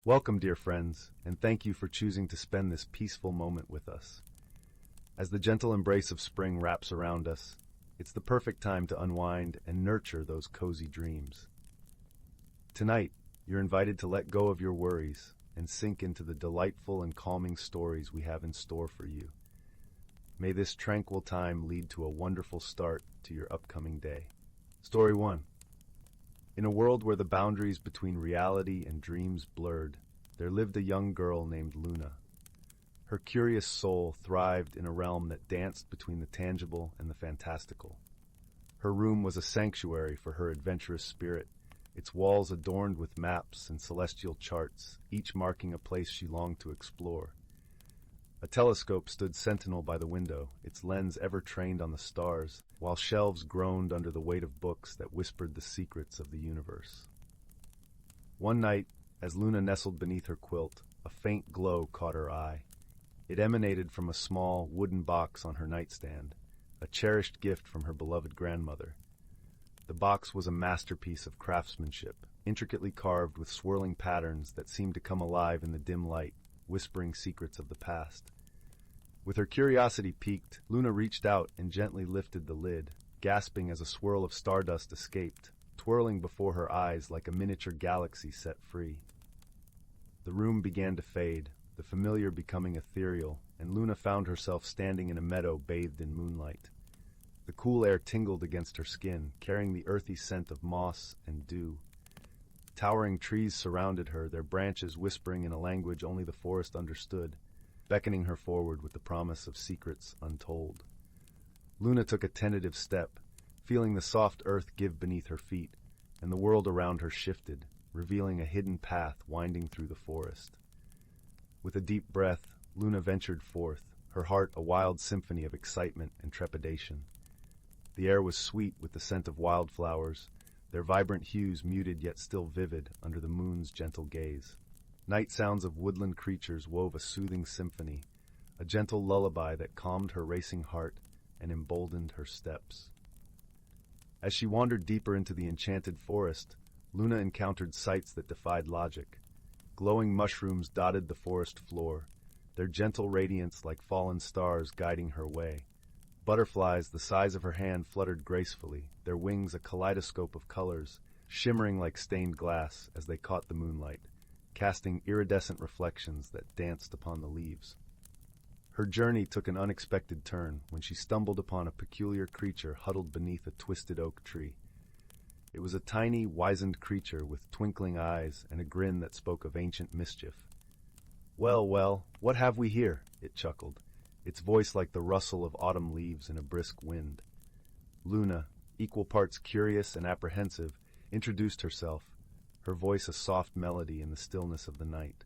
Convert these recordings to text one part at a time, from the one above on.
Welcome, dear friends, and thank you for choosing to spend this peaceful moment with us. As the gentle embrace of spring wraps around us, it's the perfect time to unwind and nurture those cozy dreams. Tonight, you're invited to let go of your worries and sink into the delightful and calming stories we have in store for you. May this tranquil time lead to a wonderful start to your upcoming day. Story 1. In a world where the boundaries between reality and dreams blurred, there lived a young girl named Luna. Her curious soul thrived in a realm that danced between the tangible and the fantastical. Her room was a sanctuary for her adventurous spirit, its walls adorned with maps and celestial charts, each marking a place she longed to explore. A telescope stood sentinel by the window, its lens ever trained on the stars, while shelves groaned under the weight of books that whispered the secrets of the universe. One night, as Luna nestled beneath her quilt, a faint glow caught her eye. It emanated from a small, wooden box on her nightstand, a cherished gift from her beloved grandmother. The box was a masterpiece of craftsmanship, intricately carved with swirling patterns that seemed to come alive in the dim light, whispering secrets of the past. With her curiosity piqued, Luna reached out and gently lifted the lid, gasping as a swirl of stardust escaped, twirling before her eyes like a miniature galaxy set free. The room began to fade, the familiar becoming ethereal, and Luna found herself standing in a meadow bathed in moonlight. The cool air tingled against her skin, carrying the earthy scent of moss and dew. Towering trees surrounded her, their branches whispering in a language only the forest understood, beckoning her forward with the promise of secrets untold. Luna took a tentative step, feeling the soft earth give beneath her feet, and the world around her shifted, revealing a hidden path winding through the forest. With a deep breath, Luna ventured forth, her heart a wild symphony of excitement and trepidation. The air was sweet with the scent of wildflowers, their vibrant hues muted yet still vivid under the moon's gentle gaze. Night sounds of woodland creatures wove a soothing symphony, a gentle lullaby that calmed her racing heart and emboldened her steps. As she wandered deeper into the enchanted forest, Luna encountered sights that defied logic. Glowing mushrooms dotted the forest floor, their gentle radiance like fallen stars guiding her way. Butterflies the size of her hand fluttered gracefully, their wings a kaleidoscope of colors, shimmering like stained glass as they caught the moonlight, casting iridescent reflections that danced upon the leaves. Her journey took an unexpected turn when she stumbled upon a peculiar creature huddled beneath a twisted oak tree. It was a tiny, wizened creature with twinkling eyes and a grin that spoke of ancient mischief. "Well, well, what have we here?" it chuckled, its voice like the rustle of autumn leaves in a brisk wind. Luna, equal parts curious and apprehensive, introduced herself, her voice a soft melody in the stillness of the night.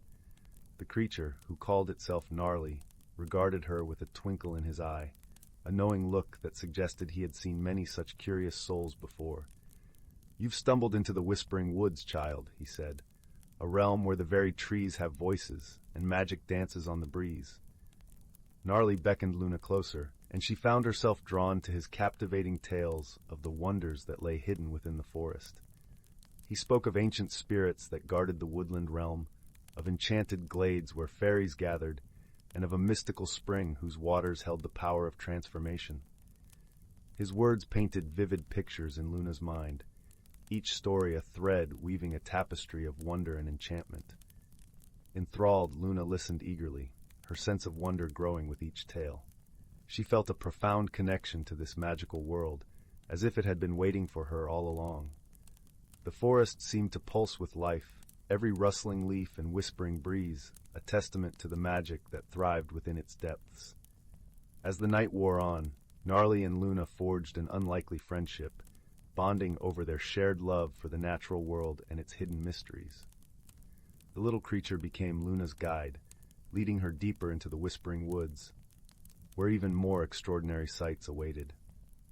The creature, who called itself Gnarly, regarded her with a twinkle in his eye, a knowing look that suggested he had seen many such curious souls before. "You've stumbled into the Whispering Woods, child," he said, "a realm where the very trees have voices, and magic dances on the breeze." Gnarly beckoned Luna closer, and she found herself drawn to his captivating tales of the wonders that lay hidden within the forest. He spoke of ancient spirits that guarded the woodland realm, of enchanted glades where fairies gathered, and of a mystical spring whose waters held the power of transformation. His words painted vivid pictures in Luna's mind, each story a thread weaving a tapestry of wonder and enchantment. Enthralled, Luna listened eagerly, her sense of wonder growing with each tale. She felt a profound connection to this magical world, as if it had been waiting for her all along. The forest seemed to pulse with life, every rustling leaf and whispering breeze a testament to the magic that thrived within its depths. As the night wore on, Gnarly and Luna forged an unlikely friendship, bonding over their shared love for the natural world and its hidden mysteries. The little creature became Luna's guide, leading her deeper into the Whispering Woods, where even more extraordinary sights awaited.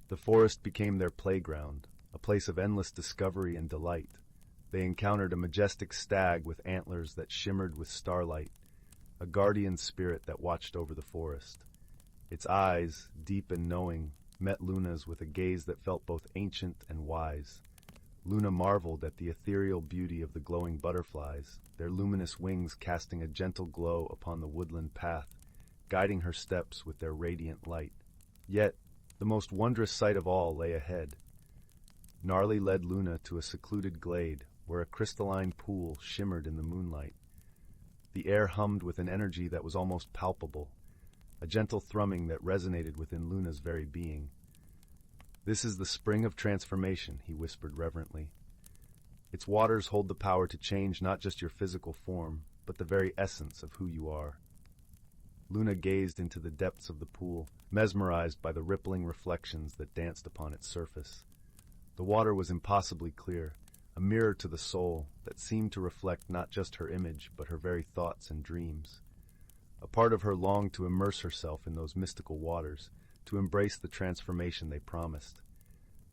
The forest became their playground, a place of endless discovery and delight. They encountered a majestic stag with antlers that shimmered with starlight, a guardian spirit that watched over the forest. Its eyes, deep and knowing, met Luna's with a gaze that felt both ancient and wise. Luna marveled at the ethereal beauty of the glowing butterflies, their luminous wings casting a gentle glow upon the woodland path, guiding her steps with their radiant light. Yet, the most wondrous sight of all lay ahead. Gnarly led Luna to a secluded glade where a crystalline pool shimmered in the moonlight. The air hummed with an energy that was almost palpable, a gentle thrumming that resonated within Luna's very being. "This is the spring of transformation," he whispered reverently. "Its waters hold the power to change not just your physical form, but the very essence of who you are." Luna gazed into the depths of the pool, mesmerized by the rippling reflections that danced upon its surface. The water was impossibly clear, a mirror to the soul that seemed to reflect not just her image, but her very thoughts and dreams. A part of her longed to immerse herself in those mystical waters, to embrace the transformation they promised.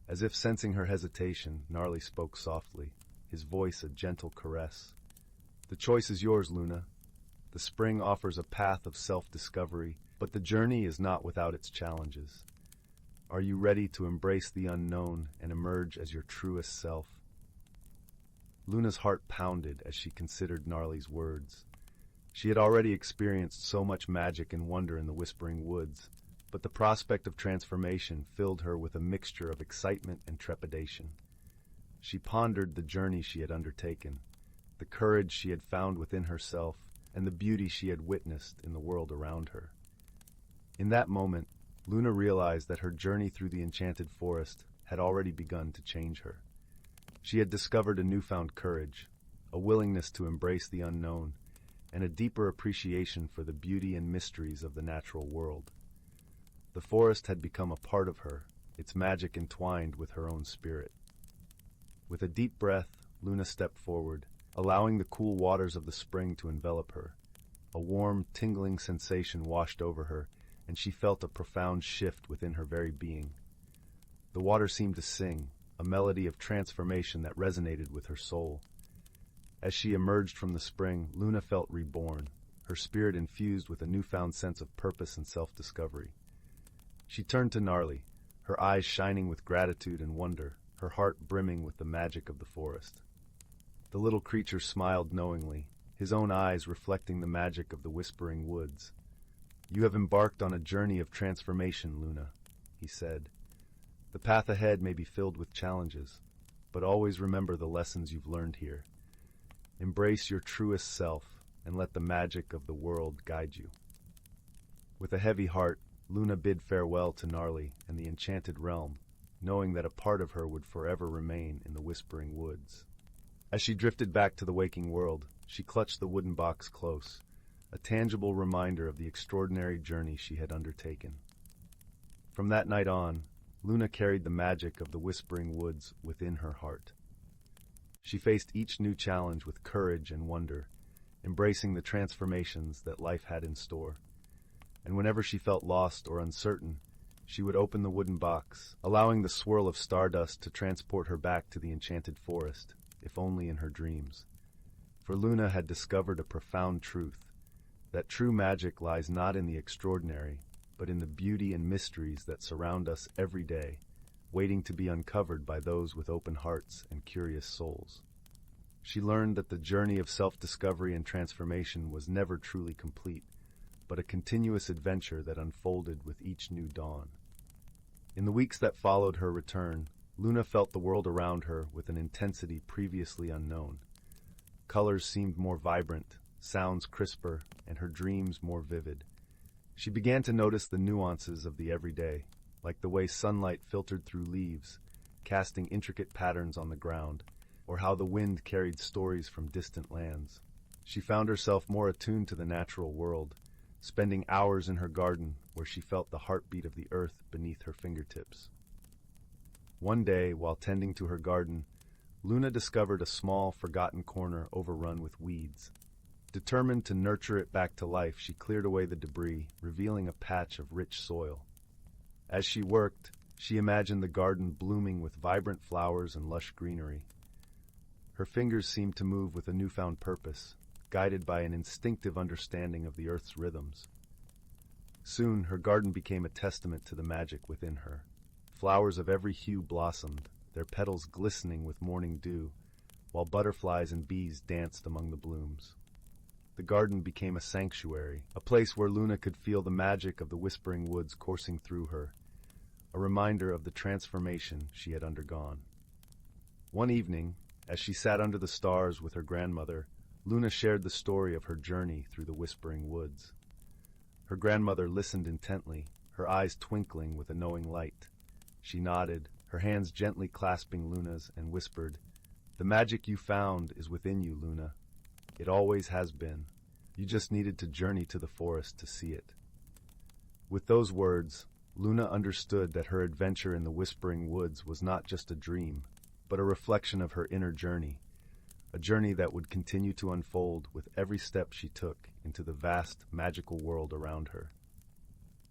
As if sensing her hesitation, Gnarly spoke softly, his voice a gentle caress. "The choice is yours, Luna. The spring offers a path of self-discovery, but the journey is not without its challenges. Are you ready to embrace the unknown and emerge as your truest self?" Luna's heart pounded as she considered Gnarly's words. She had already experienced so much magic and wonder in the Whispering Woods, but the prospect of transformation filled her with a mixture of excitement and trepidation. She pondered the journey she had undertaken, the courage she had found within herself, and the beauty she had witnessed in the world around her. In that moment, Luna realized that her journey through the enchanted forest had already begun to change her. She had discovered a newfound courage, a willingness to embrace the unknown, and a deeper appreciation for the beauty and mysteries of the natural world. The forest had become a part of her, its magic entwined with her own spirit. With a deep breath, Luna stepped forward, allowing the cool waters of the spring to envelop her. A warm, tingling sensation washed over her, and she felt a profound shift within her very being. The water seemed to sing, a melody of transformation that resonated with her soul. As she emerged from the spring, Luna felt reborn, her spirit infused with a newfound sense of purpose and self-discovery. She turned to Gnarly, her eyes shining with gratitude and wonder, her heart brimming with the magic of the forest. The little creature smiled knowingly, his own eyes reflecting the magic of the Whispering Woods. "You have embarked on a journey of transformation, Luna," he said. "The path ahead may be filled with challenges, but always remember the lessons you've learned here. Embrace your truest self and let the magic of the world guide you." With a heavy heart, Luna bid farewell to Gnarly and the enchanted realm, knowing that a part of her would forever remain in the Whispering Woods. As she drifted back to the waking world, she clutched the wooden box close, a tangible reminder of the extraordinary journey she had undertaken. From that night on, Luna carried the magic of the Whispering Woods within her heart. She faced each new challenge with courage and wonder, embracing the transformations that life had in store. And whenever she felt lost or uncertain, she would open the wooden box, allowing the swirl of stardust to transport her back to the enchanted forest, if only in her dreams. For Luna had discovered a profound truth, that true magic lies not in the extraordinary, but in the beauty and mysteries that surround us every day, waiting to be uncovered by those with open hearts and curious souls. She learned that the journey of self-discovery and transformation was never truly complete, but a continuous adventure that unfolded with each new dawn. In the weeks that followed her return, Luna felt the world around her with an intensity previously unknown. Colors seemed more vibrant, sounds crisper, and her dreams more vivid. She began to notice the nuances of the everyday, like the way sunlight filtered through leaves, casting intricate patterns on the ground, or how the wind carried stories from distant lands. She found herself more attuned to the natural world, spending hours in her garden where she felt the heartbeat of the earth beneath her fingertips. One day, while tending to her garden, Luna discovered a small, forgotten corner overrun with weeds. Determined to nurture it back to life, she cleared away the debris, revealing a patch of rich soil. As she worked, she imagined the garden blooming with vibrant flowers and lush greenery. Her fingers seemed to move with a newfound purpose, guided by an instinctive understanding of the earth's rhythms. Soon, her garden became a testament to the magic within her. Flowers of every hue blossomed, their petals glistening with morning dew, while butterflies and bees danced among the blooms. The garden became a sanctuary, a place where Luna could feel the magic of the whispering woods coursing through her, a reminder of the transformation she had undergone. One evening, as she sat under the stars with her grandmother, Luna shared the story of her journey through the whispering woods. Her grandmother listened intently, her eyes twinkling with a knowing light. She nodded, her hands gently clasping Luna's, and whispered, "The magic you found is within you, Luna. It always has been. You just needed to journey to the forest to see it." With those words, Luna understood that her adventure in the whispering woods was not just a dream, but a reflection of her inner journey, a journey that would continue to unfold with every step she took into the vast, magical world around her.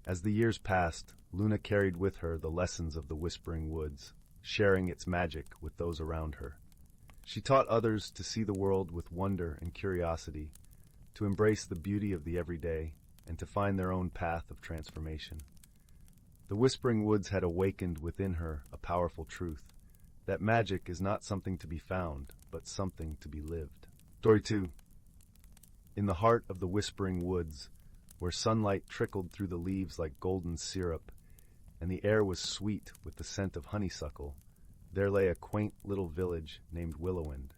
As the years passed, Luna carried with her the lessons of the whispering woods, sharing its magic with those around her. She taught others to see the world with wonder and curiosity, to embrace the beauty of the everyday, and to find their own path of transformation. The whispering woods had awakened within her a powerful truth, that magic is not something to be found, but something to be lived. Story 2. In the heart of the whispering woods, where sunlight trickled through the leaves like golden syrup, and the air was sweet with the scent of honeysuckle, there lay a quaint little village named Willowwind.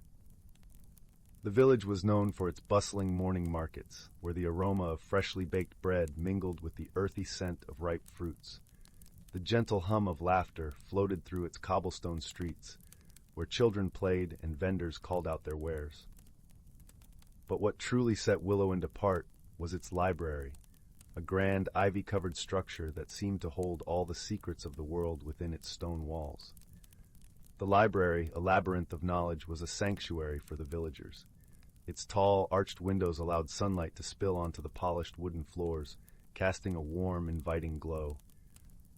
The village was known for its bustling morning markets, where the aroma of freshly baked bread mingled with the earthy scent of ripe fruits. The gentle hum of laughter floated through its cobblestone streets, where children played and vendors called out their wares. But what truly set Willowwind apart was its library, a grand ivy-covered structure that seemed to hold all the secrets of the world within its stone walls. The library, a labyrinth of knowledge, was a sanctuary for the villagers. Its tall, arched windows allowed sunlight to spill onto the polished wooden floors, casting a warm, inviting glow.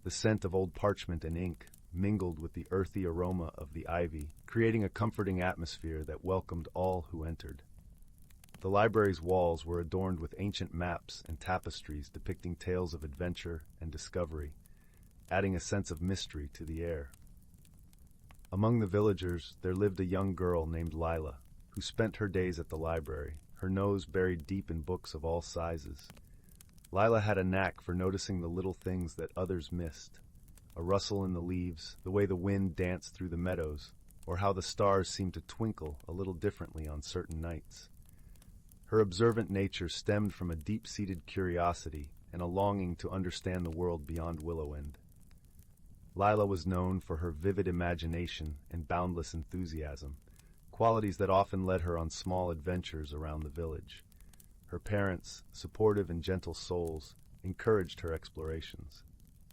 The scent of old parchment and ink mingled with the earthy aroma of the ivy, creating a comforting atmosphere that welcomed all who entered. The library's walls were adorned with ancient maps and tapestries depicting tales of adventure and discovery, adding a sense of mystery to the air. Among the villagers, there lived a young girl named Lila, who spent her days at the library, her nose buried deep in books of all sizes. Lila had a knack for noticing the little things that others missed, a rustle in the leaves, the way the wind danced through the meadows, or how the stars seemed to twinkle a little differently on certain nights. Her observant nature stemmed from a deep-seated curiosity and a longing to understand the world beyond Willowwind. Lila was known for her vivid imagination and boundless enthusiasm, qualities that often led her on small adventures around the village. Her parents, supportive and gentle souls, encouraged her explorations.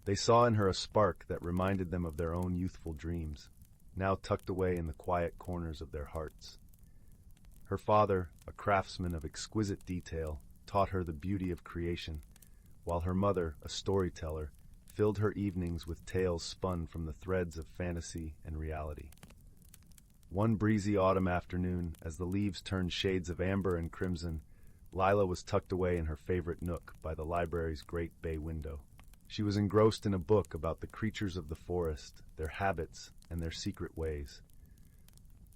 They saw in her a spark that reminded them of their own youthful dreams, now tucked away in the quiet corners of their hearts. Her father, a craftsman of exquisite detail, taught her the beauty of creation, while her mother, a storyteller, filled her evenings with tales spun from the threads of fantasy and reality. One breezy autumn afternoon, as the leaves turned shades of amber and crimson, Lila was tucked away in her favorite nook by the library's great bay window. She was engrossed in a book about the creatures of the forest, their habits, and their secret ways.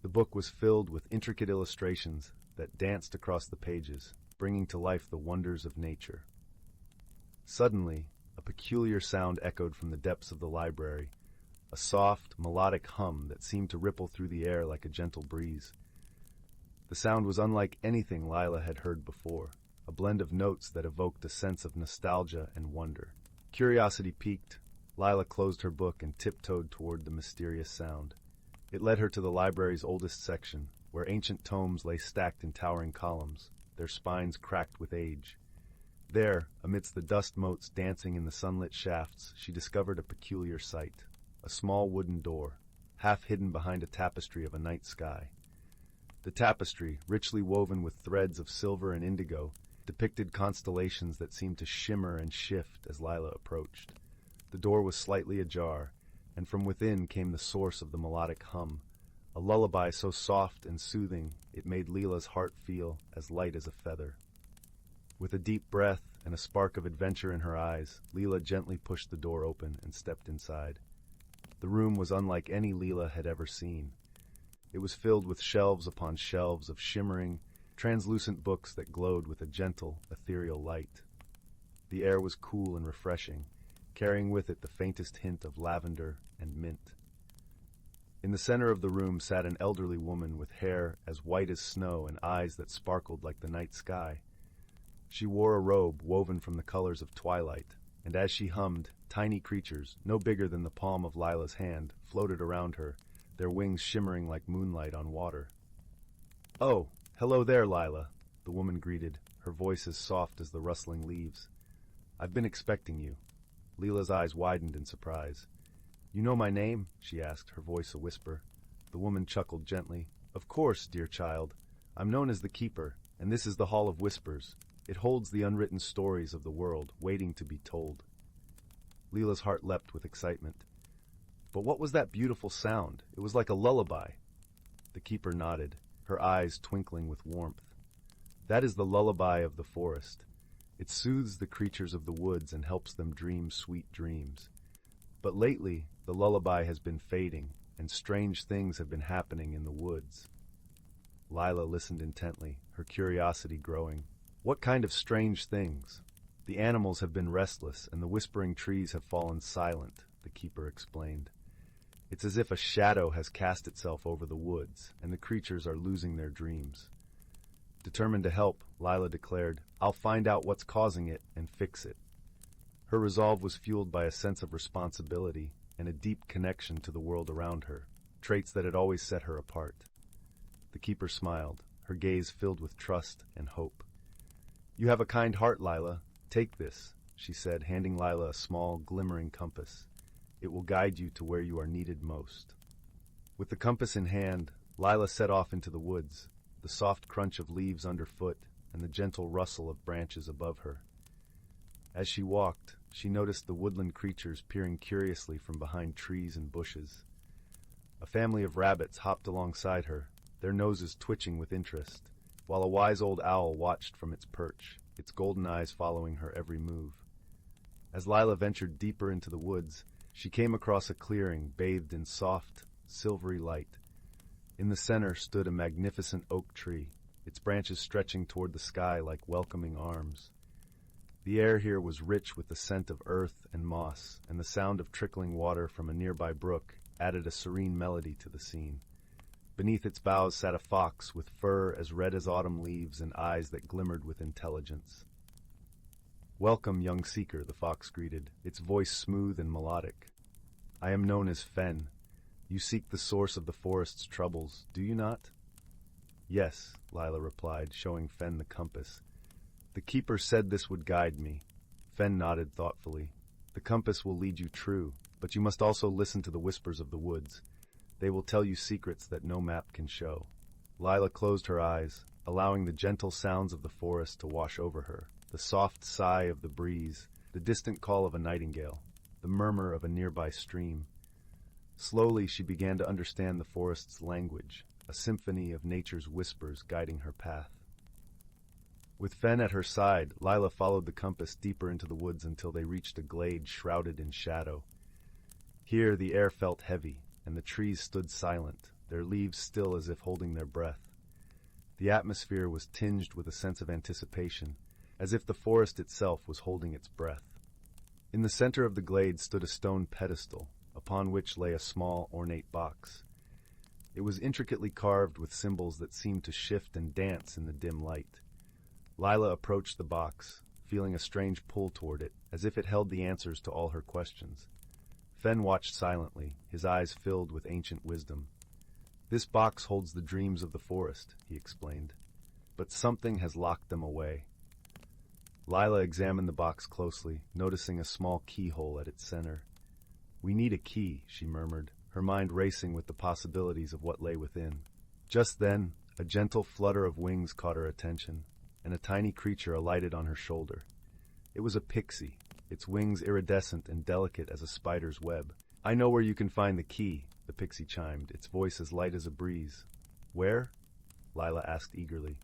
The book was filled with intricate illustrations that danced across the pages, bringing to life the wonders of nature. Suddenly, a peculiar sound echoed from the depths of the library, a soft, melodic hum that seemed to ripple through the air like a gentle breeze. The sound was unlike anything Lila had heard before, a blend of notes that evoked a sense of nostalgia and wonder. Curiosity piqued, Lila closed her book and tiptoed toward the mysterious sound. It led her to the library's oldest section, where ancient tomes lay stacked in towering columns, their spines cracked with age. There, amidst the dust motes dancing in the sunlit shafts, she discovered a peculiar sight, a small wooden door, half hidden behind a tapestry of a night sky. The tapestry, richly woven with threads of silver and indigo, depicted constellations that seemed to shimmer and shift as Lila approached. The door was slightly ajar, and from within came the source of the melodic hum, a lullaby so soft and soothing it made Lila's heart feel as light as a feather. With a deep breath and a spark of adventure in her eyes, Lila gently pushed the door open and stepped inside. The room was unlike any Leela had ever seen. It was filled with shelves upon shelves of shimmering, translucent books that glowed with a gentle, ethereal light. The air was cool and refreshing, carrying with it the faintest hint of lavender and mint. In the center of the room sat an elderly woman with hair as white as snow and eyes that sparkled like the night sky. She wore a robe woven from the colors of twilight, and as she hummed, tiny creatures, no bigger than the palm of Lila's hand, floated around her, their wings shimmering like moonlight on water. "Oh, hello there, Lila," the woman greeted, her voice as soft as the rustling leaves. "I've been expecting you." Lila's eyes widened in surprise. "You know my name?" she asked, her voice a whisper. The woman chuckled gently. "Of course, dear child. I'm known as the Keeper, and this is the Hall of Whispers. It holds the unwritten stories of the world, waiting to be told." Lila's heart leapt with excitement. "But what was that beautiful sound? It was like a lullaby." The Keeper nodded, her eyes twinkling with warmth. "That is the lullaby of the forest. It soothes the creatures of the woods and helps them dream sweet dreams. But lately, the lullaby has been fading, and strange things have been happening in the woods." Lila listened intently, her curiosity growing. "What kind of strange things?" "The animals have been restless, and the whispering trees have fallen silent," the Keeper explained. "It's as if a shadow has cast itself over the woods, and the creatures are losing their dreams." Determined to help, Lila declared, "I'll find out what's causing it and fix it." Her resolve was fueled by a sense of responsibility and a deep connection to the world around her, traits that had always set her apart. The Keeper smiled, her gaze filled with trust and hope. "You have a kind heart, Lila. Take this," she said, handing Lila a small, glimmering compass. "It will guide you to where you are needed most." With the compass in hand, Lila set off into the woods, the soft crunch of leaves underfoot and the gentle rustle of branches above her. As she walked, she noticed the woodland creatures peering curiously from behind trees and bushes. A family of rabbits hopped alongside her, their noses twitching with interest, while a wise old owl watched from its perch, its golden eyes following her every move. As Lila ventured deeper into the woods, she came across a clearing bathed in soft, silvery light. In the center stood a magnificent oak tree, its branches stretching toward the sky like welcoming arms. The air here was rich with the scent of earth and moss, and the sound of trickling water from a nearby brook added a serene melody to the scene. Beneath its boughs sat a fox with fur as red as autumn leaves and eyes that glimmered with intelligence. "Welcome, young seeker," the fox greeted, its voice smooth and melodic. "I am known as Fen. You seek the source of the forest's troubles, do you not?" "Yes," Lila replied, showing Fen the compass. "The Keeper said this would guide me." Fen nodded thoughtfully. "The compass will lead you true, but you must also listen to the whispers of the woods. They will tell you secrets that no map can show." Lila closed her eyes, allowing the gentle sounds of the forest to wash over her, the soft sigh of the breeze, the distant call of a nightingale, the murmur of a nearby stream. Slowly she began to understand the forest's language, a symphony of nature's whispers guiding her path. With Fen at her side, Lila followed the compass deeper into the woods until they reached a glade shrouded in shadow. Here the air felt heavy, and the trees stood silent, their leaves still as if holding their breath. The atmosphere was tinged with a sense of anticipation, as if the forest itself was holding its breath. In the center of the glade stood a stone pedestal, upon which lay a small, ornate box. It was intricately carved with symbols that seemed to shift and dance in the dim light. Lila approached the box, feeling a strange pull toward it, as if it held the answers to all her questions. Fen watched silently, his eyes filled with ancient wisdom. "This box holds the dreams of the forest," he explained, "but something has locked them away." Lila examined the box closely, noticing a small keyhole at its center. "We need a key," she murmured, her mind racing with the possibilities of what lay within. Just then, a gentle flutter of wings caught her attention, and a tiny creature alighted on her shoulder. It was a pixie, its wings iridescent and delicate as a spider's web. "I know where you can find the key," the pixie chimed, its voice as light as a breeze. "Where?" Lila asked eagerly.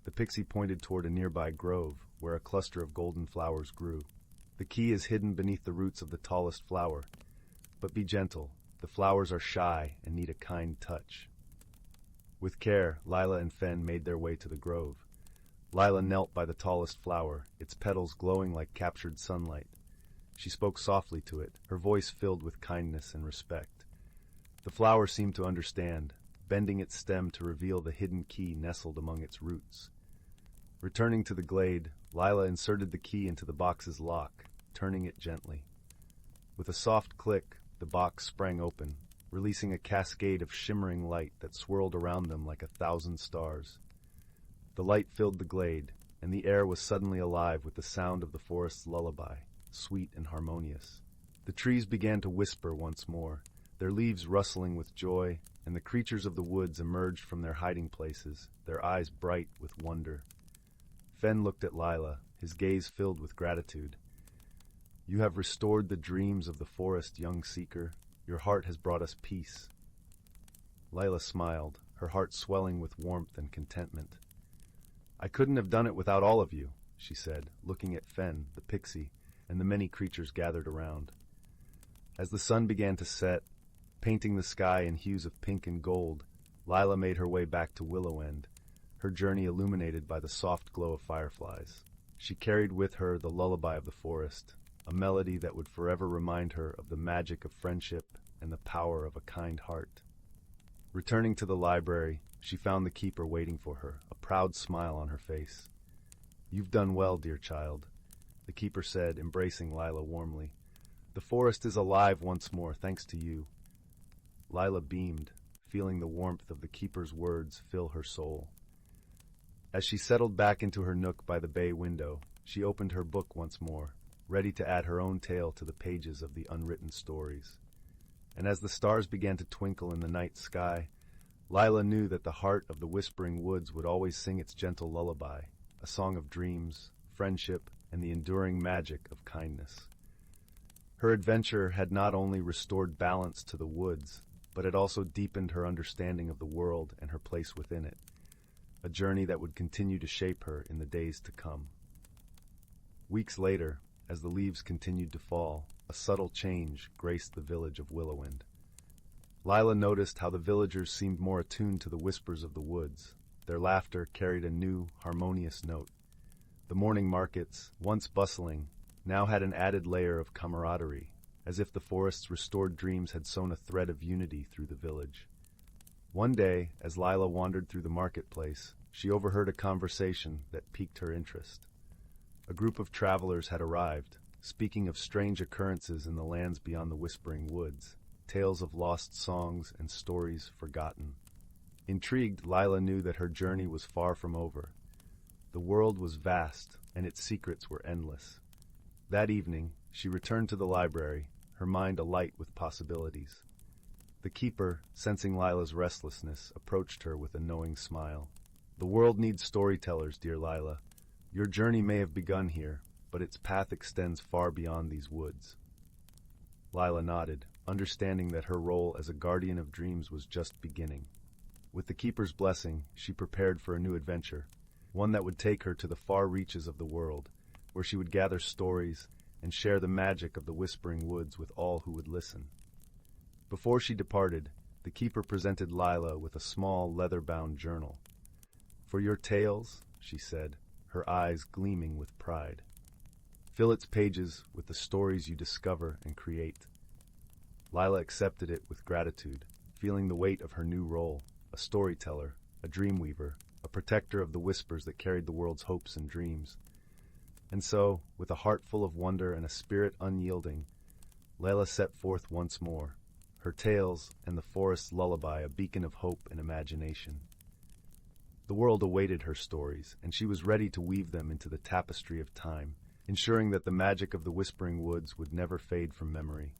The pixie pointed toward a nearby grove, where a cluster of golden flowers grew. "The key is hidden beneath the roots of the tallest flower. But be gentle. The flowers are shy and need a kind touch." With care, Lila and Fen made their way to the grove. Lila knelt by the tallest flower, its petals glowing like captured sunlight. She spoke softly to it, her voice filled with kindness and respect. The flower seemed to understand, bending its stem to reveal the hidden key nestled among its roots. Returning to the glade, Lila inserted the key into the box's lock, turning it gently. With a soft click, the box sprang open, releasing a cascade of shimmering light that swirled around them like 1,000 stars. The light filled the glade, and the air was suddenly alive with the sound of the forest's lullaby, sweet and harmonious. The trees began to whisper once more, their leaves rustling with joy, and the creatures of the woods emerged from their hiding places, their eyes bright with wonder. Fen looked at Lila, his gaze filled with gratitude. "You have restored the dreams of the forest, young seeker. Your heart has brought us peace." Lila smiled, her heart swelling with warmth and contentment. "I couldn't have done it without all of you," she said, looking at Fen, the pixie, and the many creatures gathered around. As the sun began to set, painting the sky in hues of pink and gold, Lila made her way back to Willow End, her journey illuminated by the soft glow of fireflies. She carried with her the lullaby of the forest, a melody that would forever remind her of the magic of friendship and the power of a kind heart. Returning to the library, she found the keeper waiting for her, a proud smile on her face. "You've done well, dear child," the keeper said, embracing Lila warmly. "The forest is alive once more, thanks to you." Lila beamed, feeling the warmth of the keeper's words fill her soul. As she settled back into her nook by the bay window, she opened her book once more, ready to add her own tale to the pages of the unwritten stories. And as the stars began to twinkle in the night sky, Lila knew that the heart of the whispering woods would always sing its gentle lullaby, a song of dreams, friendship, and the enduring magic of kindness. Her adventure had not only restored balance to the woods, but it also deepened her understanding of the world and her place within it, a journey that would continue to shape her in the days to come. Weeks later, as the leaves continued to fall, a subtle change graced the village of Willowwind. Lila noticed how the villagers seemed more attuned to the whispers of the woods. Their laughter carried a new, harmonious note. The morning markets, once bustling, now had an added layer of camaraderie, as if the forest's restored dreams had sown a thread of unity through the village. One day, as Lila wandered through the marketplace, she overheard a conversation that piqued her interest. A group of travelers had arrived, speaking of strange occurrences in the lands beyond the whispering woods, tales of lost songs and stories forgotten. Intrigued, Lila knew that her journey was far from over. The world was vast, and its secrets were endless. That evening, she returned to the library, her mind alight with possibilities. The keeper, sensing Lila's restlessness, approached her with a knowing smile. "The world needs storytellers, dear Lila. Your journey may have begun here, but its path extends far beyond these woods." Lila nodded, understanding that her role as a guardian of dreams was just beginning. With the keeper's blessing, she prepared for a new adventure, one that would take her to the far reaches of the world, where she would gather stories and share the magic of the whispering woods with all who would listen. Before she departed, the keeper presented Lila with a small leather-bound journal. "For your tales," she said, her eyes gleaming with pride. "Fill its pages with the stories you discover and create." Lila accepted it with gratitude, feeling the weight of her new role, a storyteller, a dreamweaver, a protector of the whispers that carried the world's hopes and dreams. And so, with a heart full of wonder and a spirit unyielding, Lila set forth once more, her tales and the forest's lullaby a beacon of hope and imagination. The world awaited her stories, and she was ready to weave them into the tapestry of time, ensuring that the magic of the whispering woods would never fade from memory.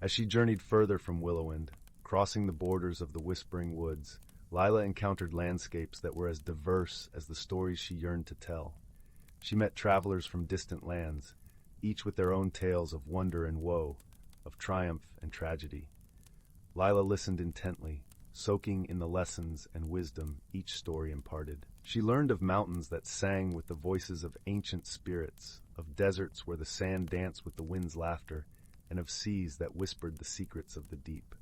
As she journeyed further from Willowwind, crossing the borders of the whispering woods, Lila encountered landscapes that were as diverse as the stories she yearned to tell. She met travelers from distant lands, each with their own tales of wonder and woe, of triumph and tragedy. Lila listened intently, soaking in the lessons and wisdom each story imparted. She learned of mountains that sang with the voices of ancient spirits, of deserts where the sand danced with the wind's laughter, and of seas that whispered the secrets of the deep.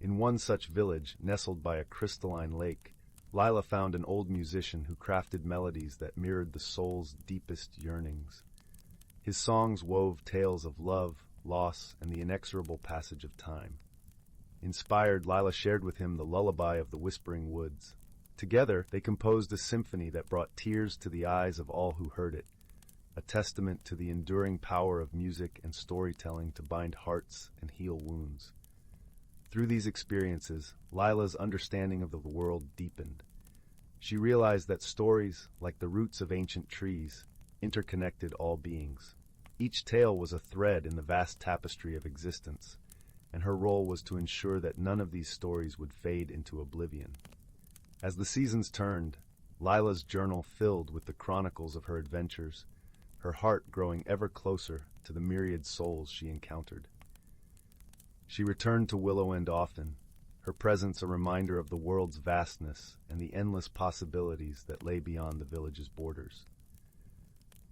In one such village, nestled by a crystalline lake, Lila found an old musician who crafted melodies that mirrored the soul's deepest yearnings. His songs wove tales of love, loss, and the inexorable passage of time. Inspired, Lila shared with him the lullaby of the whispering woods. Together, they composed a symphony that brought tears to the eyes of all who heard it, a testament to the enduring power of music and storytelling to bind hearts and heal wounds. Through these experiences, Lila's understanding of the world deepened. She realized that stories, like the roots of ancient trees, interconnected all beings. Each tale was a thread in the vast tapestry of existence, and her role was to ensure that none of these stories would fade into oblivion. As the seasons turned, Lila's journal filled with the chronicles of her adventures, her heart growing ever closer to the myriad souls she encountered. She returned to Willow End often, her presence a reminder of the world's vastness and the endless possibilities that lay beyond the village's borders.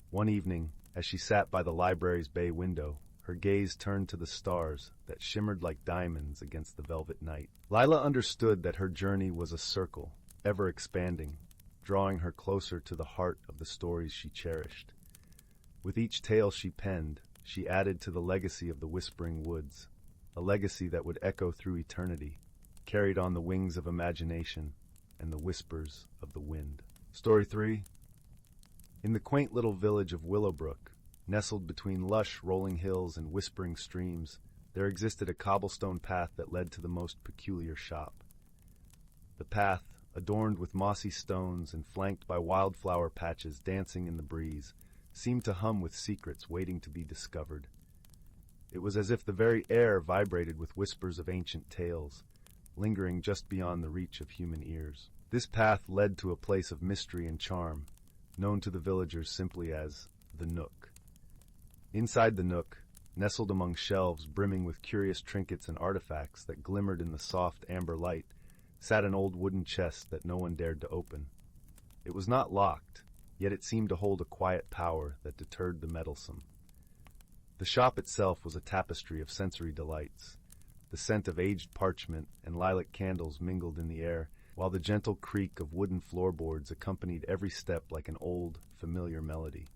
One evening, as she sat by the library's bay window, her gaze turned to the stars that shimmered like diamonds against the velvet night. Lila understood that her journey was a circle, ever expanding, drawing her closer to the heart of the stories she cherished. With each tale she penned, she added to the legacy of the Whispering Woods, a legacy that would echo through eternity, carried on the wings of imagination and the whispers of the wind. Story 3. In the quaint little village of Willowbrook, nestled between lush rolling hills and whispering streams, there existed a cobblestone path that led to the most peculiar shop. The path, adorned with mossy stones and flanked by wildflower patches dancing in the breeze, seemed to hum with secrets waiting to be discovered. It was as if the very air vibrated with whispers of ancient tales, lingering just beyond the reach of human ears. This path led to a place of mystery and charm, known to the villagers simply as the Nook. Inside the Nook, nestled among shelves brimming with curious trinkets and artifacts that glimmered in the soft amber light, sat an old wooden chest that no one dared to open. It was not locked, yet it seemed to hold a quiet power that deterred the meddlesome. The shop itself was a tapestry of sensory delights. The scent of aged parchment and lilac candles mingled in the air, while the gentle creak of wooden floorboards accompanied every step like an old, familiar melody.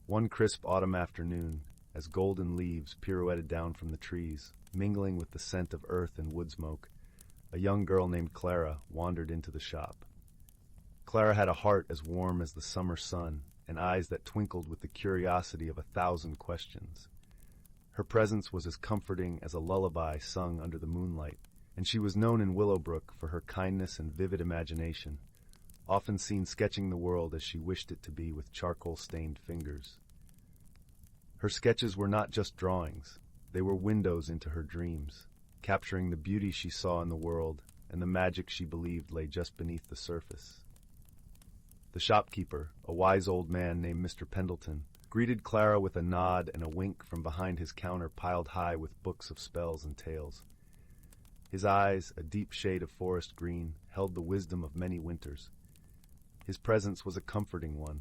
One crisp autumn afternoon, as golden leaves pirouetted down from the trees, mingling with the scent of earth and wood smoke, a young girl named Clara wandered into the shop. Clara had a heart as warm as the summer sun, and eyes that twinkled with the curiosity of 1,000 questions. Her presence was as comforting as a lullaby sung under the moonlight, and she was known in Willowbrook for her kindness and vivid imagination, often seen sketching the world as she wished it to be with charcoal-stained fingers. Her sketches were not just drawings, they were windows into her dreams, capturing the beauty she saw in the world and the magic she believed lay just beneath the surface. The shopkeeper, a wise old man named Mr. Pendleton, greeted Clara with a nod and a wink from behind his counter piled high with books of spells and tales. His eyes, a deep shade of forest green, held the wisdom of many winters. His presence was a comforting one,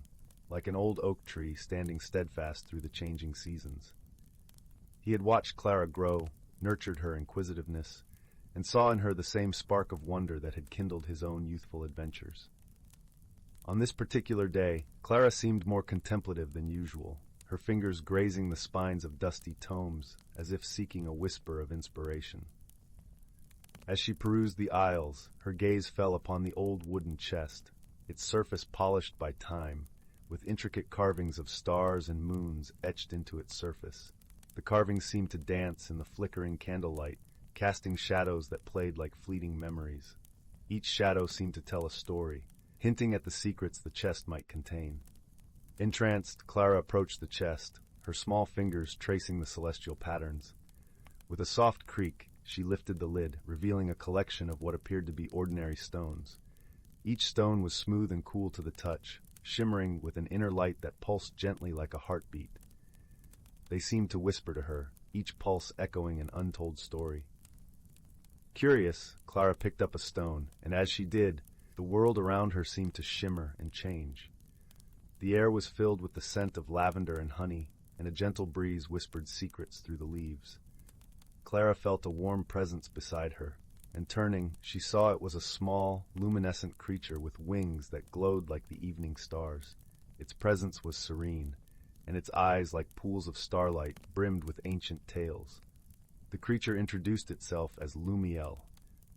like an old oak tree standing steadfast through the changing seasons. He had watched Clara grow, nurtured her inquisitiveness, and saw in her the same spark of wonder that had kindled his own youthful adventures. On this particular day, Clara seemed more contemplative than usual, her fingers grazing the spines of dusty tomes as if seeking a whisper of inspiration. As she perused the aisles, her gaze fell upon the old wooden chest, its surface polished by time, with intricate carvings of stars and moons etched into its surface. The carvings seemed to dance in the flickering candlelight, casting shadows that played like fleeting memories. Each shadow seemed to tell a story, hinting at the secrets the chest might contain. Entranced, Clara approached the chest, her small fingers tracing the celestial patterns. With a soft creak, she lifted the lid, revealing a collection of what appeared to be ordinary stones. Each stone was smooth and cool to the touch, shimmering with an inner light that pulsed gently like a heartbeat. They seemed to whisper to her, each pulse echoing an untold story. Curious, Clara picked up a stone, and as she did, the world around her seemed to shimmer and change. The air was filled with the scent of lavender and honey, and a gentle breeze whispered secrets through the leaves. Clara felt a warm presence beside her, and turning, she saw it was a small, luminescent creature with wings that glowed like the evening stars. Its presence was serene, and its eyes, like pools of starlight, brimmed with ancient tales. The creature introduced itself as Lumiel,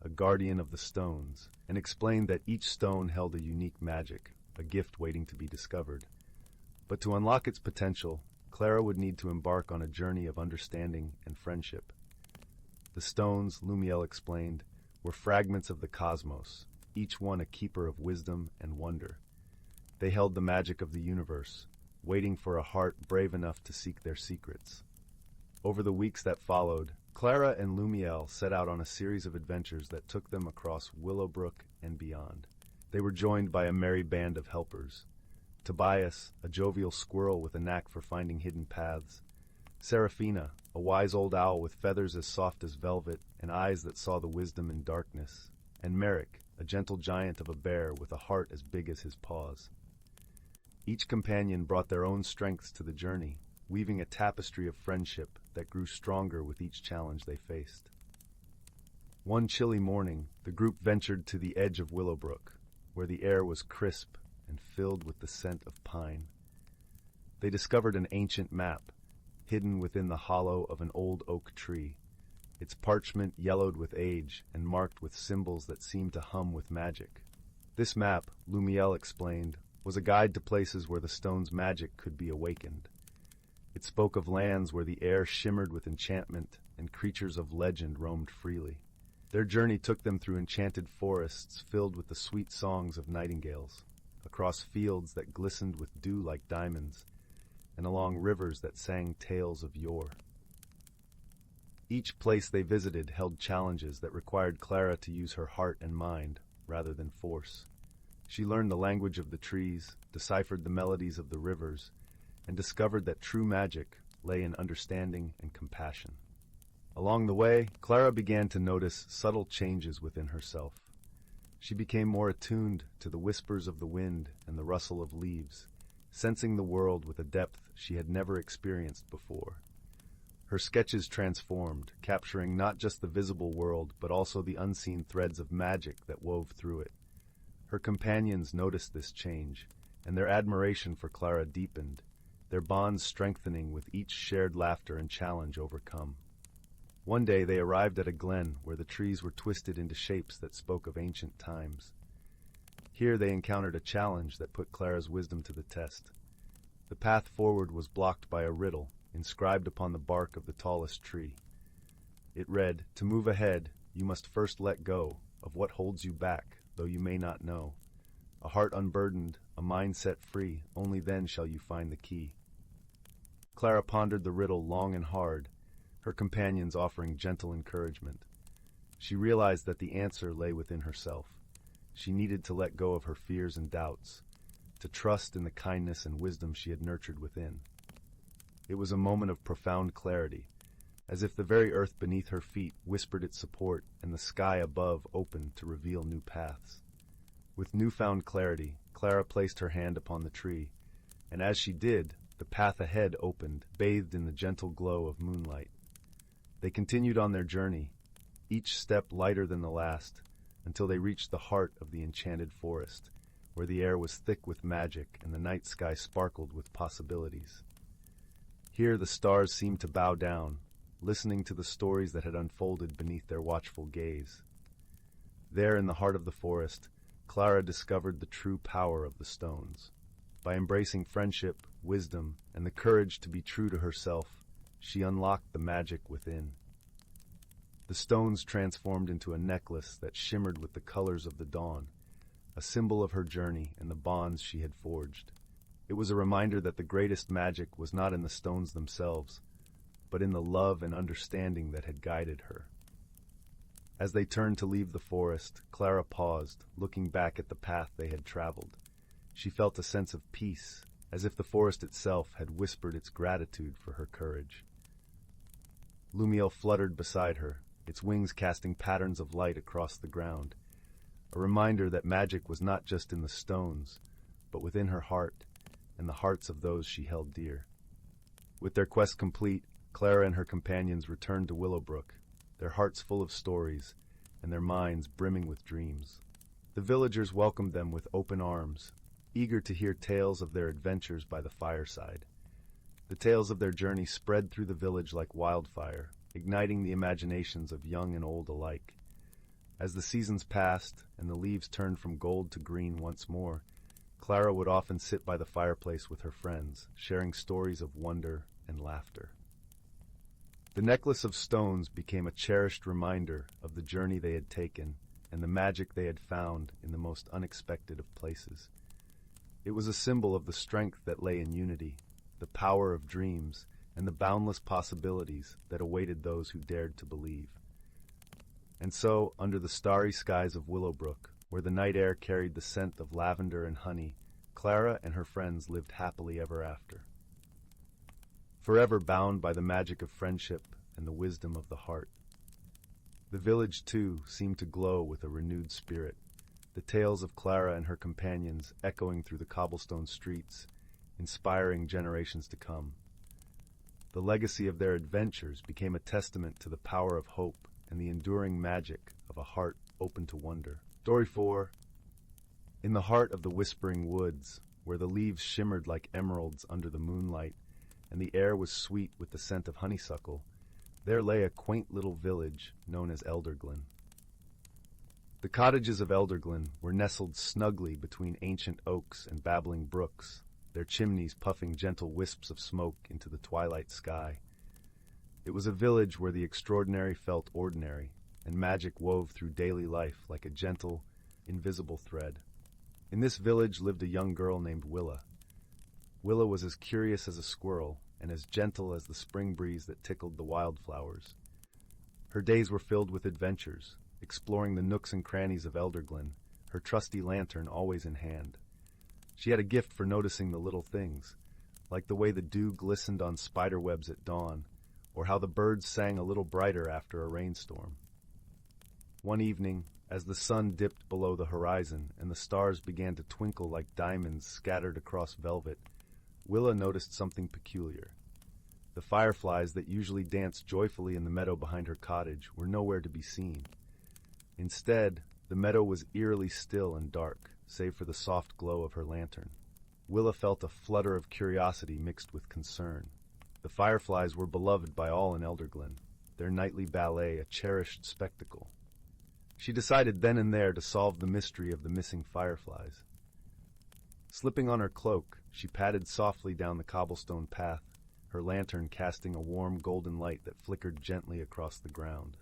a guardian of the stones, and explained that each stone held a unique magic, a gift waiting to be discovered. But to unlock its potential, Clara would need to embark on a journey of understanding and friendship. The stones, Lumiel explained, were fragments of the cosmos, each one a keeper of wisdom and wonder. They held the magic of the universe, waiting for a heart brave enough to seek their secrets. Over the weeks that followed, Clara and Lumiel set out on a series of adventures that took them across Willowbrook and beyond. They were joined by a merry band of helpers. Tobias, a jovial squirrel with a knack for finding hidden paths. Seraphina, a wise old owl with feathers as soft as velvet and eyes that saw the wisdom in darkness. And Merrick, a gentle giant of a bear with a heart as big as his paws. Each companion brought their own strengths to the journey, weaving a tapestry of friendship that grew stronger with each challenge they faced. One chilly morning, the group ventured to the edge of Willowbrook, where the air was crisp and filled with the scent of pine. They discovered an ancient map, hidden within the hollow of an old oak tree, its parchment yellowed with age and marked with symbols that seemed to hum with magic. This map, Lumiel explained, was a guide to places where the stone's magic could be awakened. It spoke of lands where the air shimmered with enchantment and creatures of legend roamed freely. Their journey took them through enchanted forests filled with the sweet songs of nightingales, across fields that glistened with dew like diamonds, and along rivers that sang tales of yore. Each place they visited held challenges that required Clara to use her heart and mind rather than force. She learned the language of the trees, deciphered the melodies of the rivers, and discovered that true magic lay in understanding and compassion. Along the way, Clara began to notice subtle changes within herself. She became more attuned to the whispers of the wind and the rustle of leaves, sensing the world with a depth she had never experienced before. Her sketches transformed, capturing not just the visible world but also the unseen threads of magic that wove through it. Her companions noticed this change, and their admiration for Clara deepened, their bonds strengthening with each shared laughter and challenge overcome. One day they arrived at a glen where the trees were twisted into shapes that spoke of ancient times. Here they encountered a challenge that put Clara's wisdom to the test. The path forward was blocked by a riddle inscribed upon the bark of the tallest tree. It read, "To move ahead, you must first let go of what holds you back, though you may not know. A heart unburdened, a mind set free, only then shall you find the key." Clara pondered the riddle long and hard, her companions offering gentle encouragement. She realized that the answer lay within herself. She needed to let go of her fears and doubts, to trust in the kindness and wisdom she had nurtured within. It was a moment of profound clarity, as if the very earth beneath her feet whispered its support and the sky above opened to reveal new paths. With newfound clarity, Clara placed her hand upon the tree, and as she did, the path ahead opened, bathed in the gentle glow of moonlight. They continued on their journey, each step lighter than the last, until they reached the heart of the enchanted forest, where the air was thick with magic and the night sky sparkled with possibilities. Here the stars seemed to bow down, listening to the stories that had unfolded beneath their watchful gaze. There in the heart of the forest, Clara discovered the true power of the stones. By embracing friendship, wisdom, and the courage to be true to herself, she unlocked the magic within. The stones transformed into a necklace that shimmered with the colors of the dawn, a symbol of her journey and the bonds she had forged. It was a reminder that the greatest magic was not in the stones themselves, but in the love and understanding that had guided her. As they turned to leave the forest, Clara paused, looking back at the path they had traveled. She felt a sense of peace, as if the forest itself had whispered its gratitude for her courage. Lumiel fluttered beside her, its wings casting patterns of light across the ground, a reminder that magic was not just in the stones, but within her heart and the hearts of those she held dear. With their quest complete, Clara and her companions returned to Willowbrook, their hearts full of stories and their minds brimming with dreams. The villagers welcomed them with open arms, eager to hear tales of their adventures by the fireside. The tales of their journey spread through the village like wildfire, igniting the imaginations of young and old alike. As the seasons passed and the leaves turned from gold to green once more, Clara would often sit by the fireplace with her friends, sharing stories of wonder and laughter. The necklace of stones became a cherished reminder of the journey they had taken and the magic they had found in the most unexpected of places. It was a symbol of the strength that lay in unity, the power of dreams, and the boundless possibilities that awaited those who dared to believe. And so, under the starry skies of Willowbrook, where the night air carried the scent of lavender and honey, Clara and her friends lived happily ever after. Forever bound by the magic of friendship and the wisdom of the heart. The village, too, seemed to glow with a renewed spirit, the tales of Clara and her companions echoing through the cobblestone streets, inspiring generations to come. The legacy of their adventures became a testament to the power of hope and the enduring magic of a heart open to wonder. Story 4. In the heart of the whispering woods, where the leaves shimmered like emeralds under the moonlight, and the air was sweet with the scent of honeysuckle, there lay a quaint little village known as Elderglen. The cottages of Elderglen were nestled snugly between ancient oaks and babbling brooks, their chimneys puffing gentle wisps of smoke into the twilight sky. It was a village where the extraordinary felt ordinary, and magic wove through daily life like a gentle, invisible thread. In this village lived a young girl named Willa. Willa was as curious as a squirrel, and as gentle as the spring breeze that tickled the wildflowers. Her days were filled with adventures, exploring the nooks and crannies of Elderglen, her trusty lantern always in hand. She had a gift for noticing the little things, like the way the dew glistened on spider webs at dawn, or how the birds sang a little brighter after a rainstorm. One evening, as the sun dipped below the horizon and the stars began to twinkle like diamonds scattered across velvet, Willa noticed something peculiar. The fireflies that usually danced joyfully in the meadow behind her cottage were nowhere to be seen. Instead, the meadow was eerily still and dark, save for the soft glow of her lantern. Willa felt a flutter of curiosity mixed with concern. The fireflies were beloved by all in Elderglen, their nightly ballet a cherished spectacle. She decided then and there to solve the mystery of the missing fireflies. Slipping on her cloak, she padded softly down the cobblestone path, her lantern casting a warm golden light that flickered gently across the ground.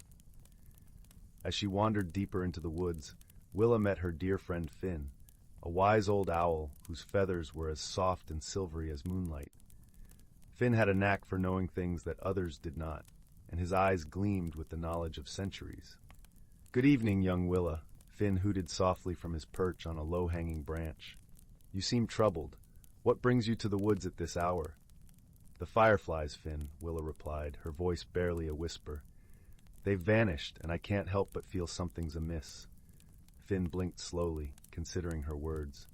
As she wandered deeper into the woods, Willa met her dear friend Finn, a wise old owl whose feathers were as soft and silvery as moonlight. Finn had a knack for knowing things that others did not, and his eyes gleamed with the knowledge of centuries. "Good evening, young Willa," Finn hooted softly from his perch on a low-hanging branch. "You seem troubled. What brings you to the woods at this hour?" "The fireflies, Finn," Willa replied, her voice barely a whisper. "They've vanished, and I can't help but feel something's amiss." Finn blinked slowly, considering her words.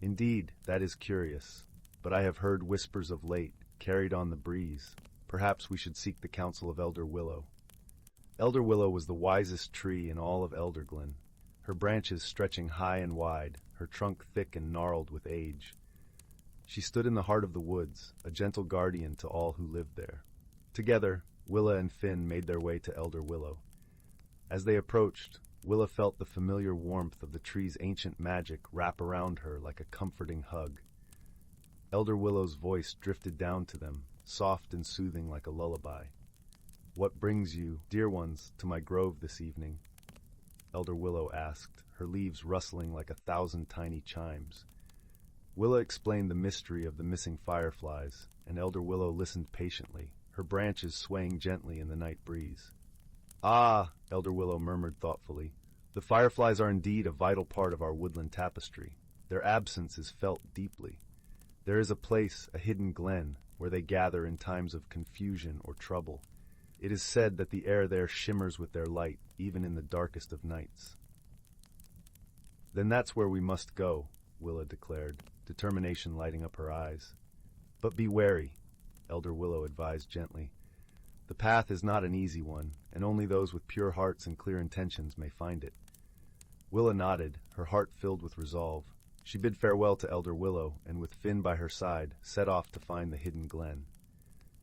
"Indeed, that is curious, but I have heard whispers of late, carried on the breeze. Perhaps we should seek the counsel of Elder Willow." Elder Willow was the wisest tree in all of Elderglen, her branches stretching high and wide, her trunk thick and gnarled with age. She stood in the heart of the woods, a gentle guardian to all who lived there. Together, Willa and Finn made their way to Elder Willow. As they approached, Willa felt the familiar warmth of the tree's ancient magic wrap around her like a comforting hug. Elder Willow's voice drifted down to them, soft and soothing like a lullaby. "What brings you, dear ones, to my grove this evening?" Elder Willow asked, her leaves rustling like 1,000 tiny chimes. Willa explained the mystery of the missing fireflies, and Elder Willow listened patiently, her branches swaying gently in the night breeze. "Ah," Elder Willow murmured thoughtfully, "the fireflies are indeed a vital part of our woodland tapestry. Their absence is felt deeply. There is a place, a hidden glen, where they gather in times of confusion or trouble. It is said that the air there shimmers with their light, even in the darkest of nights." "Then that's where we must go," Willa declared, determination lighting up her eyes. "But be wary. Elder Willow advised gently. The path is not an easy one, and only those with pure hearts and clear intentions may find it. Willa nodded, her heart filled with resolve. She bid farewell to Elder Willow, and with Finn by her side, set off to find the hidden glen.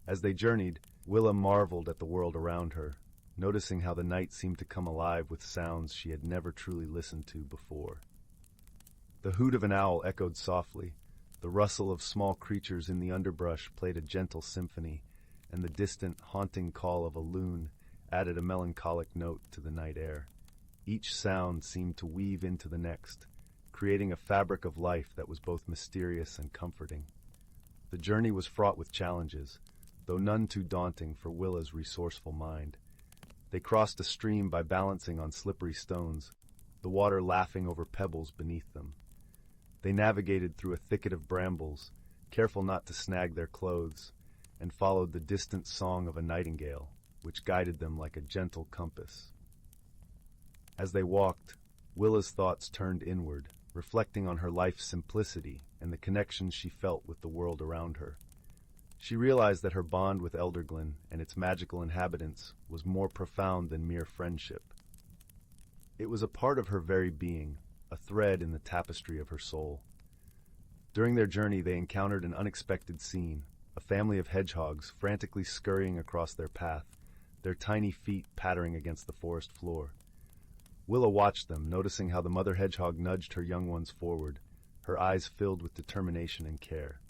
As they journeyed, Willa marveled at the world around her, noticing how the night seemed to come alive with sounds she had never truly listened to before. The hoot of an owl echoed softly, the rustle of small creatures in the underbrush played a gentle symphony, and the distant, haunting call of a loon added a melancholic note to the night air. Each sound seemed to weave into the next, creating a fabric of life that was both mysterious and comforting. The journey was fraught with challenges, though none too daunting for Willa's resourceful mind. They crossed a stream by balancing on slippery stones, the water laughing over pebbles beneath them. They navigated through a thicket of brambles, careful not to snag their clothes, and followed the distant song of a nightingale, which guided them like a gentle compass. As they walked, Willa's thoughts turned inward, reflecting on her life's simplicity and the connection she felt with the world around her. She realized that her bond with Elderglen and its magical inhabitants was more profound than mere friendship. It was a part of her very being, a thread in the tapestry of her soul. During their journey, they encountered an unexpected scene, a family of hedgehogs frantically scurrying across their path, their tiny feet pattering against the forest floor. Willa watched them, noticing how the mother hedgehog nudged her young ones forward, her eyes filled with determination and care.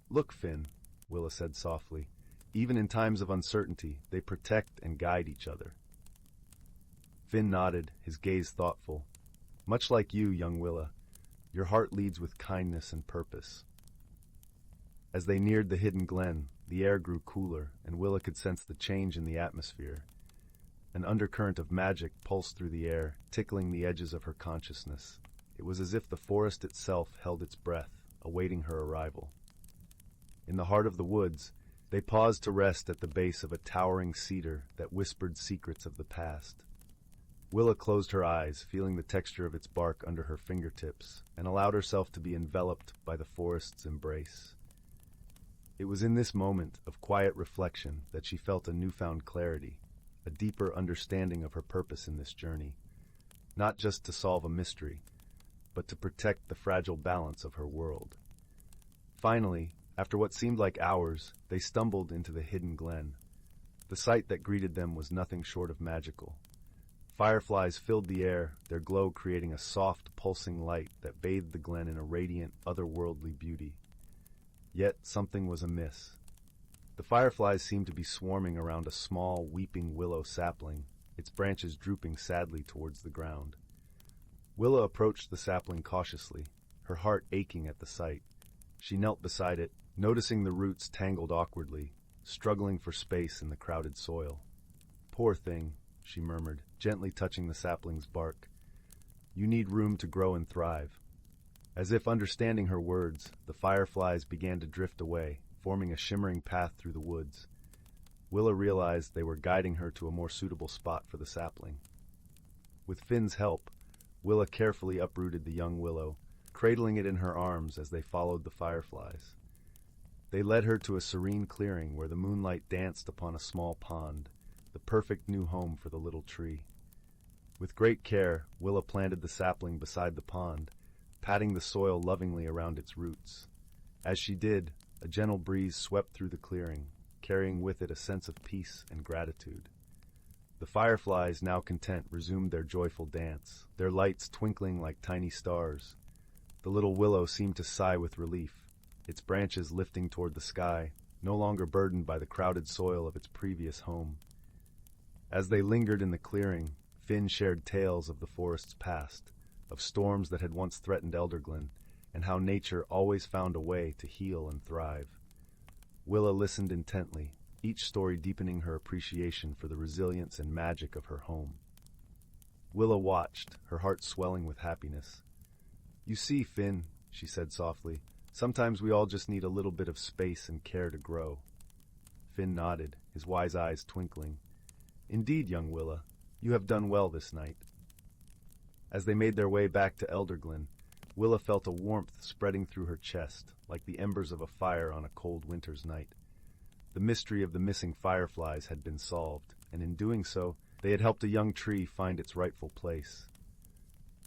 "Look, Finn," Willa said softly. "Even in times of uncertainty, they protect and guide each other." Finn nodded, his gaze thoughtful. "Much like you, young Willa, your heart leads with kindness and purpose." As they neared the hidden glen, the air grew cooler, and Willa could sense the change in the atmosphere. An undercurrent of magic pulsed through the air, tickling the edges of her consciousness. It was as if the forest itself held its breath, awaiting her arrival. In the heart of the woods, they paused to rest at the base of a towering cedar that whispered secrets of the past. Willa closed her eyes, feeling the texture of its bark under her fingertips, and allowed herself to be enveloped by the forest's embrace. It was in this moment of quiet reflection that she felt a newfound clarity, a deeper understanding of her purpose in this journey, not just to solve a mystery, but to protect the fragile balance of her world. Finally, after what seemed like hours, they stumbled into the hidden glen. The sight that greeted them was nothing short of magical. Fireflies filled the air, their glow creating a soft, pulsing light that bathed the glen in a radiant, otherworldly beauty. Yet something was amiss. The fireflies seemed to be swarming around a small, weeping willow sapling, its branches drooping sadly towards the ground. Willa approached the sapling cautiously, her heart aching at the sight. She knelt beside it, noticing the roots tangled awkwardly, struggling for space in the crowded soil. "Poor thing," she murmured, gently touching the sapling's bark. "You need room to grow and thrive." As if understanding her words, the fireflies began to drift away, forming a shimmering path through the woods. Willa realized they were guiding her to a more suitable spot for the sapling. With Finn's help, Willa carefully uprooted the young willow, cradling it in her arms as they followed the fireflies. They led her to a serene clearing where the moonlight danced upon a small pond, the perfect new home for the little tree. With great care, Willa planted the sapling beside the pond, patting the soil lovingly around its roots. As she did, a gentle breeze swept through the clearing, carrying with it a sense of peace and gratitude. The fireflies, now content, resumed their joyful dance, their lights twinkling like tiny stars. The little willow seemed to sigh with relief, its branches lifting toward the sky, no longer burdened by the crowded soil of its previous home. As they lingered in the clearing, Finn shared tales of the forest's past, of storms that had once threatened Elderglen, and how nature always found a way to heal and thrive. Willa listened intently, each story deepening her appreciation for the resilience and magic of her home. Willa watched, her heart swelling with happiness. "You see, Finn," she said softly, "sometimes we all just need a little bit of space and care to grow." Finn nodded, his wise eyes twinkling. "Indeed, young Willa, you have done well this night." As they made their way back to Elderglen, Willa felt a warmth spreading through her chest, like the embers of a fire on a cold winter's night. The mystery of the missing fireflies had been solved, and in doing so, they had helped a young tree find its rightful place.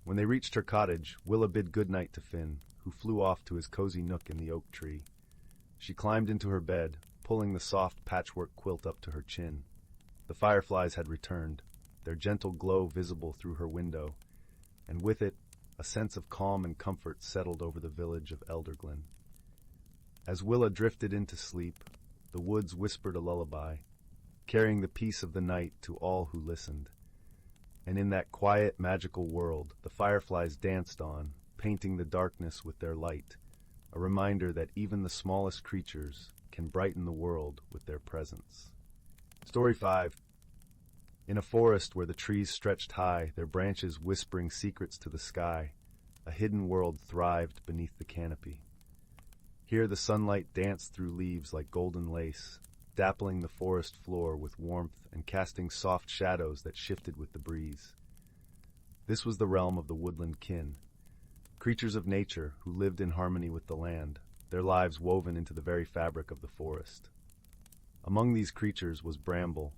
When they reached her cottage, Willa bid goodnight to Finn, who flew off to his cozy nook in the oak tree. She climbed into her bed, pulling the soft patchwork quilt up to her chin. The fireflies had returned, their gentle glow visible through her window, and with it, a sense of calm and comfort settled over the village of Elderglen. As Willa drifted into sleep, the woods whispered a lullaby, carrying the peace of the night to all who listened. And in that quiet, magical world, the fireflies danced on, painting the darkness with their light, a reminder that even the smallest creatures can brighten the world with their presence. Story 5. In a forest where the trees stretched high, their branches whispering secrets to the sky, a hidden world thrived beneath the canopy. Here the sunlight danced through leaves like golden lace, dappling the forest floor with warmth and casting soft shadows that shifted with the breeze. This was the realm of the woodland kin, creatures of nature who lived in harmony with the land, their lives woven into the very fabric of the forest. Among these creatures was Bramble,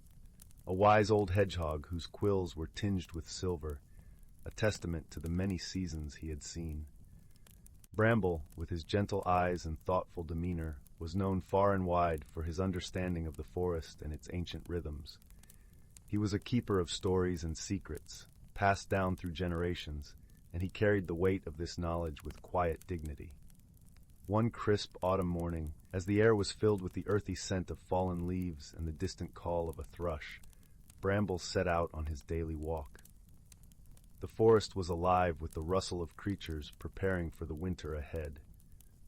a wise old hedgehog whose quills were tinged with silver, a testament to the many seasons he had seen. Bramble, with his gentle eyes and thoughtful demeanor, was known far and wide for his understanding of the forest and its ancient rhythms. He was a keeper of stories and secrets, passed down through generations, and he carried the weight of this knowledge with quiet dignity. One crisp autumn morning, as the air was filled with the earthy scent of fallen leaves and the distant call of a thrush, Bramble set out on his daily walk. The forest was alive with the rustle of creatures preparing for the winter ahead.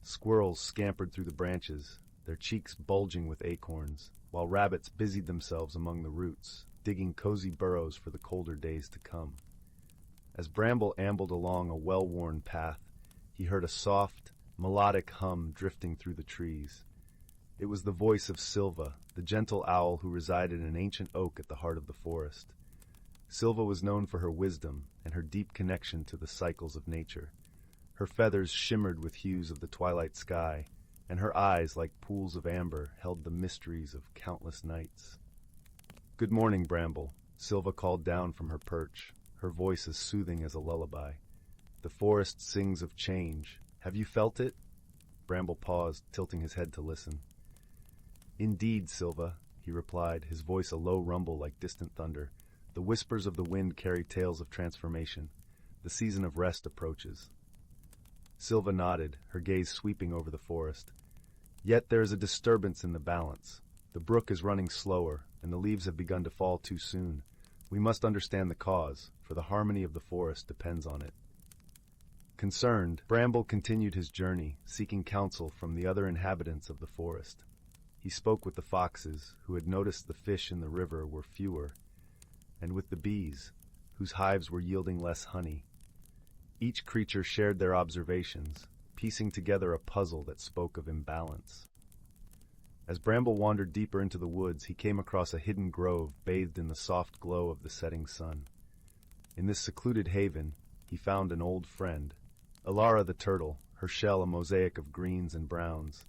Squirrels scampered through the branches, their cheeks bulging with acorns, while rabbits busied themselves among the roots, digging cozy burrows for the colder days to come. As Bramble ambled along a well-worn path, he heard a soft, melodic hum drifting through the trees. It was the voice of Silva, the gentle owl who resided in an ancient oak at the heart of the forest. Silva was known for her wisdom and her deep connection to the cycles of nature. Her feathers shimmered with hues of the twilight sky, and her eyes, like pools of amber, held the mysteries of countless nights. "Good morning, Bramble," Silva called down from her perch, her voice as soothing as a lullaby. "The forest sings of change. Have you felt it?" Bramble paused, tilting his head to listen. "Indeed, Silva," he replied, his voice a low rumble like distant thunder. "The whispers of the wind carry tales of transformation. The season of rest approaches." Silva nodded, her gaze sweeping over the forest. "Yet there is a disturbance in the balance. The brook is running slower, and the leaves have begun to fall too soon. We must understand the cause, for the harmony of the forest depends on it." Concerned, Bramble continued his journey, seeking counsel from the other inhabitants of the forest. He spoke with the foxes, who had noticed the fish in the river were fewer, and with the bees, whose hives were yielding less honey. Each creature shared their observations, piecing together a puzzle that spoke of imbalance. As Bramble wandered deeper into the woods, he came across a hidden grove bathed in the soft glow of the setting sun. In this secluded haven, he found an old friend, Alara the turtle, her shell a mosaic of greens and browns.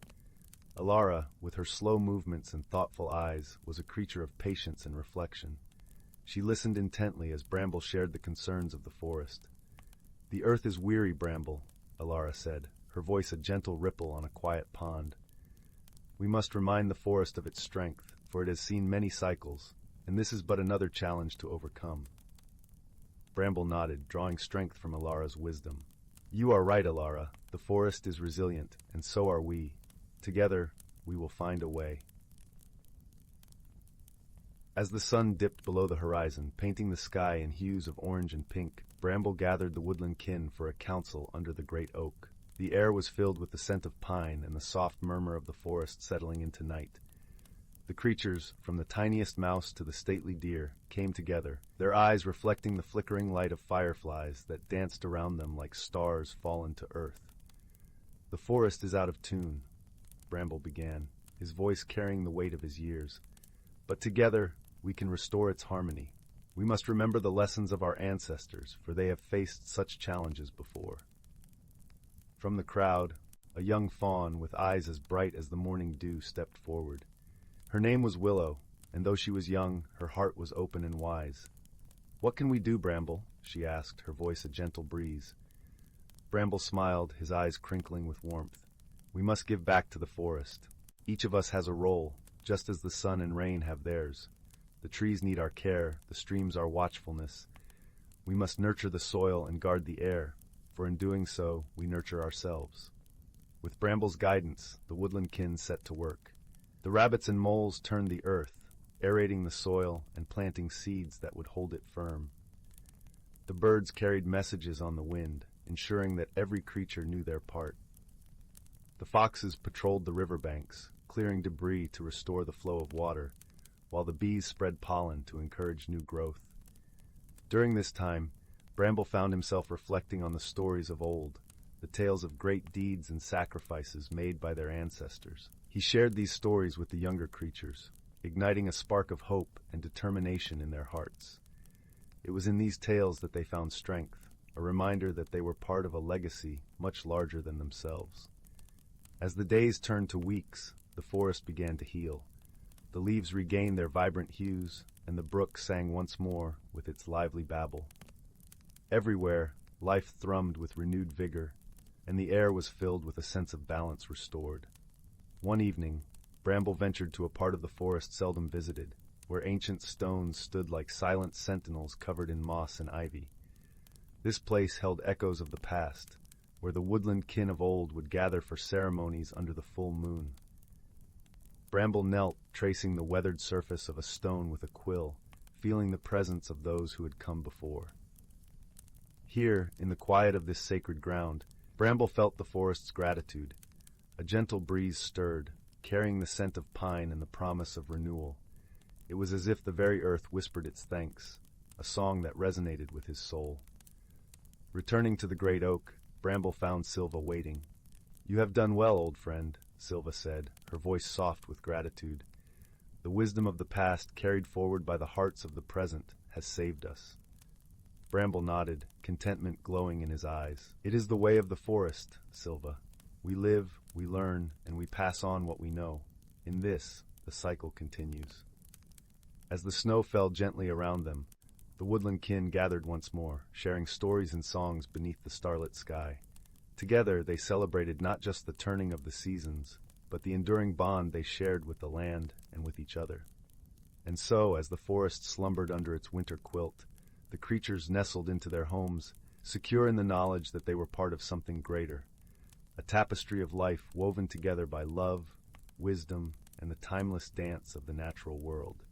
Alara, with her slow movements and thoughtful eyes, was a creature of patience and reflection. She listened intently as Bramble shared the concerns of the forest. "The earth is weary, Bramble," Alara said, her voice a gentle ripple on a quiet pond. "We must remind the forest of its strength, for it has seen many cycles, and this is but another challenge to overcome." Bramble nodded, drawing strength from Alara's wisdom. "You are right, Alara. The forest is resilient, and so are we. Together, we will find a way." As the sun dipped below the horizon, painting the sky in hues of orange and pink, Bramble gathered the woodland kin for a council under the great oak. The air was filled with the scent of pine and the soft murmur of the forest settling into night. The creatures, from the tiniest mouse to the stately deer, came together, their eyes reflecting the flickering light of fireflies that danced around them like stars fallen to earth. "The forest is out of tune," Bramble began, his voice carrying the weight of his years. "But together, we can restore its harmony. We must remember the lessons of our ancestors, for they have faced such challenges before." From the crowd, a young fawn with eyes as bright as the morning dew stepped forward. Her name was Willow, and though she was young, her heart was open and wise. "What can we do, Bramble?" she asked, her voice a gentle breeze. Bramble smiled, his eyes crinkling with warmth. "We must give back to the forest. Each of us has a role, just as the sun and rain have theirs. The trees need our care, the streams our watchfulness. We must nurture the soil and guard the air, for in doing so, we nurture ourselves." With Bramble's guidance, the woodland kin set to work. The rabbits and moles turned the earth, aerating the soil and planting seeds that would hold it firm. The birds carried messages on the wind, ensuring that every creature knew their part. The foxes patrolled the riverbanks, clearing debris to restore the flow of water, while the bees spread pollen to encourage new growth. During this time, Bramble found himself reflecting on the stories of old, the tales of great deeds and sacrifices made by their ancestors. He shared these stories with the younger creatures, igniting a spark of hope and determination in their hearts. It was in these tales that they found strength, a reminder that they were part of a legacy much larger than themselves. As the days turned to weeks, the forest began to heal. The leaves regained their vibrant hues, and the brook sang once more with its lively babble. Everywhere, life thrummed with renewed vigor, and the air was filled with a sense of balance restored. One evening, Bramble ventured to a part of the forest seldom visited, where ancient stones stood like silent sentinels covered in moss and ivy. This place held echoes of the past, where the woodland kin of old would gather for ceremonies under the full moon. Bramble knelt, tracing the weathered surface of a stone with a quill, feeling the presence of those who had come before. Here, in the quiet of this sacred ground, Bramble felt the forest's gratitude. A gentle breeze stirred, carrying the scent of pine and the promise of renewal. It was as if the very earth whispered its thanks, a song that resonated with his soul. Returning to the great oak, Bramble found Silva waiting. "You have done well, old friend," Silva said, her voice soft with gratitude. "The wisdom of the past, carried forward by the hearts of the present, has saved us." Bramble nodded, contentment glowing in his eyes. "It is the way of the forest, Silva. We live, we learn, and we pass on what we know. In this, the cycle continues." As the snow fell gently around them, the woodland kin gathered once more, sharing stories and songs beneath the starlit sky. Together, they celebrated not just the turning of the seasons, but the enduring bond they shared with the land and with each other. And so, as the forest slumbered under its winter quilt, the creatures nestled into their homes, secure in the knowledge that they were part of something greater, a tapestry of life woven together by love, wisdom, and the timeless dance of the natural world.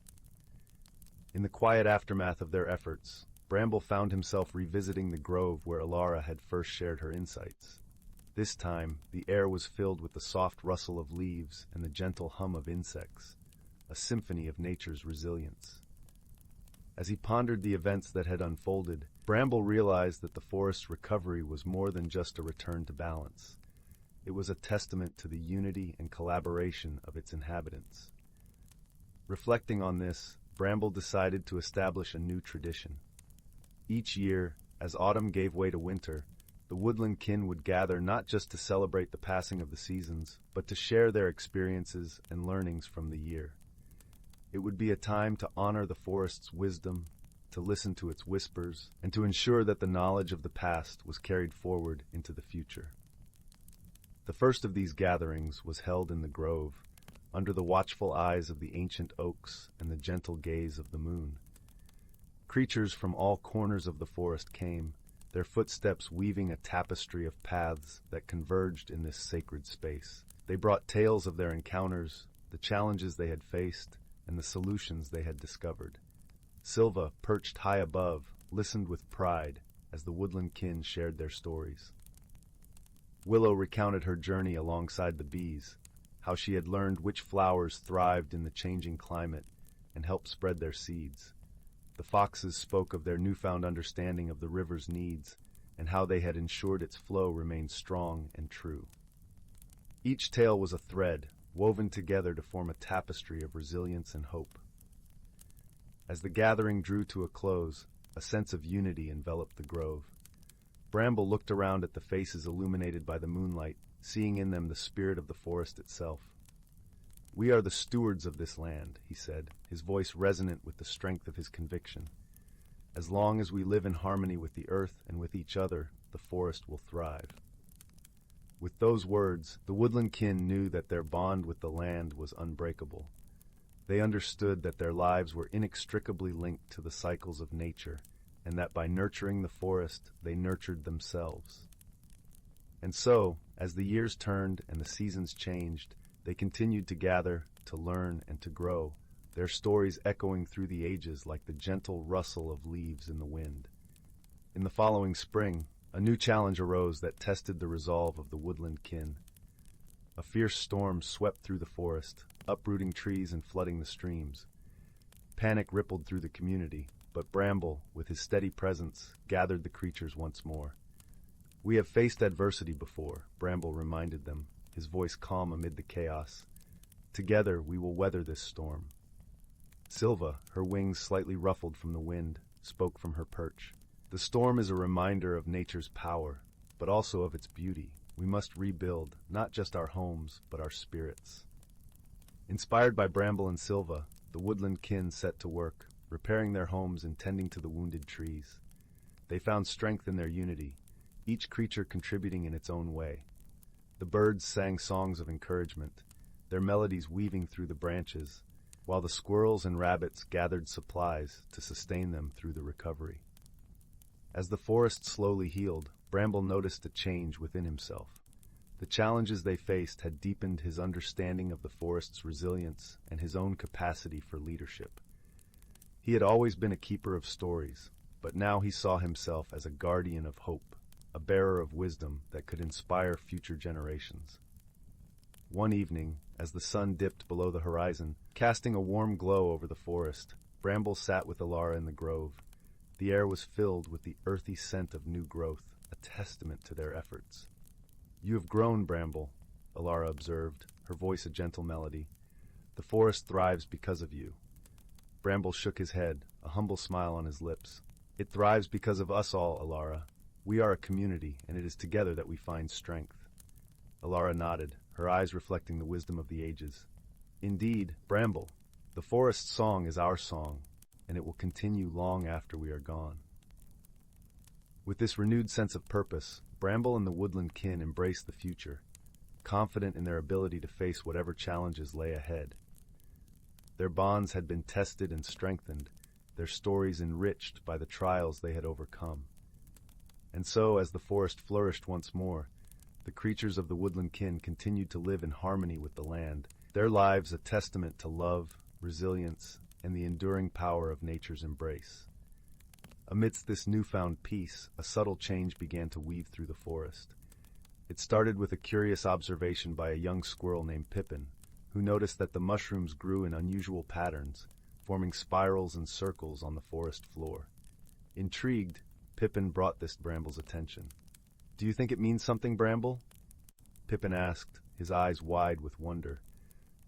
In the quiet aftermath of their efforts, Bramble found himself revisiting the grove where Alara had first shared her insights. This time, the air was filled with the soft rustle of leaves and the gentle hum of insects, a symphony of nature's resilience. As he pondered the events that had unfolded, Bramble realized that the forest's recovery was more than just a return to balance. It was a testament to the unity and collaboration of its inhabitants. Reflecting on this, Bramble decided to establish a new tradition. Each year, as autumn gave way to winter, the woodland kin would gather not just to celebrate the passing of the seasons, but to share their experiences and learnings from the year. It would be a time to honor the forest's wisdom, to listen to its whispers, and to ensure that the knowledge of the past was carried forward into the future. The first of these gatherings was held in the grove, under the watchful eyes of the ancient oaks and the gentle gaze of the moon. Creatures from all corners of the forest came, their footsteps weaving a tapestry of paths that converged in this sacred space. They brought tales of their encounters, the challenges they had faced, and the solutions they had discovered. Silva, perched high above, listened with pride as the woodland kin shared their stories. Willow recounted her journey alongside the bees, how she had learned which flowers thrived in the changing climate and helped spread their seeds. The foxes spoke of their newfound understanding of the river's needs and how they had ensured its flow remained strong and true. Each tale was a thread, woven together to form a tapestry of resilience and hope. As the gathering drew to a close, a sense of unity enveloped the grove. Bramble looked around at the faces illuminated by the moonlight, seeing in them the spirit of the forest itself. "We are the stewards of this land," he said, his voice resonant with the strength of his conviction. "As long as we live in harmony with the earth and with each other, the forest will thrive." With those words, the woodland kin knew that their bond with the land was unbreakable. They understood that their lives were inextricably linked to the cycles of nature, and that by nurturing the forest, they nurtured themselves. And so, as the years turned and the seasons changed, they continued to gather, to learn, and to grow, their stories echoing through the ages like the gentle rustle of leaves in the wind. In the following spring, a new challenge arose that tested the resolve of the woodland kin. A fierce storm swept through the forest, uprooting trees and flooding the streams. Panic rippled through the community, but Bramble, with his steady presence, gathered the creatures once more. "We have faced adversity before," Bramble reminded them, his voice calm amid the chaos. "Together we will weather this storm." Silva, her wings slightly ruffled from the wind, spoke from her perch. "The storm is a reminder of nature's power, but also of its beauty. We must rebuild, not just our homes, but our spirits." Inspired by Bramble and Silva, the woodland kin set to work, repairing their homes and tending to the wounded trees. They found strength in their unity, each creature contributing in its own way. The birds sang songs of encouragement, their melodies weaving through the branches, while the squirrels and rabbits gathered supplies to sustain them through the recovery. As the forest slowly healed, Bramble noticed a change within himself. The challenges they faced had deepened his understanding of the forest's resilience and his own capacity for leadership. He had always been a keeper of stories, but now he saw himself as a guardian of hope, a bearer of wisdom that could inspire future generations. One evening, as the sun dipped below the horizon, casting a warm glow over the forest, Bramble sat with Alara in the grove. The air was filled with the earthy scent of new growth, a testament to their efforts. "You have grown, Bramble," Alara observed, her voice a gentle melody. "The forest thrives because of you." Bramble shook his head, a humble smile on his lips. "It thrives because of us all, Alara. We are a community, and it is together that we find strength." Alara nodded, her eyes reflecting the wisdom of the ages. "Indeed, Bramble, the forest's song is our song, and it will continue long after we are gone." With this renewed sense of purpose, Bramble and the woodland kin embraced the future, confident in their ability to face whatever challenges lay ahead. Their bonds had been tested and strengthened, their stories enriched by the trials they had overcome. And so, as the forest flourished once more, the creatures of the woodland kin continued to live in harmony with the land, their lives a testament to love, resilience, and the enduring power of nature's embrace. Amidst this newfound peace, a subtle change began to weave through the forest. It started with a curious observation by a young squirrel named Pippin, who noticed that the mushrooms grew in unusual patterns, forming spirals and circles on the forest floor. Intrigued, Pippin brought this to Bramble's attention. "Do you think it means something, Bramble?" Pippin asked, his eyes wide with wonder.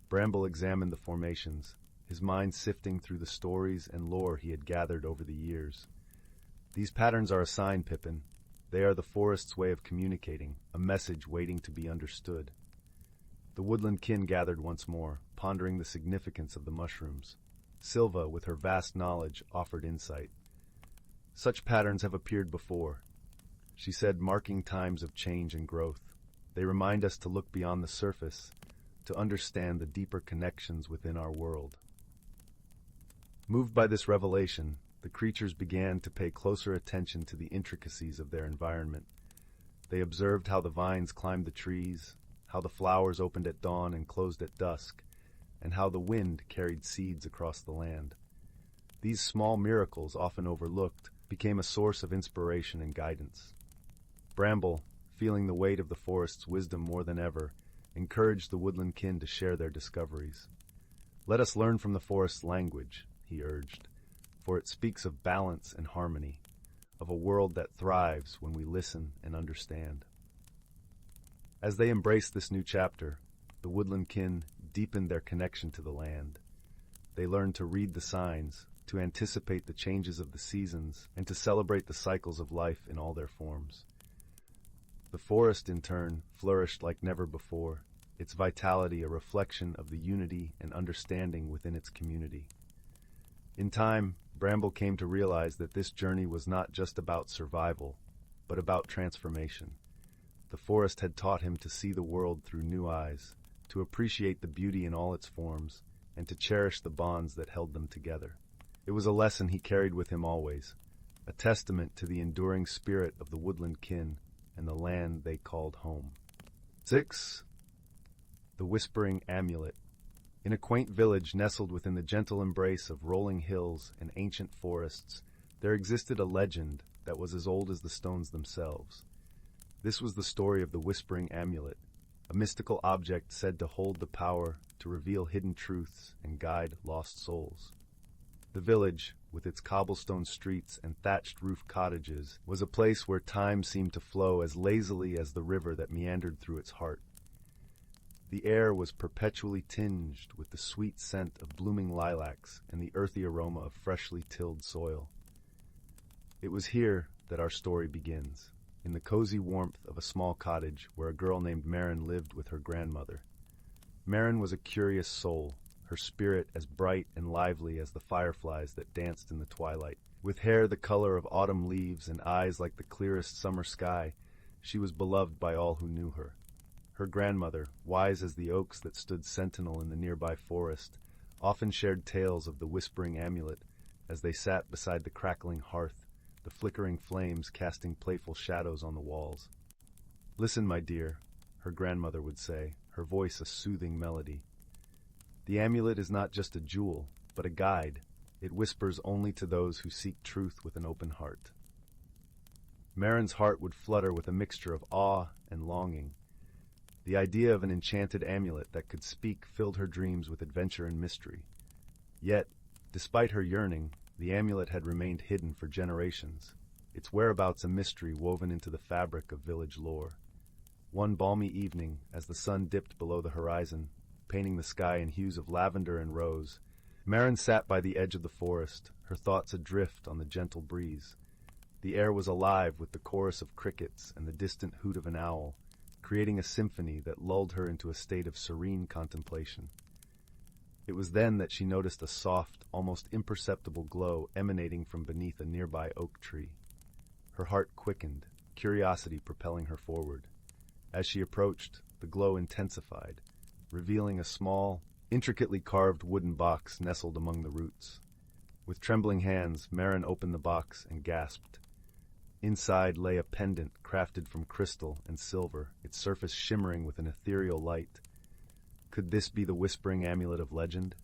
Bramble examined the formations, his mind sifting through the stories and lore he had gathered over the years. "These patterns are a sign, Pippin. They are the forest's way of communicating, a message waiting to be understood." The woodland kin gathered once more, pondering the significance of the mushrooms. Silva, with her vast knowledge, offered insight. "Such patterns have appeared before," she said, marking times of change and growth. "They remind us to look beyond the surface, to understand the deeper connections within our world." Moved by this revelation, the creatures began to pay closer attention to the intricacies of their environment. They observed how the vines climbed the trees, how the flowers opened at dawn and closed at dusk, and how the wind carried seeds across the land. These small miracles, often overlooked, became a source of inspiration and guidance. Bramble, feeling the weight of the forest's wisdom more than ever, encouraged the woodland kin to share their discoveries. "Let us learn from the forest's language," he urged, "for it speaks of balance and harmony, of a world that thrives when we listen and understand." As they embraced this new chapter, the woodland kin deepened their connection to the land. They learned to read the signs, to anticipate the changes of the seasons, and to celebrate the cycles of life in all their forms. The forest, in turn, flourished like never before, its vitality a reflection of the unity and understanding within its community. In time, Bramble came to realize that this journey was not just about survival, but about transformation. The forest had taught him to see the world through new eyes, to appreciate the beauty in all its forms, and to cherish the bonds that held them together. It was a lesson he carried with him always, a testament to the enduring spirit of the woodland kin and the land they called home. 6. The Whispering Amulet. In a quaint village nestled within the gentle embrace of rolling hills and ancient forests, there existed a legend that was as old as the stones themselves. This was the story of the Whispering Amulet, a mystical object said to hold the power to reveal hidden truths and guide lost souls. The village, with its cobblestone streets and thatched roof cottages, was a place where time seemed to flow as lazily as the river that meandered through its heart. The air was perpetually tinged with the sweet scent of blooming lilacs and the earthy aroma of freshly tilled soil. It was here that our story begins, in the cozy warmth of a small cottage where a girl named Marin lived with her grandmother. Marin was a curious soul, her spirit as bright and lively as the fireflies that danced in the twilight. With hair the color of autumn leaves and eyes like the clearest summer sky, she was beloved by all who knew her. Her grandmother, wise as the oaks that stood sentinel in the nearby forest, often shared tales of the Whispering Amulet as they sat beside the crackling hearth, the flickering flames casting playful shadows on the walls. "Listen, my dear," her grandmother would say, her voice a soothing melody. "The amulet is not just a jewel, but a guide. It whispers only to those who seek truth with an open heart." Marin's heart would flutter with a mixture of awe and longing. The idea of an enchanted amulet that could speak filled her dreams with adventure and mystery. Yet, despite her yearning, the amulet had remained hidden for generations, its whereabouts a mystery woven into the fabric of village lore. One balmy evening, as the sun dipped below the horizon, painting the sky in hues of lavender and rose, Marin sat by the edge of the forest, her thoughts adrift on the gentle breeze. The air was alive with the chorus of crickets and the distant hoot of an owl, creating a symphony that lulled her into a state of serene contemplation. It was then that she noticed a soft, almost imperceptible glow emanating from beneath a nearby oak tree. Her heart quickened, curiosity propelling her forward. As she approached, the glow intensified, revealing a small, intricately carved wooden box nestled among the roots. With trembling hands, Marin opened the box and gasped. Inside lay a pendant crafted from crystal and silver, its surface shimmering with an ethereal light. Could this be the Whispering Amulet of legend?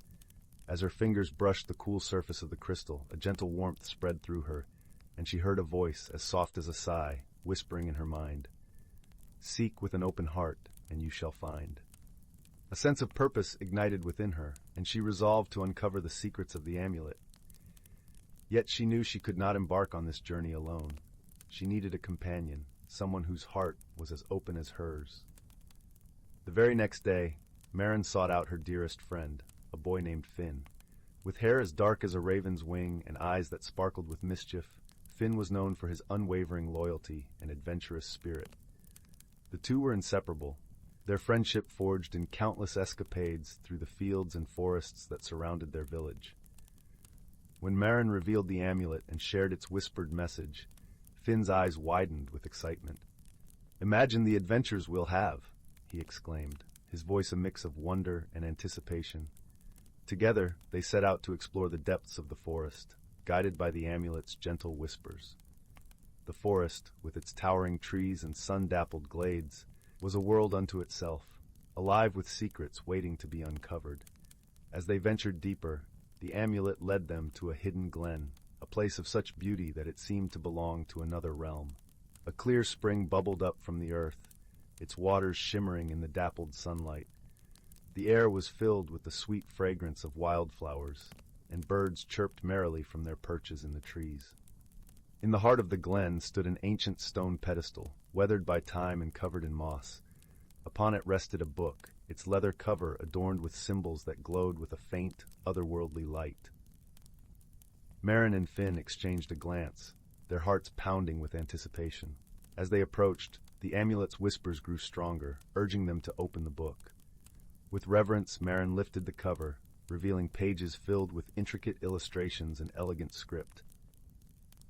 As her fingers brushed the cool surface of the crystal, a gentle warmth spread through her, and she heard a voice as soft as a sigh, whispering in her mind, "Seek with an open heart, and you shall find." A sense of purpose ignited within her, and she resolved to uncover the secrets of the amulet. Yet she knew she could not embark on this journey alone. She needed a companion, someone whose heart was as open as hers. The very next day, Marin sought out her dearest friend, a boy named Finn. With hair as dark as a raven's wing and eyes that sparkled with mischief, Finn was known for his unwavering loyalty and adventurous spirit. The two were inseparable, their friendship forged in countless escapades through the fields and forests that surrounded their village. When Marin revealed the amulet and shared its whispered message, Finn's eyes widened with excitement. "Imagine the adventures we'll have," he exclaimed, his voice a mix of wonder and anticipation. Together, they set out to explore the depths of the forest, guided by the amulet's gentle whispers. The forest, with its towering trees and sun-dappled glades, was a world unto itself, alive with secrets waiting to be uncovered. As they ventured deeper, the amulet led them to a hidden glen, a place of such beauty that it seemed to belong to another realm. A clear spring bubbled up from the earth, its waters shimmering in the dappled sunlight. The air was filled with the sweet fragrance of wildflowers, and birds chirped merrily from their perches in the trees. In the heart of the glen stood an ancient stone pedestal, weathered by time and covered in moss. Upon it rested a book, its leather cover adorned with symbols that glowed with a faint, otherworldly light. Marin and Finn exchanged a glance, their hearts pounding with anticipation. As they approached, the amulet's whispers grew stronger, urging them to open the book. With reverence, Marin lifted the cover, revealing pages filled with intricate illustrations and elegant script.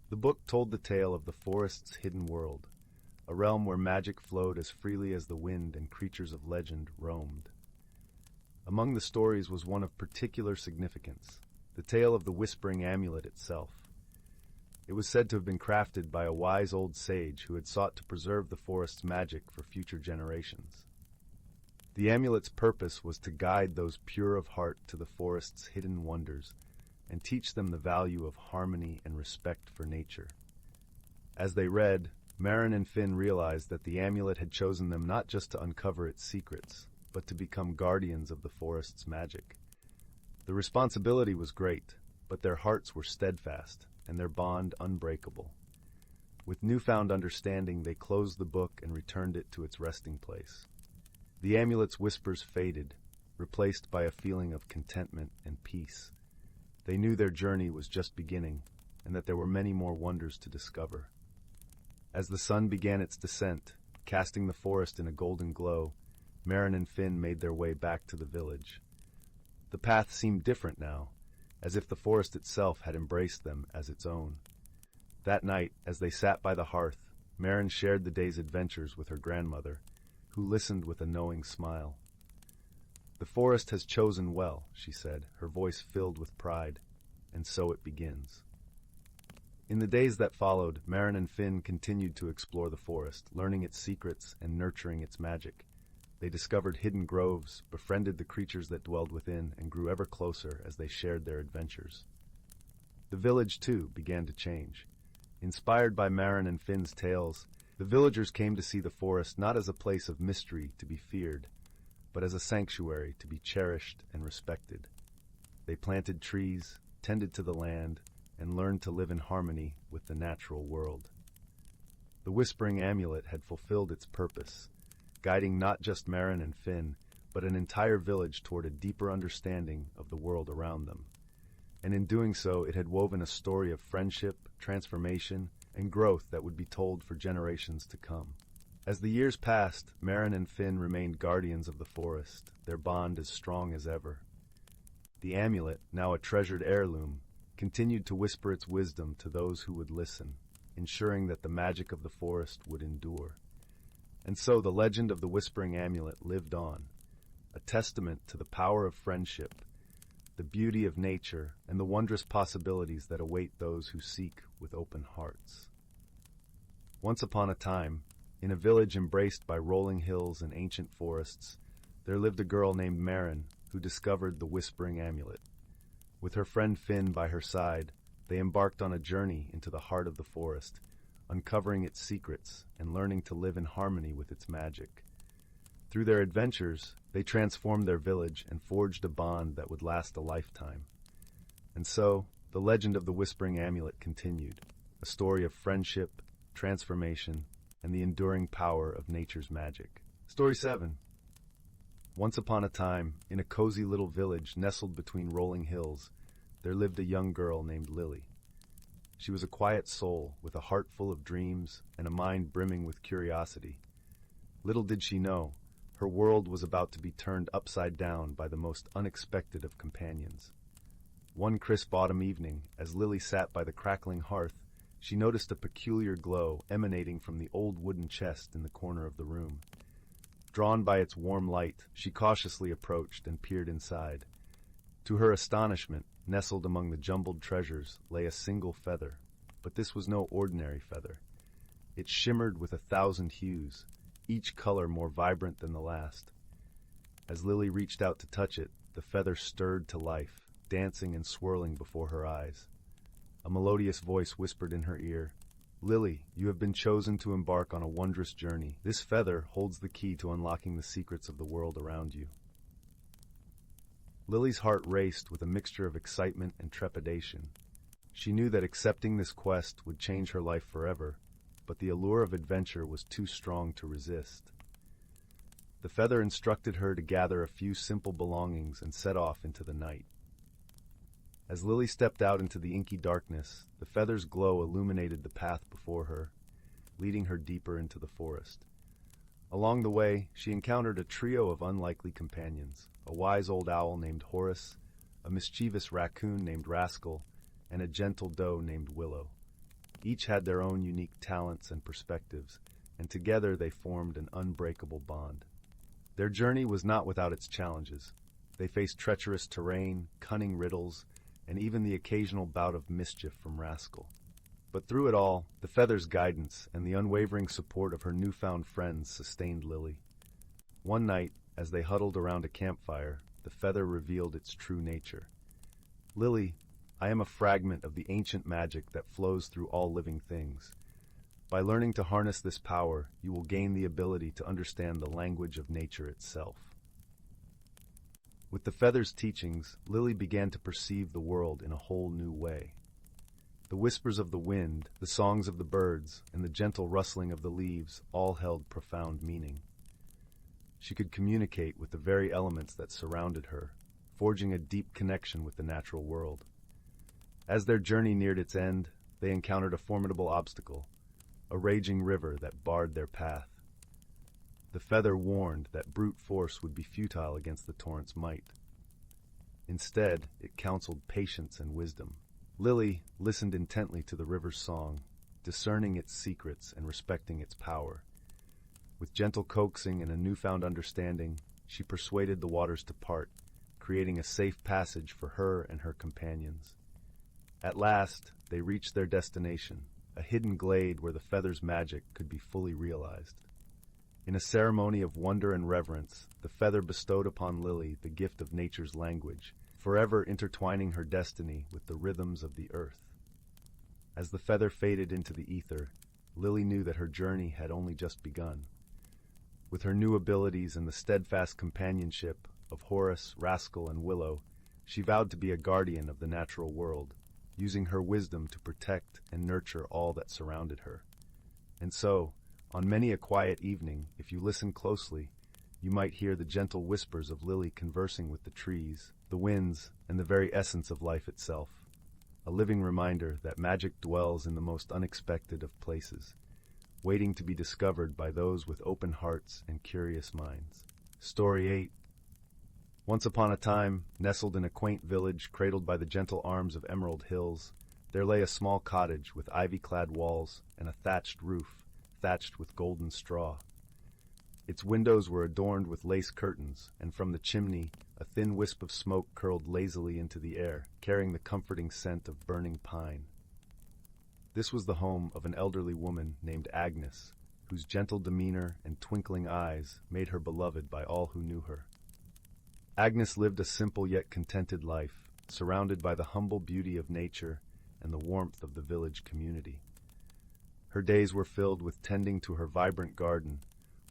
The book told the tale of the forest's hidden world, a realm where magic flowed as freely as the wind and creatures of legend roamed. Among the stories was one of particular significance, the tale of the Whispering Amulet itself. It was said to have been crafted by a wise old sage who had sought to preserve the forest's magic for future generations. The amulet's purpose was to guide those pure of heart to the forest's hidden wonders and teach them the value of harmony and respect for nature. As they read, Marin and Finn realized that the amulet had chosen them not just to uncover its secrets, but to become guardians of the forest's magic. The responsibility was great, but their hearts were steadfast, and their bond unbreakable. With newfound understanding, they closed the book and returned it to its resting place. The amulet's whispers faded, replaced by a feeling of contentment and peace. They knew their journey was just beginning, and that there were many more wonders to discover. As the sun began its descent, casting the forest in a golden glow, Marin and Finn made their way back to the village. The path seemed different now, as if the forest itself had embraced them as its own. That night, as they sat by the hearth, Marin shared the day's adventures with her grandmother, who listened with a knowing smile. "The forest has chosen well," she said, her voice filled with pride, "and so it begins." In the days that followed, Marin and Finn continued to explore the forest, learning its secrets and nurturing its magic. They discovered hidden groves, befriended the creatures that dwelled within, and grew ever closer as they shared their adventures. The village, too, began to change. Inspired by Marin and Finn's tales, the villagers came to see the forest not as a place of mystery to be feared, but as a sanctuary to be cherished and respected. They planted trees, tended to the land, and learned to live in harmony with the natural world. The Whispering Amulet had fulfilled its purpose, guiding not just Marin and Finn, but an entire village toward a deeper understanding of the world around them. And in doing so, it had woven a story of friendship, transformation, and growth that would be told for generations to come. As the years passed, Marin and Finn remained guardians of the forest, their bond as strong as ever. The amulet, now a treasured heirloom, continued to whisper its wisdom to those who would listen, ensuring that the magic of the forest would endure. And so the legend of the Whispering Amulet lived on, a testament to the power of friendship, the beauty of nature, and the wondrous possibilities that await those who seek with open hearts. Once upon a time, in a village embraced by rolling hills and ancient forests, there lived a girl named Marin who discovered the Whispering Amulet. With her friend Finn by her side, they embarked on a journey into the heart of the forest, uncovering its secrets and learning to live in harmony with its magic. Through their adventures, they transformed their village and forged a bond that would last a lifetime. And so, the legend of the Whispering Amulet continued, a story of friendship, transformation, and the enduring power of nature's magic. Story 7. Once upon a time, in a cozy little village nestled between rolling hills, there lived a young girl named Lily. She was a quiet soul with a heart full of dreams and a mind brimming with curiosity. Little did she know, her world was about to be turned upside down by the most unexpected of companions. One crisp autumn evening, as Lily sat by the crackling hearth, she noticed a peculiar glow emanating from the old wooden chest in the corner of the room. Drawn by its warm light, she cautiously approached and peered inside. To her astonishment, nestled among the jumbled treasures lay a single feather, but this was no ordinary feather. It shimmered with 1,000 hues, each color more vibrant than the last. As Lily reached out to touch it, the feather stirred to life, dancing and swirling before her eyes. A melodious voice whispered in her ear, "Lily, you have been chosen to embark on a wondrous journey. This feather holds the key to unlocking the secrets of the world around you." Lily's heart raced with a mixture of excitement and trepidation. She knew that accepting this quest would change her life forever, but the allure of adventure was too strong to resist. The feather instructed her to gather a few simple belongings and set off into the night. As Lily stepped out into the inky darkness, the feather's glow illuminated the path before her, leading her deeper into the forest. Along the way, she encountered a trio of unlikely companions, a wise old owl named Horace, a mischievous raccoon named Rascal, and a gentle doe named Willow. Each had their own unique talents and perspectives, and together they formed an unbreakable bond. Their journey was not without its challenges. They faced treacherous terrain, cunning riddles, and even the occasional bout of mischief from Rascal. But through it all, the feather's guidance and the unwavering support of her newfound friends sustained Lily. One night, as they huddled around a campfire, the feather revealed its true nature. "Lily, I am a fragment of the ancient magic that flows through all living things. By learning to harness this power, you will gain the ability to understand the language of nature itself." With the feather's teachings, Lily began to perceive the world in a whole new way. The whispers of the wind, the songs of the birds, and the gentle rustling of the leaves all held profound meaning. She could communicate with the very elements that surrounded her, forging a deep connection with the natural world. As their journey neared its end, they encountered a formidable obstacle, a raging river that barred their path. The feather warned that brute force would be futile against the torrent's might. Instead, it counseled patience and wisdom. Lily listened intently to the river's song, discerning its secrets and respecting its power. With gentle coaxing and a newfound understanding, she persuaded the waters to part, creating a safe passage for her and her companions. At last, they reached their destination, a hidden glade where the feather's magic could be fully realized. In a ceremony of wonder and reverence, the feather bestowed upon Lily the gift of nature's language, forever intertwining her destiny with the rhythms of the earth. As the feather faded into the ether, Lily knew that her journey had only just begun. With her new abilities and the steadfast companionship of Horace, Rascal, and Willow, she vowed to be a guardian of the natural world, using her wisdom to protect and nurture all that surrounded her. And so, on many a quiet evening, if you listen closely, you might hear the gentle whispers of Lily conversing with the trees, the winds, and the very essence of life itself. A living reminder that magic dwells in the most unexpected of places, waiting to be discovered by those with open hearts and curious minds. Story 8. Once upon a time, nestled in a quaint village cradled by the gentle arms of emerald hills, there lay a small cottage with ivy-clad walls and a thatched roof, thatched with golden straw. Its windows were adorned with lace curtains, and from the chimney a thin wisp of smoke curled lazily into the air, carrying the comforting scent of burning pine. This was the home of an elderly woman named Agnes, whose gentle demeanor and twinkling eyes made her beloved by all who knew her. Agnes lived a simple yet contented life, surrounded by the humble beauty of nature and the warmth of the village community. Her days were filled with tending to her vibrant garden,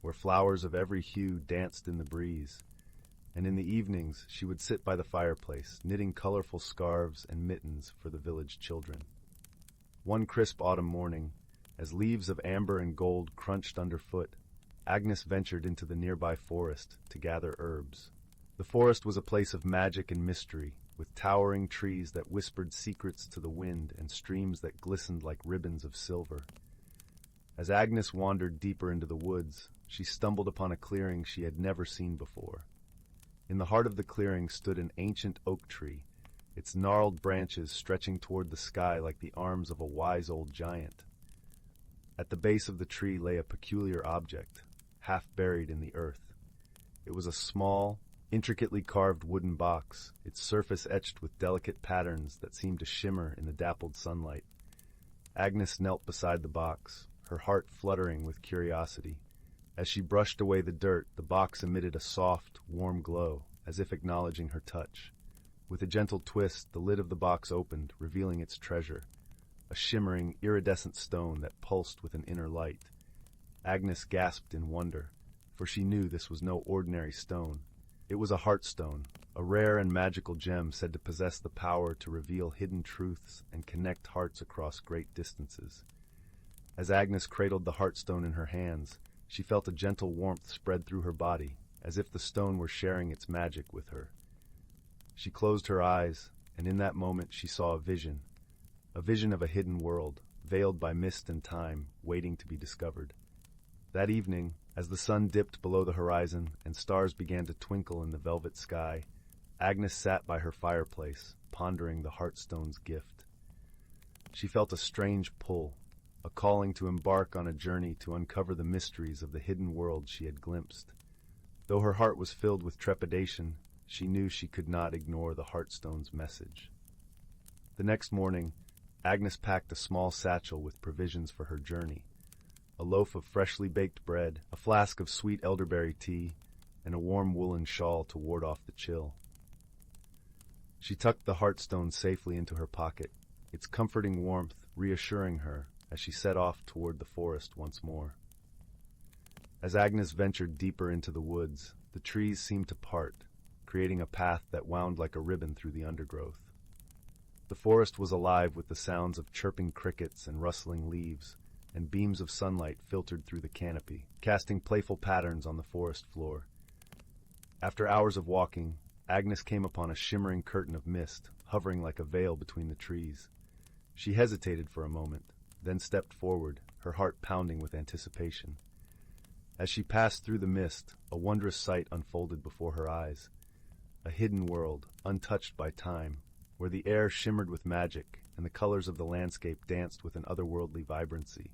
where flowers of every hue danced in the breeze, and in the evenings she would sit by the fireplace, knitting colorful scarves and mittens for the village children. One crisp autumn morning, as leaves of amber and gold crunched underfoot, Agnes ventured into the nearby forest to gather herbs. The forest was a place of magic and mystery, with towering trees that whispered secrets to the wind and streams that glistened like ribbons of silver. As Agnes wandered deeper into the woods, she stumbled upon a clearing she had never seen before. In the heart of the clearing stood an ancient oak tree, its gnarled branches stretching toward the sky like the arms of a wise old giant. At the base of the tree lay a peculiar object, half buried in the earth. It was a small, intricately carved wooden box, its surface etched with delicate patterns that seemed to shimmer in the dappled sunlight. Agnes knelt beside the box, her heart fluttering with curiosity. As she brushed away the dirt, the box emitted a soft, warm glow, as if acknowledging her touch. With a gentle twist, the lid of the box opened, revealing its treasure, a shimmering, iridescent stone that pulsed with an inner light. Agnes gasped in wonder, for she knew this was no ordinary stone. It was a heartstone, a rare and magical gem said to possess the power to reveal hidden truths and connect hearts across great distances. As Agnes cradled the heartstone in her hands, she felt a gentle warmth spread through her body, as if the stone were sharing its magic with her. She closed her eyes, and in that moment she saw a vision of a hidden world, veiled by mist and time, waiting to be discovered. That evening, As the sun dipped below the horizon and stars began to twinkle in the velvet sky, Agnes sat by her fireplace, pondering the Heartstone's gift. She felt a strange pull, a calling to embark on a journey to uncover the mysteries of the hidden world she had glimpsed. Though her heart was filled with trepidation, she knew she could not ignore the Heartstone's message. The next morning, Agnes packed a small satchel with provisions for her journey: a loaf of freshly baked bread, a flask of sweet elderberry tea, and a warm woolen shawl to ward off the chill. She tucked the Heartstone safely into her pocket, its comforting warmth reassuring her as she set off toward the forest once more. As Agnes ventured deeper into the woods, the trees seemed to part, creating a path that wound like a ribbon through the undergrowth. The forest was alive with the sounds of chirping crickets and rustling leaves, and beams of sunlight filtered through the canopy, casting playful patterns on the forest floor. After hours of walking, Agnes came upon a shimmering curtain of mist, hovering like a veil between the trees. She hesitated for a moment, then stepped forward, her heart pounding with anticipation. As she passed through the mist, a wondrous sight unfolded before her eyes. A hidden world, untouched by time, where the air shimmered with magic and the colors of the landscape danced with an otherworldly vibrancy.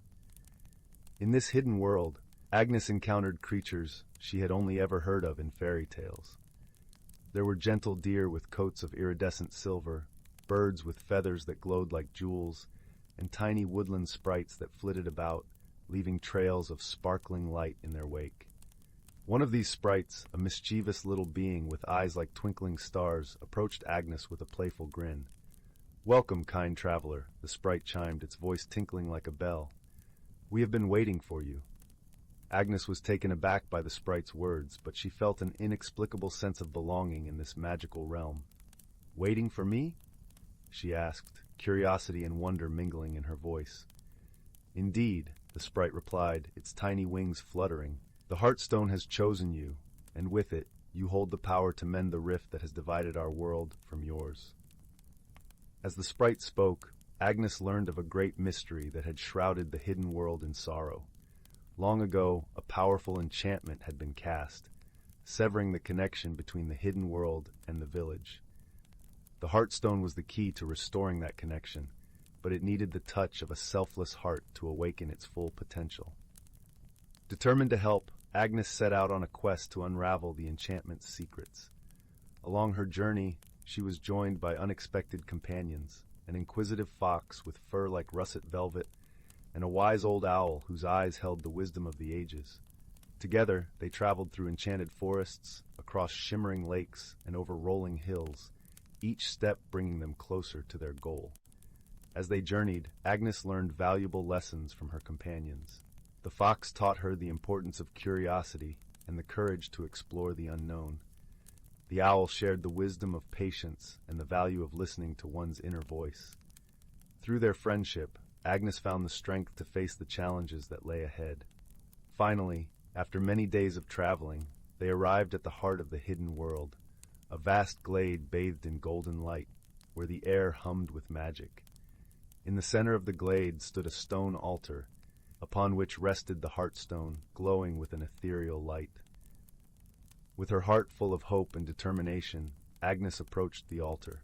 In this hidden world, Agnes encountered creatures she had only ever heard of in fairy tales. There were gentle deer with coats of iridescent silver, birds with feathers that glowed like jewels, and tiny woodland sprites that flitted about, leaving trails of sparkling light in their wake. One of these sprites, a mischievous little being with eyes like twinkling stars, approached Agnes with a playful grin. "Welcome, kind traveler," the sprite chimed, its voice tinkling like a bell. "We have been waiting for you." Agnes was taken aback by the sprite's words, but she felt an inexplicable sense of belonging in this magical realm. "Waiting for me?" she asked, curiosity and wonder mingling in her voice. "Indeed," the sprite replied, its tiny wings fluttering. "The Heartstone has chosen you, and with it, you hold the power to mend the rift that has divided our world from yours." As the sprite spoke, Agnes learned of a great mystery that had shrouded the hidden world in sorrow. Long ago, a powerful enchantment had been cast, severing the connection between the hidden world and the village. The Heartstone was the key to restoring that connection, but it needed the touch of a selfless heart to awaken its full potential. Determined to help, Agnes set out on a quest to unravel the enchantment's secrets. Along her journey, she was joined by unexpected companions: an inquisitive fox with fur like russet velvet, and a wise old owl whose eyes held the wisdom of the ages. Together, they traveled through enchanted forests, across shimmering lakes, and over rolling hills, each step bringing them closer to their goal. As they journeyed, Agnes learned valuable lessons from her companions. The fox taught her the importance of curiosity and the courage to explore the unknown. The owl shared the wisdom of patience and the value of listening to one's inner voice. Through their friendship, Agnes found the strength to face the challenges that lay ahead. Finally, after many days of traveling, they arrived at the heart of the hidden world, a vast glade bathed in golden light, where the air hummed with magic. In the center of the glade stood a stone altar, upon which rested the Heartstone, glowing with an ethereal light. With her heart full of hope and determination, Agnes approached the altar.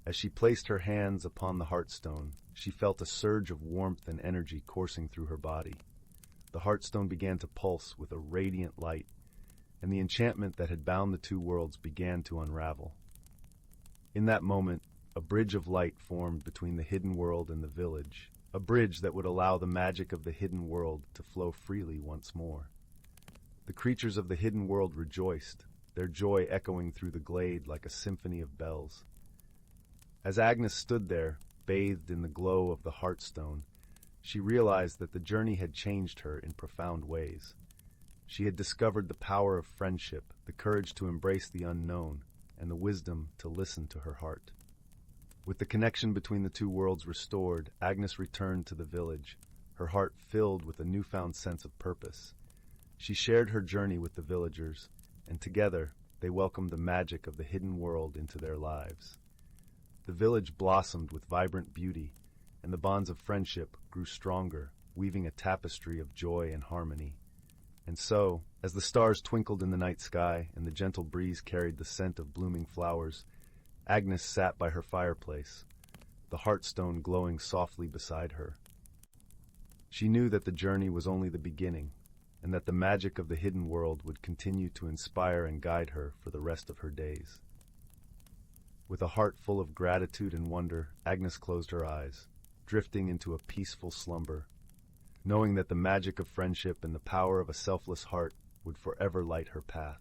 As she placed her hands upon the Heartstone, she felt a surge of warmth and energy coursing through her body. The Heartstone began to pulse with a radiant light, and the enchantment that had bound the two worlds began to unravel. In that moment, a bridge of light formed between the hidden world and the village, a bridge that would allow the magic of the hidden world to flow freely once more. The creatures of the hidden world rejoiced, their joy echoing through the glade like a symphony of bells. As Agnes stood there, bathed in the glow of the Heartstone, she realized that the journey had changed her in profound ways. She had discovered the power of friendship, the courage to embrace the unknown, and the wisdom to listen to her heart. With the connection between the two worlds restored, Agnes returned to the village, her heart filled with a newfound sense of purpose. She shared her journey with the villagers, and together they welcomed the magic of the hidden world into their lives. The village blossomed with vibrant beauty, and the bonds of friendship grew stronger, weaving a tapestry of joy and harmony. And so, as the stars twinkled in the night sky and the gentle breeze carried the scent of blooming flowers, Agnes sat by her fireplace, the hearthstone glowing softly beside her. She knew that the journey was only the beginning, and that the magic of the hidden world would continue to inspire and guide her for the rest of her days. With a heart full of gratitude and wonder, Agnes closed her eyes, drifting into a peaceful slumber, knowing that the magic of friendship and the power of a selfless heart would forever light her path.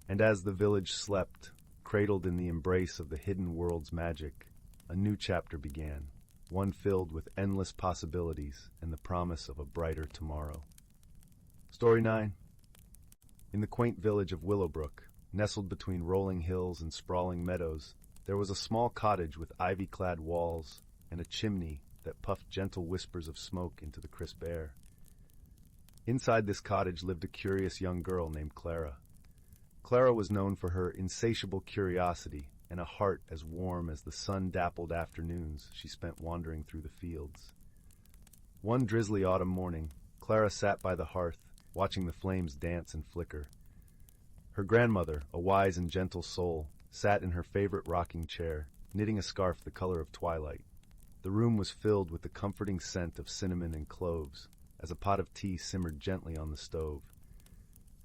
And as the village slept, cradled in the embrace of the hidden world's magic, a new chapter began, one filled with endless possibilities and the promise of a brighter tomorrow. Story 9. In the quaint village of Willowbrook, nestled between rolling hills and sprawling meadows, there was a small cottage with ivy-clad walls and a chimney that puffed gentle whispers of smoke into the crisp air. Inside this cottage lived a curious young girl named Clara. Clara was known for her insatiable curiosity and a heart as warm as the sun-dappled afternoons she spent wandering through the fields. One drizzly autumn morning, Clara sat by the hearth, watching the flames dance and flicker. Her grandmother, a wise and gentle soul, sat in her favorite rocking chair, knitting a scarf the color of twilight. The room was filled with the comforting scent of cinnamon and cloves, as a pot of tea simmered gently on the stove.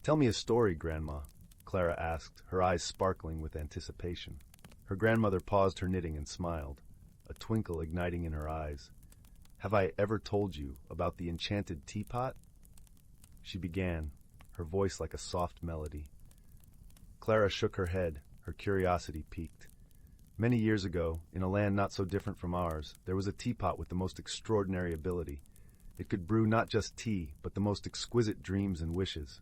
"Tell me a story, Grandma," Clara asked, her eyes sparkling with anticipation. Her grandmother paused her knitting and smiled, a twinkle igniting in her eyes. "Have I ever told you about the enchanted teapot?" She began, her voice like a soft melody. Clara shook her head, her curiosity piqued. Many years ago, in a land not so different from ours, there was a teapot with the most extraordinary ability. It could brew not just tea, but the most exquisite dreams and wishes.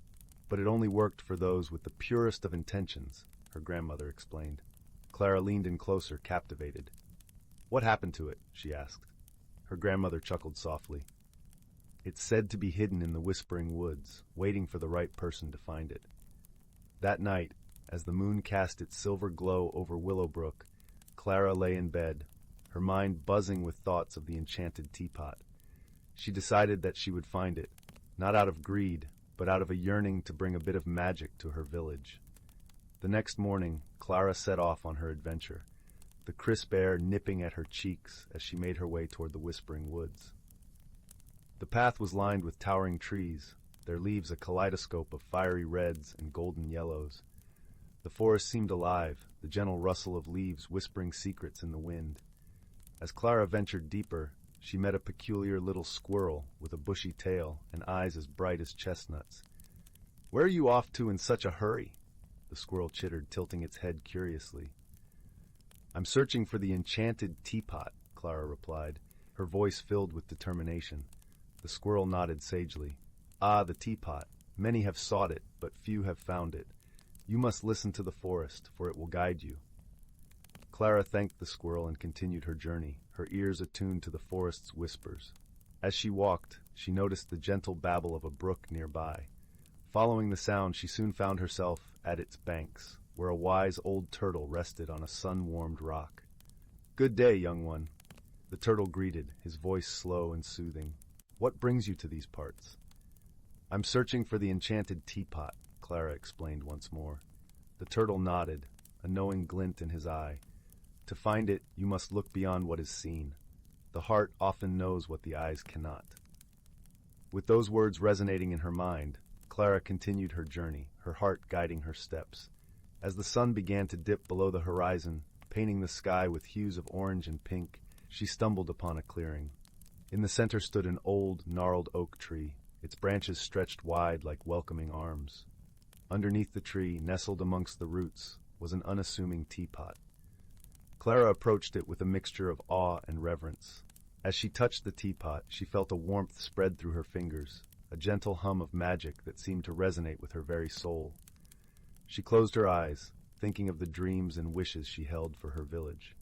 But it only worked for those with the purest of intentions, her grandmother explained. Clara leaned in closer, captivated. "What happened to it?" she asked. Her grandmother chuckled softly. "It's said to be hidden in the whispering woods, waiting for the right person to find it." That night, as the moon cast its silver glow over Willowbrook, Clara lay in bed, her mind buzzing with thoughts of the enchanted teapot. She decided that she would find it, not out of greed, but out of a yearning to bring a bit of magic to her village. The next morning, Clara set off on her adventure, the crisp air nipping at her cheeks as she made her way toward the whispering woods. The path was lined with towering trees, their leaves a kaleidoscope of fiery reds and golden yellows. The forest seemed alive, the gentle rustle of leaves whispering secrets in the wind. As Clara ventured deeper, she met a peculiar little squirrel with a bushy tail and eyes as bright as chestnuts. "Where are you off to in such a hurry?" the squirrel chittered, tilting its head curiously. "I'm searching for the enchanted teapot," Clara replied, her voice filled with determination. The squirrel nodded sagely. "Ah, the teapot. Many have sought it, but few have found it. You must listen to the forest, for it will guide you." Clara thanked the squirrel and continued her journey, her ears attuned to the forest's whispers. As she walked, she noticed the gentle babble of a brook nearby. Following the sound, she soon found herself at its banks, where a wise old turtle rested on a sun-warmed rock. "Good day, young one," the turtle greeted, his voice slow and soothing. "What brings you to these parts?" "I'm searching for the enchanted teapot," Clara explained once more. The turtle nodded, a knowing glint in his eye. "To find it, you must look beyond what is seen. The heart often knows what the eyes cannot." With those words resonating in her mind, Clara continued her journey, her heart guiding her steps. As the sun began to dip below the horizon, painting the sky with hues of orange and pink, she stumbled upon a clearing. In the center stood an old, gnarled oak tree, its branches stretched wide like welcoming arms. Underneath the tree, nestled amongst the roots, was an unassuming teapot. Clara approached it with a mixture of awe and reverence. As she touched the teapot, she felt a warmth spread through her fingers, a gentle hum of magic that seemed to resonate with her very soul. She closed her eyes, thinking of the dreams and wishes she held for her village.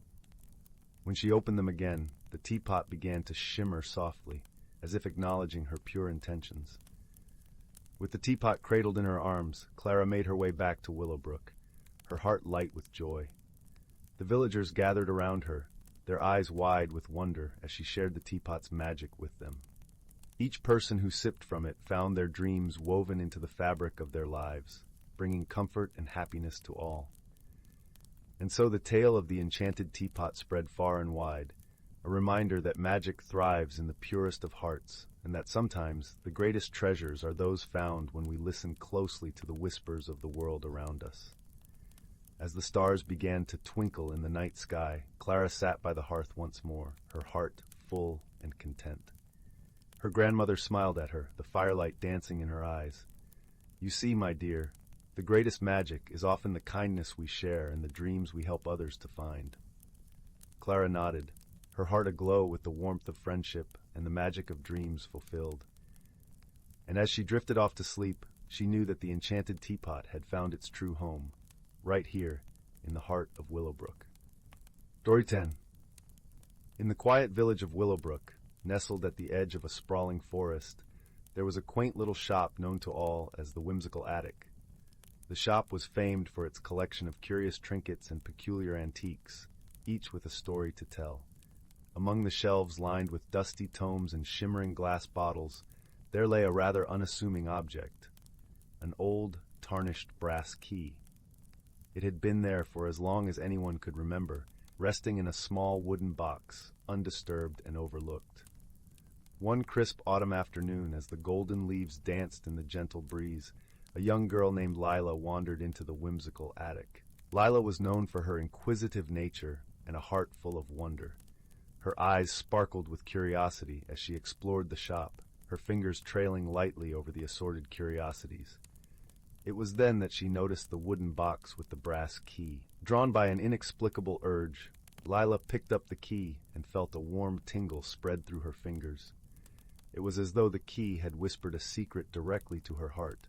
When she opened them again, the teapot began to shimmer softly, as if acknowledging her pure intentions. With the teapot cradled in her arms, Clara made her way back to Willowbrook, her heart light with joy. The villagers gathered around her, their eyes wide with wonder as she shared the teapot's magic with them. Each person who sipped from it found their dreams woven into the fabric of their lives, bringing comfort and happiness to all. And so the tale of the enchanted teapot spread far and wide, a reminder that magic thrives in the purest of hearts, and that sometimes the greatest treasures are those found when we listen closely to the whispers of the world around us. As the stars began to twinkle in the night sky, Clara sat by the hearth once more, her heart full and content. Her grandmother smiled at her, the firelight dancing in her eyes. "You see, my dear, the greatest magic is often the kindness we share and the dreams we help others to find." Clara nodded, her heart aglow with the warmth of friendship and the magic of dreams fulfilled. And as she drifted off to sleep, she knew that the enchanted teapot had found its true home, right here in the heart of Willowbrook. Story 10. In the quiet village of Willowbrook, nestled at the edge of a sprawling forest, there was a quaint little shop known to all as the Whimsical Attic. The shop was famed for its collection of curious trinkets and peculiar antiques, each with a story to tell. Among the shelves lined with dusty tomes and shimmering glass bottles, there lay a rather unassuming object, an old, tarnished brass key. It had been there for as long as anyone could remember, resting in a small wooden box, undisturbed and overlooked. One crisp autumn afternoon, as the golden leaves danced in the gentle breeze, a young girl named Lila wandered into the Whimsical Attic. Lila was known for her inquisitive nature and a heart full of wonder. Her eyes sparkled with curiosity as she explored the shop, her fingers trailing lightly over the assorted curiosities. It was then that she noticed the wooden box with the brass key. Drawn by an inexplicable urge, Lila picked up the key and felt a warm tingle spread through her fingers. It was as though the key had whispered a secret directly to her heart.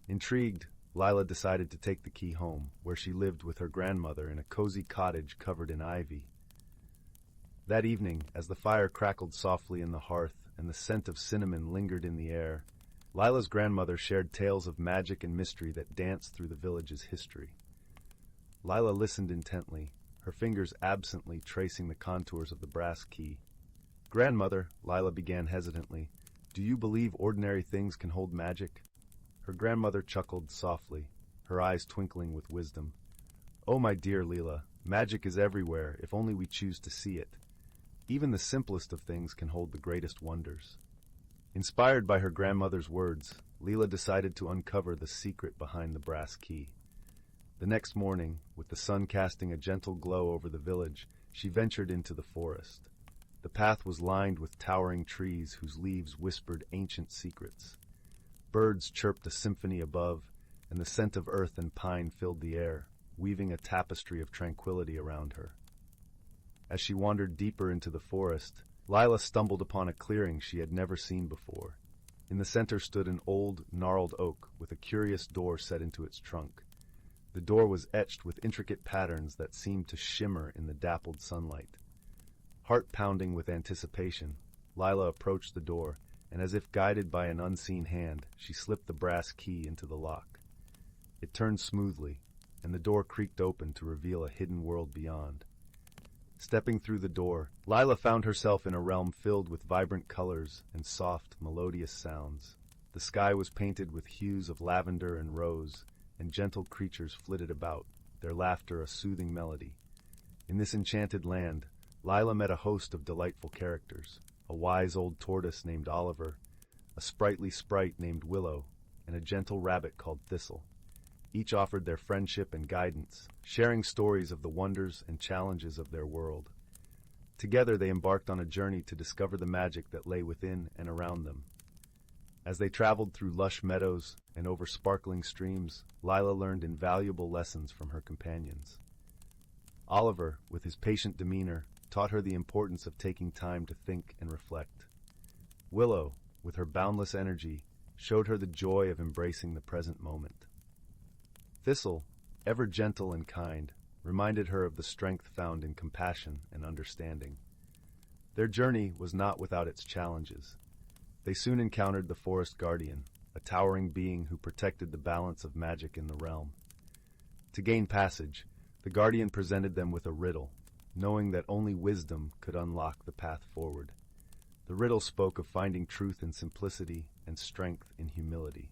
Intrigued, Lila decided to take the key home, where she lived with her grandmother in a cozy cottage covered in ivy. That evening, as the fire crackled softly in the hearth and the scent of cinnamon lingered in the air, Lila's grandmother shared tales of magic and mystery that danced through the village's history. Lila listened intently, her fingers absently tracing the contours of the brass key. "Grandmother," Lila began hesitantly, "do you believe ordinary things can hold magic?" Her grandmother chuckled softly, her eyes twinkling with wisdom. "Oh, my dear Lila, magic is everywhere if only we choose to see it. Even the simplest of things can hold the greatest wonders." Inspired by her grandmother's words, Lila decided to uncover the secret behind the brass key. The next morning, with the sun casting a gentle glow over the village, she ventured into the forest. The path was lined with towering trees whose leaves whispered ancient secrets. Birds chirped a symphony above, and the scent of earth and pine filled the air, weaving a tapestry of tranquility around her. As she wandered deeper into the forest, Lila stumbled upon a clearing she had never seen before. In the center stood an old, gnarled oak with a curious door set into its trunk. The door was etched with intricate patterns that seemed to shimmer in the dappled sunlight. Heart pounding with anticipation, Lila approached the door, and as if guided by an unseen hand, she slipped the brass key into the lock. It turned smoothly, and the door creaked open to reveal a hidden world beyond. Stepping through the door, Lila found herself in a realm filled with vibrant colors and soft, melodious sounds. The sky was painted with hues of lavender and rose, and gentle creatures flitted about, their laughter a soothing melody. In this enchanted land, Lila met a host of delightful characters, a wise old tortoise named Oliver, a sprightly sprite named Willow, and a gentle rabbit called Thistle. Each offered their friendship and guidance, sharing stories of the wonders and challenges of their world. Together they embarked on a journey to discover the magic that lay within and around them. As they traveled through lush meadows and over sparkling streams, Lila learned invaluable lessons from her companions. Oliver, with his patient demeanor, taught her the importance of taking time to think and reflect. Willow, with her boundless energy, showed her the joy of embracing the present moment. Thistle, ever gentle and kind, reminded her of the strength found in compassion and understanding. Their journey was not without its challenges. They soon encountered the forest guardian, a towering being who protected the balance of magic in the realm. To gain passage, the guardian presented them with a riddle, knowing that only wisdom could unlock the path forward. The riddle spoke of finding truth in simplicity and strength in humility.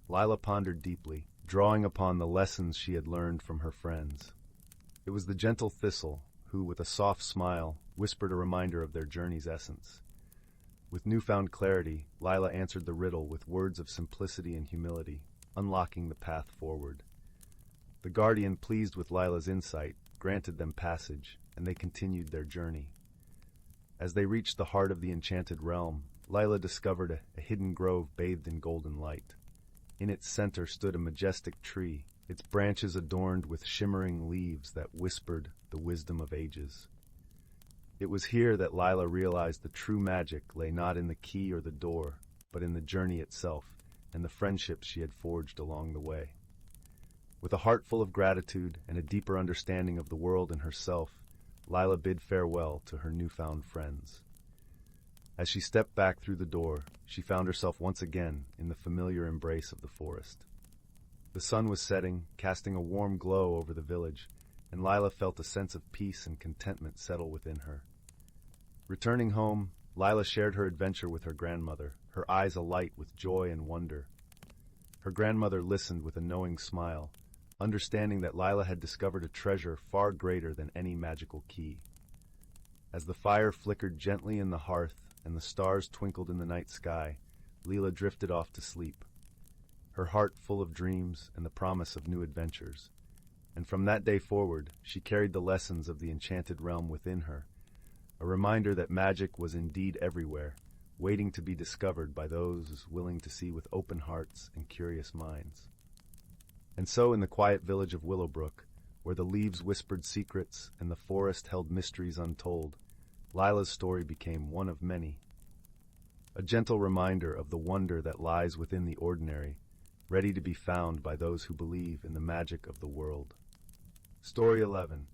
Lila pondered deeply, drawing upon the lessons she had learned from her friends. It was the gentle thistle who, with a soft smile, whispered a reminder of their journey's essence. With newfound clarity, Lila answered the riddle with words of simplicity and humility, unlocking the path forward. The guardian, pleased with Lila's insight, granted them passage, and they continued their journey. As they reached the heart of the enchanted realm, Lila discovered a hidden grove bathed in golden light. In its center stood a majestic tree, its branches adorned with shimmering leaves that whispered the wisdom of ages. It was here that Lila realized the true magic lay not in the key or the door, but in the journey itself and the friendships she had forged along the way. With a heart full of gratitude and a deeper understanding of the world and herself, Lila bid farewell to her newfound friends. As she stepped back through the door, she found herself once again in the familiar embrace of the forest. The sun was setting, casting a warm glow over the village, and Lila felt a sense of peace and contentment settle within her. Returning home, Lila shared her adventure with her grandmother, her eyes alight with joy and wonder. Her grandmother listened with a knowing smile, understanding that Lila had discovered a treasure far greater than any magical key. As the fire flickered gently in the hearth and the stars twinkled in the night sky, Lila drifted off to sleep, her heart full of dreams and the promise of new adventures. And from that day forward, she carried the lessons of the enchanted realm within her, a reminder that magic was indeed everywhere, waiting to be discovered by those willing to see with open hearts and curious minds. And so in the quiet village of Willowbrook, where the leaves whispered secrets and the forest held mysteries untold, Lila's story became one of many. A gentle reminder of the wonder that lies within the ordinary, ready to be found by those who believe in the magic of the world. Story 11.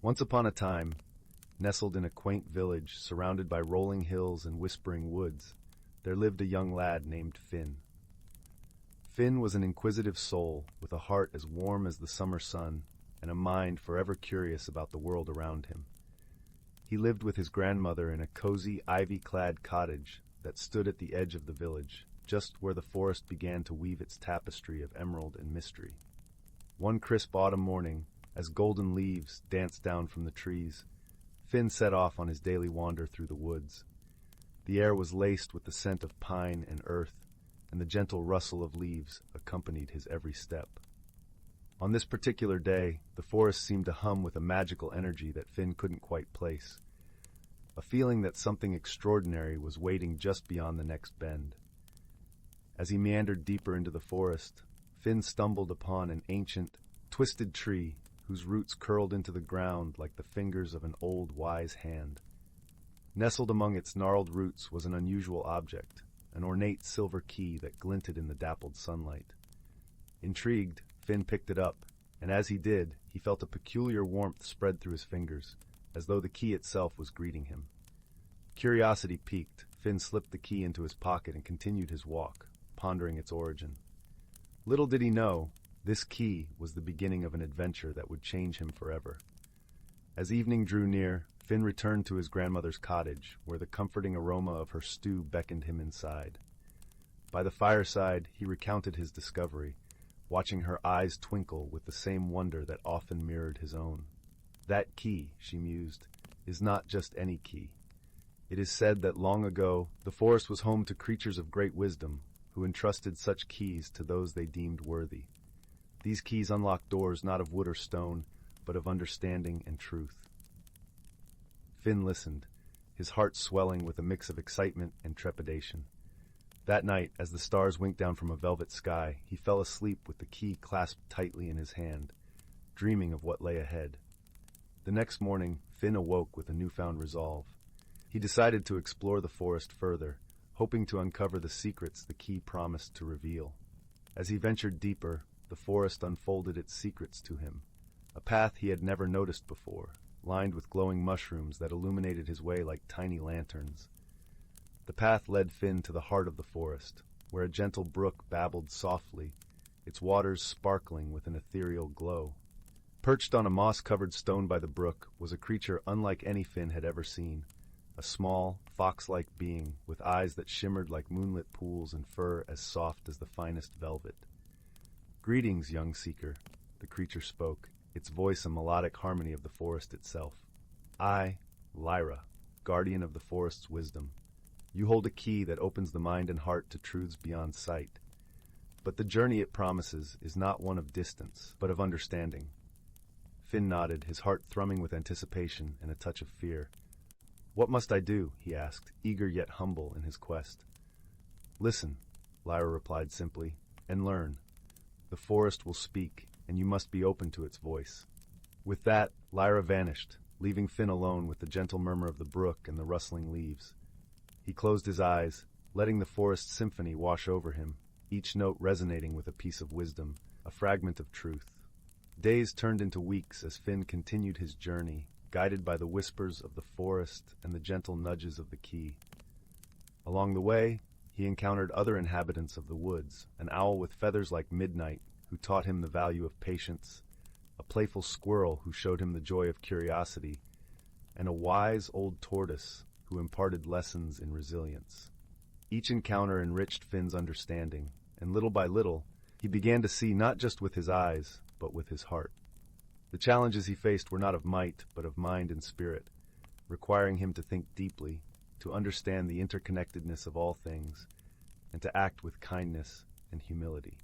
Once upon a time, nestled in a quaint village surrounded by rolling hills and whispering woods, there lived a young lad named Finn. Finn was an inquisitive soul with a heart as warm as the summer sun and a mind forever curious about the world around him. He lived with his grandmother in a cozy, ivy-clad cottage that stood at the edge of the village, just where the forest began to weave its tapestry of emerald and mystery. One crisp autumn morning, as golden leaves danced down from the trees, Finn set off on his daily wander through the woods. The air was laced with the scent of pine and earth, and the gentle rustle of leaves accompanied his every step. On this particular day, the forest seemed to hum with a magical energy that Finn couldn't quite place, a feeling that something extraordinary was waiting just beyond the next bend. As he meandered deeper into the forest, Finn stumbled upon an ancient, twisted tree whose roots curled into the ground like the fingers of an old, wise hand. Nestled among its gnarled roots was an unusual object, an ornate silver key that glinted in the dappled sunlight. Intrigued, Finn picked it up, and as he did, he felt a peculiar warmth spread through his fingers, as though the key itself was greeting him. Curiosity piqued, Finn slipped the key into his pocket and continued his walk, pondering its origin. Little did he know, this key was the beginning of an adventure that would change him forever. As evening drew near, Finn returned to his grandmother's cottage, where the comforting aroma of her stew beckoned him inside. By the fireside, he recounted his discovery, watching her eyes twinkle with the same wonder that often mirrored his own. That key, she mused, is not just any key. It is said that long ago, the forest was home to creatures of great wisdom, who entrusted such keys to those they deemed worthy. These keys unlock doors not of wood or stone, but of understanding and truth. Finn listened, his heart swelling with a mix of excitement and trepidation. That night, as the stars winked down from a velvet sky, he fell asleep with the key clasped tightly in his hand, dreaming of what lay ahead. The next morning, Finn awoke with a newfound resolve. He decided to explore the forest further, hoping to uncover the secrets the key promised to reveal. As he ventured deeper, the forest unfolded its secrets to him, a path he had never noticed before, lined with glowing mushrooms that illuminated his way like tiny lanterns. The path led Finn to the heart of the forest, where a gentle brook babbled softly, its waters sparkling with an ethereal glow. Perched on a moss-covered stone by the brook was a creature unlike any Finn had ever seen, a small, fox-like being with eyes that shimmered like moonlit pools and fur as soft as the finest velvet. "Greetings, young seeker," the creature spoke, its voice a melodic harmony of the forest itself. "I, Lyra, guardian of the forest's wisdom. You hold a key that opens the mind and heart to truths beyond sight. But the journey it promises is not one of distance, but of understanding." Finn nodded, his heart thrumming with anticipation and a touch of fear. "What must I do?" he asked, eager yet humble in his quest. "Listen," Lyra replied simply, "and learn. The forest will speak, and you must be open to its voice." With that, Lyra vanished, leaving Finn alone with the gentle murmur of the brook and the rustling leaves. He closed his eyes, letting the forest symphony wash over him, each note resonating with a piece of wisdom, a fragment of truth. Days turned into weeks as Finn continued his journey, guided by the whispers of the forest and the gentle nudges of the key. Along the way, he encountered other inhabitants of the woods, an owl with feathers like midnight who taught him the value of patience, a playful squirrel who showed him the joy of curiosity, and a wise old tortoise who imparted lessons in resilience. Each encounter enriched Finn's understanding, and little by little, he began to see not just with his eyes, but with his heart. The challenges he faced were not of might, but of mind and spirit, requiring him to think deeply, to understand the interconnectedness of all things, and to act with kindness and humility.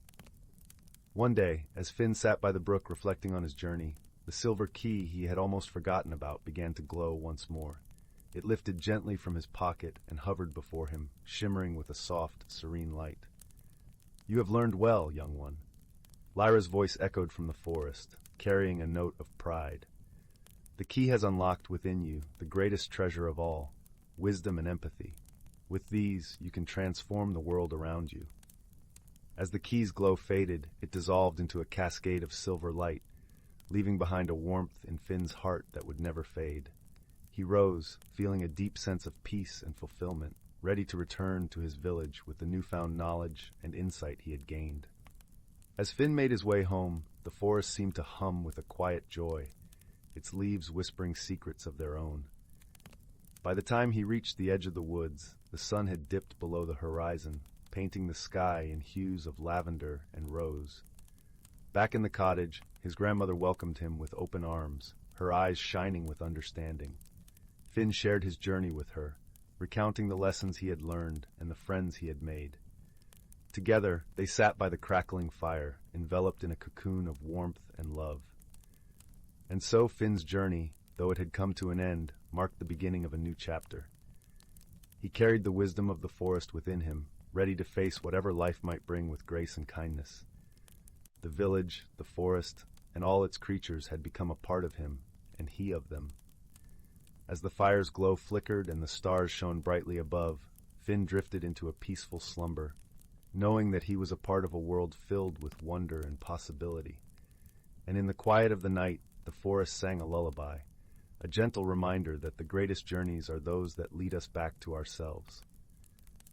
One day, as Finn sat by the brook reflecting on his journey, the silver key he had almost forgotten about began to glow once more. It lifted gently from his pocket and hovered before him, shimmering with a soft, serene light. "You have learned well, young one." Lyra's voice echoed from the forest, carrying a note of pride. "The key has unlocked within you the greatest treasure of all, wisdom and empathy. With these, you can transform the world around you." As the key's glow faded, it dissolved into a cascade of silver light, leaving behind a warmth in Finn's heart that would never fade. He rose, feeling a deep sense of peace and fulfillment, ready to return to his village with the newfound knowledge and insight he had gained. As Finn made his way home, the forest seemed to hum with a quiet joy, its leaves whispering secrets of their own. By the time he reached the edge of the woods, the sun had dipped below the horizon, painting the sky in hues of lavender and rose. Back in the cottage, his grandmother welcomed him with open arms, her eyes shining with understanding. Finn shared his journey with her, recounting the lessons he had learned and the friends he had made. Together, they sat by the crackling fire, enveloped in a cocoon of warmth and love. And so Finn's journey, though it had come to an end, marked the beginning of a new chapter. He carried the wisdom of the forest within him, ready to face whatever life might bring with grace and kindness. The village, the forest, and all its creatures had become a part of him, and he of them. As the fire's glow flickered and the stars shone brightly above, Finn drifted into a peaceful slumber, knowing that he was a part of a world filled with wonder and possibility. And in the quiet of the night, the forest sang a lullaby, a gentle reminder that the greatest journeys are those that lead us back to ourselves.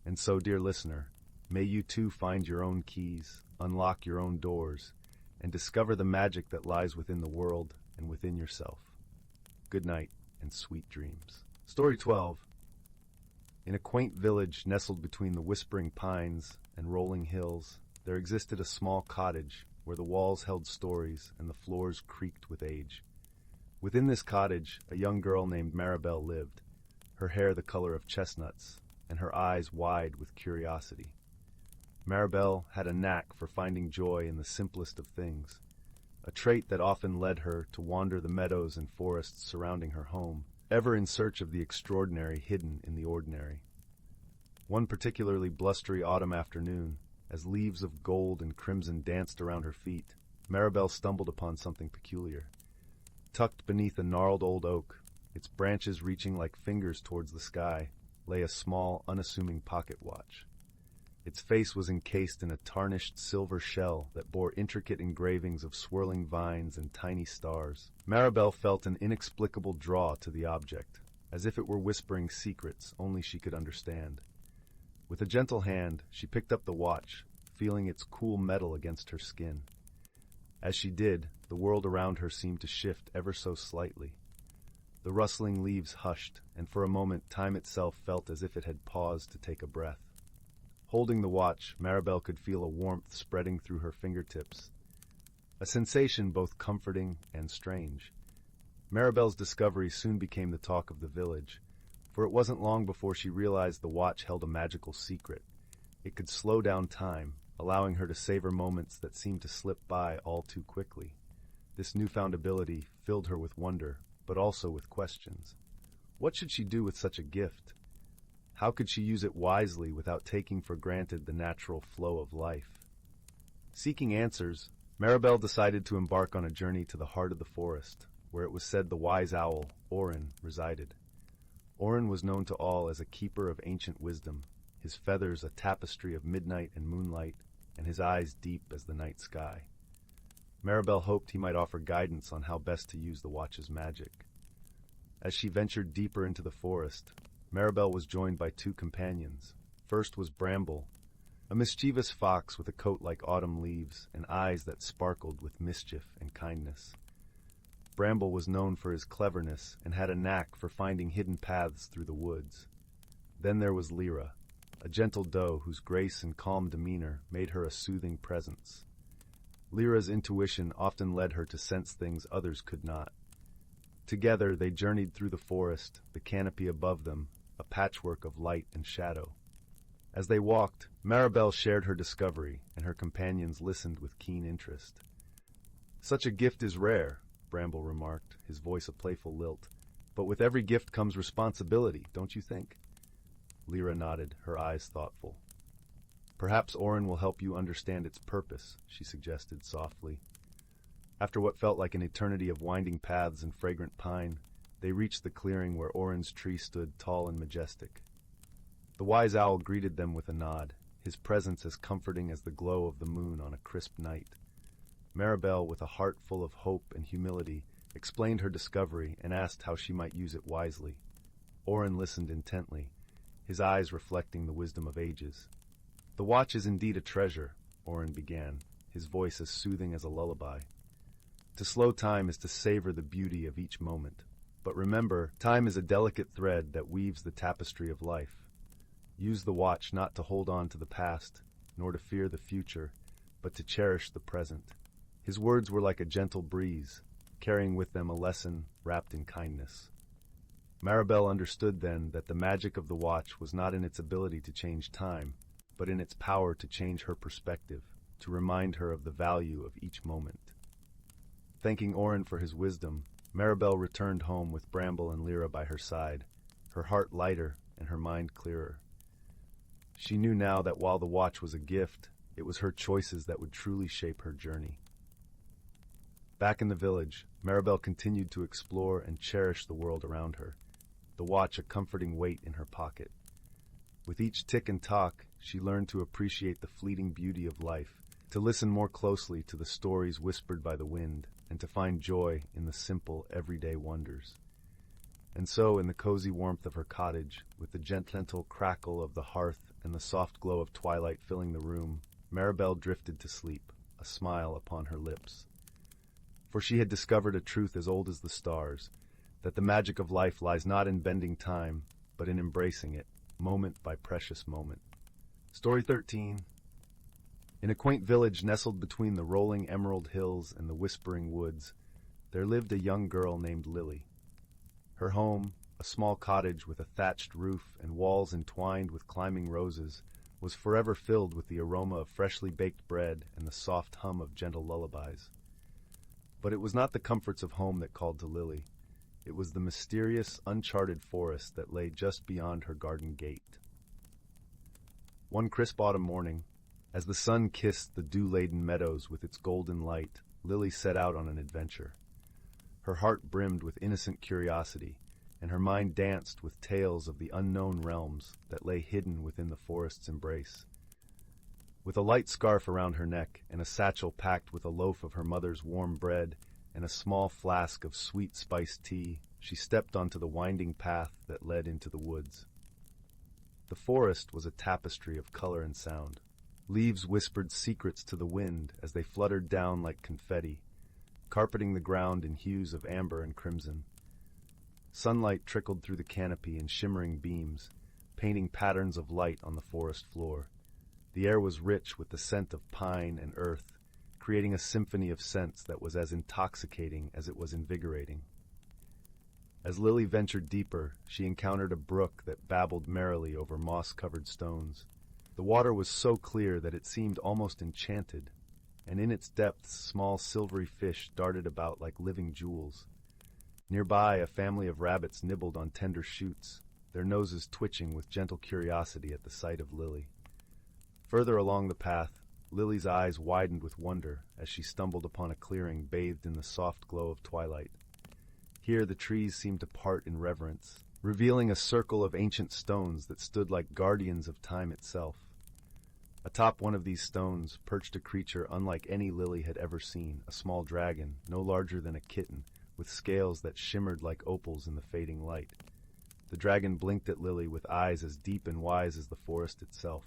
And so, dear listener, may you too find your own keys, unlock your own doors, and discover the magic that lies within the world and within yourself. Good night and sweet dreams. Story 12. In a quaint village nestled between the whispering pines and rolling hills, there existed a small cottage where the walls held stories and the floors creaked with age. Within this cottage, a young girl named Maribel lived, her hair the color of chestnuts, and her eyes wide with curiosity. Maribel had a knack for finding joy in the simplest of things, a trait that often led her to wander the meadows and forests surrounding her home, ever in search of the extraordinary hidden in the ordinary. One particularly blustery autumn afternoon, as leaves of gold and crimson danced around her feet, Maribel stumbled upon something peculiar. Tucked beneath a gnarled old oak, its branches reaching like fingers towards the sky, lay a small, unassuming pocket watch. Its face was encased in a tarnished silver shell that bore intricate engravings of swirling vines and tiny stars. Maribel felt an inexplicable draw to the object, as if it were whispering secrets only she could understand. With a gentle hand, she picked up the watch, feeling its cool metal against her skin. As she did, the world around her seemed to shift ever so slightly. The rustling leaves hushed, and for a moment time itself felt as if it had paused to take a breath. Holding the watch, Maribel could feel a warmth spreading through her fingertips, a sensation both comforting and strange. Maribel's discovery soon became the talk of the village, for it wasn't long before she realized the watch held a magical secret. It could slow down time, allowing her to savor moments that seemed to slip by all too quickly. This newfound ability filled her with wonder, but also with questions. What should she do with such a gift? How could she use it wisely without taking for granted the natural flow of life? Seeking answers, Maribel decided to embark on a journey to the heart of the forest, where it was said the wise owl, Orin, resided. Orin was known to all as a keeper of ancient wisdom, his feathers a tapestry of midnight and moonlight, and his eyes deep as the night sky. Maribel hoped he might offer guidance on how best to use the watch's magic. As she ventured deeper into the forest, Maribel was joined by two companions. First was Bramble, a mischievous fox with a coat like autumn leaves and eyes that sparkled with mischief and kindness. Bramble was known for his cleverness and had a knack for finding hidden paths through the woods. Then there was Lyra, a gentle doe whose grace and calm demeanor made her a soothing presence. Lyra's intuition often led her to sense things others could not. Together they journeyed through the forest, the canopy above them, a patchwork of light and shadow. As they walked, Maribel shared her discovery, and her companions listened with keen interest. "Such a gift is rare," Bramble remarked, his voice a playful lilt. "But with every gift comes responsibility, don't you think?" Lyra nodded, her eyes thoughtful. "Perhaps Orin will help you understand its purpose," she suggested softly. After what felt like an eternity of winding paths and fragrant pine, they reached the clearing where Orin's tree stood tall and majestic. The wise owl greeted them with a nod, his presence as comforting as the glow of the moon on a crisp night. Maribel, with a heart full of hope and humility, explained her discovery and asked how she might use it wisely. Orin listened intently, his eyes reflecting the wisdom of ages. "The watch is indeed a treasure," Orin began, his voice as soothing as a lullaby. "To slow time is to savor the beauty of each moment. But remember, time is a delicate thread that weaves the tapestry of life. Use the watch not to hold on to the past, nor to fear the future, but to cherish the present." His words were like a gentle breeze, carrying with them a lesson wrapped in kindness. Maribel understood then that the magic of the watch was not in its ability to change time, but in its power to change her perspective, to remind her of the value of each moment. Thanking Orin for his wisdom, Maribel returned home with Bramble and Lyra by her side, her heart lighter and her mind clearer. She knew now that while the watch was a gift, it was her choices that would truly shape her journey. Back in the village, Maribel continued to explore and cherish the world around her, the watch a comforting weight in her pocket. With each tick and tock, she learned to appreciate the fleeting beauty of life, to listen more closely to the stories whispered by the wind, and to find joy in the simple, everyday wonders. And so, in the cozy warmth of her cottage, with the gentle crackle of the hearth and the soft glow of twilight filling the room, Maribel drifted to sleep, a smile upon her lips. For she had discovered a truth as old as the stars, that the magic of life lies not in bending time, but in embracing it, moment by precious moment. Story 13. In a quaint village nestled between the rolling emerald hills and the whispering woods, there lived a young girl named Lily. Her home, a small cottage with a thatched roof and walls entwined with climbing roses, was forever filled with the aroma of freshly baked bread and the soft hum of gentle lullabies. But it was not the comforts of home that called to Lily. It was the mysterious, uncharted forest that lay just beyond her garden gate. One crisp autumn morning, as the sun kissed the dew-laden meadows with its golden light, Lily set out on an adventure. Her heart brimmed with innocent curiosity, and her mind danced with tales of the unknown realms that lay hidden within the forest's embrace. With a light scarf around her neck and a satchel packed with a loaf of her mother's warm bread and a small flask of sweet spiced tea, she stepped onto the winding path that led into the woods. The forest was a tapestry of color and sound. Leaves whispered secrets to the wind as they fluttered down like confetti, carpeting the ground in hues of amber and crimson. Sunlight trickled through the canopy in shimmering beams, painting patterns of light on the forest floor. The air was rich with the scent of pine and earth, creating a symphony of scents that was as intoxicating as it was invigorating. As Lily ventured deeper, she encountered a brook that babbled merrily over moss-covered stones. The water was so clear that it seemed almost enchanted, and in its depths small silvery fish darted about like living jewels. Nearby, a family of rabbits nibbled on tender shoots, their noses twitching with gentle curiosity at the sight of Lily. Further along the path, Lily's eyes widened with wonder as she stumbled upon a clearing bathed in the soft glow of twilight. Here the trees seemed to part in reverence, revealing a circle of ancient stones that stood like guardians of time itself. Atop one of these stones perched a creature unlike any Lily had ever seen, a small dragon, no larger than a kitten, with scales that shimmered like opals in the fading light. The dragon blinked at Lily with eyes as deep and wise as the forest itself.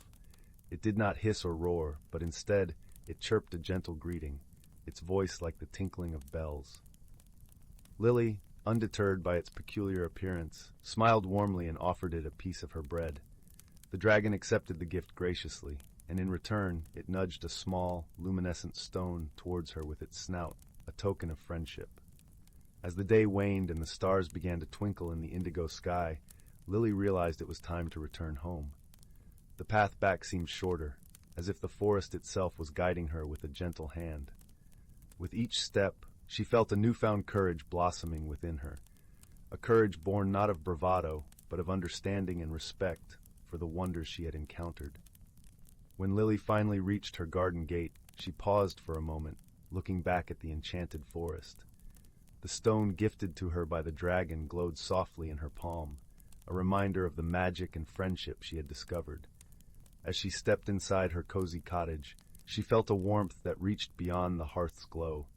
It did not hiss or roar, but instead it chirped a gentle greeting, its voice like the tinkling of bells. Lily, undeterred by its peculiar appearance, smiled warmly and offered it a piece of her bread. The dragon accepted the gift graciously, and in return it nudged a small, luminescent stone towards her with its snout, a token of friendship. As the day waned and the stars began to twinkle in the indigo sky, Lily realized it was time to return home. The path back seemed shorter, as if the forest itself was guiding her with a gentle hand. With each step, she felt a newfound courage blossoming within her, a courage born not of bravado, but of understanding and respect for the wonders she had encountered. When Lily finally reached her garden gate, she paused for a moment, looking back at the enchanted forest. The stone gifted to her by the dragon glowed softly in her palm, a reminder of the magic and friendship she had discovered. As she stepped inside her cozy cottage, she felt a warmth that reached beyond the hearth's glow,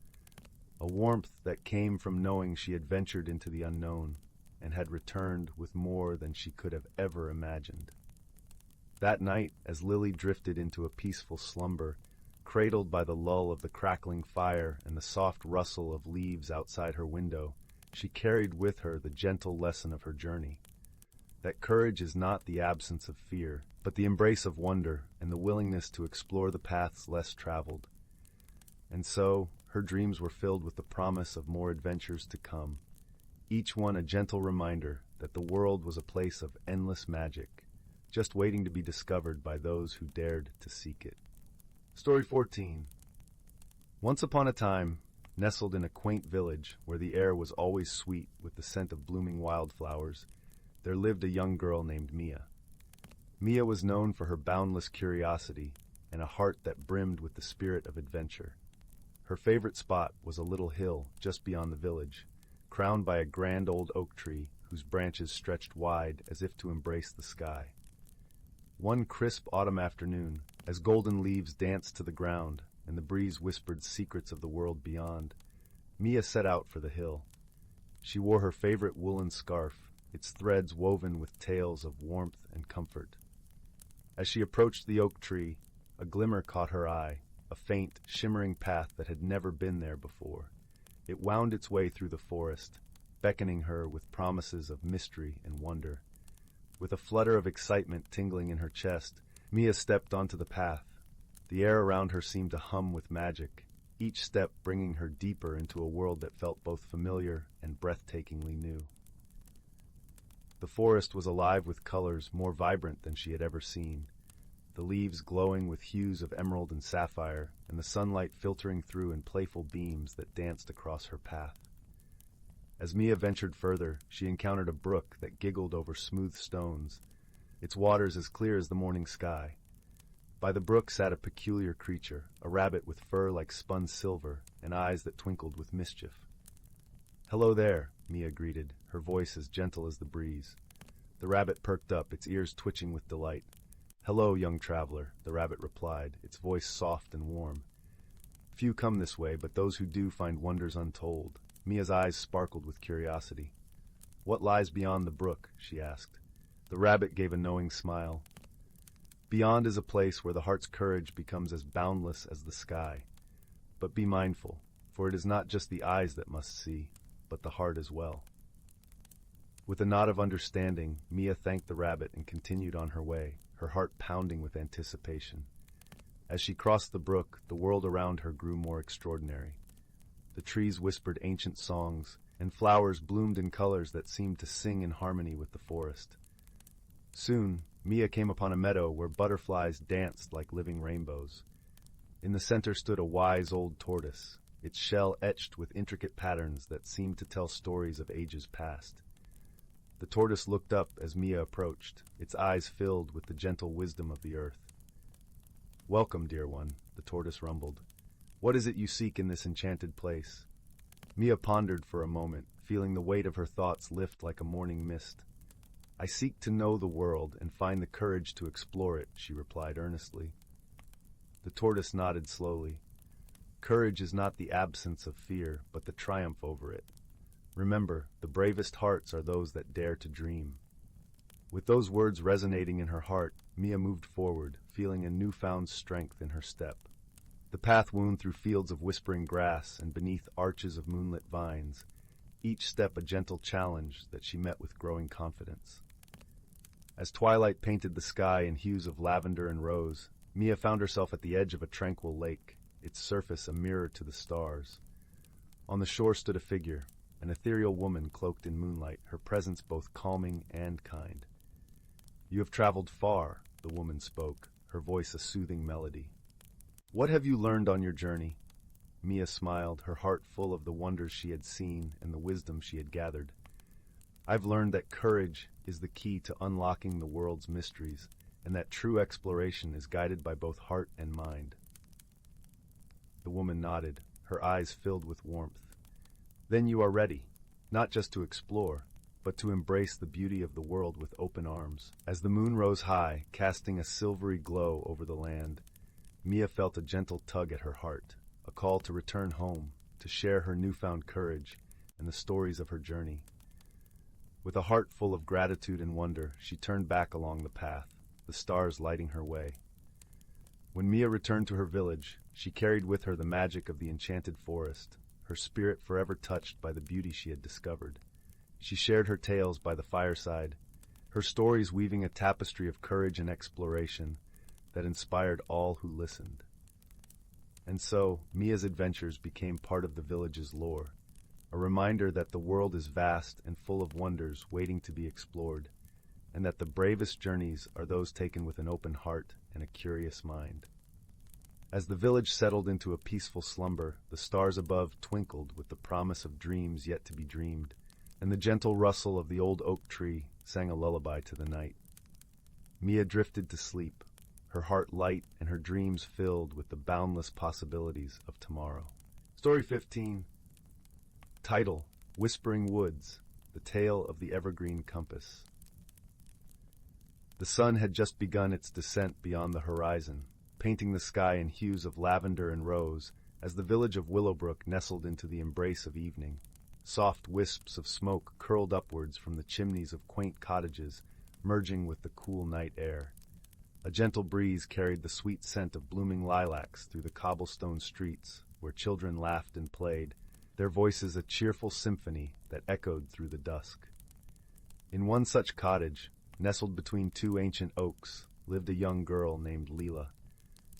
a warmth that came from knowing she had ventured into the unknown and had returned with more than she could have ever imagined. That night, as Lily drifted into a peaceful slumber, cradled by the lull of the crackling fire and the soft rustle of leaves outside her window, she carried with her the gentle lesson of her journey. That courage is not the absence of fear, but the embrace of wonder and the willingness to explore the paths less traveled. And so, her dreams were filled with the promise of more adventures to come, each one a gentle reminder that the world was a place of endless magic, just waiting to be discovered by those who dared to seek it. Story 14. Once upon a time, nestled in a quaint village where the air was always sweet with the scent of blooming wildflowers, there lived a young girl named Mia. Mia was known for her boundless curiosity and a heart that brimmed with the spirit of adventure. Her favorite spot was a little hill just beyond the village, crowned by a grand old oak tree whose branches stretched wide as if to embrace the sky. One crisp autumn afternoon, as golden leaves danced to the ground and the breeze whispered secrets of the world beyond, Mia set out for the hill. She wore her favorite woolen scarf, its threads woven with tales of warmth and comfort. As she approached the oak tree, a glimmer caught her eye, a faint, shimmering path that had never been there before. It wound its way through the forest, beckoning her with promises of mystery and wonder. With a flutter of excitement tingling in her chest, Mia stepped onto the path. The air around her seemed to hum with magic, each step bringing her deeper into a world that felt both familiar and breathtakingly new. The forest was alive with colors more vibrant than she had ever seen, the leaves glowing with hues of emerald and sapphire, and the sunlight filtering through in playful beams that danced across her path. As Mia ventured further, she encountered a brook that giggled over smooth stones, its waters as clear as the morning sky. By the brook sat a peculiar creature, a rabbit with fur like spun silver and eyes that twinkled with mischief. "Hello there," Mia greeted, her voice as gentle as the breeze. The rabbit perked up, its ears twitching with delight. "Hello, young traveler," the rabbit replied, its voice soft and warm. "Few come this way, but those who do find wonders untold." Mia's eyes sparkled with curiosity. "What lies beyond the brook?" she asked. The rabbit gave a knowing smile. "Beyond is a place where the heart's courage becomes as boundless as the sky. But be mindful, for it is not just the eyes that must see, but the heart as well." With a nod of understanding, Mia thanked the rabbit and continued on her way, her heart pounding with anticipation. As she crossed the brook, the world around her grew more extraordinary. The trees whispered ancient songs, and flowers bloomed in colors that seemed to sing in harmony with the forest. Soon, Mia came upon a meadow where butterflies danced like living rainbows. In the center stood a wise old tortoise, its shell etched with intricate patterns that seemed to tell stories of ages past. The tortoise looked up as Mia approached, its eyes filled with the gentle wisdom of the earth. "Welcome, dear one," the tortoise rumbled. "What is it you seek in this enchanted place?" Mia pondered for a moment, feeling the weight of her thoughts lift like a morning mist. "I seek to know the world and find the courage to explore it," she replied earnestly. The tortoise nodded slowly. "Courage is not the absence of fear, but the triumph over it. Remember, the bravest hearts are those that dare to dream." With those words resonating in her heart, Mia moved forward, feeling a newfound strength in her step. The path wound through fields of whispering grass and beneath arches of moonlit vines, each step a gentle challenge that she met with growing confidence. As twilight painted the sky in hues of lavender and rose, Mia found herself at the edge of a tranquil lake, its surface a mirror to the stars. On the shore stood a figure, an ethereal woman cloaked in moonlight, her presence both calming and kind. "You have traveled far," the woman spoke, her voice a soothing melody. "What have you learned on your journey?" Mia smiled, her heart full of the wonders she had seen and the wisdom she had gathered. "I've learned that courage is the key to unlocking the world's mysteries, and that true exploration is guided by both heart and mind." The woman nodded, her eyes filled with warmth. "Then you are ready, not just to explore, but to embrace the beauty of the world with open arms." As the moon rose high, casting a silvery glow over the land, Mia felt a gentle tug at her heart, a call to return home, to share her newfound courage and the stories of her journey. With a heart full of gratitude and wonder, she turned back along the path, the stars lighting her way. When Mia returned to her village, she carried with her the magic of the enchanted forest, her spirit forever touched by the beauty she had discovered. She shared her tales by the fireside, her stories weaving a tapestry of courage and exploration that inspired all who listened. And so, Mia's adventures became part of the village's lore, a reminder that the world is vast and full of wonders waiting to be explored, and that the bravest journeys are those taken with an open heart and a curious mind. As the village settled into a peaceful slumber, the stars above twinkled with the promise of dreams yet to be dreamed, and the gentle rustle of the old oak tree sang a lullaby to the night. Mia drifted to sleep, her heart light and her dreams filled with the boundless possibilities of tomorrow. Story 15. Title: Whispering Woods, The Tale of the Evergreen Compass. The sun had just begun its descent beyond the horizon, painting the sky in hues of lavender and rose as the village of Willowbrook nestled into the embrace of evening. Soft wisps of smoke curled upwards from the chimneys of quaint cottages, merging with the cool night air. A gentle breeze carried the sweet scent of blooming lilacs through the cobblestone streets, where children laughed and played, their voices a cheerful symphony that echoed through the dusk. In one such cottage, nestled between two ancient oaks, lived a young girl named Leela.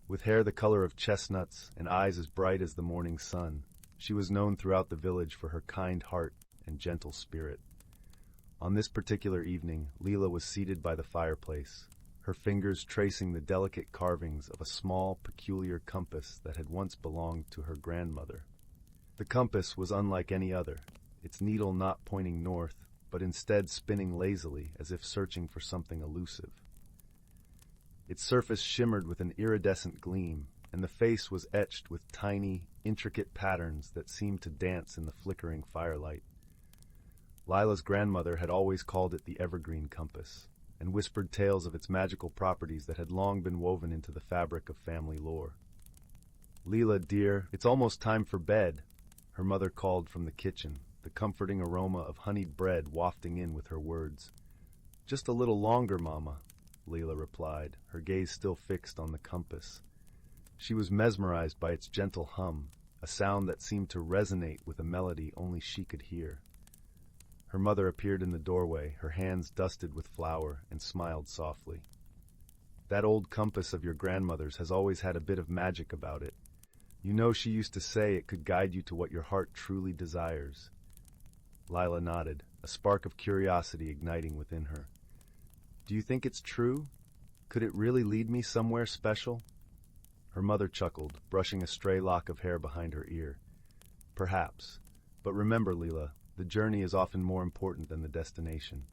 With hair the color of chestnuts and eyes as bright as the morning sun, she was known throughout the village for her kind heart and gentle spirit. On this particular evening, Leela was seated by the fireplace, her fingers tracing the delicate carvings of a small, peculiar compass that had once belonged to her grandmother. The compass was unlike any other, its needle not pointing north, but instead spinning lazily as if searching for something elusive. Its surface shimmered with an iridescent gleam, and the face was etched with tiny, intricate patterns that seemed to dance in the flickering firelight. Lila's grandmother had always called it the Evergreen Compass, and whispered tales of its magical properties that had long been woven into the fabric of family lore. "Leela, dear, it's almost time for bed," her mother called from the kitchen, the comforting aroma of honeyed bread wafting in with her words. "Just a little longer, Mama," Leela replied, her gaze still fixed on the compass. She was mesmerized by its gentle hum, a sound that seemed to resonate with a melody only she could hear. Her mother appeared in the doorway, her hands dusted with flour, and smiled softly. "That old compass of your grandmother's has always had a bit of magic about it. You know she used to say it could guide you to what your heart truly desires." Lila nodded, a spark of curiosity igniting within her. "Do you think it's true? Could it really lead me somewhere special?" Her mother chuckled, brushing a stray lock of hair behind her ear. "Perhaps. But remember, Lila, the journey is often more important than the destination."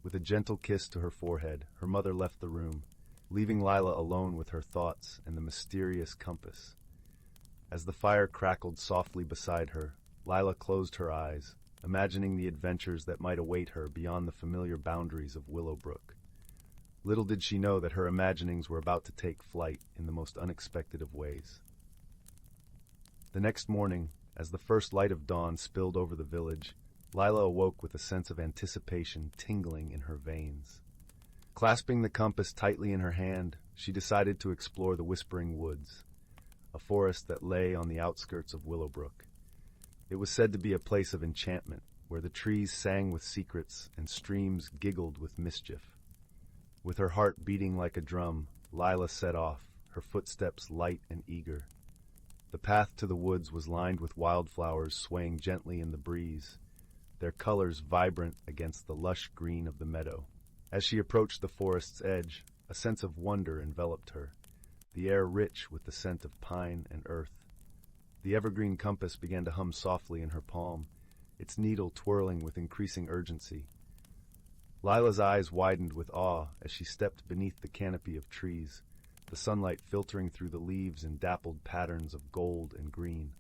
With a gentle kiss to her forehead, her mother left the room, leaving Lila alone with her thoughts and the mysterious compass. As the fire crackled softly beside her, Lila closed her eyes, imagining the adventures that might await her beyond the familiar boundaries of Willowbrook. Little did she know that her imaginings were about to take flight in the most unexpected of ways. The next morning, as the first light of dawn spilled over the village, Lila awoke with a sense of anticipation tingling in her veins. Clasping the compass tightly in her hand, she decided to explore the Whispering Woods, a forest that lay on the outskirts of Willowbrook. It was said to be a place of enchantment, where the trees sang with secrets and streams giggled with mischief. With her heart beating like a drum, Lila set off, her footsteps light and eager. The path to the woods was lined with wildflowers swaying gently in the breeze, their colors vibrant against the lush green of the meadow. As she approached the forest's edge, a sense of wonder enveloped her, the air rich with the scent of pine and earth. The evergreen compass began to hum softly in her palm, its needle twirling with increasing urgency. Lila's eyes widened with awe as she stepped beneath the canopy of trees, the sunlight filtering through the leaves in dappled patterns of gold and green.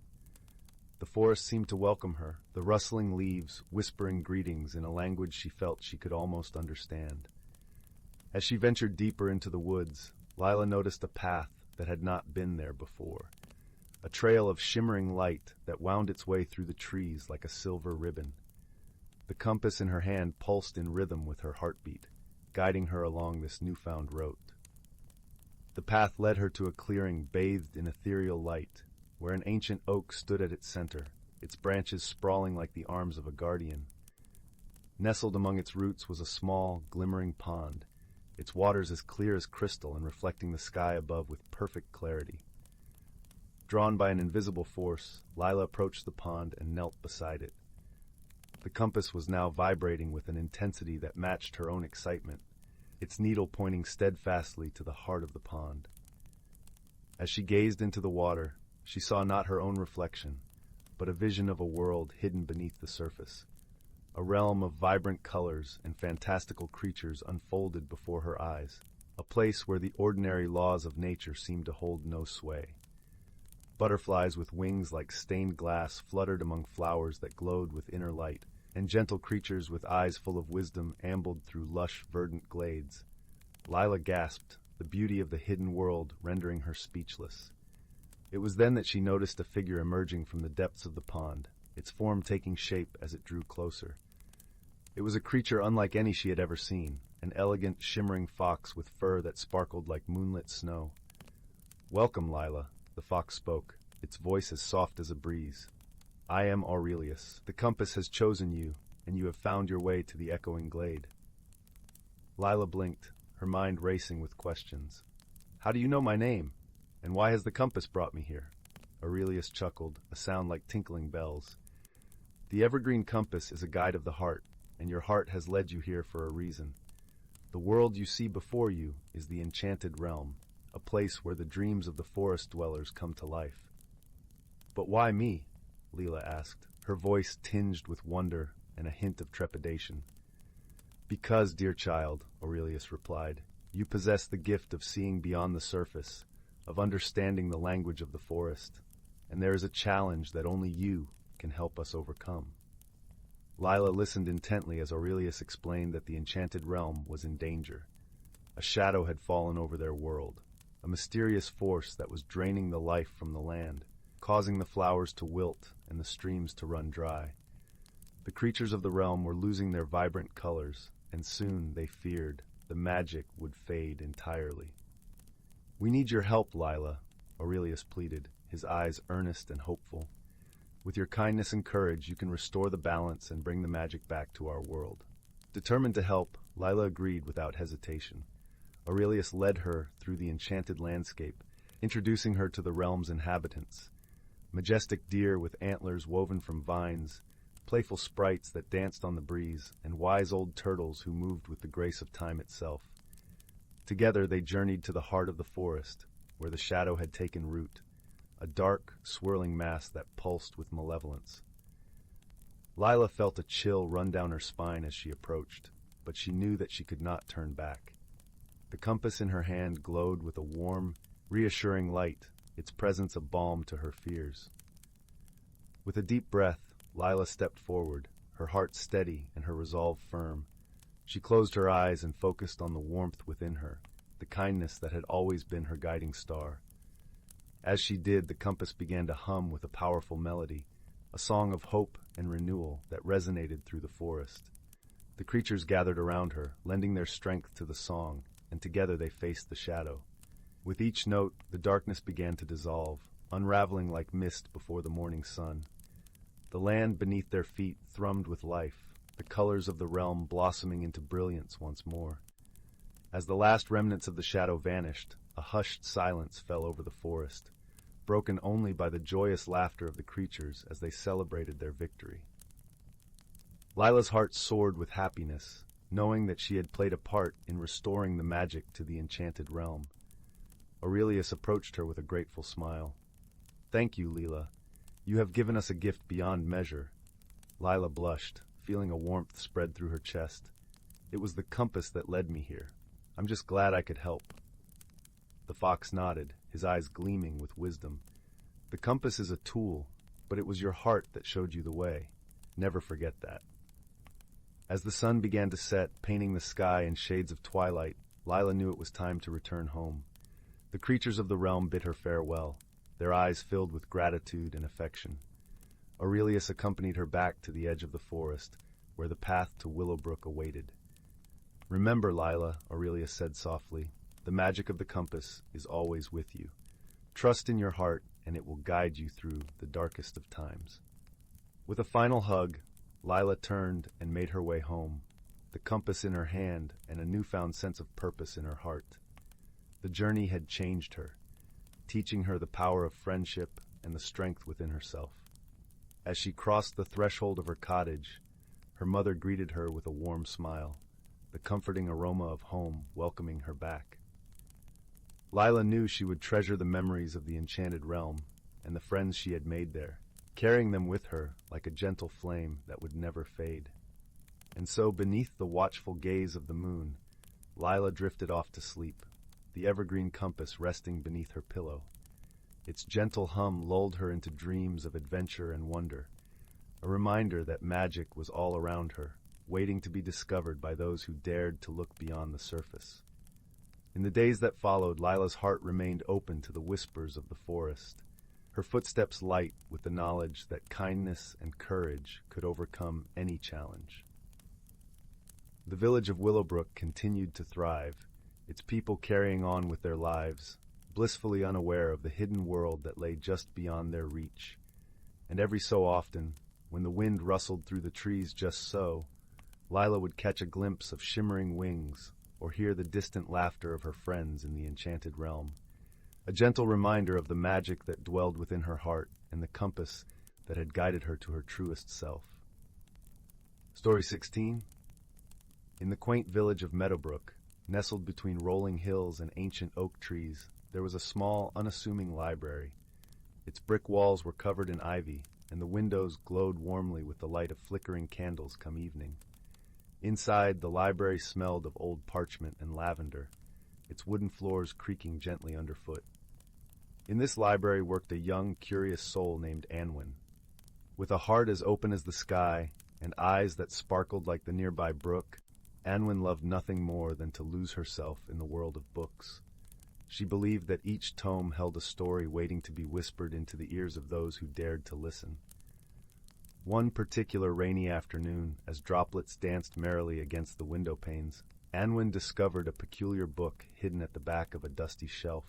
The forest seemed to welcome her, the rustling leaves whispering greetings in a language she felt she could almost understand. As she ventured deeper into the woods, Lila noticed a path that had not been there before, a trail of shimmering light that wound its way through the trees like a silver ribbon. The compass in her hand pulsed in rhythm with her heartbeat, guiding her along this newfound route. The path led her to a clearing bathed in ethereal light, where an ancient oak stood at its center, its branches sprawling like the arms of a guardian. Nestled among its roots was a small, glimmering pond, its waters as clear as crystal and reflecting the sky above with perfect clarity. Drawn by an invisible force, Lila approached the pond and knelt beside it. The compass was now vibrating with an intensity that matched her own excitement, its needle pointing steadfastly to the heart of the pond. As she gazed into the water, she saw not her own reflection, but a vision of a world hidden beneath the surface. A realm of vibrant colors and fantastical creatures unfolded before her eyes, a place where the ordinary laws of nature seemed to hold no sway. Butterflies with wings like stained glass fluttered among flowers that glowed with inner light, and gentle creatures with eyes full of wisdom ambled through lush, verdant glades. Lila gasped, the beauty of the hidden world rendering her speechless. It was then that she noticed a figure emerging from the depths of the pond, its form taking shape as it drew closer. It was a creature unlike any she had ever seen, an elegant, shimmering fox with fur that sparkled like moonlit snow. "Welcome, Lila," the fox spoke, its voice as soft as a breeze. "I am Aurelius. The compass has chosen you, and you have found your way to the echoing glade." Lila blinked, her mind racing with questions. "How do you know my name? And why has the compass brought me here?" Aurelius chuckled, a sound like tinkling bells. "The evergreen compass is a guide of the heart, and your heart has led you here for a reason. The world you see before you is the Enchanted Realm, a place where the dreams of the forest dwellers come to life." "But why me?" Lila asked, her voice tinged with wonder and a hint of trepidation. "Because, dear child," Aurelius replied, "you possess the gift of seeing beyond the surface, of understanding the language of the forest, and there is a challenge that only you can help us overcome." Lila listened intently as Aurelius explained that the Enchanted Realm was in danger. A shadow had fallen over their world, a mysterious force that was draining the life from the land, causing the flowers to wilt and the streams to run dry. The creatures of the realm were losing their vibrant colors, and soon, they feared, the magic would fade entirely. "We need your help, Lila," Aurelius pleaded, his eyes earnest and hopeful. With your kindness and courage, you can restore the balance and bring the magic back to our world." Determined to help, Lila agreed without hesitation. Aurelius led her through the enchanted landscape, introducing her to the realm's inhabitants. Majestic deer with antlers woven from vines, playful sprites that danced on the breeze, and wise old turtles who moved with the grace of time itself. Together they journeyed to the heart of the forest, where the shadow had taken root, a dark, swirling mass that pulsed with malevolence. Lila felt a chill run down her spine as she approached, but she knew that she could not turn back. The compass in her hand glowed with a warm, reassuring light, its presence a balm to her fears. With a deep breath, Lila stepped forward, her heart steady and her resolve firm. She closed her eyes and focused on the warmth within her, the kindness that had always been her guiding star. As she did, the compass began to hum with a powerful melody, a song of hope and renewal that resonated through the forest. The creatures gathered around her, lending their strength to the song, and together they faced the shadow. With each note, the darkness began to dissolve, unraveling like mist before the morning sun. The land beneath their feet thrummed with life, the colors of the realm blossoming into brilliance once more. As the last remnants of the shadow vanished, a hushed silence fell over the forest, broken only by the joyous laughter of the creatures as they celebrated their victory. Lila's heart soared with happiness, knowing that she had played a part in restoring the magic to the enchanted realm. Aurelius approached her with a grateful smile. "Thank you, Lila. You have given us a gift beyond measure." Lila blushed, feeling a warmth spread through her chest. "It was the compass that led me here. I'm just glad I could help." The fox nodded, his eyes gleaming with wisdom. "The compass is a tool, but it was your heart that showed you the way. Never forget that." As the sun began to set, painting the sky in shades of twilight, Lila knew it was time to return home. The creatures of the realm bid her farewell, their eyes filled with gratitude and affection. Aurelius accompanied her back to the edge of the forest, where the path to Willowbrook awaited. "Remember, Lila," Aurelius said softly, "the magic of the compass is always with you. Trust in your heart, and it will guide you through the darkest of times." With a final hug, Lila turned and made her way home, the compass in her hand and a newfound sense of purpose in her heart. The journey had changed her, teaching her the power of friendship and the strength within herself. As she crossed the threshold of her cottage, her mother greeted her with a warm smile, the comforting aroma of home welcoming her back. Lila knew she would treasure the memories of the enchanted realm and the friends she had made there, carrying them with her like a gentle flame that would never fade. And so, beneath the watchful gaze of the moon, Lila drifted off to sleep, the evergreen compass resting beneath her pillow. Its gentle hum lulled her into dreams of adventure and wonder, a reminder that magic was all around her, waiting to be discovered by those who dared to look beyond the surface. In the days that followed, Lila's heart remained open to the whispers of the forest, her footsteps light with the knowledge that kindness and courage could overcome any challenge. The village of Willowbrook continued to thrive, its people carrying on with their lives, blissfully unaware of the hidden world that lay just beyond their reach. And every so often, when the wind rustled through the trees just so, Lila would catch a glimpse of shimmering wings or hear the distant laughter of her friends in the enchanted realm, a gentle reminder of the magic that dwelled within her heart and the compass that had guided her to her truest self. Story 16. In the quaint village of Meadowbrook, nestled between rolling hills and ancient oak trees, there was a small, unassuming library. Its brick walls were covered in ivy, and the windows glowed warmly with the light of flickering candles come evening. Inside, the library smelled of old parchment and lavender, its wooden floors creaking gently underfoot. In this library worked a young, curious soul named Anwin. With a heart as open as the sky and eyes that sparkled like the nearby brook, Anwin loved nothing more than to lose herself in the world of books. She believed that each tome held a story waiting to be whispered into the ears of those who dared to listen. One particular rainy afternoon, as droplets danced merrily against the window panes, Anwin discovered a peculiar book hidden at the back of a dusty shelf.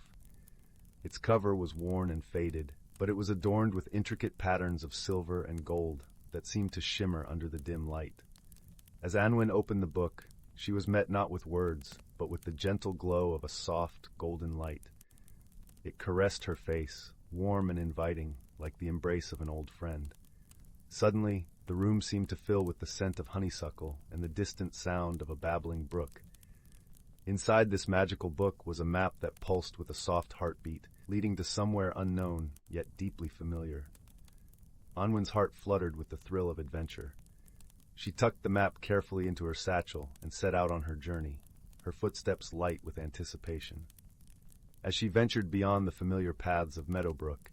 Its cover was worn and faded, but it was adorned with intricate patterns of silver and gold that seemed to shimmer under the dim light. As Anwen opened the book, she was met not with words, but with the gentle glow of a soft, golden light. It caressed her face, warm and inviting, like the embrace of an old friend. Suddenly, the room seemed to fill with the scent of honeysuckle and the distant sound of a babbling brook. Inside this magical book was a map that pulsed with a soft heartbeat, leading to somewhere unknown, yet deeply familiar. Anwen's heart fluttered with the thrill of adventure. She tucked the map carefully into her satchel and set out on her journey, her footsteps light with anticipation. As she ventured beyond the familiar paths of Meadowbrook,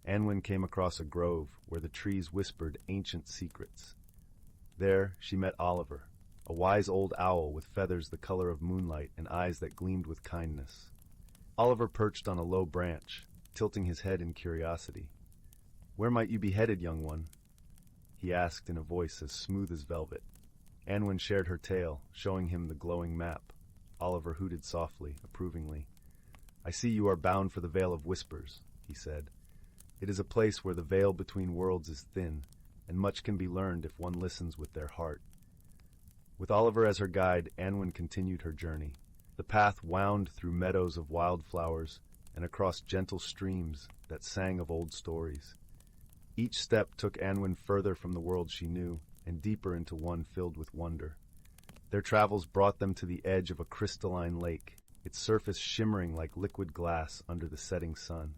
Anwen came across a grove where the trees whispered ancient secrets. There she met Oliver, a wise old owl with feathers the color of moonlight and eyes that gleamed with kindness. Oliver perched on a low branch, tilting his head in curiosity. "Where might you be headed, young one?" he asked in a voice as smooth as velvet. Anwen shared her tale, showing him the glowing map. Oliver hooted softly, approvingly. "I see you are bound for the Vale of Whispers," he said. "It is a place where the veil between worlds is thin, and much can be learned if one listens with their heart." With Oliver as her guide, Anwen continued her journey. The path wound through meadows of wildflowers and across gentle streams that sang of old stories. Each step took Anwen further from the world she knew and deeper into one filled with wonder. Their travels brought them to the edge of a crystalline lake, its surface shimmering like liquid glass under the setting sun.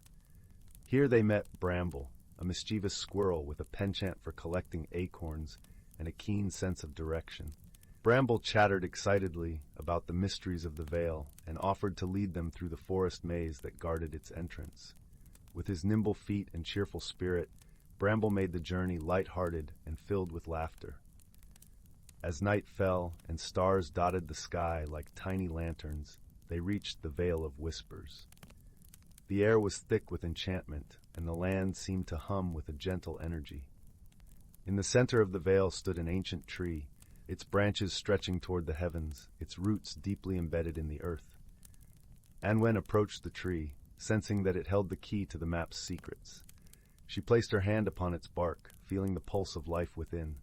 Here they met Bramble, a mischievous squirrel with a penchant for collecting acorns and a keen sense of direction. Bramble chattered excitedly about the mysteries of the Vale and offered to lead them through the forest maze that guarded its entrance. With his nimble feet and cheerful spirit, Bramble made the journey light-hearted and filled with laughter. As night fell and stars dotted the sky like tiny lanterns, they reached the Vale of Whispers. The air was thick with enchantment, and the land seemed to hum with a gentle energy. In the center of the vale stood an ancient tree, its branches stretching toward the heavens, its roots deeply embedded in the earth. Anwen approached the tree, sensing that it held the key to the map's secrets. She placed her hand upon its bark, feeling the pulse of life within.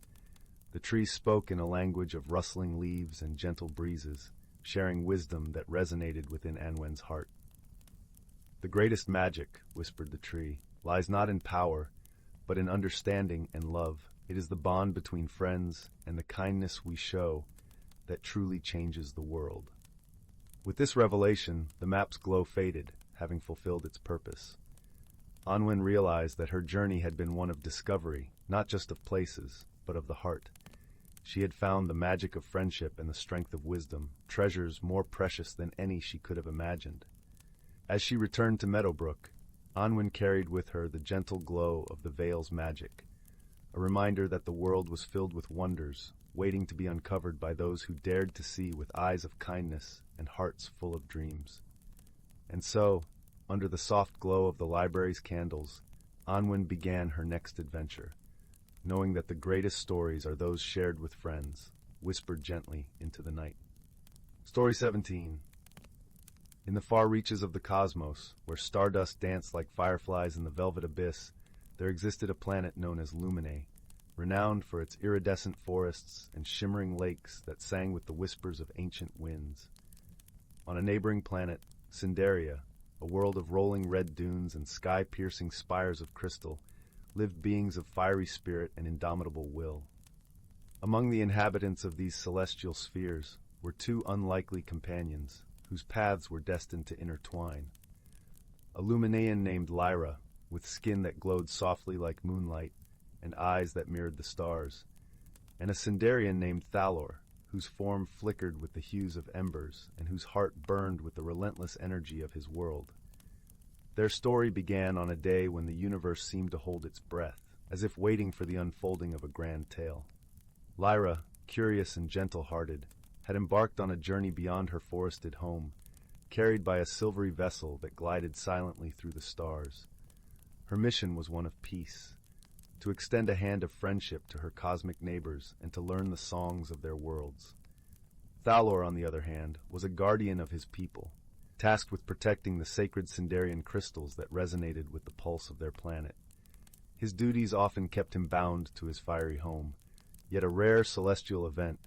The tree spoke in a language of rustling leaves and gentle breezes, sharing wisdom that resonated within Anwen's heart. "The greatest magic," whispered the tree, "lies not in power, but in understanding and love. It is the bond between friends and the kindness we show that truly changes the world." With this revelation, the map's glow faded, having fulfilled its purpose. Anwen realized that her journey had been one of discovery, not just of places, but of the heart. She had found the magic of friendship and the strength of wisdom, treasures more precious than any she could have imagined. As she returned to Meadowbrook, Anwen carried with her the gentle glow of the Vale's magic, a reminder that the world was filled with wonders, waiting to be uncovered by those who dared to see with eyes of kindness and hearts full of dreams. And so, under the soft glow of the library's candles, Anwen began her next adventure, knowing that the greatest stories are those shared with friends, whispered gently into the night. Story 17. In the far reaches of the cosmos, where stardust danced like fireflies in the velvet abyss, there existed a planet known as Luminae, renowned for its iridescent forests and shimmering lakes that sang with the whispers of ancient winds. On a neighboring planet, Cinderia, a world of rolling red dunes and sky-piercing spires of crystal, lived beings of fiery spirit and indomitable will. Among the inhabitants of these celestial spheres were two unlikely companions, whose paths were destined to intertwine. A Luminaean named Lyra, with skin that glowed softly like moonlight and eyes that mirrored the stars, and a Cinderian named Thalor, whose form flickered with the hues of embers and whose heart burned with the relentless energy of his world. Their story began on a day when the universe seemed to hold its breath, as if waiting for the unfolding of a grand tale. Lyra, curious and gentle-hearted, had embarked on a journey beyond her forested home, carried by a silvery vessel that glided silently through the stars. Her mission was one of peace, to extend a hand of friendship to her cosmic neighbors and to learn the songs of their worlds. Thalor, on the other hand, was a guardian of his people, tasked with protecting the sacred Sindarian crystals that resonated with the pulse of their planet. His duties often kept him bound to his fiery home, yet a rare celestial event,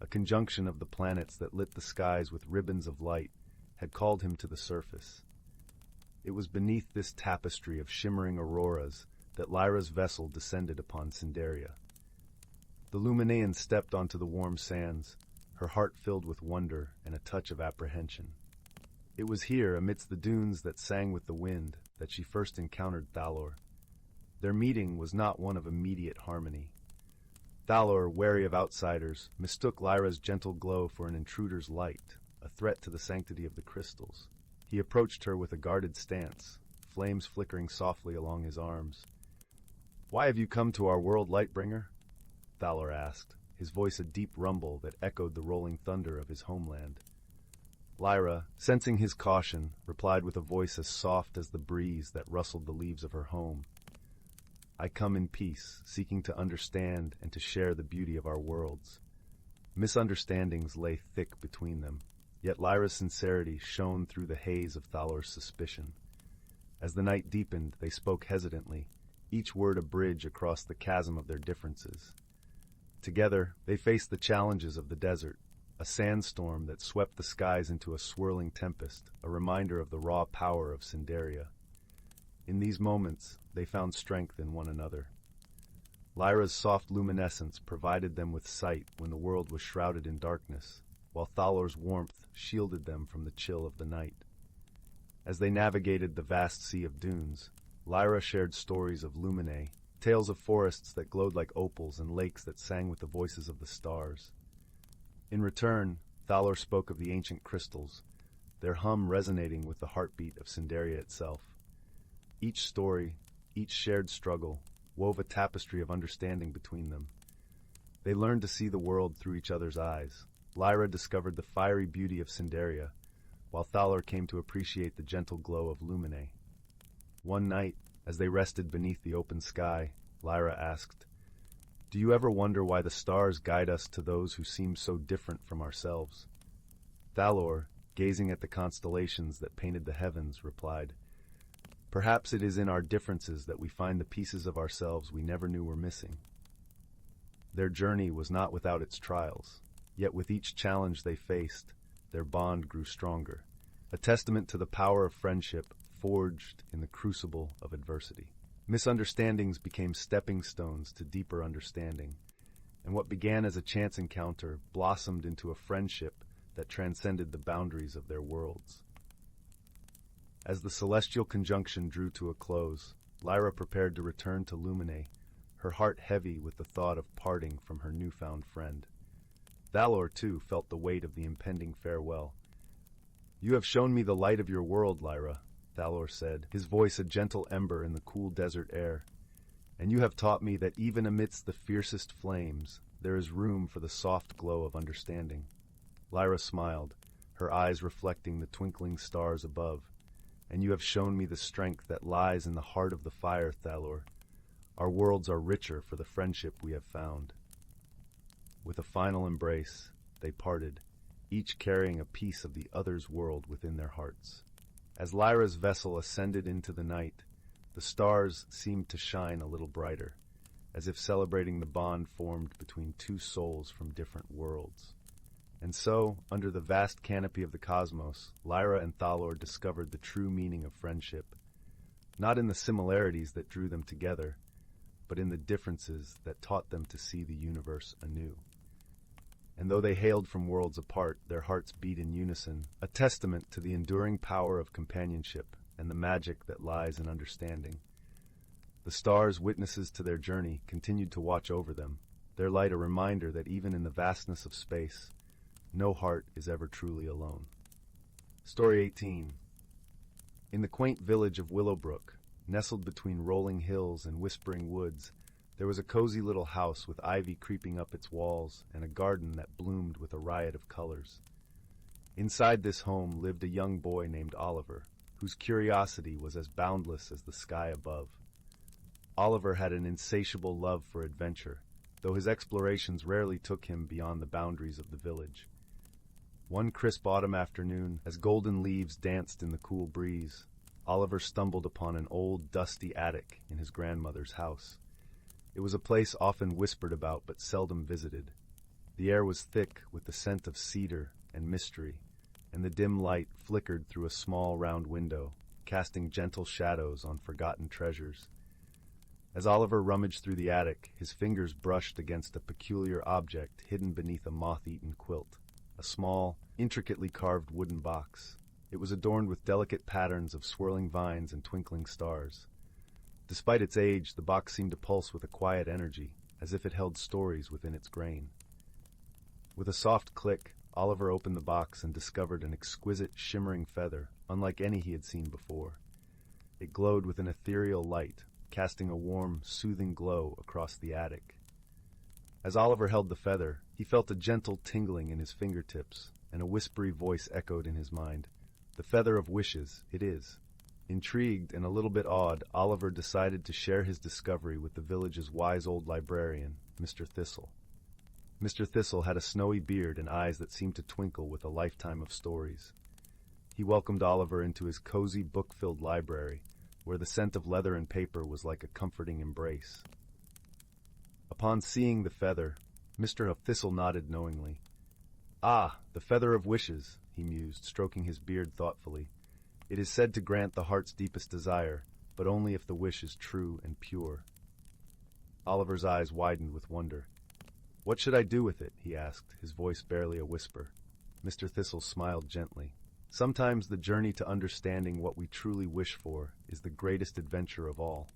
a conjunction of the planets that lit the skies with ribbons of light, had called him to the surface. It was beneath this tapestry of shimmering auroras that Lyra's vessel descended upon Sindaria. The Luminaean stepped onto the warm sands, her heart filled with wonder and a touch of apprehension. It was here, amidst the dunes that sang with the wind, that she first encountered Thalor. Their meeting was not one of immediate harmony. Thalor, wary of outsiders, mistook Lyra's gentle glow for an intruder's light, a threat to the sanctity of the crystals. He approached her with a guarded stance, flames flickering softly along his arms. "Why have you come to our world, Lightbringer?" Thalor asked, his voice a deep rumble that echoed the rolling thunder of his homeland. Lyra, sensing his caution, replied with a voice as soft as the breeze that rustled the leaves of her home. "I come in peace, seeking to understand and to share the beauty of our worlds." Misunderstandings lay thick between them, yet Lyra's sincerity shone through the haze of Thalor's suspicion. As the night deepened, they spoke hesitantly, each word a bridge across the chasm of their differences. Together, they faced the challenges of the desert, a sandstorm that swept the skies into a swirling tempest, a reminder of the raw power of Sindaria. In these moments, they found strength in one another. Lyra's soft luminescence provided them with sight when the world was shrouded in darkness, while Thalor's warmth shielded them from the chill of the night. As they navigated the vast sea of dunes, Lyra shared stories of Luminae, tales of forests that glowed like opals and lakes that sang with the voices of the stars. In return, Thalor spoke of the ancient crystals, their hum resonating with the heartbeat of Sindaria itself. Each story, each shared struggle, wove a tapestry of understanding between them. They learned to see the world through each other's eyes. Lyra discovered the fiery beauty of Sindaria, while Thalor came to appreciate the gentle glow of Luminae. One night, as they rested beneath the open sky, Lyra asked, "Do you ever wonder why the stars guide us to those who seem so different from ourselves?" Thalor, gazing at the constellations that painted the heavens, replied, "Perhaps it is in our differences that we find the pieces of ourselves we never knew were missing." Their journey was not without its trials, yet with each challenge they faced, their bond grew stronger, a testament to the power of friendship forged in the crucible of adversity. Misunderstandings became stepping stones to deeper understanding, and what began as a chance encounter blossomed into a friendship that transcended the boundaries of their worlds. As the celestial conjunction drew to a close, Lyra prepared to return to Luminae, her heart heavy with the thought of parting from her newfound friend. Thalor, too, felt the weight of the impending farewell. "You have shown me the light of your world, Lyra," Thalor said, his voice a gentle ember in the cool desert air. "And you have taught me that even amidst the fiercest flames, there is room for the soft glow of understanding." Lyra smiled, her eyes reflecting the twinkling stars above. "And you have shown me the strength that lies in the heart of the fire, Thalor. Our worlds are richer for the friendship we have found." With a final embrace, they parted, each carrying a piece of the other's world within their hearts. As Lyra's vessel ascended into the night, the stars seemed to shine a little brighter, as if celebrating the bond formed between two souls from different worlds. And so, under the vast canopy of the cosmos, Lyra and Thalor discovered the true meaning of friendship, not in the similarities that drew them together, but in the differences that taught them to see the universe anew. And though they hailed from worlds apart, their hearts beat in unison, a testament to the enduring power of companionship and the magic that lies in understanding. The stars, witnesses to their journey, continued to watch over them, their light a reminder that even in the vastness of space, no heart is ever truly alone. Story 18. In the quaint village of Willowbrook, nestled between rolling hills and whispering woods, there was a cozy little house with ivy creeping up its walls and a garden that bloomed with a riot of colors. Inside this home lived a young boy named Oliver, whose curiosity was as boundless as the sky above. Oliver had an insatiable love for adventure, though his explorations rarely took him beyond the boundaries of the village. One crisp autumn afternoon, as golden leaves danced in the cool breeze, Oliver stumbled upon an old, dusty attic in his grandmother's house. It was a place often whispered about but seldom visited. The air was thick with the scent of cedar and mystery, and the dim light flickered through a small round window, casting gentle shadows on forgotten treasures. As Oliver rummaged through the attic, his fingers brushed against a peculiar object hidden beneath a moth-eaten quilt, a small, intricately carved wooden box. It was adorned with delicate patterns of swirling vines and twinkling stars. Despite its age, the box seemed to pulse with a quiet energy, as if it held stories within its grain. With a soft click, Oliver opened the box and discovered an exquisite, shimmering feather, unlike any he had seen before. It glowed with an ethereal light, casting a warm, soothing glow across the attic. As Oliver held the feather, he felt a gentle tingling in his fingertips, and a whispery voice echoed in his mind. "The feather of wishes, it is." Intrigued and a little bit awed, Oliver decided to share his discovery with the village's wise old librarian, Mr. Thistle. Mr. Thistle had a snowy beard and eyes that seemed to twinkle with a lifetime of stories. He welcomed Oliver into his cozy, book-filled library, where the scent of leather and paper was like a comforting embrace. Upon seeing the feather, Mr. Thistle nodded knowingly. "Ah, the feather of wishes," he mused, stroking his beard thoughtfully. "It is said to grant the heart's deepest desire, but only if the wish is true and pure." Oliver's eyes widened with wonder. "What should I do with it?" he asked, his voice barely a whisper. Mr. Thistle smiled gently. "Sometimes the journey to understanding what we truly wish for is the greatest adventure of all."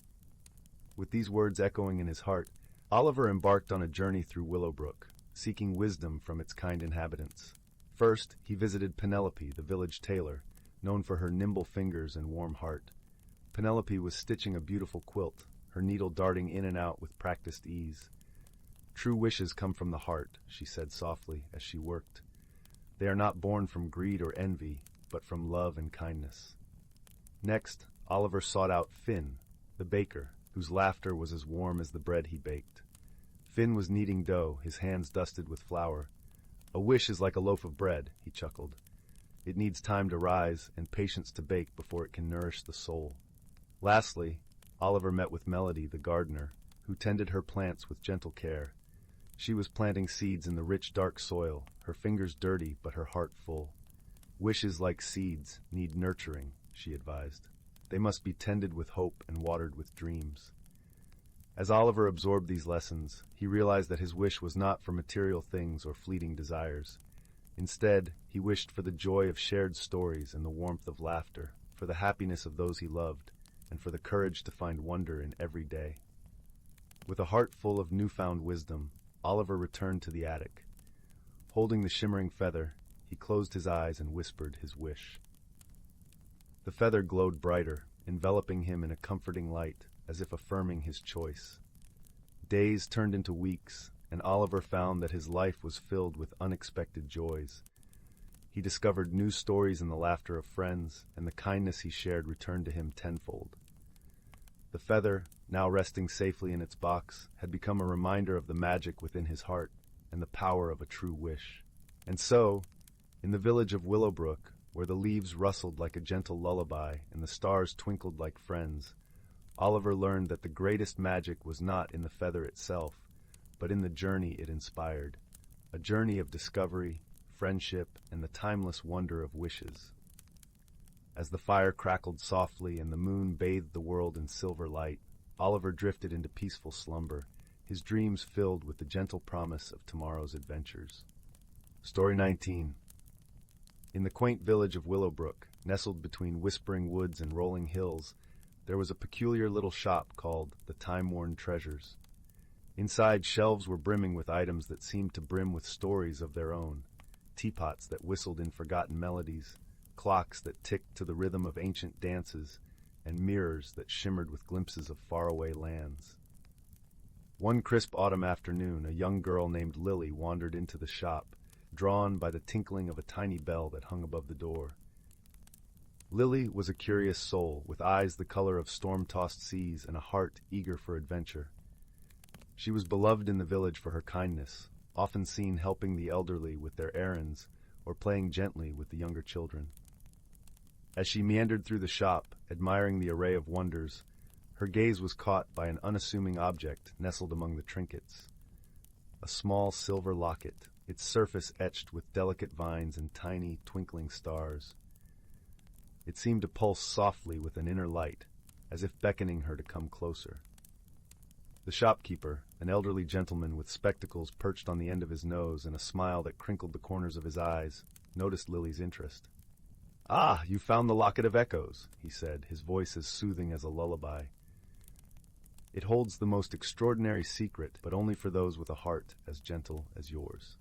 With these words echoing in his heart, Oliver embarked on a journey through Willowbrook, seeking wisdom from its kind inhabitants. First, he visited Penelope, the village tailor, known for her nimble fingers and warm heart. Penelope was stitching a beautiful quilt, her needle darting in and out with practiced ease. "True wishes come from the heart," she said softly as she worked. "They are not born from greed or envy, but from love and kindness." Next, Oliver sought out Finn, the baker, whose laughter was as warm as the bread he baked. Finn was kneading dough, his hands dusted with flour. "A wish is like a loaf of bread," he chuckled. "It needs time to rise and patience to bake before it can nourish the soul." Lastly, Oliver met with Melody, the gardener, who tended her plants with gentle care. She was planting seeds in the rich, dark soil, her fingers dirty but her heart full. "Wishes, like seeds, need nurturing," she advised. "They must be tended with hope and watered with dreams." As Oliver absorbed these lessons, he realized that his wish was not for material things or fleeting desires. Instead, he wished for the joy of shared stories and the warmth of laughter, for the happiness of those he loved, and for the courage to find wonder in every day. With a heart full of newfound wisdom, Oliver returned to the attic. Holding the shimmering feather, he closed his eyes and whispered his wish. The feather glowed brighter, enveloping him in a comforting light, as if affirming his choice. Days turned into weeks, and Oliver found that his life was filled with unexpected joys. He discovered new stories in the laughter of friends, and the kindness he shared returned to him tenfold. The feather, now resting safely in its box, had become a reminder of the magic within his heart and the power of a true wish. And so, in the village of Willowbrook, where the leaves rustled like a gentle lullaby and the stars twinkled like friends, Oliver learned that the greatest magic was not in the feather itself, but in the journey it inspired, a journey of discovery, friendship, and the timeless wonder of wishes. As the fire crackled softly and the moon bathed the world in silver light, Oliver drifted into peaceful slumber, his dreams filled with the gentle promise of tomorrow's adventures. Story 19. In the quaint village of Willowbrook, nestled between whispering woods and rolling hills, there was a peculiar little shop called the Time-Worn Treasures. Inside, shelves were brimming with items that seemed to brim with stories of their own, teapots that whistled in forgotten melodies, clocks that ticked to the rhythm of ancient dances, and mirrors that shimmered with glimpses of faraway lands. One crisp autumn afternoon, a young girl named Lily wandered into the shop, drawn by the tinkling of a tiny bell that hung above the door. Lily was a curious soul, with eyes the color of storm-tossed seas and a heart eager for adventure. She was beloved in the village for her kindness, often seen helping the elderly with their errands, or playing gently with the younger children. As she meandered through the shop, admiring the array of wonders, her gaze was caught by an unassuming object nestled among the trinkets. A small silver locket, its surface etched with delicate vines and tiny, twinkling stars. It seemed to pulse softly with an inner light, as if beckoning her to come closer. The shopkeeper, an elderly gentleman with spectacles perched on the end of his nose and a smile that crinkled the corners of his eyes, noticed Lily's interest. "Ah, you found the Locket of Echoes," he said, his voice as soothing as a lullaby. "It holds the most extraordinary secret, but only for those with a heart as gentle as yours."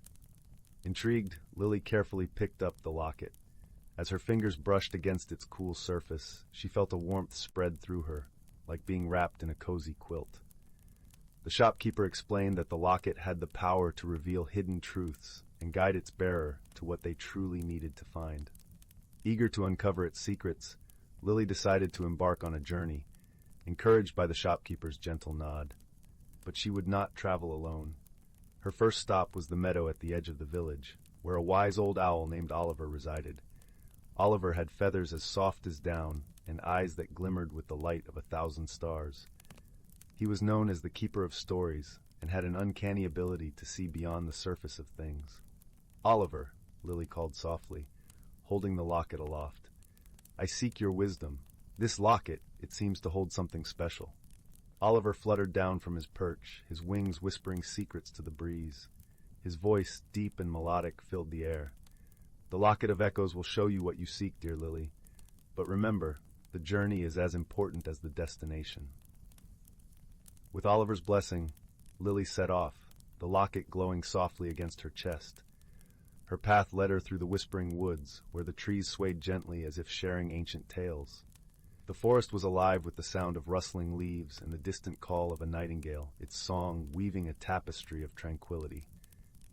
Intrigued, Lily carefully picked up the locket. As her fingers brushed against its cool surface, she felt a warmth spread through her, like being wrapped in a cozy quilt. The shopkeeper explained that the locket had the power to reveal hidden truths and guide its bearer to what they truly needed to find. Eager to uncover its secrets, Lily decided to embark on a journey, encouraged by the shopkeeper's gentle nod. But she would not travel alone. Her first stop was the meadow at the edge of the village, where a wise old owl named Oliver resided. Oliver had feathers as soft as down and eyes that glimmered with the light of 1,000 stars. He was known as the keeper of stories and had an uncanny ability to see beyond the surface of things. "Oliver," Lily called softly, holding the locket aloft. "I seek your wisdom. This locket, it seems to hold something special." Oliver fluttered down from his perch, his wings whispering secrets to the breeze. His voice, deep and melodic, filled the air. "The Locket of Echoes will show you what you seek, dear Lily. But remember, the journey is as important as the destination." With Oliver's blessing, Lily set off, the locket glowing softly against her chest. Her path led her through the whispering woods, where the trees swayed gently as if sharing ancient tales. The forest was alive with the sound of rustling leaves and the distant call of a nightingale, its song weaving a tapestry of tranquility.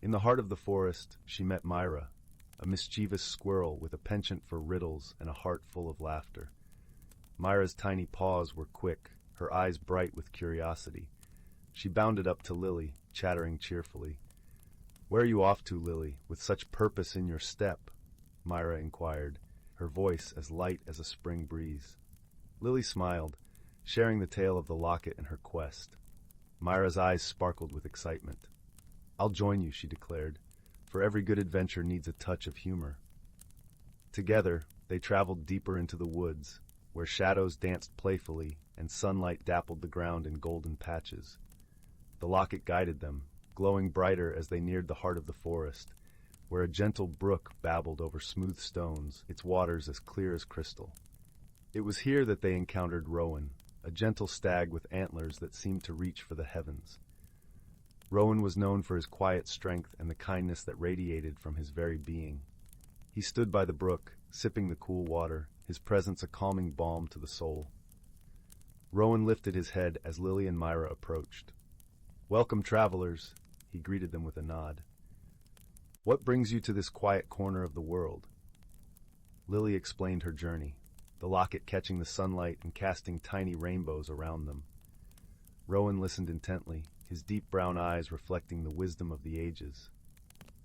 In the heart of the forest, she met Myra, a mischievous squirrel with a penchant for riddles and a heart full of laughter. Myra's tiny paws were quick, her eyes bright with curiosity. She bounded up to Lily, chattering cheerfully. "Where are you off to, Lily, with such purpose in your step?" Myra inquired, her voice as light as a spring breeze. Lily smiled, sharing the tale of the locket and her quest. Myra's eyes sparkled with excitement. "I'll join you," she declared, "for every good adventure needs a touch of humor." Together, they traveled deeper into the woods, where shadows danced playfully and sunlight dappled the ground in golden patches. The locket guided them, glowing brighter as they neared the heart of the forest, where a gentle brook babbled over smooth stones, its waters as clear as crystal. It was here that they encountered Rowan, a gentle stag with antlers that seemed to reach for the heavens. Rowan was known for his quiet strength and the kindness that radiated from his very being. He stood by the brook, sipping the cool water, his presence a calming balm to the soul. Rowan lifted his head as Lily and Myra approached. "Welcome, travelers," he greeted them with a nod. "What brings you to this quiet corner of the world?" Lily explained her journey, the locket catching the sunlight and casting tiny rainbows around them. Rowan listened intently, his deep brown eyes reflecting the wisdom of the ages.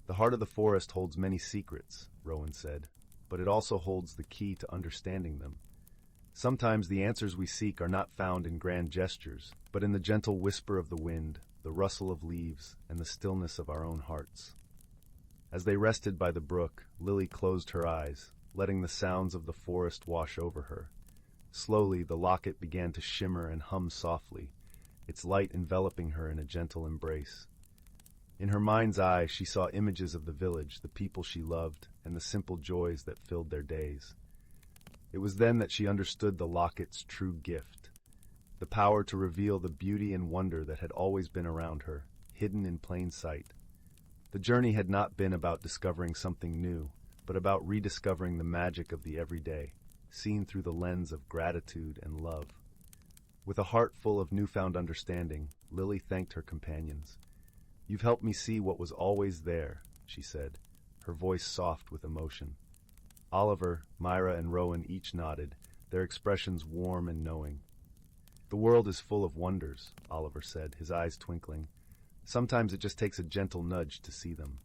"The heart of the forest holds many secrets," Rowan said, "but it also holds the key to understanding them. Sometimes the answers we seek are not found in grand gestures, but in the gentle whisper of the wind, the rustle of leaves, and the stillness of our own hearts." As they rested by the brook, Lily closed her eyes, letting the sounds of the forest wash over her. Slowly, the locket began to shimmer and hum softly, its light enveloping her in a gentle embrace. In her mind's eye, she saw images of the village, the people she loved, and the simple joys that filled their days. It was then that she understood the locket's true gift, the power to reveal the beauty and wonder that had always been around her, hidden in plain sight. The journey had not been about discovering something new, but about rediscovering the magic of the everyday, seen through the lens of gratitude and love. With a heart full of newfound understanding, Lily thanked her companions. "You've helped me see what was always there," she said, her voice soft with emotion. Oliver, Myra, and Rowan each nodded, their expressions warm and knowing. "The world is full of wonders," Oliver said, his eyes twinkling. "Sometimes it just takes a gentle nudge to see them."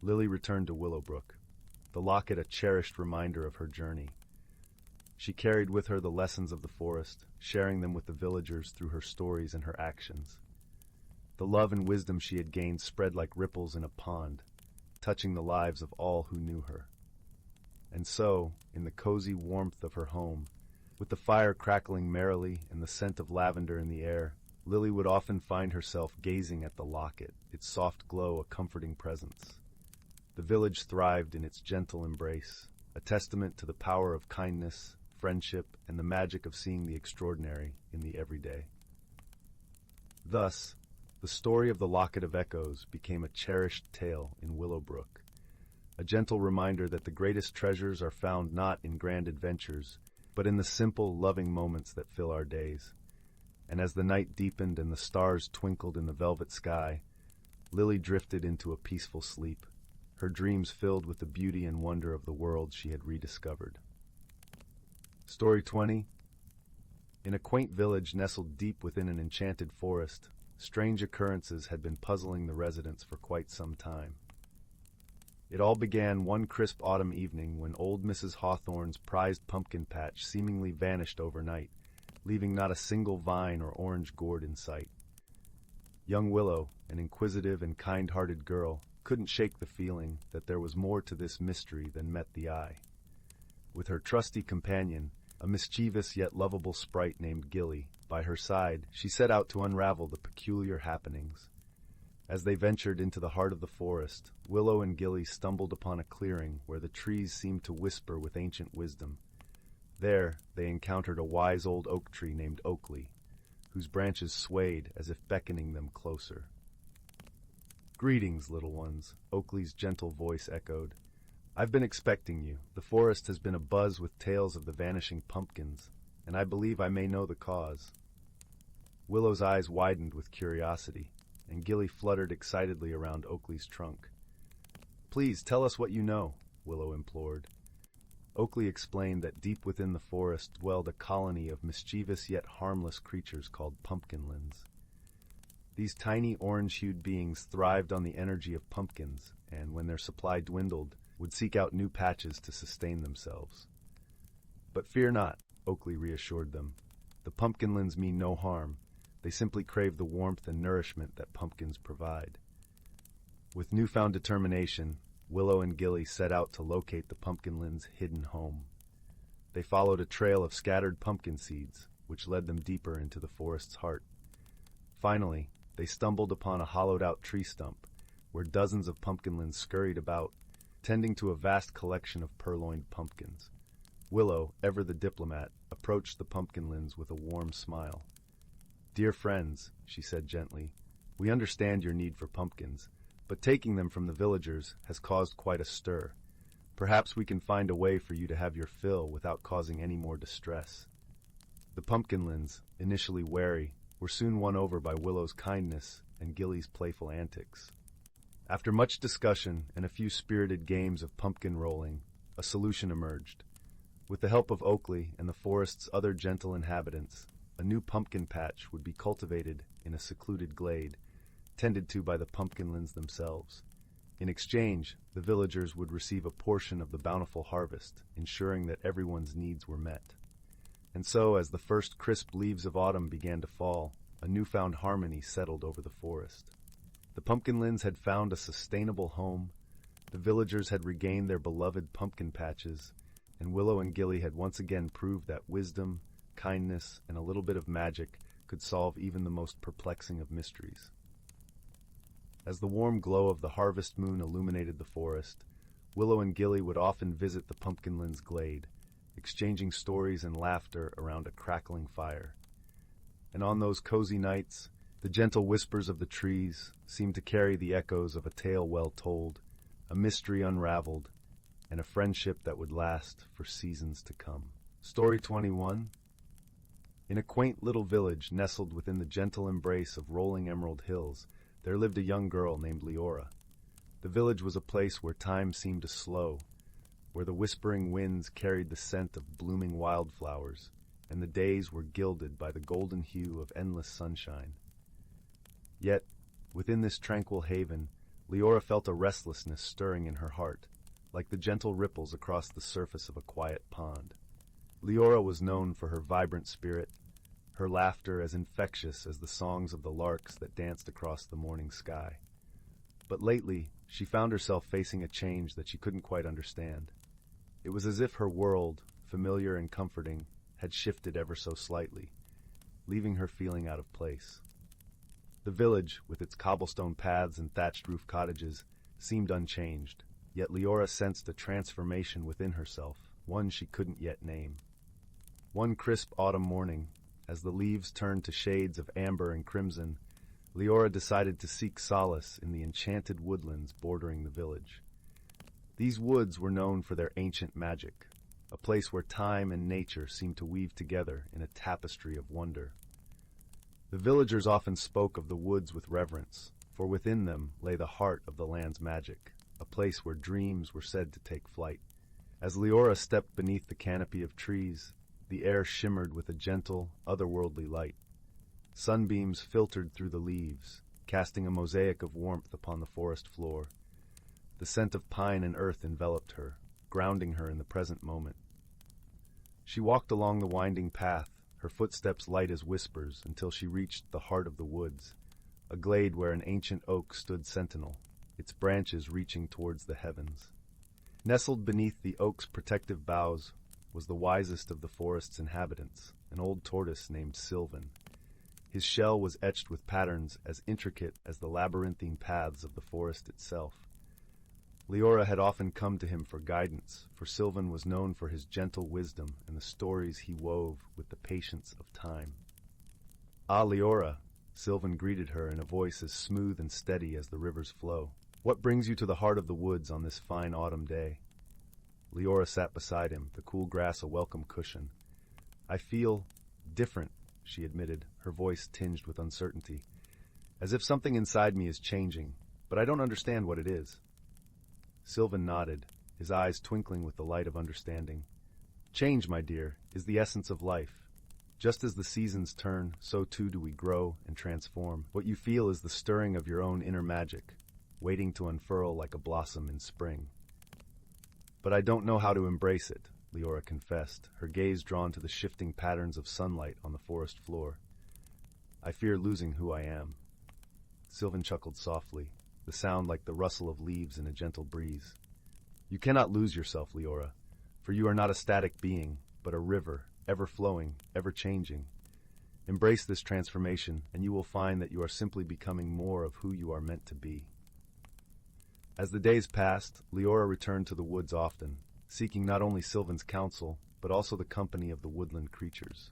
Lily returned to Willowbrook, the locket a cherished reminder of her journey. She carried with her the lessons of the forest, sharing them with the villagers through her stories and her actions. The love and wisdom she had gained spread like ripples in a pond, touching the lives of all who knew her. And so, in the cozy warmth of her home, with the fire crackling merrily and the scent of lavender in the air, Lily would often find herself gazing at the locket, its soft glow a comforting presence. The village thrived in its gentle embrace, a testament to the power of kindness, friendship, and the magic of seeing the extraordinary in the everyday. Thus, the story of the Locket of Echoes became a cherished tale in Willowbrook, a gentle reminder that the greatest treasures are found not in grand adventures, but in the simple, loving moments that fill our days. And as the night deepened and the stars twinkled in the velvet sky, Lily drifted into a peaceful sleep, her dreams filled with the beauty and wonder of the world she had rediscovered. Story 20. In a quaint village nestled deep within an enchanted forest, strange occurrences had been puzzling the residents for quite some time. It all began one crisp autumn evening when old Mrs. Hawthorne's prized pumpkin patch seemingly vanished overnight, leaving not a single vine or orange gourd in sight. Young Willow, an inquisitive and kind-hearted girl, couldn't shake the feeling that there was more to this mystery than met the eye. With her trusty companion, a mischievous yet lovable sprite named Gilly, by her side, she set out to unravel the peculiar happenings. As they ventured into the heart of the forest, Willow and Gilly stumbled upon a clearing where the trees seemed to whisper with ancient wisdom. There, they encountered a wise old oak tree named Oakley, whose branches swayed as if beckoning them closer. "Greetings, little ones," Oakley's gentle voice echoed. "I've been expecting you. The forest has been abuzz with tales of the vanishing pumpkins, and I believe I may know the cause." Willow's eyes widened with curiosity, and Gilly fluttered excitedly around Oakley's trunk. "Please tell us what you know," Willow implored. Oakley explained that deep within the forest dwelled a colony of mischievous yet harmless creatures called pumpkinlins. These tiny orange-hued beings thrived on the energy of pumpkins, and when their supply dwindled, would seek out new patches to sustain themselves. "But fear not," Oakley reassured them. "The pumpkinlins mean no harm. They simply crave the warmth and nourishment that pumpkins provide." With newfound determination, Willow and Gilly set out to locate the pumpkinlins' hidden home. They followed a trail of scattered pumpkin seeds, which led them deeper into the forest's heart. Finally, they stumbled upon a hollowed-out tree stump, where dozens of pumpkinlins scurried about, tending to a vast collection of purloined pumpkins. Willow, ever the diplomat, approached the pumpkinlins with a warm smile. "Dear friends," she said gently, "we understand your need for pumpkins, but taking them from the villagers has caused quite a stir. Perhaps we can find a way for you to have your fill without causing any more distress." The pumpkinlins, initially wary, were soon won over by Willow's kindness and Gilly's playful antics. After much discussion and a few spirited games of pumpkin rolling, a solution emerged. With the help of Oakley and the forest's other gentle inhabitants, a new pumpkin patch would be cultivated in a secluded glade, tended to by the pumpkinlins themselves. In exchange, the villagers would receive a portion of the bountiful harvest, ensuring that everyone's needs were met. And so, as the first crisp leaves of autumn began to fall, a newfound harmony settled over the forest. The pumpkinlins had found a sustainable home, the villagers had regained their beloved pumpkin patches, and Willow and Gilly had once again proved that wisdom, kindness, and a little bit of magic could solve even the most perplexing of mysteries. As the warm glow of the harvest moon illuminated the forest, Willow and Gilly would often visit the pumpkinlins' glade, exchanging stories and laughter around a crackling fire. And on those cozy nights, the gentle whispers of the trees seemed to carry the echoes of a tale well told, a mystery unraveled, and a friendship that would last for seasons to come. Story 21. In a quaint little village nestled within the gentle embrace of rolling emerald hills, there lived a young girl named Leora. The village was a place where time seemed to slow, where the whispering winds carried the scent of blooming wildflowers, and the days were gilded by the golden hue of endless sunshine. Yet, within this tranquil haven, Leora felt a restlessness stirring in her heart, like the gentle ripples across the surface of a quiet pond. Leora was known for her vibrant spirit, her laughter as infectious as the songs of the larks that danced across the morning sky. But lately, she found herself facing a change that she couldn't quite understand. It was as if her world, familiar and comforting, had shifted ever so slightly, leaving her feeling out of place. The village, with its cobblestone paths and thatched roof cottages, seemed unchanged, yet Leora sensed a transformation within herself, one she couldn't yet name. One crisp autumn morning, as the leaves turned to shades of amber and crimson, Leora decided to seek solace in the enchanted woodlands bordering the village. These woods were known for their ancient magic, a place where time and nature seemed to weave together in a tapestry of wonder. The villagers often spoke of the woods with reverence, for within them lay the heart of the land's magic, a place where dreams were said to take flight. As Leora stepped beneath the canopy of trees, the air shimmered with a gentle, otherworldly light. Sunbeams filtered through the leaves, casting a mosaic of warmth upon the forest floor. The scent of pine and earth enveloped her, grounding her in the present moment. She walked along the winding path, her footsteps light as whispers, until she reached the heart of the woods, a glade where an ancient oak stood sentinel, its branches reaching towards the heavens. Nestled beneath the oak's protective boughs was the wisest of the forest's inhabitants, an old tortoise named Sylvan. His shell was etched with patterns as intricate as the labyrinthine paths of the forest itself. Leora had often come to him for guidance, for Sylvan was known for his gentle wisdom and the stories he wove with the patience of time. "Ah, Leora," Sylvan greeted her in a voice as smooth and steady as the river's flow. "What brings you to the heart of the woods on this fine autumn day?" Leora sat beside him, the cool grass a welcome cushion. "I feel different," she admitted, her voice tinged with uncertainty. "As if something inside me is changing, but I don't understand what it is." Sylvan nodded, his eyes twinkling with the light of understanding. "Change, my dear, is the essence of life. Just as the seasons turn, so too do we grow and transform. What you feel is the stirring of your own inner magic, waiting to unfurl like a blossom in spring." "But I don't know how to embrace it," Leora confessed, her gaze drawn to the shifting patterns of sunlight on the forest floor. "I fear losing who I am." Sylvan chuckled softly, the sound like the rustle of leaves in a gentle breeze. "You cannot lose yourself, Leora, for you are not a static being, but a river, ever-flowing, ever-changing. Embrace this transformation, and you will find that you are simply becoming more of who you are meant to be." As the days passed, Leora returned to the woods often, seeking not only Sylvan's counsel, but also the company of the woodland creatures.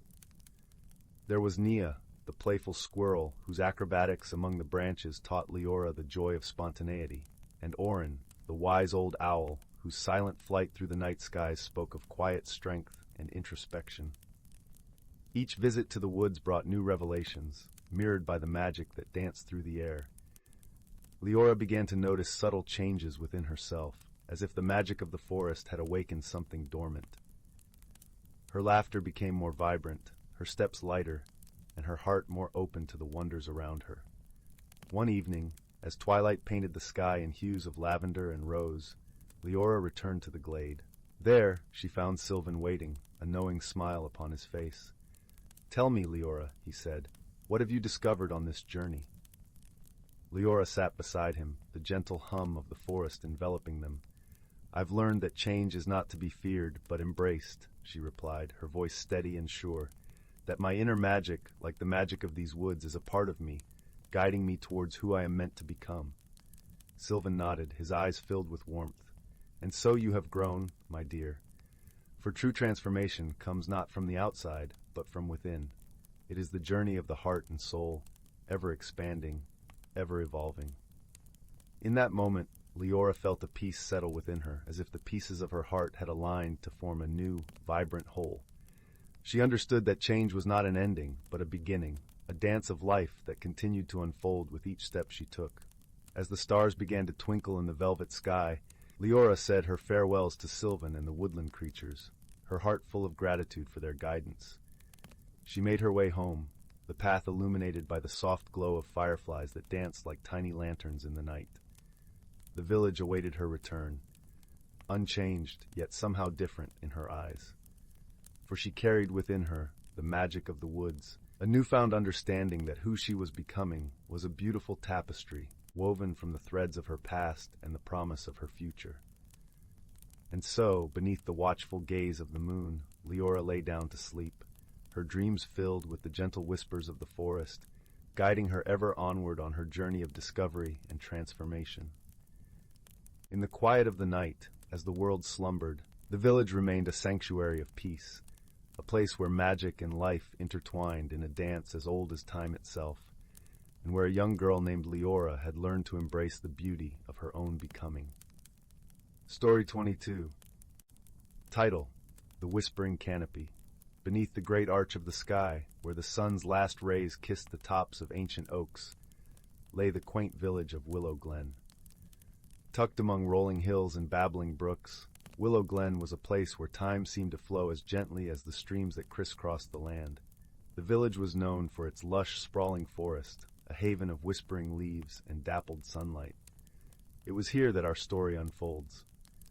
There was Nia, the playful squirrel, whose acrobatics among the branches taught Leora the joy of spontaneity, and Orin, the wise old owl, whose silent flight through the night skies spoke of quiet strength and introspection. Each visit to the woods brought new revelations, mirrored by the magic that danced through the air. Leora began to notice subtle changes within herself, as if the magic of the forest had awakened something dormant. Her laughter became more vibrant, her steps lighter, and her heart more open to the wonders around her. One evening, as twilight painted the sky in hues of lavender and rose, Leora returned to the glade. There, she found Sylvan waiting, a knowing smile upon his face. "Tell me, Leora," he said, "what have you discovered on this journey?" Leora sat beside him, the gentle hum of the forest enveloping them. "I've learned that change is not to be feared, but embraced," she replied, her voice steady and sure. "That my inner magic, like the magic of these woods, is a part of me, guiding me towards who I am meant to become." Sylvan nodded, his eyes filled with warmth. "And so you have grown, my dear. For true transformation comes not from the outside, but from within. It is the journey of the heart and soul, ever expanding, ever evolving." In that moment, Leora felt a peace settle within her, as if the pieces of her heart had aligned to form a new, vibrant whole. She understood that change was not an ending, but a beginning, a dance of life that continued to unfold with each step she took. As the stars began to twinkle in the velvet sky, Leora said her farewells to Sylvan and the woodland creatures, her heart full of gratitude for their guidance. She made her way home, the path illuminated by the soft glow of fireflies that danced like tiny lanterns in the night. the village awaited her return, unchanged yet somehow different in her eyes. For she carried within her the magic of the woods, a newfound understanding that who she was becoming was a beautiful tapestry woven from the threads of her past and the promise of her future. And so, beneath the watchful gaze of the moon, Leora lay down to sleep, her dreams filled with the gentle whispers of the forest, guiding her ever onward on her journey of discovery and transformation. In the quiet of the night, as the world slumbered, the village remained a sanctuary of peace, a place where magic and life intertwined in a dance as old as time itself, and where a young girl named Leora had learned to embrace the beauty of her own becoming. Story 22. Title: The Whispering Canopy. Beneath the great arch of the sky, where the sun's last rays kissed the tops of ancient oaks, lay the quaint village of Willow Glen. Tucked among rolling hills and babbling brooks, Willow Glen was a place where time seemed to flow as gently as the streams that crisscrossed the land. The village was known for its lush, sprawling forest, a haven of whispering leaves and dappled sunlight. It was here that our story unfolds,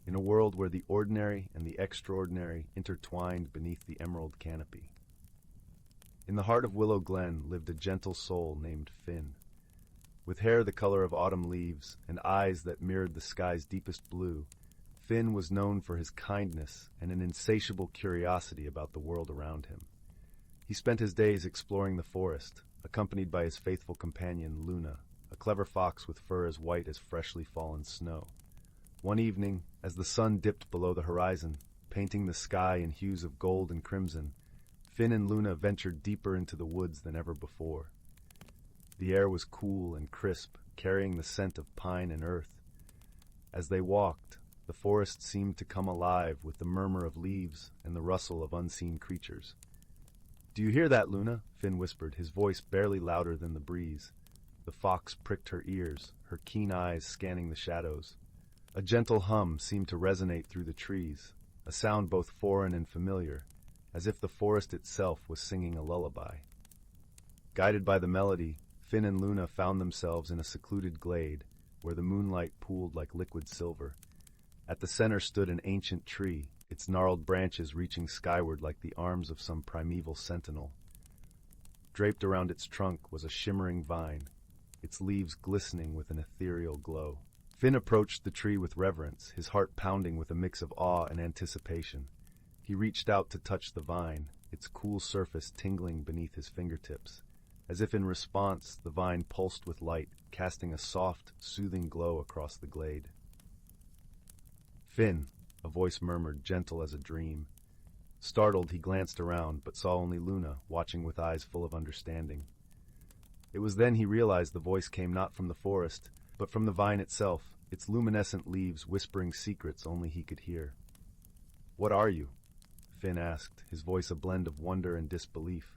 in a world where the ordinary and the extraordinary intertwined beneath the emerald canopy. In the heart of Willow Glen lived a gentle soul named Finn. With hair the color of autumn leaves and eyes that mirrored the sky's deepest blue, Finn was known for his kindness and an insatiable curiosity about the world around him. He spent his days exploring the forest, accompanied by his faithful companion Luna, a clever fox with fur as white as freshly fallen snow. One evening, as the sun dipped below the horizon, painting the sky in hues of gold and crimson, Finn and Luna ventured deeper into the woods than ever before. The air was cool and crisp, carrying the scent of pine and earth. As they walked, the forest seemed to come alive with the murmur of leaves and the rustle of unseen creatures. "Do you hear that, Luna?" Finn whispered, his voice barely louder than the breeze. The fox pricked her ears, her keen eyes scanning the shadows. A gentle hum seemed to resonate through the trees, a sound both foreign and familiar, as if the forest itself was singing a lullaby. Guided by the melody, Finn and Luna found themselves in a secluded glade, where the moonlight pooled like liquid silver. At the center stood an ancient tree, its gnarled branches reaching skyward like the arms of some primeval sentinel. Draped around its trunk was a shimmering vine, its leaves glistening with an ethereal glow. Finn approached the tree with reverence, his heart pounding with a mix of awe and anticipation. He reached out to touch the vine, its cool surface tingling beneath his fingertips. As if in response, the vine pulsed with light, casting a soft, soothing glow across the glade. "Finn," a voice murmured, gentle as a dream. Startled, he glanced around, but saw only Luna, watching with eyes full of understanding. It was then he realized the voice came not from the forest, but from the vine itself, its luminescent leaves whispering secrets only he could hear. "What are you?" Finn asked, his voice a blend of wonder and disbelief.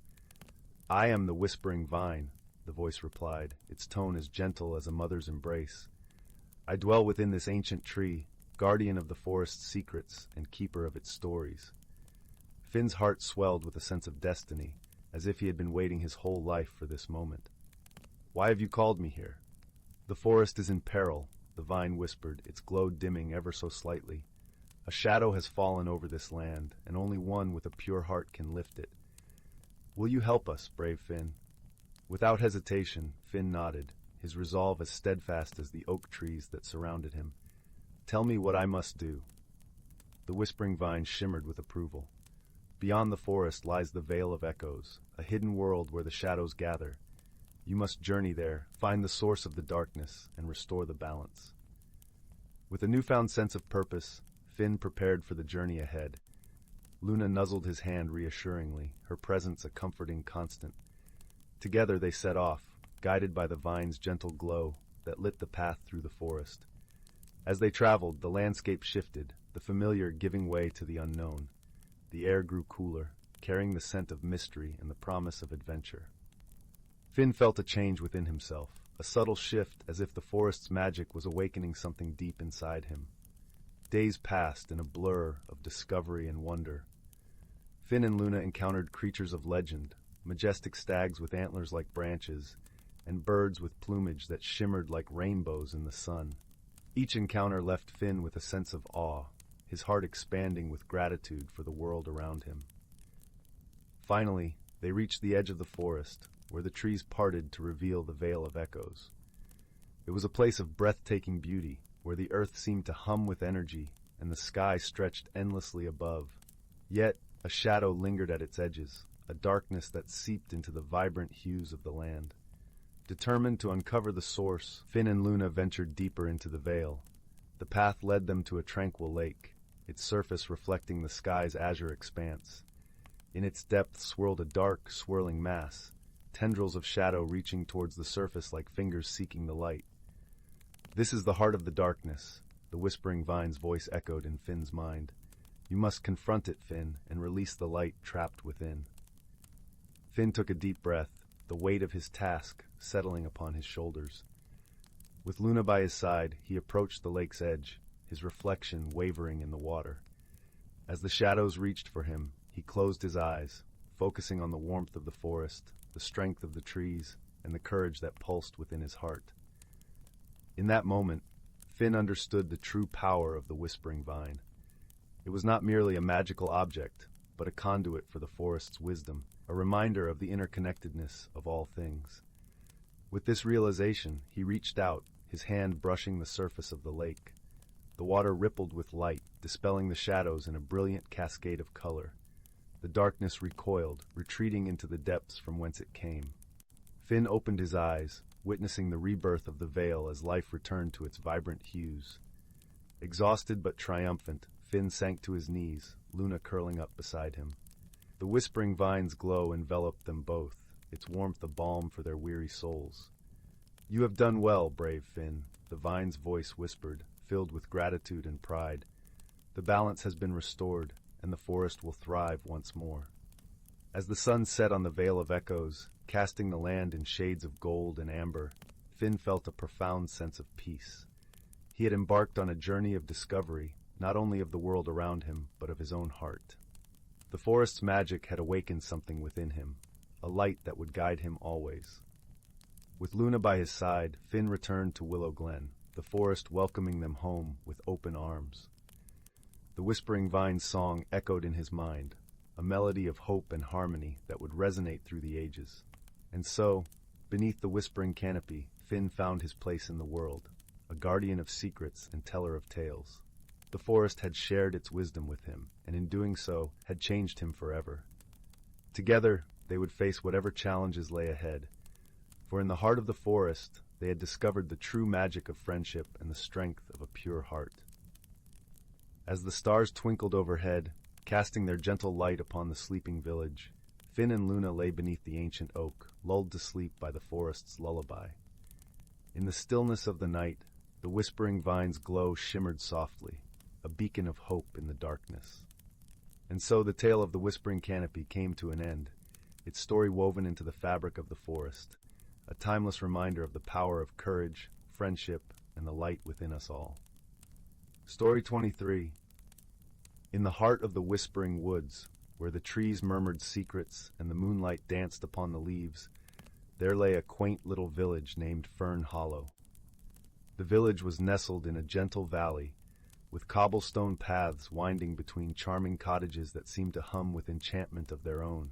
"I am the whispering vine," the voice replied, its tone as gentle as a mother's embrace. "I dwell within this ancient tree, guardian of the forest's secrets and keeper of its stories." Finn's heart swelled with a sense of destiny, as if he had been waiting his whole life for this moment. "Why have you called me here?" "The forest is in peril," the vine whispered, its glow dimming ever so slightly. "A shadow has fallen over this land, and only one with a pure heart can lift it. Will you help us, brave Finn?" Without hesitation, Finn nodded, his resolve as steadfast as the oak trees that surrounded him. "Tell me what I must do." The whispering vine shimmered with approval. "Beyond the forest lies the Vale of Echoes, a hidden world where the shadows gather. You must journey there, find the source of the darkness, and restore the balance." With a newfound sense of purpose, Finn prepared for the journey ahead. Luna nuzzled his hand reassuringly, her presence a comforting constant. Together they set off, guided by the vine's gentle glow that lit the path through the forest. As they traveled, the landscape shifted, the familiar giving way to the unknown. The air grew cooler, carrying the scent of mystery and the promise of adventure. Finn felt a change within himself, a subtle shift as if the forest's magic was awakening something deep inside him. Days passed in a blur of discovery and wonder. Finn and Luna encountered creatures of legend, majestic stags with antlers like branches, and birds with plumage that shimmered like rainbows in the sun. Each encounter left Finn with a sense of awe, his heart expanding with gratitude for the world around him. Finally, they reached the edge of the forest, where the trees parted to reveal the Vale of Echoes. It was a place of breathtaking beauty, where the earth seemed to hum with energy and the sky stretched endlessly above. Yet, a shadow lingered at its edges, a darkness that seeped into the vibrant hues of the land. Determined to uncover the source, Finn and Luna ventured deeper into the vale. The path led them to a tranquil lake, its surface reflecting the sky's azure expanse. In its depths swirled a dark, swirling mass, tendrils of shadow reaching towards the surface like fingers seeking the light. "This is the heart of the darkness," the whispering vine's voice echoed in Finn's mind. "You must confront it, Finn, and release the light trapped within." Finn took a deep breath, the weight of his task settling upon his shoulders. With Luna by his side, he approached the lake's edge, his reflection wavering in the water. As the shadows reached for him, he closed his eyes, focusing on the warmth of the forest, the strength of the trees, and the courage that pulsed within his heart. In that moment, Finn understood the true power of the whispering vine. It was not merely a magical object, but a conduit for the forest's wisdom, a reminder of the interconnectedness of all things. With this realization, he reached out, his hand brushing the surface of the lake. The water rippled with light, dispelling the shadows in a brilliant cascade of color. The darkness recoiled, retreating into the depths from whence it came. Finn opened his eyes, witnessing the rebirth of the vale as life returned to its vibrant hues. Exhausted but triumphant, Finn sank to his knees, Luna curling up beside him. The whispering vine's glow enveloped them both, its warmth a balm for their weary souls. "You have done well, brave Finn," the vine's voice whispered, filled with gratitude and pride. "The balance has been restored, and the forest will thrive once more." As the sun set on the Vale of Echoes, casting the land in shades of gold and amber, Finn felt a profound sense of peace. He had embarked on a journey of discovery, not only of the world around him, but of his own heart. The forest's magic had awakened something within him, a light that would guide him always. With Luna by his side, Finn returned to Willow Glen, the forest welcoming them home with open arms. The whispering vine's song echoed in his mind, a melody of hope and harmony that would resonate through the ages. And so, beneath the whispering canopy, Finn found his place in the world, a guardian of secrets and teller of tales. The forest had shared its wisdom with him, and in doing so, had changed him forever. Together, they would face whatever challenges lay ahead, for in the heart of the forest, they had discovered the true magic of friendship and the strength of a pure heart. As the stars twinkled overhead, casting their gentle light upon the sleeping village, Finn and Luna lay beneath the ancient oak, lulled to sleep by the forest's lullaby. In the stillness of the night, the whispering vine's glow shimmered softly, a beacon of hope in the darkness. And so the tale of the whispering canopy came to an end, its story woven into the fabric of the forest, a timeless reminder of the power of courage, friendship, and the light within us all. Story 23. In the heart of the whispering woods, where the trees murmured secrets and the moonlight danced upon the leaves, there lay a quaint little village named Fern Hollow. The village was nestled in a gentle valley, with cobblestone paths winding between charming cottages that seemed to hum with enchantment of their own.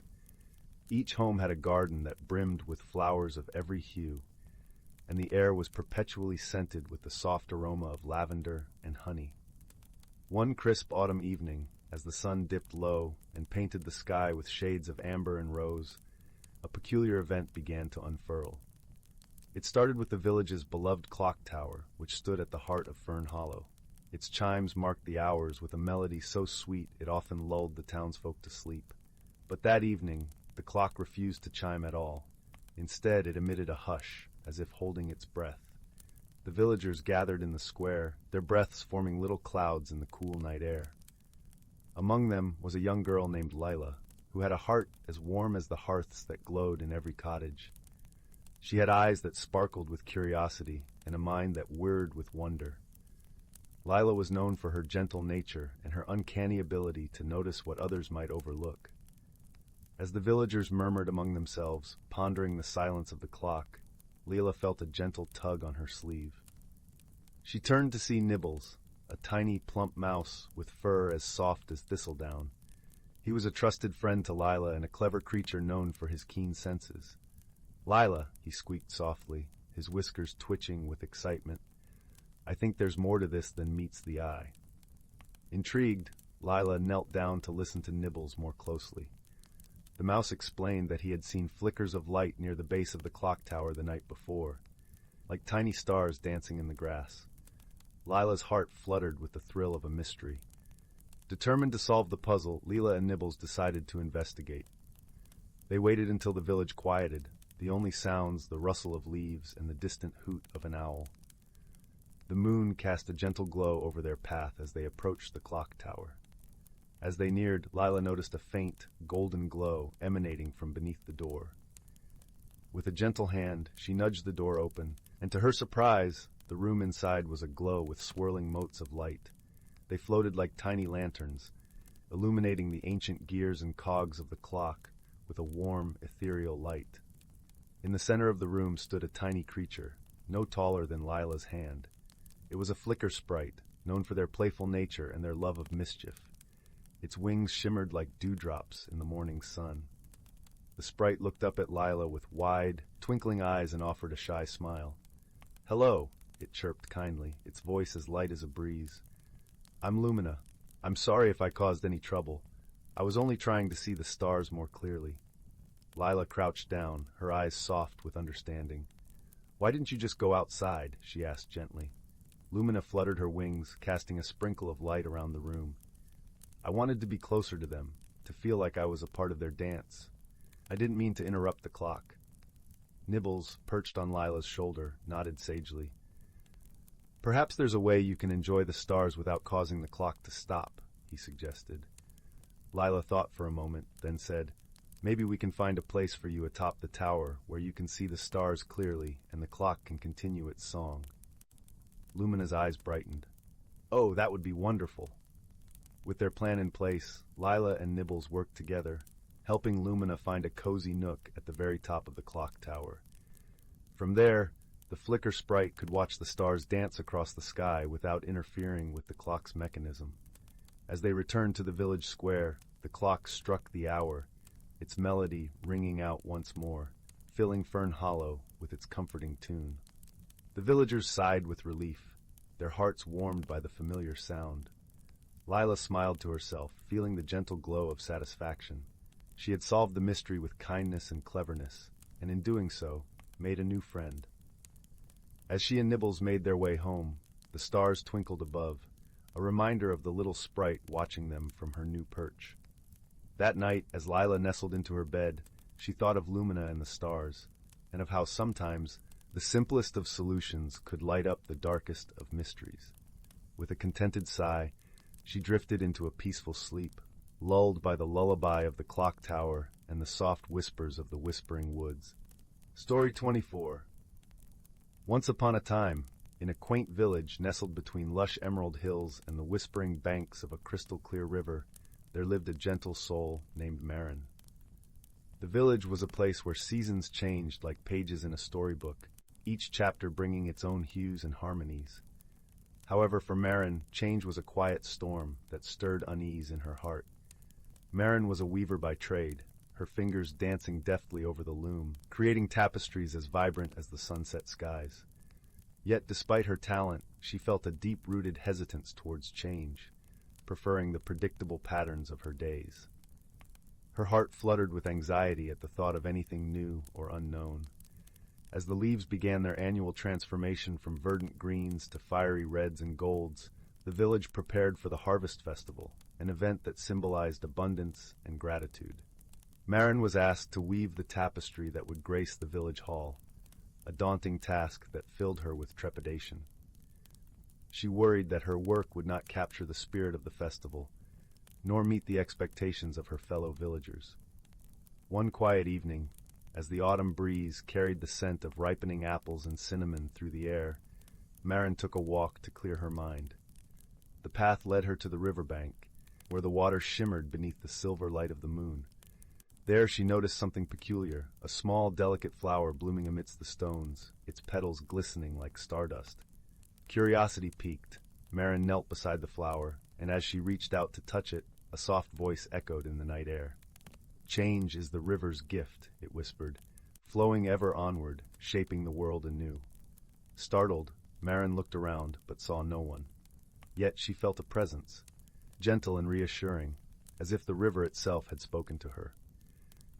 Each home had a garden that brimmed with flowers of every hue, and the air was perpetually scented with the soft aroma of lavender and honey. One crisp autumn evening, as the sun dipped low and painted the sky with shades of amber and rose, a peculiar event began to unfurl. It started with the village's beloved clock tower, which stood at the heart of Fern Hollow. Its chimes marked the hours with a melody so sweet it often lulled the townsfolk to sleep. But that evening, the clock refused to chime at all. Instead, it emitted a hush, as if holding its breath. The villagers gathered in the square, their breaths forming little clouds in the cool night air. Among them was a young girl named Lila, who had a heart as warm as the hearths that glowed in every cottage. She had eyes that sparkled with curiosity and a mind that whirred with wonder. Lila was known for her gentle nature and her uncanny ability to notice what others might overlook. As the villagers murmured among themselves, pondering the silence of the clock, Lila felt a gentle tug on her sleeve. She turned to see Nibbles, a tiny, plump mouse with fur as soft as thistledown. He was a trusted friend to Lila and a clever creature known for his keen senses. "Lila," he squeaked softly, his whiskers twitching with excitement. "I think there's more to this than meets the eye." Intrigued, Lila knelt down to listen to Nibbles more closely. The mouse explained that he had seen flickers of light near the base of the clock tower the night before, like tiny stars dancing in the grass. Lila's heart fluttered with the thrill of a mystery. Determined to solve the puzzle, Leela and Nibbles decided to investigate. They waited until the village quieted, the only sounds the rustle of leaves and the distant hoot of an owl. The moon cast a gentle glow over their path as they approached the clock tower. As they neared, Lila noticed a faint, golden glow emanating from beneath the door. With a gentle hand, she nudged the door open, and to her surprise, the room inside was aglow with swirling motes of light. They floated like tiny lanterns, illuminating the ancient gears and cogs of the clock with a warm, ethereal light. In the center of the room stood a tiny creature, no taller than Lila's hand. It was a flicker sprite, known for their playful nature and their love of mischief. Its wings shimmered like dewdrops in the morning sun. The sprite looked up at Lila with wide, twinkling eyes and offered a shy smile. "Hello," it chirped kindly, its voice as light as a breeze. "I'm Lumina. I'm sorry if I caused any trouble. I was only trying to see the stars more clearly." Lila crouched down, her eyes soft with understanding. "Why didn't you just go outside?" she asked gently. Lumina fluttered her wings, casting a sprinkle of light around the room. "I wanted to be closer to them, to feel like I was a part of their dance. I didn't mean to interrupt the clock." Nibbles, perched on Lila's shoulder, nodded sagely. "Perhaps there's a way you can enjoy the stars without causing the clock to stop," he suggested. Lila thought for a moment, then said, "Maybe we can find a place for you atop the tower where you can see the stars clearly and the clock can continue its song." Lumina's eyes brightened. "Oh, that would be wonderful." With their plan in place, Lila and Nibbles worked together, helping Lumina find a cozy nook at the very top of the clock tower. From there, the flicker sprite could watch the stars dance across the sky without interfering with the clock's mechanism. As they returned to the village square, the clock struck the hour, its melody ringing out once more, filling Fern Hollow with its comforting tune. The villagers sighed with relief, their hearts warmed by the familiar sound. Lila smiled to herself, feeling the gentle glow of satisfaction. She had solved the mystery with kindness and cleverness, and in doing so, made a new friend. As she and Nibbles made their way home, the stars twinkled above, a reminder of the little sprite watching them from her new perch. That night, as Lila nestled into her bed, she thought of Lumina and the stars, and of how sometimes the simplest of solutions could light up the darkest of mysteries. With a contented sigh, she drifted into a peaceful sleep, lulled by the lullaby of the clock tower and the soft whispers of the whispering woods. Story 24. Once upon a time, in a quaint village nestled between lush emerald hills and the whispering banks of a crystal-clear river, there lived a gentle soul named Marin. The village was a place where seasons changed like pages in a storybook, each chapter bringing its own hues and harmonies. However, for Marin, change was a quiet storm that stirred unease in her heart. Marin was a weaver by trade, her fingers dancing deftly over the loom, creating tapestries as vibrant as the sunset skies. Yet, despite her talent, she felt a deep-rooted hesitance towards change, preferring the predictable patterns of her days. Her heart fluttered with anxiety at the thought of anything new or unknown. As the leaves began their annual transformation from verdant greens to fiery reds and golds, the village prepared for the Harvest Festival, an event that symbolized abundance and gratitude. Marin was asked to weave the tapestry that would grace the village hall, a daunting task that filled her with trepidation. She worried that her work would not capture the spirit of the festival, nor meet the expectations of her fellow villagers. One quiet evening, as the autumn breeze carried the scent of ripening apples and cinnamon through the air, Marin took a walk to clear her mind. The path led her to the riverbank, where the water shimmered beneath the silver light of the moon. There she noticed something peculiar, a small, delicate flower blooming amidst the stones, its petals glistening like stardust. Curiosity piqued. Marin knelt beside the flower, and as she reached out to touch it, a soft voice echoed in the night air. "Change is the river's gift," it whispered, flowing ever onward, shaping the world anew. Startled, Marin looked around, but saw no one. Yet she felt a presence, gentle and reassuring, as if the river itself had spoken to her.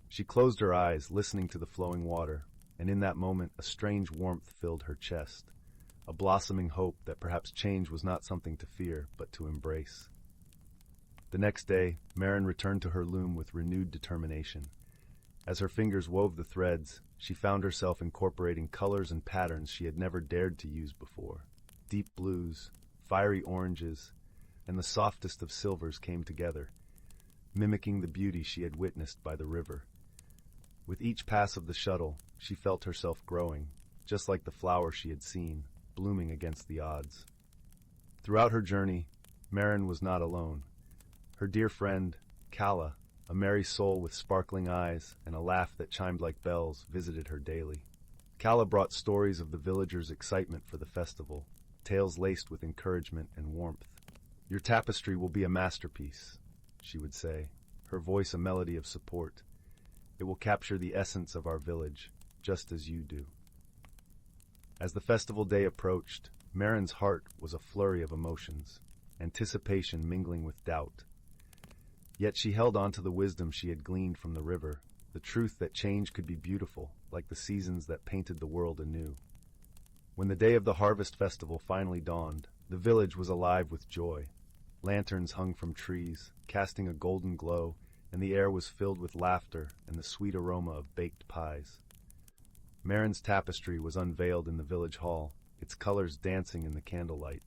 She closed her eyes, listening to the flowing water, and in that moment a strange warmth filled her chest, a blossoming hope that perhaps change was not something to fear, but to embrace. The next day, Marin returned to her loom with renewed determination. As her fingers wove the threads, she found herself incorporating colors and patterns she had never dared to use before. Deep blues, fiery oranges, and the softest of silvers came together, mimicking the beauty she had witnessed by the river. With each pass of the shuttle, she felt herself growing, just like the flower she had seen, blooming against the odds. Throughout her journey, Marin was not alone. Her dear friend, Kala, a merry soul with sparkling eyes and a laugh that chimed like bells, visited her daily. Kala brought stories of the villagers' excitement for the festival, tales laced with encouragement and warmth. "Your tapestry will be a masterpiece," she would say, her voice a melody of support. "It will capture the essence of our village, just as you do." As the festival day approached, Marin's heart was a flurry of emotions, anticipation mingling with doubt. Yet she held on to the wisdom she had gleaned from the river, the truth that change could be beautiful, like the seasons that painted the world anew. When the day of the harvest festival finally dawned, the village was alive with joy. Lanterns hung from trees, casting a golden glow, and the air was filled with laughter and the sweet aroma of baked pies. Marin's tapestry was unveiled in the village hall, its colors dancing in the candlelight.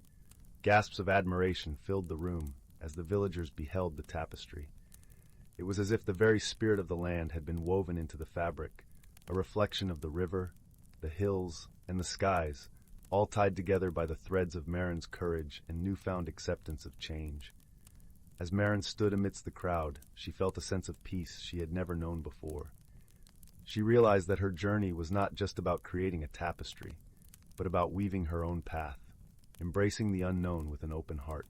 Gasps of admiration filled the room as the villagers beheld the tapestry. It was as if the very spirit of the land had been woven into the fabric, a reflection of the river, the hills, and the skies, all tied together by the threads of Marin's courage and newfound acceptance of change. As Marin stood amidst the crowd, she felt a sense of peace she had never known before. She realized that her journey was not just about creating a tapestry, but about weaving her own path, embracing the unknown with an open heart.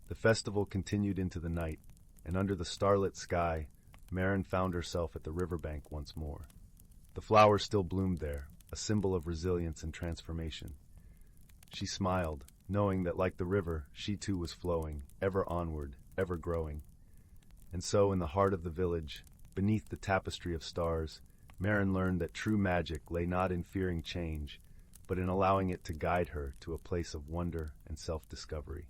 The festival continued into the night, and under the starlit sky, Marin found herself at the riverbank once more. The flowers still bloomed there, a symbol of resilience and transformation. She smiled, knowing that like the river, she too was flowing, ever onward, ever growing. And so, in the heart of the village, beneath the tapestry of stars, Marin learned that true magic lay not in fearing change, but in allowing it to guide her to a place of wonder and self-discovery.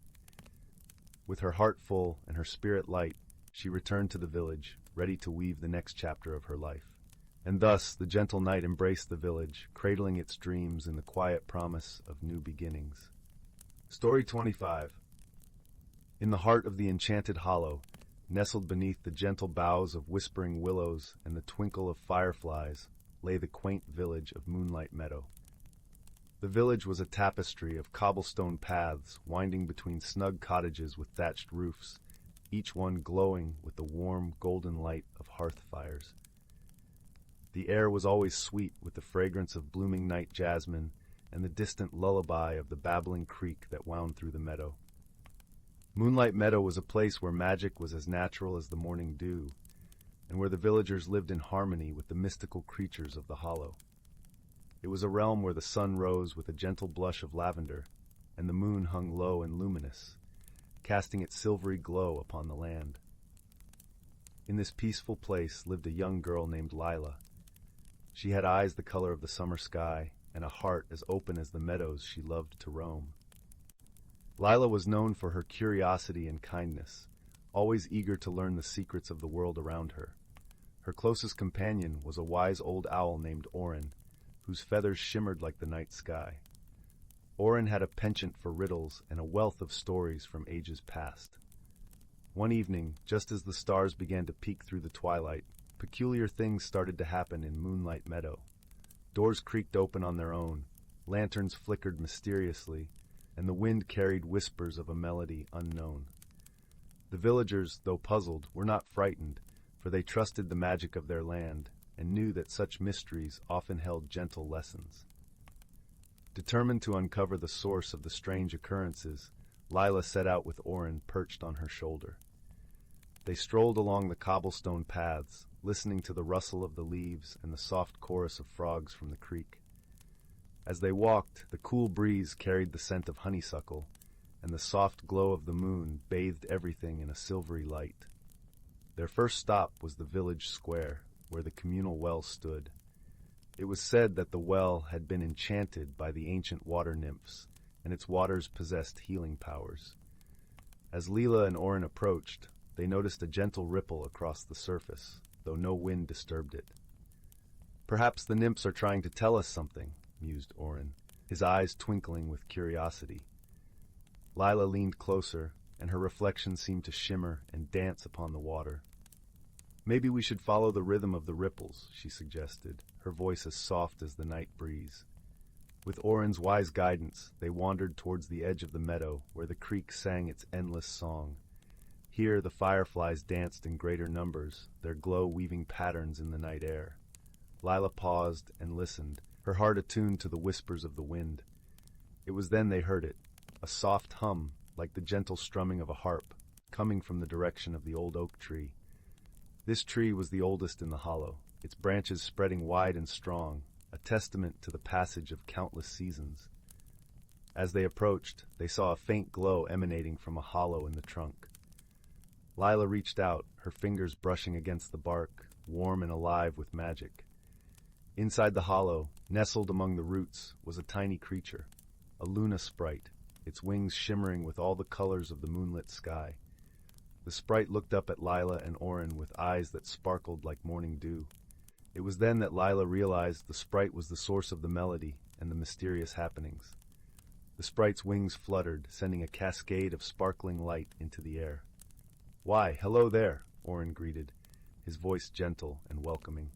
With her heart full and her spirit light, she returned to the village, ready to weave the next chapter of her life. And thus the gentle night embraced the village, cradling its dreams in the quiet promise of new beginnings. Story 25. In the heart of the enchanted hollow, nestled beneath the gentle boughs of whispering willows and the twinkle of fireflies, lay the quaint village of Moonlight Meadow. The village was a tapestry of cobblestone paths winding between snug cottages with thatched roofs, each one glowing with the warm, golden light of hearth fires. The air was always sweet with the fragrance of blooming night jasmine and the distant lullaby of the babbling creek that wound through the meadow. Moonlight Meadow was a place where magic was as natural as the morning dew, and where the villagers lived in harmony with the mystical creatures of the hollow. It was a realm where the sun rose with a gentle blush of lavender, and the moon hung low and luminous, casting its silvery glow upon the land. In this peaceful place lived a young girl named Lila. She had eyes the color of the summer sky, and a heart as open as the meadows she loved to roam. Lila was known for her curiosity and kindness, always eager to learn the secrets of the world around her. Her closest companion was a wise old owl named Orin, whose feathers shimmered like the night sky. Orin had a penchant for riddles and a wealth of stories from ages past. One evening, just as the stars began to peek through the twilight, peculiar things started to happen in Moonlight Meadow. Doors creaked open on their own, lanterns flickered mysteriously, and the wind carried whispers of a melody unknown. The villagers, though puzzled, were not frightened, for they trusted the magic of their land and knew that such mysteries often held gentle lessons. Determined to uncover the source of the strange occurrences, Lila set out with Orin perched on her shoulder. They strolled along the cobblestone paths, listening to the rustle of the leaves and the soft chorus of frogs from the creek. As they walked, the cool breeze carried the scent of honeysuckle, and the soft glow of the moon bathed everything in a silvery light. Their first stop was the village square, where the communal well stood. It was said that the well had been enchanted by the ancient water nymphs, and its waters possessed healing powers. As Leela and Orin approached, they noticed a gentle ripple across the surface, though no wind disturbed it. "Perhaps the nymphs are trying to tell us something," mused Orin, his eyes twinkling with curiosity. Lila leaned closer, and her reflection seemed to shimmer and dance upon the water. "Maybe we should follow the rhythm of the ripples," she suggested, her voice as soft as the night breeze. With Orin's wise guidance, they wandered towards the edge of the meadow, where the creek sang its endless song. Here the fireflies danced in greater numbers, their glow weaving patterns in the night air. Lila paused and listened, her heart attuned to the whispers of the wind. It was then they heard it, a soft hum, like the gentle strumming of a harp, coming from the direction of the old oak tree. This tree was the oldest in the hollow, its branches spreading wide and strong, a testament to the passage of countless seasons. As they approached, they saw a faint glow emanating from a hollow in the trunk. Lila reached out, her fingers brushing against the bark, warm and alive with magic. Inside the hollow, nestled among the roots, was a tiny creature, a Luna sprite, its wings shimmering with all the colors of the moonlit sky. The sprite looked up at Lila and Orin with eyes that sparkled like morning dew. It was then that Lila realized the sprite was the source of the melody and the mysterious happenings. The sprite's wings fluttered, sending a cascade of sparkling light into the air. "Why, hello there," Orin greeted, his voice gentle and welcoming.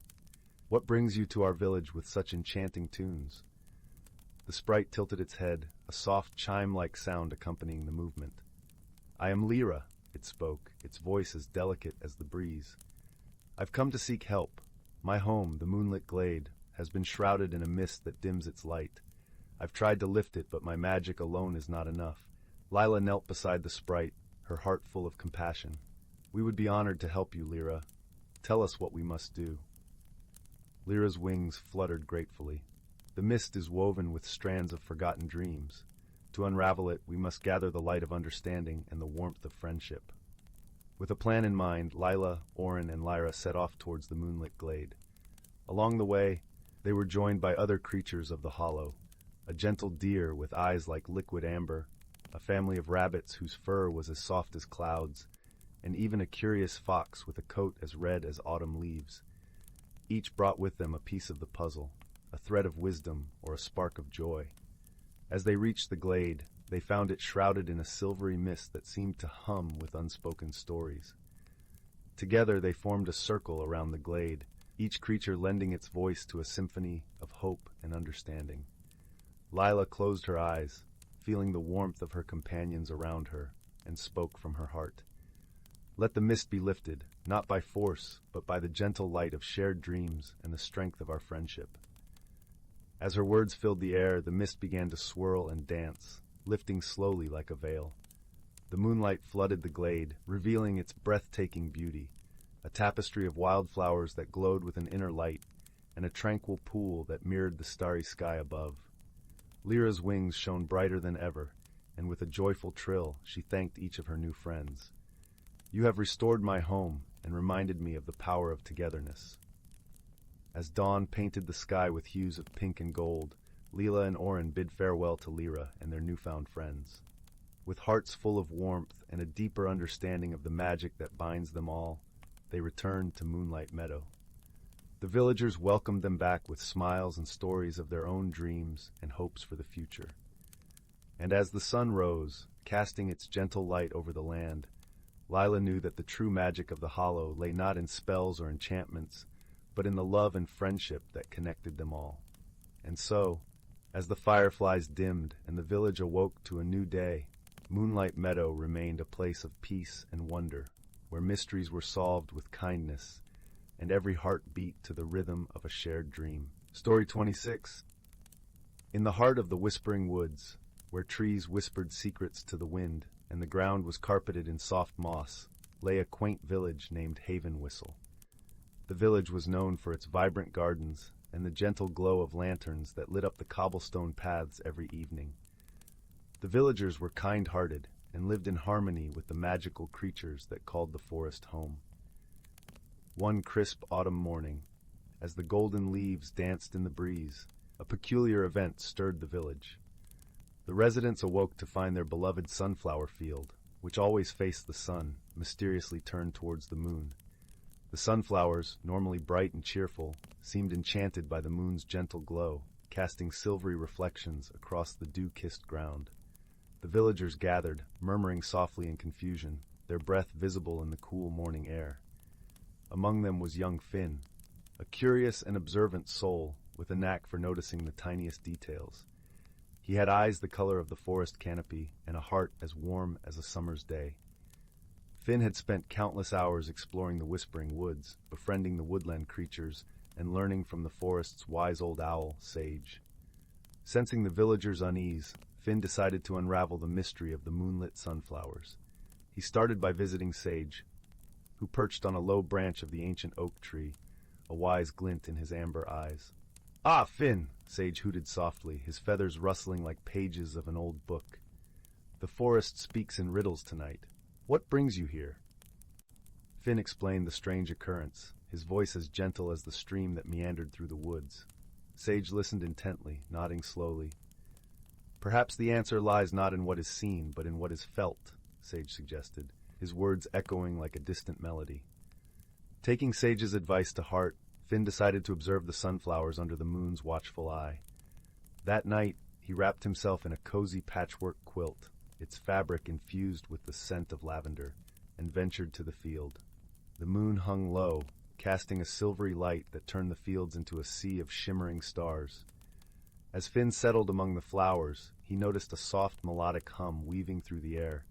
"What brings you to our village with such enchanting tunes?" The sprite tilted its head, a soft chime-like sound accompanying the movement. "I am Lyra," it spoke, its voice as delicate as the breeze. "I've come to seek help. My home, the moonlit glade, has been shrouded in a mist that dims its light. I've tried to lift it, but my magic alone is not enough." Lila knelt beside the sprite, her heart full of compassion. "We would be honored to help you, Lyra. Tell us what we must do." Lyra's wings fluttered gratefully. "The mist is woven with strands of forgotten dreams. To unravel it, we must gather the light of understanding and the warmth of friendship." With a plan in mind, Lila, Orin, and Lyra set off towards the moonlit glade. Along the way, they were joined by other creatures of the hollow, a gentle deer with eyes like liquid amber, a family of rabbits whose fur was as soft as clouds, and even a curious fox with a coat as red as autumn leaves. Each brought with them a piece of the puzzle, a thread of wisdom or a spark of joy. As they reached the glade, they found it shrouded in a silvery mist that seemed to hum with unspoken stories. Together they formed a circle around the glade, each creature lending its voice to a symphony of hope and understanding. Lila closed her eyes, feeling the warmth of her companions around her, and spoke from her heart. "Let the mist be lifted, not by force, but by the gentle light of shared dreams and the strength of our friendship." As her words filled the air, the mist began to swirl and dance, lifting slowly like a veil. The moonlight flooded the glade, revealing its breathtaking beauty, a tapestry of wildflowers that glowed with an inner light, and a tranquil pool that mirrored the starry sky above. Lyra's wings shone brighter than ever, and with a joyful trill, she thanked each of her new friends. "You have restored my home and reminded me of the power of togetherness." As dawn painted the sky with hues of pink and gold, Leela and Orin bid farewell to Lyra and their newfound friends. With hearts full of warmth and a deeper understanding of the magic that binds them all, they returned to Moonlight Meadow. The villagers welcomed them back with smiles and stories of their own dreams and hopes for the future. And as the sun rose, casting its gentle light over the land, Lila knew that the true magic of the Hollow lay not in spells or enchantments, but in the love and friendship that connected them all. And so, as the fireflies dimmed and the village awoke to a new day, Moonlight Meadow remained a place of peace and wonder, where mysteries were solved with kindness, and every heart beat to the rhythm of a shared dream. Story 26. In the heart of the whispering woods, where trees whispered secrets to the wind and the ground was carpeted in soft moss, lay a quaint village named Haven Whistle. The village was known for its vibrant gardens and the gentle glow of lanterns that lit up the cobblestone paths every evening. The villagers were kind-hearted and lived in harmony with the magical creatures that called the forest home. One crisp autumn morning, as the golden leaves danced in the breeze, a peculiar event stirred the village. The residents awoke to find their beloved sunflower field, which always faced the sun, mysteriously turned towards the moon. The sunflowers, normally bright and cheerful, seemed enchanted by the moon's gentle glow, casting silvery reflections across the dew-kissed ground. The villagers gathered, murmuring softly in confusion, their breath visible in the cool morning air. Among them was young Finn, a curious and observant soul with a knack for noticing the tiniest details. He had eyes the color of the forest canopy and a heart as warm as a summer's day. Finn had spent countless hours exploring the whispering woods, befriending the woodland creatures, and learning from the forest's wise old owl, Sage. Sensing the villagers' unease, Finn decided to unravel the mystery of the moonlit sunflowers. He started by visiting Sage, who perched on a low branch of the ancient oak tree, a wise glint in his amber eyes. "Ah, Finn!" Sage hooted softly, his feathers rustling like pages of an old book. "The forest speaks in riddles tonight. What brings you here?" Finn explained the strange occurrence, his voice as gentle as the stream that meandered through the woods. Sage listened intently, nodding slowly. "Perhaps the answer lies not in what is seen, but in what is felt," Sage suggested, his words echoing like a distant melody. Taking Sage's advice to heart, Finn decided to observe the sunflowers under the moon's watchful eye. That night, he wrapped himself in a cozy patchwork quilt, its fabric infused with the scent of lavender, and ventured to the field. The moon hung low, casting a silvery light that turned the fields into a sea of shimmering stars. As Finn settled among the flowers, he noticed a soft melodic hum weaving through the air.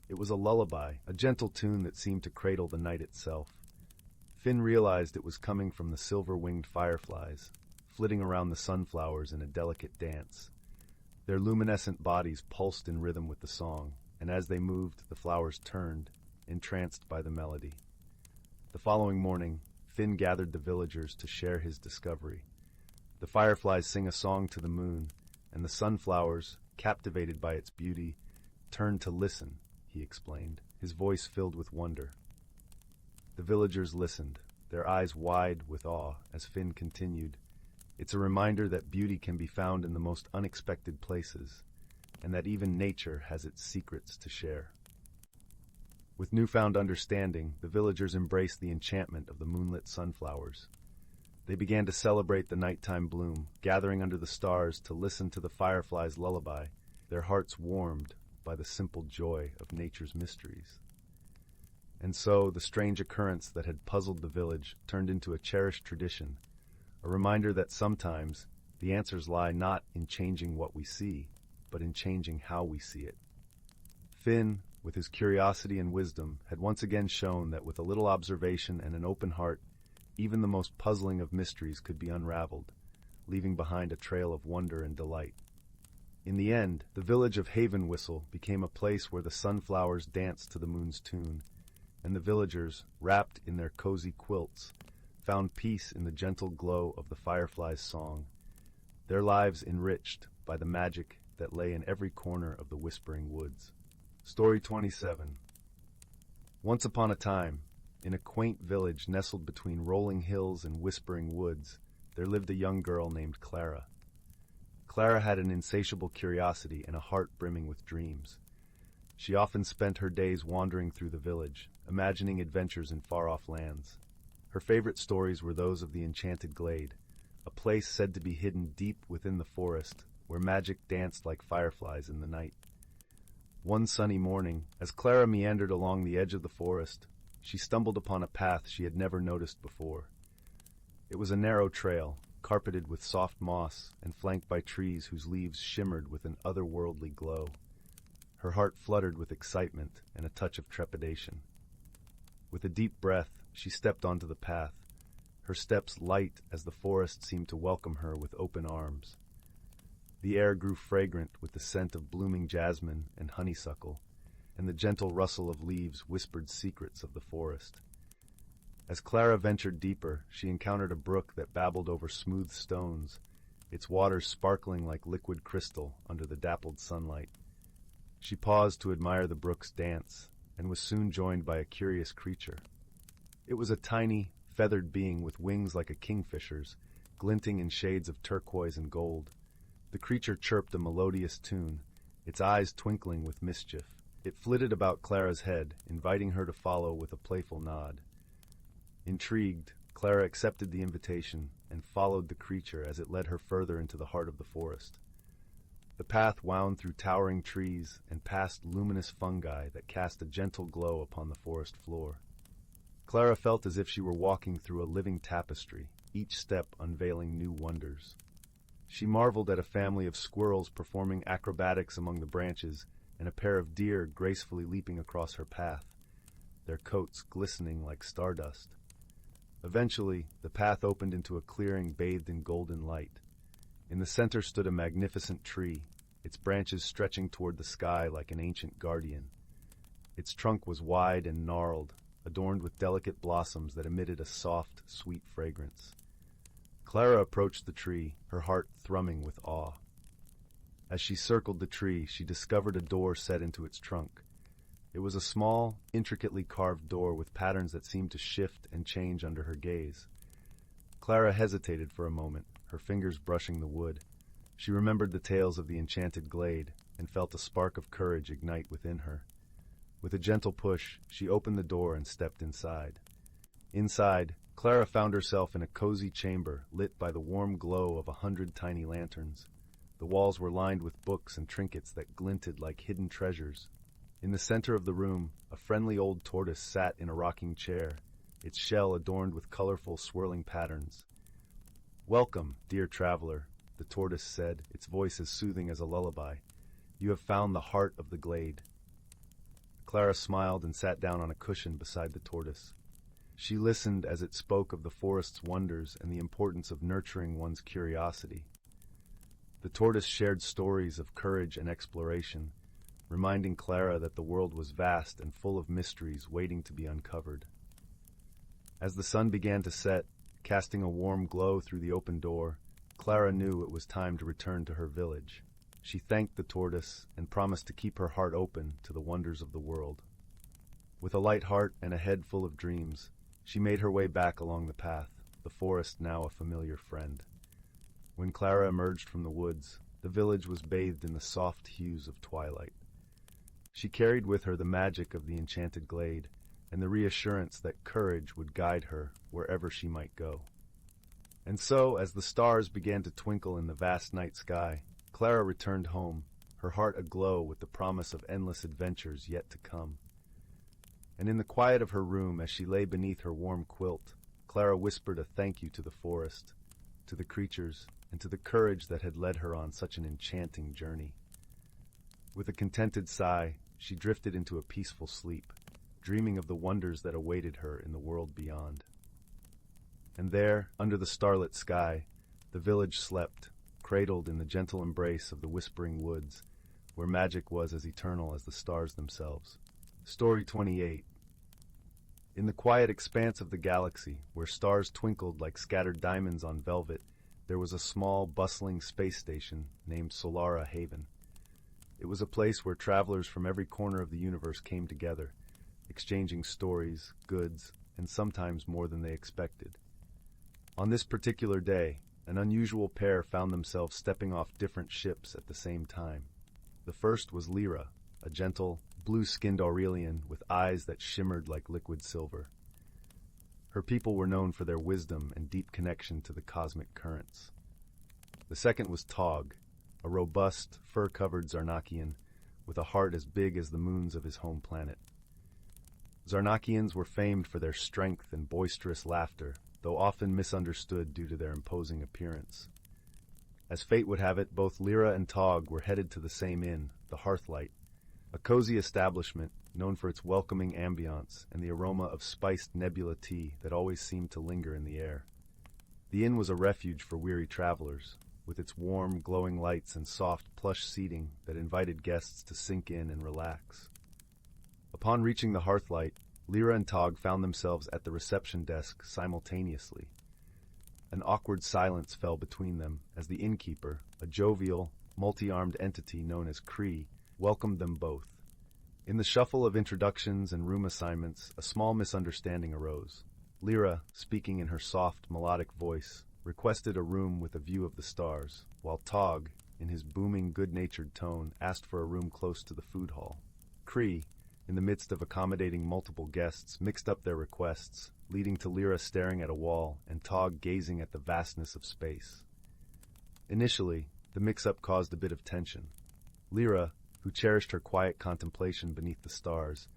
It was a lullaby, a gentle tune that seemed to cradle the night itself. Finn realized it was coming from the silver-winged fireflies, flitting around the sunflowers in a delicate dance. Their luminescent bodies pulsed in rhythm with the song, and as they moved, the flowers turned, entranced by the melody. The following morning, Finn gathered the villagers to share his discovery. The fireflies sing a song to the moon, and the sunflowers, captivated by its beauty, turned to listen, he explained, his voice filled with wonder. The villagers listened, their eyes wide with awe, as Finn continued. It's a reminder that beauty can be found in the most unexpected places, and that even nature has its secrets to share. With newfound understanding, the villagers embraced the enchantment of the moonlit sunflowers. They began to celebrate the nighttime bloom, gathering under the stars to listen to the fireflies' lullaby, their hearts warmed by the simple joy of nature's mysteries. And so, the strange occurrence that had puzzled the village turned into a cherished tradition, a reminder that sometimes the answers lie not in changing what we see, but in changing how we see it. Finn, with his curiosity and wisdom, had once again shown that with a little observation and an open heart, even the most puzzling of mysteries could be unraveled, leaving behind a trail of wonder and delight. In the end, the village of Haven Whistle became a place where the sunflowers danced to the moon's tune, and the villagers, wrapped in their cozy quilts, found peace in the gentle glow of the fireflies' song, their lives enriched by the magic that lay in every corner of the whispering woods. Story 27. Once upon a time, in a quaint village nestled between rolling hills and whispering woods, there lived a young girl named Clara. Clara had an insatiable curiosity and a heart brimming with dreams. She often spent her days wandering through the village, imagining adventures in far-off lands. Her favorite stories were those of the Enchanted Glade, a place said to be hidden deep within the forest, where magic danced like fireflies in the night. One sunny morning, as Clara meandered along the edge of the forest, she stumbled upon a path she had never noticed before. It was a narrow trail, carpeted with soft moss and flanked by trees whose leaves shimmered with an otherworldly glow. Her heart fluttered with excitement and a touch of trepidation. With a deep breath, she stepped onto the path, her steps light as the forest seemed to welcome her with open arms. The air grew fragrant with the scent of blooming jasmine and honeysuckle, and the gentle rustle of leaves whispered secrets of the forest. As Clara ventured deeper, she encountered a brook that babbled over smooth stones, its waters sparkling like liquid crystal under the dappled sunlight. She paused to admire the brook's dance, and was soon joined by a curious creature. It was a tiny, feathered being with wings like a kingfisher's, glinting in shades of turquoise and gold. The creature chirped a melodious tune, its eyes twinkling with mischief. It flitted about Clara's head, inviting her to follow with a playful nod. Intrigued, Clara accepted the invitation and followed the creature as it led her further into the heart of the forest. The path wound through towering trees and past luminous fungi that cast a gentle glow upon the forest floor. Clara felt as if she were walking through a living tapestry, each step unveiling new wonders. She marveled at a family of squirrels performing acrobatics among the branches and a pair of deer gracefully leaping across her path, their coats glistening like stardust. Eventually, the path opened into a clearing bathed in golden light. In the center stood a magnificent tree, its branches stretching toward the sky like an ancient guardian. Its trunk was wide and gnarled, adorned with delicate blossoms that emitted a soft, sweet fragrance. Clara approached the tree, her heart thrumming with awe. As she circled the tree, she discovered a door set into its trunk. It was a small, intricately carved door with patterns that seemed to shift and change under her gaze. Clara hesitated for a moment, her fingers brushing the wood. She remembered the tales of the enchanted glade and felt a spark of courage ignite within her. With a gentle push, she opened the door and stepped inside. Inside, Clara found herself in a cozy chamber lit by the warm glow of 100 tiny lanterns. The walls were lined with books and trinkets that glinted like hidden treasures. In the center of the room, a friendly old tortoise sat in a rocking chair, its shell adorned with colorful, swirling patterns. "Welcome, dear traveler," the tortoise said, its voice as soothing as a lullaby. "You have found the heart of the glade." Clara smiled and sat down on a cushion beside the tortoise. She listened as it spoke of the forest's wonders and the importance of nurturing one's curiosity. The tortoise shared stories of courage and exploration, reminding Clara that the world was vast and full of mysteries waiting to be uncovered. As the sun began to set, casting a warm glow through the open door, Clara knew it was time to return to her village. She thanked the tortoise and promised to keep her heart open to the wonders of the world. With a light heart and a head full of dreams, she made her way back along the path, the forest now a familiar friend. When Clara emerged from the woods, the village was bathed in the soft hues of twilight. She carried with her the magic of the enchanted glade and the reassurance that courage would guide her wherever she might go. And so, as the stars began to twinkle in the vast night sky, Clara returned home, her heart aglow with the promise of endless adventures yet to come. And in the quiet of her room, as she lay beneath her warm quilt, Clara whispered a thank you to the forest, to the creatures, and to the courage that had led her on such an enchanting journey. With a contented sigh, she drifted into a peaceful sleep, dreaming of the wonders that awaited her in the world beyond. And there, under the starlit sky, the village slept, cradled in the gentle embrace of the whispering woods, where magic was as eternal as the stars themselves. Story 28. In the quiet expanse of the galaxy, where stars twinkled like scattered diamonds on velvet, there was a small, bustling space station named Solara Haven. It was a place where travelers from every corner of the universe came together, exchanging stories, goods, and sometimes more than they expected. On this particular day, an unusual pair found themselves stepping off different ships at the same time. The first was Lyra, a gentle, blue-skinned Aurelian with eyes that shimmered like liquid silver. Her people were known for their wisdom and deep connection to the cosmic currents. The second was Tog, a robust, fur-covered Zarnakian with a heart as big as the moons of his home planet. Zarnakians were famed for their strength and boisterous laughter, though often misunderstood due to their imposing appearance. As fate would have it, both Lyra and Tog were headed to the same inn, the Hearthlight, a cozy establishment known for its welcoming ambiance and the aroma of spiced nebula tea that always seemed to linger in the air. The inn was a refuge for weary travelers, with its warm, glowing lights and soft, plush seating that invited guests to sink in and relax. Upon reaching the hearthlight, Lyra and Tog found themselves at the reception desk simultaneously. An awkward silence fell between them as the innkeeper, a jovial, multi-armed entity known as Cree, welcomed them both. In the shuffle of introductions and room assignments, a small misunderstanding arose. Lyra, speaking in her soft, melodic voice, requested a room with a view of the stars, while Tog, in his booming, good-natured tone, asked for a room close to the food hall. Cree, in the midst of accommodating multiple guests, mixed up their requests, leading to Lyra staring at a wall and Tog gazing at the vastness of space. Initially, the mix-up caused a bit of tension. Lyra, who cherished her quiet contemplation beneath the stars,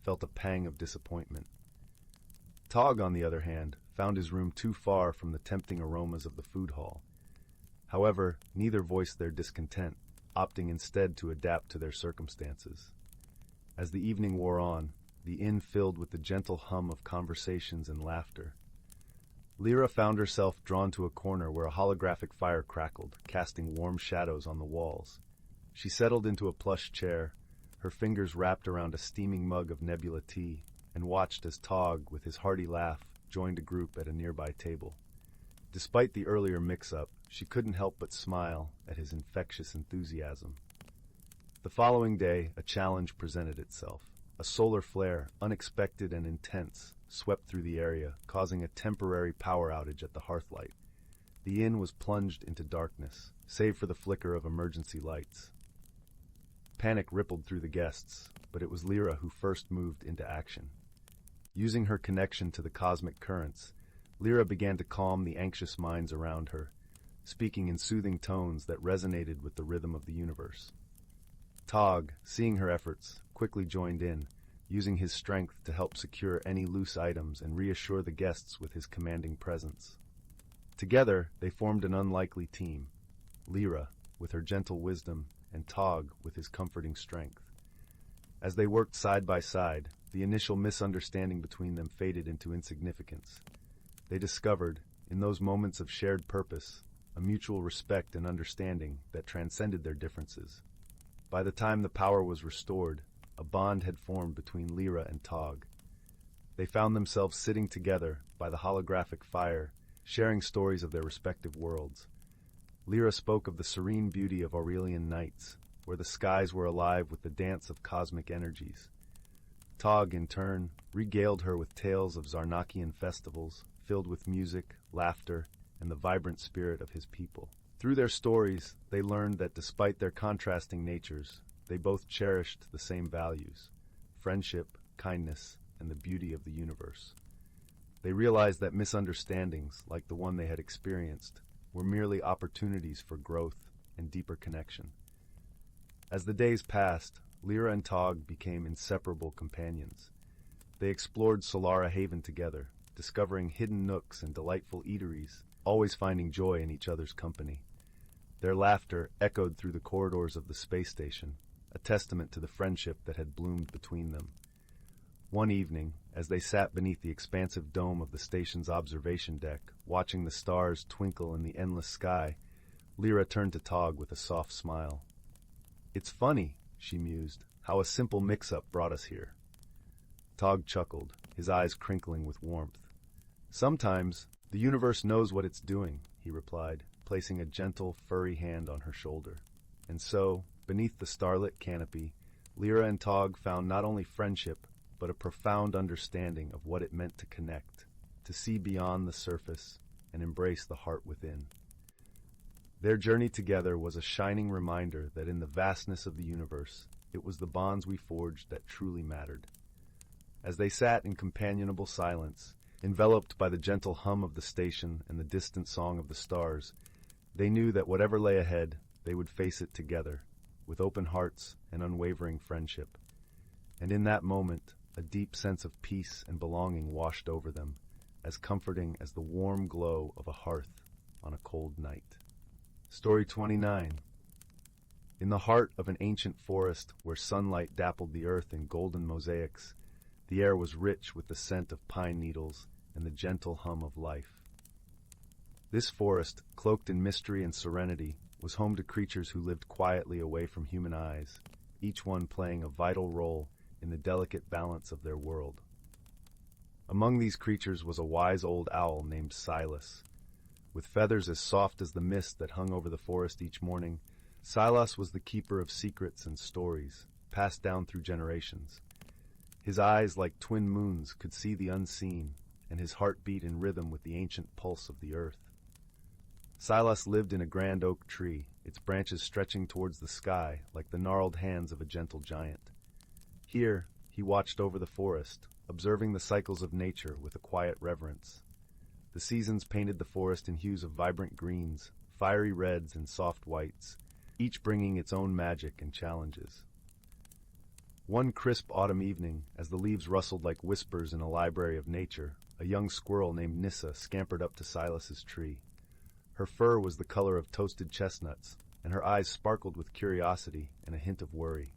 felt a pang of disappointment. Tog, on the other hand, found his room too far from the tempting aromas of the food hall. However, neither voiced their discontent, opting instead to adapt to their circumstances. As the evening wore on, the inn filled with the gentle hum of conversations and laughter. Lyra found herself drawn to a corner where a holographic fire crackled, casting warm shadows on the walls. She settled into a plush chair, her fingers wrapped around a steaming mug of nebula tea, and watched as Tog, with his hearty laugh, joined a group at a nearby table. Despite the earlier mix-up, she couldn't help but smile at his infectious enthusiasm. The following day, a challenge presented itself. A solar flare, unexpected and intense, swept through the area, causing a temporary power outage at the hearthlight. The inn was plunged into darkness, save for the flicker of emergency lights. Panic rippled through the guests, but it was Lyra who first moved into action. Using her connection to the cosmic currents, Lyra began to calm the anxious minds around her, speaking in soothing tones that resonated with the rhythm of the universe. Tog, seeing her efforts, quickly joined in, using his strength to help secure any loose items and reassure the guests with his commanding presence. Together, they formed an unlikely team, Lyra, with her gentle wisdom, and Tog, with his comforting strength. As they worked side by side, the initial misunderstanding between them faded into insignificance. They discovered, in those moments of shared purpose, a mutual respect and understanding that transcended their differences. By the time the power was restored, a bond had formed between Lyra and Tog. They found themselves sitting together by the holographic fire, sharing stories of their respective worlds. Lyra spoke of the serene beauty of Aurelian nights, where the skies were alive with the dance of cosmic energies. Tog, in turn, regaled her with tales of Zarnakian festivals, filled with music, laughter, and the vibrant spirit of his people. Through their stories, they learned that despite their contrasting natures, they both cherished the same values: friendship, kindness, and the beauty of the universe. They realized that misunderstandings, like the one they had experienced, were merely opportunities for growth and deeper connection. As the days passed, Lyra and Tog became inseparable companions. They explored Solara Haven together, discovering hidden nooks and delightful eateries, always finding joy in each other's company. Their laughter echoed through the corridors of the space station, a testament to the friendship that had bloomed between them. One evening, as they sat beneath the expansive dome of the station's observation deck, watching the stars twinkle in the endless sky, Lyra turned to Tog with a soft smile. "It's funny," she mused, "how a simple mix-up brought us here." Tog chuckled, his eyes crinkling with warmth. "Sometimes the universe knows what it's doing," he replied, placing a gentle, furry hand on her shoulder. And so, beneath the starlit canopy, Lyra and Tog found not only friendship, but a profound understanding of what it meant to connect, to see beyond the surface, and embrace the heart within. Their journey together was a shining reminder that in the vastness of the universe, it was the bonds we forged that truly mattered. As they sat in companionable silence, enveloped by the gentle hum of the station and the distant song of the stars, they knew that whatever lay ahead, they would face it together, with open hearts and unwavering friendship. And in that moment, a deep sense of peace and belonging washed over them, as comforting as the warm glow of a hearth on a cold night. Story 29. In the heart of an ancient forest where sunlight dappled the earth in golden mosaics, the air was rich with the scent of pine needles and the gentle hum of life. This forest, cloaked in mystery and serenity, was home to creatures who lived quietly away from human eyes, each one playing a vital role in the delicate balance of their world. Among these creatures was a wise old owl named Silas. With feathers as soft as the mist that hung over the forest each morning, Silas was the keeper of secrets and stories, passed down through generations. His eyes, like twin moons, could see the unseen, and his heart beat in rhythm with the ancient pulse of the earth. Silas lived in a grand oak tree, its branches stretching towards the sky like the gnarled hands of a gentle giant. Here, he watched over the forest, observing the cycles of nature with a quiet reverence. The seasons painted the forest in hues of vibrant greens, fiery reds, and soft whites, each bringing its own magic and challenges. One crisp autumn evening, as the leaves rustled like whispers in a library of nature, a young squirrel named Nissa scampered up to Silas's tree. Her fur was the color of toasted chestnuts, and her eyes sparkled with curiosity and a hint of worry.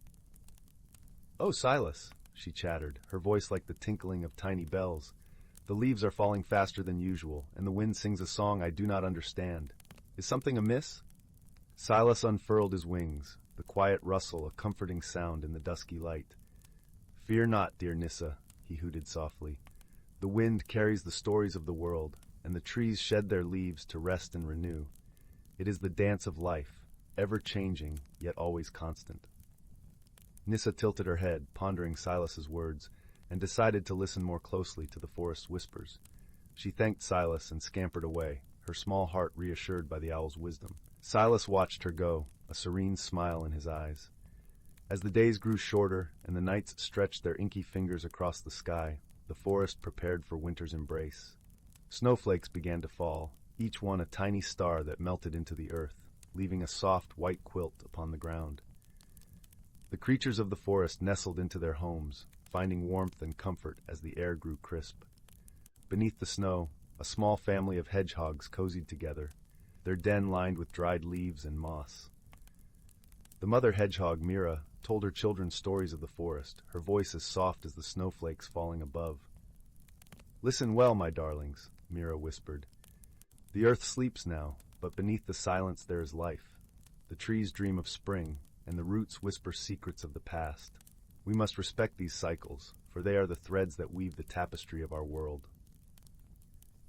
"Oh, Silas," she chattered, her voice like the tinkling of tiny bells. "The leaves are falling faster than usual, and the wind sings a song I do not understand. Is something amiss?" Silas unfurled his wings, the quiet rustle a comforting sound in the dusky light. "Fear not, dear Nissa," he hooted softly. "The wind carries the stories of the world, and the trees shed their leaves to rest and renew. It is the dance of life, ever-changing, yet always constant." Nissa tilted her head, pondering Silas's words, and decided to listen more closely to the forest's whispers. She thanked Silas and scampered away, her small heart reassured by the owl's wisdom. Silas watched her go, a serene smile in his eyes. As the days grew shorter and the nights stretched their inky fingers across the sky, the forest prepared for winter's embrace. Snowflakes began to fall, each one a tiny star that melted into the earth, leaving a soft white quilt upon the ground. The creatures of the forest nestled into their homes, finding warmth and comfort as the air grew crisp. Beneath the snow, a small family of hedgehogs cozied together, their den lined with dried leaves and moss. The mother hedgehog, Mira, told her children stories of the forest, her voice as soft as the snowflakes falling above. "Listen well, my darlings," Mira whispered. "The earth sleeps now, but beneath the silence there is life. The trees dream of spring, and the roots whisper secrets of the past. We must respect these cycles, for they are the threads that weave the tapestry of our world."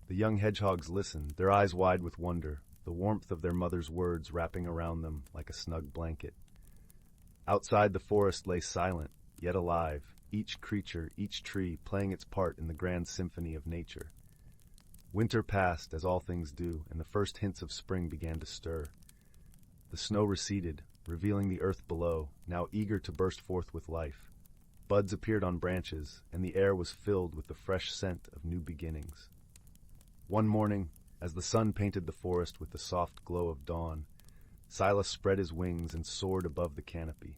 The young hedgehogs listened, their eyes wide with wonder, the warmth of their mother's words wrapping around them like a snug blanket. Outside, the forest lay silent, yet alive, each creature, each tree playing its part in the grand symphony of nature. Winter passed, as all things do, and the first hints of spring began to stir. The snow receded, revealing the earth below, now eager to burst forth with life. Buds appeared on branches, and the air was filled with the fresh scent of new beginnings. One morning, as the sun painted the forest with the soft glow of dawn, Silas spread his wings and soared above the canopy.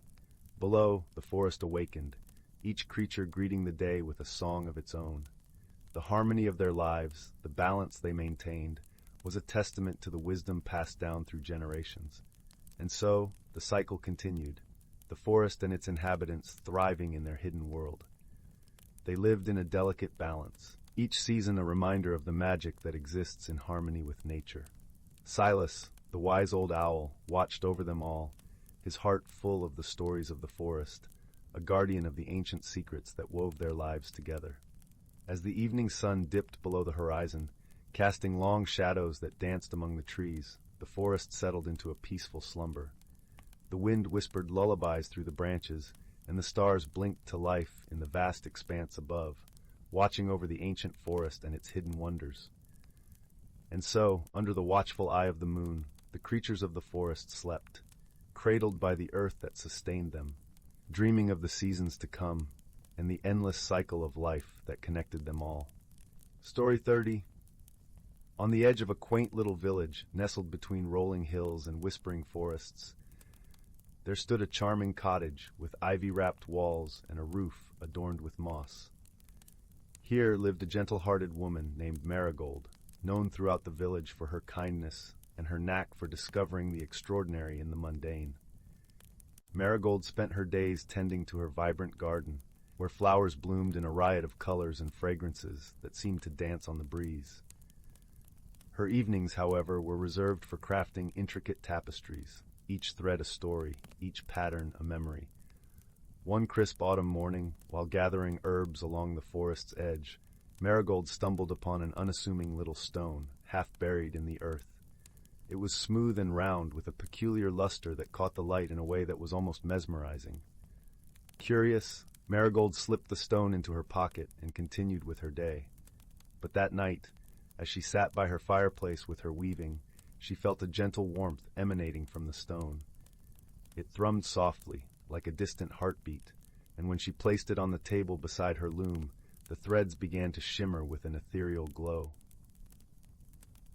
Below, the forest awakened, each creature greeting the day with a song of its own. The harmony of their lives, the balance they maintained, was a testament to the wisdom passed down through generations. And so, the cycle continued, the forest and its inhabitants thriving in their hidden world. They lived in a delicate balance, each season a reminder of the magic that exists in harmony with nature. Silas, the wise old owl, watched over them all, his heart full of the stories of the forest, a guardian of the ancient secrets that wove their lives together. As the evening sun dipped below the horizon, casting long shadows that danced among the trees, the forest settled into a peaceful slumber. The wind whispered lullabies through the branches, and the stars blinked to life in the vast expanse above, watching over the ancient forest and its hidden wonders. And so, under the watchful eye of the moon, the creatures of the forest slept, cradled by the earth that sustained them, dreaming of the seasons to come and the endless cycle of life that connected them all. Story 30. On the edge of a quaint little village, nestled between rolling hills and whispering forests, there stood a charming cottage with ivy-wrapped walls and a roof adorned with moss. Here lived a gentle-hearted woman named Marigold, known throughout the village for her kindness and her knack for discovering the extraordinary in the mundane. Marigold spent her days tending to her vibrant garden, where flowers bloomed in a riot of colors and fragrances that seemed to dance on the breeze. Her evenings, however, were reserved for crafting intricate tapestries, each thread a story, each pattern a memory. One crisp autumn morning, while gathering herbs along the forest's edge, Marigold stumbled upon an unassuming little stone, half buried in the earth. It was smooth and round, with a peculiar luster that caught the light in a way that was almost mesmerizing. Curious, Marigold slipped the stone into her pocket and continued with her day. But that night, as she sat by her fireplace with her weaving, she felt a gentle warmth emanating from the stone. It thrummed softly, like a distant heartbeat, and when she placed it on the table beside her loom, the threads began to shimmer with an ethereal glow.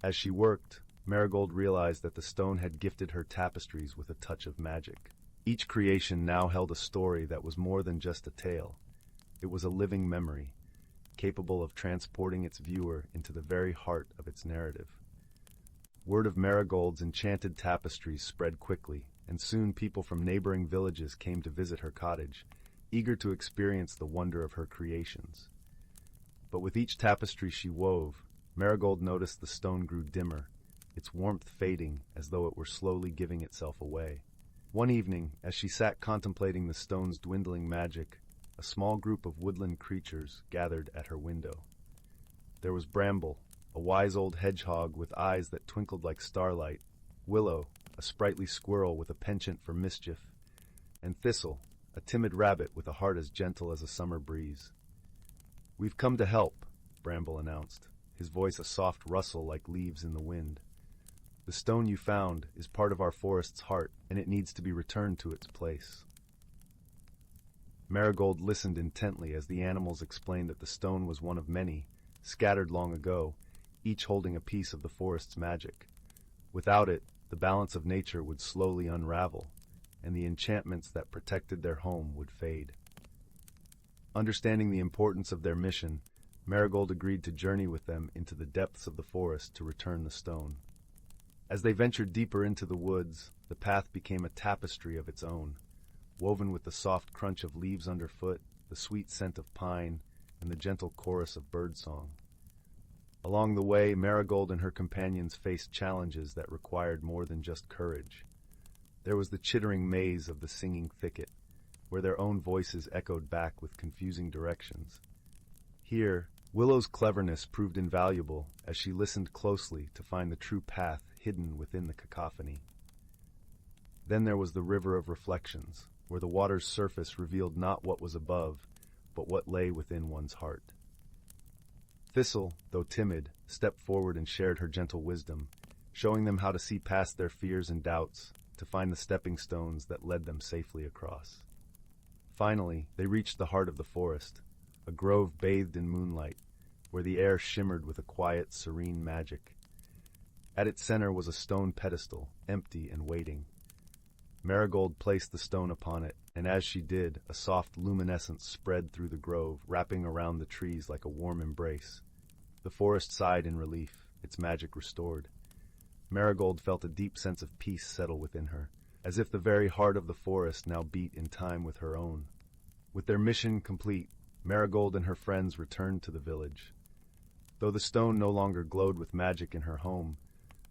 As she worked, Marigold realized that the stone had gifted her tapestries with a touch of magic. Each creation now held a story that was more than just a tale. It was a living memory, capable of transporting its viewer into the very heart of its narrative. Word of Marigold's enchanted tapestries spread quickly, and soon people from neighboring villages came to visit her cottage, eager to experience the wonder of her creations. But with each tapestry she wove, Marigold noticed the stone grew dimmer, its warmth fading as though it were slowly giving itself away. One evening, as she sat contemplating the stone's dwindling magic, a small group of woodland creatures gathered at her window. There was Bramble, a wise old hedgehog with eyes that twinkled like starlight, Willow, a sprightly squirrel with a penchant for mischief, and Thistle, a timid rabbit with a heart as gentle as a summer breeze. "We've come to help," Bramble announced, his voice a soft rustle like leaves in the wind. "The stone you found is part of our forest's heart, and it needs to be returned to its place." Marigold listened intently as the animals explained that the stone was one of many, scattered long ago, each holding a piece of the forest's magic. Without it, the balance of nature would slowly unravel, and the enchantments that protected their home would fade. Understanding the importance of their mission, Marigold agreed to journey with them into the depths of the forest to return the stone. As they ventured deeper into the woods, the path became a tapestry of its own, woven with the soft crunch of leaves underfoot, the sweet scent of pine, and the gentle chorus of birdsong. Along the way, Marigold and her companions faced challenges that required more than just courage. There was the chittering maze of the singing thicket, where their own voices echoed back with confusing directions. Here, Willow's cleverness proved invaluable as she listened closely to find the true path hidden within the cacophony. Then there was the River of Reflections, where the water's surface revealed not what was above, but what lay within one's heart. Thistle, though timid, stepped forward and shared her gentle wisdom, showing them how to see past their fears and doubts to find the stepping stones that led them safely across. Finally, they reached the heart of the forest, a grove bathed in moonlight, where the air shimmered with a quiet, serene magic. At its center was a stone pedestal, empty and waiting. Marigold placed the stone upon it, and as she did, a soft luminescence spread through the grove, wrapping around the trees like a warm embrace. The forest sighed in relief, its magic restored. Marigold felt a deep sense of peace settle within her, as if the very heart of the forest now beat in time with her own. With their mission complete, Marigold and her friends returned to the village. Though the stone no longer glowed with magic in her home,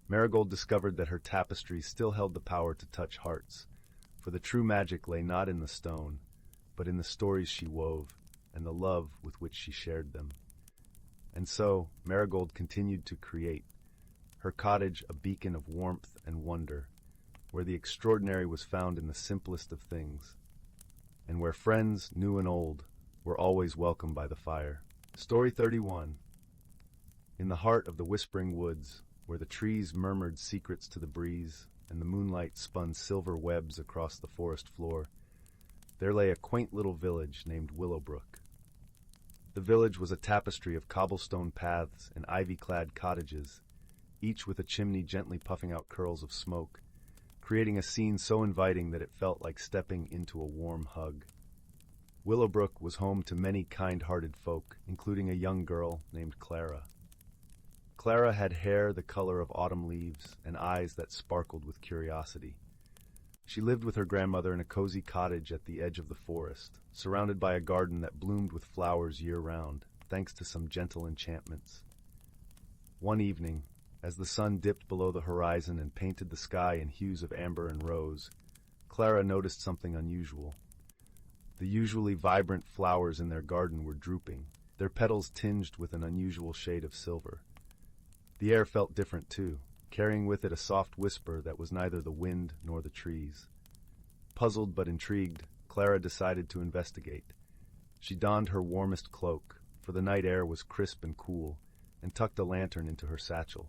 Marigold discovered that her tapestries still held the power to touch hearts, for the true magic lay not in the stone, but in the stories she wove and the love with which she shared them. And so, Marigold continued to create, her cottage a beacon of warmth and wonder, where the extraordinary was found in the simplest of things, and where friends, new and old, were always welcome by the fire. Story 31. In the heart of the whispering woods, where the trees murmured secrets to the breeze and the moonlight spun silver webs across the forest floor, there lay a quaint little village named Willowbrook. The village was a tapestry of cobblestone paths and ivy-clad cottages, each with a chimney gently puffing out curls of smoke, creating a scene so inviting that it felt like stepping into a warm hug. Willowbrook was home to many kind-hearted folk, including a young girl named Clara. Clara had hair the color of autumn leaves and eyes that sparkled with curiosity. She lived with her grandmother in a cozy cottage at the edge of the forest, surrounded by a garden that bloomed with flowers year-round, thanks to some gentle enchantments. One evening, As the sun dipped below the horizon and painted the sky in hues of amber and rose, Clara noticed something unusual. The usually vibrant flowers in their garden were drooping, their petals tinged with an unusual shade of silver. The air felt different too, carrying with it a soft whisper that was neither the wind nor the trees. Puzzled but intrigued, Clara decided to investigate. She donned her warmest cloak, for the night air was crisp and cool, and tucked a lantern into her satchel.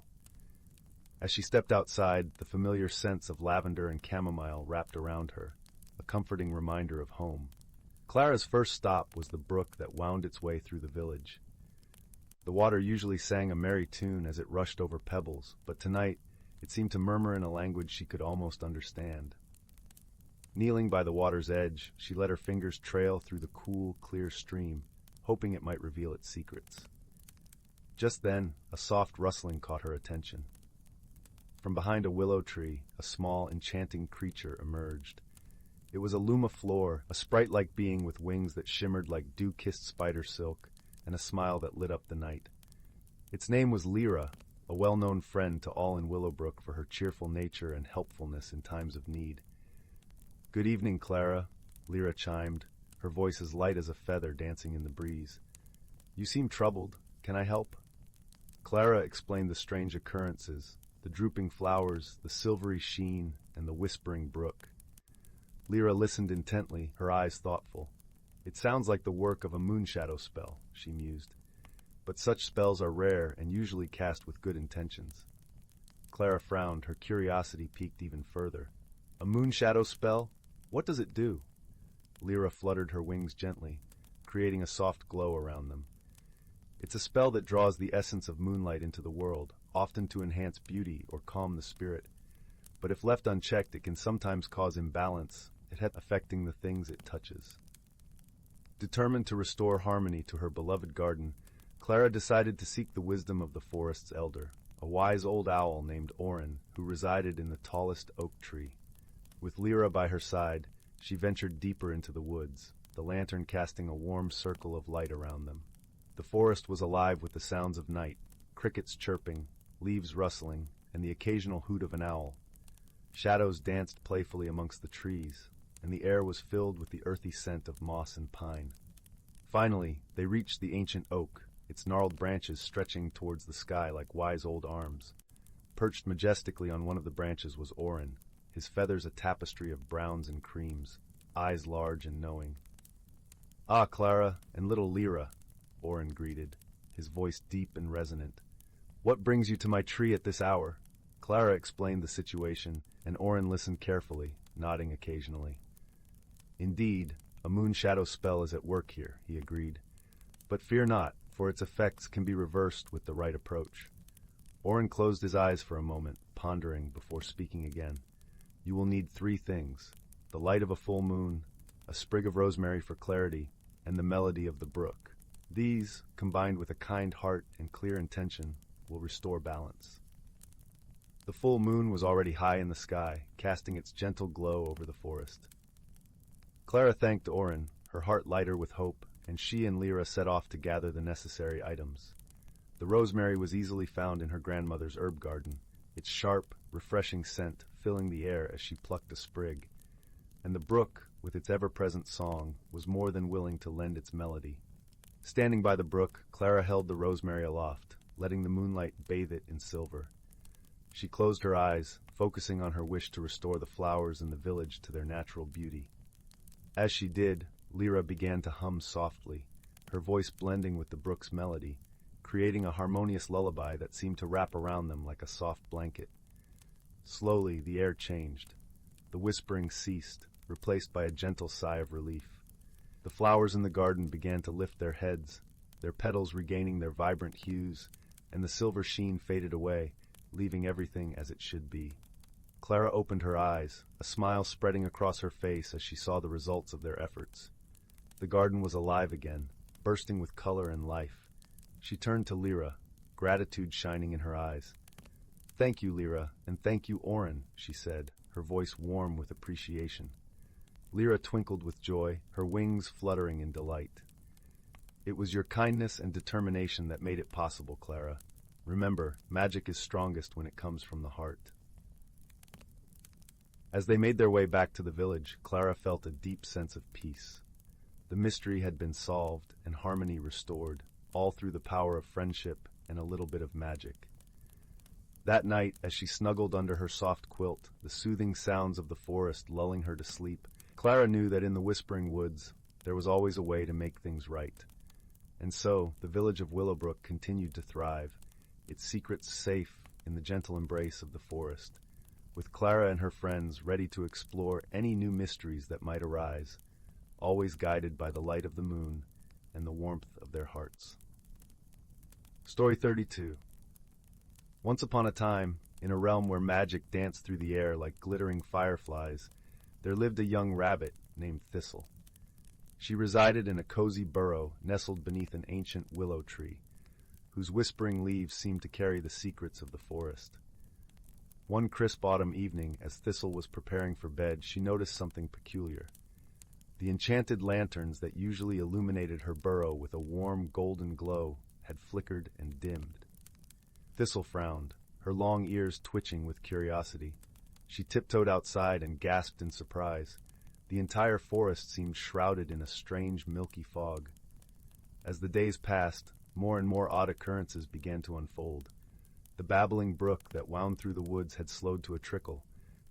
As she stepped outside, the familiar scents of lavender and chamomile wrapped around her, a comforting reminder of home. Clara's first stop was the brook that wound its way through the village. The water usually sang a merry tune as it rushed over pebbles, but tonight it seemed to murmur in a language she could almost understand. Kneeling by the water's edge, she let her fingers trail through the cool, clear stream, hoping it might reveal its secrets. Just then, a soft rustling caught her attention. From behind a willow tree, a small, enchanting creature emerged. It was a lumiflor, a sprite-like being with wings that shimmered like dew-kissed spider silk, and a smile that lit up the night. Its name was Lyra, a well-known friend to all in Willowbrook for her cheerful nature and helpfulness in times of need. "Good evening, Clara," Lyra chimed, her voice as light as a feather dancing in the breeze. "You seem troubled. Can I help?" Clara explained the strange occurrences, the drooping flowers, the silvery sheen, and the whispering brook. Lyra listened intently, her eyes thoughtful. "It sounds like the work of a moonshadow spell," she mused. "But such spells are rare and usually cast with good intentions." Clara frowned, her curiosity piqued even further. "A moonshadow spell? What does it do?" Lyra fluttered her wings gently, creating a soft glow around them. "It's a spell that draws the essence of moonlight into the world, often to enhance beauty or calm the spirit. But if left unchecked, it can sometimes cause imbalance, affecting the things it touches." Determined to restore harmony to her beloved garden, Clara decided to seek the wisdom of the forest's elder, a wise old owl named Orin, who resided in the tallest oak tree. With Lyra by her side, she ventured deeper into the woods, the lantern casting a warm circle of light around them. The forest was alive with the sounds of night, crickets chirping, leaves rustling, and the occasional hoot of an owl. Shadows danced playfully amongst the trees, and the air was filled with the earthy scent of moss and pine. Finally, they reached the ancient oak, its gnarled branches stretching towards the sky like wise old arms. Perched majestically on one of the branches was Orin, his feathers a tapestry of browns and creams, eyes large and knowing. "Ah, Clara, and little Lyra," Orin greeted, his voice deep and resonant. "What brings you to my tree at this hour?" Clara explained the situation, and Orin listened carefully, nodding occasionally. "Indeed, a moonshadow spell is at work here," he agreed. "But fear not, for its effects can be reversed with the right approach." Orin closed his eyes for a moment, pondering before speaking again. "You will need 3 things: the light of a full moon, a sprig of rosemary for clarity, and the melody of the brook. These, combined with a kind heart and clear intention, will restore balance." The full moon was already high in the sky, casting its gentle glow over the forest. Clara thanked Orin, her heart lighter with hope, and she and Lyra set off to gather the necessary items. The rosemary was easily found in her grandmother's herb garden, its sharp, refreshing scent filling the air as she plucked a sprig. And the brook, with its ever-present song, was more than willing to lend its melody. Standing by the brook, Clara held the rosemary aloft, letting the moonlight bathe it in silver. She closed her eyes, focusing on her wish to restore the flowers in the village to their natural beauty. As she did, Lyra began to hum softly, her voice blending with the brook's melody, creating a harmonious lullaby that seemed to wrap around them like a soft blanket. Slowly, the air changed. The whispering ceased, replaced by a gentle sigh of relief. The flowers in the garden began to lift their heads, their petals regaining their vibrant hues, and the silver sheen faded away, leaving everything as it should be. Clara opened her eyes, a smile spreading across her face as she saw the results of their efforts. The garden was alive again, bursting with color and life. She turned to Lyra, gratitude shining in her eyes. "Thank you, Lyra, and thank you, Orin," she said, her voice warm with appreciation. Lyra twinkled with joy, her wings fluttering in delight. "It was your kindness and determination that made it possible, Clara. Remember, magic is strongest when it comes from the heart. As they made their way back to the village, Clara felt a deep sense of peace. The mystery had been solved and harmony restored, all through the power of friendship and a little bit of magic. That night, as she snuggled under her soft quilt, the soothing sounds of the forest lulling her to sleep, Clara knew that in the whispering woods there was always a way to make things right. And so, the village of Willowbrook continued to thrive, its secrets safe in the gentle embrace of the forest, with Clara and her friends ready to explore any new mysteries that might arise, always guided by the light of the moon and the warmth of their hearts. Story 32. Once upon a time, in a realm where magic danced through the air like glittering fireflies, there lived a young rabbit named Thistle. She resided in a cozy burrow nestled beneath an ancient willow tree, whose whispering leaves seemed to carry the secrets of the forest. One crisp autumn evening, as Thistle was preparing for bed, she noticed something peculiar. The enchanted lanterns that usually illuminated her burrow with a warm golden glow had flickered and dimmed. Thistle frowned, her long ears twitching with curiosity. She tiptoed outside and gasped in surprise. The entire forest seemed shrouded in a strange milky fog. As the days passed, more and more odd occurrences began to unfold. The babbling brook that wound through the woods had slowed to a trickle,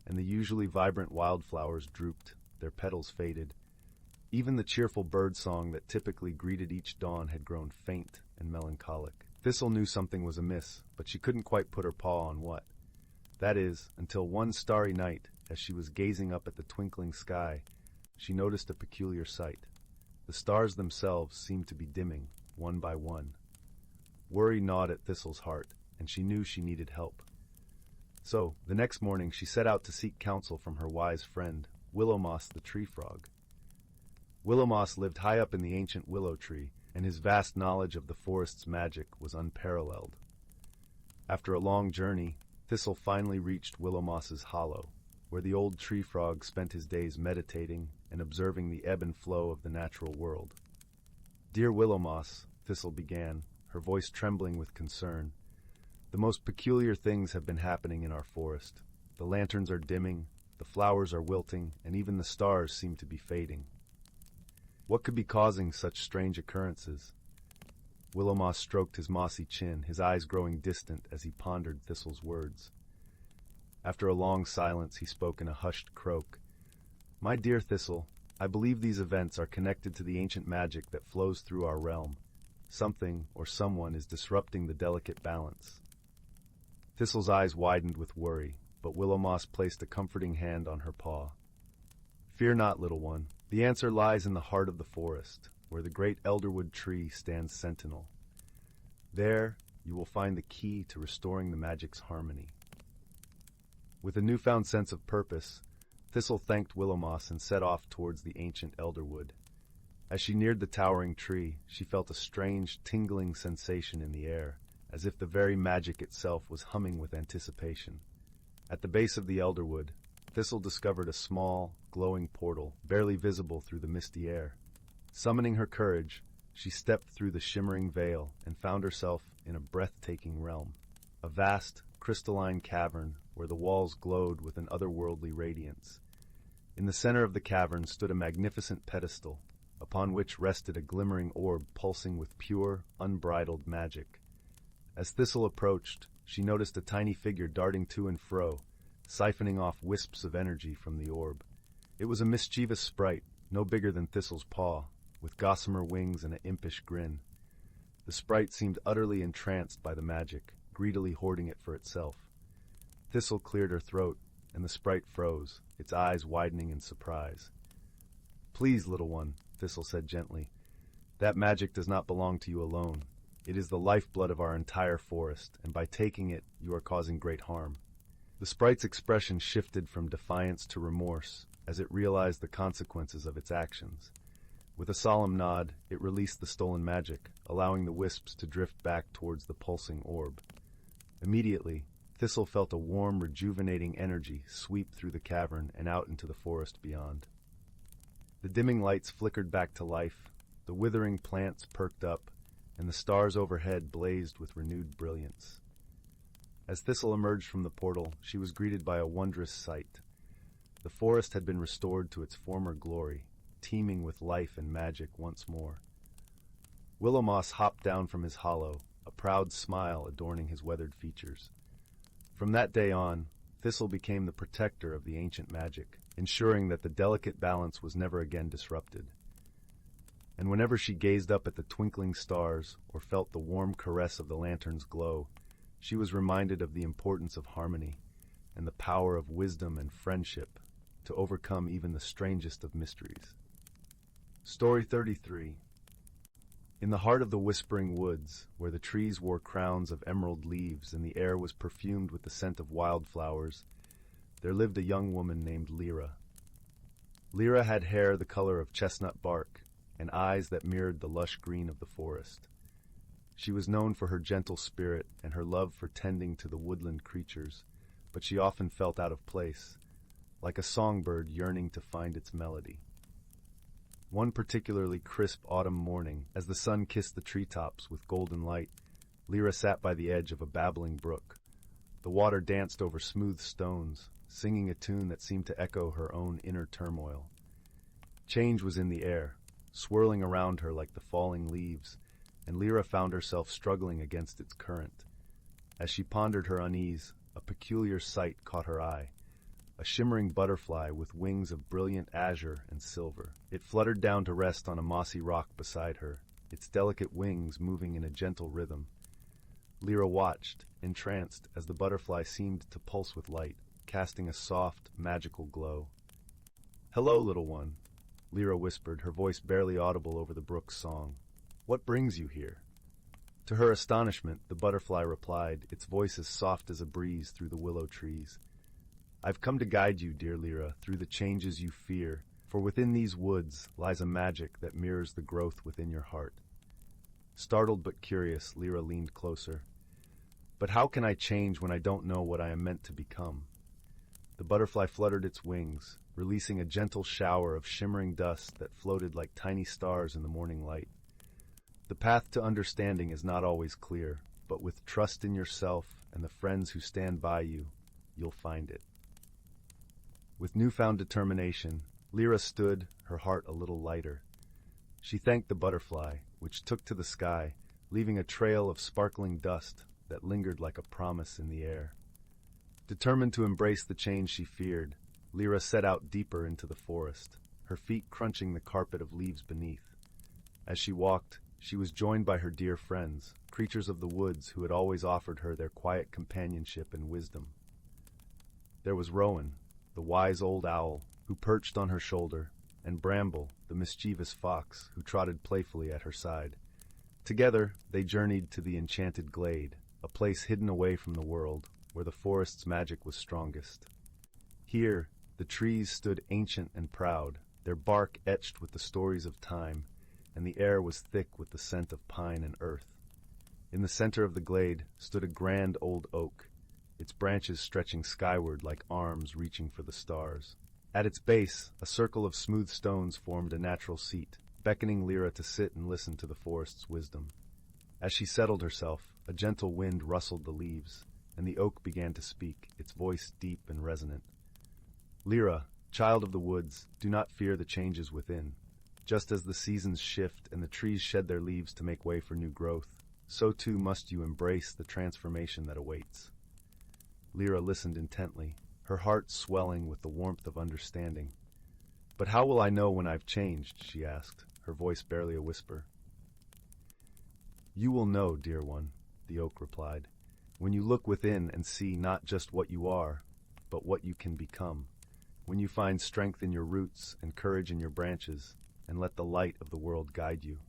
and the usually vibrant wildflowers drooped, their petals faded. Even the cheerful bird song that typically greeted each dawn had grown faint and melancholic. Thistle knew something was amiss, but she couldn't quite put her paw on what. That is, until one starry night, as she was gazing up at the twinkling sky, she noticed a peculiar sight. The stars themselves seemed to be dimming, one by one. Worry gnawed at Thistle's heart, and she knew she needed help. So, the next morning she set out to seek counsel from her wise friend, Willowmoss the tree frog. Willowmoss lived high up in the ancient willow tree, and his vast knowledge of the forest's magic was unparalleled. After a long journey, Thistle finally reached Willowmoss's hollow, where the old tree frog spent his days meditating and observing the ebb and flow of the natural world. "Dear Willowmoss," Thistle began, her voice trembling with concern, "the most peculiar things have been happening in our forest. The lanterns are dimming, the flowers are wilting, and even the stars seem to be fading. What could be causing such strange occurrences?" Willowmoss stroked his mossy chin, his eyes growing distant as he pondered Thistle's words. After a long silence, he spoke in a hushed croak. "My dear Thistle, I believe these events are connected to the ancient magic that flows through our realm. Something or someone is disrupting the delicate balance." Thistle's eyes widened with worry, but Willowmoss placed a comforting hand on her paw. "Fear not, little one. The answer lies in the heart of the forest, where the great elderwood tree stands sentinel. There, you will find the key to restoring the magic's harmony." With a newfound sense of purpose, Thistle thanked Willowmoss and set off towards the ancient elderwood. As she neared the towering tree, she felt a strange, tingling sensation in the air, as if the very magic itself was humming with anticipation. At the base of the elderwood, Thistle discovered a small, glowing portal, barely visible through the misty air. Summoning her courage, she stepped through the shimmering veil and found herself in a breathtaking realm. A vast, crystalline cavern where the walls glowed with an otherworldly radiance. In the center of the cavern stood a magnificent pedestal, upon which rested a glimmering orb pulsing with pure, unbridled magic. As Thistle approached, she noticed a tiny figure darting to and fro, siphoning off wisps of energy from the orb. It was a mischievous sprite, no bigger than Thistle's paw, with gossamer wings and an impish grin. The sprite seemed utterly entranced by the magic, greedily hoarding it for itself. Thistle cleared her throat, and the sprite froze, its eyes widening in surprise. "Please, little one," Thistle said gently, "that magic does not belong to you alone. It is the lifeblood of our entire forest, and by taking it, you are causing great harm." The sprite's expression shifted from defiance to remorse as it realized the consequences of its actions. With a solemn nod, it released the stolen magic, allowing the wisps to drift back towards the pulsing orb. Immediately, Thistle felt a warm, rejuvenating energy sweep through the cavern and out into the forest beyond. The dimming lights flickered back to life, the withering plants perked up, and the stars overhead blazed with renewed brilliance. As Thistle emerged from the portal, she was greeted by a wondrous sight. The forest had been restored to its former glory, teeming with life and magic once more. Willowmoss hopped down from his hollow, a proud smile adorning his weathered features. From that day on, Thistle became the protector of the ancient magic, ensuring that the delicate balance was never again disrupted. And whenever she gazed up at the twinkling stars or felt the warm caress of the lantern's glow, she was reminded of the importance of harmony and the power of wisdom and friendship to overcome even the strangest of mysteries. Story 33. In the heart of the whispering woods, where the trees wore crowns of emerald leaves and the air was perfumed with the scent of wildflowers, there lived a young woman named Lyra. Lyra had hair the color of chestnut bark and eyes that mirrored the lush green of the forest. She was known for her gentle spirit and her love for tending to the woodland creatures, but she often felt out of place, like a songbird yearning to find its melody. One particularly crisp autumn morning, as the sun kissed the treetops with golden light, Lyra sat by the edge of a babbling brook. The water danced over smooth stones, singing a tune that seemed to echo her own inner turmoil. Change was in the air, swirling around her like the falling leaves, and Lyra found herself struggling against its current. As she pondered her unease, a peculiar sight caught her eye. A shimmering butterfly with wings of brilliant azure and silver. It fluttered down to rest on a mossy rock beside her, its delicate wings moving in a gentle rhythm. Lyra watched, entranced, as the butterfly seemed to pulse with light, casting a soft, magical glow. "Hello, little one," Lyra whispered, her voice barely audible over the brook's song. "What brings you here?" To her astonishment, the butterfly replied, its voice as soft as a breeze through the willow trees. "I've come to guide you, dear Lyra, through the changes you fear, for within these woods lies a magic that mirrors the growth within your heart." Startled but curious, Lyra leaned closer. "But how can I change when I don't know what I am meant to become?" The butterfly fluttered its wings, releasing a gentle shower of shimmering dust that floated like tiny stars in the morning light. "The path to understanding is not always clear, but with trust in yourself and the friends who stand by you, you'll find it." With newfound determination, Lyra stood, her heart a little lighter. She thanked the butterfly, which took to the sky, leaving a trail of sparkling dust that lingered like a promise in the air. Determined to embrace the change she feared, Lyra set out deeper into the forest, her feet crunching the carpet of leaves beneath. As she walked, she was joined by her dear friends, creatures of the woods who had always offered her their quiet companionship and wisdom. There was Rowan, the wise old owl, who perched on her shoulder, and Bramble, the mischievous fox, who trotted playfully at her side. Together, they journeyed to the Enchanted glade, a place hidden away from the world, where the forest's magic was strongest. Here, the trees stood ancient and proud, their bark etched with the stories of time, and the air was thick with the scent of pine and earth. In the center of the glade stood a grand old oak, its branches stretching skyward like arms reaching for the stars. At its base, a circle of smooth stones formed a natural seat, beckoning Lyra to sit and listen to the forest's wisdom. As she settled herself, a gentle wind rustled the leaves, and the oak began to speak, its voice deep and resonant. "Lyra, child of the woods, do not fear the changes within. Just as the seasons shift and the trees shed their leaves to make way for new growth, so too must you embrace the transformation that awaits." Lyra listened intently, her heart swelling with the warmth of understanding. "But how will I know when I've changed?" she asked, her voice barely a whisper. "You will know, dear one," the oak replied, "when you look within and see not just what you are, but what you can become. When you find strength in your roots and courage in your branches, and let the light of the world guide you."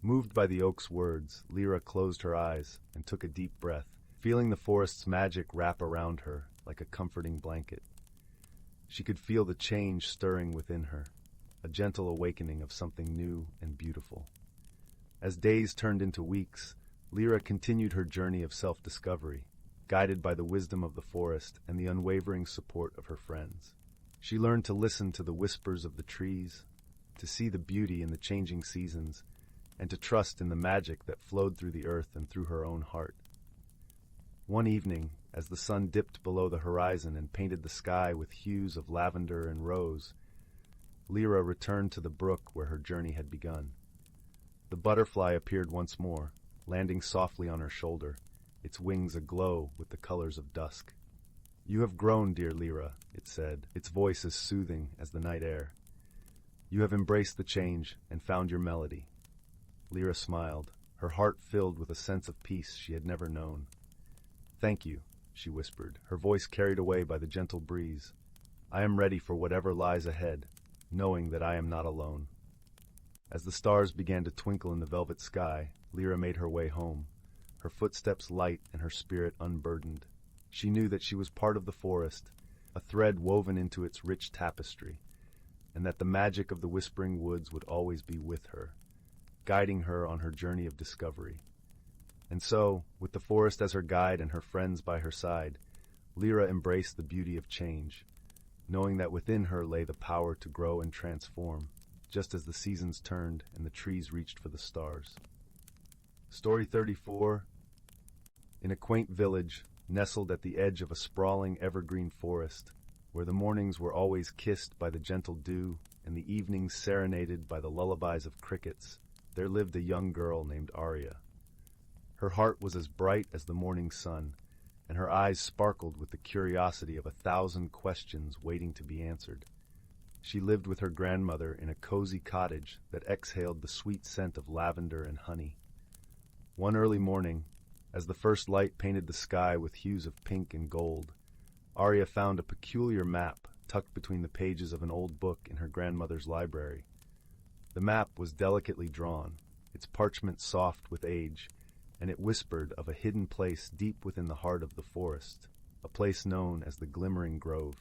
Moved by the oak's words, Lyra closed her eyes and took a deep breath, feeling the forest's magic wrap around her like a comforting blanket. She could feel the change stirring within her, a gentle awakening of something new and beautiful. As days turned into weeks, Lyra continued her journey of self-discovery, guided by the wisdom of the forest and the unwavering support of her friends. She learned to listen to the whispers of the trees, to see the beauty in the changing seasons, and to trust in the magic that flowed through the earth and through her own heart. One evening, as the sun dipped below the horizon and painted the sky with hues of lavender and rose, Lyra returned to the brook where her journey had begun. The butterfly appeared once more, landing softly on her shoulder, its wings aglow with the colors of dusk. "You have grown, dear Lyra," it said, its voice as soothing as the night air. "You have embraced the change and found your melody." Lyra smiled, her heart filled with a sense of peace she had never known. "Thank you," she whispered, her voice carried away by the gentle breeze. "I am ready for whatever lies ahead, knowing that I am not alone." As the stars began to twinkle in the velvet sky, Lyra made her way home, her footsteps light and her spirit unburdened. She knew that she was part of the forest, a thread woven into its rich tapestry, and that the magic of the whispering woods would always be with her, guiding her on her journey of discovery. And so, with the forest as her guide and her friends by her side, Lyra embraced the beauty of change, knowing that within her lay the power to grow and transform, just as the seasons turned and the trees reached for the stars. Story 34. In a quaint village, nestled at the edge of a sprawling evergreen forest, where the mornings were always kissed by the gentle dew and the evenings serenaded by the lullabies of crickets, there lived a young girl named Arya. Her heart was as bright as the morning sun, and her eyes sparkled with the curiosity of 1,000 questions waiting to be answered. She lived with her grandmother in a cozy cottage that exhaled the sweet scent of lavender and honey. One early morning, as the first light painted the sky with hues of pink and gold, Arya found a peculiar map tucked between the pages of an old book in her grandmother's library. The map was delicately drawn, its parchment soft with age, and it whispered of a hidden place deep within the heart of the forest, a place known as the Glimmering Grove.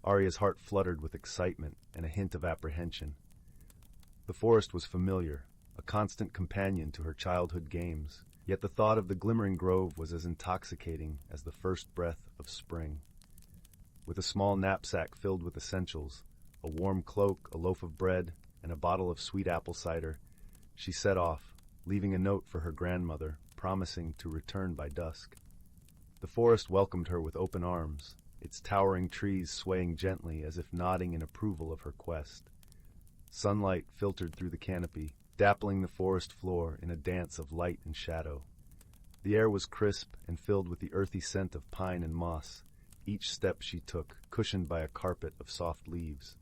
Arya's heart fluttered with excitement and a hint of apprehension. The forest was familiar, a constant companion to her childhood games, yet the thought of the Glimmering Grove was as intoxicating as the first breath of spring. With a small knapsack filled with essentials, a warm cloak, a loaf of bread, and a bottle of sweet apple cider, she set off, leaving a note for her grandmother, promising to return by dusk. The forest welcomed her with open arms, its towering trees swaying gently as if nodding in approval of her quest. Sunlight filtered through the canopy, dappling the forest floor in a dance of light and shadow. The air was crisp and filled with the earthy scent of pine and moss, each step she took cushioned by a carpet of soft leaves.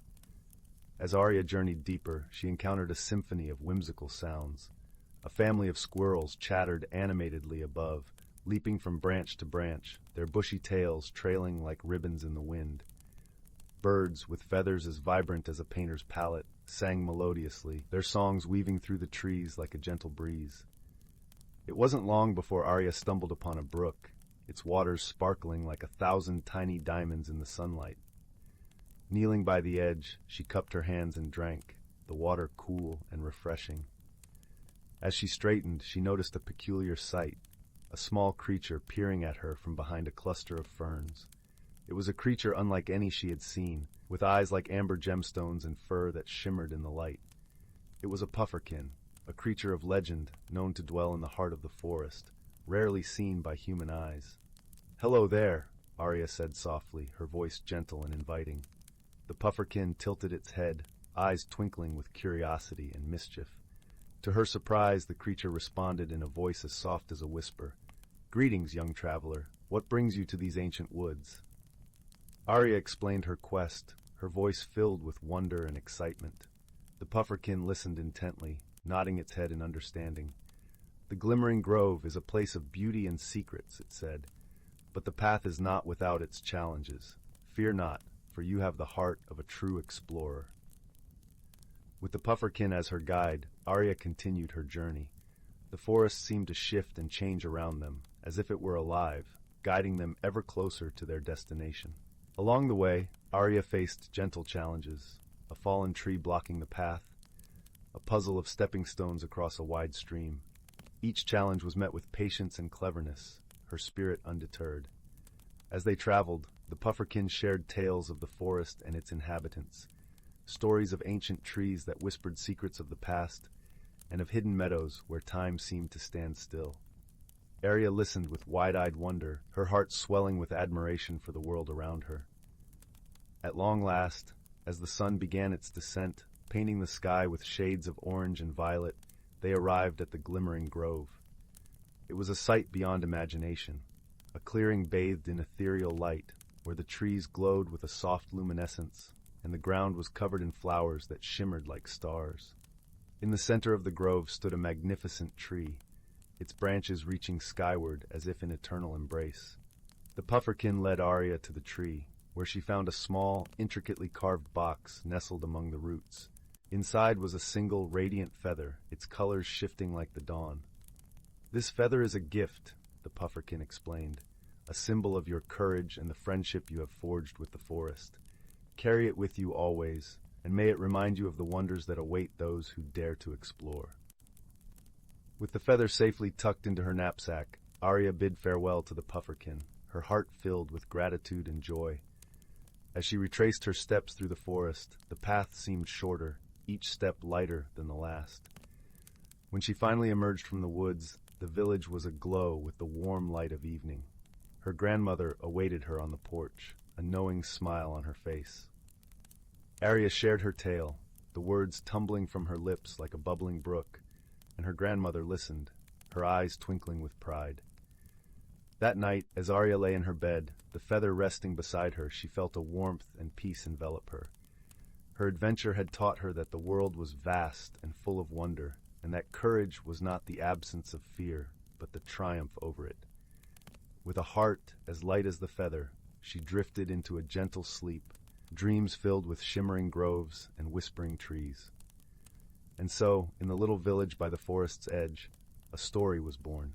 As Arya journeyed deeper, she encountered a symphony of whimsical sounds. A family of squirrels chattered animatedly above, leaping from branch to branch, their bushy tails trailing like ribbons in the wind. Birds, with feathers as vibrant as a painter's palette, sang melodiously, their songs weaving through the trees like a gentle breeze. It wasn't long before Arya stumbled upon a brook, its waters sparkling like 1,000 tiny diamonds in the sunlight. Kneeling by the edge, she cupped her hands and drank, the water cool and refreshing. As she straightened, she noticed a peculiar sight, a small creature peering at her from behind a cluster of ferns. It was a creature unlike any she had seen, with eyes like amber gemstones and fur that shimmered in the light. It was a pufferkin, a creature of legend known to dwell in the heart of the forest, rarely seen by human eyes. "Hello there," Arya said softly, her voice gentle and inviting. The pufferkin tilted its head, eyes twinkling with curiosity and mischief. To her surprise, the creature responded in a voice as soft as a whisper. "Greetings, young traveler. What brings you to these ancient woods?" Arya explained her quest, her voice filled with wonder and excitement. The pufferkin listened intently, nodding its head in understanding. "The Glimmering Grove is a place of beauty and secrets," it said, "but the path is not without its challenges. Fear not, for you have the heart of a true explorer." With the pufferkin as her guide, Arya continued her journey. The forest seemed to shift and change around them, as if it were alive, guiding them ever closer to their destination. Along the way, Arya faced gentle challenges, a fallen tree blocking the path, a puzzle of stepping stones across a wide stream. Each challenge was met with patience and cleverness, her spirit undeterred. As they traveled, the pufferkin shared tales of the forest and its inhabitants, stories of ancient trees that whispered secrets of the past, and of hidden meadows where time seemed to stand still. Arya listened with wide-eyed wonder, her heart swelling with admiration for the world around her. At long last, as the sun began its descent, painting the sky with shades of orange and violet, they arrived at the glimmering grove. It was a sight beyond imagination, a clearing bathed in ethereal light, where the trees glowed with a soft luminescence, and the ground was covered in flowers that shimmered like stars. In the center of the grove stood a magnificent tree, its branches reaching skyward as if in eternal embrace. The pufferkin led Arya to the tree, where she found a small, intricately carved box nestled among the roots. Inside was a single, radiant feather, its colors shifting like the dawn. "This feather is a gift," the pufferkin explained, "a symbol of your courage and the friendship you have forged with the forest. Carry it with you always, and may it remind you of the wonders that await those who dare to explore." With the feather safely tucked into her knapsack, Arya bid farewell to the pufferkin, her heart filled with gratitude and joy. As she retraced her steps through the forest, the path seemed shorter, each step lighter than the last. When she finally emerged from the woods, the village was aglow with the warm light of evening. Her grandmother awaited her on the porch, a knowing smile on her face. Arya shared her tale, the words tumbling from her lips like a bubbling brook, and her grandmother listened, her eyes twinkling with pride. That night, as Arya lay in her bed, the feather resting beside her, she felt a warmth and peace envelop her. Her adventure had taught her that the world was vast and full of wonder, and that courage was not the absence of fear, but the triumph over it. With a heart as light as the feather, she drifted into a gentle sleep, dreams filled with shimmering groves and whispering trees. And so, in the little village by the forest's edge, a story was born,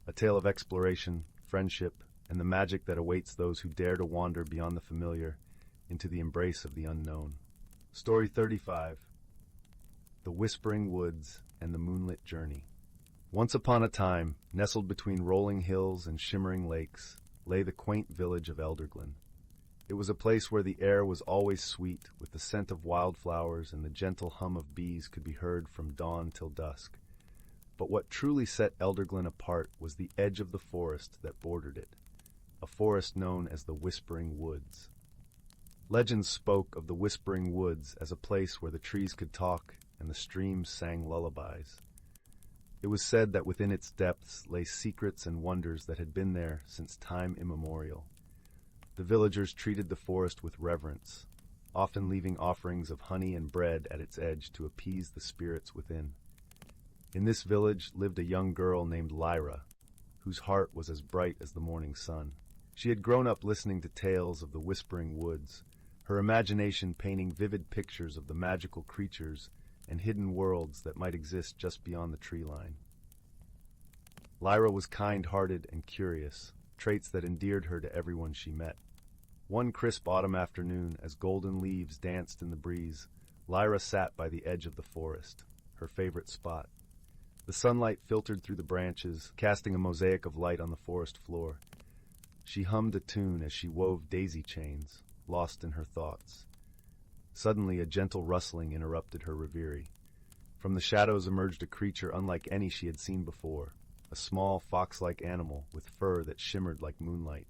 a tale of exploration, friendship, and the magic that awaits those who dare to wander beyond the familiar into the embrace of the unknown. Story 35. The Whispering Woods and the Moonlit Journey. Once upon a time, nestled between rolling hills and shimmering lakes, lay the quaint village of Elderglen. It was a place where the air was always sweet, with the scent of wildflowers, and the gentle hum of bees could be heard from dawn till dusk. But what truly set Elderglen apart was the edge of the forest that bordered it, a forest known as the Whispering Woods. Legends spoke of the Whispering Woods as a place where the trees could talk and the streams sang lullabies. It was said that within its depths lay secrets and wonders that had been there since time immemorial. The villagers treated the forest with reverence, often leaving offerings of honey and bread at its edge to appease the spirits within. In this village lived a young girl named Lyra, whose heart was as bright as the morning sun. She had grown up listening to tales of the Whispering Woods, her imagination painting vivid pictures of the magical creatures and hidden worlds that might exist just beyond the tree line. Lyra was kind-hearted and curious, traits that endeared her to everyone she met. One crisp autumn afternoon, as golden leaves danced in the breeze, Lyra sat by the edge of the forest, her favorite spot. The sunlight filtered through the branches, casting a mosaic of light on the forest floor. She hummed a tune as she wove daisy chains, lost in her thoughts. Suddenly, a gentle rustling interrupted her reverie. From the shadows emerged a creature unlike any she had seen before, a small fox-like animal with fur that shimmered like moonlight.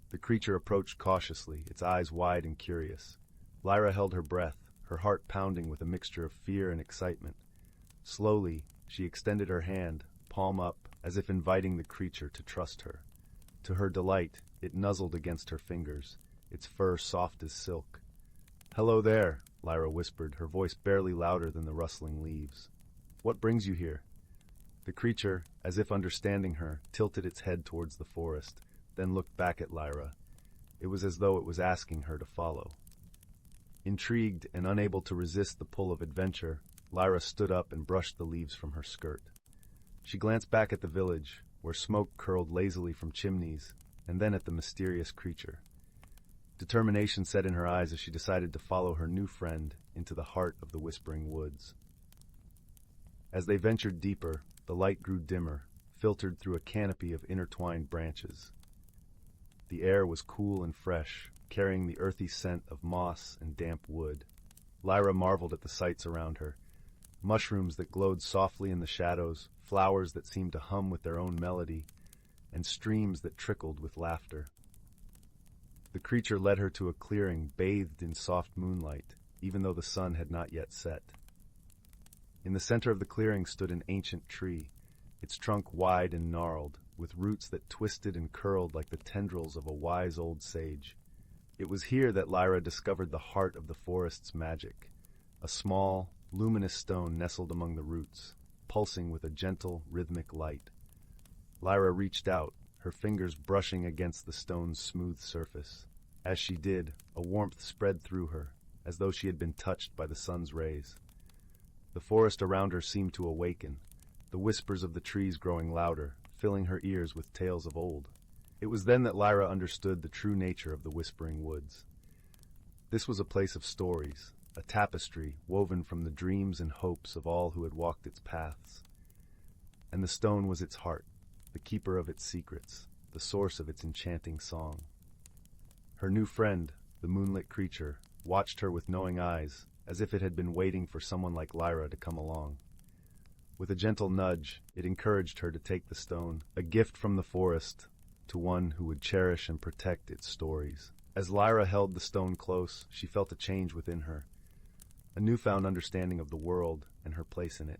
The creature approached cautiously, its eyes wide and curious. Lyra held her breath, her heart pounding with a mixture of fear and excitement. Slowly, she extended her hand, palm up, as if inviting the creature to trust her. To her delight, it nuzzled against her fingers, its fur soft as silk. "Hello there," Lyra whispered, her voice barely louder than the rustling leaves. "What brings you here?" The creature, as if understanding her, tilted its head towards the forest, then looked back at Lyra. It was as though it was asking her to follow. Intrigued and unable to resist the pull of adventure, Lyra stood up and brushed the leaves from her skirt. She glanced back at the village, where smoke curled lazily from chimneys, and then at the mysterious creature. Determination set in her eyes as she decided to follow her new friend into the heart of the Whispering Woods. As they ventured deeper, the light grew dimmer, filtered through a canopy of intertwined branches. The air was cool and fresh, carrying the earthy scent of moss and damp wood. Lyra marveled at the sights around her. Mushrooms that glowed softly in the shadows, flowers that seemed to hum with their own melody, and streams that trickled with laughter. The creature led her to a clearing bathed in soft moonlight, even though the sun had not yet set. In the center of the clearing stood an ancient tree, its trunk wide and gnarled, with roots that twisted and curled like the tendrils of a wise old sage. It was here that Lyra discovered the heart of the forest's magic, a small, luminous stone nestled among the roots, pulsing with a gentle, rhythmic light. Lyra reached out, her fingers brushing against the stone's smooth surface. As she did, a warmth spread through her, as though she had been touched by the sun's rays. The forest around her seemed to awaken, the whispers of the trees growing louder, filling her ears with tales of old. It was then that Lyra understood the true nature of the Whispering Woods. This was a place of stories, a tapestry woven from the dreams and hopes of all who had walked its paths. And the stone was its heart, the keeper of its secrets, the source of its enchanting song. Her new friend, the moonlit creature, watched her with knowing eyes, as if it had been waiting for someone like Lyra to come along. With a gentle nudge, it encouraged her to take the stone, a gift from the forest, to one who would cherish and protect its stories. As Lyra held the stone close, she felt a change within her, a newfound understanding of the world and her place in it.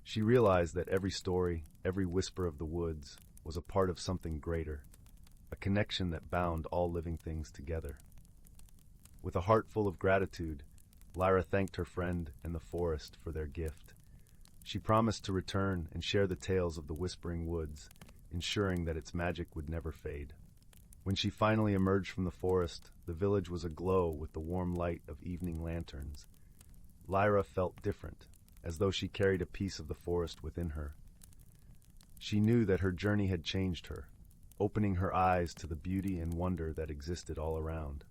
She realized that every story, every whisper of the woods, was a part of something greater, a connection that bound all living things together. With a heart full of gratitude, Lyra thanked her friend and the forest for their gift. She promised to return and share the tales of the Whispering Woods, ensuring that its magic would never fade. When she finally emerged from the forest, the village was aglow with the warm light of evening lanterns. Lyra felt different, as though she carried a piece of the forest within her. She knew that her journey had changed her, opening her eyes to the beauty and wonder that existed all around.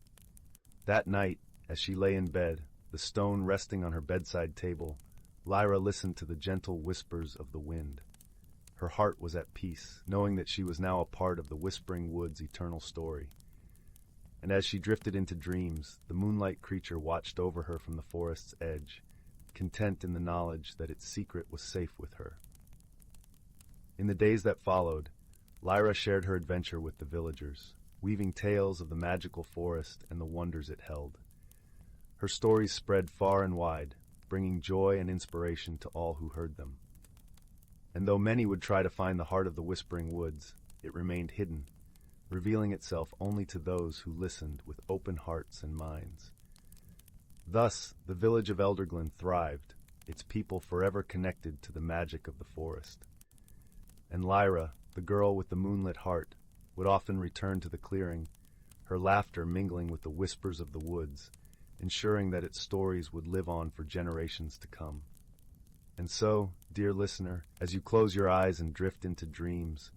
That night, as she lay in bed, the stone resting on her bedside table, Lyra listened to the gentle whispers of the wind. Her heart was at peace, knowing that she was now a part of the Whispering Woods' eternal story. And as she drifted into dreams, the moonlight creature watched over her from the forest's edge, content in the knowledge that its secret was safe with her. In the days that followed, Lyra shared her adventure with the villagers, weaving tales of the magical forest and the wonders it held. Her stories spread far and wide, bringing joy and inspiration to all who heard them. And though many would try to find the heart of the Whispering Woods, it remained hidden, revealing itself only to those who listened with open hearts and minds. Thus, the village of Elderglen thrived, its people forever connected to the magic of the forest. And Lyra, the girl with the moonlit heart, would often return to the clearing, her laughter mingling with the whispers of the woods, ensuring that its stories would live on for generations to come. And so, dear listener, as you close your eyes and drift into dreams,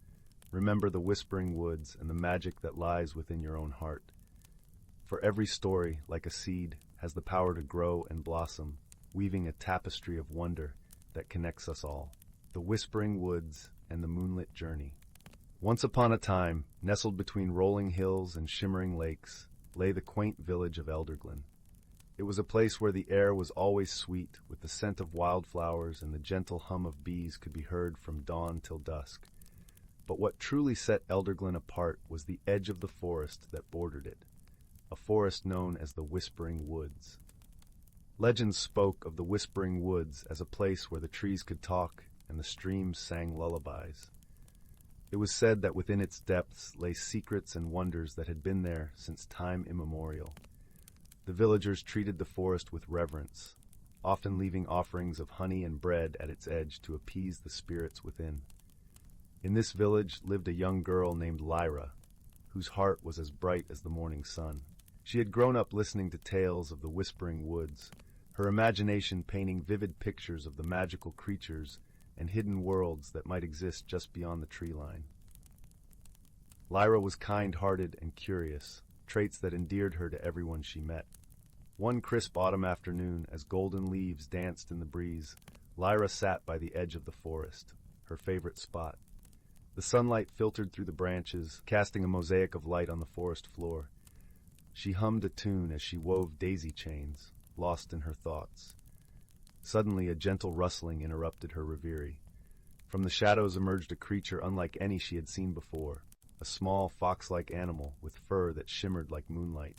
remember the Whispering Woods and the magic that lies within your own heart. For every story, like a seed, has the power to grow and blossom, weaving a tapestry of wonder that connects us all. The Whispering Woods and the Moonlit Journey. Once upon a time, nestled between rolling hills and shimmering lakes, lay the quaint village of Elderglen. It was a place where the air was always sweet, with the scent of wildflowers and the gentle hum of bees could be heard from dawn till dusk. But what truly set Elderglen apart was the edge of the forest that bordered it, a forest known as the Whispering Woods. Legends spoke of the Whispering Woods as a place where the trees could talk and the streams sang lullabies. It was said that within its depths lay secrets and wonders that had been there since time immemorial. The villagers treated the forest with reverence, often leaving offerings of honey and bread at its edge to appease the spirits within. In this village lived a young girl named Lyra, whose heart was as bright as the morning sun. She had grown up listening to tales of the Whispering Woods, her imagination painting vivid pictures of the magical creatures and hidden worlds that might exist just beyond the tree line. Lyra was kind-hearted and curious, traits that endeared her to everyone she met. One crisp autumn afternoon, as golden leaves danced in the breeze, Lyra sat by the edge of the forest, her favorite spot. The sunlight filtered through the branches, casting a mosaic of light on the forest floor. She hummed a tune as she wove daisy chains, lost in her thoughts. Suddenly, a gentle rustling interrupted her reverie. From the shadows emerged a creature unlike any she had seen before, a small fox-like animal with fur that shimmered like moonlight.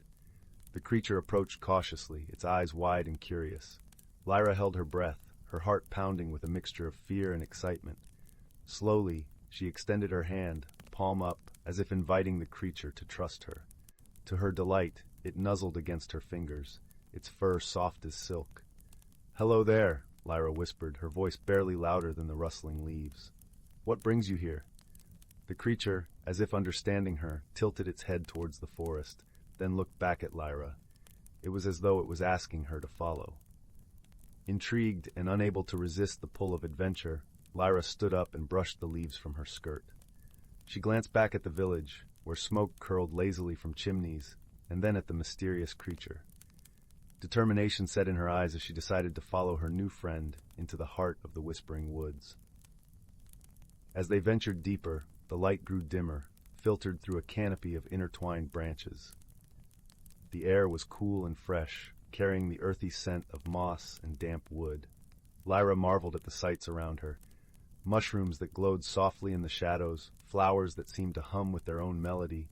The creature approached cautiously, its eyes wide and curious. Lyra held her breath, her heart pounding with a mixture of fear and excitement. Slowly, she extended her hand, palm up, as if inviting the creature to trust her. To her delight, it nuzzled against her fingers, its fur soft as silk. "Hello there," Lyra whispered, her voice barely louder than the rustling leaves. "What brings you here?" The creature, as if understanding her, tilted its head towards the forest, then looked back at Lyra. It was as though it was asking her to follow. Intrigued and unable to resist the pull of adventure, Lyra stood up and brushed the leaves from her skirt. She glanced back at the village, where smoke curled lazily from chimneys, and then at the mysterious creature. Determination set in her eyes as she decided to follow her new friend into the heart of the Whispering Woods. As they ventured deeper, the light grew dimmer, filtered through a canopy of intertwined branches. The air was cool and fresh, carrying the earthy scent of moss and damp wood. Lyra marveled at the sights around her. Mushrooms that glowed softly in the shadows, flowers that seemed to hum with their own melody,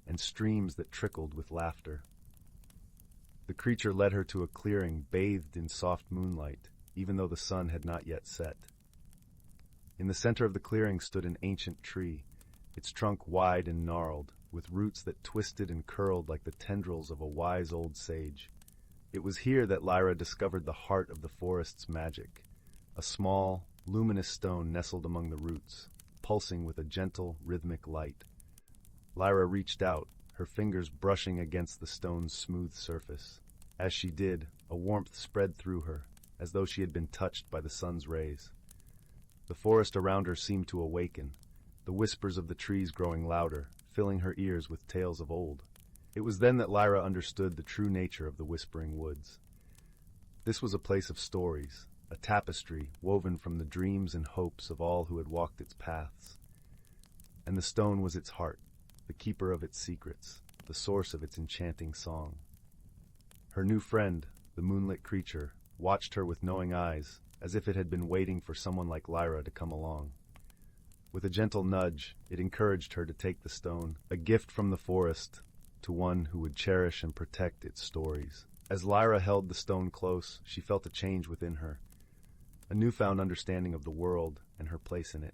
and streams that trickled with laughter. The creature led her to a clearing bathed in soft moonlight, even though the sun had not yet set. In the center of the clearing stood an ancient tree, its trunk wide and gnarled, with roots that twisted and curled like the tendrils of a wise old sage. It was here that Lyra discovered the heart of the forest's magic, a small, luminous stone nestled among the roots, pulsing with a gentle, rhythmic light. Lyra reached out, her fingers brushing against the stone's smooth surface. As she did, a warmth spread through her, as though she had been touched by the sun's rays. The forest around her seemed to awaken, the whispers of the trees growing louder, filling her ears with tales of old. It was then that Lyra understood the true nature of the Whispering Woods. This was a place of stories, a tapestry woven from the dreams and hopes of all who had walked its paths. And the stone was its heart, the keeper of its secrets, the source of its enchanting song. Her new friend, the moonlit creature, watched her with knowing eyes, as if it had been waiting for someone like Lyra to come along. With a gentle nudge, it encouraged her to take the stone, a gift from the forest, to one who would cherish and protect its stories. As Lyra held the stone close, she felt a change within her, a newfound understanding of the world and her place in it.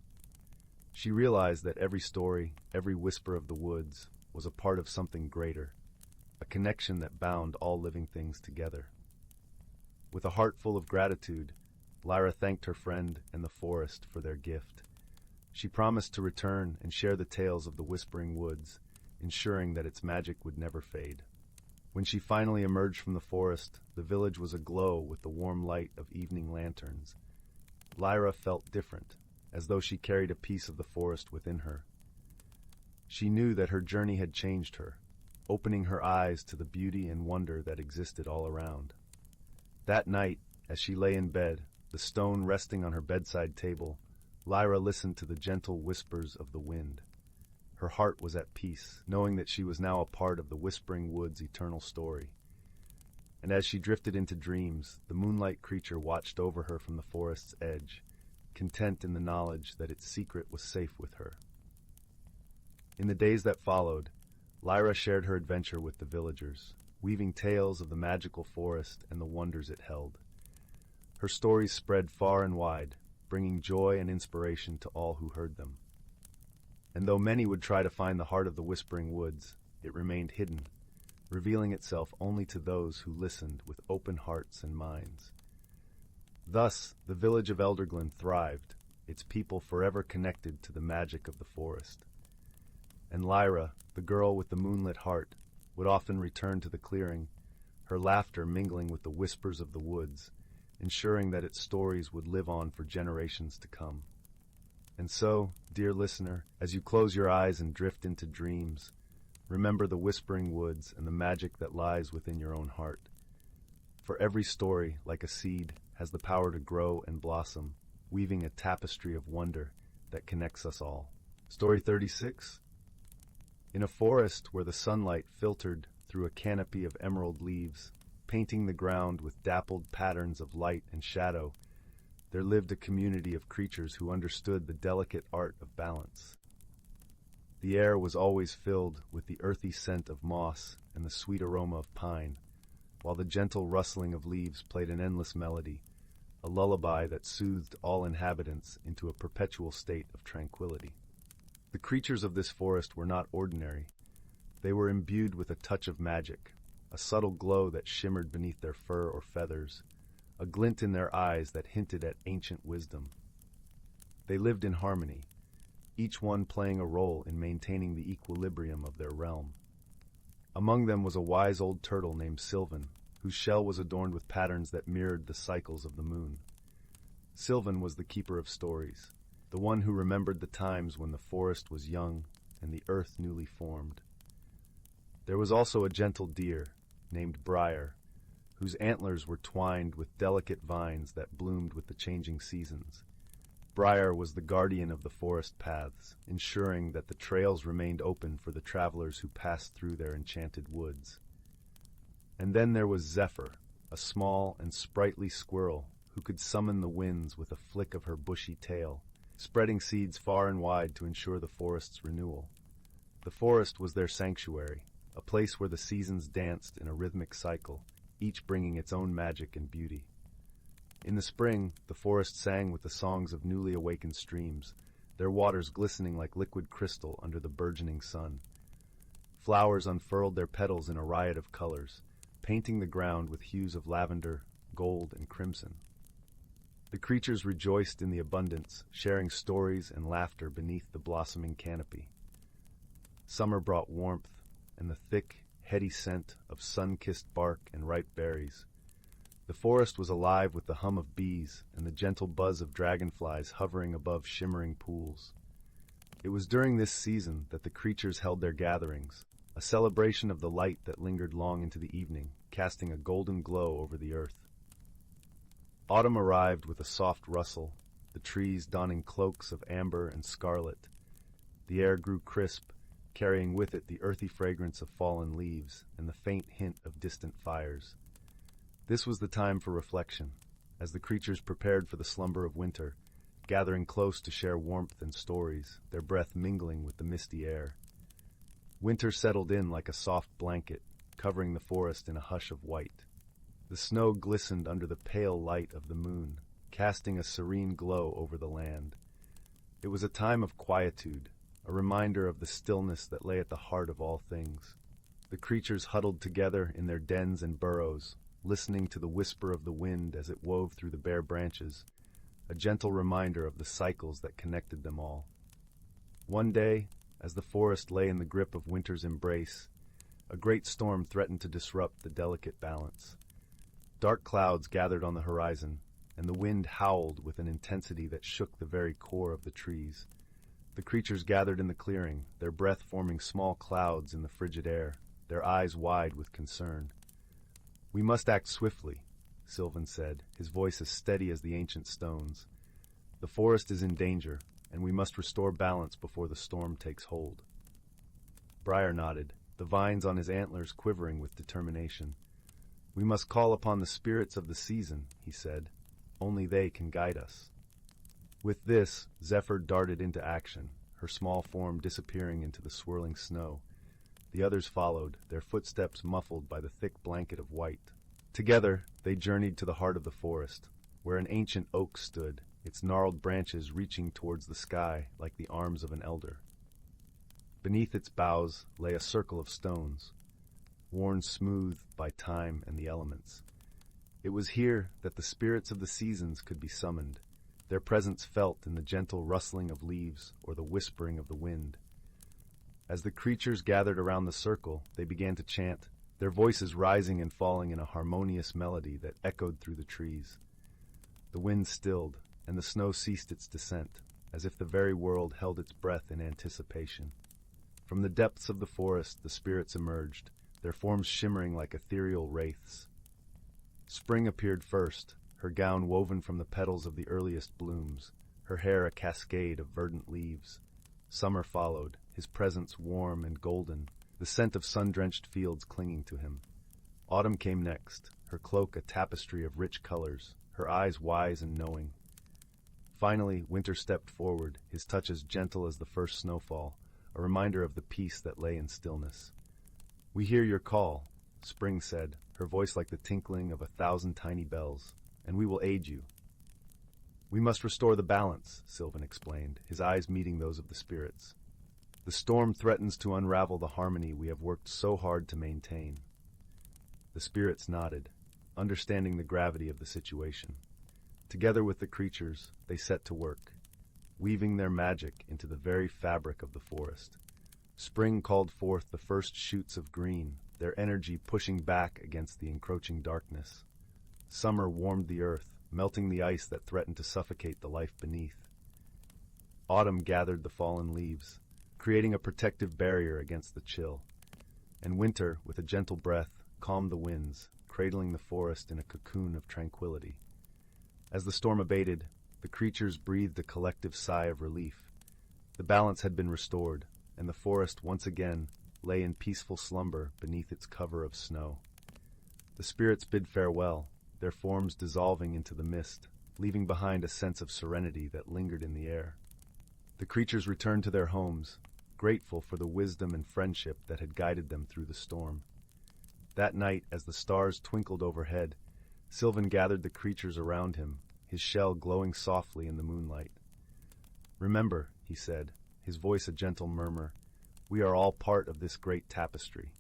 She realized that every story, every whisper of the woods, was a part of something greater, a connection that bound all living things together. With a heart full of gratitude, Lyra thanked her friend and the forest for their gift. She promised to return and share the tales of the Whispering Woods, ensuring that its magic would never fade. When she finally emerged from the forest, the village was aglow with the warm light of evening lanterns. Lyra felt different, as though she carried a piece of the forest within her. She knew that her journey had changed her, opening her eyes to the beauty and wonder that existed all around. That night, as she lay in bed, the stone resting on her bedside table, Lyra listened to the gentle whispers of the wind. Her heart was at peace, knowing that she was now a part of the Whispering Woods' eternal story. And as she drifted into dreams, the moonlight creature watched over her from the forest's edge, content in the knowledge that its secret was safe with her. In the days that followed, Lyra shared her adventure with the villagers, weaving tales of the magical forest and the wonders it held. Her stories spread far and wide, bringing joy and inspiration to all who heard them. And though many would try to find the heart of the Whispering Woods, it remained hidden, revealing itself only to those who listened with open hearts and minds. Thus, the village of Elderglen thrived, its people forever connected to the magic of the forest. And Lyra, the girl with the moonlit heart, would often return to the clearing, her laughter mingling with the whispers of the woods, ensuring that its stories would live on for generations to come. And so, dear listener, as you close your eyes and drift into dreams, remember the Whispering Woods and the magic that lies within your own heart. For every story, like a seed, has the power to grow and blossom, weaving a tapestry of wonder that connects us all. Story 36. In a forest where the sunlight filtered through a canopy of emerald leaves, painting the ground with dappled patterns of light and shadow, there lived a community of creatures who understood the delicate art of balance. The air was always filled with the earthy scent of moss and the sweet aroma of pine, while the gentle rustling of leaves played an endless melody, a lullaby that soothed all inhabitants into a perpetual state of tranquility. The creatures of this forest were not ordinary. They were imbued with a touch of magic, a subtle glow that shimmered beneath their fur or feathers, a glint in their eyes that hinted at ancient wisdom. They lived in harmony, each one playing a role in maintaining the equilibrium of their realm. Among them was a wise old turtle named Sylvan, whose shell was adorned with patterns that mirrored the cycles of the moon. Sylvan was the keeper of stories, the one who remembered the times when the forest was young and the earth newly formed. There was also a gentle deer named Briar, whose antlers were twined with delicate vines that bloomed with the changing seasons. Briar was the guardian of the forest paths, ensuring that the trails remained open for the travelers who passed through their enchanted woods. And then there was Zephyr, a small and sprightly squirrel who could summon the winds with a flick of her bushy tail, spreading seeds far and wide to ensure the forest's renewal. The forest was their sanctuary, a place where the seasons danced in a rhythmic cycle, each bringing its own magic and beauty. In the spring, the forest sang with the songs of newly awakened streams, their waters glistening like liquid crystal under the burgeoning sun. Flowers unfurled their petals in a riot of colors, painting the ground with hues of lavender, gold, and crimson. The creatures rejoiced in the abundance, sharing stories and laughter beneath the blossoming canopy. Summer brought warmth and the thick, heady scent of sun-kissed bark and ripe berries. The forest was alive with the hum of bees and the gentle buzz of dragonflies hovering above shimmering pools. It was during this season that the creatures held their gatherings, a celebration of the light that lingered long into the evening, casting a golden glow over the earth. Autumn arrived with a soft rustle, the trees donning cloaks of amber and scarlet. The air grew crisp, carrying with it the earthy fragrance of fallen leaves and the faint hint of distant fires. This was the time for reflection, as the creatures prepared for the slumber of winter, gathering close to share warmth and stories, their breath mingling with the misty air. Winter settled in like a soft blanket, covering the forest in a hush of white. The snow glistened under the pale light of the moon, casting a serene glow over the land. It was a time of quietude, a reminder of the stillness that lay at the heart of all things. The creatures huddled together in their dens and burrows, listening to the whisper of the wind as it wove through the bare branches, a gentle reminder of the cycles that connected them all. One day, as the forest lay in the grip of winter's embrace, a great storm threatened to disrupt the delicate balance. Dark clouds gathered on the horizon, and the wind howled with an intensity that shook the very core of the trees. The creatures gathered in the clearing, their breath forming small clouds in the frigid air, their eyes wide with concern. "We must act swiftly," Sylvan said, his voice as steady as the ancient stones. "The forest is in danger, and we must restore balance before the storm takes hold." Briar nodded, the vines on his antlers quivering with determination. "We must call upon the spirits of the season," he said. "Only they can guide us." With this, Zephyr darted into action, her small form disappearing into the swirling snow. The others followed, their footsteps muffled by the thick blanket of white. Together, they journeyed to the heart of the forest, where an ancient oak stood, its gnarled branches reaching towards the sky like the arms of an elder. Beneath its boughs lay a circle of stones, worn smooth by time and the elements. It was here that the spirits of the seasons could be summoned, their presence felt in the gentle rustling of leaves or the whispering of the wind. As the creatures gathered around the circle, they began to chant, their voices rising and falling in a harmonious melody that echoed through the trees. The wind stilled, and the snow ceased its descent, as if the very world held its breath in anticipation. From the depths of the forest the spirits emerged, their forms shimmering like ethereal wraiths. Spring appeared first, her gown woven from the petals of the earliest blooms, her hair a cascade of verdant leaves. Summer followed, his presence warm and golden, the scent of sun-drenched fields clinging to him. Autumn came next, her cloak a tapestry of rich colors, her eyes wise and knowing. Finally, Winter stepped forward, his touch as gentle as the first snowfall, a reminder of the peace that lay in stillness. "We hear your call," Spring said, her voice like the tinkling of 1,000 tiny bells, "and we will aid you." "We must restore the balance," Sylvan explained, his eyes meeting those of the spirits. "The storm threatens to unravel the harmony we have worked so hard to maintain." The spirits nodded, understanding the gravity of the situation. Together with the creatures, they set to work, weaving their magic into the very fabric of the forest. Spring called forth the first shoots of green, their energy pushing back against the encroaching darkness. Summer warmed the earth, melting the ice that threatened to suffocate the life beneath. Autumn gathered the fallen leaves, creating a protective barrier against the chill. And winter, with a gentle breath, calmed the winds, cradling the forest in a cocoon of tranquility. As the storm abated, the creatures breathed a collective sigh of relief. The balance had been restored, and the forest once again lay in peaceful slumber beneath its cover of snow. The spirits bid farewell, their forms dissolving into the mist, leaving behind a sense of serenity that lingered in the air. The creatures returned to their homes, grateful for the wisdom and friendship that had guided them through the storm. That night, as the stars twinkled overhead, Sylvan gathered the creatures around him, his shell glowing softly in the moonlight. "Remember," he said, his voice a gentle murmur, "we are all part of this great tapestry.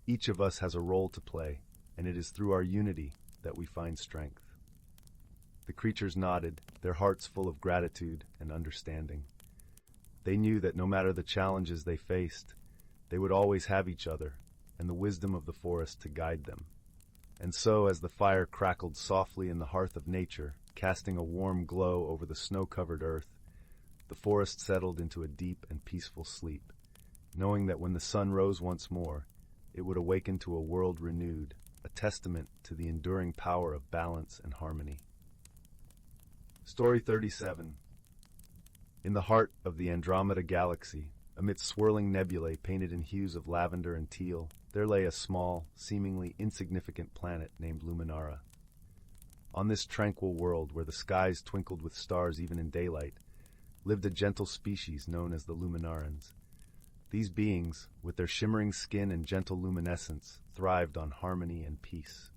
Each of us has a role to play, and it is through our unity that we find strength." The creatures nodded, their hearts full of gratitude and understanding. They knew that no matter the challenges they faced, they would always have each other and the wisdom of the forest to guide them. And so, as the fire crackled softly in the hearth of nature, casting a warm glow over the snow-covered earth, the forest settled into a deep and peaceful sleep, knowing that when the sun rose once more, it would awaken to a world renewed, a testament to the enduring power of balance and harmony. Story 37. In the heart of the Andromeda Galaxy, amidst swirling nebulae painted in hues of lavender and teal, there lay a small, seemingly insignificant planet named Luminara. On this tranquil world, where the skies twinkled with stars even in daylight, lived a gentle species known as the Luminarans. These beings, with their shimmering skin and gentle luminescence, thrived on harmony and peace.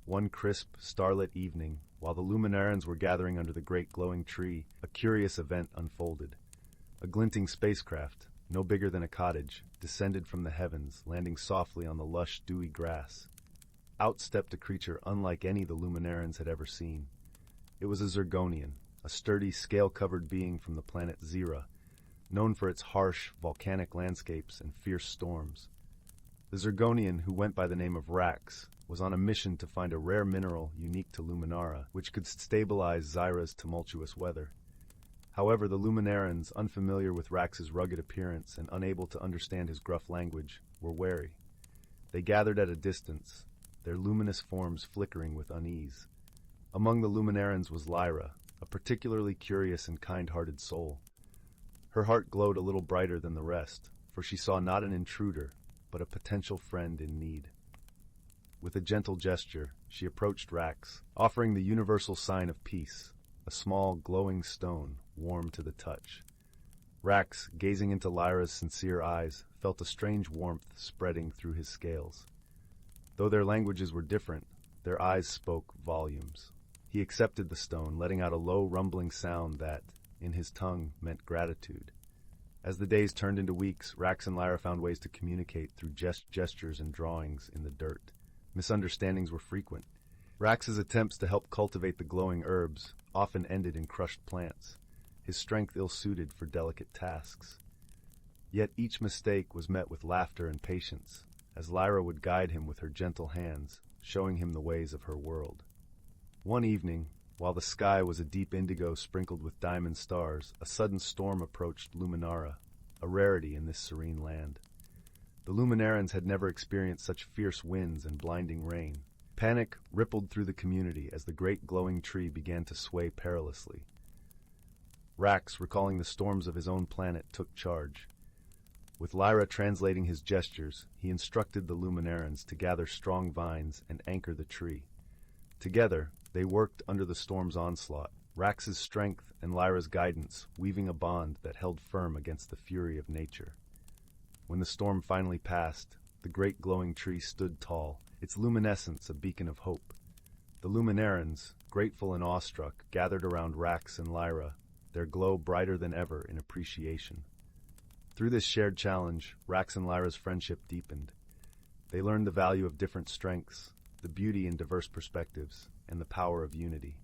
One crisp, starlit evening, while the Luminarans were gathering under the great glowing tree, a curious event unfolded. A glinting spacecraft, no bigger than a cottage, descended from the heavens, landing softly on the lush, dewy grass. Out stepped a creature unlike any the Luminarans had ever seen. It was a Zergonian, a sturdy, scale-covered being from the planet Zira, known for its harsh, volcanic landscapes and fierce storms. The Zergonian, who went by the name of Rax, was on a mission to find a rare mineral unique to Luminara, which could stabilize Zira's tumultuous weather. However, the Luminarans, unfamiliar with Rax's rugged appearance and unable to understand his gruff language, were wary. They gathered at a distance, their luminous forms flickering with unease. Among the Luminarans was Lyra, a particularly curious and kind-hearted soul. Her heart glowed a little brighter than the rest, for she saw not an intruder, but a potential friend in need. With a gentle gesture, she approached Rax, offering the universal sign of peace, a small, glowing stone, warm to the touch. Rax, gazing into Lyra's sincere eyes, felt a strange warmth spreading through his scales. Though their languages were different, their eyes spoke volumes. He accepted the stone, letting out a low, rumbling sound that, in his tongue, meant gratitude. As the days turned into weeks, Rax and Lyra found ways to communicate through gestures and drawings in the dirt. Misunderstandings were frequent. Rax's attempts to help cultivate the glowing herbs often ended in crushed plants, his strength ill-suited for delicate tasks. Yet each mistake was met with laughter and patience, as Lyra would guide him with her gentle hands, showing him the ways of her world. One evening, while the sky was a deep indigo sprinkled with diamond stars, a sudden storm approached Luminara, a rarity in this serene land. The Luminarans had never experienced such fierce winds and blinding rain. Panic rippled through the community as the great glowing tree began to sway perilously. Rax, recalling the storms of his own planet, took charge. With Lyra translating his gestures, he instructed the Luminarans to gather strong vines and anchor the tree. Together, they worked under the storm's onslaught, Rax's strength and Lyra's guidance weaving a bond that held firm against the fury of nature. When the storm finally passed, the great glowing tree stood tall, its luminescence a beacon of hope. The Luminarans, grateful and awestruck, gathered around Rax and Lyra, their glow brighter than ever in appreciation. Through this shared challenge, Rax and Lyra's friendship deepened. They learned the value of different strengths, the beauty in diverse perspectives, and the power of unity.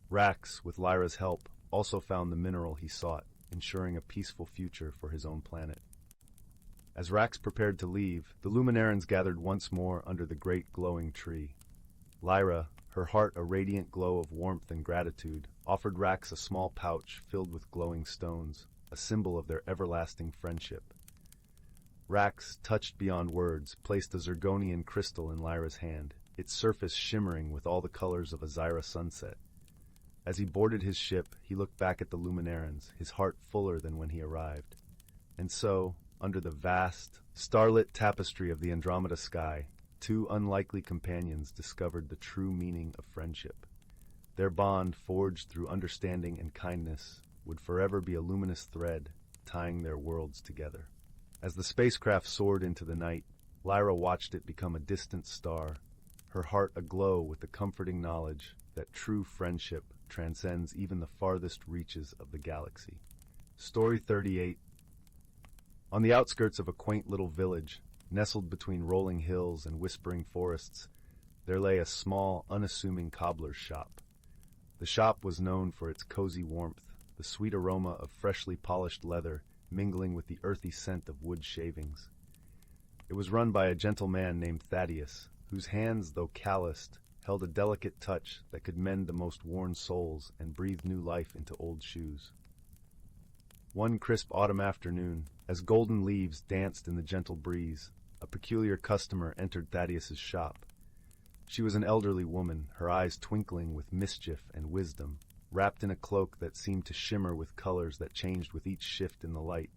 Rax, with Lyra's help, also found the mineral he sought, ensuring a peaceful future for his own planet. As Rax prepared to leave, the Luminarans gathered once more under the great glowing tree. Lyra, her heart a radiant glow of warmth and gratitude, offered Rax a small pouch filled with glowing stones, a symbol of their everlasting friendship. Rax, touched beyond words, placed a zirconian crystal in Lyra's hand, its surface shimmering with all the colors of a Zyra sunset. As he boarded his ship, he looked back at the Luminarans, his heart fuller than when he arrived. And so, under the vast, starlit tapestry of the Andromeda sky, two unlikely companions discovered the true meaning of friendship. Their bond, forged through understanding and kindness, would forever be a luminous thread, tying their worlds together. As the spacecraft soared into the night, Lyra watched it become a distant star, her heart aglow with the comforting knowledge that true friendship transcends even the farthest reaches of the galaxy. Story 38. On the outskirts of a quaint little village, nestled between rolling hills and whispering forests, there lay a small, unassuming cobbler's shop. The shop was known for its cozy warmth, the sweet aroma of freshly polished leather mingling with the earthy scent of wood shavings. It was run by a gentle man named Thaddeus, whose hands, though calloused, held a delicate touch that could mend the most worn soles and breathe new life into old shoes. One crisp autumn afternoon, as golden leaves danced in the gentle breeze, a peculiar customer entered Thaddeus's shop. She was an elderly woman, her eyes twinkling with mischief and wisdom, wrapped in a cloak that seemed to shimmer with colors that changed with each shift in the light.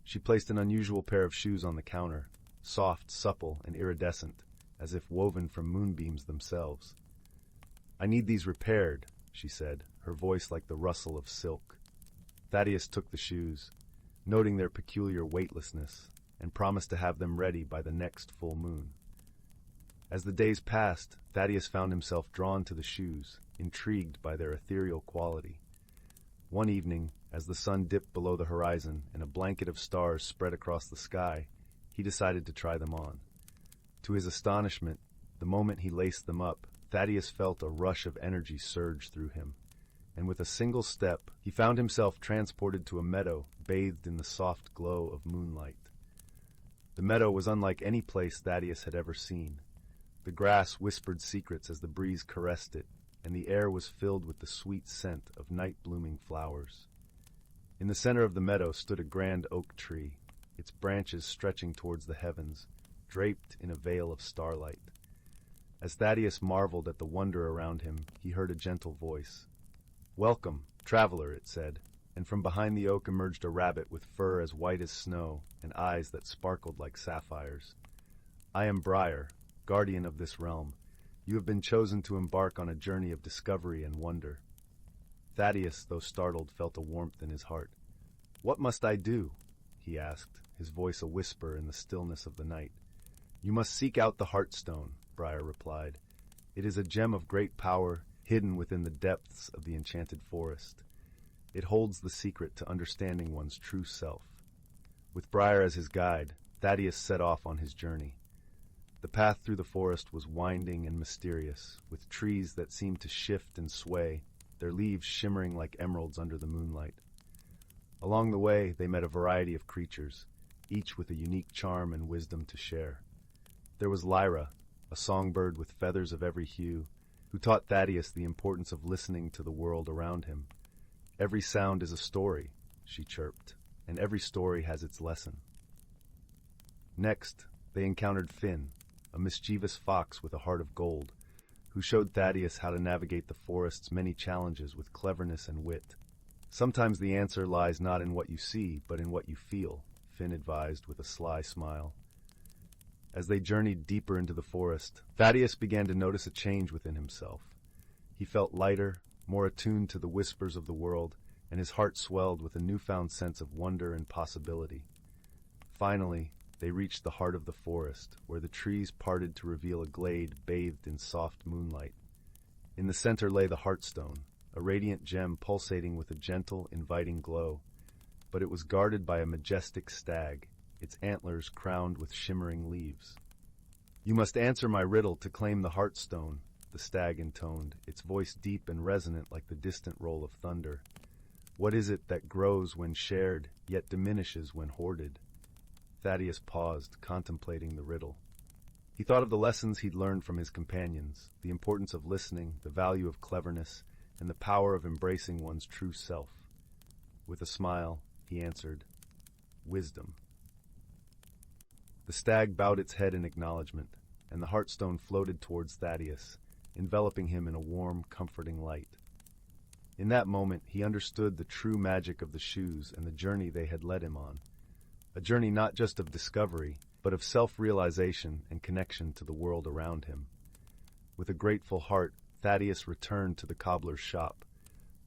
She placed an unusual pair of shoes on the counter, soft, supple, and iridescent, as if woven from moonbeams themselves. "I need these repaired," she said, her voice like the rustle of silk. Thaddeus took the shoes, noting their peculiar weightlessness, and promised to have them ready by the next full moon. As the days passed, Thaddeus found himself drawn to the shoes, intrigued by their ethereal quality. One evening, as the sun dipped below the horizon and a blanket of stars spread across the sky, he decided to try them on. To his astonishment, the moment he laced them up, Thaddeus felt a rush of energy surge through him, and with a single step, he found himself transported to a meadow bathed in the soft glow of moonlight. The meadow was unlike any place Thaddeus had ever seen. The grass whispered secrets as the breeze caressed it, and the air was filled with the sweet scent of night-blooming flowers. In the center of the meadow stood a grand oak tree, its branches stretching towards the heavens, draped in a veil of starlight. As Thaddeus marveled at the wonder around him, he heard a gentle voice. "Welcome, traveler," it said, and from behind the oak emerged a rabbit with fur as white as snow and eyes that sparkled like sapphires. "I am Briar, guardian of this realm. You have been chosen to embark on a journey of discovery and wonder." Thaddeus, though startled, felt a warmth in his heart. "What must I do?" he asked, his voice a whisper in the stillness of the night. "You must seek out the Heartstone," Briar replied. "It is a gem of great power, hidden within the depths of the Enchanted Forest. It holds the secret to understanding one's true self." With Briar as his guide, Thaddeus set off on his journey. The path through the forest was winding and mysterious, with trees that seemed to shift and sway, their leaves shimmering like emeralds under the moonlight. Along the way, they met a variety of creatures, each with a unique charm and wisdom to share. There was Lyra, a songbird with feathers of every hue, who taught Thaddeus the importance of listening to the world around him. "Every sound is a story," she chirped, "and every story has its lesson." Next, they encountered Finn, a mischievous fox with a heart of gold, who showed Thaddeus how to navigate the forest's many challenges with cleverness and wit. "Sometimes the answer lies not in what you see, but in what you feel," Finn advised with a sly smile. As they journeyed deeper into the forest, Thaddeus began to notice a change within himself. He felt lighter, more attuned to the whispers of the world, and his heart swelled with a newfound sense of wonder and possibility. Finally, they reached the heart of the forest, where the trees parted to reveal a glade bathed in soft moonlight. In the center lay the Heartstone, a radiant gem pulsating with a gentle, inviting glow, but it was guarded by a majestic stag, its antlers crowned with shimmering leaves. "You must answer my riddle to claim the Heartstone," the stag intoned, its voice deep and resonant like the distant roll of thunder. "What is it that grows when shared, yet diminishes when hoarded?" Thaddeus paused, contemplating the riddle. He thought of the lessons he'd learned from his companions, the importance of listening, the value of cleverness, and the power of embracing one's true self. With a smile, he answered, "Wisdom." The stag bowed its head in acknowledgement, and the Heartstone floated towards Thaddeus, enveloping him in a warm, comforting light. In that moment, he understood the true magic of the shoes and the journey they had led him on. A journey not just of discovery, but of self-realization and connection to the world around him. With a grateful heart, Thaddeus returned to the cobbler's shop,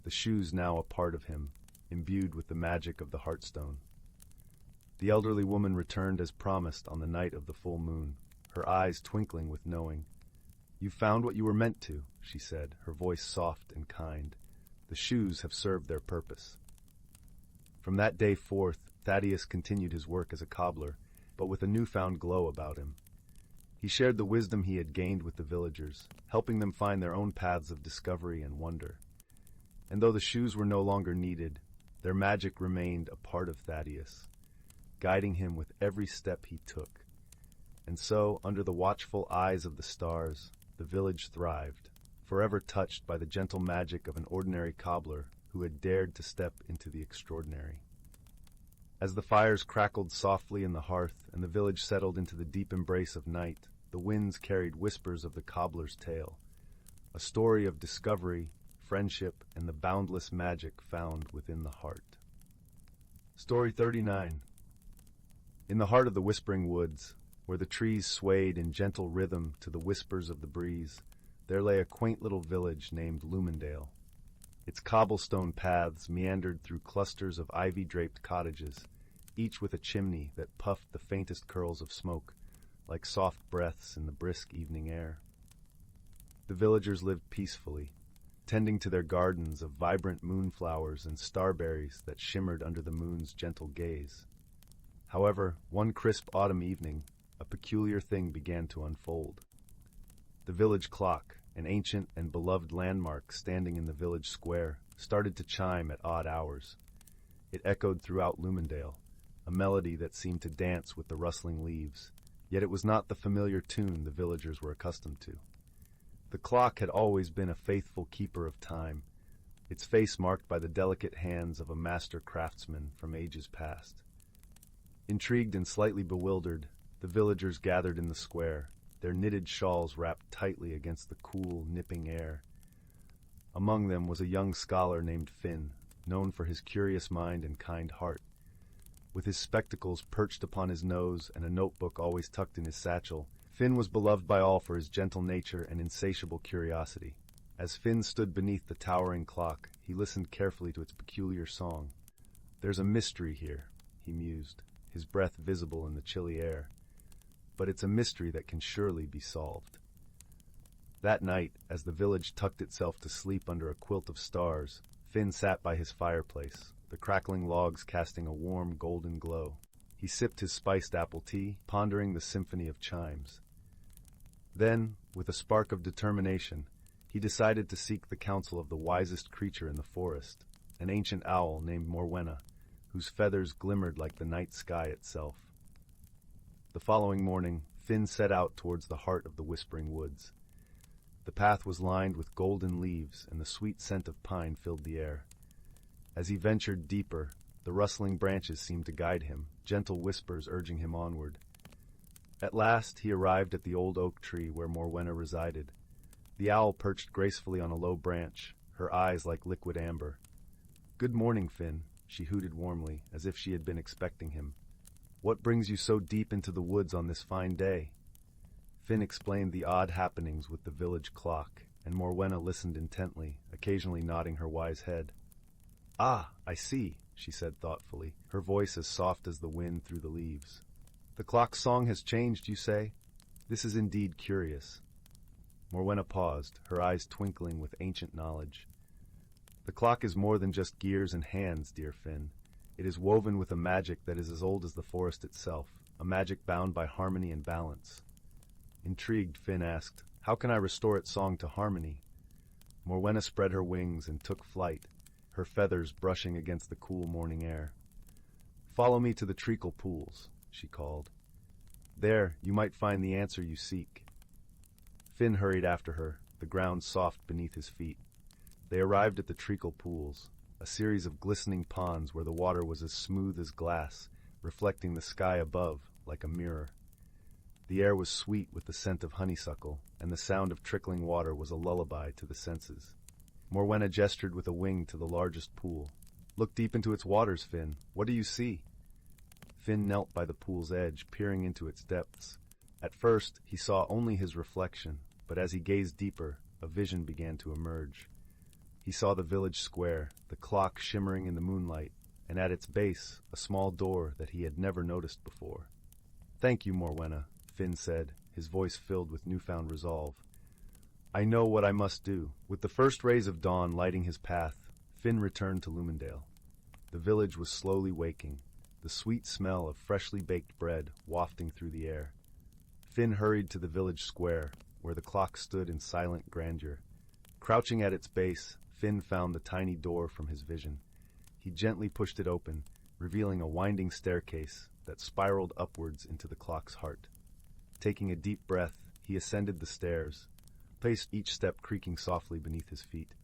the shoes now a part of him, imbued with the magic of the Heartstone. The elderly woman returned as promised on the night of the full moon, her eyes twinkling with knowing. "You've found what you were meant to," she said, her voice soft and kind. "The shoes have served their purpose." From that day forth, Thaddeus continued his work as a cobbler, but with a newfound glow about him. He shared the wisdom he had gained with the villagers, helping them find their own paths of discovery and wonder. And though the shoes were no longer needed, their magic remained a part of Thaddeus, guiding him with every step he took. And so, under the watchful eyes of the stars, the village thrived, forever touched by the gentle magic of an ordinary cobbler who had dared to step into the extraordinary. As the fires crackled softly in the hearth and the village settled into the deep embrace of night, the winds carried whispers of the cobbler's tale, a story of discovery, friendship, and the boundless magic found within the heart. Story 39. In the heart of the whispering woods, where the trees swayed in gentle rhythm to the whispers of the breeze, there lay a quaint little village named Lumendale. Its cobblestone paths meandered through clusters of ivy-draped cottages, each with a chimney that puffed the faintest curls of smoke, like soft breaths in the brisk evening air. The villagers lived peacefully, tending to their gardens of vibrant moonflowers and starberries that shimmered under the moon's gentle gaze. However, one crisp autumn evening, a peculiar thing began to unfold. The village clock, an ancient and beloved landmark standing in the village square, started to chime at odd hours. It echoed throughout Lumendale, a melody that seemed to dance with the rustling leaves, yet it was not the familiar tune the villagers were accustomed to. The clock had always been a faithful keeper of time, its face marked by the delicate hands of a master craftsman from ages past. Intrigued and slightly bewildered, the villagers gathered in the square, their knitted shawls wrapped tightly against the cool, nipping air. Among them was a young scholar named Finn, known for his curious mind and kind heart. With his spectacles perched upon his nose and a notebook always tucked in his satchel, Finn was beloved by all for his gentle nature and insatiable curiosity. As Finn stood beneath the towering clock, he listened carefully to its peculiar song. "There's a mystery here," he mused, his breath visible in the chilly air. "But it's a mystery that can surely be solved." That night, as the village tucked itself to sleep under a quilt of stars, Finn sat by his fireplace, the crackling logs casting a warm, golden glow. He sipped his spiced apple tea, pondering the symphony of chimes. Then, with a spark of determination, he decided to seek the counsel of the wisest creature in the forest, an ancient owl named Morwenna, whose feathers glimmered like the night sky itself. The following morning, Finn set out towards the heart of the whispering woods. The path was lined with golden leaves, and the sweet scent of pine filled the air. As he ventured deeper, the rustling branches seemed to guide him, gentle whispers urging him onward. At last he arrived at the old oak tree where Morwenna resided. The owl perched gracefully on a low branch, her eyes like liquid amber. "Good morning, Finn," she hooted warmly, as if she had been expecting him. "What brings you so deep into the woods on this fine day?" Finn explained the odd happenings with the village clock, and Morwenna listened intently, occasionally nodding her wise head. "Ah, I see," she said thoughtfully, her voice as soft as the wind through the leaves. "The clock's song has changed, you say? This is indeed curious." Morwenna paused, her eyes twinkling with ancient knowledge. "The clock is more than just gears and hands, dear Finn. It is woven with a magic that is as old as the forest itself, a magic bound by harmony and balance." Intrigued, Finn asked, "How can I restore its song to harmony?" Morwenna spread her wings and took flight, her feathers brushing against the cool morning air. "Follow me to the treacle pools," she called. "There you might find the answer you seek." Finn hurried after her, the ground soft beneath his feet. They arrived at the treacle pools, a series of glistening ponds where the water was as smooth as glass, reflecting the sky above like a mirror. The air was sweet with the scent of honeysuckle, and the sound of trickling water was a lullaby to the senses. Morwenna gestured with a wing to the largest pool. "Look deep into its waters, Finn. What do you see?" Finn knelt by the pool's edge, peering into its depths. At first, he saw only his reflection, but as he gazed deeper, a vision began to emerge. He saw the village square, the clock shimmering in the moonlight, and at its base, a small door that he had never noticed before. "Thank you, Morwenna," Finn said, his voice filled with newfound resolve. "I know what I must do." With the first rays of dawn lighting his path, Finn returned to Lumendale. The village was slowly waking, the sweet smell of freshly baked bread wafting through the air. Finn hurried to the village square, where the clock stood in silent grandeur. Crouching at its base, Finn found the tiny door from his vision. He gently pushed it open, revealing a winding staircase that spiraled upwards into the clock's heart. Taking a deep breath, he ascended the stairs, placed each step creaking softly beneath his feet.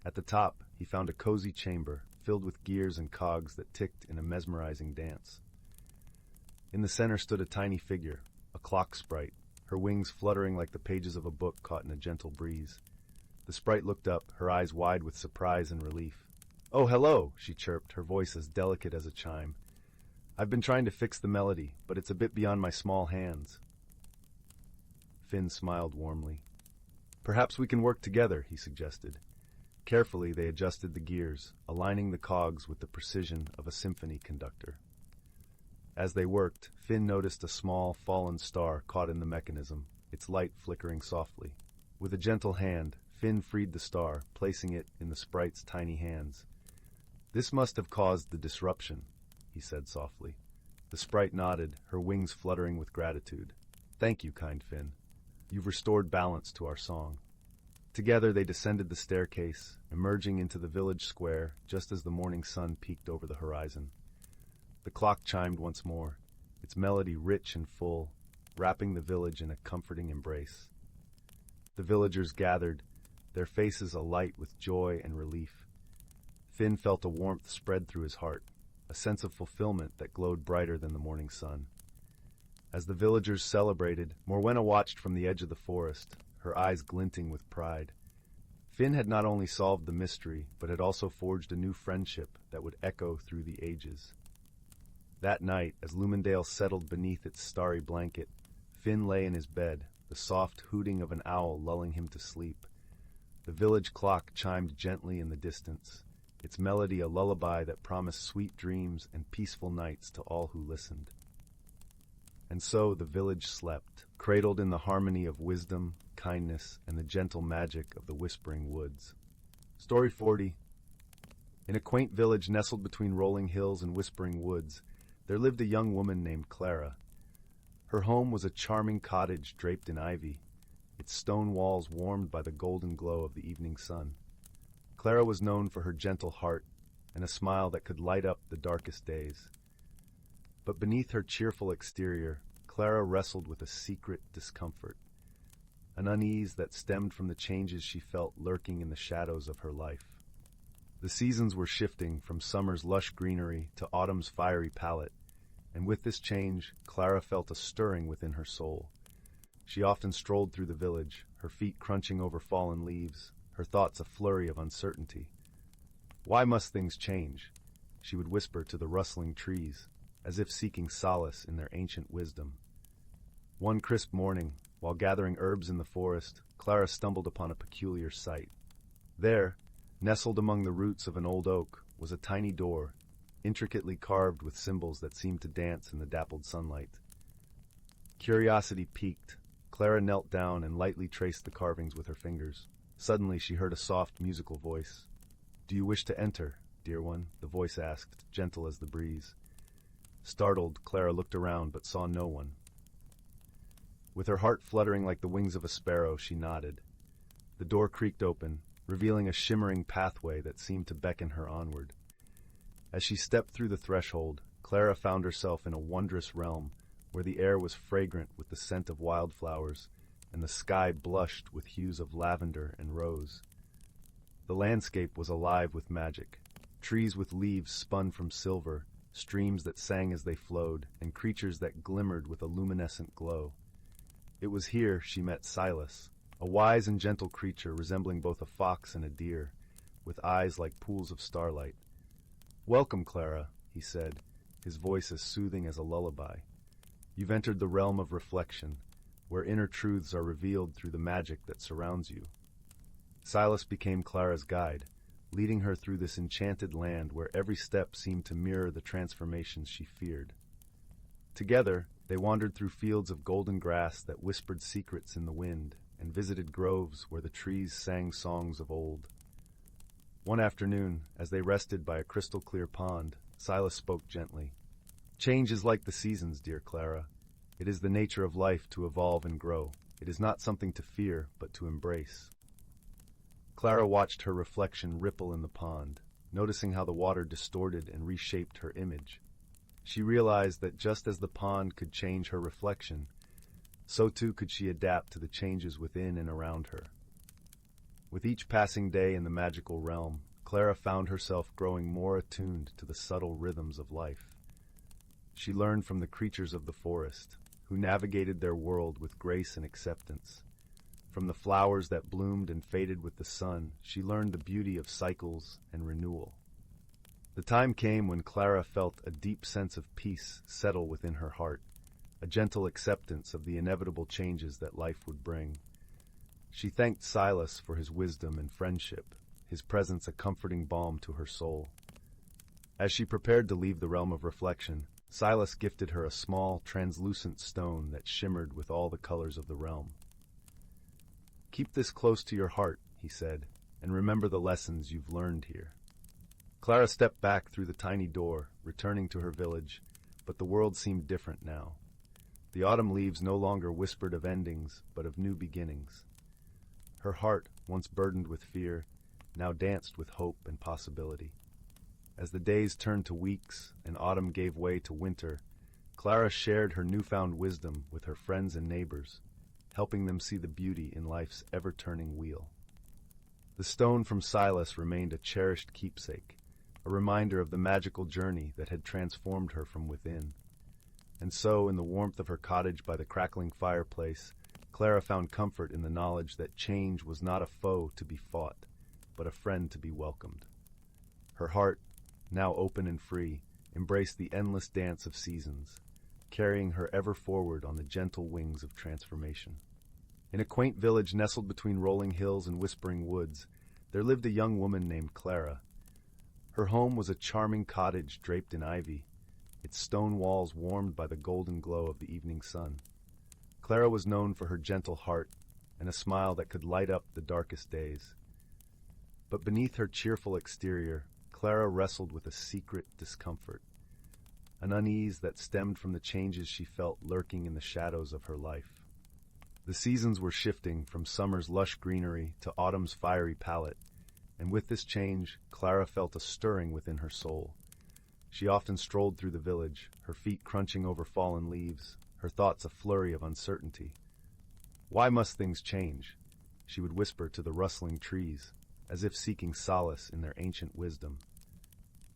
At the top, he found a cozy chamber filled with gears and cogs that ticked in a mesmerizing dance. In the center stood a tiny figure, a clock sprite, her wings fluttering like the pages of a book caught in a gentle breeze. The sprite looked up, her eyes wide with surprise and relief. "Oh, hello," she chirped, her voice as delicate as a chime. "I've been trying to fix the melody, but it's a bit beyond my small hands." Finn smiled warmly. "Perhaps we can work together," he suggested. Carefully, they adjusted the gears, aligning the cogs with the precision of a symphony conductor. As they worked, Finn noticed a small, fallen star caught in the mechanism, its light flickering softly. With a gentle hand, Finn freed the star, placing it in the sprite's tiny hands. "This must have caused the disruption," he said softly. The sprite nodded, her wings fluttering with gratitude. "Thank you, kind Finn. You've restored balance to our song." Together they descended the staircase, emerging into the village square just as the morning sun peeked over the horizon. The clock chimed once more, its melody rich and full, wrapping the village in a comforting embrace. The villagers gathered, their faces alight with joy and relief. Finn felt a warmth spread through his heart, a sense of fulfillment that glowed brighter than the morning sun. As the villagers celebrated, Morwenna watched from the edge of the forest, her eyes glinting with pride. Finn had not only solved the mystery, but had also forged a new friendship that would echo through the ages. That night, as Lumendale settled beneath its starry blanket, Finn lay in his bed, the soft hooting of an owl lulling him to sleep. The village clock chimed gently in the distance, its melody a lullaby that promised sweet dreams and peaceful nights to all who listened. And so the village slept, cradled in the harmony of wisdom, kindness, and the gentle magic of the whispering woods. Story 40. In a quaint village nestled between rolling hills and whispering woods, there lived a young woman named Clara. Her home was a charming cottage draped in ivy, its stone walls warmed by the golden glow of the evening sun. Clara was known for her gentle heart and a smile that could light up the darkest days. But beneath her cheerful exterior, Clara wrestled with a secret discomfort, an unease that stemmed from the changes she felt lurking in the shadows of her life. The seasons were shifting from summer's lush greenery to autumn's fiery palette, and with this change, Clara felt a stirring within her soul. She often strolled through the village, her feet crunching over fallen leaves, her thoughts a flurry of uncertainty. "Why must things change?" she would whisper to the rustling trees, as if seeking solace in their ancient wisdom. One crisp morning, while gathering herbs in the forest, Clara stumbled upon a peculiar sight. There, nestled among the roots of an old oak, was a tiny door, intricately carved with symbols that seemed to dance in the dappled sunlight. Curiosity piqued, Clara knelt down and lightly traced the carvings with her fingers. Suddenly she heard a soft, musical voice. "Do you wish to enter, dear one?" the voice asked, gentle as the breeze. Startled, Clara looked around but saw no one. With her heart fluttering like the wings of a sparrow, she nodded. The door creaked open, revealing a shimmering pathway that seemed to beckon her onward. As she stepped through the threshold, Clara found herself in a wondrous realm where the air was fragrant with the scent of wildflowers and the sky blushed with hues of lavender and rose. The landscape was alive with magic. Trees with leaves spun from silver, streams that sang as they flowed, and creatures that glimmered with a luminescent glow. It was here she met Silas, a wise and gentle creature resembling both a fox and a deer, with eyes like pools of starlight. "Welcome, Clara," he said, his voice as soothing as a lullaby. "You've entered the realm of reflection, where inner truths are revealed through the magic that surrounds you." Silas became Clara's guide, leading her through this enchanted land where every step seemed to mirror the transformations she feared. Together, they wandered through fields of golden grass that whispered secrets in the wind, and visited groves where the trees sang songs of old. One afternoon, as they rested by a crystal-clear pond, Silas spoke gently. "Change is like the seasons, dear Clara. It is the nature of life to evolve and grow. It is not something to fear, but to embrace." Clara watched her reflection ripple in the pond, noticing how the water distorted and reshaped her image. She realized that just as the pond could change her reflection, so too could she adapt to the changes within and around her. With each passing day in the magical realm, Clara found herself growing more attuned to the subtle rhythms of life. She learned from the creatures of the forest, who navigated their world with grace and acceptance. From the flowers that bloomed and faded with the sun, she learned the beauty of cycles and renewal. The time came when Clara felt a deep sense of peace settle within her heart, a gentle acceptance of the inevitable changes that life would bring. She thanked Silas for his wisdom and friendship, his presence a comforting balm to her soul. As she prepared to leave the realm of reflection, Silas gifted her a small, translucent stone that shimmered with all the colors of the realm. "Keep this close to your heart," he said, "and remember the lessons you've learned here." Clara stepped back through the tiny door, returning to her village, but the world seemed different now. The autumn leaves no longer whispered of endings, but of new beginnings. Her heart, once burdened with fear, now danced with hope and possibility. As the days turned to weeks and autumn gave way to winter, Clara shared her newfound wisdom with her friends and neighbors, helping them see the beauty in life's ever-turning wheel. The stone from Silas remained a cherished keepsake, a reminder of the magical journey that had transformed her from within. And so, in the warmth of her cottage by the crackling fireplace, Clara found comfort in the knowledge that change was not a foe to be fought, but a friend to be welcomed. Her heart, now open and free, embraced the endless dance of seasons, carrying her ever forward on the gentle wings of transformation. In a quaint village nestled between rolling hills and whispering woods, there lived a young woman named Clara. Her home was a charming cottage draped in ivy, its stone walls warmed by the golden glow of the evening sun. Clara was known for her gentle heart and a smile that could light up the darkest days. But beneath her cheerful exterior, Clara wrestled with a secret discomfort, an unease that stemmed from the changes she felt lurking in the shadows of her life. The seasons were shifting from summer's lush greenery to autumn's fiery palette, and with this change, Clara felt a stirring within her soul. She often strolled through the village, her feet crunching over fallen leaves, her thoughts a flurry of uncertainty. "Why must things change?" she would whisper to the rustling trees, as if seeking solace in their ancient wisdom.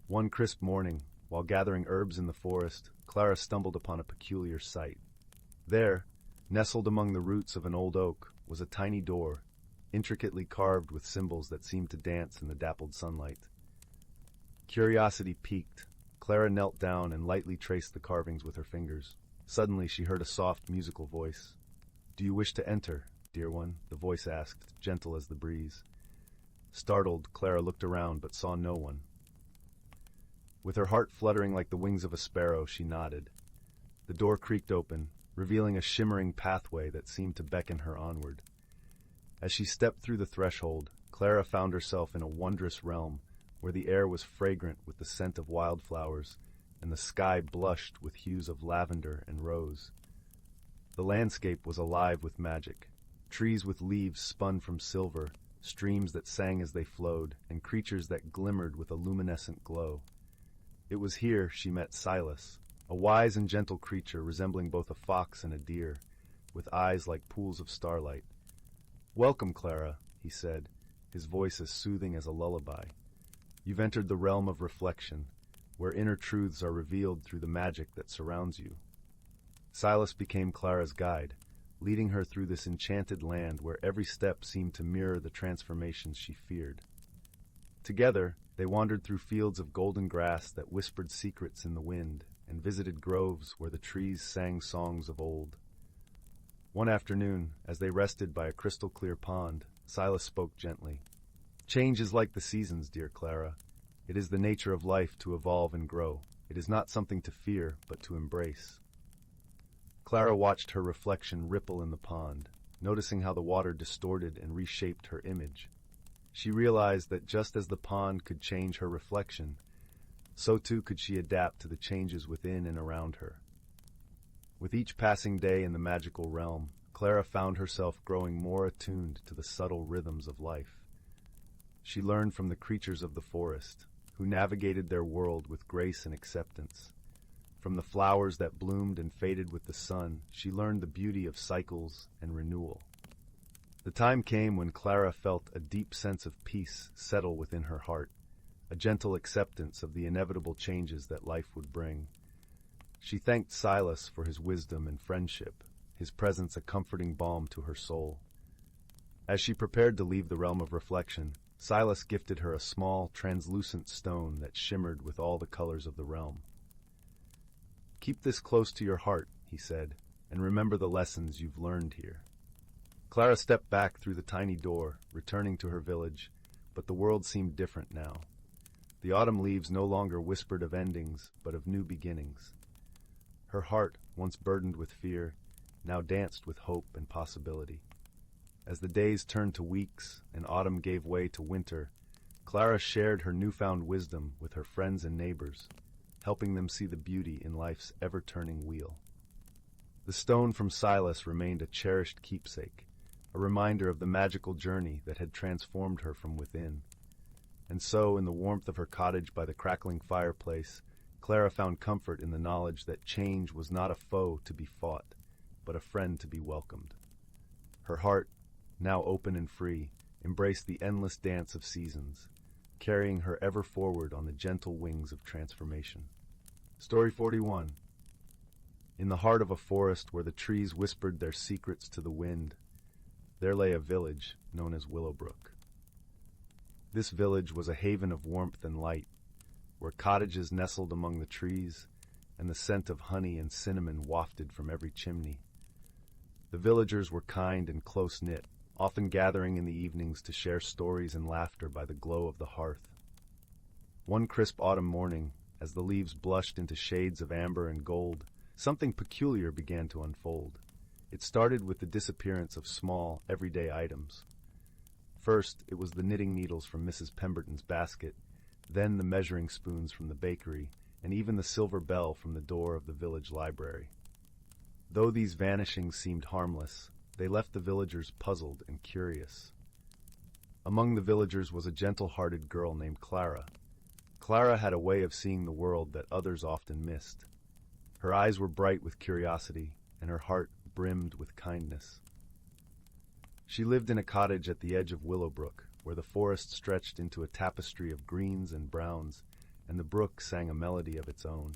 One crisp morning, while gathering herbs in the forest, Clara stumbled upon a peculiar sight. There, nestled among the roots of an old oak, was a tiny door, intricately carved with symbols that seemed to dance in the dappled sunlight. Curiosity piqued, Clara knelt down and lightly traced the carvings with her fingers. Suddenly she heard a soft, musical voice. "Do you wish to enter, dear one?" the voice asked, gentle as the breeze. Startled, Clara looked around but saw no one. With her heart fluttering like the wings of a sparrow, she nodded. The door creaked open, revealing a shimmering pathway that seemed to beckon her onward. As she stepped through the threshold, Clara found herself in a wondrous realm where the air was fragrant with the scent of wildflowers and the sky blushed with hues of lavender and rose. The landscape was alive with magic. Trees with leaves spun from silver, streams that sang as they flowed, and creatures that glimmered with a luminescent glow. It was here she met Silas, a wise and gentle creature resembling both a fox and a deer, with eyes like pools of starlight. "Welcome, Clara," he said, his voice as soothing as a lullaby. "You've entered the realm of reflection, where inner truths are revealed through the magic that surrounds you." Silas became Clara's guide, leading her through this enchanted land where every step seemed to mirror the transformations she feared. Together, they wandered through fields of golden grass that whispered secrets in the wind and visited groves where the trees sang songs of old. One afternoon, as they rested by a crystal-clear pond, Silas spoke gently. "Change is like the seasons, dear Clara. It is the nature of life to evolve and grow. It is not something to fear, but to embrace." Clara watched her reflection ripple in the pond, noticing how the water distorted and reshaped her image. She realized that just as the pond could change her reflection, so too could she adapt to the changes within and around her. With each passing day in the magical realm, Clara found herself growing more attuned to the subtle rhythms of life. She learned from the creatures of the forest, who navigated their world with grace and acceptance. From the flowers that bloomed and faded with the sun, she learned the beauty of cycles and renewal. The time came when Clara felt a deep sense of peace settle within her heart, a gentle acceptance of the inevitable changes that life would bring. She thanked Silas for his wisdom and friendship, his presence a comforting balm to her soul. As she prepared to leave the realm of reflection, Silas gifted her a small, translucent stone that shimmered with all the colors of the realm. "Keep this close to your heart," he said, "and remember the lessons you've learned here." Clara stepped back through the tiny door, returning to her village, but the world seemed different now. The autumn leaves no longer whispered of endings, but of new beginnings. Her heart, once burdened with fear, now danced with hope and possibility. As the days turned to weeks and autumn gave way to winter, Clara shared her newfound wisdom with her friends and neighbors, helping them see the beauty in life's ever-turning wheel. The stone from Silas remained a cherished keepsake, a reminder of the magical journey that had transformed her from within. And so, in the warmth of her cottage by the crackling fireplace, Clara found comfort in the knowledge that change was not a foe to be fought, but a friend to be welcomed. Her heart, now open and free, embraced the endless dance of seasons, carrying her ever forward on the gentle wings of transformation. Story 41. In the heart of a forest where the trees whispered their secrets to the wind, there lay a village known as Willowbrook. This village was a haven of warmth and light, where cottages nestled among the trees, and the scent of honey and cinnamon wafted from every chimney. The villagers were kind and close-knit, often gathering in the evenings to share stories and laughter by the glow of the hearth. One crisp autumn morning, as the leaves blushed into shades of amber and gold, something peculiar began to unfold. It started with the disappearance of small, everyday items. First, it was the knitting needles from Mrs. Pemberton's basket, then the measuring spoons from the bakery, and even the silver bell from the door of the village library. Though these vanishings seemed harmless, they left the villagers puzzled and curious. Among the villagers was a gentle-hearted girl named Clara. Clara had a way of seeing the world that others often missed. Her eyes were bright with curiosity, and her heart brimmed with kindness. She lived in a cottage at the edge of Willowbrook, where the forest stretched into a tapestry of greens and browns, and the brook sang a melody of its own.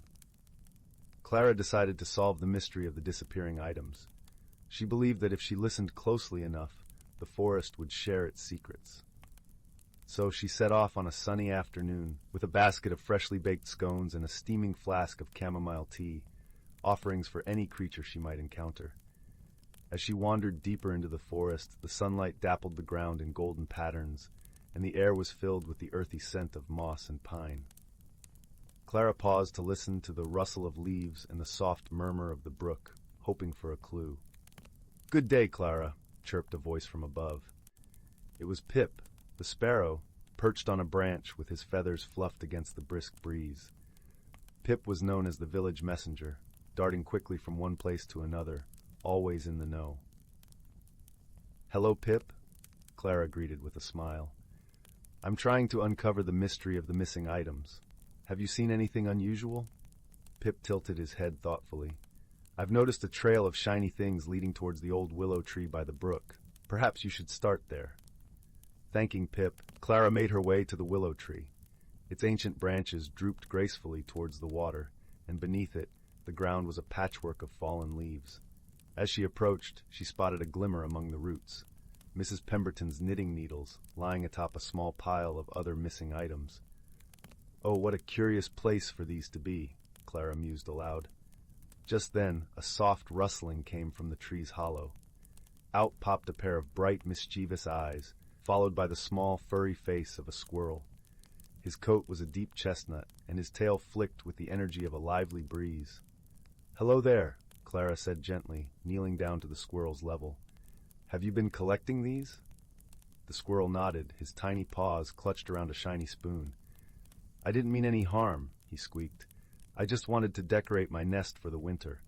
Clara decided to solve the mystery of the disappearing items. She believed that if she listened closely enough, the forest would share its secrets. So she set off on a sunny afternoon with a basket of freshly baked scones and a steaming flask of chamomile tea, offerings for any creature she might encounter. As she wandered deeper into the forest, the sunlight dappled the ground in golden patterns, and the air was filled with the earthy scent of moss and pine. Clara paused to listen to the rustle of leaves and the soft murmur of the brook, hoping for a clue. "Good day, Clara," chirped a voice from above. It was Pip, the sparrow, perched on a branch with his feathers fluffed against the brisk breeze. Pip was known as the village messenger, darting quickly from one place to another, always in the know. "Hello, Pip," Clara greeted with a smile. "I'm trying to uncover the mystery of the missing items. Have you seen anything unusual?" Pip tilted his head thoughtfully. "I've noticed a trail of shiny things leading towards the old willow tree by the brook. Perhaps you should start there." Thanking Pip, Clara made her way to the willow tree. Its ancient branches drooped gracefully towards the water, and beneath it, the ground was a patchwork of fallen leaves. As she approached, she spotted a glimmer among the roots. Mrs. Pemberton's knitting needles, lying atop a small pile of other missing items. "Oh, what a curious place for these to be," Clara mused aloud. Just then, a soft rustling came from the tree's hollow. Out popped a pair of bright, mischievous eyes, followed by the small, furry face of a squirrel. His coat was a deep chestnut, and his tail flicked with the energy of a lively breeze. "Hello there," Clara said gently, kneeling down to the squirrel's level. "Have you been collecting these?" The squirrel nodded, his tiny paws clutched around a shiny spoon. "I didn't mean any harm," he squeaked. "I just wanted to decorate my nest for the winter."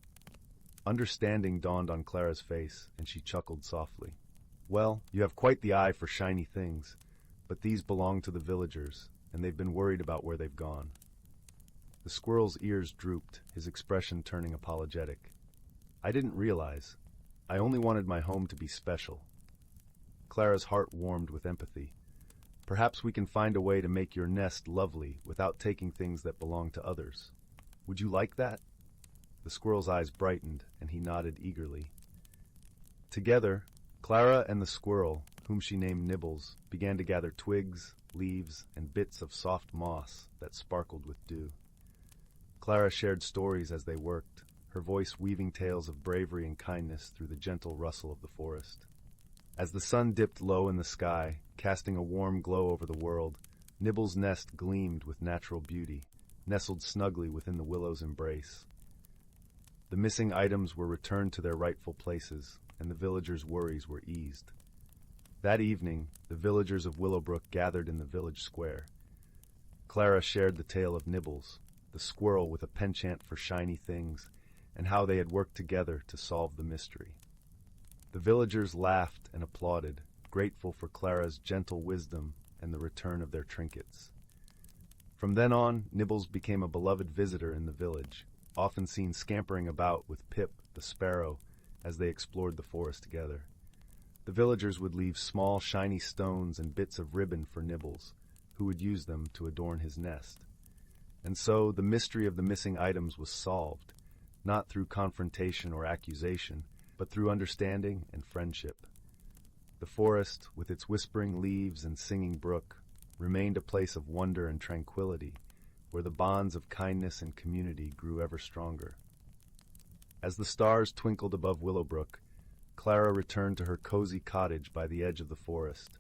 Understanding dawned on Clara's face, and she chuckled softly. "Well, you have quite the eye for shiny things, but these belong to the villagers, and they've been worried about where they've gone." The squirrel's ears drooped, his expression turning apologetic. "I didn't realize. I only wanted my home to be special." Clara's heart warmed with empathy. "Perhaps we can find a way to make your nest lovely without taking things that belong to others. Would you like that?" The squirrel's eyes brightened, and he nodded eagerly. Together, Clara and the squirrel, whom she named Nibbles, began to gather twigs, leaves, and bits of soft moss that sparkled with dew. Clara shared stories as they worked, her voice weaving tales of bravery and kindness through the gentle rustle of the forest. As the sun dipped low in the sky, casting a warm glow over the world, Nibbles' nest gleamed with natural beauty, nestled snugly within the willow's embrace. The missing items were returned to their rightful places, and the villagers' worries were eased. That evening, the villagers of Willowbrook gathered in the village square. Clara shared the tale of Nibbles, the squirrel with a penchant for shiny things, and how they had worked together to solve the mystery. The villagers laughed and applauded, grateful for Clara's gentle wisdom and the return of their trinkets. From then on, Nibbles became a beloved visitor in the village, often seen scampering about with Pip, the sparrow, as they explored the forest together. The villagers would leave small, shiny stones and bits of ribbon for Nibbles, who would use them to adorn his nest. And so the mystery of the missing items was solved, not through confrontation or accusation, but through understanding and friendship. The forest, with its whispering leaves and singing brook, remained a place of wonder and tranquility, where the bonds of kindness and community grew ever stronger. As the stars twinkled above Willowbrook, Clara returned to her cozy cottage by the edge of the forest,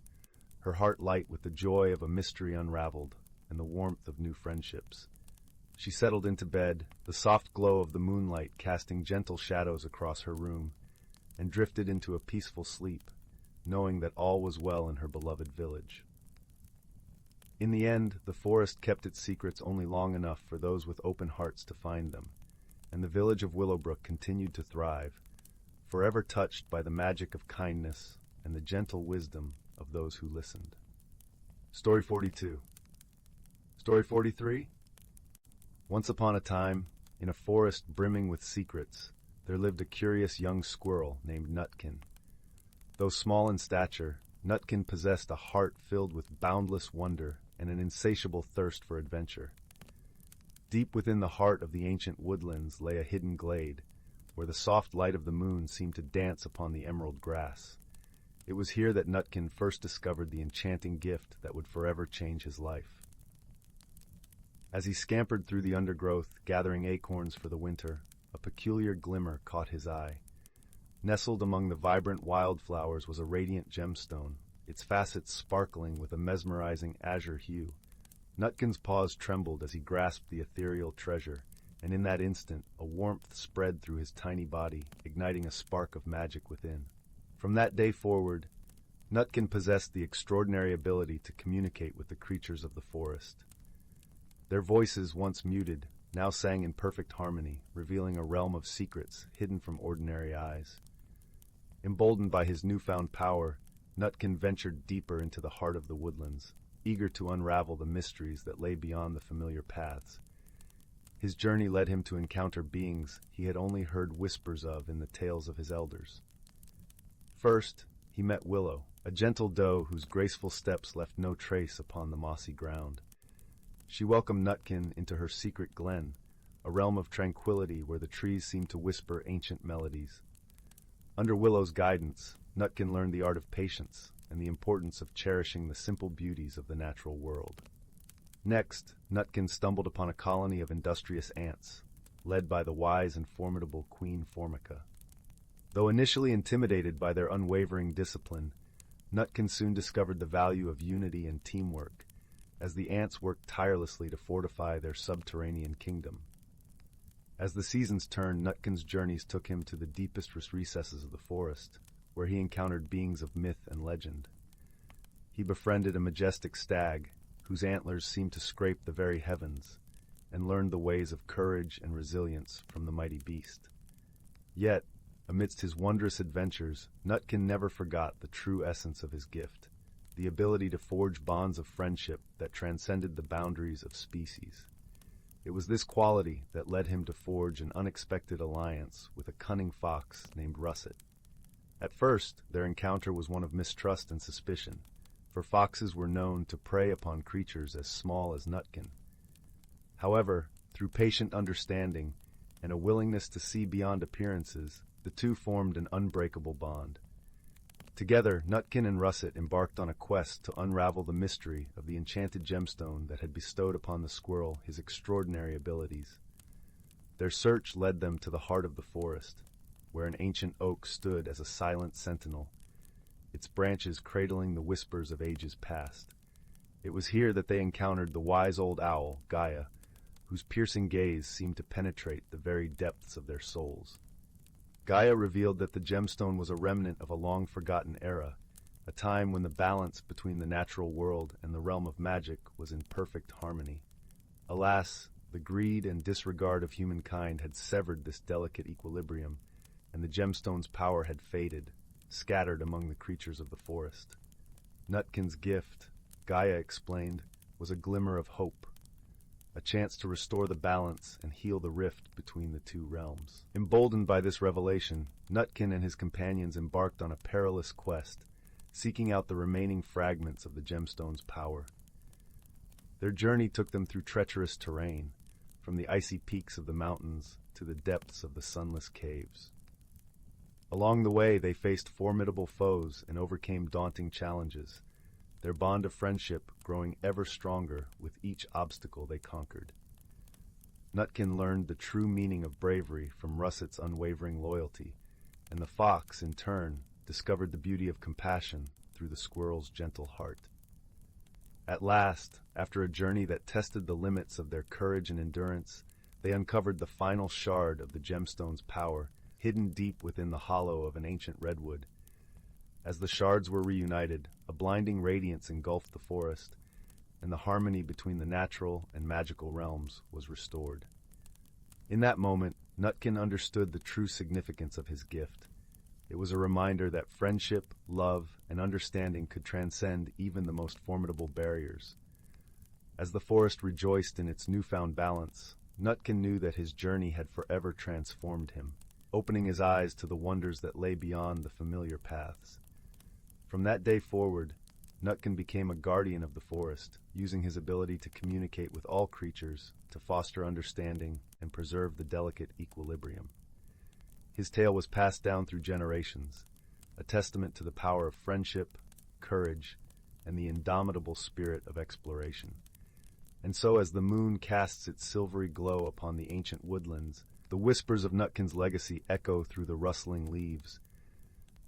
her heart light with the joy of a mystery unraveled and the warmth of new friendships. She settled into bed, the soft glow of the moonlight casting gentle shadows across her room, and drifted into a peaceful sleep, knowing that all was well in her beloved village. In the end, the forest kept its secrets only long enough for those with open hearts to find them, and the village of Willowbrook continued to thrive, forever touched by the magic of kindness and the gentle wisdom of those who listened. Story 42. Story 43? Once upon a time, in a forest brimming with secrets, there lived a curious young squirrel named Nutkin. Though small in stature, Nutkin possessed a heart filled with boundless wonder and an insatiable thirst for adventure. Deep within the heart of the ancient woodlands lay a hidden glade, where the soft light of the moon seemed to dance upon the emerald grass. It was here that Nutkin first discovered the enchanting gift that would forever change his life. As he scampered through the undergrowth, gathering acorns for the winter, a peculiar glimmer caught his eye. Nestled among the vibrant wildflowers was a radiant gemstone, its facets sparkling with a mesmerizing azure hue. Nutkin's paws trembled as he grasped the ethereal treasure, and in that instant a warmth spread through his tiny body, igniting a spark of magic within. From that day forward, Nutkin possessed the extraordinary ability to communicate with the creatures of the forest. Their voices, once muted, now sang in perfect harmony, revealing a realm of secrets hidden from ordinary eyes. Emboldened by his newfound power, Nutkin ventured deeper into the heart of the woodlands, eager to unravel the mysteries that lay beyond the familiar paths. His journey led him to encounter beings he had only heard whispers of in the tales of his elders. First, he met Willow, a gentle doe whose graceful steps left no trace upon the mossy ground. She welcomed Nutkin into her secret glen, a realm of tranquility where the trees seemed to whisper ancient melodies. Under Willow's guidance, Nutkin learned the art of patience and the importance of cherishing the simple beauties of the natural world. Next, Nutkin stumbled upon a colony of industrious ants, led by the wise and formidable Queen Formica. Though initially intimidated by their unwavering discipline, Nutkin soon discovered the value of unity and teamwork, as the ants worked tirelessly to fortify their subterranean kingdom. As the seasons turned, Nutkin's journeys took him to the deepest recesses of the forest, where he encountered beings of myth and legend. He befriended a majestic stag, whose antlers seemed to scrape the very heavens, and learned the ways of courage and resilience from the mighty beast. Yet, amidst his wondrous adventures, Nutkin never forgot the true essence of his gift, the ability to forge bonds of friendship that transcended the boundaries of species. It was this quality that led him to forge an unexpected alliance with a cunning fox named Russet. At first, their encounter was one of mistrust and suspicion, for foxes were known to prey upon creatures as small as Nutkin. However, through patient understanding and a willingness to see beyond appearances, the two formed an unbreakable bond. Together, Nutkin and Russet embarked on a quest to unravel the mystery of the enchanted gemstone that had bestowed upon the squirrel his extraordinary abilities. Their search led them to the heart of the forest, where an ancient oak stood as a silent sentinel, its branches cradling the whispers of ages past. It was here that they encountered the wise old owl, Gaia, whose piercing gaze seemed to penetrate the very depths of their souls. Gaia revealed that the gemstone was a remnant of a long-forgotten era, a time when the balance between the natural world and the realm of magic was in perfect harmony. Alas, the greed and disregard of humankind had severed this delicate equilibrium, and the gemstone's power had faded, scattered among the creatures of the forest. Nutkin's gift, Gaia explained, was a glimmer of hope, a chance to restore the balance and heal the rift between the two realms. Emboldened by this revelation, Nutkin and his companions embarked on a perilous quest, seeking out the remaining fragments of the gemstone's power. Their journey took them through treacherous terrain, from the icy peaks of the mountains to the depths of the sunless caves. Along the way, they faced formidable foes and overcame daunting challenges, their bond of friendship growing ever stronger with each obstacle they conquered. Nutkin learned the true meaning of bravery from Russet's unwavering loyalty, and the fox, in turn, discovered the beauty of compassion through the squirrel's gentle heart. At last, after a journey that tested the limits of their courage and endurance, they uncovered the final shard of the gemstone's power, hidden deep within the hollow of an ancient redwood. As the shards were reunited, a blinding radiance engulfed the forest, and the harmony between the natural and magical realms was restored. In that moment, Nutkin understood the true significance of his gift. It was a reminder that friendship, love, and understanding could transcend even the most formidable barriers. As the forest rejoiced in its newfound balance, Nutkin knew that his journey had forever transformed him, opening his eyes to the wonders that lay beyond the familiar paths. From that day forward, Nutkin became a guardian of the forest, using his ability to communicate with all creatures to foster understanding and preserve the delicate equilibrium. His tale was passed down through generations, a testament to the power of friendship, courage, and the indomitable spirit of exploration. And so as the moon casts its silvery glow upon the ancient woodlands, the whispers of Nutkin's legacy echo through the rustling leaves,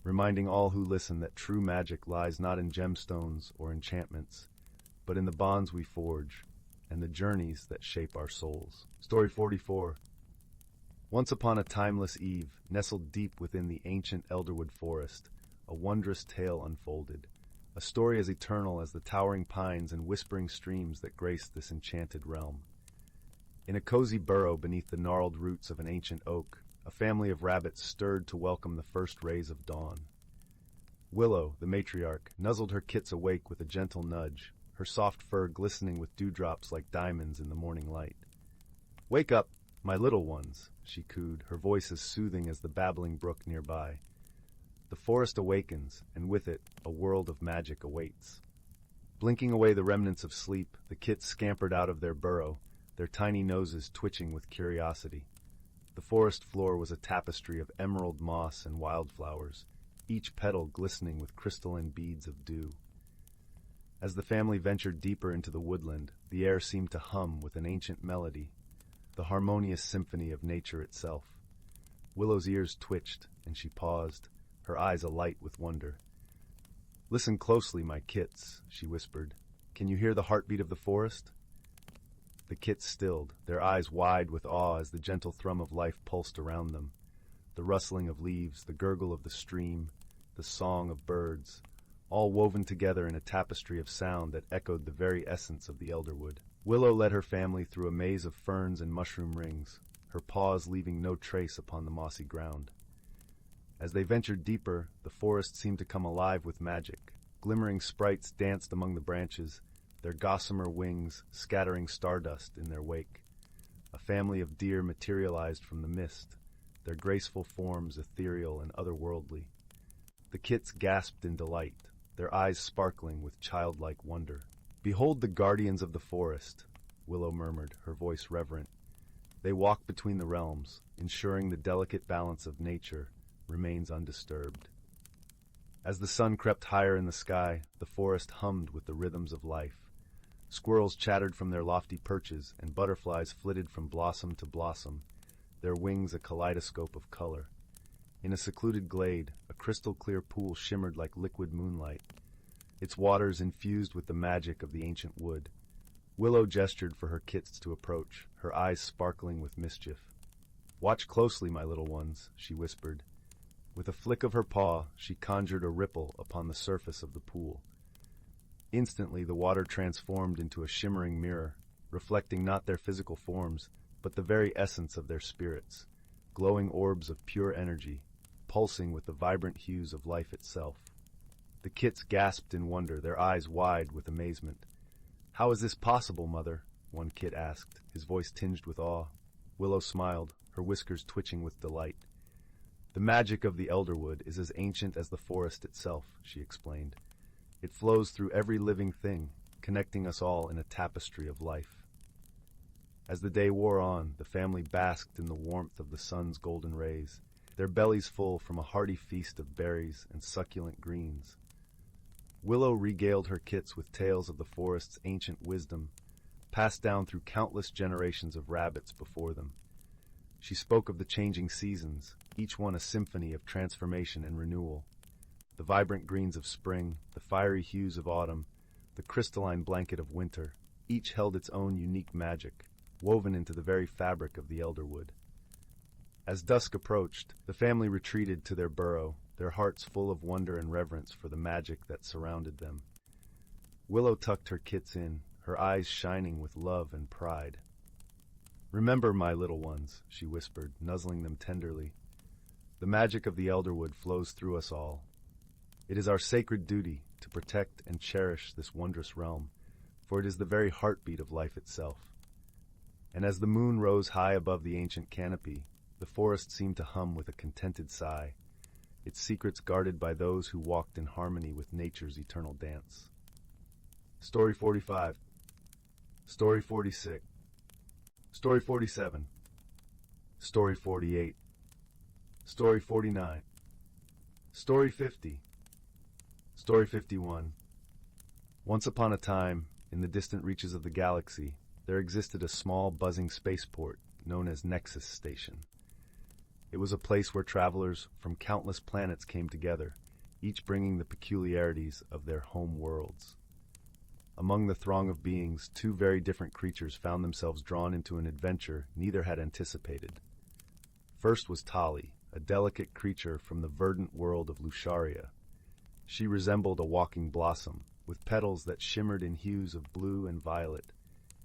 reminding all who listen that true magic lies not in gemstones or enchantments, but in the bonds we forge and the journeys that shape our souls. Story 44. Once upon a timeless eve, nestled deep within the ancient elderwood forest, a wondrous tale unfolded, a story as eternal as the towering pines and whispering streams that grace this enchanted realm. In a cozy burrow beneath the gnarled roots of an ancient oak, a family of rabbits stirred to welcome the first rays of dawn. Willow, the matriarch, nuzzled her kits awake with a gentle nudge, her soft fur glistening with dewdrops like diamonds in the morning light. "Wake up, my little ones," she cooed, her voice as soothing as the babbling brook nearby. The forest awakens, and with it, a world of magic awaits. Blinking away the remnants of sleep, the kits scampered out of their burrow, their tiny noses twitching with curiosity. The forest floor was a tapestry of emerald moss and wildflowers, each petal glistening with crystalline beads of dew. As the family ventured deeper into the woodland, the air seemed to hum with an ancient melody, the harmonious symphony of nature itself. Willow's ears twitched, and she paused, her eyes alight with wonder. "Listen closely, my kits," she whispered. "Can you hear the heartbeat of the forest?" The kits stilled, their eyes wide with awe as the gentle thrum of life pulsed around them. The rustling of leaves, the gurgle of the stream, the song of birds, all woven together in a tapestry of sound that echoed the very essence of the elderwood. Willow led her family through a maze of ferns and mushroom rings, her paws leaving no trace upon the mossy ground. As they ventured deeper, the forest seemed to come alive with magic. Glimmering sprites danced among the branches, their gossamer wings scattering stardust in their wake. A family of deer materialized from the mist, their graceful forms ethereal and otherworldly. The kits gasped in delight, their eyes sparkling with childlike wonder. "Behold the guardians of the forest," Willow murmured, her voice reverent. "They walk between the realms, ensuring the delicate balance of nature remains undisturbed." As the sun crept higher in the sky, the forest hummed with the rhythms of life. Squirrels chattered from their lofty perches, and butterflies flitted from blossom to blossom, their wings a kaleidoscope of color. In a secluded glade, a crystal-clear pool shimmered like liquid moonlight, its waters infused with the magic of the ancient wood. Willow gestured for her kits to approach, her eyes sparkling with mischief. "Watch closely, my little ones," she whispered. With a flick of her paw, she conjured a ripple upon the surface of the pool. Instantly, the water transformed into a shimmering mirror, reflecting not their physical forms, but the very essence of their spirits, glowing orbs of pure energy, pulsing with the vibrant hues of life itself. The kits gasped in wonder, their eyes wide with amazement. "How is this possible, Mother?" one kit asked, his voice tinged with awe. Willow smiled, her whiskers twitching with delight. "The magic of the elderwood is as ancient as the forest itself," she explained. "It flows through every living thing, connecting us all in a tapestry of life." As the day wore on, the family basked in the warmth of the sun's golden rays, their bellies full from a hearty feast of berries and succulent greens. Willow regaled her kits with tales of the forest's ancient wisdom, passed down through countless generations of rabbits before them. She spoke of the changing seasons, each one a symphony of transformation and renewal. The vibrant greens of spring, the fiery hues of autumn, the crystalline blanket of winter, each held its own unique magic, woven into the very fabric of the elderwood. As dusk approached, the family retreated to their burrow, their hearts full of wonder and reverence for the magic that surrounded them. Willow tucked her kits in, her eyes shining with love and pride. "Remember, my little ones," she whispered, nuzzling them tenderly. "The magic of the elderwood flows through us all. It is our sacred duty to protect and cherish this wondrous realm, for it is the very heartbeat of life itself." And as the moon rose high above the ancient canopy, the forest seemed to hum with a contented sigh, its secrets guarded by those who walked in harmony with nature's eternal dance. Story 45. Story 46. Story 47. Story 48. Story 49. Story 50. Story 51. Once upon a time, in the distant reaches of the galaxy, there existed a small, buzzing spaceport known as Nexus Station. It was a place where travelers from countless planets came together, each bringing the peculiarities of their home worlds. Among the throng of beings, two very different creatures found themselves drawn into an adventure neither had anticipated. First was Tali, a delicate creature from the verdant world of Lusharia. She resembled a walking blossom, with petals that shimmered in hues of blue and violet,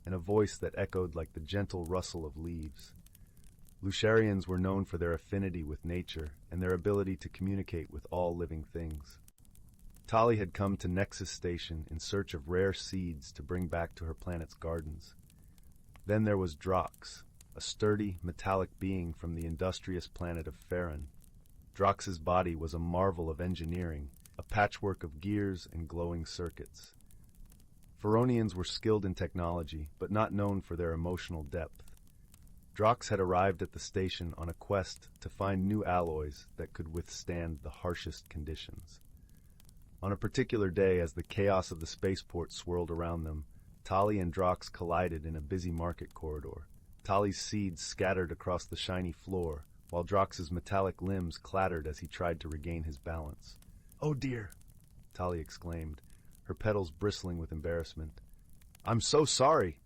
and a voice that echoed like the gentle rustle of leaves. Lusharians were known for their affinity with nature and their ability to communicate with all living things. Tali had come to Nexus Station in search of rare seeds to bring back to her planet's gardens. Then there was Drox, a sturdy, metallic being from the industrious planet of Farron. Drox's body was a marvel of engineering, a patchwork of gears and glowing circuits. Faronians were skilled in technology, but not known for their emotional depth. Drox had arrived at the station on a quest to find new alloys that could withstand the harshest conditions. On a particular day, as the chaos of the spaceport swirled around them, Tali and Drox collided in a busy market corridor. Tali's seeds scattered across the shiny floor, while Drox's metallic limbs clattered as he tried to regain his balance. "Oh dear," Tali exclaimed, her petals bristling with embarrassment. "I'm so sorry."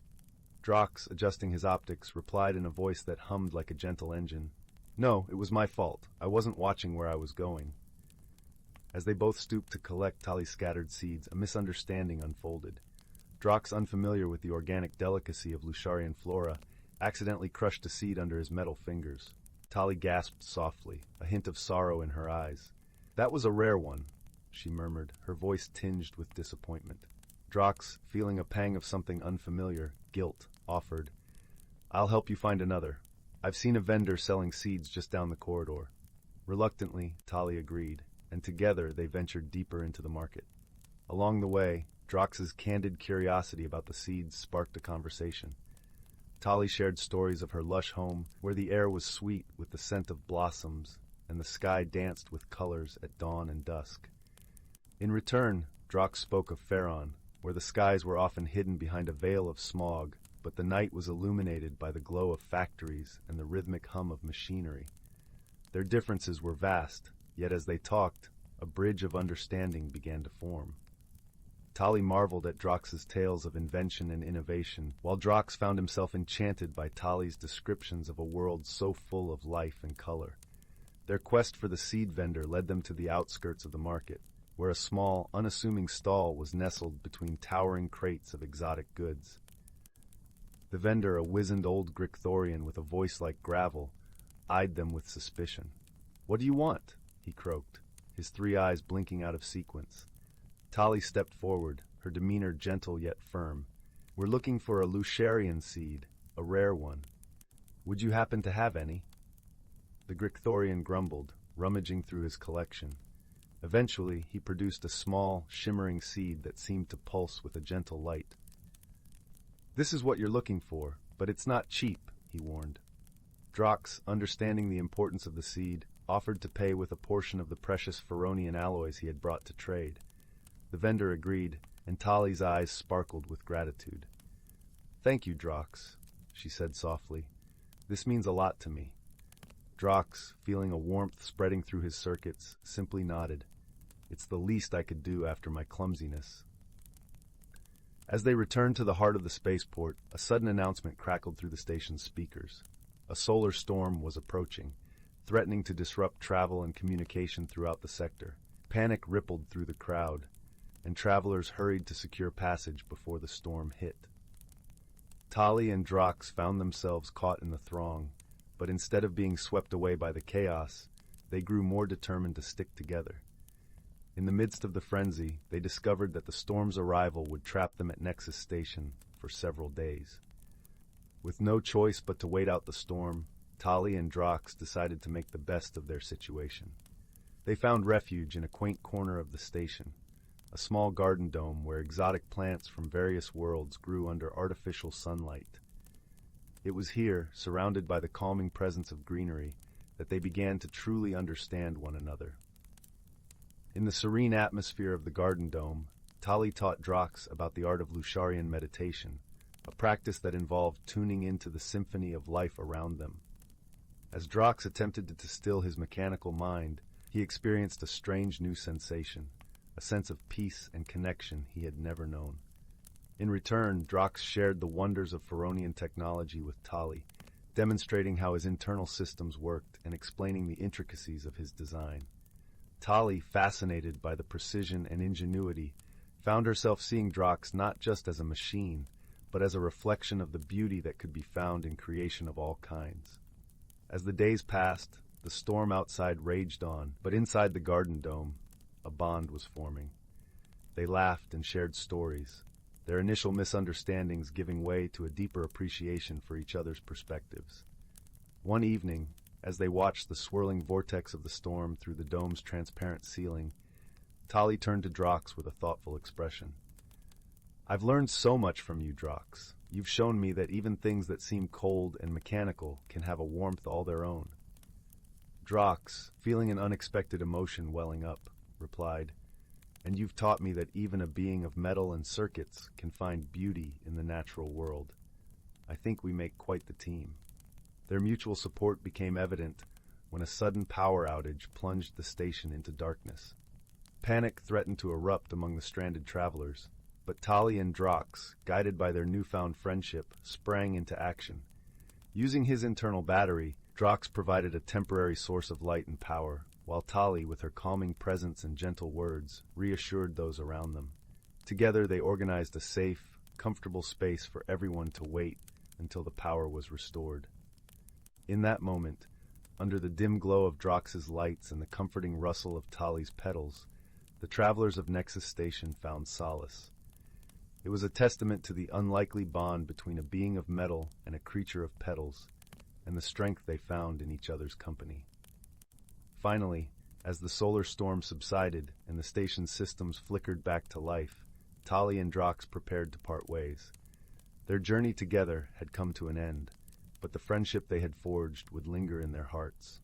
Drox, adjusting his optics, replied in a voice that hummed like a gentle engine. "No, it was my fault. I wasn't watching where I was going." As they both stooped to collect Tali's scattered seeds, a misunderstanding unfolded. Drox, unfamiliar with the organic delicacy of Lusharian flora, accidentally crushed a seed under his metal fingers. Tali gasped softly, a hint of sorrow in her eyes. "That was a rare one," she murmured, her voice tinged with disappointment. Drox, feeling a pang of something unfamiliar, guilt, offered, "I'll help you find another. I've seen a vendor selling seeds just down the corridor." Reluctantly, Tali agreed, and together they ventured deeper into the market. Along the way, Drox's candid curiosity about the seeds sparked a conversation. Tali shared stories of her lush home, where the air was sweet with the scent of blossoms, and the sky danced with colors at dawn and dusk. In return, Drox spoke of Farron, where the skies were often hidden behind a veil of smog, but the night was illuminated by the glow of factories and the rhythmic hum of machinery. Their differences were vast, yet as they talked, a bridge of understanding began to form. Tali marveled at Drox's tales of invention and innovation, while Drox found himself enchanted by Tali's descriptions of a world so full of life and color. Their quest for the seed vendor led them to the outskirts of the market, where a small, unassuming stall was nestled between towering crates of exotic goods. The vendor, a wizened old Gricthorian with a voice like gravel, eyed them with suspicion. "What do you want?" he croaked, his three eyes blinking out of sequence. Tali stepped forward, her demeanor gentle yet firm. "We're looking for a Lusharian seed, a rare one. Would you happen to have any?" The Gricthorian grumbled, rummaging through his collection. Eventually, he produced a small, shimmering seed that seemed to pulse with a gentle light. "This is what you're looking for, but it's not cheap," he warned. Drox, understanding the importance of the seed, offered to pay with a portion of the precious Faronian alloys he had brought to trade. The vendor agreed, and Tali's eyes sparkled with gratitude. "Thank you, Drox," she said softly. "This means a lot to me." Drox, feeling a warmth spreading through his circuits, simply nodded. "It's the least I could do after my clumsiness." As they returned to the heart of the spaceport, a sudden announcement crackled through the station's speakers. A solar storm was approaching, threatening to disrupt travel and communication throughout the sector. Panic rippled through the crowd, and travelers hurried to secure passage before the storm hit. Tali and Drox found themselves caught in the throng, but instead of being swept away by the chaos, they grew more determined to stick together. In the midst of the frenzy, they discovered that the storm's arrival would trap them at Nexus Station for several days. With no choice but to wait out the storm, Tali and Drox decided to make the best of their situation. They found refuge in a quaint corner of the station, a small garden dome where exotic plants from various worlds grew under artificial sunlight. It was here, surrounded by the calming presence of greenery, that they began to truly understand one another. In the serene atmosphere of the garden dome, Tali taught Drox about the art of Lusharian meditation, a practice that involved tuning into the symphony of life around them. As Drox attempted to still his mechanical mind, he experienced a strange new sensation, a sense of peace and connection he had never known. In return, Drox shared the wonders of Feronian technology with Tali, demonstrating how his internal systems worked and explaining the intricacies of his design. Tali, fascinated by the precision and ingenuity, found herself seeing Drox not just as a machine, but as a reflection of the beauty that could be found in creation of all kinds. As the days passed, the storm outside raged on, but inside the garden dome, a bond was forming. They laughed and shared stories, their initial misunderstandings giving way to a deeper appreciation for each other's perspectives. One evening, as they watched the swirling vortex of the storm through the dome's transparent ceiling, Tali turned to Drox with a thoughtful expression. "I've learned so much from you, Drox. You've shown me that even things that seem cold and mechanical can have a warmth all their own." Drox, feeling an unexpected emotion welling up, replied, "And you've taught me that even a being of metal and circuits can find beauty in the natural world. I think we make quite the team." Their mutual support became evident when a sudden power outage plunged the station into darkness. Panic threatened to erupt among the stranded travelers, but Tali and Drox, guided by their newfound friendship, sprang into action. Using his internal battery, Drox provided a temporary source of light and power, while Tali, with her calming presence and gentle words, reassured those around them. Together they organized a safe, comfortable space for everyone to wait until the power was restored. In that moment, under the dim glow of Drox's lights and the comforting rustle of Tali's petals, the travelers of Nexus Station found solace. It was a testament to the unlikely bond between a being of metal and a creature of petals, and the strength they found in each other's company. Finally, as the solar storm subsided and the station's systems flickered back to life, Tali and Drox prepared to part ways. Their journey together had come to an end, but the friendship they had forged would linger in their hearts.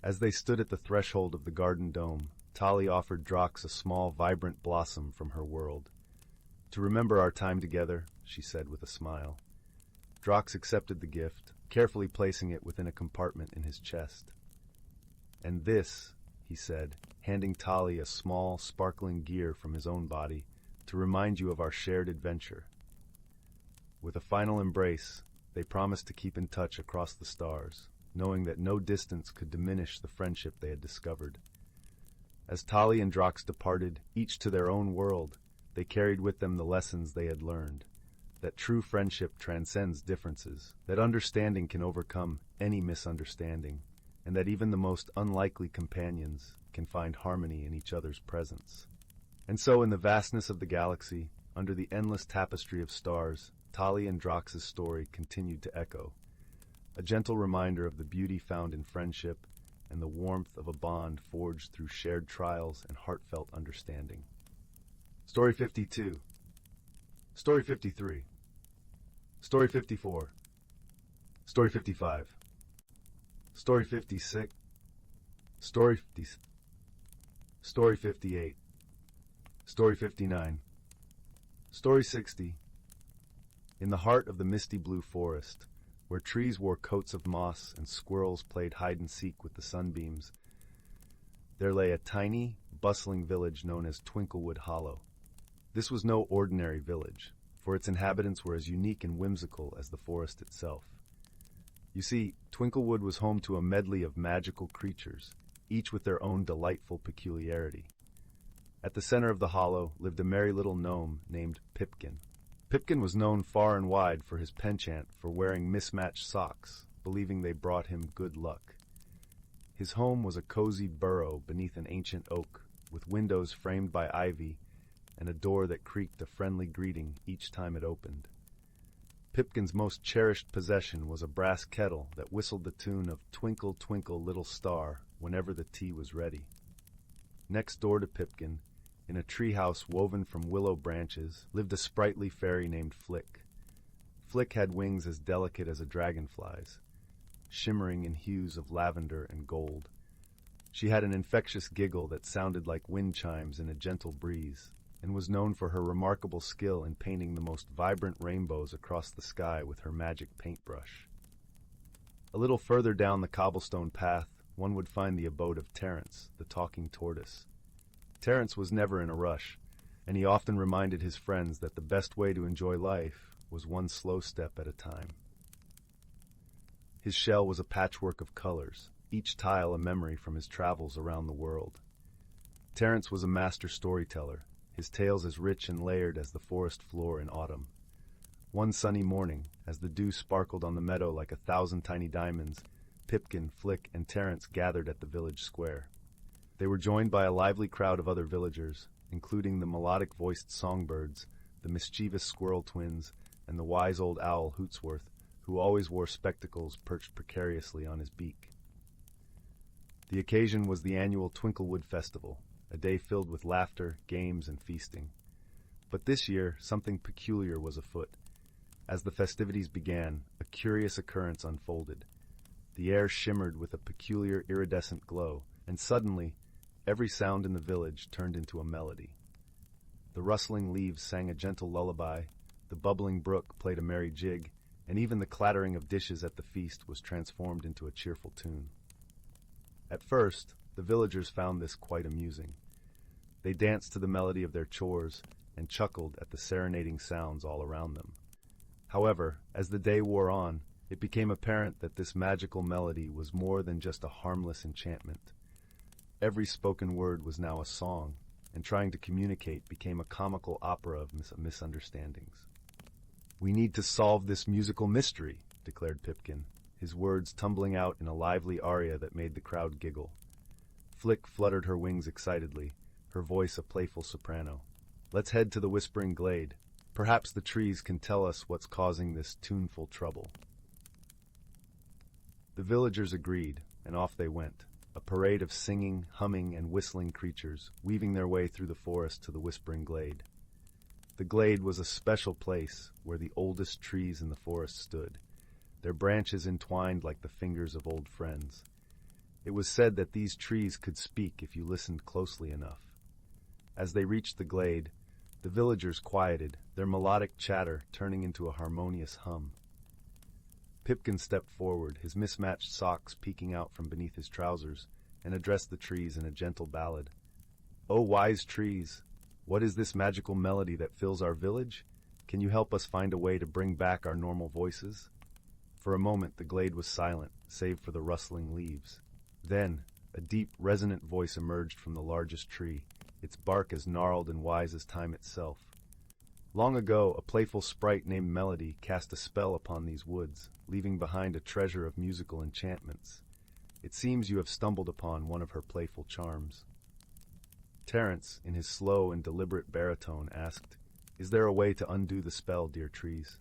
As they stood at the threshold of the garden dome, Tali offered Drox a small, vibrant blossom from her world. "To remember our time together," she said with a smile. Drox accepted the gift, carefully placing it within a compartment in his chest. "And this," he said, handing Tali a small, sparkling gear from his own body, "to remind you of our shared adventure." With a final embrace, they promised to keep in touch across the stars, knowing that no distance could diminish the friendship they had discovered. As Tali and Drox departed, each to their own world, they carried with them the lessons they had learned, that true friendship transcends differences, that understanding can overcome any misunderstanding, and that even the most unlikely companions can find harmony in each other's presence. And so in the vastness of the galaxy, under the endless tapestry of stars, Tali and Drox's story continued to echo, a gentle reminder of the beauty found in friendship and the warmth of a bond forged through shared trials and heartfelt understanding. Story 52. Story 53. Story 54. Story 55. Story 56. Story 50. Story 58. Story 59. Story 60. In the heart of the misty blue forest, where trees wore coats of moss and squirrels played hide-and-seek with the sunbeams, there lay a tiny, bustling village known as Twinklewood Hollow. This was no ordinary village, for its inhabitants were as unique and whimsical as the forest itself. You see, Twinklewood was home to a medley of magical creatures, each with their own delightful peculiarity. At the center of the hollow lived a merry little gnome named Pipkin. Pipkin was known far and wide for his penchant for wearing mismatched socks, believing they brought him good luck. His home was a cozy burrow beneath an ancient oak, with windows framed by ivy and a door that creaked a friendly greeting each time it opened. Pipkin's most cherished possession was a brass kettle that whistled the tune of "Twinkle, Twinkle, Little Star" whenever the tea was ready. Next door to Pipkin, in a treehouse woven from willow branches, lived a sprightly fairy named Flick. Flick had wings as delicate as a dragonfly's, shimmering in hues of lavender and gold. She had an infectious giggle that sounded like wind chimes in a gentle breeze, and was known for her remarkable skill in painting the most vibrant rainbows across the sky with her magic paintbrush. A little further down the cobblestone path, one would find the abode of Terence, the talking tortoise. Terence was never in a rush, and he often reminded his friends that the best way to enjoy life was one slow step at a time. His shell was a patchwork of colors, each tile a memory from his travels around the world. Terence was a master storyteller, his tales as rich and layered as the forest floor in autumn. One sunny morning, as the dew sparkled on the meadow like 1,000 tiny diamonds, Pipkin, Flick, and Terence gathered at the village square. They were joined by a lively crowd of other villagers, including the melodic-voiced songbirds, the mischievous squirrel twins, and the wise old owl Hootsworth, who always wore spectacles perched precariously on his beak. The occasion was the annual Twinklewood Festival, a day filled with laughter, games, and feasting. But this year, something peculiar was afoot. As the festivities began, a curious occurrence unfolded. The air shimmered with a peculiar iridescent glow, and suddenly, every sound in the village turned into a melody. The rustling leaves sang a gentle lullaby, the bubbling brook played a merry jig, and even the clattering of dishes at the feast was transformed into a cheerful tune. At first, the villagers found this quite amusing. They danced to the melody of their chores and chuckled at the serenading sounds all around them. However, as the day wore on, it became apparent that this magical melody was more than just a harmless enchantment. Every spoken word was now a song, and trying to communicate became a comical opera of misunderstandings. "We need to solve this musical mystery," declared Pipkin, his words tumbling out in a lively aria that made the crowd giggle. Flick fluttered her wings excitedly, her voice a playful soprano. "Let's head to the Whispering Glade. Perhaps the trees can tell us what's causing this tuneful trouble." The villagers agreed, and off they went, a parade of singing, humming, and whistling creatures, weaving their way through the forest to the Whispering Glade. The glade was a special place where the oldest trees in the forest stood, their branches entwined like the fingers of old friends. It was said that these trees could speak if you listened closely enough. As they reached the glade, the villagers quieted, their melodic chatter turning into a harmonious hum. Pipkin stepped forward, his mismatched socks peeking out from beneath his trousers, and addressed the trees in a gentle ballad. "O wise trees, what is this magical melody that fills our village? Can you help us find a way to bring back our normal voices?" For a moment the glade was silent, save for the rustling leaves. Then, a deep, resonant voice emerged from the largest tree, its bark as gnarled and wise as time itself. "Long ago, a playful sprite named Melody cast a spell upon these woods, leaving behind a treasure of musical enchantments. It seems you have stumbled upon one of her playful charms." Terence, in his slow and deliberate baritone, asked, "Is there a way to undo the spell, dear trees?"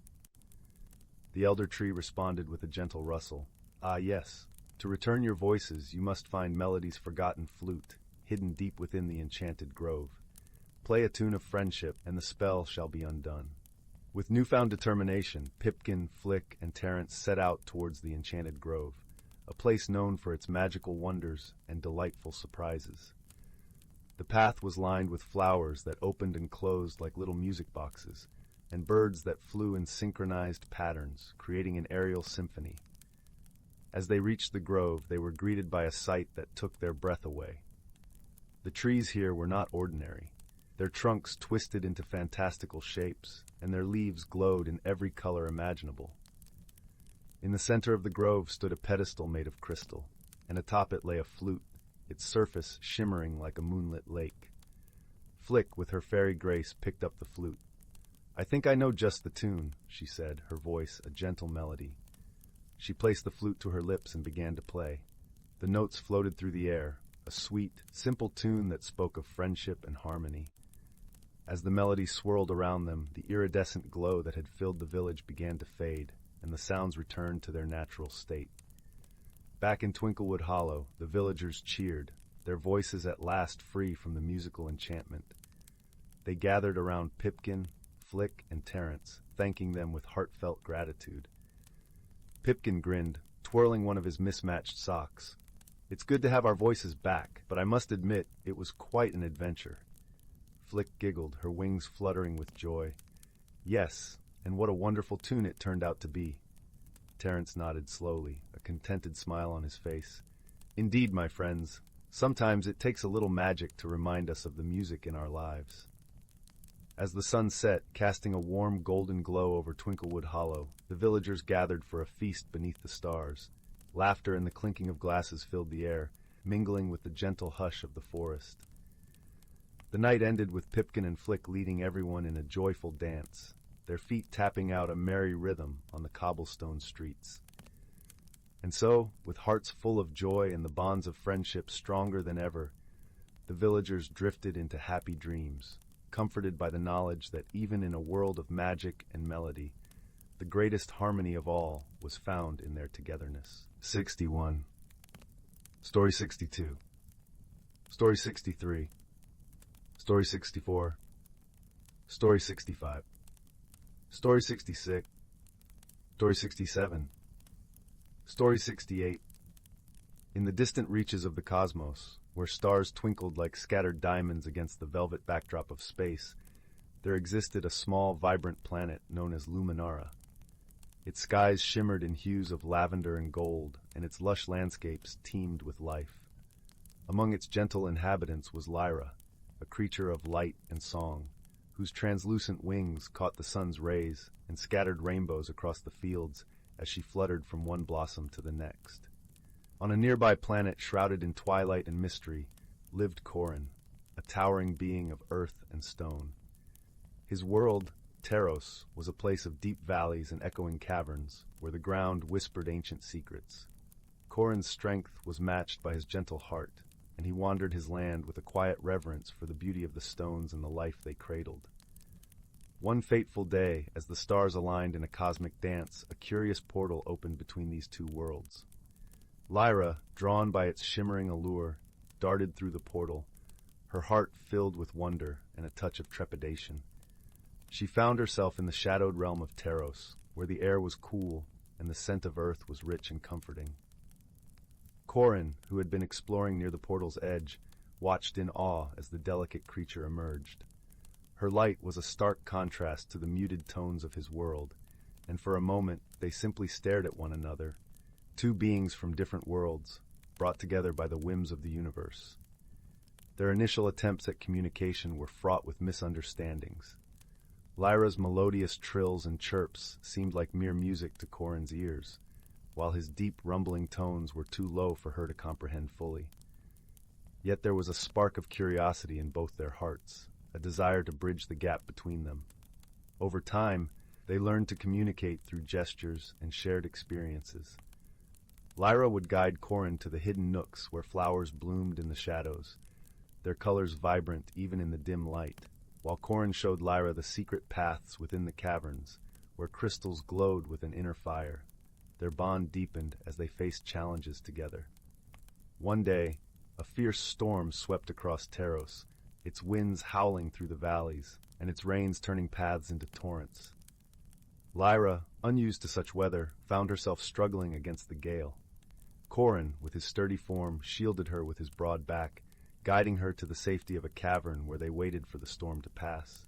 The elder tree responded with a gentle rustle. "Ah, yes. To return your voices, you must find Melody's forgotten flute, hidden deep within the enchanted grove. Play a tune of friendship, and the spell shall be undone." With newfound determination, Pipkin, Flick, and Terence set out towards the enchanted grove, a place known for its magical wonders and delightful surprises. The path was lined with flowers that opened and closed like little music boxes, and birds that flew in synchronized patterns, creating an aerial symphony. As they reached the grove, they were greeted by a sight that took their breath away. The trees here were not ordinary. Their trunks twisted into fantastical shapes, and their leaves glowed in every color imaginable. In the center of the grove stood a pedestal made of crystal, and atop it lay a flute, its surface shimmering like a moonlit lake. Flick, with her fairy grace, picked up the flute. "I think I know just the tune," she said, her voice a gentle melody. She placed the flute to her lips and began to play. The notes floated through the air, a sweet, simple tune that spoke of friendship and harmony. As the melody swirled around them, the iridescent glow that had filled the village began to fade, and the sounds returned to their natural state. Back in Twinklewood Hollow, the villagers cheered, their voices at last free from the musical enchantment. They gathered around Pipkin, Flick, and Terence, thanking them with heartfelt gratitude. Pipkin grinned, twirling one of his mismatched socks. "It's good to have our voices back, but I must admit it was quite an adventure." Flick giggled, her wings fluttering with joy. "Yes, and what a wonderful tune it turned out to be." Terence nodded slowly, a contented smile on his face. Indeed, my friends, sometimes it takes a little magic to remind us of the music in our lives. As the sun set, casting a warm golden glow over Twinklewood Hollow, the villagers gathered for a feast beneath the stars. Laughter and the clinking of glasses filled the air, mingling with the gentle hush of the forest. The night ended with Pipkin and Flick leading everyone in a joyful dance, their feet tapping out a merry rhythm on the cobblestone streets. And so, with hearts full of joy and the bonds of friendship stronger than ever, the villagers drifted into happy dreams, comforted by the knowledge that even in a world of magic and melody, the greatest harmony of all was found in their togetherness. 61. Story 62. Story 63. Story 64. Story 65. Story 66. Story 67. Story 68. In the distant reaches of the cosmos, where stars twinkled like scattered diamonds against the velvet backdrop of space, there existed a small, vibrant planet known as Luminara. Its skies shimmered in hues of lavender and gold, and its lush landscapes teemed with life. Among its gentle inhabitants was Lyra, a creature of light and song, whose translucent wings caught the sun's rays and scattered rainbows across the fields as she fluttered from one blossom to the next. On a nearby planet shrouded in twilight and mystery lived Corin, a towering being of earth and stone. His world, Teros, was a place of deep valleys and echoing caverns where the ground whispered ancient secrets. Corin's strength was matched by his gentle heart, and he wandered his land with a quiet reverence for the beauty of the stones and the life they cradled. One fateful day, as the stars aligned in a cosmic dance, a curious portal opened between these two worlds. Lyra, drawn by its shimmering allure, darted through the portal, her heart filled with wonder and a touch of trepidation. She found herself in the shadowed realm of Teros, where the air was cool and the scent of earth was rich and comforting. Corin, who had been exploring near the portal's edge, watched in awe as the delicate creature emerged. Her light was a stark contrast to the muted tones of his world, and for a moment they simply stared at one another, two beings from different worlds, brought together by the whims of the universe. Their initial attempts at communication were fraught with misunderstandings. Lyra's melodious trills and chirps seemed like mere music to Corin's ears, while his deep rumbling tones were too low for her to comprehend fully. Yet there was a spark of curiosity in both their hearts, a desire to bridge the gap between them. Over time, they learned to communicate through gestures and shared experiences. Lyra would guide Corin to the hidden nooks where flowers bloomed in the shadows, their colors vibrant even in the dim light, while Corin showed Lyra the secret paths within the caverns, where crystals glowed with an inner fire. Their bond deepened as they faced challenges together. One day, a fierce storm swept across Teros, its winds howling through the valleys, and its rains turning paths into torrents. Lyra, unused to such weather, found herself struggling against the gale. Corin, with his sturdy form, shielded her with his broad back, guiding her to the safety of a cavern where they waited for the storm to pass.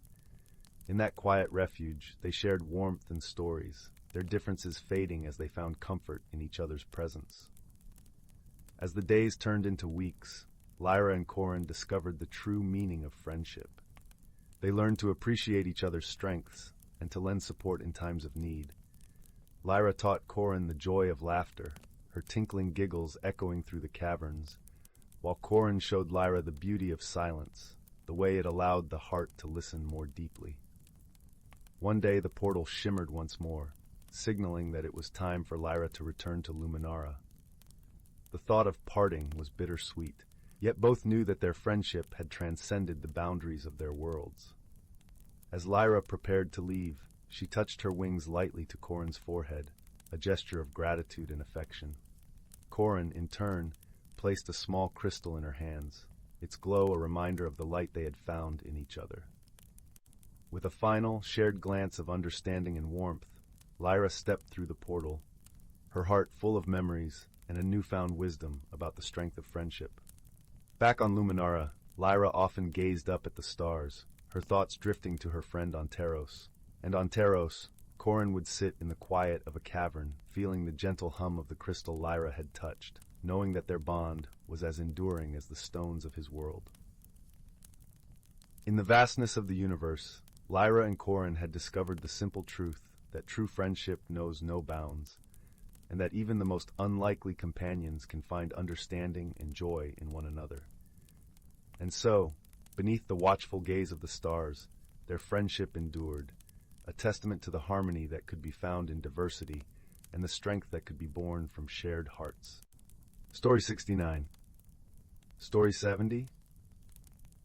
In that quiet refuge, they shared warmth and stories, their differences fading as they found comfort in each other's presence. As the days turned into weeks, Lyra and Corin discovered the true meaning of friendship. They learned to appreciate each other's strengths and to lend support in times of need. Lyra taught Corin the joy of laughter, her tinkling giggles echoing through the caverns, while Corin showed Lyra the beauty of silence, the way it allowed the heart to listen more deeply. One day the portal shimmered once more, signaling that it was time for Lyra to return to Luminara. The thought of parting was bittersweet, yet both knew that their friendship had transcended the boundaries of their worlds. As Lyra prepared to leave, she touched her wings lightly to Corin's forehead, a gesture of gratitude and affection. Corin, in turn, placed a small crystal in her hands, its glow a reminder of the light they had found in each other. With a final, shared glance of understanding and warmth, Lyra stepped through the portal, her heart full of memories and a newfound wisdom about the strength of friendship. Back on Luminara, Lyra often gazed up at the stars, her thoughts drifting to her friend on Teros. And on Teros, Corin would sit in the quiet of a cavern, feeling the gentle hum of the crystal Lyra had touched, knowing that their bond was as enduring as the stones of his world. In the vastness of the universe, Lyra and Corin had discovered the simple truth that true friendship knows no bounds, and that even the most unlikely companions can find understanding and joy in one another. And so, beneath the watchful gaze of the stars, their friendship endured, a testament to the harmony that could be found in diversity and the strength that could be born from shared hearts. Story 69. Story 70.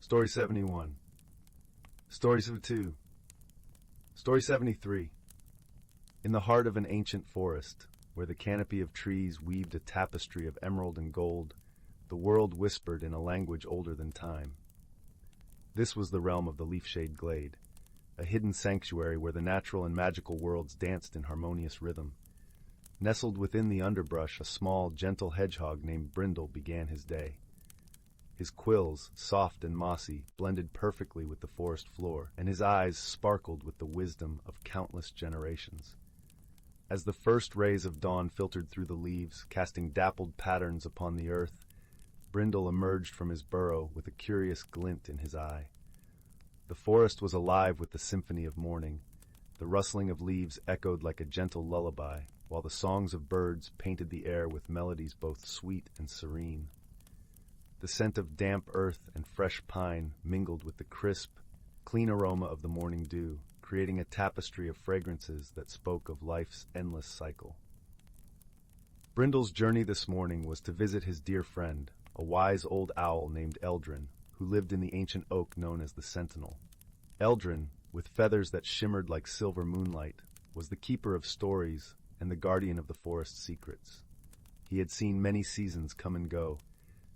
Story 71. Story 72. Story 73. In the heart of an ancient forest, where the canopy of trees weaved a tapestry of emerald and gold, the world whispered in a language older than time. This was the realm of the leaf-shade glade, a hidden sanctuary where the natural and magical worlds danced in harmonious rhythm. Nestled within the underbrush, a small, gentle hedgehog named Brindle began his day. His quills, soft and mossy, blended perfectly with the forest floor, and his eyes sparkled with the wisdom of countless generations. As the first rays of dawn filtered through the leaves, casting dappled patterns upon the earth, Brindle emerged from his burrow with a curious glint in his eye. The forest was alive with the symphony of morning. The rustling of leaves echoed like a gentle lullaby, while the songs of birds painted the air with melodies both sweet and serene. The scent of damp earth and fresh pine mingled with the crisp, clean aroma of the morning dew, creating a tapestry of fragrances that spoke of life's endless cycle. Brindle's journey this morning was to visit his dear friend, a wise old owl named Eldrin, who lived in the ancient oak known as the Sentinel. Eldrin, with feathers that shimmered like silver moonlight, was the keeper of stories and the guardian of the forest's secrets. He had seen many seasons come and go,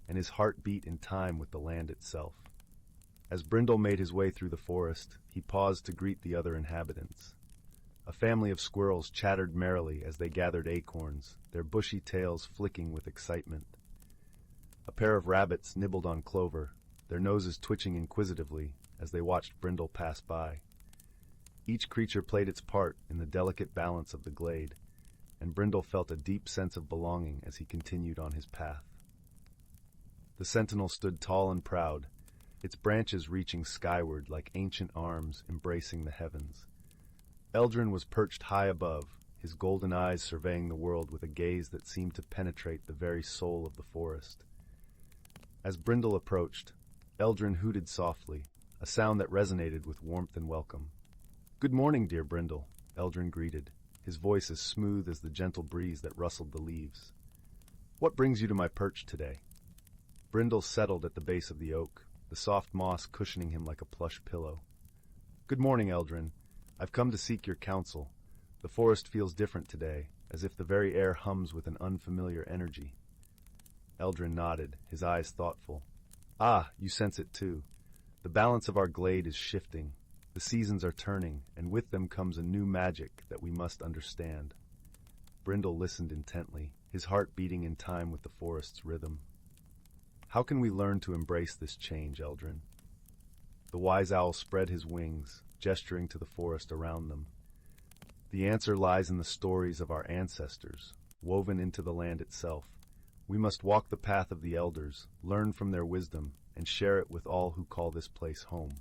and his heart beat in time with the land itself. As Brindle made his way through the forest, he paused to greet the other inhabitants. A family of squirrels chattered merrily as they gathered acorns, their bushy tails flicking with excitement. A pair of rabbits nibbled on clover, their noses twitching inquisitively as they watched Brindle pass by. Each creature played its part in the delicate balance of the glade, and Brindle felt a deep sense of belonging as he continued on his path. The sentinel stood tall and proud, its branches reaching skyward like ancient arms embracing the heavens. Eldrin was perched high above, his golden eyes surveying the world with a gaze that seemed to penetrate the very soul of the forest. As Brindle approached, Eldrin hooted softly, a sound that resonated with warmth and welcome. "Good morning, dear Brindle," Eldrin greeted, his voice as smooth as the gentle breeze that rustled the leaves. "What brings you to my perch today?" Brindle settled at the base of the oak, the soft moss cushioning him like a plush pillow. "Good morning, Eldrin. I've come to seek your counsel. The forest feels different today, as if the very air hums with an unfamiliar energy." Eldrin nodded, his eyes thoughtful. "Ah, you sense it too. The balance of our glade is shifting. The seasons are turning, and with them comes a new magic that we must understand." Brindle listened intently, his heart beating in time with the forest's rhythm. "How can we learn to embrace this change, Eldrin?" The wise owl spread his wings, gesturing to the forest around them. "The answer lies in the stories of our ancestors, woven into the land itself. We must walk the path of the elders, learn from their wisdom, and share it with all who call this place home."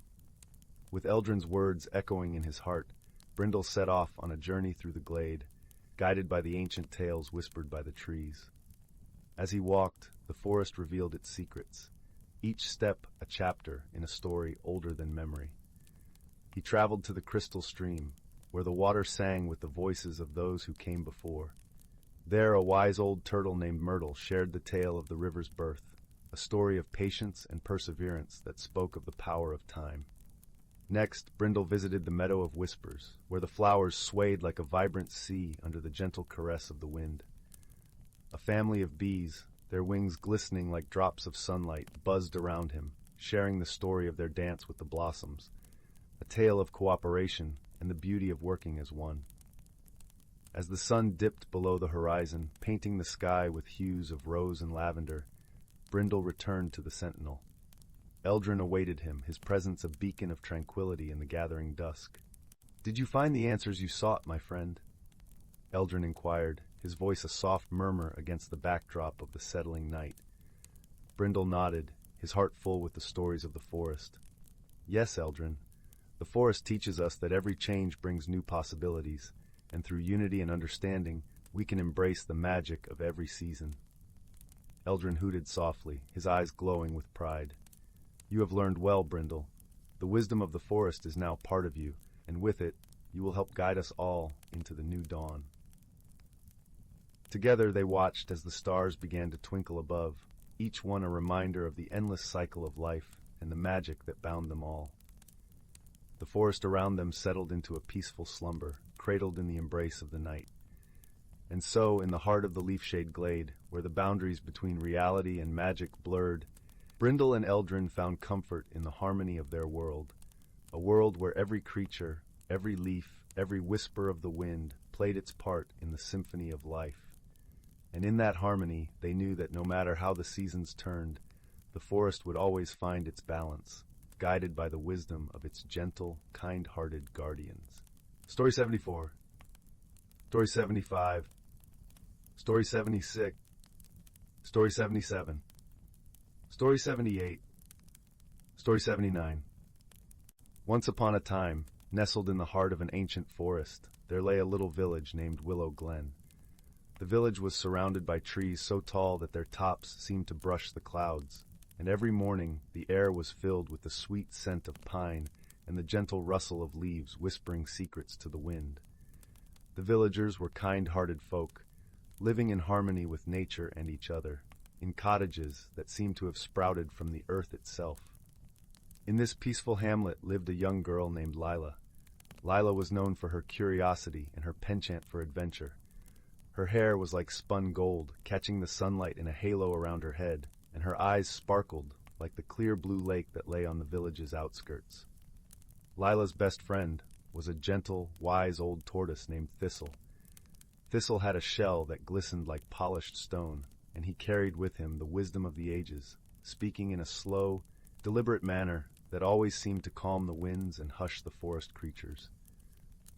With Eldrin's words echoing in his heart, Brindle set off on a journey through the glade, guided by the ancient tales whispered by the trees. As he walked, the forest revealed its secrets, each step a chapter in a story older than memory. He traveled to the crystal stream, where the water sang with the voices of those who came before. There a wise old turtle named Myrtle shared the tale of the river's birth, a story of patience and perseverance that spoke of the power of time. Next, Brindle visited the Meadow of Whispers, where the flowers swayed like a vibrant sea under the gentle caress of the wind. A family of bees, their wings glistening like drops of sunlight, buzzed around him, sharing the story of their dance with the blossoms, a tale of cooperation and the beauty of working as one. As the sun dipped below the horizon, painting the sky with hues of rose and lavender, Brindle returned to the Sentinel. Eldrin awaited him, his presence a beacon of tranquility in the gathering dusk. Did you find the answers you sought, my friend? Eldrin inquired, his voice a soft murmur against the backdrop of the settling night. Brindle nodded, his heart full with the stories of the forest. Yes, Eldrin. The forest teaches us that every change brings new possibilities, and through unity and understanding, we can embrace the magic of every season. Eldrin hooted softly, his eyes glowing with pride. You have learned well, Brindle. The wisdom of the forest is now part of you, and with it, you will help guide us all into the new dawn. Together they watched as the stars began to twinkle above, each one a reminder of the endless cycle of life and the magic that bound them all. The forest around them settled into a peaceful slumber, cradled in the embrace of the night. And so, in the heart of the leaf-shade glade, where the boundaries between reality and magic blurred, Brindle and Eldrin found comfort in the harmony of their world, a world where every creature, every leaf, every whisper of the wind played its part in the symphony of life. And in that harmony, they knew that no matter how the seasons turned, the forest would always find its balance, guided by the wisdom of its gentle, kind-hearted guardians. Story 74. Story 75. Story 76. Story 77. Story 78. Story 79. Once upon a time, nestled in the heart of an ancient forest, there lay a little village named Willow Glen. The village was surrounded by trees so tall that their tops seemed to brush the clouds, and every morning the air was filled with the sweet scent of pine and the gentle rustle of leaves whispering secrets to the wind. The villagers were kind-hearted folk, living in harmony with nature and each other, in cottages that seemed to have sprouted from the earth itself. In this peaceful hamlet lived a young girl named Lila. Lila was known for her curiosity and her penchant for adventure. Her hair was like spun gold, catching the sunlight in a halo around her head, and her eyes sparkled like the clear blue lake that lay on the village's outskirts. Lila's best friend was a gentle, wise old tortoise named Thistle. Thistle had a shell that glistened like polished stone, and he carried with him the wisdom of the ages, speaking in a slow, deliberate manner that always seemed to calm the winds and hush the forest creatures.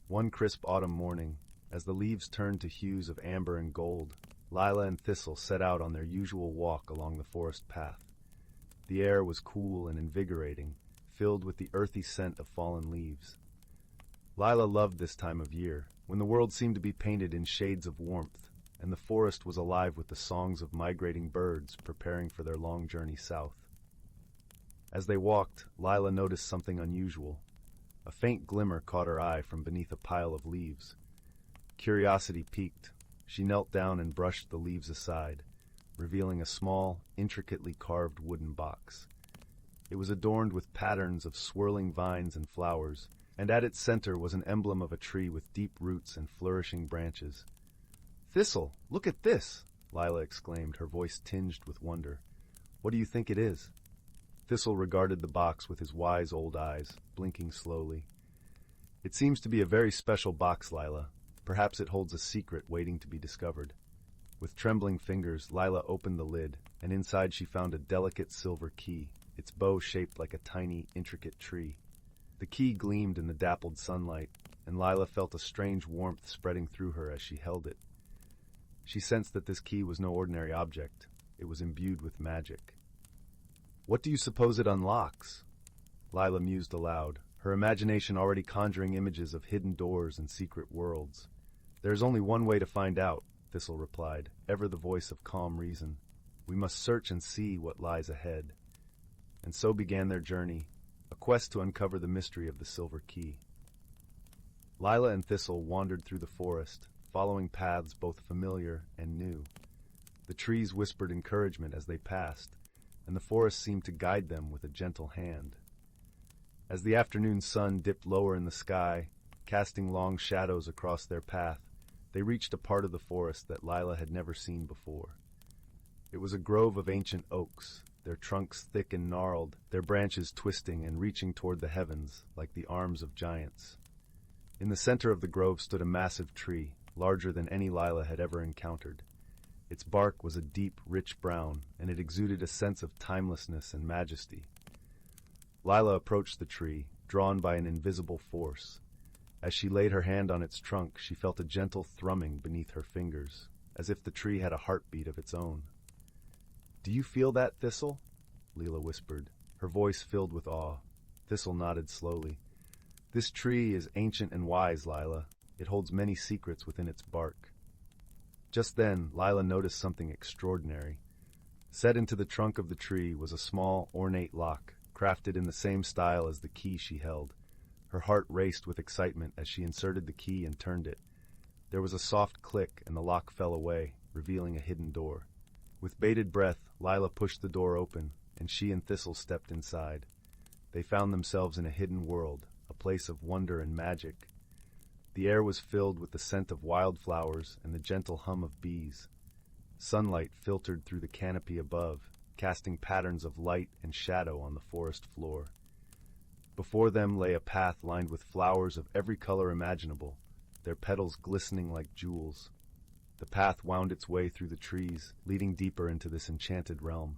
One crisp autumn morning, as the leaves turned to hues of amber and gold, Lila and Thistle set out on their usual walk along the forest path. The air was cool and invigorating, filled with the earthy scent of fallen leaves. Lila loved this time of year, when the world seemed to be painted in shades of warmth, and the forest was alive with the songs of migrating birds preparing for their long journey south. As they walked, Lila noticed something unusual. A faint glimmer caught her eye from beneath a pile of leaves. Curiosity piqued. She knelt down and brushed the leaves aside, revealing a small, intricately carved wooden box. It was adorned with patterns of swirling vines and flowers, and at its center was an emblem of a tree with deep roots and flourishing branches. "Thistle, look at this!" Lila exclaimed, her voice tinged with wonder. "What do you think it is?" Thistle regarded the box with his wise old eyes, blinking slowly. "It seems to be a very special box, Lila. Perhaps it holds a secret waiting to be discovered." With trembling fingers, Lila opened the lid, and inside she found a delicate silver key, its bow shaped like a tiny, intricate tree. The key gleamed in the dappled sunlight, and Lila felt a strange warmth spreading through her as she held it. She sensed that this key was no ordinary object. It was imbued with magic. "What do you suppose it unlocks?" Lila mused aloud, her imagination already conjuring images of hidden doors and secret worlds. "There is only one way to find out," Thistle replied, ever the voice of calm reason. "We must search and see what lies ahead." And so began their journey, a quest to uncover the mystery of the silver key. Lila and Thistle wandered through the forest, following paths both familiar and new. The trees whispered encouragement as they passed, and the forest seemed to guide them with a gentle hand. As the afternoon sun dipped lower in the sky, casting long shadows across their path, they reached a part of the forest that Lila had never seen before. It was a grove of ancient oaks, their trunks thick and gnarled, their branches twisting and reaching toward the heavens like the arms of giants. In the center of the grove stood a massive tree, larger than any Lila had ever encountered. Its bark was a deep, rich brown, and it exuded a sense of timelessness and majesty. Lila approached the tree, drawn by an invisible force. As she laid her hand on its trunk, she felt a gentle thrumming beneath her fingers, as if the tree had a heartbeat of its own. "Do you feel that, Thistle?" Leela whispered, her voice filled with awe. Thistle nodded slowly. "This tree is ancient and wise, Lila. It holds many secrets within its bark." Just then, Lila noticed something extraordinary. Set into the trunk of the tree was a small, ornate lock, crafted in the same style as the key she held. Her heart raced with excitement as she inserted the key and turned it. There was a soft click, and the lock fell away, revealing a hidden door. With bated breath, Lila pushed the door open, and she and Thistle stepped inside. They found themselves in a hidden world, a place of wonder and magic. The air was filled with the scent of wildflowers and the gentle hum of bees. Sunlight filtered through the canopy above, casting patterns of light and shadow on the forest floor. Before them lay a path lined with flowers of every color imaginable, their petals glistening like jewels. The path wound its way through the trees, leading deeper into this enchanted realm.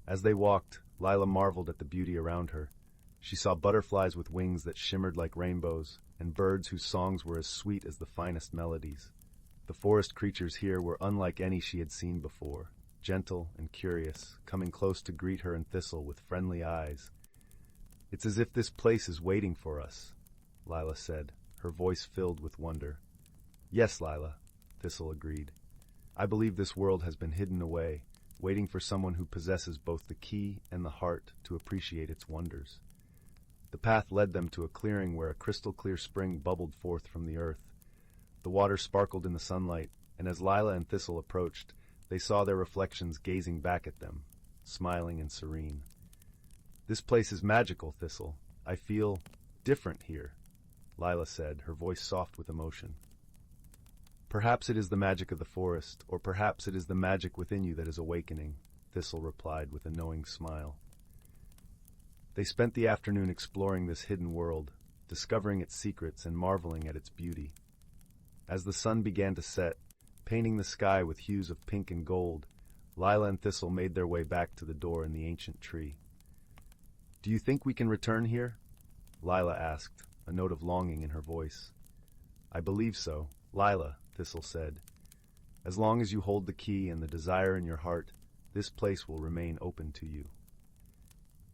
As they walked, Lila marveled at the beauty around her. She saw butterflies with wings that shimmered like rainbows, and birds whose songs were as sweet as the finest melodies. The forest creatures here were unlike any she had seen before, gentle and curious, coming close to greet her and Thistle with friendly eyes. "It's as if this place is waiting for us," Lila said, her voice filled with wonder. "Yes, Lila," Thistle agreed. "I believe this world has been hidden away, waiting for someone who possesses both the key and the heart to appreciate its wonders." The path led them to a clearing where a crystal-clear spring bubbled forth from the earth. The water sparkled in the sunlight, and as Lila and Thistle approached, they saw their reflections gazing back at them, smiling and serene. "This place is magical, Thistle. I feel different here," Lila said, her voice soft with emotion. "Perhaps it is the magic of the forest, or perhaps it is the magic within you that is awakening," Thistle replied with a knowing smile. They spent the afternoon exploring this hidden world, discovering its secrets and marveling at its beauty. As the sun began to set, painting the sky with hues of pink and gold, Lila and Thistle made their way back to the door in the ancient tree. "Do you think we can return here?" Lila asked, a note of longing in her voice. "I believe so, Lila," Thistle said. "As long as you hold the key and the desire in your heart, this place will remain open to you."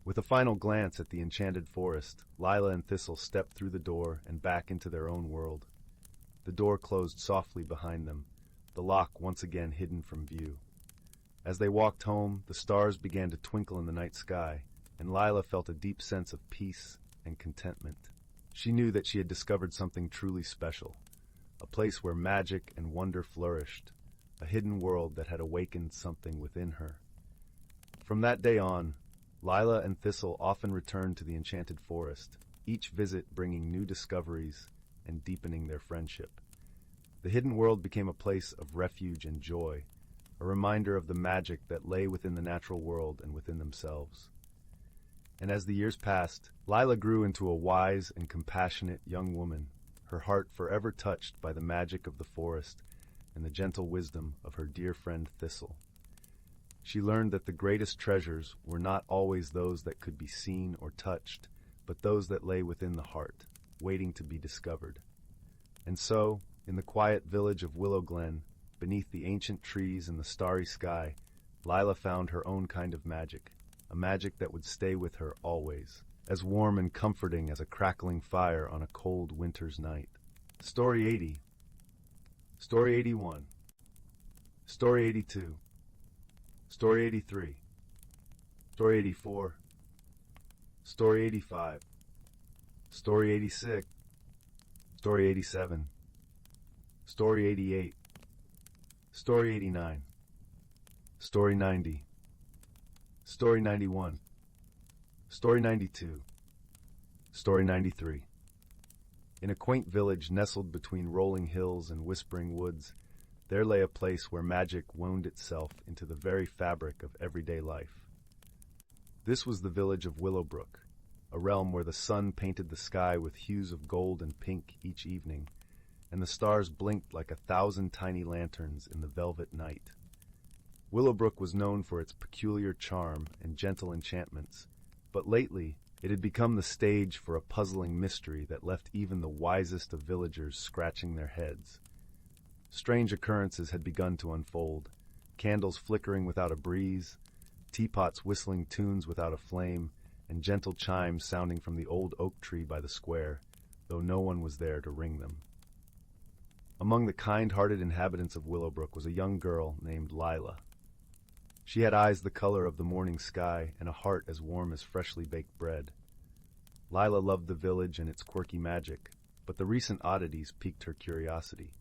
With a final glance at the enchanted forest, Lila and Thistle stepped through the door and back into their own world. The door closed softly behind them, the lock once again hidden from view. As they walked home, the stars began to twinkle in the night sky, and Lila felt a deep sense of peace and contentment. She knew that she had discovered something truly special, a place where magic and wonder flourished, a hidden world that had awakened something within her. From that day on, Lila and Thistle often returned to the enchanted forest, each visit bringing new discoveries and deepening their friendship. The hidden world became a place of refuge and joy, a reminder of the magic that lay within the natural world and within themselves. And as the years passed, Lila grew into a wise and compassionate young woman, her heart forever touched by the magic of the forest and the gentle wisdom of her dear friend Thistle. She learned that the greatest treasures were not always those that could be seen or touched, but those that lay within the heart, waiting to be discovered. And so, in the quiet village of Willow Glen, beneath the ancient trees and the starry sky, Lila found her own kind of magic, a magic that would stay with her always, as warm and comforting as a crackling fire on a cold winter's night. Story 80. Story 81. Story 82. Story 83. Story 84. Story 85. Story 86. Story 87. Story 88. Story 89. Story 90. Story 91. Story 92. Story 93. In a quaint village nestled between rolling hills and whispering woods, there lay a place where magic wound itself into the very fabric of everyday life. This was the village of Willowbrook, a realm where the sun painted the sky with hues of gold and pink each evening, and the stars blinked like 1,000 tiny lanterns in the velvet night. Willowbrook was known for its peculiar charm and gentle enchantments, but lately It had become the stage for a puzzling mystery that left even the wisest of villagers scratching their heads. Strange occurrences had begun to unfold, candles flickering without a breeze, teapots whistling tunes without a flame, and gentle chimes sounding from the old oak tree by the square, though no one was there to ring them. Among the kind-hearted inhabitants of Willowbrook was a young girl named Lila. She had eyes the color of the morning sky and a heart as warm as freshly baked bread. Lila loved the village and its quirky magic, but the recent oddities piqued her curiosity.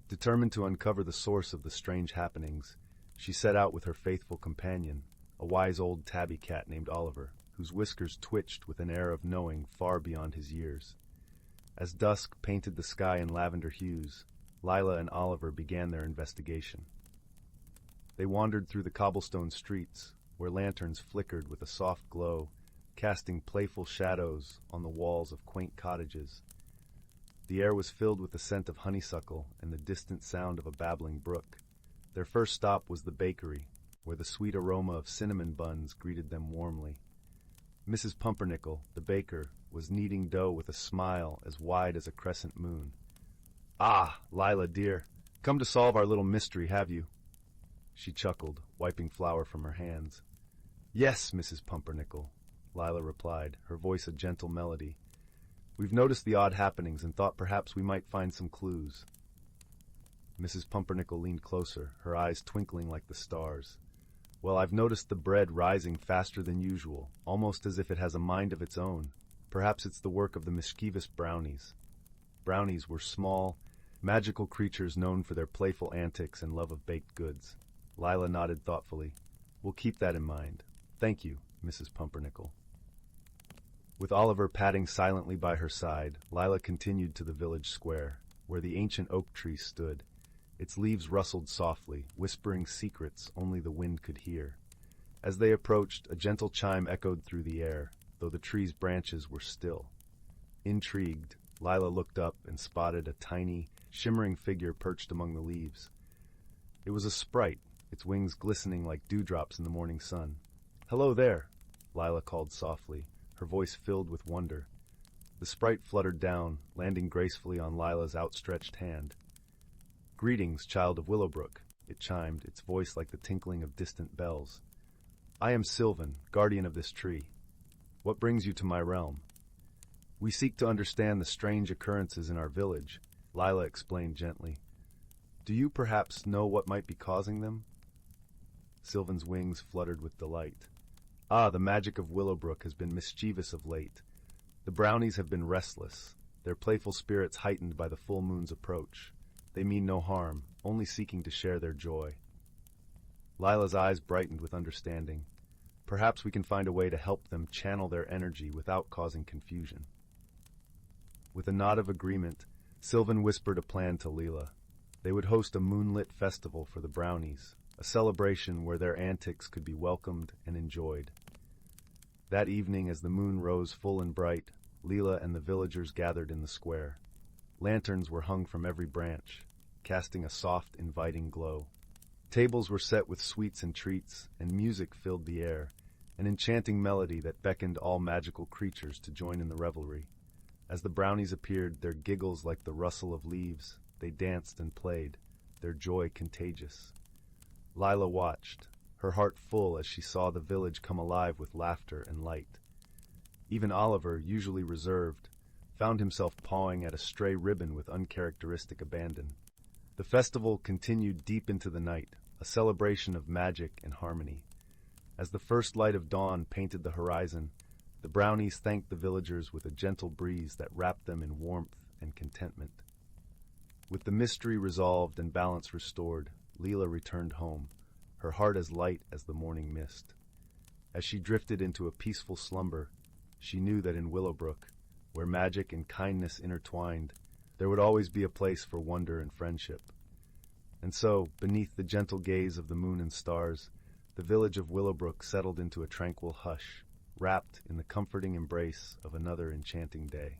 Determined to uncover the source of the strange happenings, she set out with her faithful companion, a wise old tabby cat named Oliver, whose whiskers twitched with an air of knowing far beyond his years. As dusk painted the sky in lavender hues, Lila and Oliver began their investigation. They wandered through the cobblestone streets, where lanterns flickered with a soft glow, casting playful shadows on the walls of quaint cottages. The air was filled with the scent of honeysuckle and the distant sound of a babbling brook. Their first stop was the bakery, where the sweet aroma of cinnamon buns greeted them warmly. Mrs. Pumpernickel, the baker, was kneading dough with a smile as wide as a crescent moon. "Ah, Lila, dear, come to solve our little mystery, have you?" She chuckled, wiping flour from her hands. "Yes, Mrs. Pumpernickel," Lila replied, her voice a gentle melody. "We've noticed the odd happenings and thought perhaps we might find some clues." Mrs. Pumpernickel leaned closer, her eyes twinkling like the stars. "Well, I've noticed the bread rising faster than usual, almost as if it has a mind of its own. Perhaps it's the work of the mischievous brownies." Brownies were small, magical creatures known for their playful antics and love of baked goods. Lila nodded thoughtfully. "We'll keep that in mind. Thank you, Mrs. Pumpernickel." With Oliver padding silently by her side, Lila continued to the village square, where the ancient oak tree stood. Its leaves rustled softly, whispering secrets only the wind could hear. As they approached, a gentle chime echoed through the air, though the tree's branches were still. Intrigued, Lila looked up and spotted a tiny, shimmering figure perched among the leaves. It was a sprite, its wings glistening like dewdrops in the morning sun. "Hello there," Lila called softly, her voice filled with wonder. The sprite fluttered down, landing gracefully on Lila's outstretched hand. "Greetings, child of Willowbrook," it chimed, its voice like the tinkling of distant bells. "I am Sylvan, guardian of this tree. What brings you to my realm?" "We seek to understand the strange occurrences in our village," Lila explained gently. "Do you perhaps know what might be causing them?" Sylvan's wings fluttered with delight. "Ah, the magic of Willowbrook has been mischievous of late. The brownies have been restless, their playful spirits heightened by the full moon's approach. They mean no harm, only seeking to share their joy." Lila's eyes brightened with understanding. "Perhaps we can find a way to help them channel their energy without causing confusion." With a nod of agreement, Sylvan whispered a plan to Lila. They would host a moonlit festival for the brownies, a celebration where their antics could be welcomed and enjoyed. That evening, as the moon rose full and bright, Lila and the villagers gathered in the square. Lanterns were hung from every branch, casting a soft, inviting glow. Tables were set with sweets and treats, and music filled the air, an enchanting melody that beckoned all magical creatures to join in the revelry. As the brownies appeared, their giggles like the rustle of leaves, they danced and played, their joy contagious. Lila watched, her heart full as she saw the village come alive with laughter and light. Even Oliver, usually reserved, found himself pawing at a stray ribbon with uncharacteristic abandon. The festival continued deep into the night, a celebration of magic and harmony. As the first light of dawn painted the horizon, the brownies thanked the villagers with a gentle breeze that wrapped them in warmth and contentment. With the mystery resolved and balance restored, Lila returned home, her heart as light as the morning mist. As she drifted into a peaceful slumber, she knew that in Willowbrook, where magic and kindness intertwined, there would always be a place for wonder and friendship. And so, beneath the gentle gaze of the moon and stars, the village of Willowbrook settled into a tranquil hush, wrapped in the comforting embrace of another enchanting day.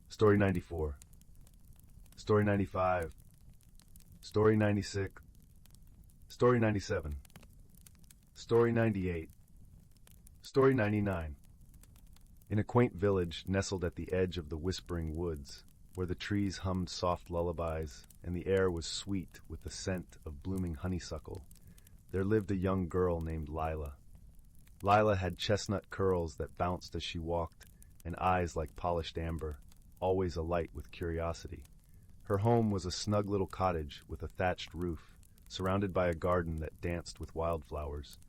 Story 94. Story 95. Story 96. Story 97. Story 98. Story 99. In a quaint village nestled at the edge of the whispering woods, where the trees hummed soft lullabies and the air was sweet with the scent of blooming honeysuckle, there lived a young girl named Lila. Lila had chestnut curls that bounced as she walked and eyes like polished amber, always alight with curiosity. Her home was a snug little cottage with a thatched roof, surrounded by a garden that danced with wildflowers.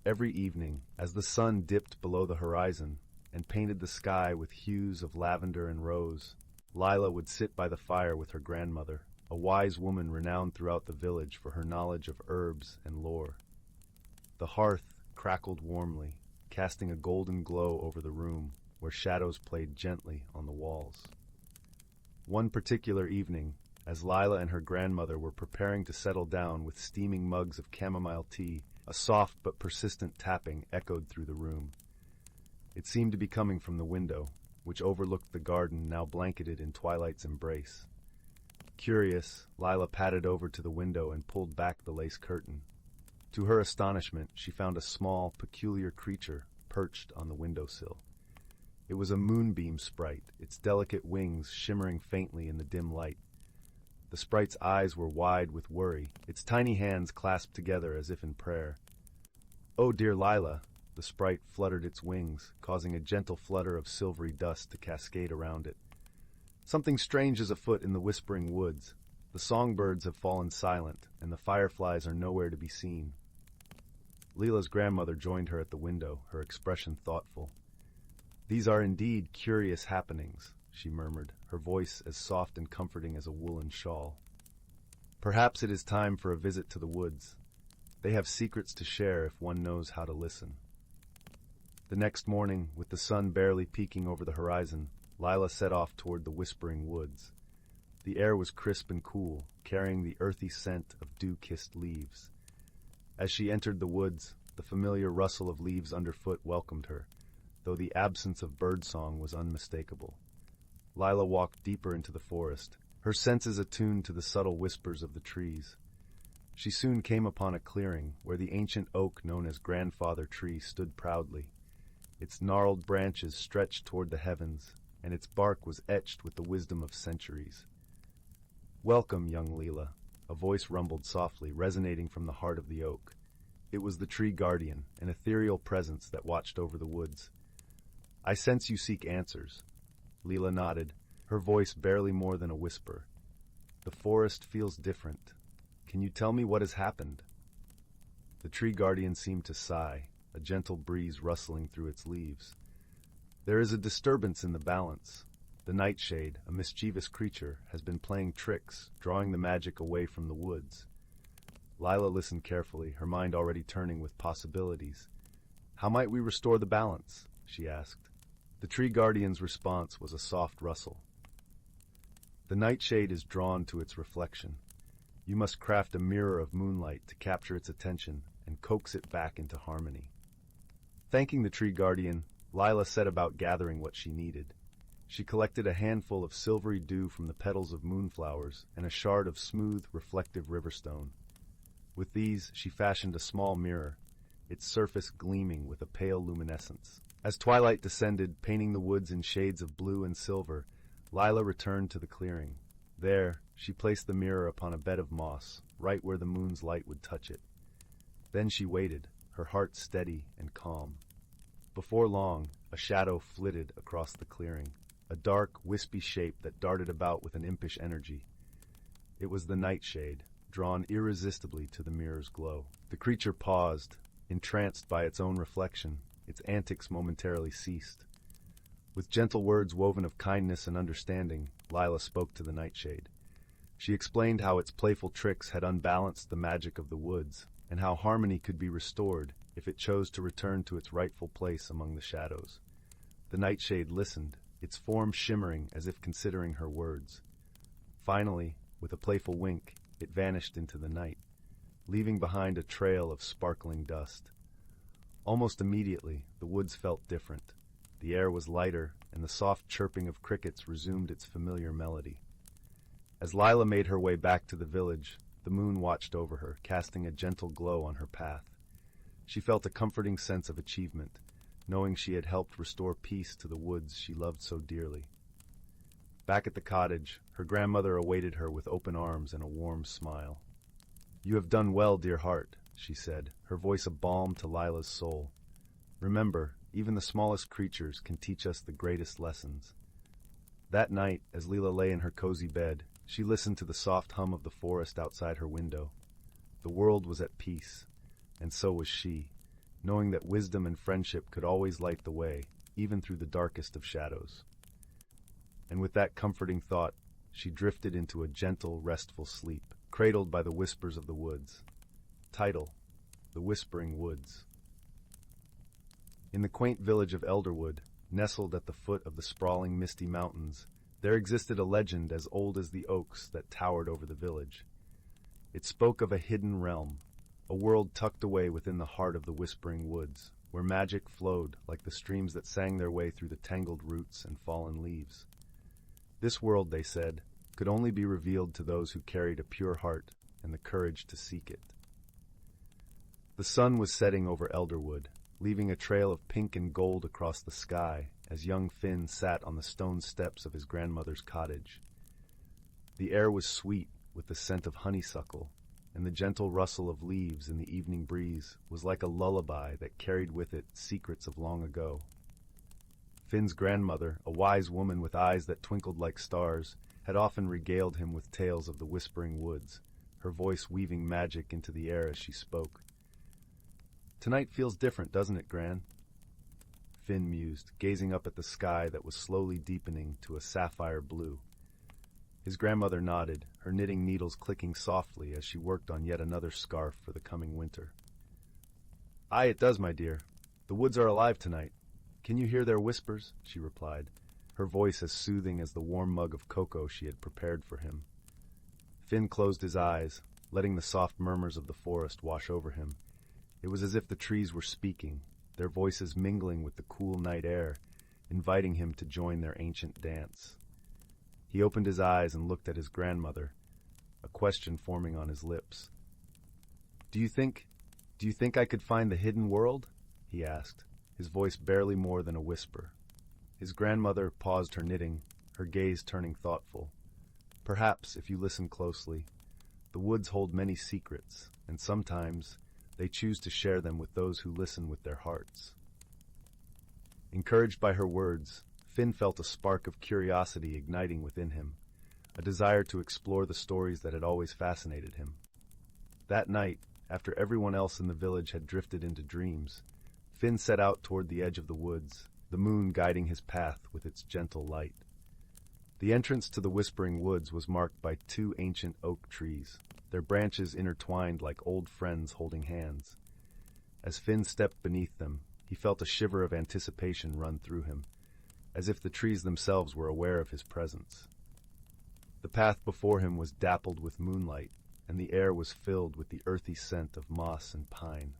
Every evening, as the sun dipped below the horizon and painted the sky with hues of lavender and rose, Lila would sit by the fire with her grandmother, a wise woman renowned throughout the village for her knowledge of herbs and lore. The hearth crackled warmly, casting a golden glow over the room, where shadows played gently on the walls. One particular evening, as Lila and her grandmother were preparing to settle down with steaming mugs of chamomile tea, a soft but persistent tapping echoed through the room. It seemed to be coming from the window, which overlooked the garden now blanketed in twilight's embrace. Curious, Lila padded over to the window and pulled back the lace curtain. To her astonishment, she found a small, peculiar creature perched on the windowsill. It was a moonbeam sprite, its delicate wings shimmering faintly in the dim light. The sprite's eyes were wide with worry, its tiny hands clasped together as if in prayer. "Oh, dear Lila," the sprite fluttered its wings, causing a gentle flutter of silvery dust to cascade around it. "Something strange is afoot in the whispering woods. The songbirds have fallen silent, and the fireflies are nowhere to be seen." Lila's grandmother joined her at the window, her expression thoughtful. "These are indeed curious happenings," she murmured, her voice as soft and comforting as a woolen shawl. "Perhaps it is time for a visit to the woods. They have secrets to share if one knows how to listen." The next morning, with the sun barely peeking over the horizon, Lila set off toward the whispering woods. The air was crisp and cool, carrying the earthy scent of dew-kissed leaves. As she entered the woods, the familiar rustle of leaves underfoot welcomed her, though the absence of birdsong was unmistakable. Lila walked deeper into the forest, her senses attuned to the subtle whispers of the trees. She soon came upon a clearing where the ancient oak known as Grandfather Tree stood proudly. Its gnarled branches stretched toward the heavens, and its bark was etched with the wisdom of centuries. "Welcome, young Lila," a voice rumbled softly, resonating from the heart of the oak. It was the tree guardian, an ethereal presence that watched over the woods. "I sense you seek answers." Lila nodded, her voice barely more than a whisper. "The forest feels different. Can you tell me what has happened?" The tree guardian seemed to sigh, a gentle breeze rustling through its leaves. "There is a disturbance in the balance. The nightshade, a mischievous creature, has been playing tricks, drawing the magic away from the woods." Lila listened carefully, her mind already turning with possibilities. "How might we restore the balance?" she asked. The tree guardian's response was a soft rustle. "The nightshade is drawn to its reflection. You must craft a mirror of moonlight to capture its attention and coax it back into harmony." Thanking the tree guardian, Lila set about gathering what she needed. She collected a handful of silvery dew from the petals of moonflowers and a shard of smooth, reflective riverstone. With these, she fashioned a small mirror, its surface gleaming with a pale luminescence. As twilight descended, painting the woods in shades of blue and silver, Lila returned to the clearing. There, she placed the mirror upon a bed of moss, right where the moon's light would touch it. Then she waited, her heart steady and calm. Before long, a shadow flitted across the clearing, a dark, wispy shape that darted about with an impish energy. It was the nightshade, drawn irresistibly to the mirror's glow. The creature paused, entranced by its own reflection. Its antics momentarily ceased. With gentle words woven of kindness and understanding, Lila spoke to the nightshade. She explained how its playful tricks had unbalanced the magic of the woods, and how harmony could be restored if it chose to return to its rightful place among the shadows. The nightshade listened, its form shimmering as if considering her words. Finally, with a playful wink, it vanished into the night, leaving behind a trail of sparkling dust. Almost immediately, the woods felt different. The air was lighter, and the soft chirping of crickets resumed its familiar melody. As Lila made her way back to the village, the moon watched over her, casting a gentle glow on her path. She felt a comforting sense of achievement. knowing she had helped restore peace to the woods she loved so dearly. Back at the cottage, her grandmother awaited her with open arms and a warm smile. "You have done well, dear heart," she said, her voice a balm to Lila's soul. "Remember, even the smallest creatures can teach us the greatest lessons." That night, as Lila lay in her cozy bed, she listened to the soft hum of the forest outside her window. The world was at peace, and so was she, knowing that wisdom and friendship could always light the way, even through the darkest of shadows. And with that comforting thought, she drifted into a gentle, restful sleep, cradled by the whispers of the woods. Title: The Whispering Woods. In the quaint village of Elderwood, nestled at the foot of the sprawling misty mountains, there existed a legend as old as the oaks that towered over the village. It spoke of a hidden realm, a world tucked away within the heart of the Whispering Woods, where magic flowed like the streams that sang their way through the tangled roots and fallen leaves. This world, they said, could only be revealed to those who carried a pure heart and the courage to seek it. The sun was setting over Elderwood, leaving a trail of pink and gold across the sky as young Finn sat on the stone steps of his grandmother's cottage. The air was sweet with the scent of honeysuckle, and the gentle rustle of leaves in the evening breeze was like a lullaby that carried with it secrets of long ago. Finn's grandmother, a wise woman with eyes that twinkled like stars, had often regaled him with tales of the Whispering Woods, her voice weaving magic into the air as she spoke. "Tonight feels different, doesn't it, Gran?" Finn mused, gazing up at the sky that was slowly deepening to a sapphire blue. His grandmother nodded, her knitting needles clicking softly as she worked on yet another scarf for the coming winter. "Aye, it does, my dear. The woods are alive tonight. Can you hear their whispers?" she replied, her voice as soothing as the warm mug of cocoa she had prepared for him. Finn closed his eyes, letting the soft murmurs of the forest wash over him. It was as if the trees were speaking, their voices mingling with the cool night air, inviting him to join their ancient dance. He opened his eyes and looked at his grandmother, a question forming on his lips. Do you think I could find the hidden world?" he asked, his voice barely more than a whisper. His grandmother paused her knitting, her gaze turning thoughtful. "Perhaps, if you listen closely. The woods hold many secrets, and sometimes they choose to share them with those who listen with their hearts." Encouraged by her words, Finn felt a spark of curiosity igniting within him, a desire to explore the stories that had always fascinated him. That night, after everyone else in the village had drifted into dreams, Finn set out toward the edge of the woods, the moon guiding his path with its gentle light. The entrance to the Whispering Woods was marked by 2 ancient oak trees, their branches intertwined like old friends holding hands. As Finn stepped beneath them, he felt a shiver of anticipation run through him, as if the trees themselves were aware of his presence. The path before him was dappled with moonlight, and the air was filled with the earthy scent of moss and pine.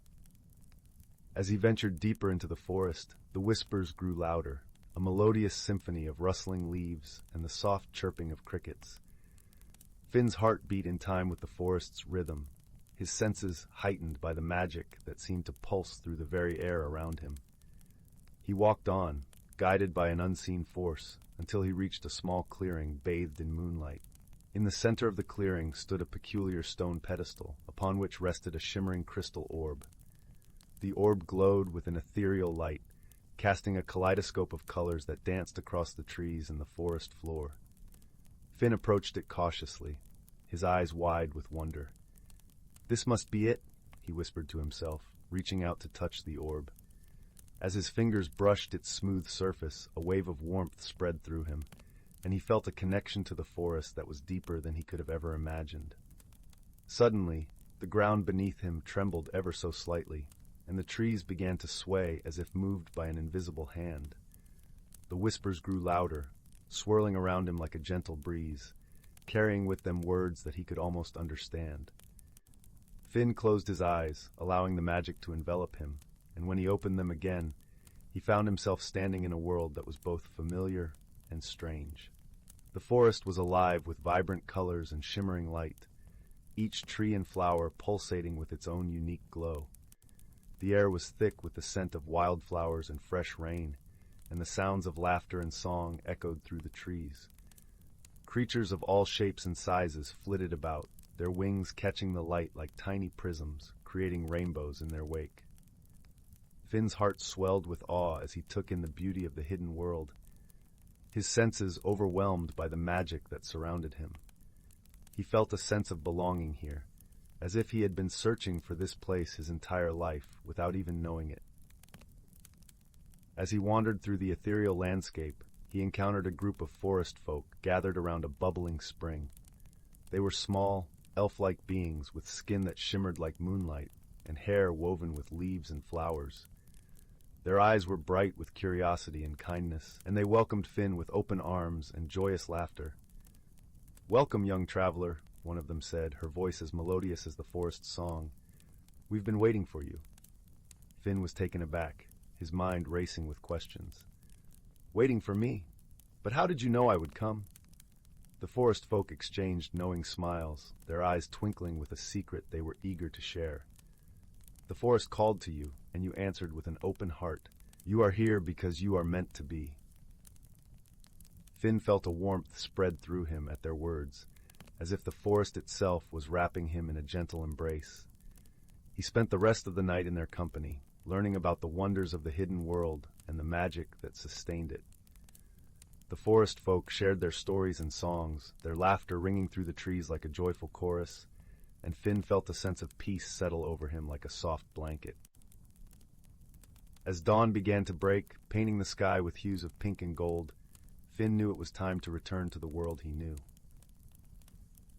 As he ventured deeper into the forest, the whispers grew louder, a melodious symphony of rustling leaves and the soft chirping of crickets. Finn's heart beat in time with the forest's rhythm, his senses heightened by the magic that seemed to pulse through the very air around him. He walked on, guided by an unseen force, until he reached a small clearing bathed in moonlight. In the center of the clearing stood a peculiar stone pedestal, upon which rested a shimmering crystal orb. The orb glowed with an ethereal light, casting a kaleidoscope of colors that danced across the trees and the forest floor. Finn approached it cautiously, his eyes wide with wonder. "This must be it," he whispered to himself, reaching out to touch the orb. As his fingers brushed its smooth surface, a wave of warmth spread through him, and he felt a connection to the forest that was deeper than he could have ever imagined. Suddenly, the ground beneath him trembled ever so slightly, and the trees began to sway as if moved by an invisible hand. The whispers grew louder, swirling around him like a gentle breeze, carrying with them words that he could almost understand. Finn closed his eyes, allowing the magic to envelop him, and when he opened them again, he found himself standing in a world that was both familiar and strange. The forest was alive with vibrant colors and shimmering light, each tree and flower pulsating with its own unique glow. The air was thick with the scent of wildflowers and fresh rain, and the sounds of laughter and song echoed through the trees. Creatures of all shapes and sizes flitted about, their wings catching the light like tiny prisms, creating rainbows in their wake. Finn's heart swelled with awe as he took in the beauty of the hidden world, his senses overwhelmed by the magic that surrounded him. He felt a sense of belonging here, as if he had been searching for this place his entire life without even knowing it. As he wandered through the ethereal landscape, he encountered a group of forest folk gathered around a bubbling spring. They were small, elf-like beings with skin that shimmered like moonlight and hair woven with leaves and flowers. Their eyes were bright with curiosity and kindness, and they welcomed Finn with open arms and joyous laughter. "Welcome, young traveler," one of them said, her voice as melodious as the forest's song. "We've been waiting for you." Finn was taken aback, his mind racing with questions. "Waiting for me? But how did you know I would come?" The forest folk exchanged knowing smiles, their eyes twinkling with a secret they were eager to share. "The forest called to you, and you answered with an open heart. You are here because you are meant to be." Finn felt a warmth spread through him at their words, as if the forest itself was wrapping him in a gentle embrace. He spent the rest of the night in their company, learning about the wonders of the hidden world and the magic that sustained it. The forest folk shared their stories and songs, their laughter ringing through the trees like a joyful chorus, and Finn felt a sense of peace settle over him like a soft blanket. As dawn began to break, painting the sky with hues of pink and gold, Finn knew it was time to return to the world he knew.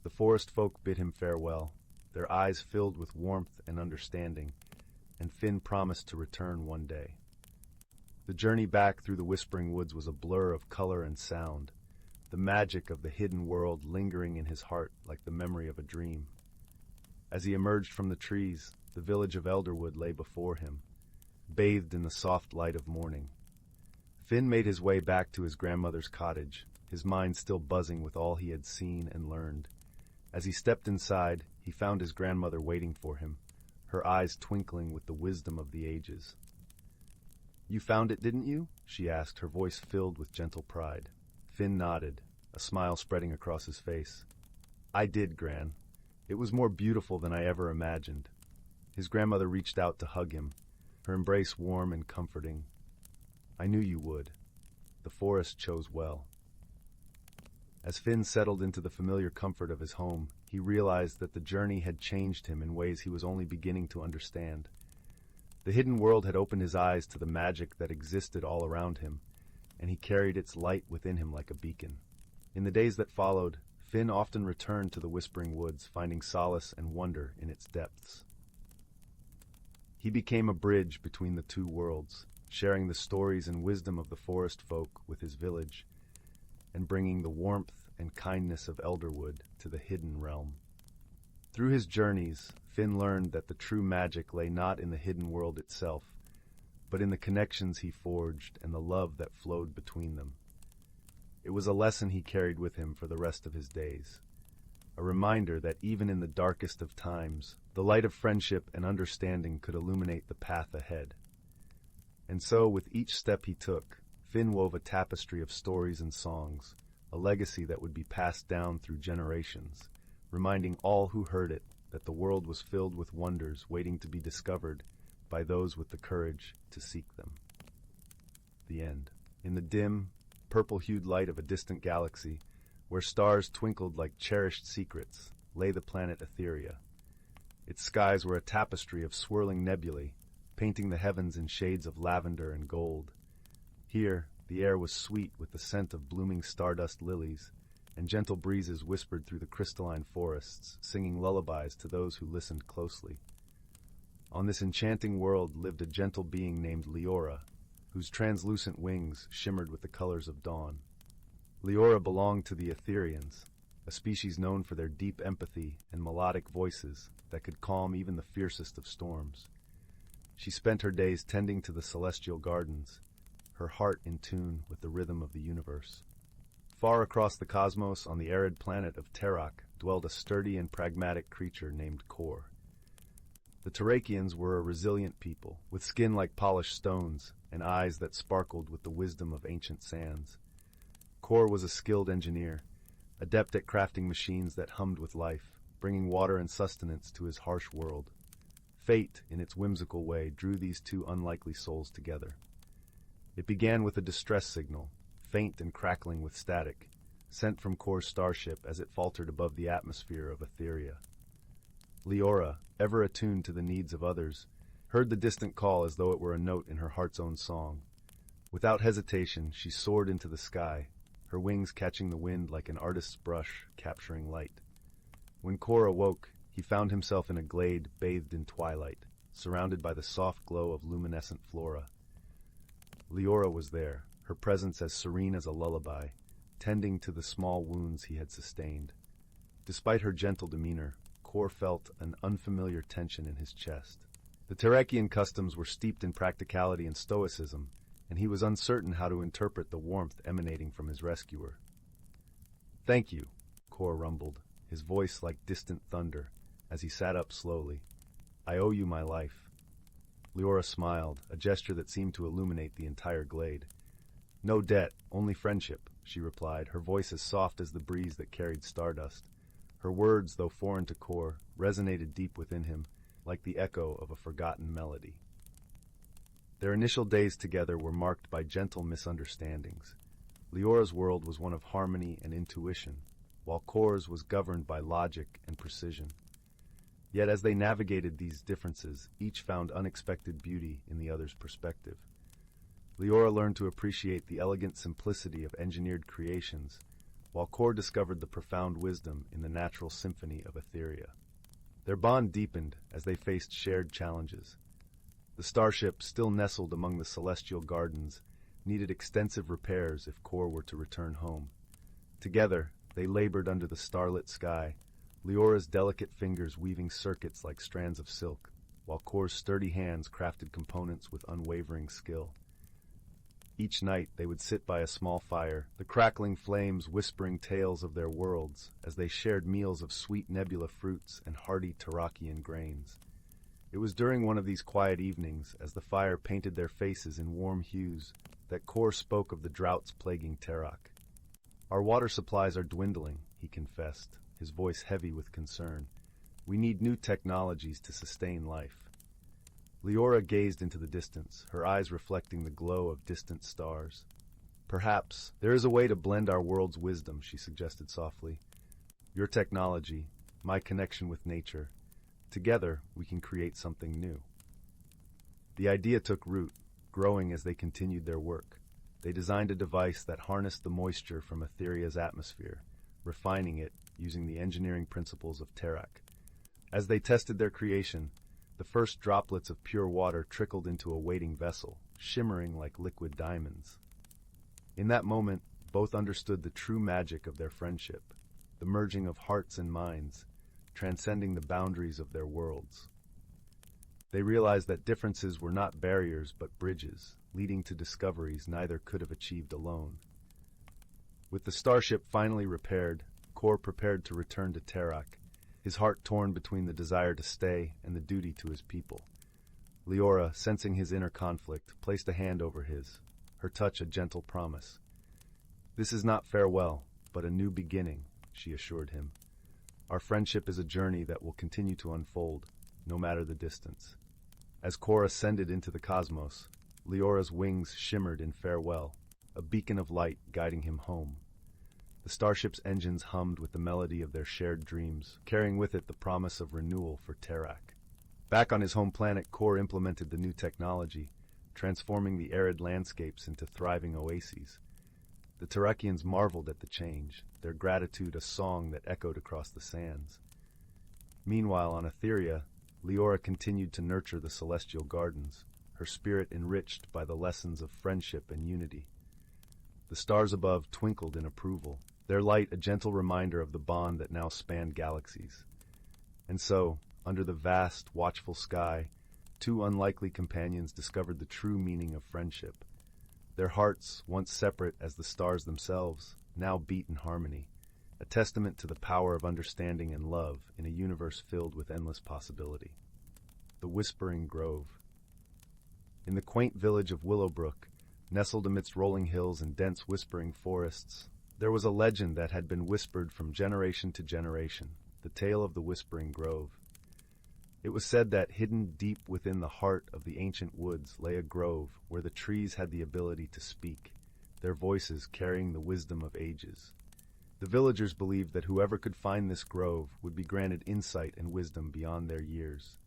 The forest folk bid him farewell, their eyes filled with warmth and understanding, and Finn promised to return one day. The journey back through the whispering woods was a blur of color and sound, the magic of the hidden world lingering in his heart like the memory of a dream. As he emerged from the trees, the village of Elderwood lay before him, bathed in the soft light of morning. Finn made his way back to his grandmother's cottage, his mind still buzzing with all he had seen and learned. As he stepped inside, he found his grandmother waiting for him, her eyes twinkling with the wisdom of the ages. "You found it, didn't you?" she asked, her voice filled with gentle pride. Finn nodded, a smile spreading across his face. "I did, Gran. It was more beautiful than I ever imagined." His grandmother reached out to hug him, her embrace warm and comforting. "I knew you would. The forest chose well." As Finn settled into the familiar comfort of his home, he realized that the journey had changed him in ways he was only beginning to understand. The hidden world had opened his eyes to the magic that existed all around him, and he carried its light within him like a beacon. In the days that followed, Finn often returned to the Whispering Woods, finding solace and wonder in its depths. He became a bridge between the two worlds, sharing the stories and wisdom of the forest folk with his village, and bringing the warmth and kindness of Elderwood to the hidden realm. Through his journeys, Finn learned that the true magic lay not in the hidden world itself, but in the connections he forged and the love that flowed between them. It was a lesson he carried with him for the rest of his days, a reminder that even in the darkest of times, the light of friendship and understanding could illuminate the path ahead. And so, with each step he took, Finn wove a tapestry of stories and songs, a legacy that would be passed down through generations, reminding all who heard it that the world was filled with wonders waiting to be discovered by those with the courage to seek them. The end. In the dim, purple-hued light of a distant galaxy, where stars twinkled like cherished secrets, lay the planet Etheria. Its skies were a tapestry of swirling nebulae, painting the heavens in shades of lavender and gold. Here, the air was sweet with the scent of blooming stardust lilies, and gentle breezes whispered through the crystalline forests, singing lullabies to those who listened closely. On this enchanting world lived a gentle being named Leora, whose translucent wings shimmered with the colors of dawn. Leora belonged to the Etherians, a species known for their deep empathy and melodic voices that could calm even the fiercest of storms. She spent her days tending to the celestial gardens, her heart in tune with the rhythm of the universe. Far across the cosmos, on the arid planet of Terok, dwelled a sturdy and pragmatic creature named Kor. The Terrakians were a resilient people, with skin like polished stones and eyes that sparkled with the wisdom of ancient sands. Kor was a skilled engineer, adept at crafting machines that hummed with life, bringing water and sustenance to his harsh world. Fate, in its whimsical way, drew these two unlikely souls together. It began with a distress signal, faint and crackling with static, sent from Kor's starship as it faltered above the atmosphere of Etheria. Leora, ever attuned to the needs of others, heard the distant call as though it were a note in her heart's own song. Without hesitation, she soared into the sky, her wings catching the wind like an artist's brush capturing light. When Kor awoke, he found himself in a glade bathed in twilight, surrounded by the soft glow of luminescent flora. Leora was there, her presence as serene as a lullaby, tending to the small wounds he had sustained. Despite her gentle demeanor, Kor felt an unfamiliar tension in his chest. The Terrakian customs were steeped in practicality and stoicism, and he was uncertain how to interpret the warmth emanating from his rescuer. "Thank you," Kor rumbled, his voice like distant thunder, as he sat up slowly. "I owe you my life." Leora smiled, a gesture that seemed to illuminate the entire glade. "No debt, only friendship," she replied, her voice as soft as the breeze that carried stardust. Her words, though foreign to Kor, resonated deep within him, like the echo of a forgotten melody. Their initial days together were marked by gentle misunderstandings. Leora's world was one of harmony and intuition, while Kor's was governed by logic and precision. Yet as they navigated these differences, each found unexpected beauty in the other's perspective. Leora learned to appreciate the elegant simplicity of engineered creations, while Kor discovered the profound wisdom in the natural symphony of Etheria. Their bond deepened as they faced shared challenges. The starship, still nestled among the celestial gardens, needed extensive repairs if Kor were to return home. Together, they labored under the starlit sky, Leora's delicate fingers weaving circuits like strands of silk, while Kor's sturdy hands crafted components with unwavering skill. Each night they would sit by a small fire, the crackling flames whispering tales of their worlds as they shared meals of sweet nebula fruits and hearty Terrakian grains. It was during one of these quiet evenings, as the fire painted their faces in warm hues, that Kor spoke of the droughts plaguing Terrak. "Our water supplies are dwindling," he confessed, his voice heavy with concern. "We need new technologies to sustain life." Leora gazed into the distance, her eyes reflecting the glow of distant stars. "Perhaps there is a way to blend our world's wisdom," she suggested softly. "Your technology, my connection with nature. Together, we can create something new." The idea took root, growing as they continued their work. They designed a device that harnessed the moisture from Etheria's atmosphere, refining it using the engineering principles of Terrak. As they tested their creation, the first droplets of pure water trickled into a waiting vessel, shimmering like liquid diamonds. In that moment, both understood the true magic of their friendship, the merging of hearts and minds, transcending the boundaries of their worlds. They realized that differences were not barriers but bridges, leading to discoveries neither could have achieved alone. With the starship finally repaired, Kor prepared to return to Terrak, his heart torn between the desire to stay and the duty to his people. Leora, sensing his inner conflict, placed a hand over his, her touch a gentle promise. "This is not farewell, but a new beginning," she assured him. "Our friendship is a journey that will continue to unfold, no matter the distance." As Kor ascended into the cosmos, Leora's wings shimmered in farewell, a beacon of light guiding him home. The starship's engines hummed with the melody of their shared dreams, carrying with it the promise of renewal for Terrak. Back on his home planet, Kor implemented the new technology, transforming the arid landscapes into thriving oases. The Terrakians marveled at the change, their gratitude a song that echoed across the sands. Meanwhile, on Etheria, Leora continued to nurture the celestial gardens, her spirit enriched by the lessons of friendship and unity. The stars above twinkled in approval, their light a gentle reminder of the bond that now spanned galaxies. And so, under the vast, watchful sky, two unlikely companions discovered the true meaning of friendship. Their hearts, once separate as the stars themselves, now beat in harmony, a testament to the power of understanding and love in a universe filled with endless possibility. The Whispering Grove. In the quaint village of Willowbrook, nestled amidst rolling hills and dense whispering forests, there was a legend that had been whispered from generation to generation, the tale of the Whispering Grove. It was said that hidden deep within the heart of the ancient woods lay a grove where the trees had the ability to speak, their voices carrying the wisdom of ages. The villagers believed that whoever could find this grove would be granted insight and wisdom beyond their years.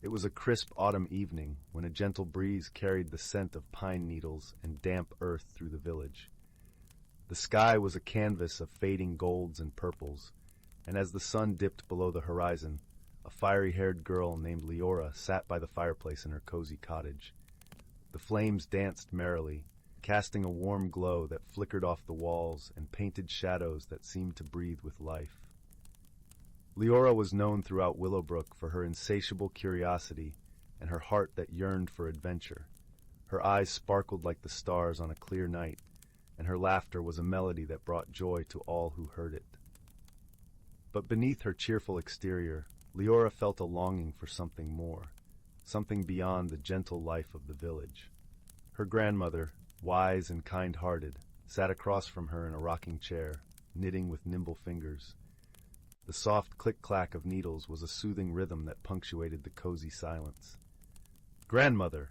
It was a crisp autumn evening when a gentle breeze carried the scent of pine needles and damp earth through the village. The sky was a canvas of fading golds and purples, and as the sun dipped below the horizon, a fiery-haired girl named Leora sat by the fireplace in her cozy cottage. The flames danced merrily, casting a warm glow that flickered off the walls and painted shadows that seemed to breathe with life. Leora was known throughout Willowbrook for her insatiable curiosity and her heart that yearned for adventure. Her eyes sparkled like the stars on a clear night, and her laughter was a melody that brought joy to all who heard it. But beneath her cheerful exterior, Leora felt a longing for something more, something beyond the gentle life of the village. Her grandmother, wise and kind-hearted, sat across from her in a rocking chair, knitting with nimble fingers. The soft click-clack of needles was a soothing rhythm that punctuated the cozy silence. "Grandmother,"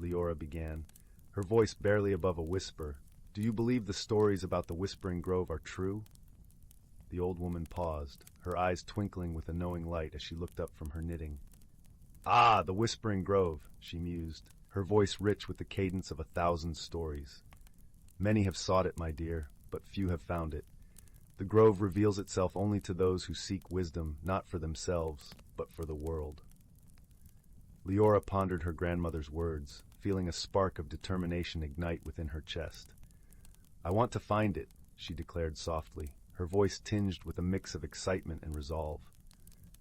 Leora began, her voice barely above a whisper, "do you believe the stories about the Whispering Grove are true?" The old woman paused, her eyes twinkling with a knowing light as she looked up from her knitting. "Ah, the Whispering Grove," she mused, her voice rich with the cadence of 1,000 stories. "Many have sought it, my dear, but few have found it. The grove reveals itself only to those who seek wisdom not for themselves, but for the world." Leora pondered her grandmother's words, feeling a spark of determination ignite within her chest. "I want to find it," she declared softly, her voice tinged with a mix of excitement and resolve.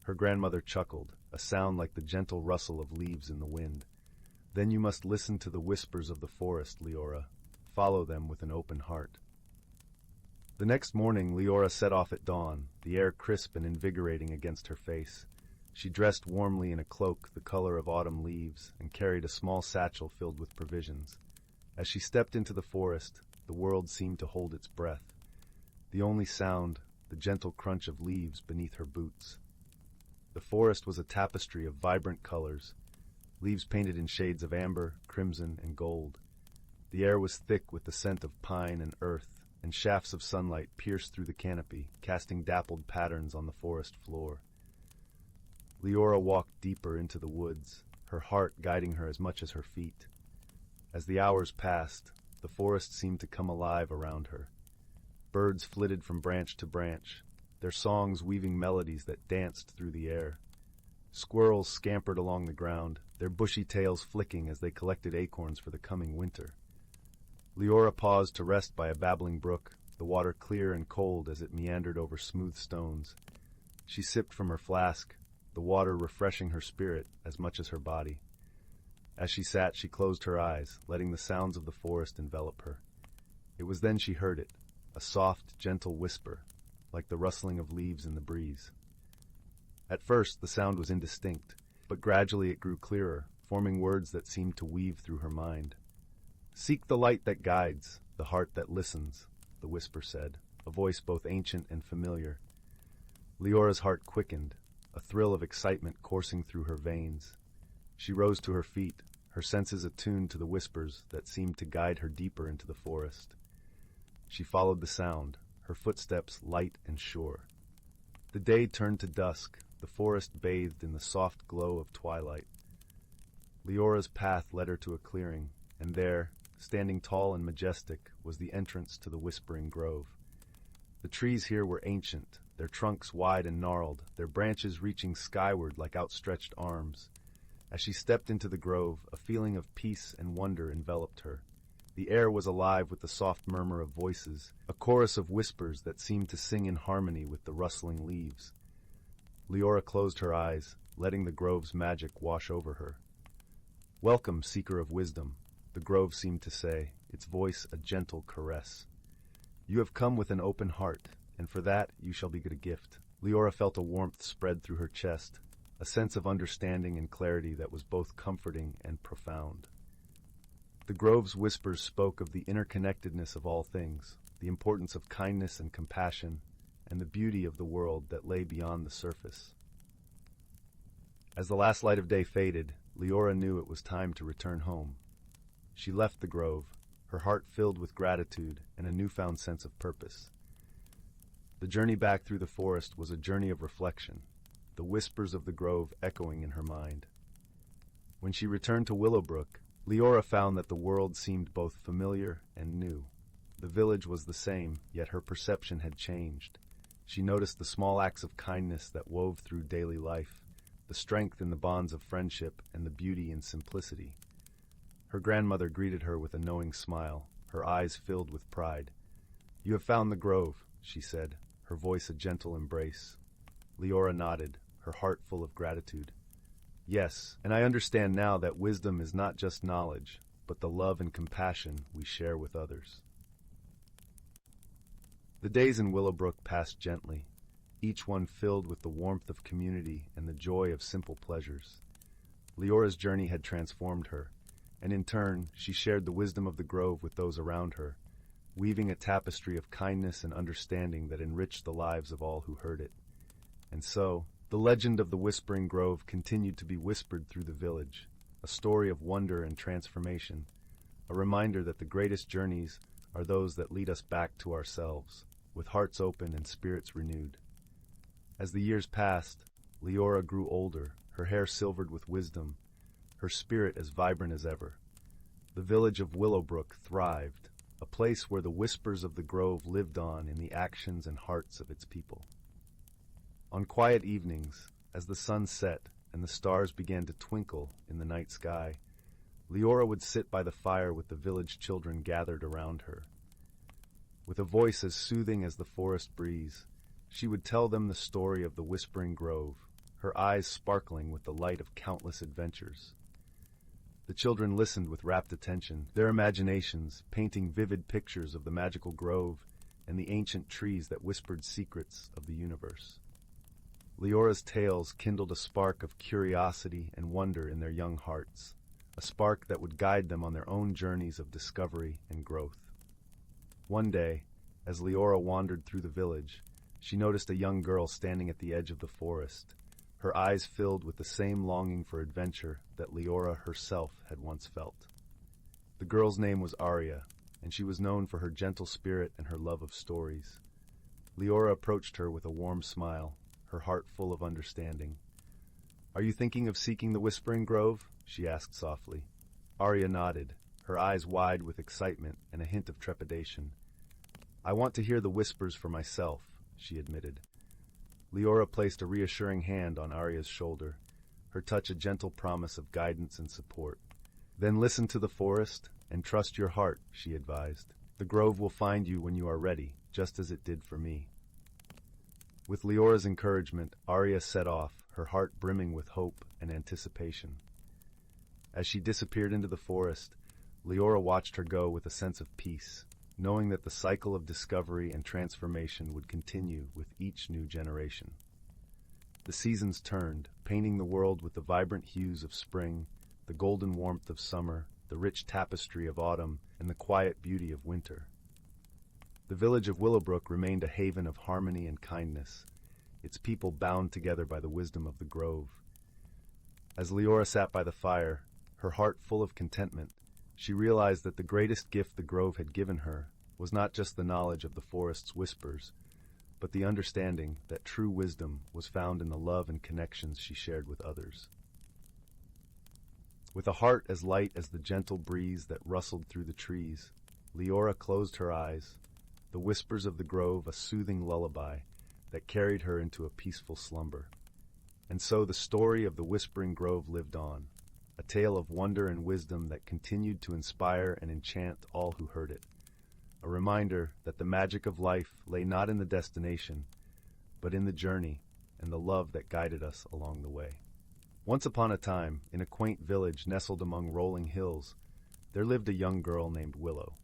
Her grandmother chuckled, a sound like the gentle rustle of leaves in the wind. "Then you must listen to the whispers of the forest, Leora. Follow them with an open heart." The next morning, Leora set off at dawn, the air crisp and invigorating against her face. She dressed warmly in a cloak the color of autumn leaves and carried a small satchel filled with provisions. As she stepped into the forest, the world seemed to hold its breath. The only sound, the gentle crunch of leaves beneath her boots. The forest was a tapestry of vibrant colors, leaves painted in shades of amber, crimson, and gold. The air was thick with the scent of pine and earth, and shafts of sunlight pierced through the canopy, casting dappled patterns on the forest floor. Leora walked deeper into the woods, her heart guiding her as much as her feet. As the hours passed, the forest seemed to come alive around her. Birds flitted from branch to branch, their songs weaving melodies that danced through the air. Squirrels scampered along the ground, their bushy tails flicking as they collected acorns for the coming winter. Leora paused to rest by a babbling brook, the water clear and cold as it meandered over smooth stones. She sipped from her flask, the water refreshing her spirit as much as her body. As she sat, she closed her eyes, letting the sounds of the forest envelop her. It was then she heard it, a soft, gentle whisper, like the rustling of leaves in the breeze. At first, the sound was indistinct, but gradually it grew clearer, forming words that seemed to weave through her mind. "Seek the light that guides, the heart that listens," the whisper said, a voice both ancient and familiar. Leora's heart quickened, a thrill of excitement coursing through her veins. She rose to her feet, her senses attuned to the whispers that seemed to guide her deeper into the forest. She followed the sound, her footsteps light and sure. The day turned to dusk, the forest bathed in the soft glow of twilight. Leora's path led her to a clearing, and there, standing tall and majestic, was the entrance to the Whispering Grove. The trees here were ancient, their trunks wide and gnarled, their branches reaching skyward like outstretched arms. As she stepped into the grove, a feeling of peace and wonder enveloped her. The air was alive with the soft murmur of voices, a chorus of whispers that seemed to sing in harmony with the rustling leaves. Leora closed her eyes, letting the grove's magic wash over her. "Welcome, seeker of wisdom," the grove seemed to say, its voice a gentle caress. "You have come with an open heart, and for that you shall be given a gift." Leora felt a warmth spread through her chest, a sense of understanding and clarity that was both comforting and profound. The grove's whispers spoke of the interconnectedness of all things, the importance of kindness and compassion, and the beauty of the world that lay beyond the surface. As the last light of day faded, Leora knew it was time to return home. She left the grove, her heart filled with gratitude and a newfound sense of purpose. The journey back through the forest was a journey of reflection, the whispers of the grove echoing in her mind. When she returned to Willowbrook, Leora found that the world seemed both familiar and new. The village was the same, yet her perception had changed. She noticed the small acts of kindness that wove through daily life, the strength in the bonds of friendship, and the beauty in simplicity. Her grandmother greeted her with a knowing smile, her eyes filled with pride. "You have found the grove," she said, her voice a gentle embrace. Leora nodded, her heart full of gratitude. "Yes, and I understand now that wisdom is not just knowledge, but the love and compassion we share with others." The days in Willowbrook passed gently, each one filled with the warmth of community and the joy of simple pleasures. Leora's journey had transformed her, and in turn, she shared the wisdom of the grove with those around her, weaving a tapestry of kindness and understanding that enriched the lives of all who heard it. And so, the legend of the Whispering Grove continued to be whispered through the village, a story of wonder and transformation, a reminder that the greatest journeys are those that lead us back to ourselves, with hearts open and spirits renewed. As the years passed, Leora grew older, her hair silvered with wisdom, her spirit as vibrant as ever. The village of Willowbrook thrived, a place where the whispers of the grove lived on in the actions and hearts of its people. On quiet evenings, as the sun set and the stars began to twinkle in the night sky, Leora would sit by the fire with the village children gathered around her. With a voice as soothing as the forest breeze, she would tell them the story of the Whispering Grove, her eyes sparkling with the light of countless adventures. The children listened with rapt attention, their imaginations painting vivid pictures of the magical grove and the ancient trees that whispered secrets of the universe. Leora's tales kindled a spark of curiosity and wonder in their young hearts, a spark that would guide them on their own journeys of discovery and growth. One day, as Leora wandered through the village, she noticed a young girl standing at the edge of the forest, her eyes filled with the same longing for adventure that Leora herself had once felt. The girl's name was Arya, and she was known for her gentle spirit and her love of stories. Leora approached her with a warm smile, her heart full of understanding. "Are you thinking of seeking the Whispering Grove?" she asked softly. Arya nodded, her eyes wide with excitement and a hint of trepidation. "I want to hear the whispers for myself," she admitted. Leora placed a reassuring hand on Arya's shoulder, her touch a gentle promise of guidance and support. "Then listen to the forest and trust your heart," she advised. "The grove will find you when you are ready, just as it did for me." With Leora's encouragement, Arya set off, her heart brimming with hope and anticipation. As she disappeared into the forest, Leora watched her go with a sense of peace, knowing that the cycle of discovery and transformation would continue with each new generation. The seasons turned, painting the world with the vibrant hues of spring, the golden warmth of summer, the rich tapestry of autumn, and the quiet beauty of winter. The village of Willowbrook remained a haven of harmony and kindness, its people bound together by the wisdom of the grove. As Leora sat by the fire, her heart full of contentment, she realized that the greatest gift the grove had given her was not just the knowledge of the forest's whispers, but the understanding that true wisdom was found in the love and connections she shared with others. With a heart as light as the gentle breeze that rustled through the trees, Leora closed her eyes, the whispers of the grove a soothing lullaby that carried her into a peaceful slumber. And so the story of the Whispering Grove lived on, a tale of wonder and wisdom that continued to inspire and enchant all who heard it, a reminder that the magic of life lay not in the destination, but in the journey and the love that guided us along the way. Once upon a time, in a quaint village nestled among rolling hills, there lived a young girl named Willow.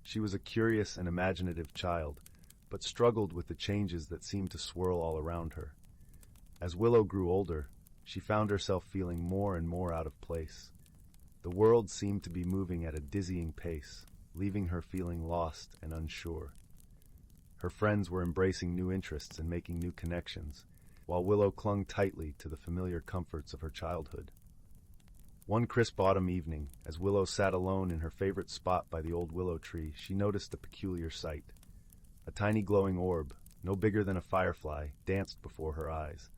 She was a curious and imaginative child, but struggled with the changes that seemed to swirl all around her. As Willow grew older, she found herself feeling more and more out of place. The world seemed to be moving at a dizzying pace, leaving her feeling lost and unsure. Her friends were embracing new interests and making new connections, while Willow clung tightly to the familiar comforts of her childhood. One crisp autumn evening, as Willow sat alone in her favorite spot by the old willow tree, she noticed a peculiar sight. A tiny glowing orb, no bigger than a firefly, danced before her eyes.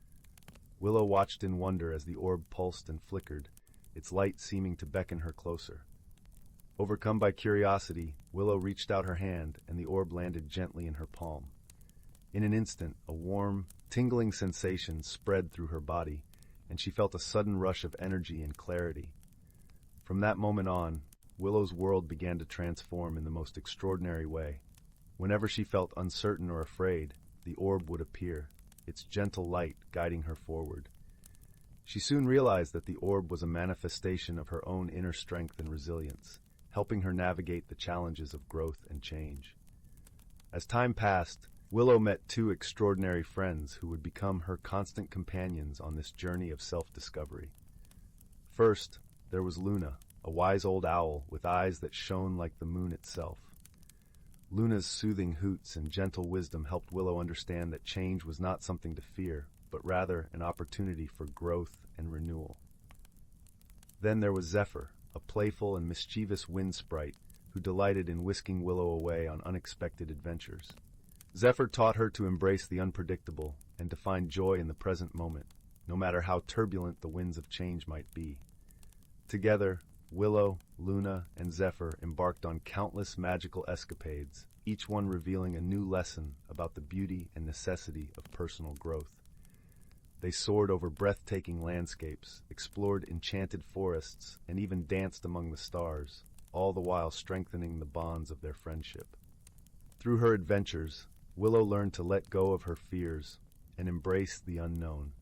Willow watched in wonder as the orb pulsed and flickered, its light seeming to beckon her closer. Overcome by curiosity, Willow reached out her hand, and the orb landed gently in her palm. In an instant, a warm, tingling sensation spread through her body, and she felt a sudden rush of energy and clarity. From that moment on, Willow's world began to transform in the most extraordinary way. Whenever she felt uncertain or afraid, the orb would appear, its gentle light guiding her forward. She soon realized that the orb was a manifestation of her own inner strength and resilience, helping her navigate the challenges of growth and change. As time passed, Willow met two extraordinary friends who would become her constant companions on this journey of self-discovery. First, there was Luna, a wise old owl with eyes that shone like the moon itself. Luna's soothing hoots and gentle wisdom helped Willow understand that change was not something to fear, but rather an opportunity for growth and renewal. Then there was Zephyr, a playful and mischievous wind sprite who delighted in whisking Willow away on unexpected adventures. Zephyr taught her to embrace the unpredictable and to find joy in the present moment, no matter how turbulent the winds of change might be. Together, Willow, Luna, and Zephyr embarked on countless magical escapades, each one revealing a new lesson about the beauty and necessity of personal growth. They soared over breathtaking landscapes, explored enchanted forests, and even danced among the stars, all the while strengthening the bonds of their friendship. Through her adventures, Willow learned to let go of her fears and embrace the unknown.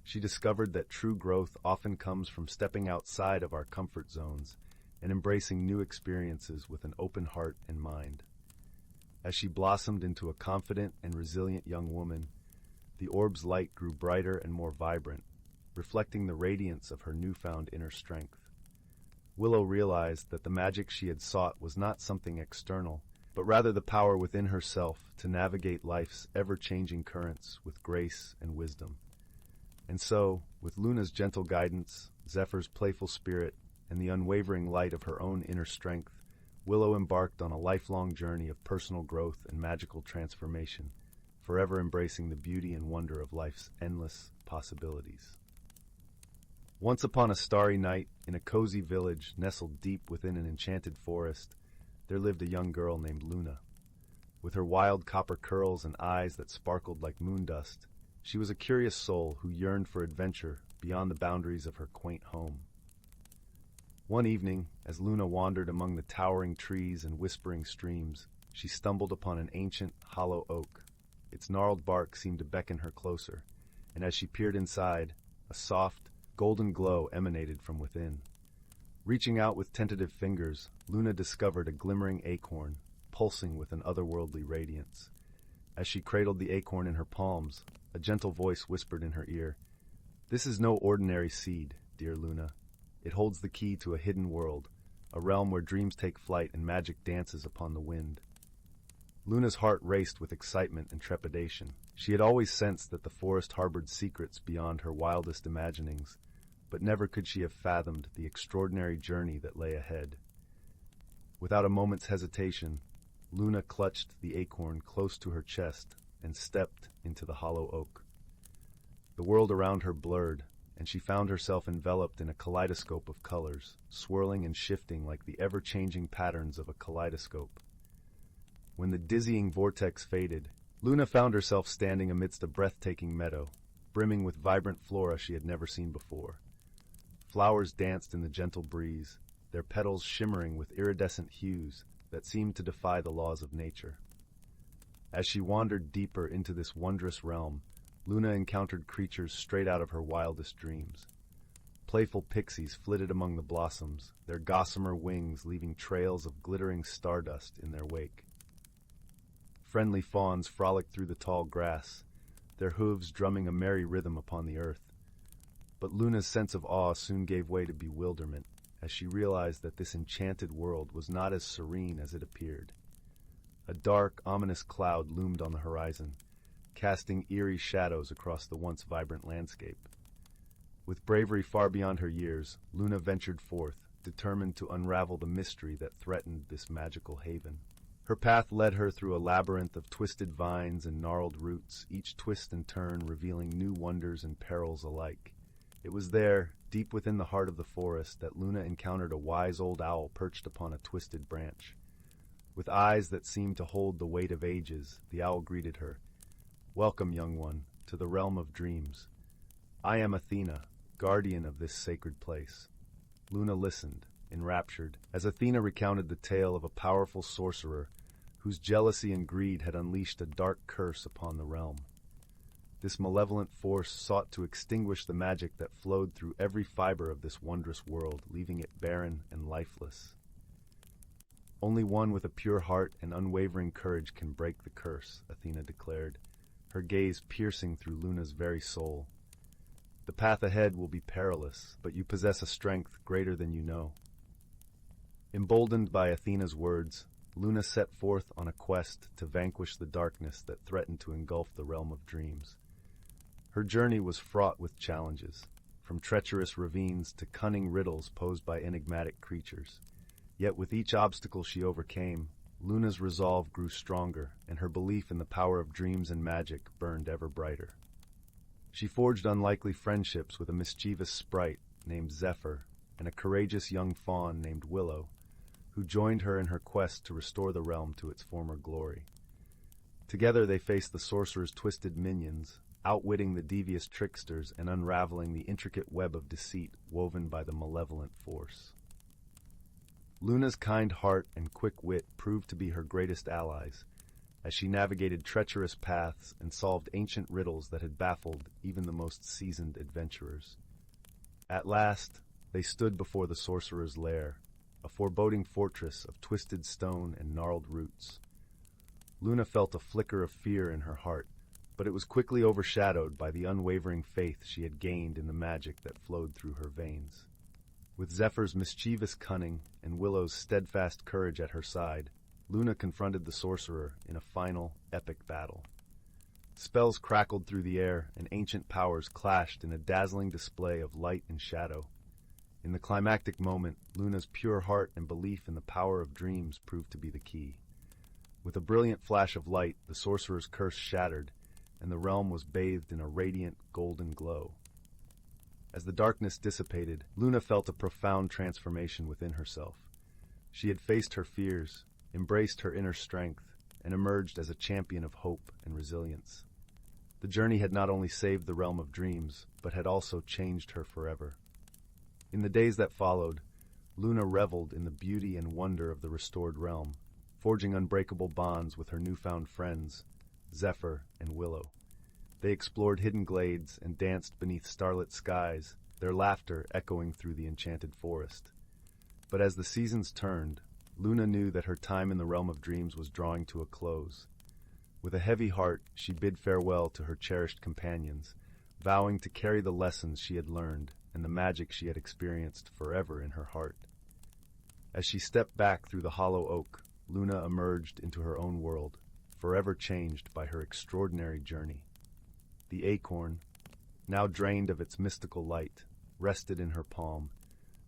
She discovered that true growth often comes from stepping outside of our comfort zones and embracing new experiences with an open heart and mind. As she blossomed into a confident and resilient young woman, the orb's light grew brighter and more vibrant, reflecting the radiance of her newfound inner strength. Willow realized that the magic she had sought was not something external, but rather the power within herself to navigate life's ever-changing currents with grace and wisdom. And so, with Luna's gentle guidance, Zephyr's playful spirit, and the unwavering light of her own inner strength, Willow embarked on a lifelong journey of personal growth and magical transformation, forever embracing the beauty and wonder of life's endless possibilities. Once upon a starry night, in a cozy village nestled deep within an enchanted forest, there lived a young girl named Luna. With her wild copper curls and eyes that sparkled like moon dust, she was a curious soul who yearned for adventure beyond the boundaries of her quaint home. One evening, as Luna wandered among the towering trees and whispering streams, she stumbled upon an ancient, hollow oak. Its gnarled bark seemed to beckon her closer, and as she peered inside, a soft, golden glow emanated from within. Reaching out with tentative fingers, Luna discovered a glimmering acorn, pulsing with an otherworldly radiance. As she cradled the acorn in her palms, a gentle voice whispered in her ear, "This is no ordinary seed, dear Luna. It holds the key to a hidden world, a realm where dreams take flight and magic dances upon the wind." Luna's heart raced with excitement and trepidation. She had always sensed that the forest harbored secrets beyond her wildest imaginings, but never could she have fathomed the extraordinary journey that lay ahead. Without a moment's hesitation, Luna clutched the acorn close to her chest and stepped into the hollow oak. The world around her blurred, and she found herself enveloped in a kaleidoscope of colors, swirling and shifting like the ever-changing patterns of a kaleidoscope. When the dizzying vortex faded, Luna found herself standing amidst a breathtaking meadow, brimming with vibrant flora she had never seen before. Flowers danced in the gentle breeze, their petals shimmering with iridescent hues that seemed to defy the laws of nature. As she wandered deeper into this wondrous realm, Luna encountered creatures straight out of her wildest dreams. Playful pixies flitted among the blossoms, their gossamer wings leaving trails of glittering stardust in their wake. Friendly fawns frolicked through the tall grass, their hooves drumming a merry rhythm upon the earth. But Luna's sense of awe soon gave way to bewilderment as she realized that this enchanted world was not as serene as it appeared. A dark, ominous cloud loomed on the horizon, casting eerie shadows across the once vibrant landscape. With bravery far beyond her years, Luna ventured forth, determined to unravel the mystery that threatened this magical haven. Her path led her through a labyrinth of twisted vines and gnarled roots, each twist and turn revealing new wonders and perils alike. It was there, deep within the heart of the forest, that Luna encountered a wise old owl perched upon a twisted branch. With eyes that seemed to hold the weight of ages, the owl greeted her. "Welcome, young one, to the realm of dreams. I am Athena, guardian of this sacred place." Luna listened, enraptured, as Athena recounted the tale of a powerful sorcerer whose jealousy and greed had unleashed a dark curse upon the realm. This malevolent force sought to extinguish the magic that flowed through every fiber of this wondrous world, leaving it barren and lifeless. "Only one with a pure heart and unwavering courage can break the curse," Athena declared, her gaze piercing through Luna's very soul. "The path ahead will be perilous, but you possess a strength greater than you know." Emboldened by Athena's words, Luna set forth on a quest to vanquish the darkness that threatened to engulf the realm of dreams. Her journey was fraught with challenges, from treacherous ravines to cunning riddles posed by enigmatic creatures. Yet with each obstacle she overcame, Luna's resolve grew stronger, and her belief in the power of dreams and magic burned ever brighter. She forged unlikely friendships with a mischievous sprite named Zephyr and a courageous young faun named Willow, who joined her in her quest to restore the realm to its former glory. Together they faced the sorcerer's twisted minions, outwitting the devious tricksters and unraveling the intricate web of deceit woven by the malevolent force. Luna's kind heart and quick wit proved to be her greatest allies, as she navigated treacherous paths and solved ancient riddles that had baffled even the most seasoned adventurers. At last, they stood before the sorcerer's lair, a foreboding fortress of twisted stone and gnarled roots. Luna felt a flicker of fear in her heart, but it was quickly overshadowed by the unwavering faith she had gained in the magic that flowed through her veins. With Zephyr's mischievous cunning and Willow's steadfast courage at her side, Luna confronted the sorcerer in a final, epic battle. Spells crackled through the air, and ancient powers clashed in a dazzling display of light and shadow. In the climactic moment, Luna's pure heart and belief in the power of dreams proved to be the key. With a brilliant flash of light, the sorcerer's curse shattered, and the realm was bathed in a radiant, golden glow. As the darkness dissipated, Luna felt a profound transformation within herself. She had faced her fears, embraced her inner strength, and emerged as a champion of hope and resilience. The journey had not only saved the realm of dreams, but had also changed her forever. In the days that followed, Luna reveled in the beauty and wonder of the restored realm, forging unbreakable bonds with her newfound friends, Zephyr and Willow. They explored hidden glades and danced beneath starlit skies, their laughter echoing through the enchanted forest. But as the seasons turned, Luna knew that her time in the realm of dreams was drawing to a close. With a heavy heart, she bid farewell to her cherished companions, vowing to carry the lessons she had learned and the magic she had experienced forever in her heart. As she stepped back through the hollow oak, Luna emerged into her own world, forever changed by her extraordinary journey. The acorn, now drained of its mystical light, rested in her palm,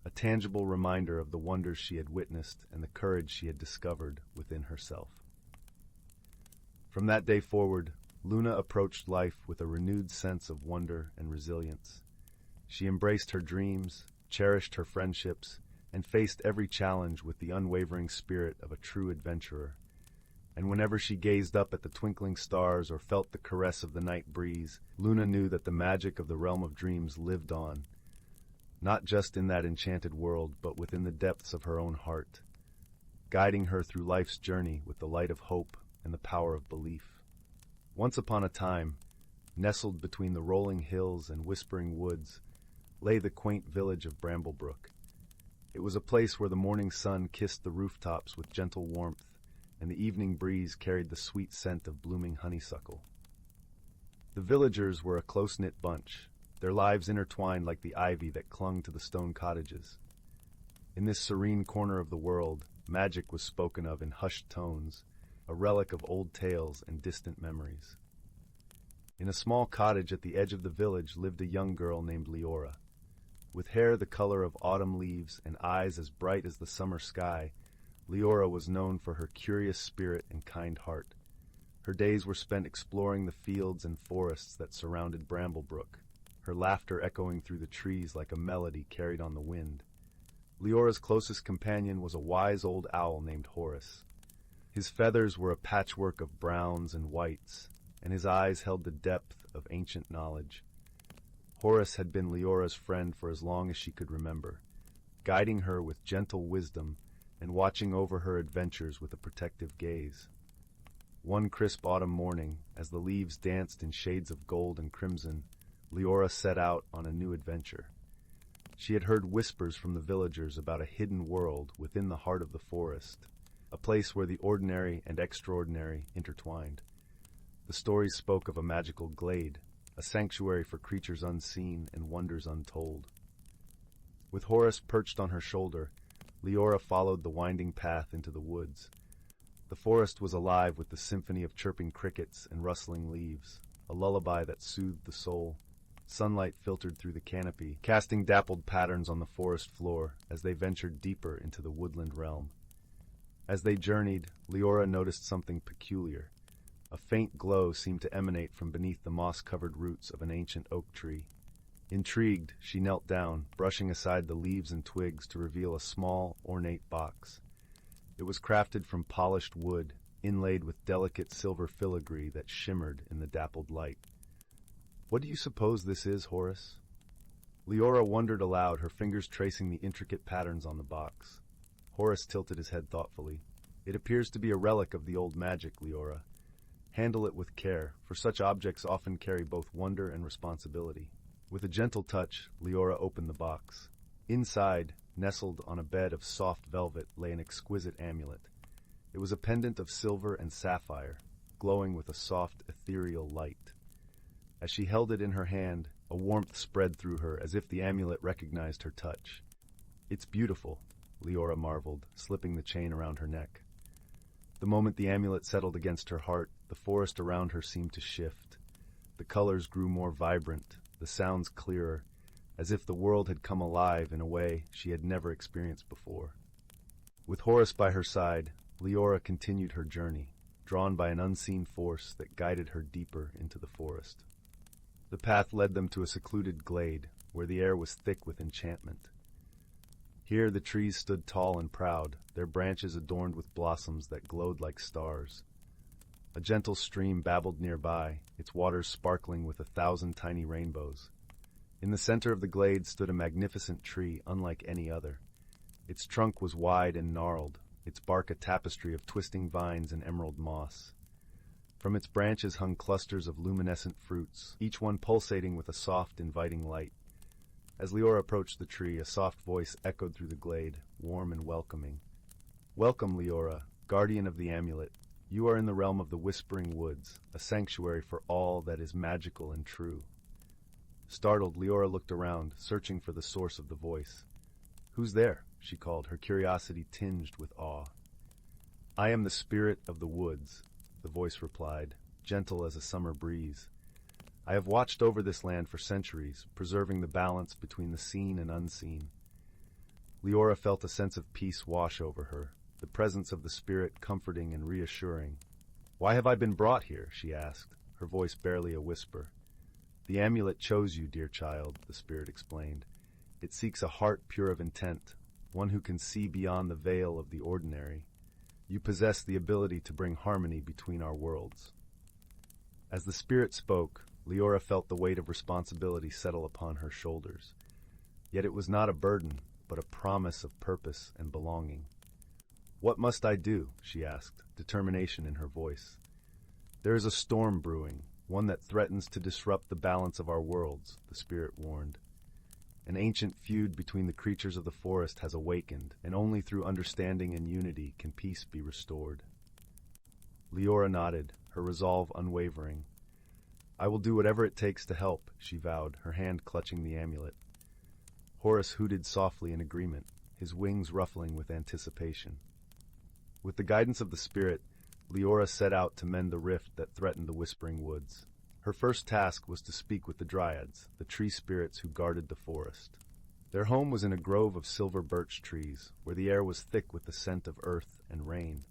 a tangible reminder of the wonders she had witnessed and the courage she had discovered within herself. From that day forward, Luna approached life with a renewed sense of wonder and resilience. She embraced her dreams, cherished her friendships, and faced every challenge with the unwavering spirit of a true adventurer. And whenever she gazed up at the twinkling stars or felt the caress of the night breeze, Luna knew that the magic of the realm of dreams lived on, not just in that enchanted world, but within the depths of her own heart, guiding her through life's journey with the light of hope and the power of belief. Once upon a time, nestled between the rolling hills and whispering woods, lay the quaint village of Bramblebrook. It was a place where the morning sun kissed the rooftops with gentle warmth, and the evening breeze carried the sweet scent of blooming honeysuckle. The villagers were a close-knit bunch, their lives intertwined like the ivy that clung to the stone cottages. In this serene corner of the world, magic was spoken of in hushed tones, a relic of old tales and distant memories. In a small cottage at the edge of the village lived a young girl named Leora. With hair the color of autumn leaves and eyes as bright as the summer sky, Leora was known for her curious spirit and kind heart. Her days were spent exploring the fields and forests that surrounded Bramblebrook, her laughter echoing through the trees like a melody carried on the wind. Leora's closest companion was a wise old owl named Horace. His feathers were a patchwork of browns and whites, and his eyes held the depth of ancient knowledge. Horace had been Leora's friend for as long as she could remember, guiding her with gentle wisdom and watching over her adventures with a protective gaze. One crisp autumn morning, as the leaves danced in shades of gold and crimson, Leora set out on a new adventure. She had heard whispers from the villagers about a hidden world within the heart of the forest, a place where the ordinary and extraordinary intertwined. The stories spoke of a magical glade, a sanctuary for creatures unseen and wonders untold. With Horace perched on her shoulder, Leora followed the winding path into the woods. The forest was alive with the symphony of chirping crickets and rustling leaves, a lullaby that soothed the soul. Sunlight filtered through the canopy, casting dappled patterns on the forest floor as they ventured deeper into the woodland realm. As they journeyed, Leora noticed something peculiar. A faint glow seemed to emanate from beneath the moss-covered roots of an ancient oak tree. Intrigued, she knelt down, brushing aside the leaves and twigs to reveal a small, ornate box. It was crafted from polished wood, inlaid with delicate silver filigree that shimmered in the dappled light. "What do you suppose this is, Horace?" Leora wondered aloud, her fingers tracing the intricate patterns on the box. Horace tilted his head thoughtfully. "It appears to be a relic of the old magic, Leora. Handle it with care, for such objects often carry both wonder and responsibility." With a gentle touch, Leora opened the box. Inside, nestled on a bed of soft velvet, lay an exquisite amulet. It was a pendant of silver and sapphire, glowing with a soft, ethereal light. As she held it in her hand, a warmth spread through her as if the amulet recognized her touch. "It's beautiful," Leora marveled, slipping the chain around her neck. The moment the amulet settled against her heart, the forest around her seemed to shift. The colors grew more vibrant, the sounds clearer, as if the world had come alive in a way she had never experienced before. With Horace by her side, Leora continued her journey, drawn by an unseen force that guided her deeper into the forest. The path led them to a secluded glade, where the air was thick with enchantment. Here the trees stood tall and proud, their branches adorned with blossoms that glowed like stars. A gentle stream babbled nearby, its waters sparkling with 1,000 tiny rainbows. In the center of the glade stood a magnificent tree unlike any other. Its trunk was wide and gnarled, its bark a tapestry of twisting vines and emerald moss. From its branches hung clusters of luminescent fruits, each one pulsating with a soft, inviting light. As Leora approached the tree, a soft voice echoed through the glade, warm and welcoming. "Welcome, Leora, guardian of the amulet. You are in the realm of the Whispering Woods, a sanctuary for all that is magical and true." Startled, Leora looked around, searching for the source of the voice. "Who's there?" she called, her curiosity tinged with awe. "I am the spirit of the woods," the voice replied, gentle as a summer breeze. "I have watched over this land for centuries, preserving the balance between the seen and unseen." Leora felt a sense of peace wash over her, the presence of the spirit comforting and reassuring. "Why have I been brought here?" she asked, her voice barely a whisper. "The amulet chose you, dear child," the spirit explained. "It seeks a heart pure of intent, one who can see beyond the veil of the ordinary. You possess the ability to bring harmony between our worlds." As the spirit spoke, Leora felt the weight of responsibility settle upon her shoulders. Yet it was not a burden, but a promise of purpose and belonging. "What must I do?" she asked, determination in her voice. "There is a storm brewing, one that threatens to disrupt the balance of our worlds," the spirit warned. "An ancient feud between the creatures of the forest has awakened, and only through understanding and unity can peace be restored." Leora nodded, her resolve unwavering. I will do whatever it takes to help, she vowed, her hand clutching the amulet. Horus hooted softly in agreement, his wings ruffling with anticipation. With the guidance of the spirit, Leora set out to mend the rift that threatened the Whispering Woods. Her first task was to speak with the Dryads, the tree spirits who guarded the forest. Their home was in a grove of silver birch trees, where the air was thick with the scent of earth and rain.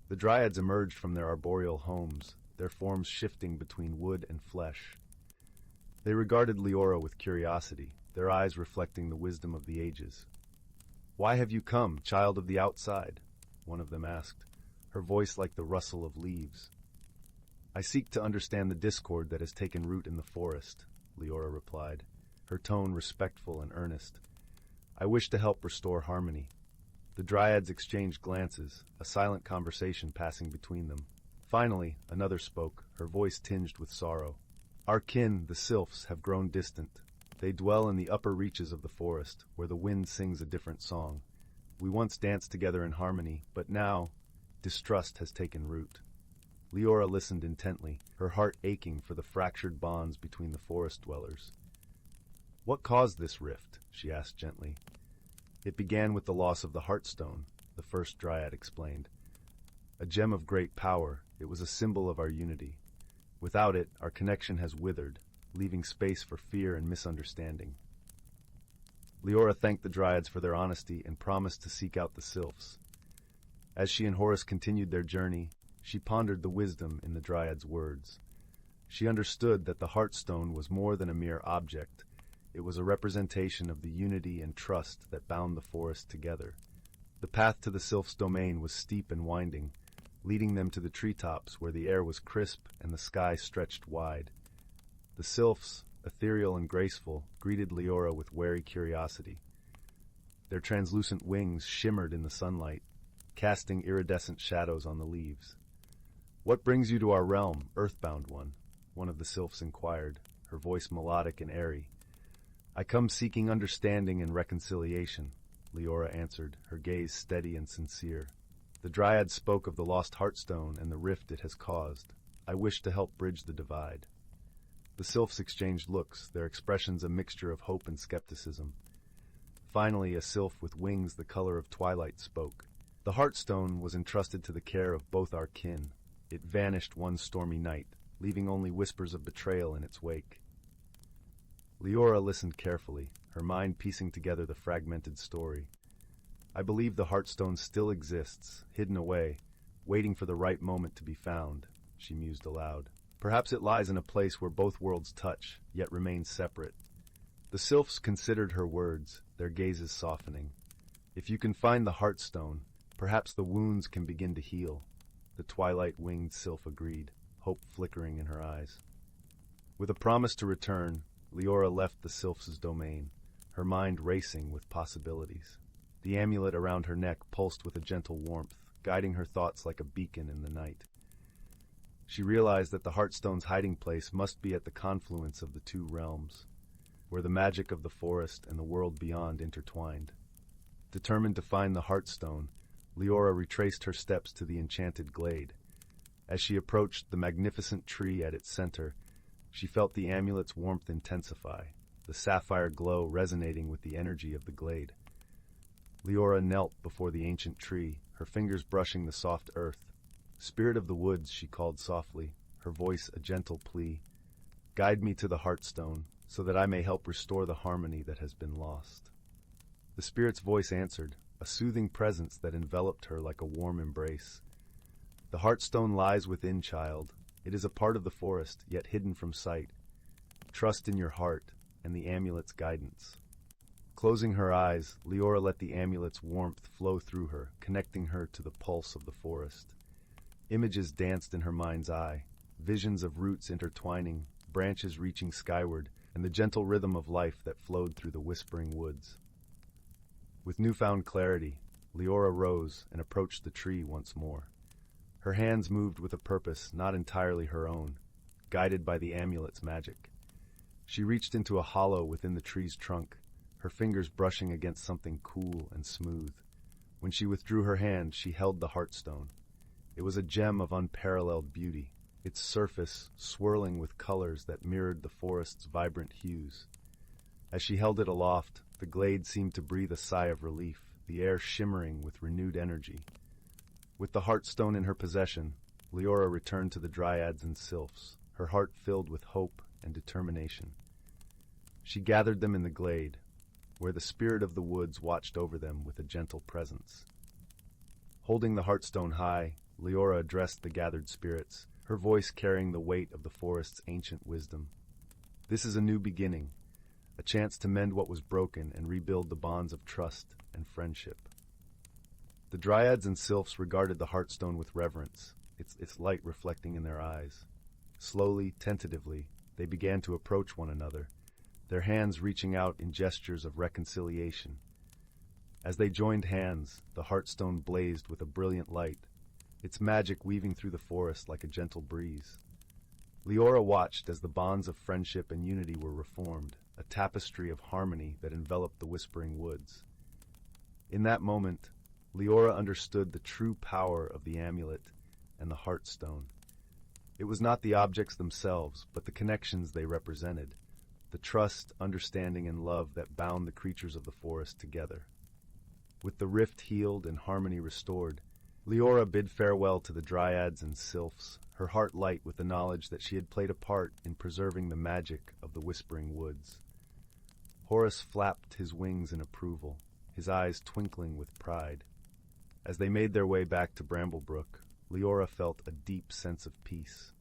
The Dryads emerged from their arboreal homes, their forms shifting between wood and flesh. They regarded Leora with curiosity, their eyes reflecting the wisdom of the ages. "Why have you come, child of the outside?" one of them asked, her voice like the rustle of leaves. "I seek to understand the discord that has taken root in the forest," Leora replied, her tone respectful and earnest. "I wish to help restore harmony." The Dryads exchanged glances, a silent conversation passing between them. Finally, another spoke, her voice tinged with sorrow. "Our kin, the sylphs, have grown distant. They dwell in the upper reaches of the forest, where the wind sings a different song. We once danced together in harmony, but now distrust has taken root." Leora listened intently, her heart aching for the fractured bonds between the forest dwellers. "What caused this rift?" she asked gently. "It began with the loss of the Heartstone," the first Dryad explained. "A gem of great power, it was a symbol of our unity. Without it, our connection has withered, leaving space for fear and misunderstanding." Leora thanked the Dryads for their honesty and promised to seek out the sylphs. As she and Horus continued their journey, she pondered the wisdom in the Dryads' words. She understood that the Heartstone was more than a mere object. It was a representation of the unity and trust that bound the forest together. The path to the sylphs' domain was steep and winding, leading them to the treetops where the air was crisp and the sky stretched wide. The sylphs, ethereal and graceful, greeted Leora with wary curiosity. Their translucent wings shimmered in the sunlight, casting iridescent shadows on the leaves. "What brings you to our realm, earthbound one of the sylphs inquired, her voice melodic and airy. "I come seeking understanding and reconciliation," Leora answered, her gaze steady and sincere. "The Dryad spoke of the lost Heartstone and the rift it has caused. I wish to help bridge the divide." The sylphs exchanged looks, their expressions a mixture of hope and skepticism. Finally, a sylph with wings the color of twilight spoke. "The Heartstone was entrusted to the care of both our kin. It vanished one stormy night, leaving only whispers of betrayal in its wake." Leora listened carefully, her mind piecing together the fragmented story. "I believe the Heartstone still exists, hidden away, waiting for the right moment to be found," she mused aloud. "Perhaps it lies in a place where both worlds touch, yet remain separate." The sylphs considered her words, their gazes softening. "If you can find the Heartstone, perhaps the wounds can begin to heal," the twilight-winged sylph agreed, hope flickering in her eyes. With a promise to return, Leora left the sylphs' domain, her mind racing with possibilities. The amulet around her neck pulsed with a gentle warmth, guiding her thoughts like a beacon in the night. She realized that the Heartstone's hiding place must be at the confluence of the two realms, where the magic of the forest and the world beyond intertwined. Determined to find the Heartstone, Leora retraced her steps to the enchanted glade. As she approached the magnificent tree at its center, she felt the amulet's warmth intensify, the sapphire glow resonating with the energy of the glade. Leora knelt before the ancient tree, her fingers brushing the soft earth. "Spirit of the woods," she called softly, her voice a gentle plea. "Guide me to the Heartstone, so that I may help restore the harmony that has been lost." The spirit's voice answered, a soothing presence that enveloped her like a warm embrace. "The Heartstone lies within, child. It is a part of the forest, yet hidden from sight. Trust in your heart and the amulet's guidance." Closing her eyes, Leora let the amulet's warmth flow through her, connecting her to the pulse of the forest. Images danced in her mind's eye, visions of roots intertwining, branches reaching skyward, and the gentle rhythm of life that flowed through the whispering woods. With newfound clarity, Leora rose and approached the tree once more. Her hands moved with a purpose not entirely her own, guided by the amulet's magic. She reached into a hollow within the tree's trunk, her fingers brushing against something cool and smooth. When she withdrew her hand, she held the Heartstone. It was a gem of unparalleled beauty, its surface swirling with colors that mirrored the forest's vibrant hues. As she held it aloft, the glade seemed to breathe a sigh of relief, the air shimmering with renewed energy. With the heartstone in her possession, Leora returned to the dryads and sylphs, her heart filled with hope and determination. She gathered them in the glade, where the spirit of the woods watched over them with a gentle presence. Holding the heartstone high, Leora addressed the gathered spirits, her voice carrying the weight of the forest's ancient wisdom. This is a new beginning, a chance to mend what was broken and rebuild the bonds of trust and friendship. The dryads and sylphs regarded the heartstone with reverence, its light reflecting in their eyes. Slowly, tentatively, they began to approach one another, their hands reaching out in gestures of reconciliation. As they joined hands, the heartstone blazed with a brilliant light, its magic weaving through the forest like a gentle breeze. Leora watched as the bonds of friendship and unity were reformed, a tapestry of harmony that enveloped the whispering woods. In that moment, Leora understood the true power of the amulet and the heartstone. It was not the objects themselves, but the connections they represented, the trust, understanding, and love that bound the creatures of the forest together. With the rift healed and harmony restored, Leora bid farewell to the dryads and sylphs, her heart light with the knowledge that she had played a part in preserving the magic of the whispering woods. Horus flapped his wings in approval, his eyes twinkling with pride. As they made their way back to Bramblebrook, Leora felt a deep sense of peace.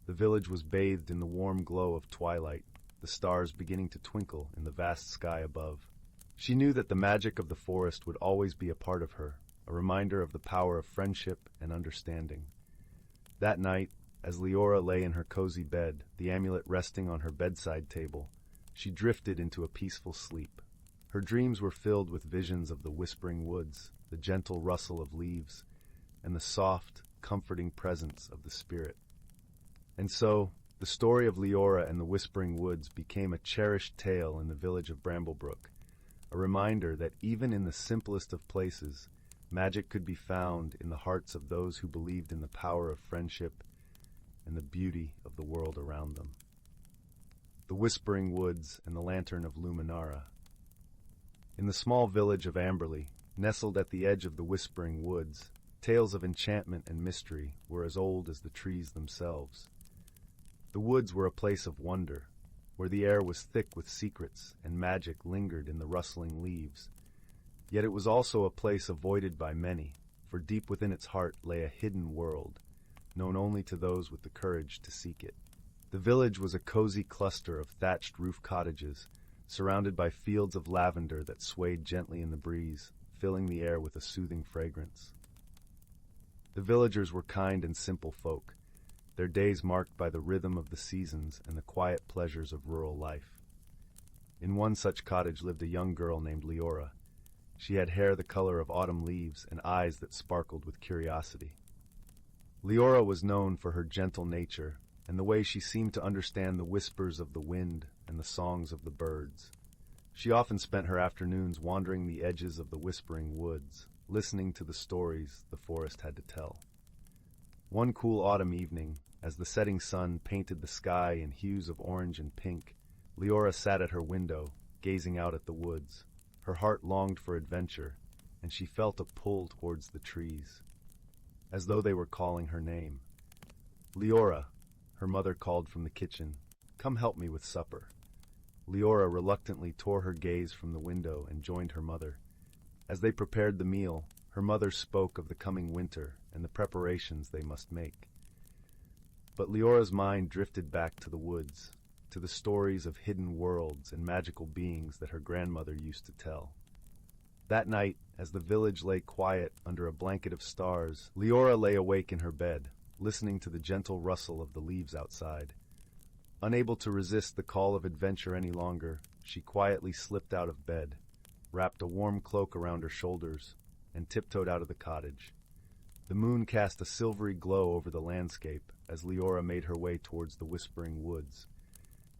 The village was bathed in the warm glow of twilight, the stars beginning to twinkle in the vast sky above. She knew that the magic of the forest would always be a part of her, a reminder of the power of friendship and understanding. That night, as Leora lay in her cozy bed, the amulet resting on her bedside table, she drifted into a peaceful sleep. Her dreams were filled with visions of the whispering woods, the gentle rustle of leaves, and the soft, comforting presence of the spirit. And so, the story of Leora and the Whispering Woods became a cherished tale in the village of Bramblebrook, a reminder that even in the simplest of places, magic could be found in the hearts of those who believed in the power of friendship and the beauty of the world around them. The Whispering Woods and the Lantern of Luminara. In the small village of Amberley, nestled at the edge of the Whispering Woods, tales of enchantment and mystery were as old as the trees themselves. The woods were a place of wonder, where the air was thick with secrets and magic lingered in the rustling leaves. Yet it was also a place avoided by many, for deep within its heart lay a hidden world, known only to those with the courage to seek it. The village was a cozy cluster of thatched roof cottages, surrounded by fields of lavender that swayed gently in the breeze, filling the air with a soothing fragrance. The villagers were kind and simple folk, their days marked by the rhythm of the seasons and the quiet pleasures of rural life. In one such cottage lived a young girl named Leora. She had hair the color of autumn leaves and eyes that sparkled with curiosity. Leora was known for her gentle nature and the way she seemed to understand the whispers of the wind and the songs of the birds. She often spent her afternoons wandering the edges of the whispering woods, listening to the stories the forest had to tell. One cool autumn evening, as the setting sun painted the sky in hues of orange and pink, Leora sat at her window, gazing out at the woods. Her heart longed for adventure, and she felt a pull towards the trees, as though they were calling her name. "Leora," her mother called from the kitchen, "come help me with supper." Leora reluctantly tore her gaze from the window and joined her mother. As they prepared the meal, her mother spoke of the coming winter and the preparations they must make. But Leora's mind drifted back to the woods, to the stories of hidden worlds and magical beings that her grandmother used to tell. That night, as the village lay quiet under a blanket of stars, Leora lay awake in her bed, listening to the gentle rustle of the leaves outside. Unable to resist the call of adventure any longer, she quietly slipped out of bed, wrapped a warm cloak around her shoulders, and tiptoed out of the cottage. The moon cast a silvery glow over the landscape as Leora made her way towards the Whispering Woods.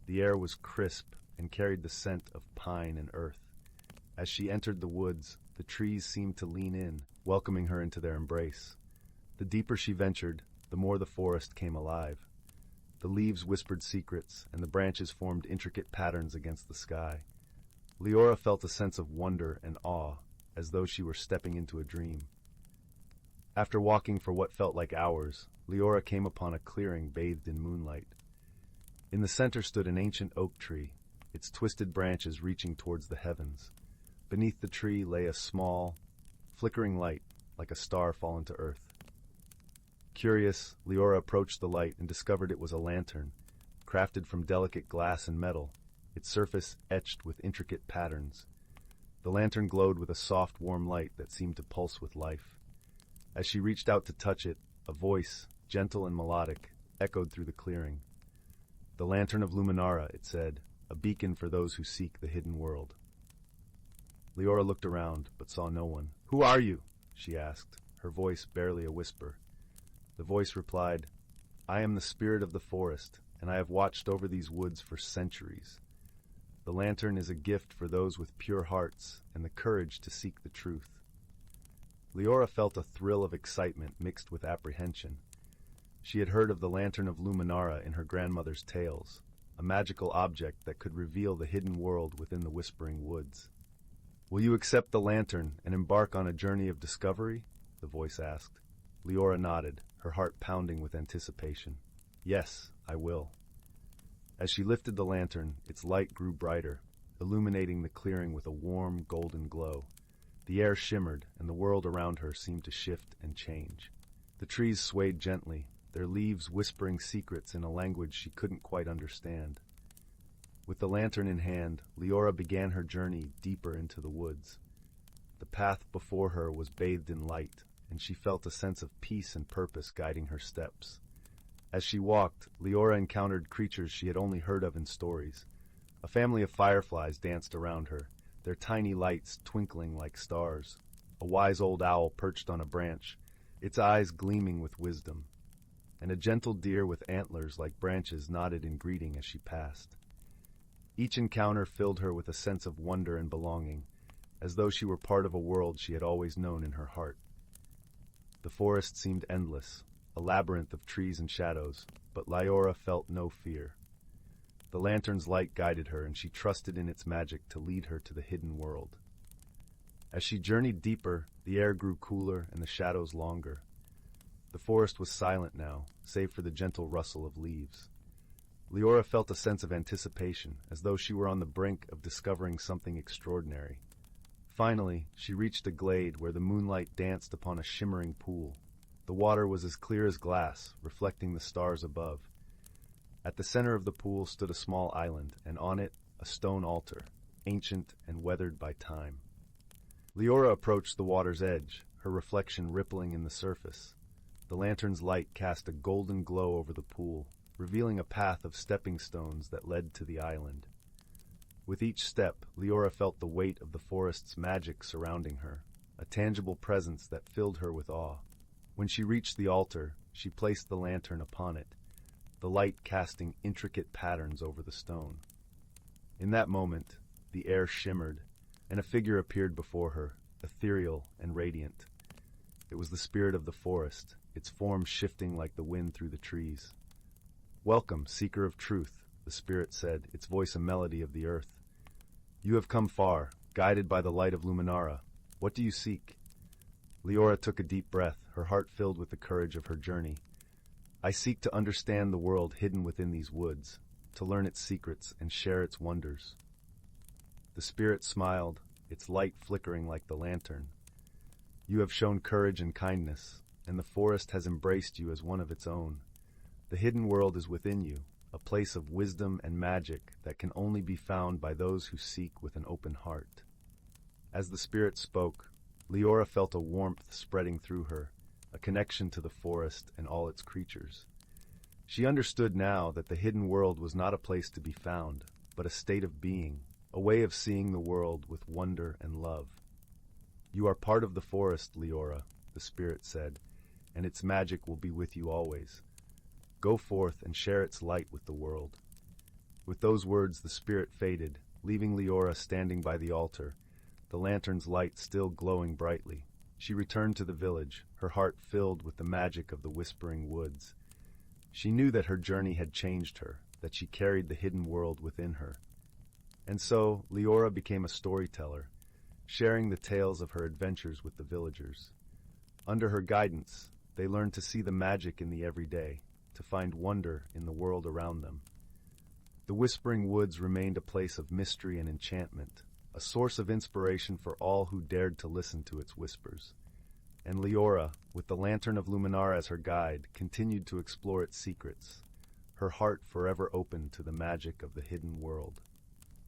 The air was crisp and carried the scent of pine and earth. As she entered the woods, the trees seemed to lean in, welcoming her into their embrace. The deeper she ventured, the more the forest came alive. The leaves whispered secrets, and the branches formed intricate patterns against the sky. Leora felt a sense of wonder and awe, as though she were stepping into a dream. After walking for what felt like hours, Leora came upon a clearing bathed in moonlight. In the center stood an ancient oak tree, its twisted branches reaching towards the heavens. Beneath the tree lay a small, flickering light, like a star fallen to earth. Curious, Leora approached the light and discovered it was a lantern, crafted from delicate glass and metal, its surface etched with intricate patterns. The lantern glowed with a soft, warm light that seemed to pulse with life. As she reached out to touch it, a voice, gentle and melodic, echoed through the clearing. "The Lantern of Luminara," it said, "a beacon for those who seek the hidden world." Leora looked around, but saw no one. "Who are you?" she asked, her voice barely a whisper. The voice replied, "I am the spirit of the forest, and I have watched over these woods for centuries. The lantern is a gift for those with pure hearts and the courage to seek the truth." Leora felt a thrill of excitement mixed with apprehension. She had heard of the Lantern of Luminara in her grandmother's tales, a magical object that could reveal the hidden world within the whispering woods. "Will you accept the lantern and embark on a journey of discovery?" the voice asked. Leora nodded, her heart pounding with anticipation. "Yes, I will." As she lifted the lantern, its light grew brighter, illuminating the clearing with a warm, golden glow. The air shimmered, and the world around her seemed to shift and change. The trees swayed gently, their leaves whispering secrets in a language she couldn't quite understand. With the lantern in hand, Leora began her journey deeper into the woods. The path before her was bathed in light, and she felt a sense of peace and purpose guiding her steps. As she walked, Leora encountered creatures she had only heard of in stories. A family of fireflies danced around her, their tiny lights twinkling like stars. A wise old owl perched on a branch, its eyes gleaming with wisdom. And a gentle deer with antlers like branches nodded in greeting as she passed. Each encounter filled her with a sense of wonder and belonging, as though she were part of a world she had always known in her heart. The forest seemed endless, a labyrinth of trees and shadows, but Leora felt no fear. The lantern's light guided her, and she trusted in its magic to lead her to the hidden world. As she journeyed deeper, the air grew cooler and the shadows longer. The forest was silent now, save for the gentle rustle of leaves. Leora felt a sense of anticipation, as though she were on the brink of discovering something extraordinary. Finally, she reached a glade where the moonlight danced upon a shimmering pool. The water was as clear as glass, reflecting the stars above. At the center of the pool stood a small island, and on it, a stone altar, ancient and weathered by time. Leora approached the water's edge, her reflection rippling in the surface. The lantern's light cast a golden glow over the pool, revealing a path of stepping stones that led to the island. With each step, Leora felt the weight of the forest's magic surrounding her, a tangible presence that filled her with awe. When she reached the altar, she placed the lantern upon it, the light casting intricate patterns over the stone. In that moment, the air shimmered, and a figure appeared before her, ethereal and radiant. It was the spirit of the forest, its form shifting like the wind through the trees. "Welcome, seeker of truth," the spirit said, its voice a melody of the earth. "You have come far, guided by the light of Luminara. What do you seek?" Leora took a deep breath, her heart filled with the courage of her journey. "I seek to understand the world hidden within these woods, to learn its secrets and share its wonders." The spirit smiled, its light flickering like the lantern. "You have shown courage and kindness, and the forest has embraced you as one of its own. The hidden world is within you, a place of wisdom and magic that can only be found by those who seek with an open heart." As the spirit spoke, Leora felt a warmth spreading through her, a connection to the forest and all its creatures. She understood now that the hidden world was not a place to be found, but a state of being, a way of seeing the world with wonder and love. "You are part of the forest, Leora," the spirit said, "and its magic will be with you always. Go forth and share its light with the world." With those words, the spirit faded, leaving Leora standing by the altar, the lantern's light still glowing brightly. She returned to the village, her heart filled with the magic of the whispering woods. She knew that her journey had changed her, that she carried the hidden world within her. And so, Leora became a storyteller, sharing the tales of her adventures with the villagers. Under her guidance, they learned to see the magic in the everyday, to find wonder in the world around them. The Whispering Woods remained a place of mystery and enchantment, a source of inspiration for all who dared to listen to its whispers. And Leora, with the lantern of Lunar as her guide, continued to explore its secrets, her heart forever open to the magic of the hidden world.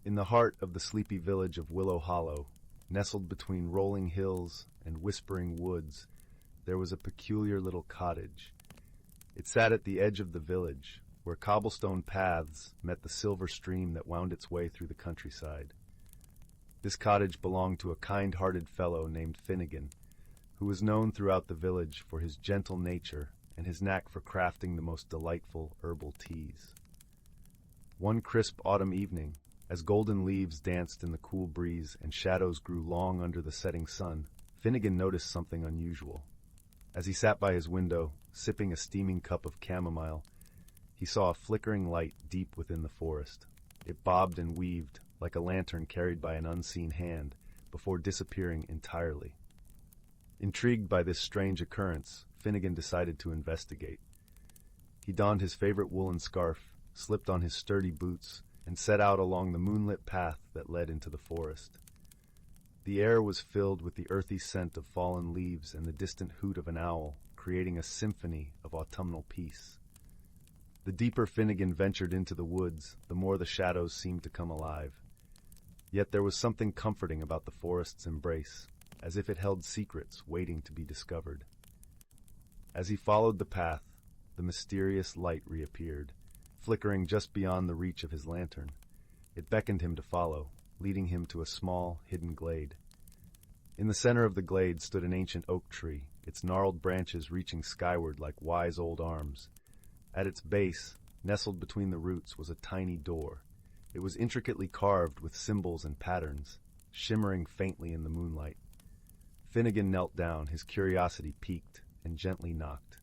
In the heart of the sleepy village of Willow Hollow, nestled between rolling hills and whispering woods, there was a peculiar little cottage. It sat at the edge of the village, where cobblestone paths met the silver stream that wound its way through the countryside. This cottage belonged to a kind-hearted fellow named Finnegan, who was known throughout the village for his gentle nature and his knack for crafting the most delightful herbal teas. One crisp autumn evening, as golden leaves danced in the cool breeze and shadows grew long under the setting sun, Finnegan noticed something unusual. As he sat by his window, sipping a steaming cup of chamomile, he saw a flickering light deep within the forest. It bobbed and weaved, like a lantern carried by an unseen hand, before disappearing entirely. Intrigued by this strange occurrence, Finnegan decided to investigate. He donned his favorite woolen scarf, slipped on his sturdy boots, and set out along the moonlit path that led into the forest. The air was filled with the earthy scent of fallen leaves and the distant hoot of an owl, creating a symphony of autumnal peace. The deeper Finnegan ventured into the woods, the more the shadows seemed to come alive. Yet there was something comforting about the forest's embrace, as if it held secrets waiting to be discovered. As he followed the path, the mysterious light reappeared, flickering just beyond the reach of his lantern. It beckoned him to follow, leading him to a small, hidden glade. In the center of the glade stood an ancient oak tree, its gnarled branches reaching skyward like wise old arms. At its base, nestled between the roots, was a tiny door. It was intricately carved with symbols and patterns, shimmering faintly in the moonlight. Finnegan knelt down, his curiosity piqued, and gently knocked.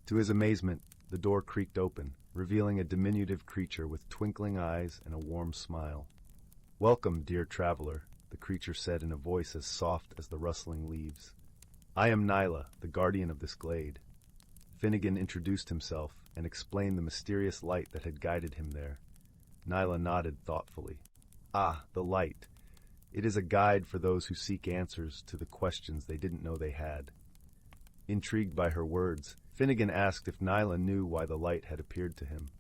To his amazement, the door creaked open, revealing a diminutive creature with twinkling eyes and a warm smile. "Welcome, dear traveler," the creature said in a voice as soft as the rustling leaves. "I am Nyla, the guardian of this glade." Finnegan introduced himself and explained the mysterious light that had guided him there. Nyla nodded thoughtfully. "Ah, the light. It is a guide for those who seek answers to the questions they didn't know they had." Intrigued by her words, Finnegan asked if Nyla knew why the light had appeared to him.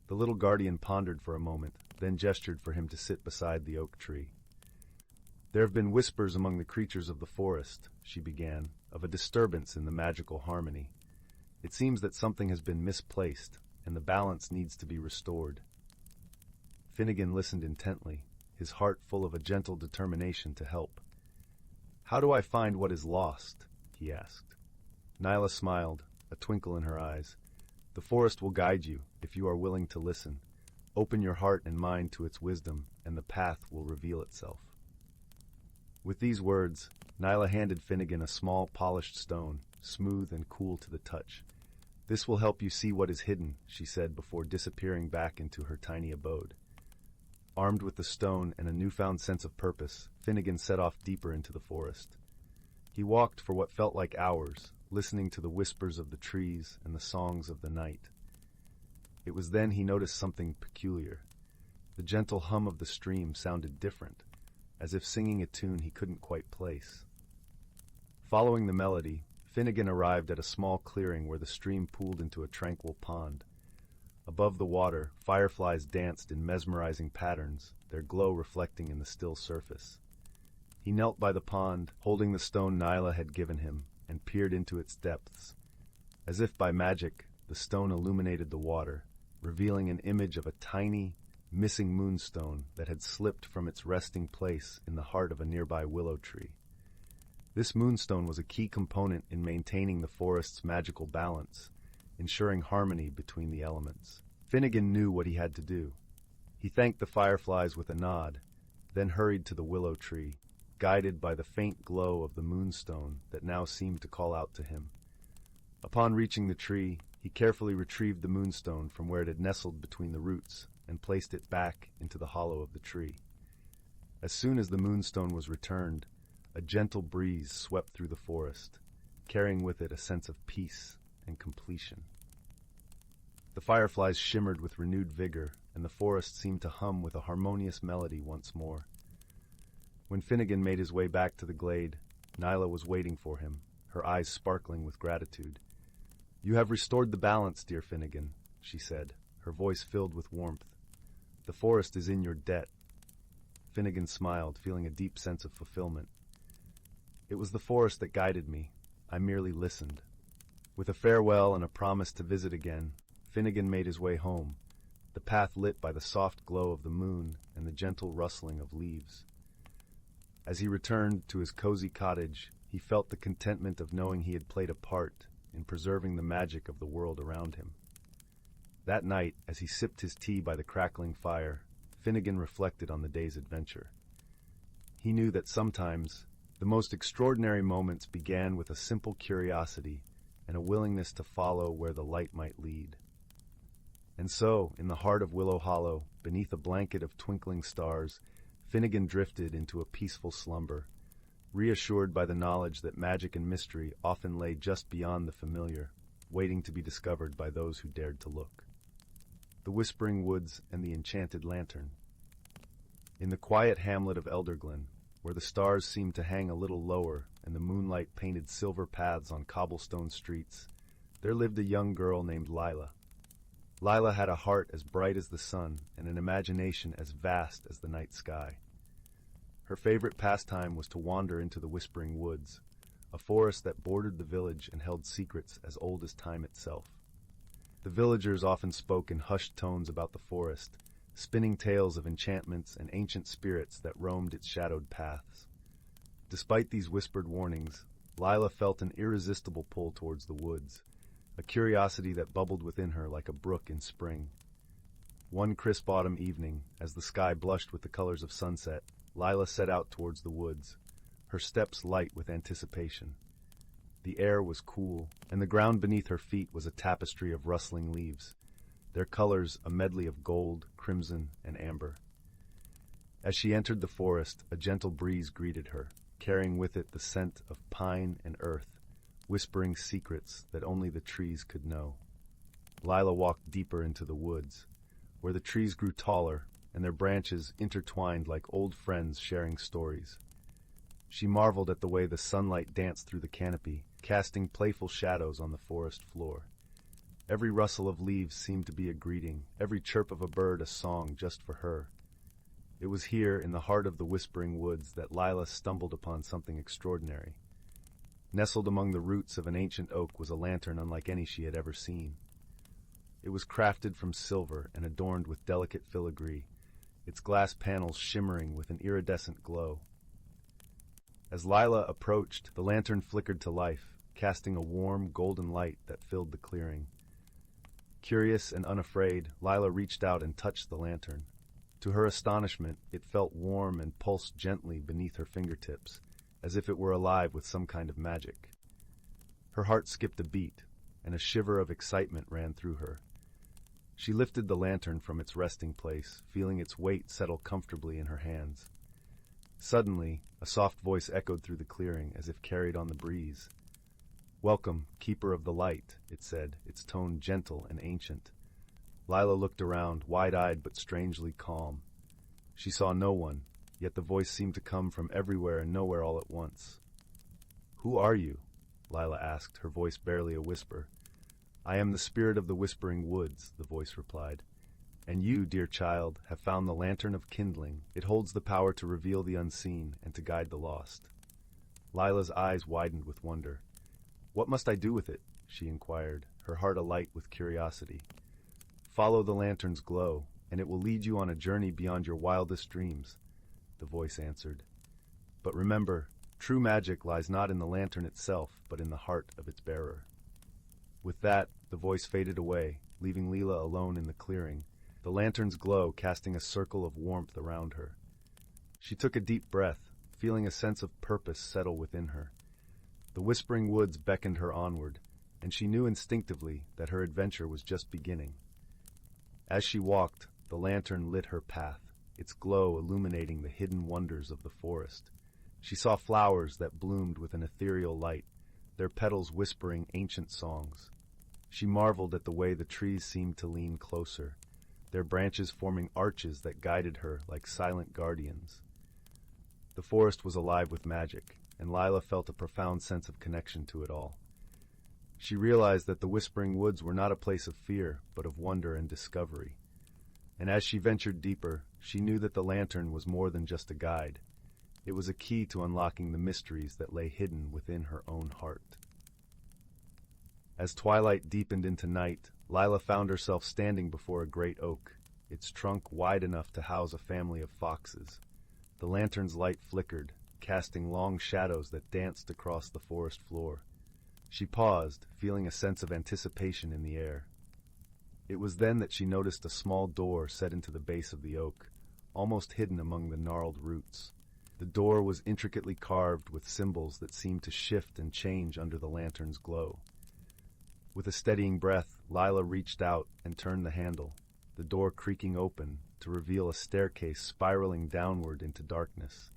The little guardian pondered for a moment, then gestured for him to sit beside the oak tree. "There have been whispers among the creatures of the forest," she began, "of a disturbance in the magical harmony. It seems that something has been misplaced, and the balance needs to be restored." Finnegan listened intently, his heart full of a gentle determination to help. "How do I find what is lost?" he asked. Nyla smiled, a twinkle in her eyes. "The forest will guide you, if you are willing to listen. Open your heart and mind to its wisdom, and the path will reveal itself." With these words, Nyla handed Finnegan a small polished stone, smooth and cool to the touch. "This will help you see what is hidden," she said before disappearing back into her tiny abode. Armed with the stone and a newfound sense of purpose, Finnegan set off deeper into the forest. He walked for what felt like hours, listening to the whispers of the trees and the songs of the night. It was then he noticed something peculiar. The gentle hum of the stream sounded different, as if singing a tune he couldn't quite place. Following the melody, Finnegan arrived at a small clearing where the stream pooled into a tranquil pond. Above the water, fireflies danced in mesmerizing patterns, their glow reflecting in the still surface. He knelt by the pond, holding the stone Nyla had given him, and peered into its depths. As if by magic, the stone illuminated the water, revealing an image of a tiny, missing moonstone that had slipped from its resting place in the heart of a nearby willow tree. This moonstone was a key component in maintaining the forest's magical balance, ensuring harmony between the elements. Finnegan knew what he had to do. He thanked the fireflies with a nod, then hurried to the willow tree, guided by the faint glow of the moonstone that now seemed to call out to him. Upon reaching the tree, he carefully retrieved the moonstone from where it had nestled between the roots and placed it back into the hollow of the tree. As soon as the moonstone was returned, a gentle breeze swept through the forest, carrying with it a sense of peace and completion. The fireflies shimmered with renewed vigor, and the forest seemed to hum with a harmonious melody once more. When Finnegan made his way back to the glade, Nyla was waiting for him, her eyes sparkling with gratitude. "You have restored the balance, dear Finnegan," she said, her voice filled with warmth. "The forest is in your debt." Finnegan smiled, feeling a deep sense of fulfillment. "It was the forest that guided me. I merely listened." With a farewell and a promise to visit again, Finnegan made his way home, the path lit by the soft glow of the moon and the gentle rustling of leaves. As he returned to his cozy cottage, he felt the contentment of knowing he had played a part in preserving the magic of the world around him. That night, as he sipped his tea by the crackling fire, Finnegan reflected on the day's adventure. He knew that sometimes the most extraordinary moments began with a simple curiosity and a willingness to follow where the light might lead. And so, in the heart of Willow Hollow, beneath a blanket of twinkling stars, Finnegan drifted into a peaceful slumber, reassured by the knowledge that magic and mystery often lay just beyond the familiar, waiting to be discovered by those who dared to look. The Whispering Woods and the Enchanted Lantern. In the quiet hamlet of Elderglen, where the stars seemed to hang a little lower and the moonlight painted silver paths on cobblestone streets, there lived a young girl named Lila. Lila had a heart as bright as the sun and an imagination as vast as the night sky. Her favorite pastime was to wander into the Whispering Woods, a forest that bordered the village and held secrets as old as time itself. The villagers often spoke in hushed tones about the forest, spinning tales of enchantments and ancient spirits that roamed its shadowed paths. Despite these whispered warnings, Lila felt an irresistible pull towards the woods, a curiosity that bubbled within her like a brook in spring. One crisp autumn evening, as the sky blushed with the colors of sunset, Lila set out towards the woods, her steps light with anticipation. The air was cool, and the ground beneath her feet was a tapestry of rustling leaves, their colors a medley of gold, crimson, and amber. As she entered the forest, a gentle breeze greeted her, carrying with it the scent of pine and earth, whispering secrets that only the trees could know. Lila walked deeper into the woods, where the trees grew taller and their branches intertwined like old friends sharing stories. She marveled at the way the sunlight danced through the canopy, casting playful shadows on the forest floor. Every rustle of leaves seemed to be a greeting, every chirp of a bird a song just for her. It was here, in the heart of the Whispering Woods, that Lila stumbled upon something extraordinary. Nestled among the roots of an ancient oak was a lantern unlike any she had ever seen. It was crafted from silver and adorned with delicate filigree, its glass panels shimmering with an iridescent glow. As Lila approached, the lantern flickered to life, casting a warm, golden light that filled the clearing. Curious and unafraid, Lila reached out and touched the lantern. To her astonishment, it felt warm and pulsed gently beneath her fingertips, as if it were alive with some kind of magic. Her heart skipped a beat, and a shiver of excitement ran through her. She lifted the lantern from its resting place, feeling its weight settle comfortably in her hands. Suddenly, a soft voice echoed through the clearing as if carried on the breeze. "Welcome, Keeper of the Light," it said, its tone gentle and ancient. Lila looked around, wide-eyed but strangely calm. She saw no one, yet the voice seemed to come from everywhere and nowhere all at once. "Who are you?" Lila asked, her voice barely a whisper. "I am the spirit of the Whispering Woods," the voice replied. "And you, dear child, have found the Lantern of Kindling. It holds the power to reveal the unseen and to guide the lost." Lila's eyes widened with wonder. "What must I do with it?" she inquired, her heart alight with curiosity. "Follow the lantern's glow, and it will lead you on a journey beyond your wildest dreams," the voice answered. "But remember, true magic lies not in the lantern itself, but in the heart of its bearer." With that, the voice faded away, leaving Lila alone in the clearing, the lantern's glow casting a circle of warmth around her. She took a deep breath, feeling a sense of purpose settle within her. The whispering woods beckoned her onward, and she knew instinctively that her adventure was just beginning. As she walked, the lantern lit her path, its glow illuminating the hidden wonders of the forest. She saw flowers that bloomed with an ethereal light, their petals whispering ancient songs. She marveled at the way the trees seemed to lean closer, their branches forming arches that guided her like silent guardians. The forest was alive with magic, and Lila felt a profound sense of connection to it all. She realized that the whispering woods were not a place of fear, but of wonder and discovery. And as she ventured deeper, she knew that the lantern was more than just a guide. It was a key to unlocking the mysteries that lay hidden within her own heart. As twilight deepened into night, Lila found herself standing before a great oak, its trunk wide enough to house a family of foxes. The lantern's light flickered, casting long shadows that danced across the forest floor. She paused, feeling a sense of anticipation in the air. It was then that she noticed a small door set into the base of the oak, almost hidden among the gnarled roots. The door was intricately carved with symbols that seemed to shift and change under the lantern's glow. With a steadying breath, Lila reached out and turned the handle, the door creaking open to reveal a staircase spiraling downward into darkness.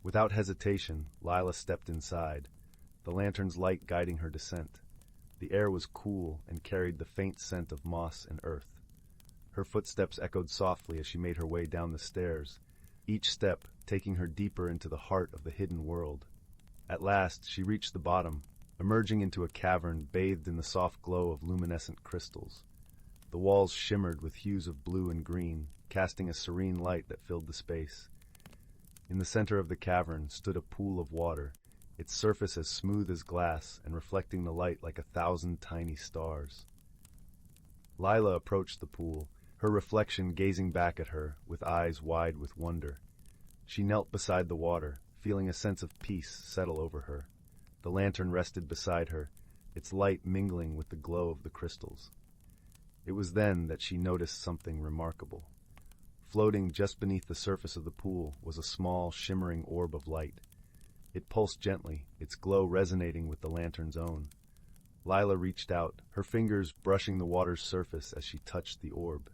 Without hesitation, Lila stepped inside, the lantern's light guiding her descent. The air was cool and carried the faint scent of moss and earth. Her footsteps echoed softly as she made her way down the stairs, each step taking her deeper into the heart of the hidden world. At last, she reached the bottom, emerging into a cavern bathed in the soft glow of luminescent crystals. The walls shimmered with hues of blue and green, casting a serene light that filled the space. In the center of the cavern stood a pool of water, its surface as smooth as glass and reflecting the light like 1,000 tiny stars. Lila approached the pool, her reflection gazing back at her with eyes wide with wonder. She knelt beside the water, feeling a sense of peace settle over her. The lantern rested beside her, its light mingling with the glow of the crystals. It was then that she noticed something remarkable. Floating just beneath the surface of the pool was a small, shimmering orb of light. It pulsed gently, its glow resonating with the lantern's own. Lila reached out, her fingers brushing the water's surface as she touched the orb.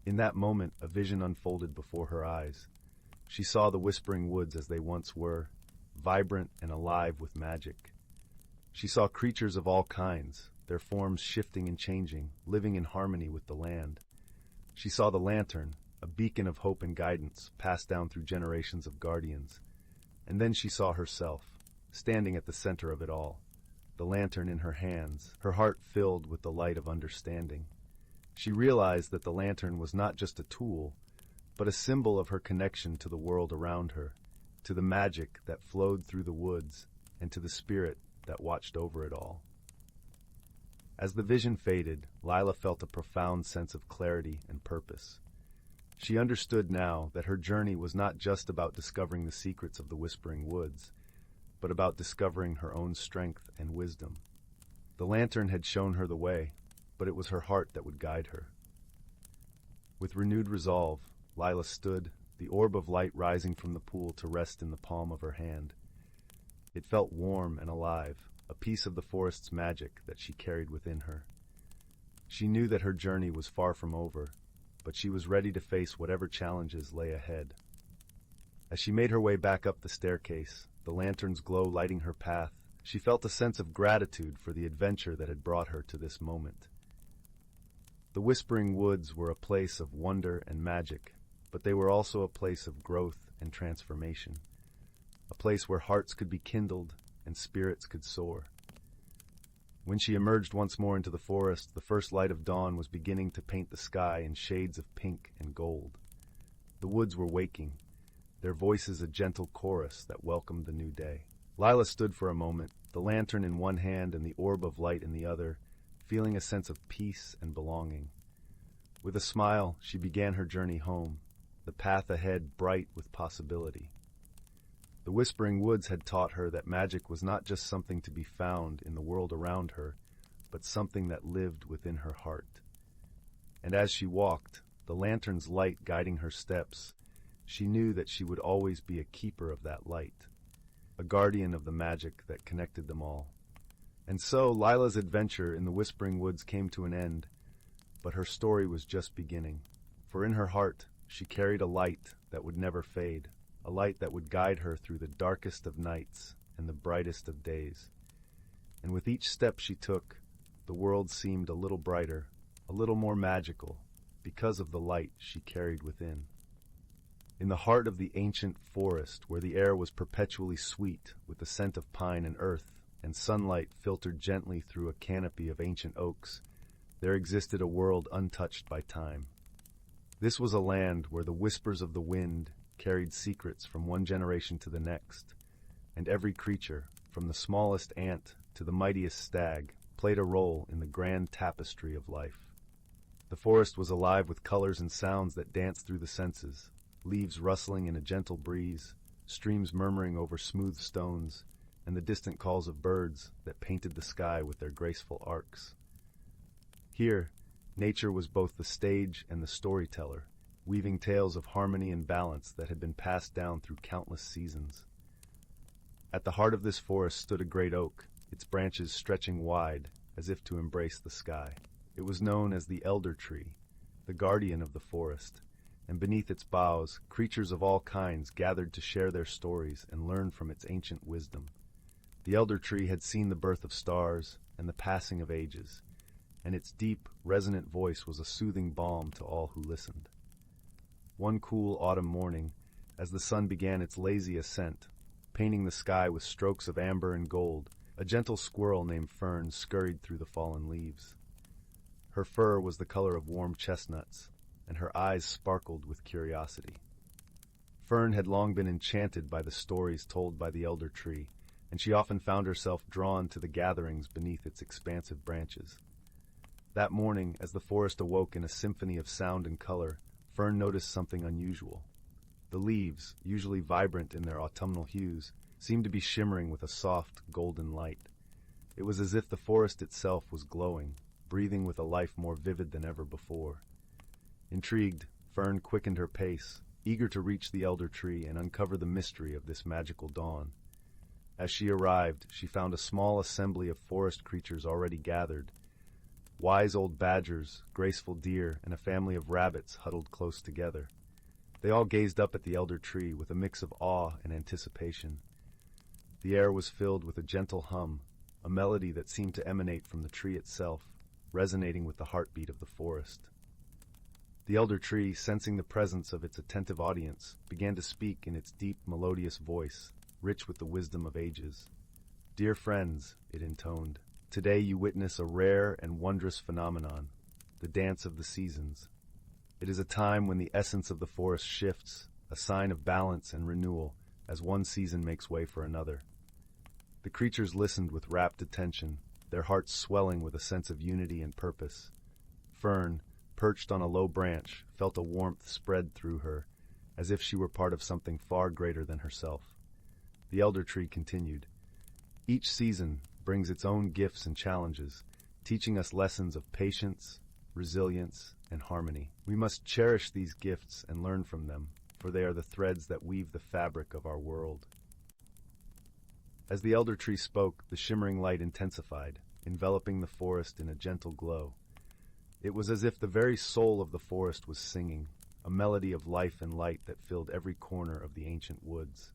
In that moment, a vision unfolded before her eyes. She saw the whispering woods as they once were, vibrant and alive with magic. She saw creatures of all kinds, their forms shifting and changing, living in harmony with the land. She saw the lantern, a beacon of hope and guidance, passed down through generations of guardians. And then she saw herself, standing at the center of it all, the lantern in her hands, her heart filled with the light of understanding. She realized that the lantern was not just a tool, but a symbol of her connection to the world around her, to the magic that flowed through the woods, and to the spirit that watched over it all. As the vision faded, Lila felt a profound sense of clarity and purpose. She understood now that her journey was not just about discovering the secrets of the whispering woods, but about discovering her own strength and wisdom. The lantern had shown her the way, but it was her heart that would guide her. With renewed resolve, Lila stood, the orb of light rising from the pool to rest in the palm of her hand. It felt warm and alive, a piece of the forest's magic that she carried within her. She knew that her journey was far from over, but she was ready to face whatever challenges lay ahead. As she made her way back up the staircase, the lantern's glow lighting her path, she felt a sense of gratitude for the adventure that had brought her to this moment. The Whispering Woods were a place of wonder and magic, but they were also a place of growth and transformation, a place where hearts could be kindled and spirits could soar. When she emerged once more into the forest, the first light of dawn was beginning to paint the sky in shades of pink and gold. The woods were waking, their voices a gentle chorus that welcomed the new day. Lila stood for a moment, the lantern in one hand and the orb of light in the other, feeling a sense of peace and belonging. With a smile, she began her journey home, the path ahead bright with possibility. The Whispering Woods had taught her that magic was not just something to be found in the world around her, but something that lived within her heart. And as she walked, the lantern's light guiding her steps, She knew that she would always be a keeper of that light, a guardian of the magic that connected them all. And so Lila's adventure in the Whispering Woods came to an end, but her story was just beginning. For in her heart, she carried a light that would never fade, a light that would guide her through the darkest of nights and the brightest of days. And with each step she took, the world seemed a little brighter, a little more magical, because of the light she carried within. In the heart of the ancient forest, where the air was perpetually sweet with the scent of pine and earth, and sunlight filtered gently through a canopy of ancient oaks, there existed a world untouched by time. This was a land where the whispers of the wind carried secrets from one generation to the next, and every creature, from the smallest ant to the mightiest stag, played a role in the grand tapestry of life. The forest was alive with colors and sounds that danced through the senses, leaves rustling in a gentle breeze, streams murmuring over smooth stones, and the distant calls of birds that painted the sky with their graceful arcs. Here, nature was both the stage and the storyteller, weaving tales of harmony and balance that had been passed down through countless seasons. At the heart of this forest stood a great oak, its branches stretching wide, as if to embrace the sky. It was known as the elder tree, the guardian of the forest, and beneath its boughs, creatures of all kinds gathered to share their stories and learn from its ancient wisdom. The elder tree had seen the birth of stars and the passing of ages, and its deep, resonant voice was a soothing balm to all who listened. One cool autumn morning, as the sun began its lazy ascent, painting the sky with strokes of amber and gold, a gentle squirrel named Fern scurried through the fallen leaves. Her fur was the color of warm chestnuts, and her eyes sparkled with curiosity. Fern had long been enchanted by the stories told by the elder tree, and she often found herself drawn to the gatherings beneath its expansive branches. That morning, as the forest awoke in a symphony of sound and color, Fern noticed something unusual. The leaves, usually vibrant in their autumnal hues, seemed to be shimmering with a soft, golden light. It was as if the forest itself was glowing, breathing with a life more vivid than ever before. Intrigued, Fern quickened her pace, eager to reach the elder tree and uncover the mystery of this magical dawn. As she arrived, she found a small assembly of forest creatures already gathered. Wise old badgers, graceful deer, and a family of rabbits huddled close together. They all gazed up at the elder tree with a mix of awe and anticipation. The air was filled with a gentle hum, a melody that seemed to emanate from the tree itself, resonating with the heartbeat of the forest. The elder tree, sensing the presence of its attentive audience, began to speak in its deep, melodious voice, rich with the wisdom of ages. "Dear friends," it intoned, "today you witness a rare and wondrous phenomenon, the dance of the seasons. It is a time when the essence of the forest shifts, a sign of balance and renewal, as one season makes way for another." The creatures listened with rapt attention, their hearts swelling with a sense of unity and purpose. Fern, perched on a low branch, felt a warmth spread through her, as if she were part of something far greater than herself. The elder tree continued, "Each season brings its own gifts and challenges, teaching us lessons of patience, resilience, and harmony. We must cherish these gifts and learn from them, for they are the threads that weave the fabric of our world." As the elder tree spoke, the shimmering light intensified, enveloping the forest in a gentle glow. It was as if the very soul of the forest was singing, a melody of life and light that filled every corner of the ancient woods.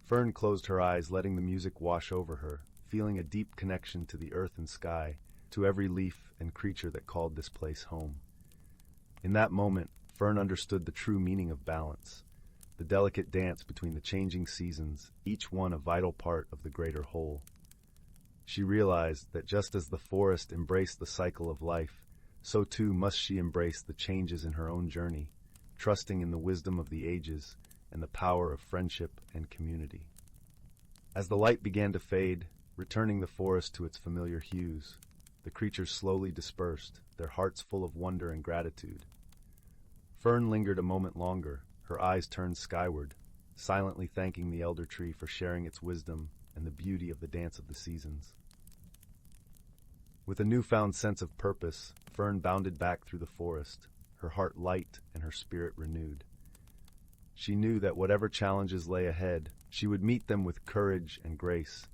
Fern closed her eyes, letting the music wash over her, feeling a deep connection to the earth and sky, to every leaf and creature that called this place home. In that moment, Fern understood the true meaning of balance, the delicate dance between the changing seasons, each one a vital part of the greater whole. She realized that just as the forest embraced the cycle of life, so too must she embrace the changes in her own journey, trusting in the wisdom of the ages and the power of friendship and community. As the light began to fade, returning the forest to its familiar hues, the creatures slowly dispersed, their hearts full of wonder and gratitude. Fern lingered a moment longer, her eyes turned skyward, silently thanking the elder tree for sharing its wisdom and the beauty of the dance of the seasons. With a newfound sense of purpose, Fern bounded back through the forest, her heart light and her spirit renewed. She knew that whatever challenges lay ahead, she would meet them with courage and grace,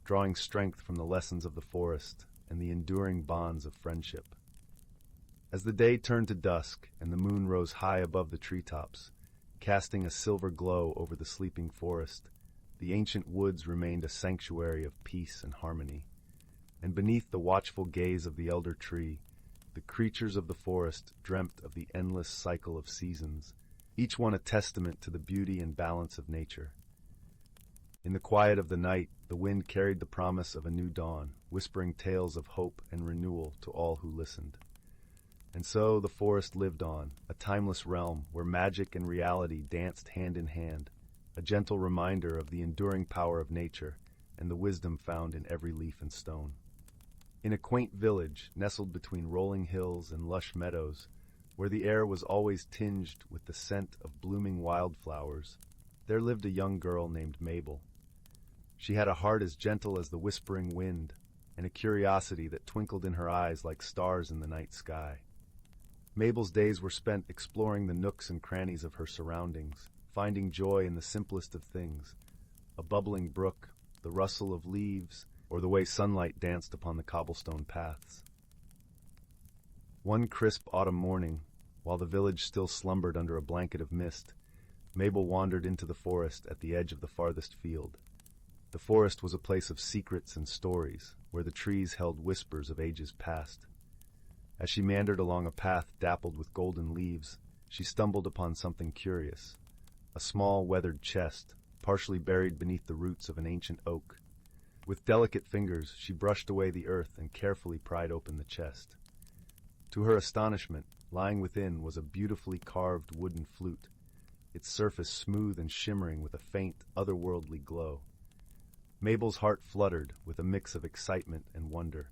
drawing strength from the lessons of the forest and the enduring bonds of friendship. As the day turned to dusk and the moon rose high above the treetops, casting a silver glow over the sleeping forest, the ancient woods remained a sanctuary of peace and harmony. And beneath the watchful gaze of the elder tree, the creatures of the forest dreamt of the endless cycle of seasons, each one a testament to the beauty and balance of nature. In the quiet of the night, the wind carried the promise of a new dawn, whispering tales of hope and renewal to all who listened. And so the forest lived on, a timeless realm where magic and reality danced hand in hand, a gentle reminder of the enduring power of nature and the wisdom found in every leaf and stone. In a quaint village nestled between rolling hills and lush meadows, where the air was always tinged with the scent of blooming wildflowers, there lived a young girl named Mabel. She had a heart as gentle as the whispering wind, and a curiosity that twinkled in her eyes like stars in the night sky. Mabel's days were spent exploring the nooks and crannies of her surroundings, finding joy in the simplest of things, a bubbling brook, the rustle of leaves, or the way sunlight danced upon the cobblestone paths. One crisp autumn morning, while the village still slumbered under a blanket of mist, Mabel wandered into the forest at the edge of the farthest field. The forest was a place of secrets and stories, where the trees held whispers of ages past. As she meandered along a path dappled with golden leaves, she stumbled upon something curious, a small weathered chest, partially buried beneath the roots of an ancient oak. With delicate fingers, she brushed away the earth and carefully pried open the chest. To her astonishment, lying within was a beautifully carved wooden flute, its surface smooth and shimmering with a faint, otherworldly glow. Mabel's heart fluttered with a mix of excitement and wonder.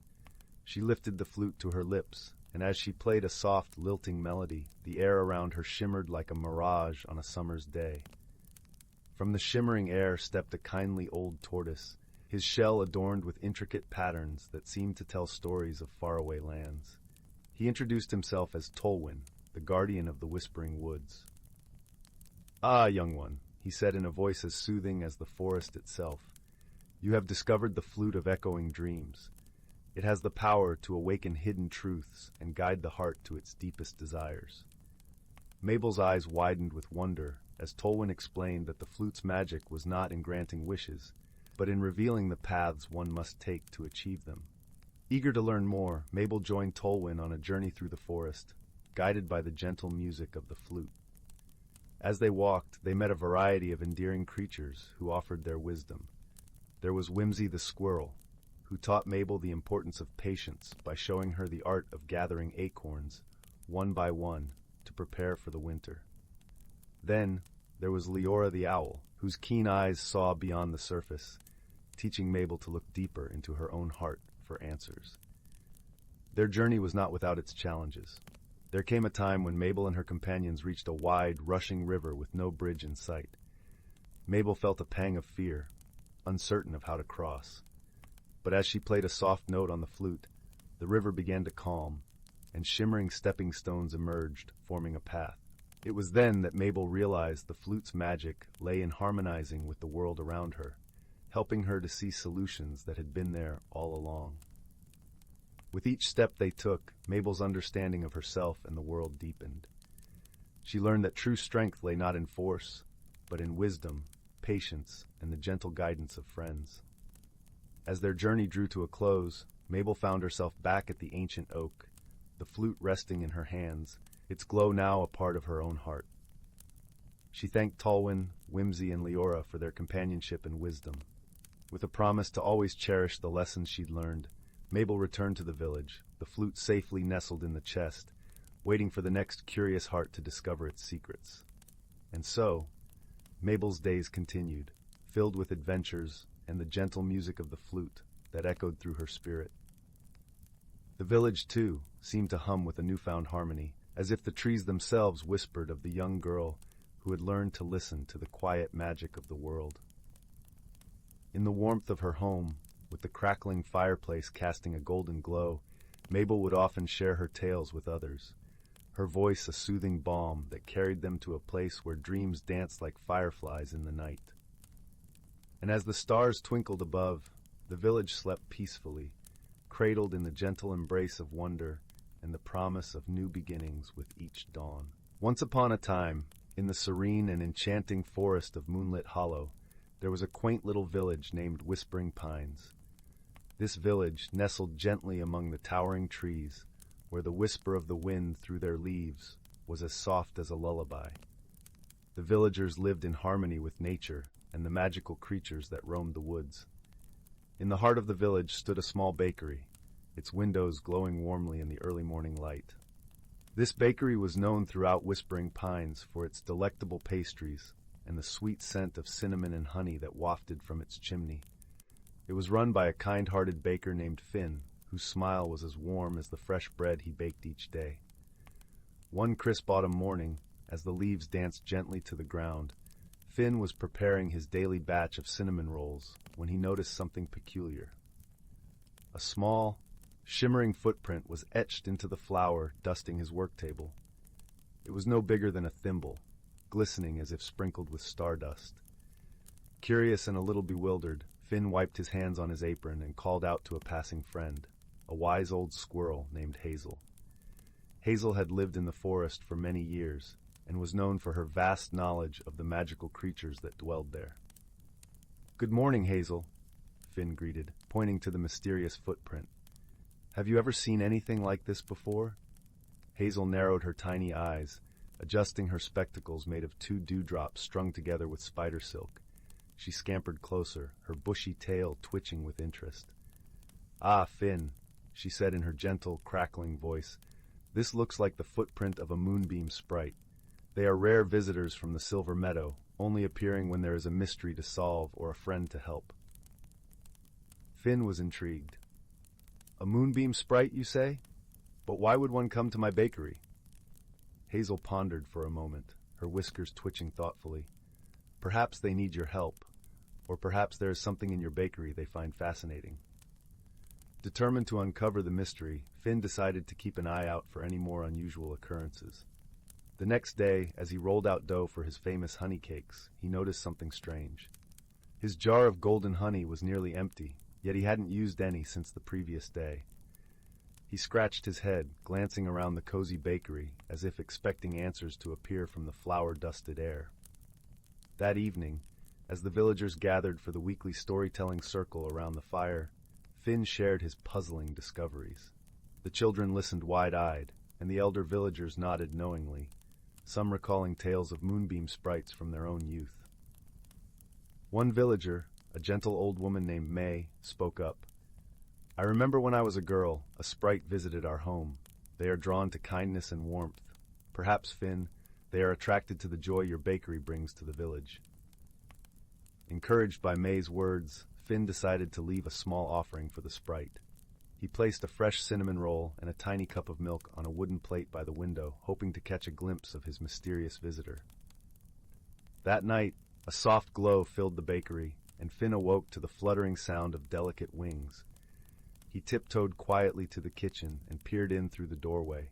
She lifted the flute to her lips, and as she played a soft, lilting melody, the air around her shimmered like a mirage on a summer's day. From the shimmering air stepped a kindly old tortoise, his shell adorned with intricate patterns that seemed to tell stories of faraway lands. He introduced himself as Tolwyn, the guardian of the Whispering Woods. "Ah, young one," he said in a voice as soothing as the forest itself, "you have discovered the flute of echoing dreams. It has the power to awaken hidden truths and guide the heart to its deepest desires." Mabel's eyes widened with wonder as Tolwyn explained that the flute's magic was not in granting wishes, but in revealing the paths one must take to achieve them. Eager to learn more, Mabel joined Tolwyn on a journey through the forest, guided by the gentle music of the flute. As they walked, they met a variety of endearing creatures who offered their wisdom. There was Whimsy the squirrel, who taught Mabel the importance of patience by showing her the art of gathering acorns, one by one, to prepare for the winter. Then there was Leora the owl, whose keen eyes saw beyond the surface, teaching Mabel to look deeper into her own heart for answers. Their journey was not without its challenges. There came a time when Mabel and her companions reached a wide, rushing river with no bridge in sight. Mabel felt a pang of fear, uncertain of how to cross. But as she played a soft note on the flute, the river began to calm, and shimmering stepping stones emerged, forming a path. It was then that Mabel realized the flute's magic lay in harmonizing with the world around her, helping her to see solutions that had been there all along. With each step they took, Mabel's understanding of herself and the world deepened. She learned that true strength lay not in force, but in wisdom, patience, and the gentle guidance of friends. As their journey drew to a close, Mabel found herself back at the ancient oak, the flute resting in her hands, its glow now a part of her own heart. She thanked Tolwyn, Whimsy, and Leora for their companionship and wisdom. With a promise to always cherish the lessons she'd learned, Mabel returned to the village, the flute safely nestled in the chest, waiting for the next curious heart to discover its secrets. And so, Mabel's days continued, filled with adventures and the gentle music of the flute that echoed through her spirit. The village, too, seemed to hum with a newfound harmony, as if the trees themselves whispered of the young girl who had learned to listen to the quiet magic of the world. In the warmth of her home, with the crackling fireplace casting a golden glow, Mabel would often share her tales with others, her voice a soothing balm that carried them to a place where dreams danced like fireflies in the night. And as the stars twinkled above, the village slept peacefully, cradled in the gentle embrace of wonder and the promise of new beginnings with each dawn. Once upon a time, in the serene and enchanting forest of Moonlit Hollow, there was a quaint little village named Whispering Pines. This village nestled gently among the towering trees, where the whisper of the wind through their leaves was as soft as a lullaby. The villagers lived in harmony with nature and the magical creatures that roamed the woods. In the heart of the village stood a small bakery, its windows glowing warmly in the early morning light. This bakery was known throughout Whispering Pines for its delectable pastries and the sweet scent of cinnamon and honey that wafted from its chimney. It was run by a kind-hearted baker named Finn, whose smile was as warm as the fresh bread he baked each day. One crisp autumn morning, as the leaves danced gently to the ground, Finn was preparing his daily batch of cinnamon rolls when he noticed something peculiar. A small, shimmering footprint was etched into the flour dusting his work table. It was no bigger than a thimble, glistening as if sprinkled with stardust. Curious and a little bewildered, Finn wiped his hands on his apron and called out to a passing friend, a wise old squirrel named Hazel. Hazel had lived in the forest for many years and was known for her vast knowledge of the magical creatures that dwelled there. "Good morning, Hazel," Finn greeted, pointing to the mysterious footprint. "Have you ever seen anything like this before?" Hazel narrowed her tiny eyes, adjusting her spectacles made of 2 dewdrops strung together with spider silk. She scampered closer, her bushy tail twitching with interest. "Ah, Finn," she said in her gentle, crackling voice, "this looks like the footprint of a moonbeam sprite. They are rare visitors from the Silver Meadow, only appearing when there is a mystery to solve or a friend to help." Finn was intrigued. "A moonbeam sprite, you say? But why would one come to my bakery?" Hazel pondered for a moment, her whiskers twitching thoughtfully. "Perhaps they need your help, or perhaps there is something in your bakery they find fascinating." Determined to uncover the mystery, Finn decided to keep an eye out for any more unusual occurrences. The next day, as he rolled out dough for his famous honey cakes, he noticed something strange. His jar of golden honey was nearly empty, yet he hadn't used any since the previous day. He scratched his head, glancing around the cozy bakery, as if expecting answers to appear from the flour-dusted air. That evening, as the villagers gathered for the weekly storytelling circle around the fire, Finn shared his puzzling discoveries. The children listened wide-eyed, and the elder villagers nodded knowingly, some recalling tales of moonbeam sprites from their own youth. One villager, a gentle old woman named May, spoke up. "I remember when I was a girl, a sprite visited our home. They are drawn to kindness and warmth. Perhaps, Finn, they are attracted to the joy your bakery brings to the village." Encouraged by May's words, Finn decided to leave a small offering for the sprite. He placed a fresh cinnamon roll and a tiny cup of milk on a wooden plate by the window, hoping to catch a glimpse of his mysterious visitor. That night, a soft glow filled the bakery, and Finn awoke to the fluttering sound of delicate wings. He tiptoed quietly to the kitchen and peered in through the doorway.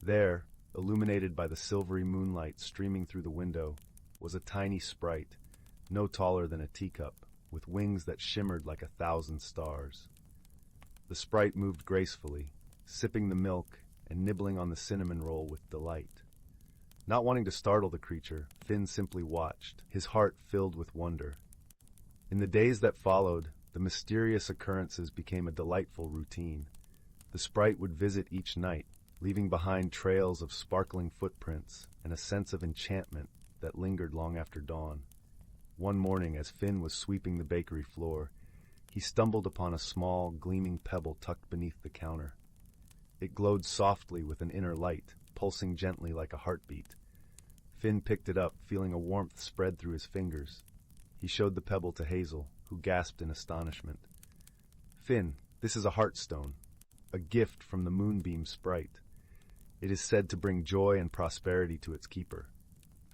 There, illuminated by the silvery moonlight streaming through the window, was a tiny sprite, no taller than a teacup, with wings that shimmered like 1,000 stars. The sprite moved gracefully, sipping the milk and nibbling on the cinnamon roll with delight. Not wanting to startle the creature, Finn simply watched, his heart filled with wonder. In the days that followed, the mysterious occurrences became a delightful routine. The sprite would visit each night, leaving behind trails of sparkling footprints and a sense of enchantment that lingered long after dawn. One morning, as Finn was sweeping the bakery floor, he stumbled upon a small, gleaming pebble tucked beneath the counter. It glowed softly with an inner light, pulsing gently like a heartbeat. Finn picked it up, feeling a warmth spread through his fingers. He showed the pebble to Hazel, who gasped in astonishment. "Finn, this is a heartstone, a gift from the moonbeam sprite. It is said to bring joy and prosperity to its keeper."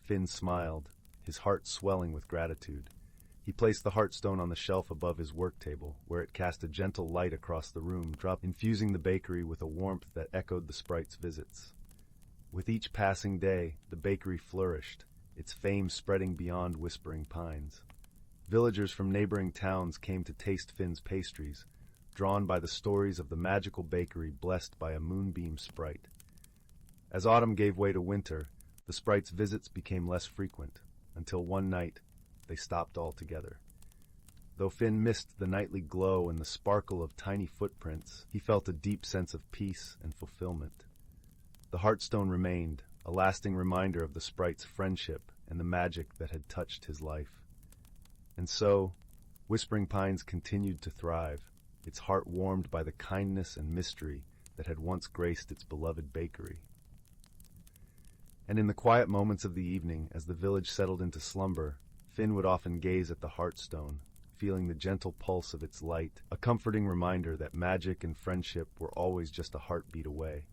Finn smiled, his heart swelling with gratitude. He placed the heartstone on the shelf above his work table, where it cast a gentle light across the room, infusing the bakery with a warmth that echoed the sprite's visits. With each passing day, the bakery flourished, its fame spreading beyond Whispering Pines. Villagers from neighboring towns came to taste Finn's pastries, drawn by the stories of the magical bakery blessed by a moonbeam sprite. As autumn gave way to winter, the sprite's visits became less frequent, until one night they stopped altogether. Though Finn missed the nightly glow and the sparkle of tiny footprints, he felt a deep sense of peace and fulfillment. The Heartstone remained, a lasting reminder of the sprite's friendship and the magic that had touched his life. And so, Whispering Pines continued to thrive, its heart warmed by the kindness and mystery that had once graced its beloved bakery. And in the quiet moments of the evening, as the village settled into slumber, Finn would often gaze at the Heartstone, feeling the gentle pulse of its light, a comforting reminder that magic and friendship were always just a heartbeat away.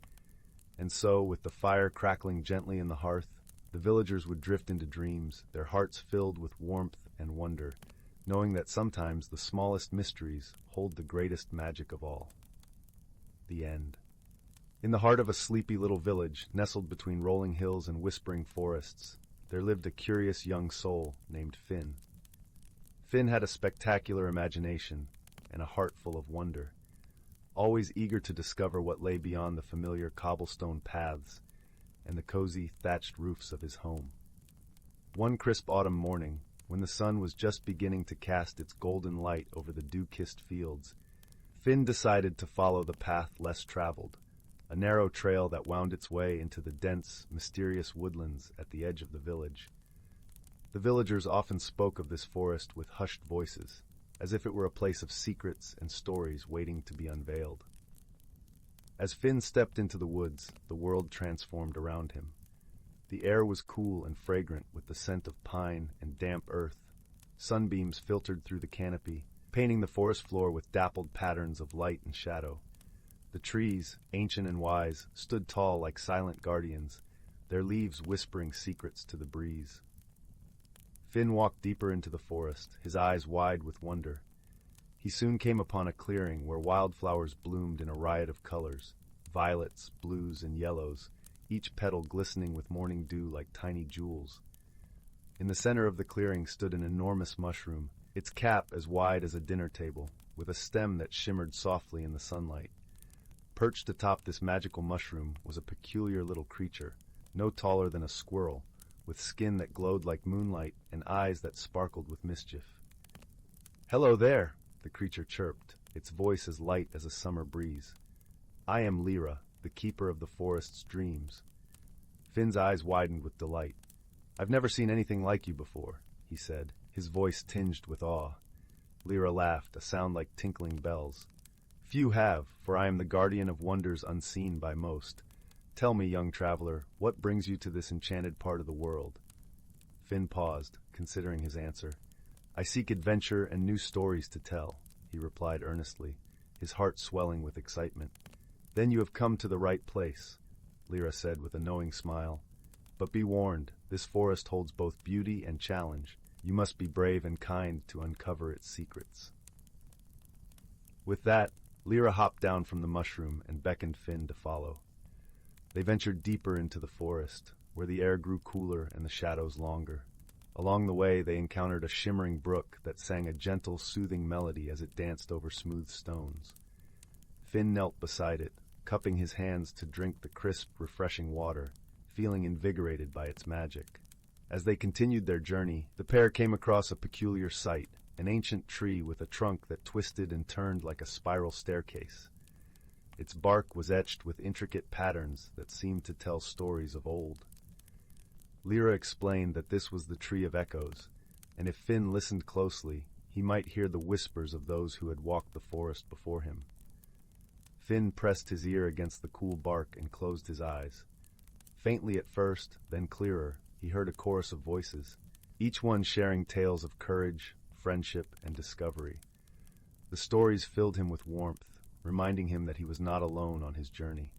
And so, with the fire crackling gently in the hearth, the villagers would drift into dreams, their hearts filled with warmth and wonder, knowing that sometimes the smallest mysteries hold the greatest magic of all. The end. In the heart of a sleepy little village, nestled between rolling hills and whispering forests, there lived a curious young soul named Finn. Finn had a spectacular imagination and a heart full of wonder, always eager to discover what lay beyond the familiar cobblestone paths and the cozy thatched roofs of his home. One crisp autumn morning, when the sun was just beginning to cast its golden light over the dew-kissed fields, Finn decided to follow the path less traveled, a narrow trail that wound its way into the dense, mysterious woodlands at the edge of the village. The villagers often spoke of this forest with hushed voices, as if it were a place of secrets and stories waiting to be unveiled. As Finn stepped into the woods, the world transformed around him. The air was cool and fragrant with the scent of pine and damp earth. Sunbeams filtered through the canopy, painting the forest floor with dappled patterns of light and shadow. The trees, ancient and wise, stood tall like silent guardians, their leaves whispering secrets to the breeze. Finn walked deeper into the forest, his eyes wide with wonder. He soon came upon a clearing where wildflowers bloomed in a riot of colors, violets, blues, and yellows, each petal glistening with morning dew like tiny jewels. In the center of the clearing stood an enormous mushroom, its cap as wide as a dinner table, with a stem that shimmered softly in the sunlight. Perched atop this magical mushroom was a peculiar little creature, no taller than a squirrel, with skin that glowed like moonlight and eyes that sparkled with mischief. "Hello there," the creature chirped, its voice as light as a summer breeze. "I am Lyra, the keeper of the forest's dreams." Finn's eyes widened with delight. "I've never seen anything like you before," he said, his voice tinged with awe. Lyra laughed, a sound like tinkling bells. "Few have, for I am the guardian of wonders unseen by most. Tell me, young traveler, what brings you to this enchanted part of the world?" Finn paused, considering his answer. "I seek adventure and new stories to tell," he replied earnestly, his heart swelling with excitement. "Then you have come to the right place," Lyra said with a knowing smile. "But be warned, this forest holds both beauty and challenge. You must be brave and kind to uncover its secrets." With that, Lyra hopped down from the mushroom and beckoned Finn to follow. They ventured deeper into the forest, where the air grew cooler and the shadows longer. Along the way, they encountered a shimmering brook that sang a gentle, soothing melody as it danced over smooth stones. Finn knelt beside it, cupping his hands to drink the crisp, refreshing water, feeling invigorated by its magic. As they continued their journey, the pair came across a peculiar sight, an ancient tree with a trunk that twisted and turned like a spiral staircase. Its bark was etched with intricate patterns that seemed to tell stories of old. Lyra explained that this was the Tree of Echoes, and if Finn listened closely, he might hear the whispers of those who had walked the forest before him. Finn pressed his ear against the cool bark and closed his eyes. Faintly at first, then clearer, he heard a chorus of voices, each one sharing tales of courage, friendship, and discovery. The stories filled him with warmth, reminding him that he was not alone on his journey.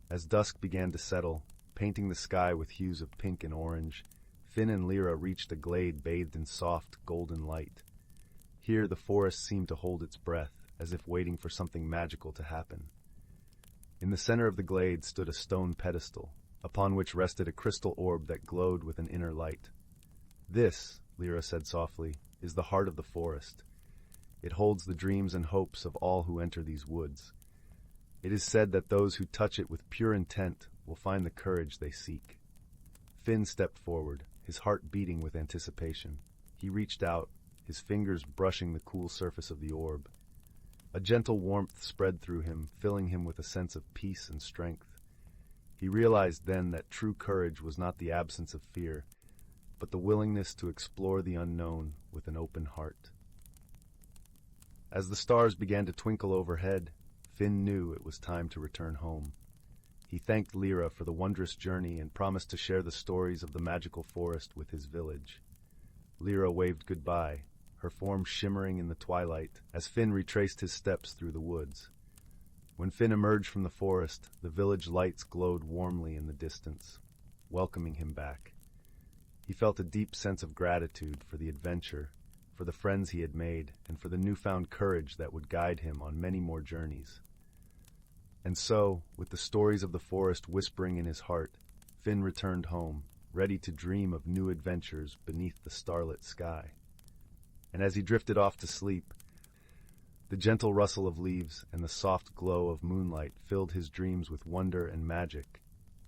As dusk began to settle, painting the sky with hues of pink and orange, Finn and Lyra reached a glade bathed in soft, golden light. Here the forest seemed to hold its breath, as if waiting for something magical to happen. In the center of the glade stood a stone pedestal, upon which rested a crystal orb that glowed with an inner light. "This," Lyra said softly, "is the heart of the forest. It holds the dreams and hopes of all who enter these woods. It is said that those who touch it with pure intent will find the courage they seek." Finn stepped forward, his heart beating with anticipation. He reached out, his fingers brushing the cool surface of the orb. A gentle warmth spread through him, filling him with a sense of peace and strength. He realized then that true courage was not the absence of fear, but the willingness to explore the unknown with an open heart. As the stars began to twinkle overhead, Finn knew it was time to return home. He thanked Lyra for the wondrous journey and promised to share the stories of the magical forest with his village. Lyra waved goodbye, her form shimmering in the twilight as Finn retraced his steps through the woods. When Finn emerged from the forest, the village lights glowed warmly in the distance, welcoming him back. He felt a deep sense of gratitude for the adventure, for the friends he had made, and for the newfound courage that would guide him on many more journeys. And so, with the stories of the forest whispering in his heart, Finn returned home, ready to dream of new adventures beneath the starlit sky. And as he drifted off to sleep, the gentle rustle of leaves and the soft glow of moonlight filled his dreams with wonder and magic,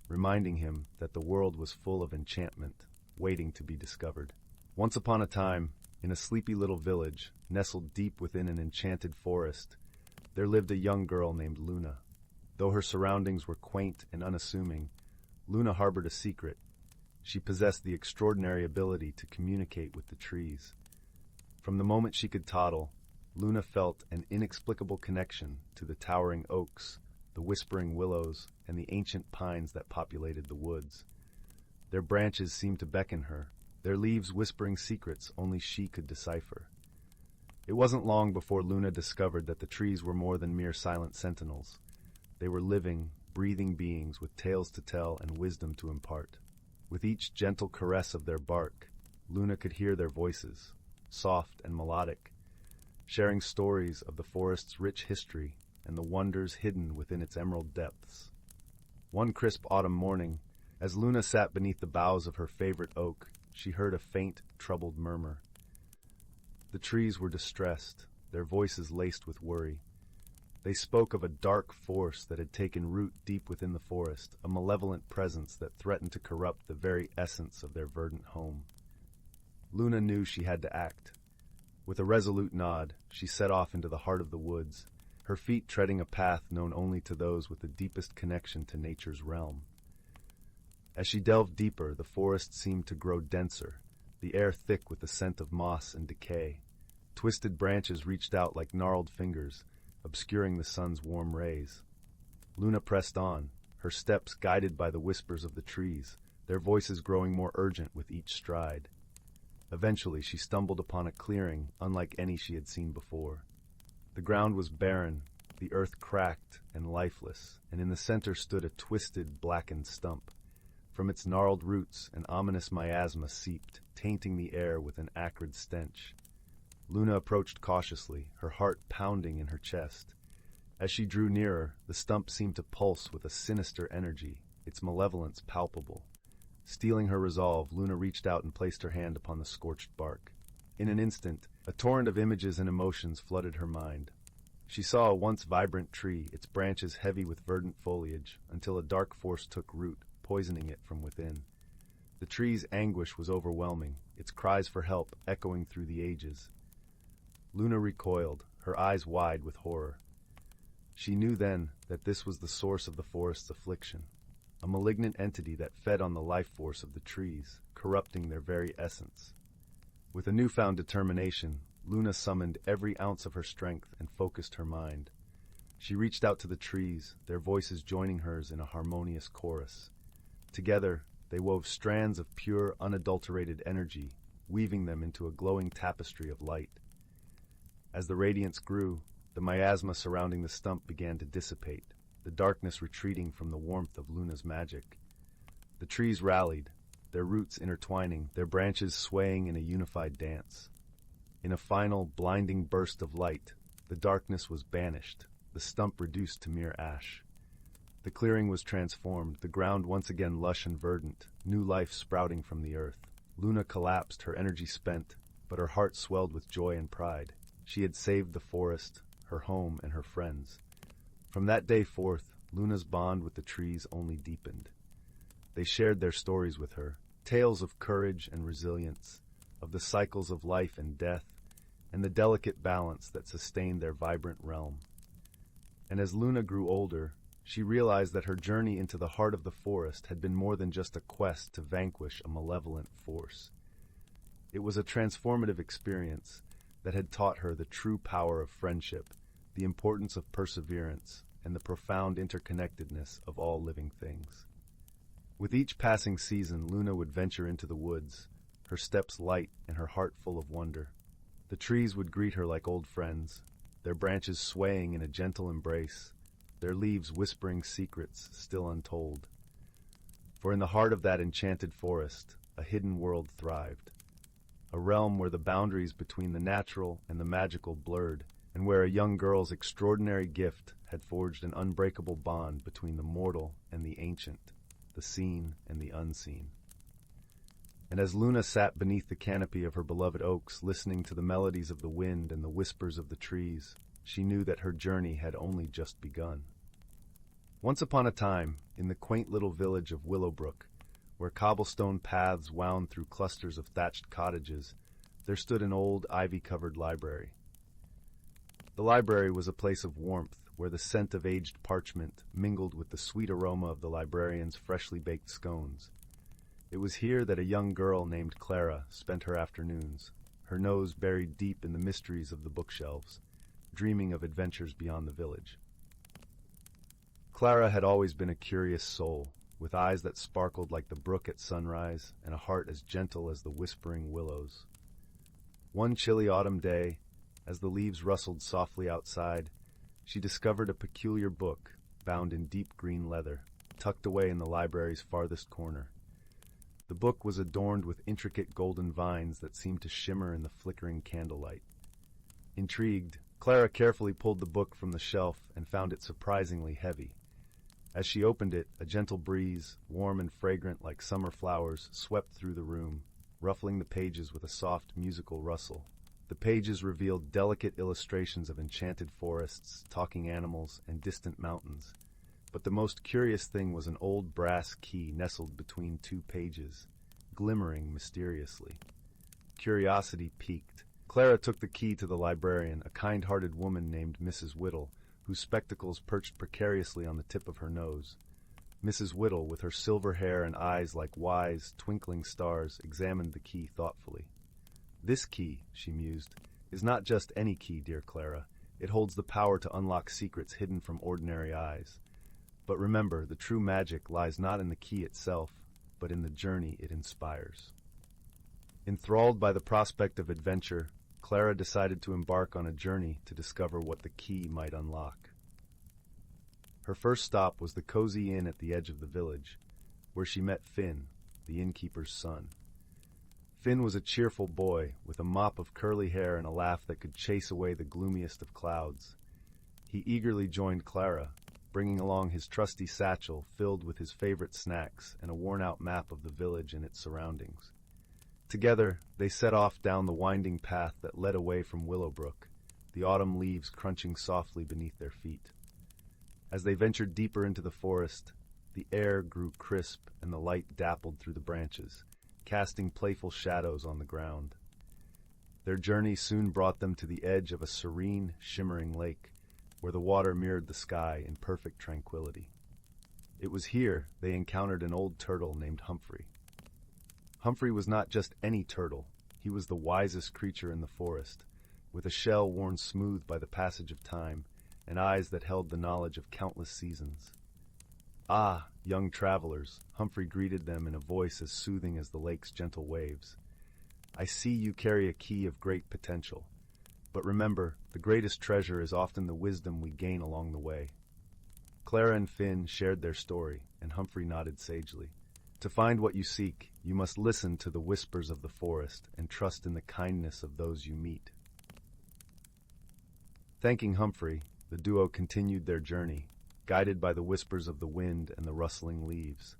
reminding him that the world was full of enchantment, waiting to be discovered. Once upon a time, in a sleepy little village, nestled deep within an enchanted forest, there lived a young girl named Luna. Though her surroundings were quaint and unassuming, Luna harbored a secret. She possessed the extraordinary ability to communicate with the trees. From the moment she could toddle, Luna felt an inexplicable connection to the towering oaks, the whispering willows, and the ancient pines that populated the woods. Their branches seemed to beckon her, their leaves whispering secrets only she could decipher. It wasn't long before Luna discovered that the trees were more than mere silent sentinels. They were living, breathing beings with tales to tell and wisdom to impart. With each gentle caress of their bark, Luna could hear their voices, soft and melodic, sharing stories of the forest's rich history and the wonders hidden within its emerald depths. One crisp autumn morning, as Luna sat beneath the boughs of her favorite oak, she heard a faint, troubled murmur. The trees were distressed, their voices laced with worry. They spoke of a dark force that had taken root deep within the forest, a malevolent presence that threatened to corrupt the very essence of their verdant home. Luna knew she had to act. With a resolute nod, she set off into the heart of the woods, her feet treading a path known only to those with the deepest connection to nature's realm. As she delved deeper, the forest seemed to grow denser, the air thick with the scent of moss and decay. Twisted branches reached out like gnarled fingers, obscuring the sun's warm rays. Luna pressed on, her steps guided by the whispers of the trees, their voices growing more urgent with each stride. Eventually, she stumbled upon a clearing unlike any she had seen before. The ground was barren, the earth cracked and lifeless, and in the center stood a twisted, blackened stump. From its gnarled roots, an ominous miasma seeped, tainting the air with an acrid stench. Luna approached cautiously, her heart pounding in her chest. As she drew nearer, the stump seemed to pulse with a sinister energy, its malevolence palpable. Steeling her resolve, Luna reached out and placed her hand upon the scorched bark. In an instant, a torrent of images and emotions flooded her mind. She saw a once vibrant tree, its branches heavy with verdant foliage, until a dark force took root, poisoning it from within. The tree's anguish was overwhelming, its cries for help echoing through the ages. Luna recoiled, her eyes wide with horror. She knew then that this was the source of the forest's affliction, a malignant entity that fed on the life force of the trees, corrupting their very essence. With a newfound determination, Luna summoned every ounce of her strength and focused her mind. She reached out to the trees, their voices joining hers in a harmonious chorus. Together, they wove strands of pure, unadulterated energy, weaving them into a glowing tapestry of light. As the radiance grew, the miasma surrounding the stump began to dissipate, the darkness retreating from the warmth of Luna's magic. The trees rallied, their roots intertwining, their branches swaying in a unified dance. In a final, blinding burst of light, the darkness was banished, the stump reduced to mere ash. The clearing was transformed, the ground once again lush and verdant, new life sprouting from the earth. Luna collapsed, her energy spent, but her heart swelled with joy and pride. She had saved the forest, her home, and her friends. From that day forth, Luna's bond with the trees only deepened. They shared their stories with her, tales of courage and resilience, of the cycles of life and death, and the delicate balance that sustained their vibrant realm. And as Luna grew older, she realized that her journey into the heart of the forest had been more than just a quest to vanquish a malevolent force. It was a transformative experience that had taught her the true power of friendship, the importance of perseverance, and the profound interconnectedness of all living things. With each passing season, Luna would venture into the woods, her steps light and her heart full of wonder. The trees would greet her like old friends, their branches swaying in a gentle embrace, their leaves whispering secrets still untold. For in the heart of that enchanted forest, a hidden world thrived, a realm where the boundaries between the natural and the magical blurred, and where a young girl's extraordinary gift had forged an unbreakable bond between the mortal and the ancient, the seen and the unseen. And as Luna sat beneath the canopy of her beloved oaks, listening to the melodies of the wind and the whispers of the trees, she knew that her journey had only just begun. Once upon a time, in the quaint little village of Willowbrook, where cobblestone paths wound through clusters of thatched cottages, there stood an old, ivy-covered library. The library was a place of warmth, where the scent of aged parchment mingled with the sweet aroma of the librarian's freshly baked scones. It was here that a young girl named Clara spent her afternoons, her nose buried deep in the mysteries of the bookshelves, dreaming of adventures beyond the village. Clara had always been a curious soul, with eyes that sparkled like the brook at sunrise and a heart as gentle as the whispering willows. One chilly autumn day, as the leaves rustled softly outside, she discovered a peculiar book bound in deep green leather, tucked away in the library's farthest corner. The book was adorned with intricate golden vines that seemed to shimmer in the flickering candlelight. Intrigued, Clara carefully pulled the book from the shelf and found it surprisingly heavy. As she opened it, a gentle breeze, warm and fragrant like summer flowers, swept through the room, ruffling the pages with a soft musical rustle. The pages revealed delicate illustrations of enchanted forests, talking animals, and distant mountains. But the most curious thing was an old brass key nestled between two pages, glimmering mysteriously. Curiosity piqued. Clara took the key to the librarian, a kind-hearted woman named Mrs. Whittle, whose spectacles perched precariously on the tip of her nose. Mrs. Whittle, with her silver hair and eyes like wise, twinkling stars, examined the key thoughtfully. "This key," she mused, "is not just any key, dear Clara. It holds the power to unlock secrets hidden from ordinary eyes. But remember, the true magic lies not in the key itself, but in the journey it inspires." Enthralled by the prospect of adventure, Clara decided to embark on a journey to discover what the key might unlock. Her first stop was the cozy inn at the edge of the village, where she met Finn, the innkeeper's son. Finn was a cheerful boy, with a mop of curly hair and a laugh that could chase away the gloomiest of clouds. He eagerly joined Clara, bringing along his trusty satchel filled with his favorite snacks and a worn-out map of the village and its surroundings. Together, they set off down the winding path that led away from Willowbrook, the autumn leaves crunching softly beneath their feet. As they ventured deeper into the forest, the air grew crisp and the light dappled through the branches, casting playful shadows on the ground. Their journey soon brought them to the edge of a serene, shimmering lake, where the water mirrored the sky in perfect tranquility. It was here they encountered an old turtle named Humphrey. Humphrey was not just any turtle, he was the wisest creature in the forest, with a shell worn smooth by the passage of time, and eyes that held the knowledge of countless seasons. "Ah, young travelers," Humphrey greeted them in a voice as soothing as the lake's gentle waves. "I see you carry a key of great potential. But remember, the greatest treasure is often the wisdom we gain along the way." Clara and Finn shared their story, and Humphrey nodded sagely. "To find what you seek, you must listen to the whispers of the forest and trust in the kindness of those you meet." Thanking Humphrey, the duo continued their journey, guided by the whispers of the wind and the rustling leaves.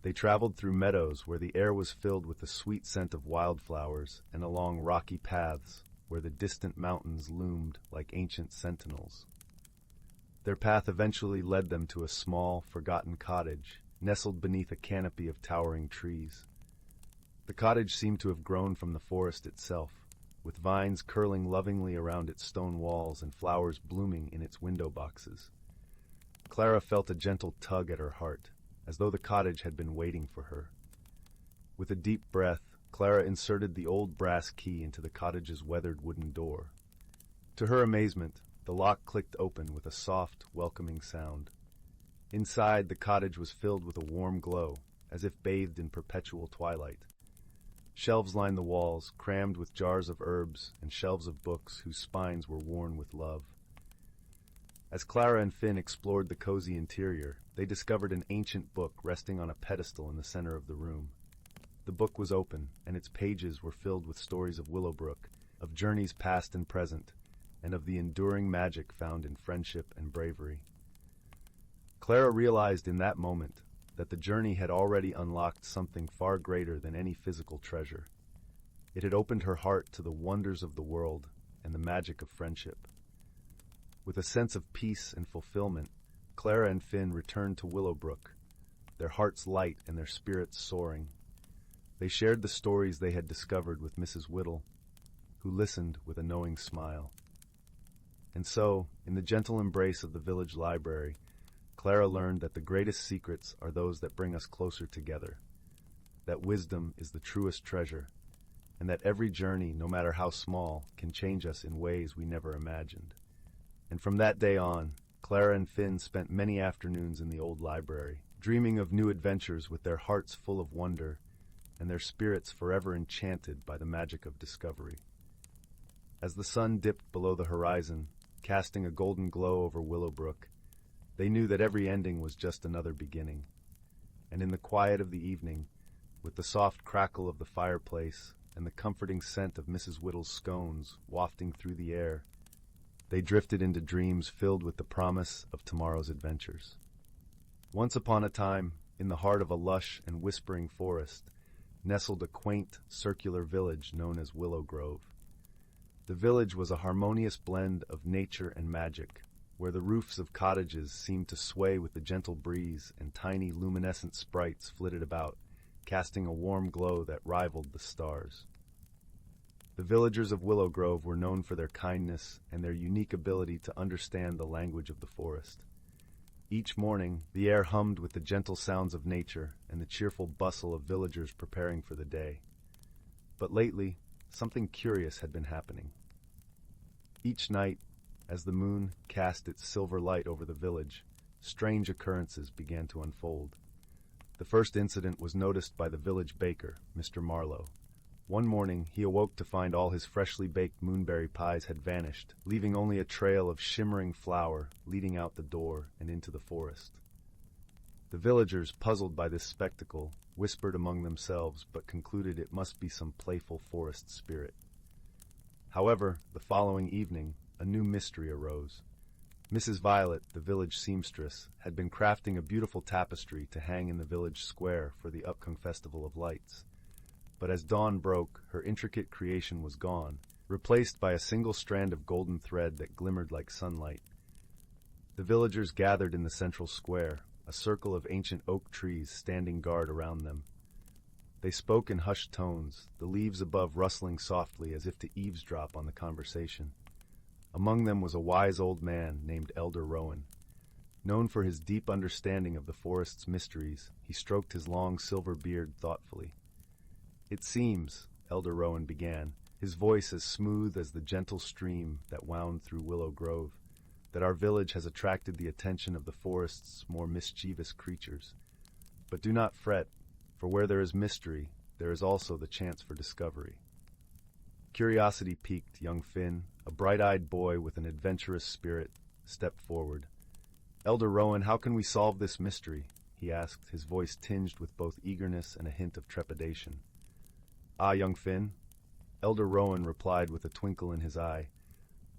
They traveled through meadows where the air was filled with the sweet scent of wildflowers and along rocky paths where the distant mountains loomed like ancient sentinels. Their path eventually led them to a small, forgotten cottage, nestled beneath a canopy of towering trees. The cottage seemed to have grown from the forest itself, with vines curling lovingly around its stone walls and flowers blooming in its window boxes. Clara felt a gentle tug at her heart, as though the cottage had been waiting for her. With a deep breath, Clara inserted the old brass key into the cottage's weathered wooden door. To her amazement, the lock clicked open with a soft, welcoming sound. Inside, the cottage was filled with a warm glow, as if bathed in perpetual twilight. Shelves lined the walls, crammed with jars of herbs and shelves of books whose spines were worn with love. As Clara and Finn explored the cozy interior, they discovered an ancient book resting on a pedestal in the center of the room. The book was open, and its pages were filled with stories of Willowbrook, of journeys past and present, and of the enduring magic found in friendship and bravery. Clara realized in that moment that the journey had already unlocked something far greater than any physical treasure. It had opened her heart to the wonders of the world and the magic of friendship. With a sense of peace and fulfillment, Clara and Finn returned to Willowbrook, their hearts light and their spirits soaring. They shared the stories they had discovered with Mrs. Whittle, who listened with a knowing smile. And so, in the gentle embrace of the village library, Clara learned that the greatest secrets are those that bring us closer together, that wisdom is the truest treasure, and that every journey, no matter how small, can change us in ways we never imagined. And from that day on, Clara and Finn spent many afternoons in the old library, dreaming of new adventures with their hearts full of wonder and their spirits forever enchanted by the magic of discovery. As the sun dipped below the horizon, casting a golden glow over Willowbrook, they knew that every ending was just another beginning. And in the quiet of the evening, with the soft crackle of the fireplace and the comforting scent of Mrs. Whittle's scones wafting through the air, they drifted into dreams filled with the promise of tomorrow's adventures. Once upon a time, in the heart of a lush and whispering forest, nestled a quaint, circular village known as Willow Grove. The village was a harmonious blend of nature and magic, where the roofs of cottages seemed to sway with the gentle breeze and tiny luminescent sprites flitted about, casting a warm glow that rivaled the stars. The villagers of Willow Grove were known for their kindness and their unique ability to understand the language of the forest. Each morning, the air hummed with the gentle sounds of nature and the cheerful bustle of villagers preparing for the day. But lately, something curious had been happening. Each night, as the moon cast its silver light over the village, strange occurrences began to unfold. The first incident was noticed by the village baker, Mr. Marlowe. One morning, he awoke to find all his freshly baked moonberry pies had vanished, leaving only a trail of shimmering flour leading out the door and into the forest. The villagers, puzzled by this spectacle, whispered among themselves but concluded it must be some playful forest spirit. However, the following evening, a new mystery arose. Mrs. Violet, the village seamstress, had been crafting a beautiful tapestry to hang in the village square for the upcoming Festival of Lights. But as dawn broke, her intricate creation was gone, replaced by a single strand of golden thread that glimmered like sunlight. The villagers gathered in the central square, a circle of ancient oak trees standing guard around them. They spoke in hushed tones, the leaves above rustling softly as if to eavesdrop on the conversation. Among them was a wise old man named Elder Rowan. Known for his deep understanding of the forest's mysteries, he stroked his long silver beard thoughtfully. "It seems," Elder Rowan began, his voice as smooth as the gentle stream that wound through Willow Grove, "that our village has attracted the attention of the forest's more mischievous creatures. But do not fret, for where there is mystery, there is also the chance for discovery." Curiosity piqued young Finn, a bright-eyed boy with an adventurous spirit, stepped forward. "Elder Rowan, how can we solve this mystery?" he asked, his voice tinged with both eagerness and a hint of trepidation. "Ah, young Finn," Elder Rowan replied with a twinkle in his eye,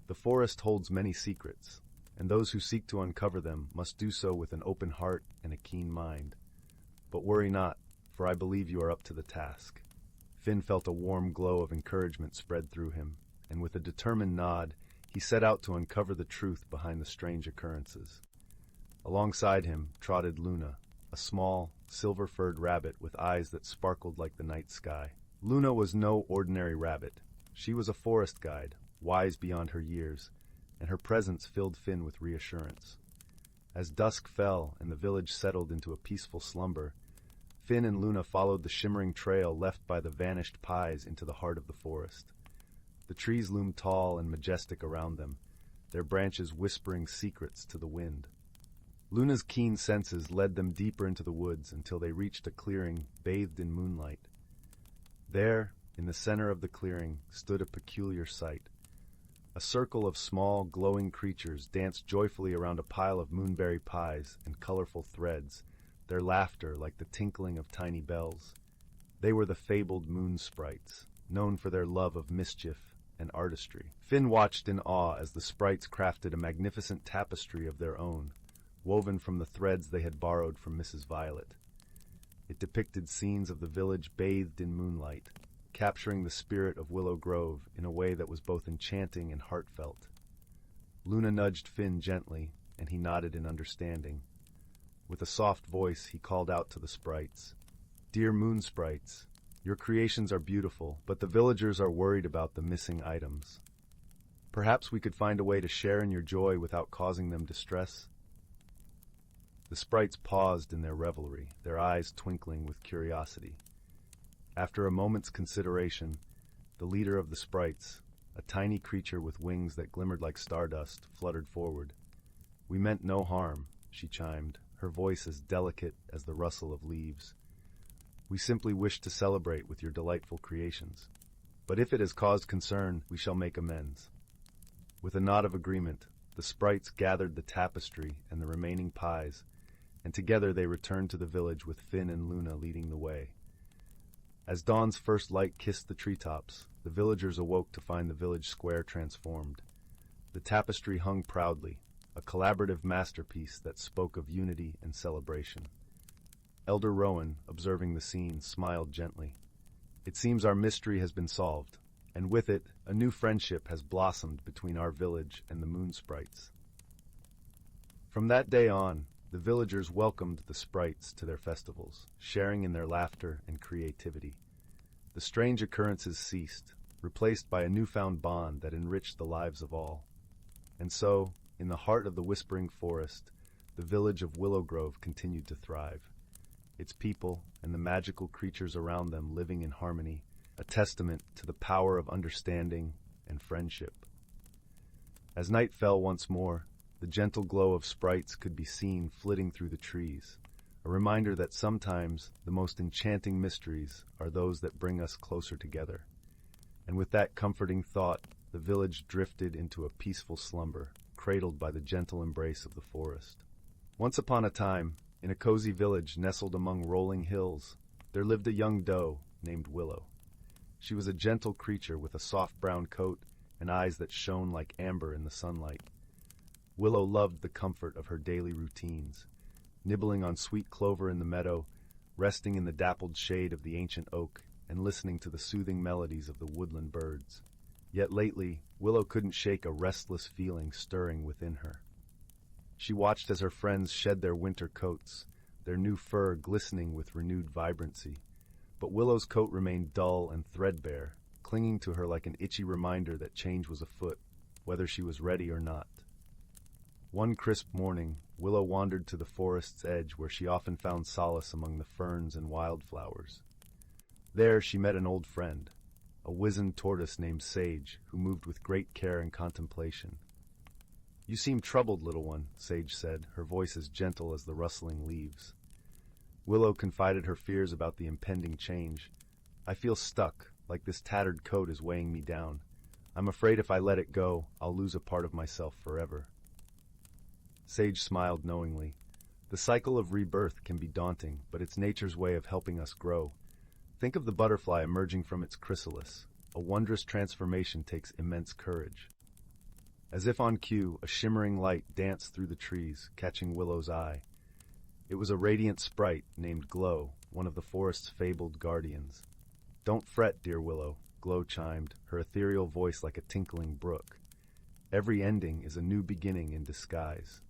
"the forest holds many secrets, and those who seek to uncover them must do so with an open heart and a keen mind. But worry not, for I believe you are up to the task." Finn felt a warm glow of encouragement spread through him, and with a determined nod, he set out to uncover the truth behind the strange occurrences. Alongside him trotted Luna, a small, silver-furred rabbit with eyes that sparkled like the night sky. Luna was no ordinary rabbit. She was a forest guide, wise beyond her years, and her presence filled Finn with reassurance. As dusk fell and the village settled into a peaceful slumber, Finn and Luna followed the shimmering trail left by the vanished pies into the heart of the forest. The trees loomed tall and majestic around them, their branches whispering secrets to the wind. Luna's keen senses led them deeper into the woods until they reached a clearing bathed in moonlight. There, in the center of the clearing, stood a peculiar sight. A circle of small, glowing creatures danced joyfully around a pile of moonberry pies and colorful threads, their laughter like the tinkling of tiny bells. They were the fabled moon sprites, known for their love of mischief and artistry. Finn watched in awe as the sprites crafted a magnificent tapestry of their own, woven from the threads they had borrowed from Mrs. Violet. It depicted scenes of the village bathed in moonlight, capturing the spirit of Willow Grove in a way that was both enchanting and heartfelt. Luna nudged Finn gently, and he nodded in understanding. With a soft voice, he called out to the sprites, "Dear moon sprites, your creations are beautiful, but the villagers are worried about the missing items. Perhaps we could find a way to share in your joy without causing them distress?" The sprites paused in their revelry, their eyes twinkling with curiosity. After a moment's consideration, the leader of the sprites, a tiny creature with wings that glimmered like stardust, fluttered forward. "We meant no harm," she chimed, her voice as delicate as the rustle of leaves. "We simply wish to celebrate with your delightful creations. But if it has caused concern, we shall make amends." With a nod of agreement, the sprites gathered the tapestry and the remaining pies, and together they returned to the village with Finn and Luna leading the way. As dawn's first light kissed the treetops, the villagers awoke to find the village square transformed. The tapestry hung proudly, a collaborative masterpiece that spoke of unity and celebration. Elder Rowan, observing the scene, smiled gently. "It seems our mystery has been solved, and with it, a new friendship has blossomed between our village and the moon sprites." From that day on, the villagers welcomed the sprites to their festivals, sharing in their laughter and creativity. The strange occurrences ceased, replaced by a newfound bond that enriched the lives of all. And so, in the heart of the whispering forest, the village of Willow Grove continued to thrive, its people and the magical creatures around them living in harmony, a testament to the power of understanding and friendship. As night fell once more, the gentle glow of sprites could be seen flitting through the trees, a reminder that sometimes the most enchanting mysteries are those that bring us closer together. And with that comforting thought, the village drifted into a peaceful slumber, cradled by the gentle embrace of the forest. Once upon a time, in a cozy village nestled among rolling hills, there lived a young doe named Willow. She was a gentle creature with a soft brown coat and eyes that shone like amber in the sunlight. Willow loved the comfort of her daily routines, nibbling on sweet clover in the meadow, resting in the dappled shade of the ancient oak, and listening to the soothing melodies of the woodland birds. Yet lately, Willow couldn't shake a restless feeling stirring within her. She watched as her friends shed their winter coats, their new fur glistening with renewed vibrancy. But Willow's coat remained dull and threadbare, clinging to her like an itchy reminder that change was afoot, whether she was ready or not. One crisp morning, Willow wandered to the forest's edge where she often found solace among the ferns and wildflowers. There she met an old friend, a wizened tortoise named Sage, who moved with great care and contemplation. "You seem troubled, little one," Sage said, her voice as gentle as the rustling leaves. Willow confided her fears about the impending change. "I feel stuck, like this tattered coat is weighing me down. I'm afraid if I let it go, I'll lose a part of myself forever." Sage smiled knowingly. The cycle of rebirth can be daunting, but it's nature's way of helping us grow. Think of the butterfly emerging from its chrysalis. A wondrous transformation takes immense courage. As if on cue, a shimmering light danced through the trees, catching Willow's eye. It was a radiant sprite named Glow, one of the forest's fabled guardians. "Don't fret, dear Willow," Glow chimed, her ethereal voice like a tinkling brook. "Every ending is a new beginning in disguise."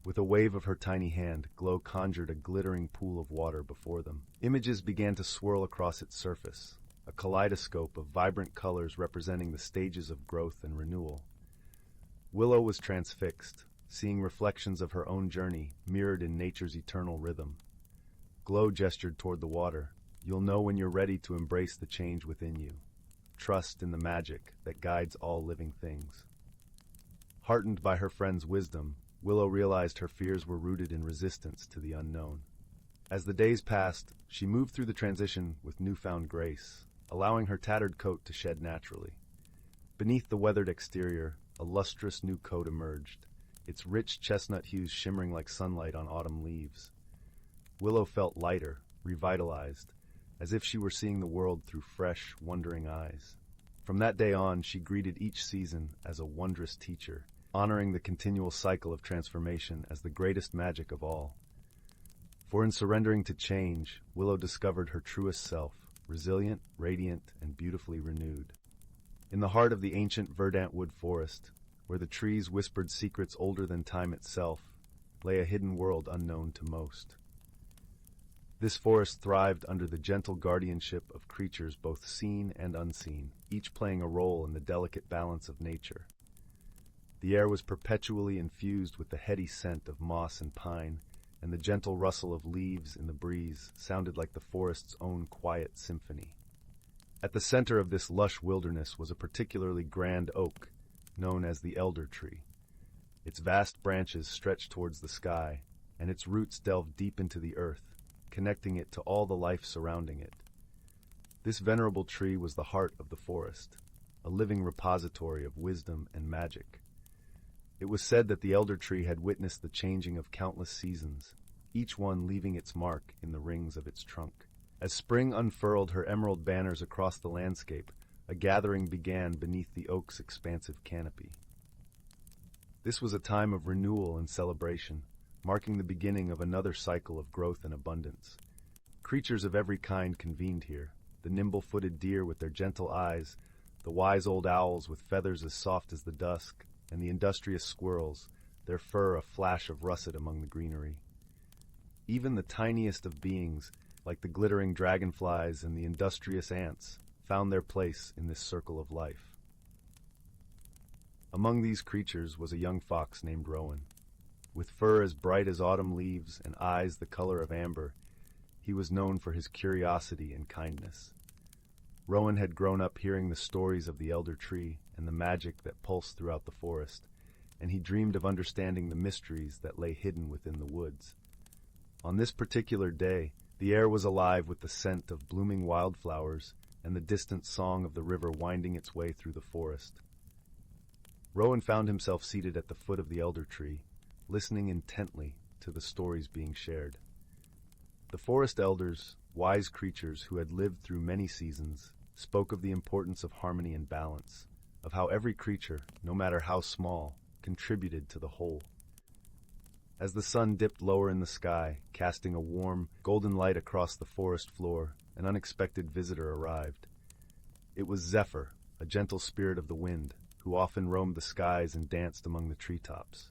With a wave of her tiny hand, Glow conjured a glittering pool of water before them. Images began to swirl across its surface, a kaleidoscope of vibrant colors representing the stages of growth and renewal. Willow was transfixed, seeing reflections of her own journey mirrored in nature's eternal rhythm. Glow gestured toward the water. "You'll know when you're ready to embrace the change within you. Trust in the magic that guides all living things." Heartened by her friend's wisdom, Willow realized her fears were rooted in resistance to the unknown. As the days passed, she moved through the transition with newfound grace, allowing her tattered coat to shed naturally. Beneath the weathered exterior, a lustrous new coat emerged, its rich chestnut hues shimmering like sunlight on autumn leaves. Willow felt lighter, revitalized, as if she were seeing the world through fresh, wondering eyes. From that day on, she greeted each season as a wondrous teacher, honoring the continual cycle of transformation as the greatest magic of all. For in surrendering to change, Willow discovered her truest self, resilient, radiant, and beautifully renewed. In the heart of the ancient verdant wood forest, where the trees whispered secrets older than time itself, lay a hidden world unknown to most. This forest thrived under the gentle guardianship of creatures both seen and unseen, each playing a role in the delicate balance of nature. The air was perpetually infused with the heady scent of moss and pine, and the gentle rustle of leaves in the breeze sounded like the forest's own quiet symphony. At the center of this lush wilderness was a particularly grand oak, known as the elder tree. Its vast branches stretched towards the sky, and its roots delved deep into the earth, connecting it to all the life surrounding it. This venerable tree was the heart of the forest, a living repository of wisdom and magic. It was said that the elder tree had witnessed the changing of countless seasons, each one leaving its mark in the rings of its trunk. As spring unfurled her emerald banners across the landscape, a gathering began beneath the oak's expansive canopy. This was a time of renewal and celebration, marking the beginning of another cycle of growth and abundance. Creatures of every kind convened here, the nimble-footed deer with their gentle eyes, the wise old owls with feathers as soft as the dusk, and the industrious squirrels, their fur a flash of russet among the greenery. Even the tiniest of beings, like the glittering dragonflies and the industrious ants, found their place in this circle of life. Among these creatures was a young fox named Rowan. With fur as bright as autumn leaves and eyes the color of amber, he was known for his curiosity and kindness. Rowan had grown up hearing the stories of the elder tree and the magic that pulsed throughout the forest, and he dreamed of understanding the mysteries that lay hidden within the woods. On this particular day, the air was alive with the scent of blooming wildflowers and the distant song of the river winding its way through the forest. Rowan found himself seated at the foot of the elder tree, listening intently to the stories being shared. The forest elders, wise creatures who had lived through many seasons, spoke of the importance of harmony and balance, of how every creature, no matter how small, contributed to the whole. As the sun dipped lower in the sky, casting a warm, golden light across the forest floor, an unexpected visitor arrived. It was Zephyr, a gentle spirit of the wind, who often roamed the skies and danced among the treetops.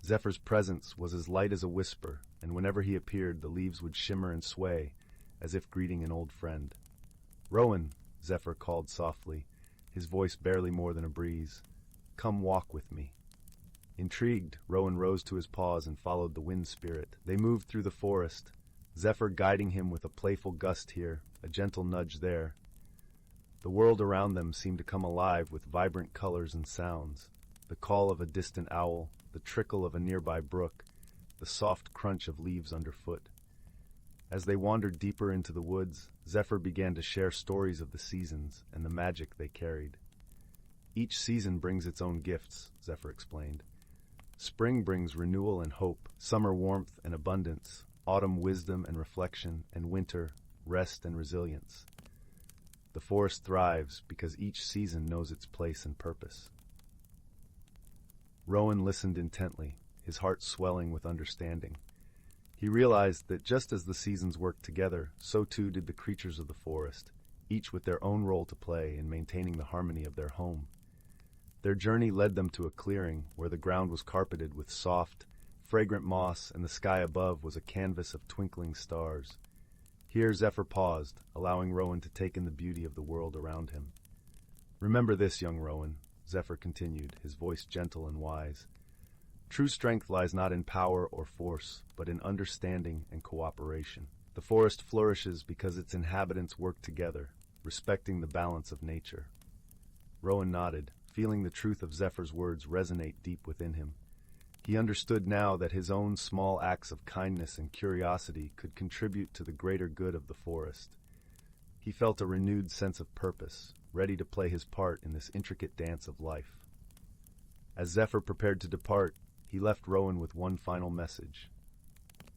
Zephyr's presence was as light as a whisper, and whenever he appeared, the leaves would shimmer and sway, as if greeting an old friend. "Rowan," Zephyr called softly, his voice barely more than a breeze, "come walk with me." Intrigued, Rowan rose to his paws and followed the wind spirit. They moved through the forest, Zephyr guiding him with a playful gust here, a gentle nudge there. The world around them seemed to come alive with vibrant colors and sounds, the call of a distant owl, the trickle of a nearby brook, the soft crunch of leaves underfoot. As they wandered deeper into the woods, Zephyr began to share stories of the seasons and the magic they carried. "Each season brings its own gifts," Zephyr explained. "Spring brings renewal and hope, summer warmth and abundance, autumn wisdom and reflection, and winter rest and resilience. The forest thrives because each season knows its place and purpose." Rowan listened intently, his heart swelling with understanding. He realized that just as the seasons worked together, so too did the creatures of the forest, each with their own role to play in maintaining the harmony of their home. Their journey led them to a clearing where the ground was carpeted with soft, fragrant moss and the sky above was a canvas of twinkling stars. Here Zephyr paused, allowing Rowan to take in the beauty of the world around him. "Remember this, young Rowan," Zephyr continued, his voice gentle and wise. "True strength lies not in power or force, but in understanding and cooperation. The forest flourishes because its inhabitants work together, respecting the balance of nature." Rowan nodded, feeling the truth of Zephyr's words resonate deep within him. He understood now that his own small acts of kindness and curiosity could contribute to the greater good of the forest. He felt a renewed sense of purpose, ready to play his part in this intricate dance of life. As Zephyr prepared to depart, he left Rowan with one final message.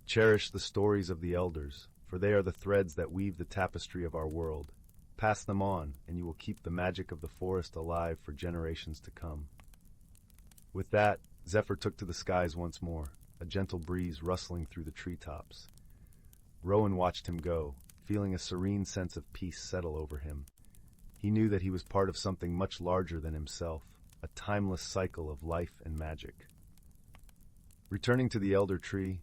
"Cherish the stories of the elders, for they are the threads that weave the tapestry of our world. Pass them on, and you will keep the magic of the forest alive for generations to come." With that, Zephyr took to the skies once more, a gentle breeze rustling through the treetops. Rowan watched him go, feeling a serene sense of peace settle over him. He knew that he was part of something much larger than himself, a timeless cycle of life and magic. Returning to the elder tree,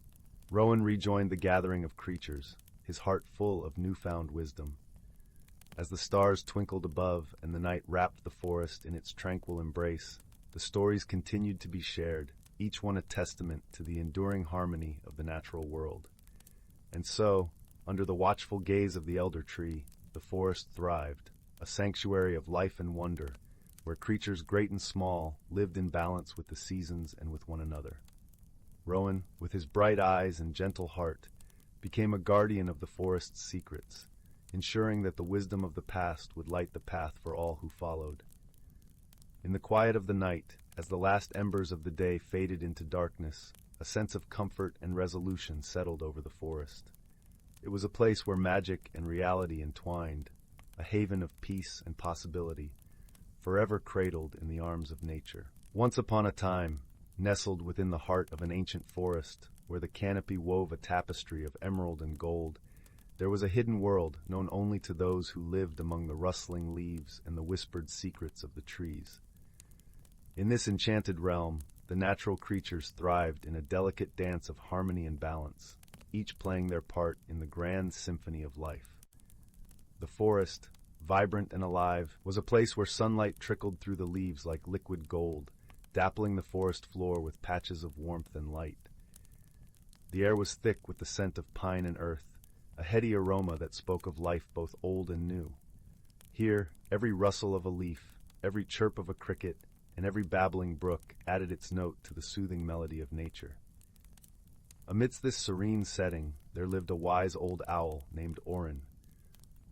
Rowan rejoined the gathering of creatures, his heart full of newfound wisdom. As the stars twinkled above and the night wrapped the forest in its tranquil embrace, the stories continued to be shared, each one a testament to the enduring harmony of the natural world. And so, under the watchful gaze of the elder tree, the forest thrived, a sanctuary of life and wonder, where creatures great and small lived in balance with the seasons and with one another. Rowan, with his bright eyes and gentle heart, became a guardian of the forest's secrets, ensuring that the wisdom of the past would light the path for all who followed. In the quiet of the night, as the last embers of the day faded into darkness, a sense of comfort and resolution settled over the forest. It was a place where magic and reality entwined, a haven of peace and possibility, forever cradled in the arms of nature. Once upon a time, nestled within the heart of an ancient forest, where the canopy wove a tapestry of emerald and gold, there was a hidden world known only to those who lived among the rustling leaves and the whispered secrets of the trees. In this enchanted realm, the natural creatures thrived in a delicate dance of harmony and balance, each playing their part in the grand symphony of life. The forest, vibrant and alive, was a place where sunlight trickled through the leaves like liquid gold, dappling the forest floor with patches of warmth and light. The air was thick with the scent of pine and earth, a heady aroma that spoke of life both old and new. Here, every rustle of a leaf, every chirp of a cricket, and every babbling brook added its note to the soothing melody of nature. Amidst this serene setting, there lived a wise old owl named Orin.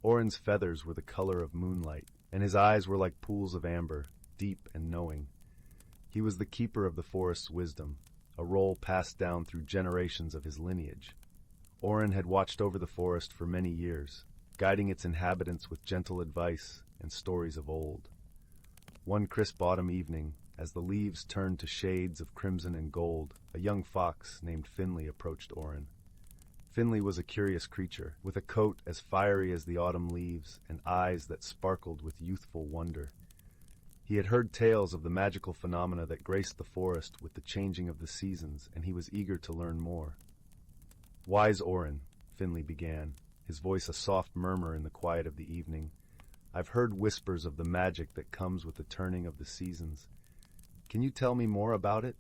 Orin's feathers were the color of moonlight, and his eyes were like pools of amber, deep and knowing. He was the keeper of the forest's wisdom, a role passed down through generations of his lineage. Orin had watched over the forest for many years, guiding its inhabitants with gentle advice and stories of old. One crisp autumn evening, as the leaves turned to shades of crimson and gold, a young fox named Finley approached Orin. Finley was a curious creature, with a coat as fiery as the autumn leaves and eyes that sparkled with youthful wonder. He had heard tales of the magical phenomena that graced the forest with the changing of the seasons, and he was eager to learn more. "Wise Orin," Finley began, his voice a soft murmur in the quiet of the evening, "I've heard whispers of the magic that comes with the turning of the seasons. Can you tell me more about it?"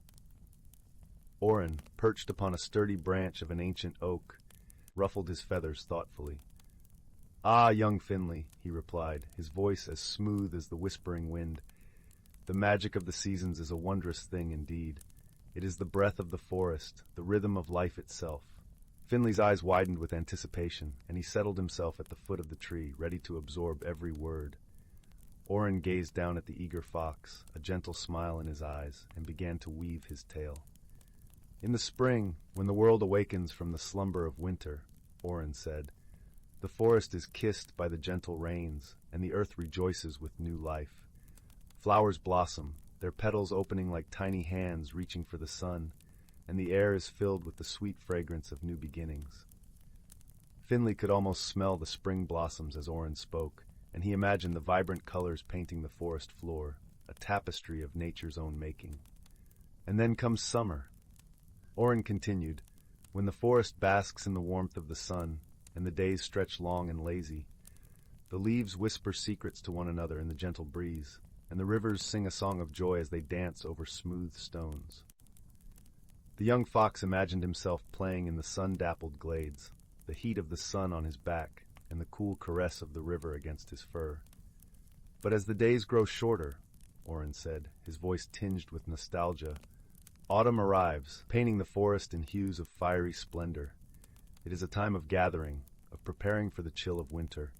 Orin, perched upon a sturdy branch of an ancient oak, ruffled his feathers thoughtfully. "Ah, young Finley," he replied, his voice as smooth as the whispering wind, "the magic of the seasons is a wondrous thing indeed. It is the breath of the forest, the rhythm of life itself." Finley's eyes widened with anticipation, and he settled himself at the foot of the tree, ready to absorb every word. Orin gazed down at the eager fox, a gentle smile in his eyes, and began to weave his tale. "In the spring, when the world awakens from the slumber of winter," Orin said, "the forest is kissed by the gentle rains, and the earth rejoices with new life. Flowers blossom, their petals opening like tiny hands reaching for the sun, and the air is filled with the sweet fragrance of new beginnings. Finley could almost smell the spring blossoms as Oren spoke, and he imagined the vibrant colors painting the forest floor, a tapestry of nature's own making. And then comes summer. Oren continued, when the forest basks in the warmth of the sun, and the days stretch long and lazy. The leaves whisper secrets to one another in the gentle breeze, and the rivers sing a song of joy as they dance over smooth stones. The young fox imagined himself playing in the sun-dappled glades, the heat of the sun on his back, and the cool caress of the river against his fur. But as the days grow shorter, Oren said, his voice tinged with nostalgia, autumn arrives, painting the forest in hues of fiery splendor. It is a time of gathering, of preparing for the chill of winter.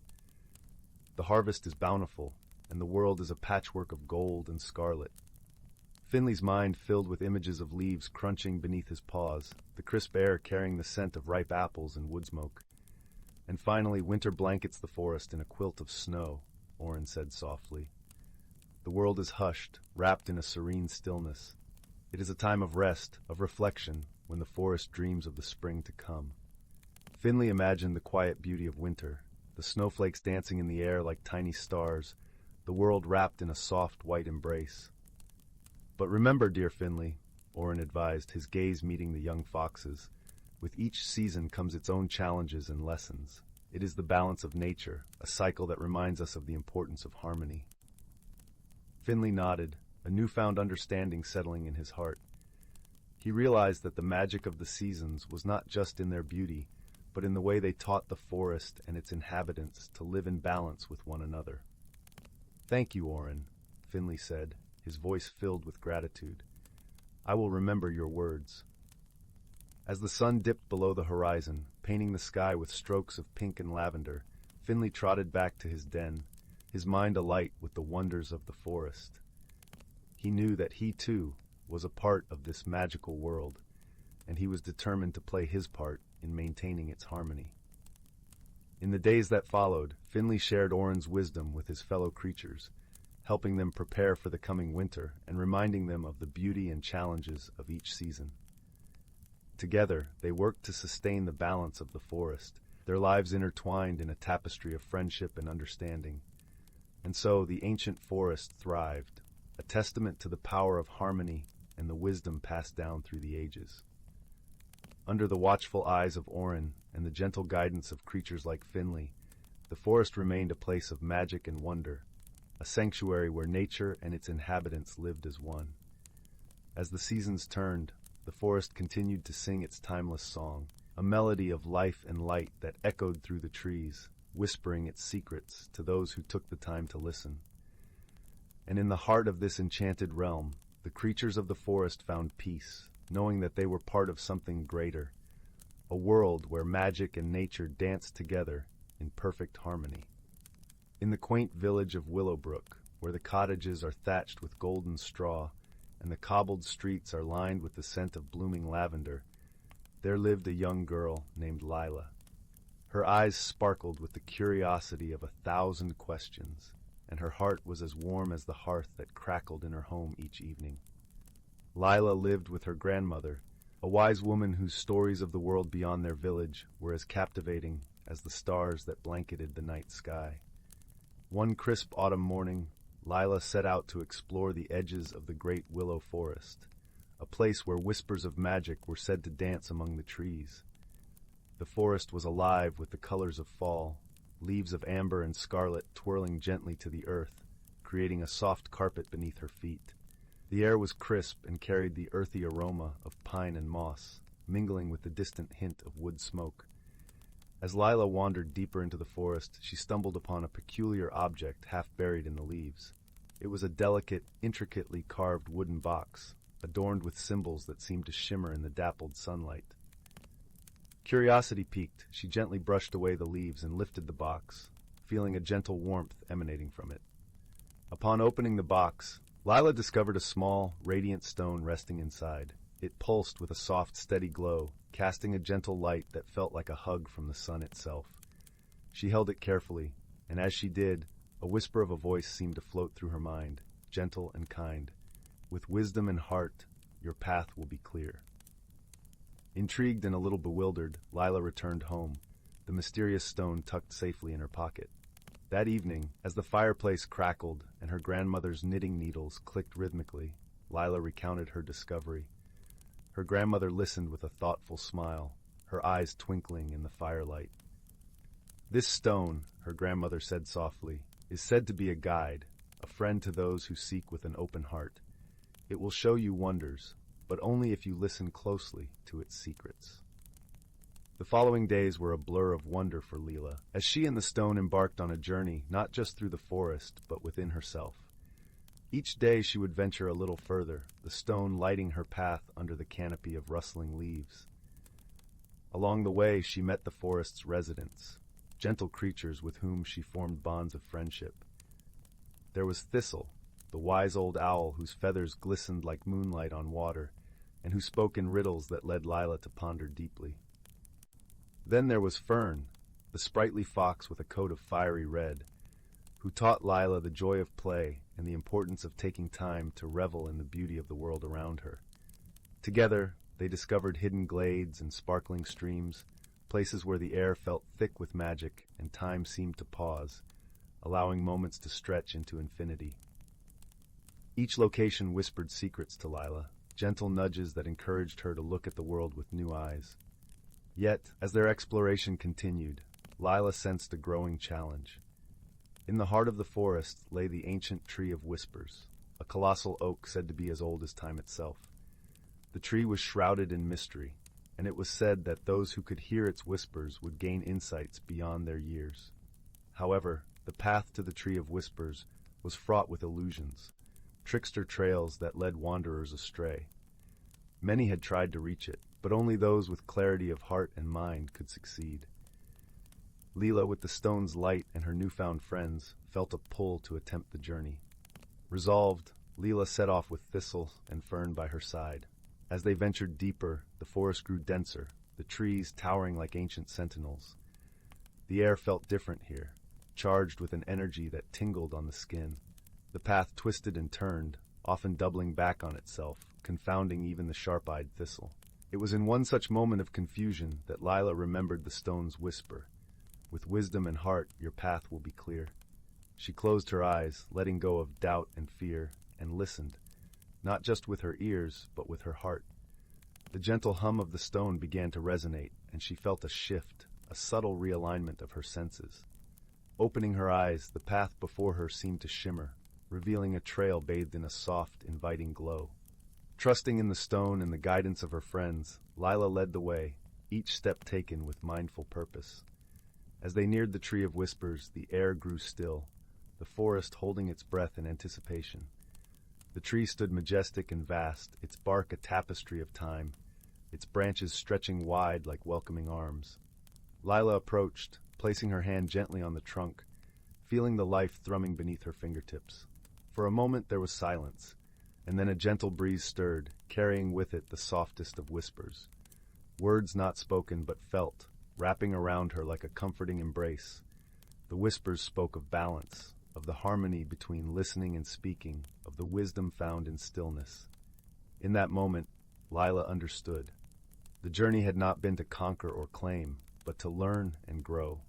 The harvest is bountiful, and the world is a patchwork of gold and scarlet. Finley's mind filled with images of leaves crunching beneath his paws, the crisp air carrying the scent of ripe apples and wood smoke. And finally, winter blankets the forest in a quilt of snow, Oren said softly. The world is hushed, wrapped in a serene stillness. It is a time of rest, of reflection, when the forest dreams of the spring to come. Finley imagined the quiet beauty of winter, the snowflakes dancing in the air like tiny stars, the world wrapped in a soft white embrace. But remember, dear Finley, Oren advised, his gaze meeting the young fox's, with each season comes its own challenges and lessons. It is the balance of nature, a cycle that reminds us of the importance of harmony. Finley nodded, a newfound understanding settling in his heart. He realized that the magic of the seasons was not just in their beauty, but in the way they taught the forest and its inhabitants to live in balance with one another. Thank you, Oren, Finley said, his voice filled with gratitude. I will remember your words. As the sun dipped below the horizon, painting the sky with strokes of pink and lavender, Finley trotted back to his den, his mind alight with the wonders of the forest. He knew that he, too, was a part of this magical world, and he was determined to play his part in maintaining its harmony. In the days that followed, Finley shared Oren's wisdom with his fellow creatures, helping them prepare for the coming winter and reminding them of the beauty and challenges of each season. Together, they worked to sustain the balance of the forest, their lives intertwined in a tapestry of friendship and understanding. And so the ancient forest thrived, a testament to the power of harmony and the wisdom passed down through the ages. Under the watchful eyes of Oren and the gentle guidance of creatures like Finley, the forest remained a place of magic and wonder, a sanctuary where nature and its inhabitants lived as one. As the seasons turned, the forest continued to sing its timeless song, a melody of life and light that echoed through the trees, whispering its secrets to those who took the time to listen. And in the heart of this enchanted realm, the creatures of the forest found peace, knowing that they were part of something greater, a world where magic and nature danced together in perfect harmony. In the quaint village of Willowbrook, where the cottages are thatched with golden straw and the cobbled streets are lined with the scent of blooming lavender, there lived a young girl named Lila. Her eyes sparkled with the curiosity of 1,000 questions, and her heart was as warm as the hearth that crackled in her home each evening. Lila lived with her grandmother, a wise woman whose stories of the world beyond their village were as captivating as the stars that blanketed the night sky. One crisp autumn morning, Lila set out to explore the edges of the great willow forest, a place where whispers of magic were said to dance among the trees. The forest was alive with the colors of fall, leaves of amber and scarlet twirling gently to the earth, creating a soft carpet beneath her feet. The air was crisp and carried the earthy aroma of pine and moss, mingling with the distant hint of wood smoke. As Lila wandered deeper into the forest, she stumbled upon a peculiar object half buried in the leaves. It was a delicate, intricately carved wooden box, adorned with symbols that seemed to shimmer in the dappled sunlight. Curiosity piqued, she gently brushed away the leaves and lifted the box, feeling a gentle warmth emanating from it. Upon opening the box, Lila discovered a small, radiant stone resting inside. It pulsed with a soft, steady glow, casting a gentle light that felt like a hug from the sun itself. She held it carefully, and as she did, a whisper of a voice seemed to float through her mind, gentle and kind. With wisdom and heart, your path will be clear. Intrigued and a little bewildered, Lila returned home, the mysterious stone tucked safely in her pocket. That evening, as the fireplace crackled and her grandmother's knitting needles clicked rhythmically, Lila recounted her discovery. Her grandmother listened with a thoughtful smile, her eyes twinkling in the firelight. "This stone," her grandmother said softly, "is said to be a guide, a friend to those who seek with an open heart. It will show you wonders, but only if you listen closely to its secrets." The following days were a blur of wonder for Leela, as she and the stone embarked on a journey not just through the forest, but within herself. Each day she would venture a little further, the stone lighting her path under the canopy of rustling leaves. Along the way she met the forest's residents, gentle creatures with whom she formed bonds of friendship. There was Thistle, the wise old owl whose feathers glistened like moonlight on water, and who spoke in riddles that led Lila to ponder deeply. Then there was Fern, the sprightly fox with a coat of fiery red, who taught Lila the joy of play and the importance of taking time to revel in the beauty of the world around her. Together, they discovered hidden glades and sparkling streams, places where the air felt thick with magic and time seemed to pause, allowing moments to stretch into infinity. Each location whispered secrets to Lila, gentle nudges that encouraged her to look at the world with new eyes. Yet, as their exploration continued, Lila sensed a growing challenge. In the heart of the forest lay the ancient Tree of Whispers, a colossal oak said to be as old as time itself. The tree was shrouded in mystery, and it was said that those who could hear its whispers would gain insights beyond their years. However, the path to the Tree of Whispers was fraught with illusions, trickster trails that led wanderers astray. Many had tried to reach it, but only those with clarity of heart and mind could succeed. Leela, with the stone's light and her newfound friends, felt a pull to attempt the journey. Resolved, Leela set off with Thistle and Fern by her side. As they ventured deeper, the forest grew denser, the trees towering like ancient sentinels. The air felt different here, charged with an energy that tingled on the skin. The path twisted and turned, often doubling back on itself, confounding even the sharp-eyed Thistle. It was in one such moment of confusion that Lila remembered the stone's whisper. "With wisdom and heart, your path will be clear." She closed her eyes, letting go of doubt and fear, and listened, not just with her ears, but with her heart. The gentle hum of the stone began to resonate, and she felt a shift, a subtle realignment of her senses. Opening her eyes, the path before her seemed to shimmer, revealing a trail bathed in a soft, inviting glow. Trusting in the stone and the guidance of her friends, Lila led the way, each step taken with mindful purpose. As they neared the Tree of Whispers, the air grew still, the forest holding its breath in anticipation. The tree stood majestic and vast, its bark a tapestry of time, its branches stretching wide like welcoming arms. Lila approached, placing her hand gently on the trunk, feeling the life thrumming beneath her fingertips. For a moment there was silence, and then a gentle breeze stirred, carrying with it the softest of whispers. Words not spoken but felt, wrapping around her like a comforting embrace. The whispers spoke of balance, of the harmony between listening and speaking, of the wisdom found in stillness. In that moment, Lila understood. The journey had not been to conquer or claim, but to learn and grow,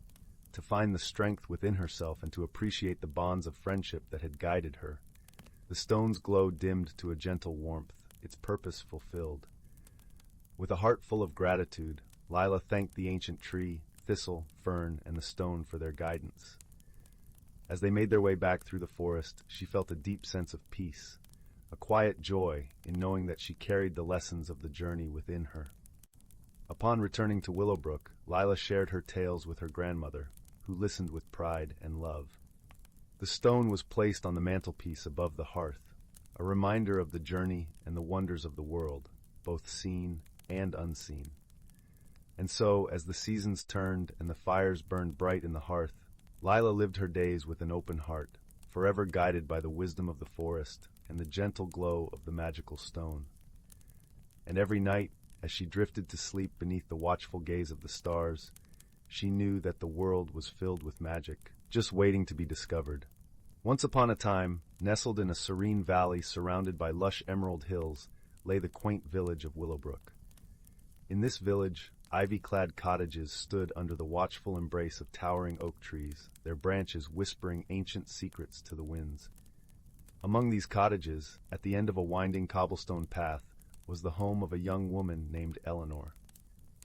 to find the strength within herself and to appreciate the bonds of friendship that had guided her. The stone's glow dimmed to a gentle warmth, its purpose fulfilled. With a heart full of gratitude, Lila thanked the ancient tree, Thistle, Fern, and the stone for their guidance. As they made their way back through the forest, she felt a deep sense of peace, a quiet joy in knowing that she carried the lessons of the journey within her. Upon returning to Willowbrook, Lila shared her tales with her grandmother, who listened with pride and love. The stone was placed on the mantelpiece above the hearth, a reminder of the journey and the wonders of the world, both seen and unseen. And so, as the seasons turned and the fires burned bright in the hearth, Lila lived her days with an open heart, forever guided by the wisdom of the forest and the gentle glow of the magical stone. And every night, as she drifted to sleep beneath the watchful gaze of the stars, she knew that the world was filled with magic, just waiting to be discovered. Once upon a time, nestled in a serene valley surrounded by lush emerald hills, lay the quaint village of Willowbrook. In this village, ivy-clad cottages stood under the watchful embrace of towering oak trees, their branches whispering ancient secrets to the winds. Among these cottages, at the end of a winding cobblestone path, was the home of a young woman named Eleanor.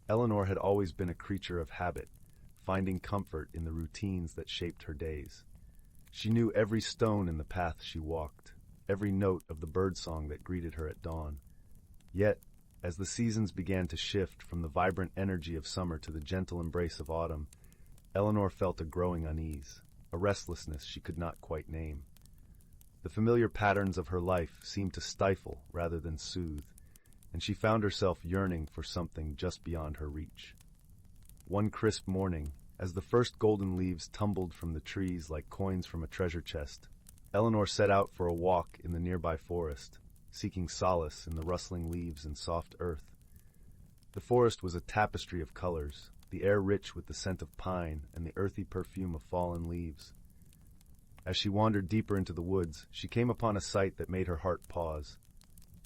Eleanor had always been a creature of habit, finding comfort in the routines that shaped her days. She knew every stone in the path she walked, every note of the birdsong that greeted her at dawn. Yet, as the seasons began to shift from the vibrant energy of summer to the gentle embrace of autumn, Eleanor felt a growing unease, a restlessness she could not quite name. The familiar patterns of her life seemed to stifle rather than soothe, and she found herself yearning for something just beyond her reach. One crisp morning, as the first golden leaves tumbled from the trees like coins from a treasure chest, Eleanor set out for a walk in the nearby forest, seeking solace in the rustling leaves and soft earth. The forest was a tapestry of colors, the air rich with the scent of pine and the earthy perfume of fallen leaves. As she wandered deeper into the woods, she came upon a sight that made her heart pause.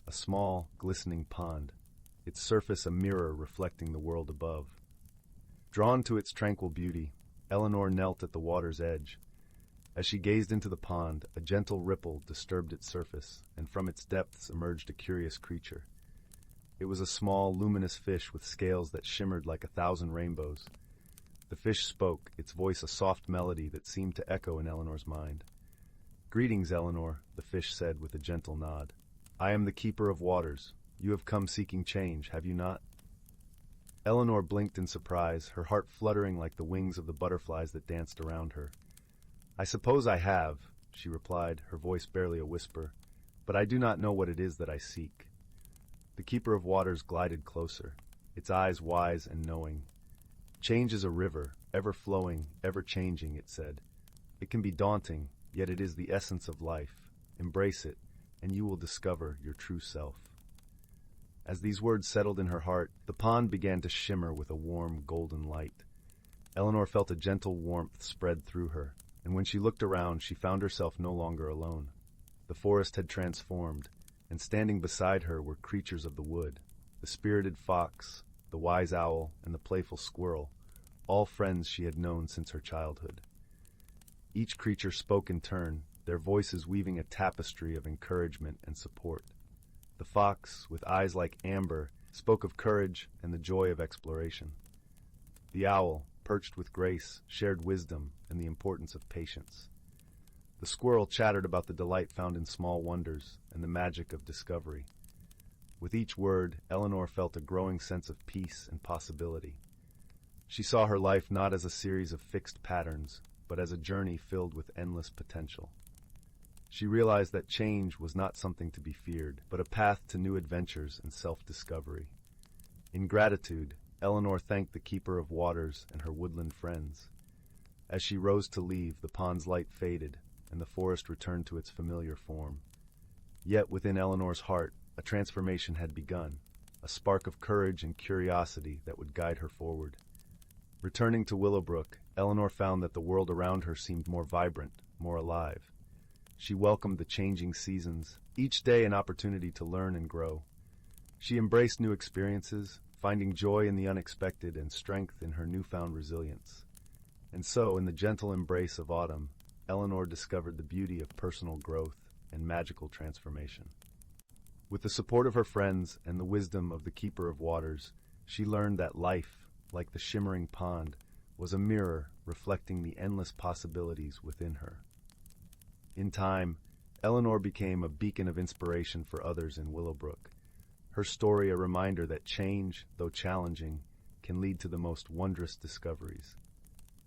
A small, glistening pond, its surface a mirror reflecting the world above. Drawn to its tranquil beauty, Eleanor knelt at the water's edge. As she gazed into the pond, a gentle ripple disturbed its surface, and from its depths emerged a curious creature. It was a small, luminous fish with scales that shimmered like 1,000 rainbows. The fish spoke, its voice a soft melody that seemed to echo in Eleanor's mind. "Greetings, Eleanor," the fish said with a gentle nod. "I am the keeper of waters. You have come seeking change, have you not?" Eleanor blinked in surprise, her heart fluttering like the wings of the butterflies that danced around her. "I suppose I have," she replied, her voice barely a whisper, "but I do not know what it is that I seek." The keeper of waters glided closer, its eyes wise and knowing. "Change is a river, ever flowing, ever changing," it said. "It can be daunting, yet it is the essence of life. Embrace it, and you will discover your true self." As these words settled in her heart, the pond began to shimmer with a warm, golden light. Eleanor felt a gentle warmth spread through her, and when she looked around, she found herself no longer alone. The forest had transformed, and standing beside her were creatures of the wood, the spirited fox, the wise owl, and the playful squirrel, all friends she had known since her childhood. Each creature spoke in turn, their voices weaving a tapestry of encouragement and support. The fox, with eyes like amber, spoke of courage and the joy of exploration. The owl, perched with grace, shared wisdom and the importance of patience. The squirrel chattered about the delight found in small wonders and the magic of discovery. With each word, Eleanor felt a growing sense of peace and possibility. She saw her life not as a series of fixed patterns, but as a journey filled with endless potential. She realized that change was not something to be feared, but a path to new adventures and self-discovery. In gratitude, Eleanor thanked the keeper of waters and her woodland friends. As she rose to leave, the pond's light faded, and the forest returned to its familiar form. Yet within Eleanor's heart, a transformation had begun, a spark of courage and curiosity that would guide her forward. Returning to Willowbrook, Eleanor found that the world around her seemed more vibrant, more alive. She welcomed the changing seasons, each day an opportunity to learn and grow. She embraced new experiences, finding joy in the unexpected and strength in her newfound resilience. And so, in the gentle embrace of autumn, Eleanor discovered the beauty of personal growth and magical transformation. With the support of her friends and the wisdom of the keeper of waters, she learned that life, like the shimmering pond, was a mirror reflecting the endless possibilities within her. In time, Eleanor became a beacon of inspiration for others in Willowbrook, her story a reminder that change, though challenging, can lead to the most wondrous discoveries.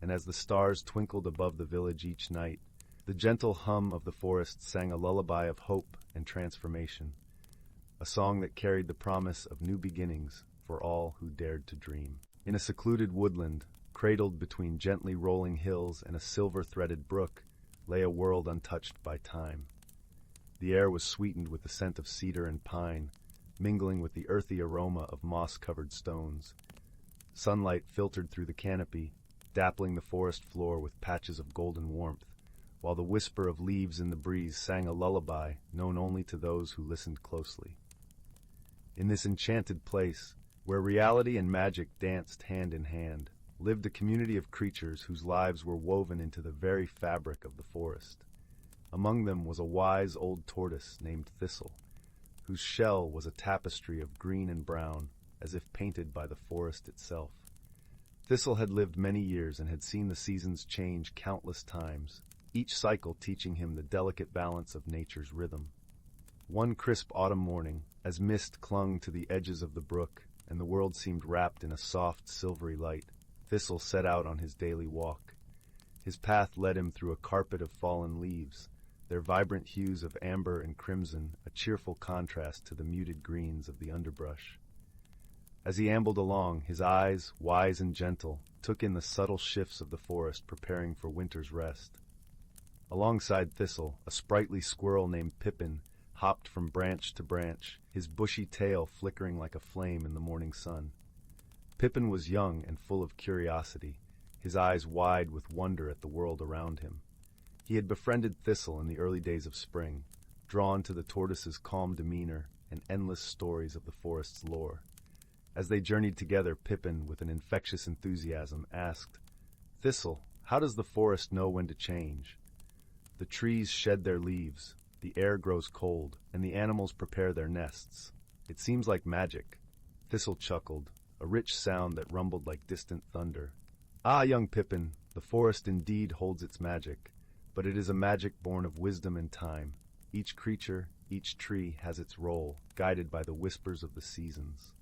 And as the stars twinkled above the village each night, the gentle hum of the forest sang a lullaby of hope and transformation, a song that carried the promise of new beginnings for all who dared to dream. In a secluded woodland, cradled between gently rolling hills and a silver-threaded brook, lay a world untouched by time. The air was sweetened with the scent of cedar and pine, mingling with the earthy aroma of moss-covered stones. Sunlight filtered through the canopy, dappling the forest floor with patches of golden warmth, while the whisper of leaves in the breeze sang a lullaby known only to those who listened closely. In this enchanted place, where reality and magic danced hand in hand, lived a community of creatures whose lives were woven into the very fabric of the forest. Among them was a wise old tortoise named Thistle, whose shell was a tapestry of green and brown, as if painted by the forest itself. Thistle had lived many years and had seen the seasons change countless times, each cycle teaching him the delicate balance of nature's rhythm. One crisp autumn morning, as mist clung to the edges of the brook and the world seemed wrapped in a soft, silvery light, Thistle set out on his daily walk. His path led him through a carpet of fallen leaves, their vibrant hues of amber and crimson a cheerful contrast to the muted greens of the underbrush. As he ambled along, his eyes, wise and gentle, took in the subtle shifts of the forest preparing for winter's rest. Alongside Thistle, a sprightly squirrel named Pippin hopped from branch to branch, his bushy tail flickering like a flame in the morning sun. Pippin was young and full of curiosity, his eyes wide with wonder at the world around him. He had befriended Thistle in the early days of spring, drawn to the tortoise's calm demeanor and endless stories of the forest's lore. As they journeyed together, Pippin, with an infectious enthusiasm, asked, "Thistle, how does the forest know when to change? The trees shed their leaves, the air grows cold, and the animals prepare their nests. It seems like magic." Thistle chuckled, a rich sound that rumbled like distant thunder. "Ah, young Pippin, the forest indeed holds its magic, but it is a magic born of wisdom and time. Each creature, each tree has its role, guided by the whispers of the seasons."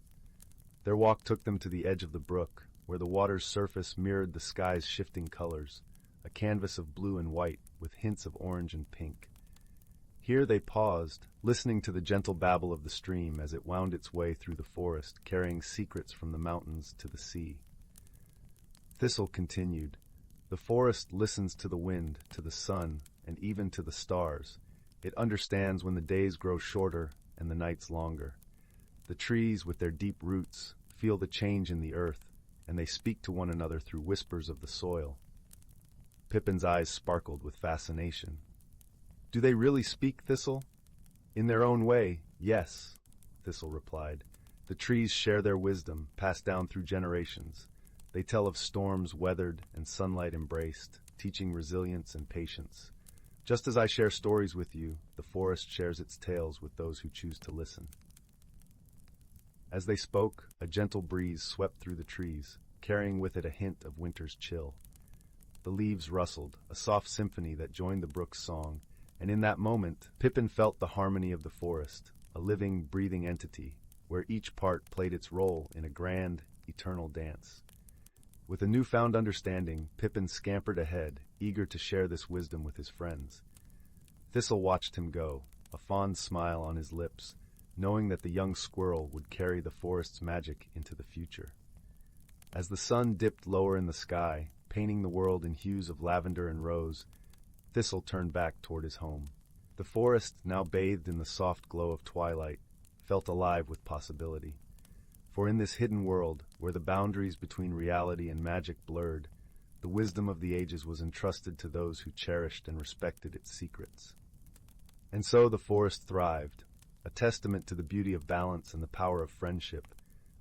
Their walk took them to the edge of the brook, where the water's surface mirrored the sky's shifting colors, a canvas of blue and white with hints of orange and pink. Here they paused, listening to the gentle babble of the stream as it wound its way through the forest, carrying secrets from the mountains to the sea. Thistle continued, "The forest listens to the wind, to the sun, and even to the stars. It understands when the days grow shorter and the nights longer. The trees, with their deep roots, feel the change in the earth, and they speak to one another through whispers of the soil." Pippin's eyes sparkled with fascination. "Do they really speak, Thistle?" "In their own way, yes," Thistle replied. "The trees share their wisdom, passed down through generations. They tell of storms weathered and sunlight embraced, teaching resilience and patience. Just as I share stories with you, the forest shares its tales with those who choose to listen." As they spoke, a gentle breeze swept through the trees, carrying with it a hint of winter's chill. The leaves rustled, a soft symphony that joined the brook's song, and in that moment, Pippin felt the harmony of the forest, a living, breathing entity, where each part played its role in a grand, eternal dance. With a newfound understanding, Pippin scampered ahead, eager to share this wisdom with his friends. Thistle watched him go, a fond smile on his lips, knowing that the young squirrel would carry the forest's magic into the future. As the sun dipped lower in the sky, painting the world in hues of lavender and rose, Thistle turned back toward his home. The forest, now bathed in the soft glow of twilight, felt alive with possibility. For in this hidden world, where the boundaries between reality and magic blurred, the wisdom of the ages was entrusted to those who cherished and respected its secrets. And so the forest thrived, a testament to the beauty of balance and the power of friendship,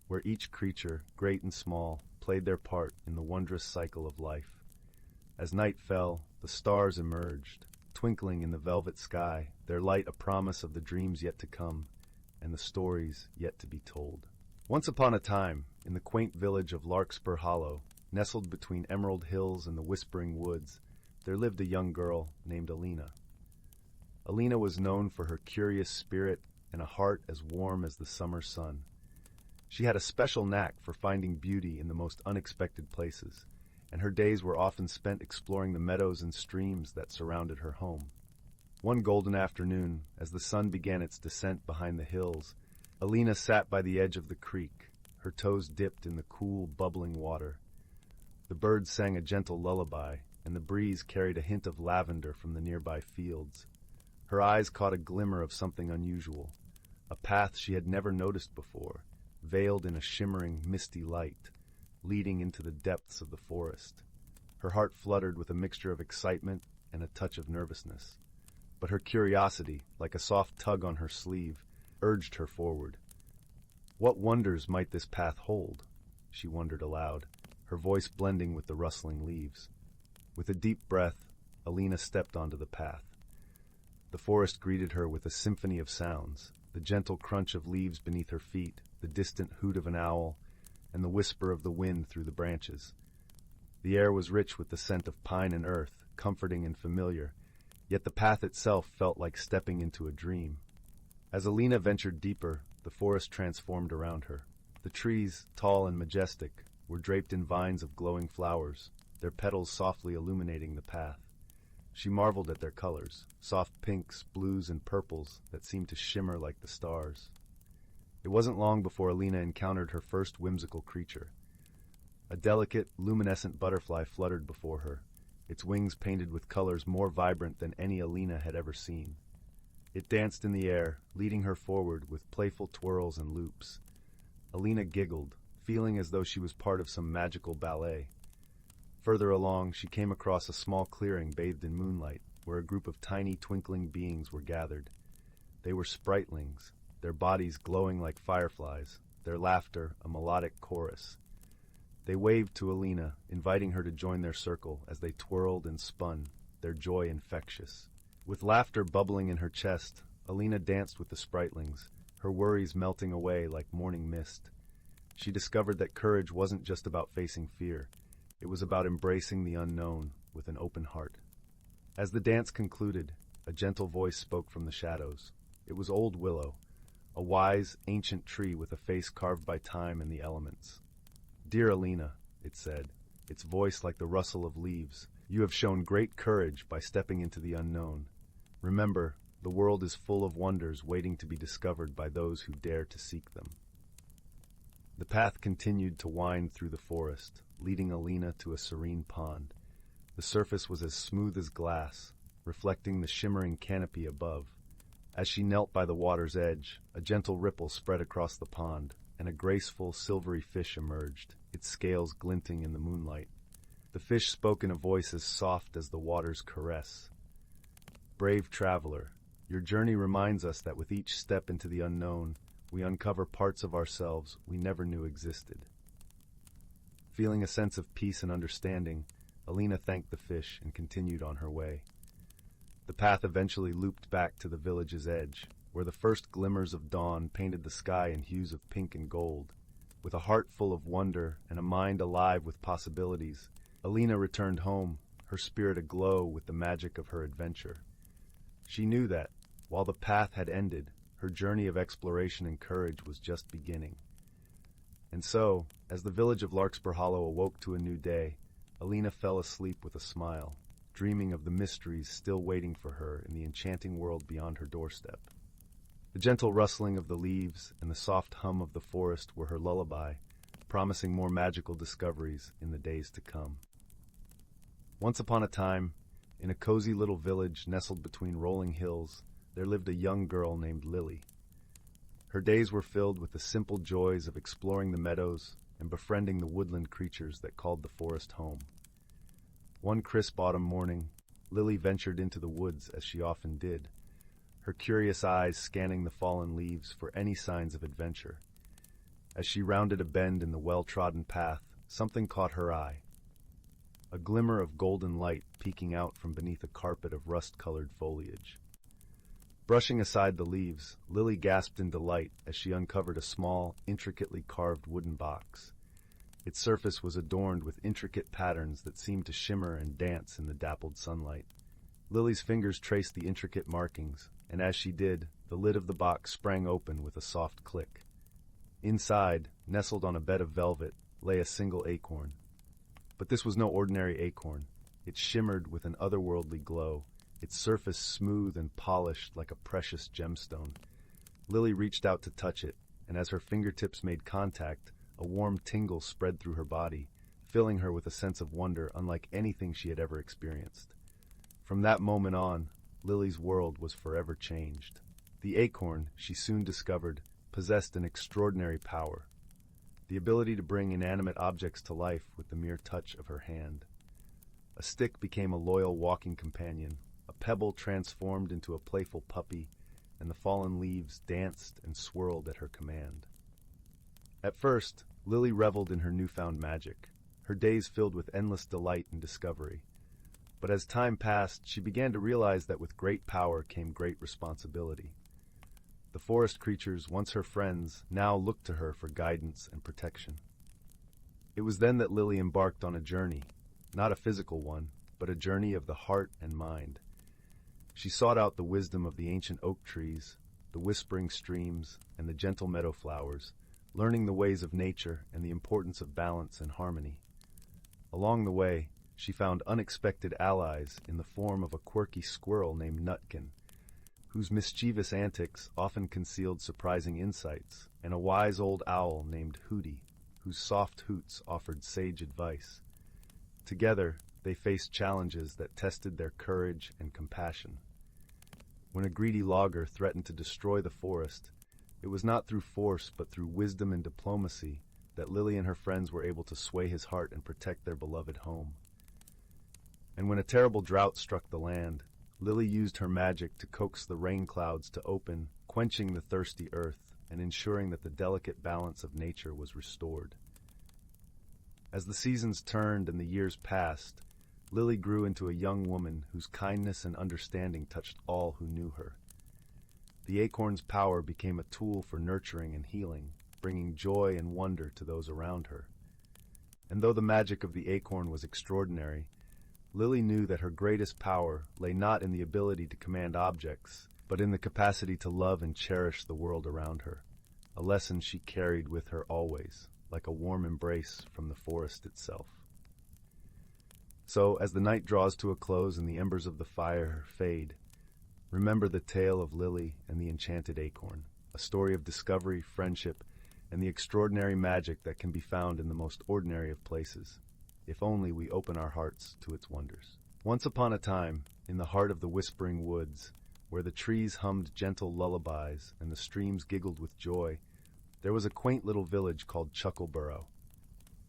where each creature, great and small, played their part in the wondrous cycle of life. As night fell, the stars emerged, twinkling in the velvet sky, their light a promise of the dreams yet to come and the stories yet to be told. Once upon a time, in the quaint village of Larkspur Hollow, nestled between emerald hills and the whispering woods, there lived a young girl named Alina. Alina was known for her curious spirit and a heart as warm as the summer sun. She had a special knack for finding beauty in the most unexpected places, and her days were often spent exploring the meadows and streams that surrounded her home. One golden afternoon, as the sun began its descent behind the hills, Alina sat by the edge of the creek, her toes dipped in the cool, bubbling water. The birds sang a gentle lullaby, and the breeze carried a hint of lavender from the nearby fields. Her eyes caught a glimmer of something unusual, a path she had never noticed before, veiled in a shimmering, misty light, leading into the depths of the forest. Her heart fluttered with a mixture of excitement, and a touch of nervousness. But her curiosity, like a soft tug on her sleeve, urged her forward. What wonders might this path hold? She wondered aloud, her voice blending with the rustling leaves. With a deep breath, Alina stepped onto the path. The forest greeted her with a symphony of sounds, the gentle crunch of leaves beneath her feet, the distant hoot of an owl, and the whisper of the wind through the branches. The air was rich with the scent of pine and earth, comforting and familiar, yet the path itself felt like stepping into a dream. As Alina ventured deeper, the forest transformed around her. The trees, tall and majestic, were draped in vines of glowing flowers, their petals softly illuminating the path. She marveled at their colors, soft pinks, blues, and purples that seemed to shimmer like the stars. It wasn't long before Alina encountered her first whimsical creature. A delicate, luminescent butterfly fluttered before her, its wings painted with colors more vibrant than any Alina had ever seen. It danced in the air, leading her forward with playful twirls and loops. Alina giggled, feeling as though she was part of some magical ballet. Further along, she came across a small clearing bathed in moonlight, where a group of tiny twinkling beings were gathered. They were spritlings, their bodies glowing like fireflies, their laughter a melodic chorus. They waved to Alina, inviting her to join their circle as they twirled and spun, their joy infectious. With laughter bubbling in her chest, Alina danced with the spritlings, her worries melting away like morning mist. She discovered that courage wasn't just about facing fear. It was about embracing the unknown with an open heart. As the dance concluded, a gentle voice spoke from the shadows. It was Old Willow, a wise, ancient tree with a face carved by time and the elements. "Dear Alina," it said, its voice like the rustle of leaves, "you have shown great courage by stepping into the unknown. Remember, the world is full of wonders waiting to be discovered by those who dare to seek them." The path continued to wind through the forest, leading Alina to a serene pond. The surface was as smooth as glass, reflecting the shimmering canopy above. As she knelt by the water's edge, a gentle ripple spread across the pond, and a graceful, silvery fish emerged, its scales glinting in the moonlight. The fish spoke in a voice as soft as the water's caress. "Brave traveler, your journey reminds us that with each step into the unknown, we uncover parts of ourselves we never knew existed." Feeling a sense of peace and understanding, Alina thanked the fish and continued on her way. The path eventually looped back to the village's edge, where the first glimmers of dawn painted the sky in hues of pink and gold. With a heart full of wonder and a mind alive with possibilities, Alina returned home, her spirit aglow with the magic of her adventure. She knew that, while the path had ended, her journey of exploration and courage was just beginning. And so, as the village of Larkspur Hollow awoke to a new day, Alina fell asleep with a smile, dreaming of the mysteries still waiting for her in the enchanting world beyond her doorstep. The gentle rustling of the leaves and the soft hum of the forest were her lullaby, promising more magical discoveries in the days to come. Once upon a time, in a cozy little village nestled between rolling hills, there lived a young girl named Lily. Her days were filled with the simple joys of exploring the meadows and befriending the woodland creatures that called the forest home. One crisp autumn morning, Lily ventured into the woods as she often did, her curious eyes scanning the fallen leaves for any signs of adventure. As she rounded a bend in the well-trodden path, something caught her eye. A glimmer of golden light peeking out from beneath a carpet of rust-colored foliage. Brushing aside the leaves, Lily gasped in delight as she uncovered a small, intricately carved wooden box. Its surface was adorned with intricate patterns that seemed to shimmer and dance in the dappled sunlight. Lily's fingers traced the intricate markings, and as she did, the lid of the box sprang open with a soft click. Inside, nestled on a bed of velvet, lay a single acorn. But this was no ordinary acorn. It shimmered with an otherworldly glow, its surface smooth and polished like a precious gemstone. Lily reached out to touch it, and as her fingertips made contact, a warm tingle spread through her body, filling her with a sense of wonder unlike anything she had ever experienced. From that moment on, Lily's world was forever changed. The acorn, she soon discovered, possessed an extraordinary power, the ability to bring inanimate objects to life with the mere touch of her hand. A stick became a loyal walking companion, a pebble transformed into a playful puppy, and the fallen leaves danced and swirled at her command. At first, Lily reveled in her newfound magic, her days filled with endless delight and discovery. But as time passed, she began to realize that with great power came great responsibility. The forest creatures, once her friends, now looked to her for guidance and protection. It was then that Lily embarked on a journey, not a physical one, but a journey of the heart and mind. She sought out the wisdom of the ancient oak trees, the whispering streams, and the gentle meadow flowers, learning the ways of nature and the importance of balance and harmony. Along the way, she found unexpected allies in the form of a quirky squirrel named Nutkin, whose mischievous antics often concealed surprising insights, and a wise old owl named Hooty, whose soft hoots offered sage advice. Together, they faced challenges that tested their courage and compassion. When a greedy logger threatened to destroy the forest, it was not through force but through wisdom and diplomacy that Lily and her friends were able to sway his heart and protect their beloved home. And when a terrible drought struck the land, Lily used her magic to coax the rain clouds to open, quenching the thirsty earth and ensuring that the delicate balance of nature was restored. As the seasons turned and the years passed, Lily grew into a young woman whose kindness and understanding touched all who knew her. The acorn's power became a tool for nurturing and healing, bringing joy and wonder to those around her. And though the magic of the acorn was extraordinary, Lily knew that her greatest power lay not in the ability to command objects, but in the capacity to love and cherish the world around her, a lesson she carried with her always, like a warm embrace from the forest itself. So, as the night draws to a close and the embers of the fire fade, remember the tale of Lily and the enchanted acorn, a story of discovery, friendship, and the extraordinary magic that can be found in the most ordinary of places, if only we open our hearts to its wonders. Once upon a time, in the heart of the whispering woods, where the trees hummed gentle lullabies and the streams giggled with joy, there was a quaint little village called Chuckleborough.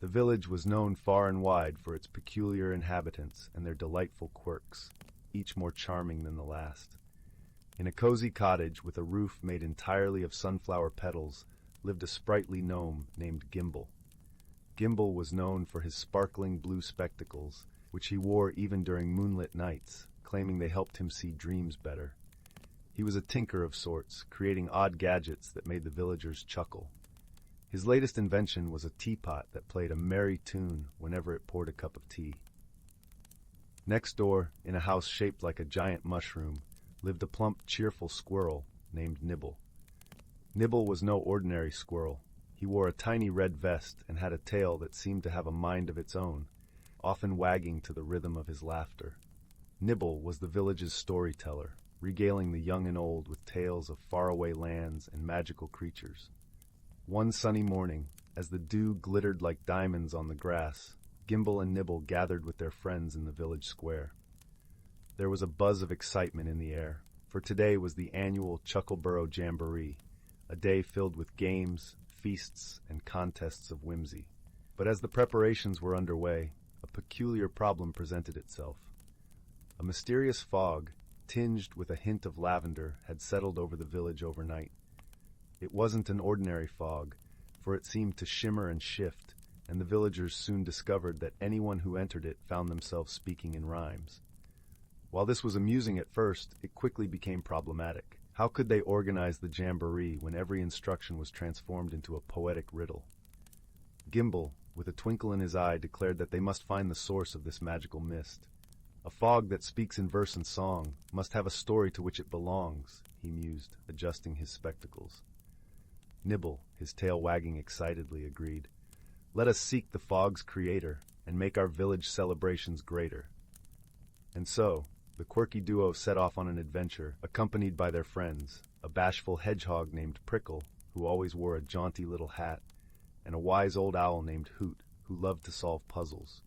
The village was known far and wide for its peculiar inhabitants and their delightful quirks, each more charming than the last. In a cozy cottage with a roof made entirely of sunflower petals lived a sprightly gnome named Gimble. Gimble was known for his sparkling blue spectacles, which he wore even during moonlit nights, claiming they helped him see dreams better. He was a tinker of sorts, creating odd gadgets that made the villagers chuckle. His latest invention was a teapot that played a merry tune whenever it poured a cup of tea. Next door, in a house shaped like a giant mushroom, lived a plump, cheerful squirrel named Nibble. Nibble was no ordinary squirrel. He wore a tiny red vest and had a tail that seemed to have a mind of its own, often wagging to the rhythm of his laughter. Nibble was the village's storyteller, regaling the young and old with tales of faraway lands and magical creatures. One sunny morning, as the dew glittered like diamonds on the grass, Gimble and Nibble gathered with their friends in the village square. There was a buzz of excitement in the air, for today was the annual Chuckleborough Jamboree, a day filled with games, feasts, and contests of whimsy. But as the preparations were underway, a peculiar problem presented itself. A mysterious fog, tinged with a hint of lavender, had settled over the village overnight. It wasn't an ordinary fog, for it seemed to shimmer and shift, and the villagers soon discovered that anyone who entered it found themselves speaking in rhymes. While this was amusing at first, it quickly became problematic. How could they organize the jamboree when every instruction was transformed into a poetic riddle? Gimble, with a twinkle in his eye, declared that they must find the source of this magical mist. A fog that speaks in verse and song must have a story to which it belongs, he mused, adjusting his spectacles. Nibble, his tail wagging excitedly, agreed. Let us seek the fog's creator and make our village celebrations greater. And so, the quirky duo set off on an adventure, accompanied by their friends, a bashful hedgehog named Prickle, who always wore a jaunty little hat, and a wise old owl named Hoot, who loved to solve puzzles.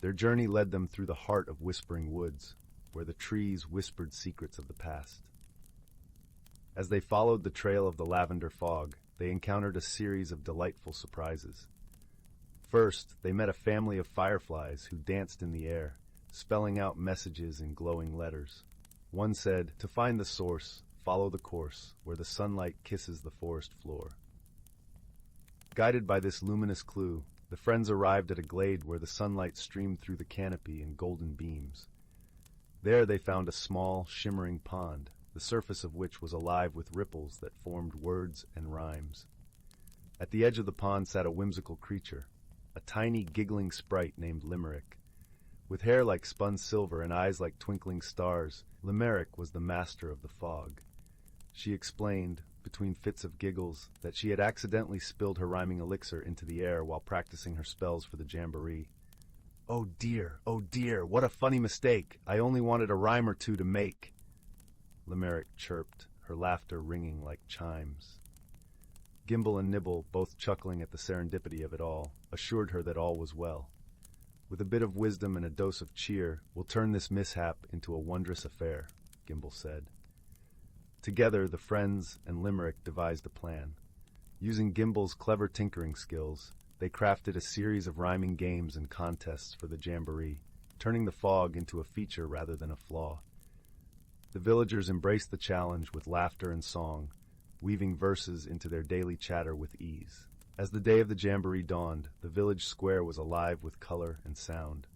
Their journey led them through the heart of whispering woods, where the trees whispered secrets of the past. As they followed the trail of the lavender fog, they encountered a series of delightful surprises. First, they met a family of fireflies who danced in the air, spelling out messages in glowing letters. One said, "To find the source, follow the course, where the sunlight kisses the forest floor." Guided by this luminous clue, the friends arrived at a glade where the sunlight streamed through the canopy in golden beams. There they found a small, shimmering pond, the surface of which was alive with ripples that formed words and rhymes. At the edge of the pond sat a whimsical creature, a tiny, giggling sprite named Limerick. With hair like spun silver and eyes like twinkling stars, Limerick was the master of the fog. She explained, between fits of giggles, that she had accidentally spilled her rhyming elixir into the air while practicing her spells for the jamboree. Oh dear, what a funny mistake! I only wanted a rhyme or two to make." Limerick chirped, her laughter ringing like chimes. Gimble and Nibble, both chuckling at the serendipity of it all, assured her that all was well. "With a bit of wisdom and a dose of cheer, we'll turn this mishap into a wondrous affair," Gimble said. Together, the friends and Limerick devised a plan. Using Gimble's clever tinkering skills, they crafted a series of rhyming games and contests for the jamboree, turning the fog into a feature rather than a flaw. The villagers embraced the challenge with laughter and song, weaving verses into their daily chatter with ease. As the day of the jamboree dawned, the village square was alive with color and sound.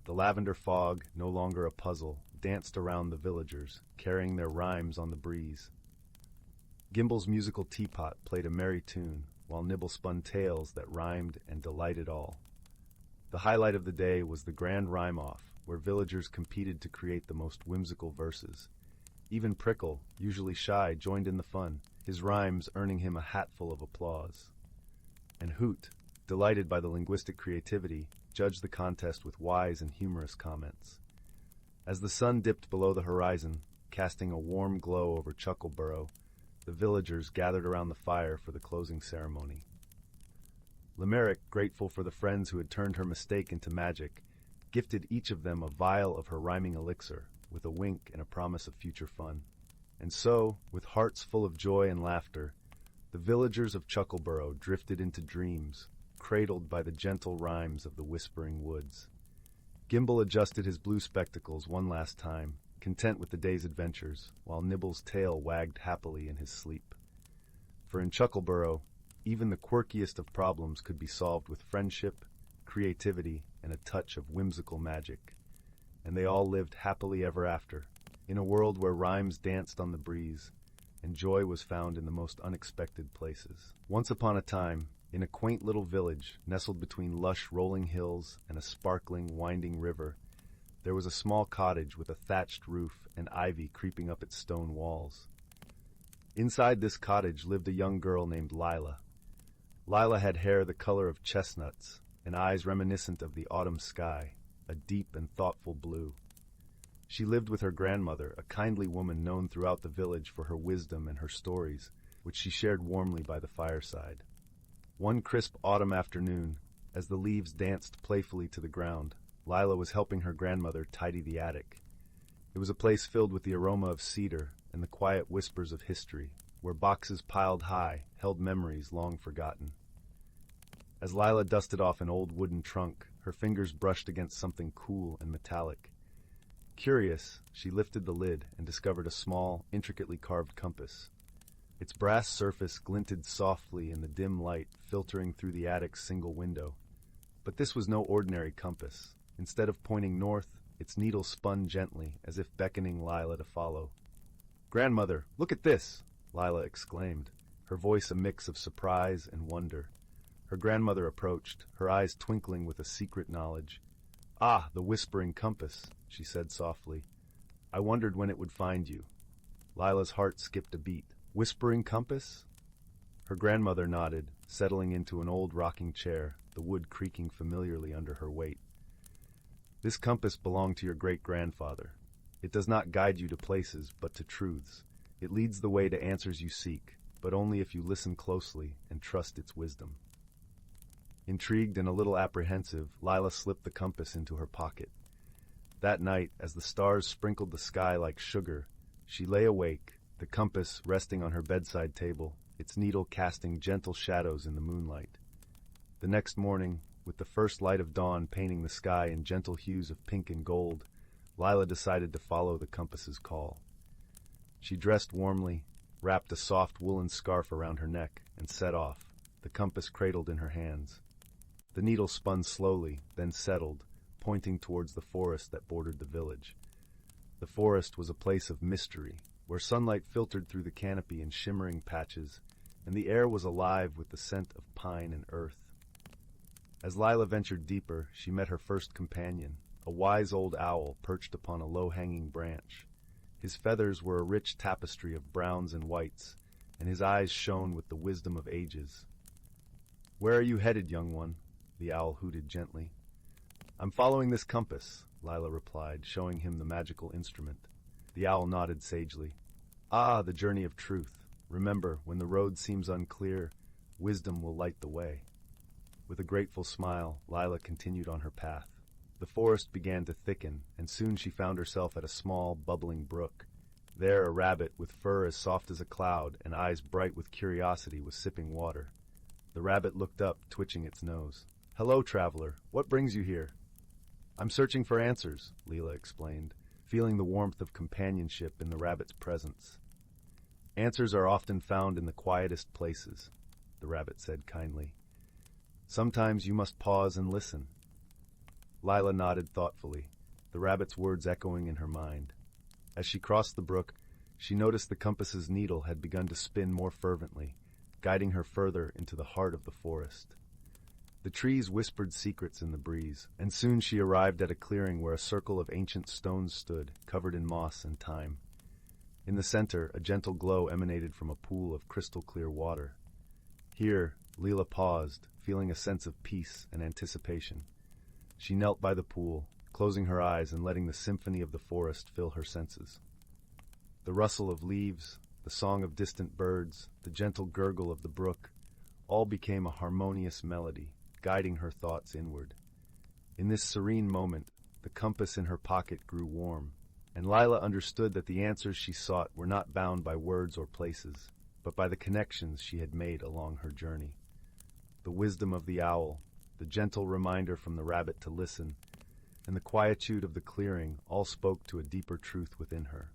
The lavender fog, no longer a puzzle, danced around the villagers, carrying their rhymes on the breeze. Gimble's musical teapot played a merry tune, while Nibble spun tales that rhymed and delighted all. The highlight of the day was the grand rhyme-off, where villagers competed to create the most whimsical verses. Even Prickle, usually shy, joined in the fun, his rhymes earning him a hatful of applause. And Hoot, delighted by the linguistic creativity, judged the contest with wise and humorous comments. As the sun dipped below the horizon, casting a warm glow over Chuckleborough, the villagers gathered around the fire for the closing ceremony. Limerick, grateful for the friends who had turned her mistake into magic, gifted each of them a vial of her rhyming elixir, with a wink and a promise of future fun. And so, with hearts full of joy and laughter, the villagers of Chuckleborough drifted into dreams, cradled by the gentle rhymes of the whispering woods. Gimble adjusted his blue spectacles one last time, content with the day's adventures, while Nibble's tail wagged happily in his sleep. For in Chuckleborough, even the quirkiest of problems could be solved with friendship, creativity, and a touch of whimsical magic. And they all lived happily ever after, in a world where rhymes danced on the breeze, and joy was found in the most unexpected places. Once upon a time, in a quaint little village nestled between lush rolling hills and a sparkling, winding river, there was a small cottage with a thatched roof and ivy creeping up its stone walls. Inside this cottage lived a young girl named Lila. Lila had hair the color of chestnuts and eyes reminiscent of the autumn sky, a deep and thoughtful blue. She lived with her grandmother, a kindly woman known throughout the village for her wisdom and her stories, which she shared warmly by the fireside. One crisp autumn afternoon, as the leaves danced playfully to the ground, Lila was helping her grandmother tidy the attic. It was a place filled with the aroma of cedar and the quiet whispers of history, where boxes piled high held memories long forgotten. As Lila dusted off an old wooden trunk, her fingers brushed against something cool and metallic. Curious, she lifted the lid and discovered a small, intricately carved compass. Its brass surface glinted softly in the dim light filtering through the attic's single window. But this was no ordinary compass. Instead of pointing north, its needle spun gently, as if beckoning Lila to follow. "Grandmother, look at this!" Lila exclaimed, her voice a mix of surprise and wonder. Her grandmother approached, her eyes twinkling with a secret knowledge. "Ah, the whispering compass," she said softly. "I wondered when it would find you." Lila's heart skipped a beat. "Whispering compass?" Her grandmother nodded, settling into an old rocking chair, the wood creaking familiarly under her weight. "This compass belonged to your great-grandfather. It does not guide you to places, but to truths. It leads the way to answers you seek, but only if you listen closely and trust its wisdom." Intrigued and a little apprehensive, Lila slipped the compass into her pocket. That night, as the stars sprinkled the sky like sugar, she lay awake, the compass resting on her bedside table, its needle casting gentle shadows in the moonlight. The next morning, with the first light of dawn painting the sky in gentle hues of pink and gold, Lila decided to follow the compass's call. She dressed warmly, wrapped a soft woolen scarf around her neck, and set off, the compass cradled in her hands. The needle spun slowly, then settled, pointing towards the forest that bordered the village. The forest was a place of mystery, where sunlight filtered through the canopy in shimmering patches, and the air was alive with the scent of pine and earth. As Lila ventured deeper, she met her first companion, a wise old owl perched upon a low-hanging branch. His feathers were a rich tapestry of browns and whites, and his eyes shone with the wisdom of ages. "Where are you headed, young one?" the owl hooted gently. "I'm following this compass," Lila replied, showing him the magical instrument. The owl nodded sagely. "Ah, the journey of truth. Remember, when the road seems unclear, wisdom will light the way." With a grateful smile, Lila continued on her path. The forest began to thicken, and soon she found herself at a small, bubbling brook. There, a rabbit with fur as soft as a cloud and eyes bright with curiosity was sipping water. The rabbit looked up, twitching its nose. "Hello, traveler. What brings you here?" "I'm searching for answers," Lila explained, feeling the warmth of companionship in the rabbit's presence. "Answers are often found in the quietest places," the rabbit said kindly. "Sometimes you must pause and listen." Lila nodded thoughtfully, the rabbit's words echoing in her mind. As she crossed the brook, she noticed the compass's needle had begun to spin more fervently, guiding her further into the heart of the forest. The trees whispered secrets in the breeze, and soon she arrived at a clearing where a circle of ancient stones stood, covered in moss and thyme. In the center, a gentle glow emanated from a pool of crystal-clear water. Here, Lila paused, feeling a sense of peace and anticipation. She knelt by the pool, closing her eyes and letting the symphony of the forest fill her senses. The rustle of leaves, the song of distant birds, the gentle gurgle of the brook, all became a harmonious melody, guiding her thoughts inward. In this serene moment, the compass in her pocket grew warm, and Lila understood that the answers she sought were not bound by words or places, but by the connections she had made along her journey. The wisdom of the owl, the gentle reminder from the rabbit to listen, and the quietude of the clearing all spoke to a deeper truth within her.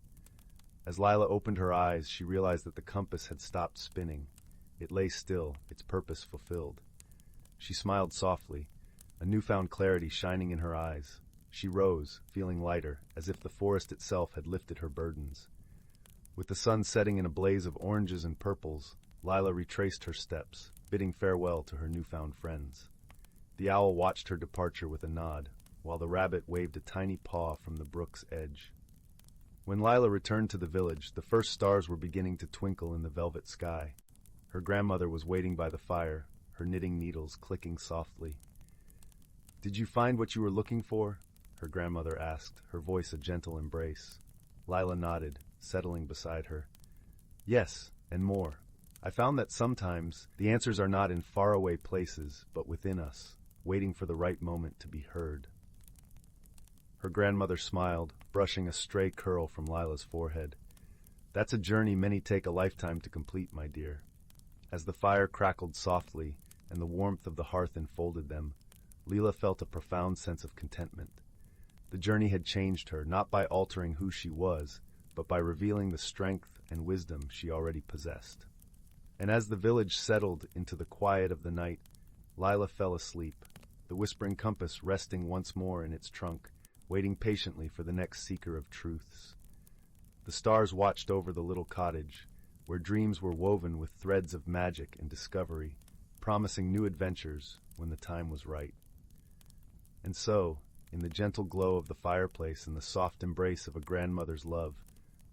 As Lila opened her eyes, she realized that the compass had stopped spinning. It lay still, its purpose fulfilled. She smiled softly, a newfound clarity shining in her eyes. She rose, feeling lighter, as if the forest itself had lifted her burdens. With the sun setting in a blaze of oranges and purples, Lila retraced her steps, bidding farewell to her newfound friends. The owl watched her departure with a nod, while the rabbit waved a tiny paw from the brook's edge. When Lila returned to the village, the first stars were beginning to twinkle in the velvet sky. Her grandmother was waiting by the fire, her knitting needles clicking softly. "Did you find what you were looking for?" her grandmother asked, her voice a gentle embrace. Lila nodded, settling beside her. "Yes, and more. I found that sometimes the answers are not in faraway places, but within us, waiting for the right moment to be heard." Her grandmother smiled, brushing a stray curl from Lila's forehead. "That's a journey many take a lifetime to complete, my dear." As the fire crackled softly and the warmth of the hearth enfolded them, Lila felt a profound sense of contentment. The journey had changed her, not by altering who she was, but by revealing the strength and wisdom she already possessed. And as the village settled into the quiet of the night, Lila fell asleep, the whispering compass resting once more in its trunk, waiting patiently for the next seeker of truths. The stars watched over the little cottage, where dreams were woven with threads of magic and discovery, promising new adventures when the time was right. And so, in the gentle glow of the fireplace and the soft embrace of a grandmother's love,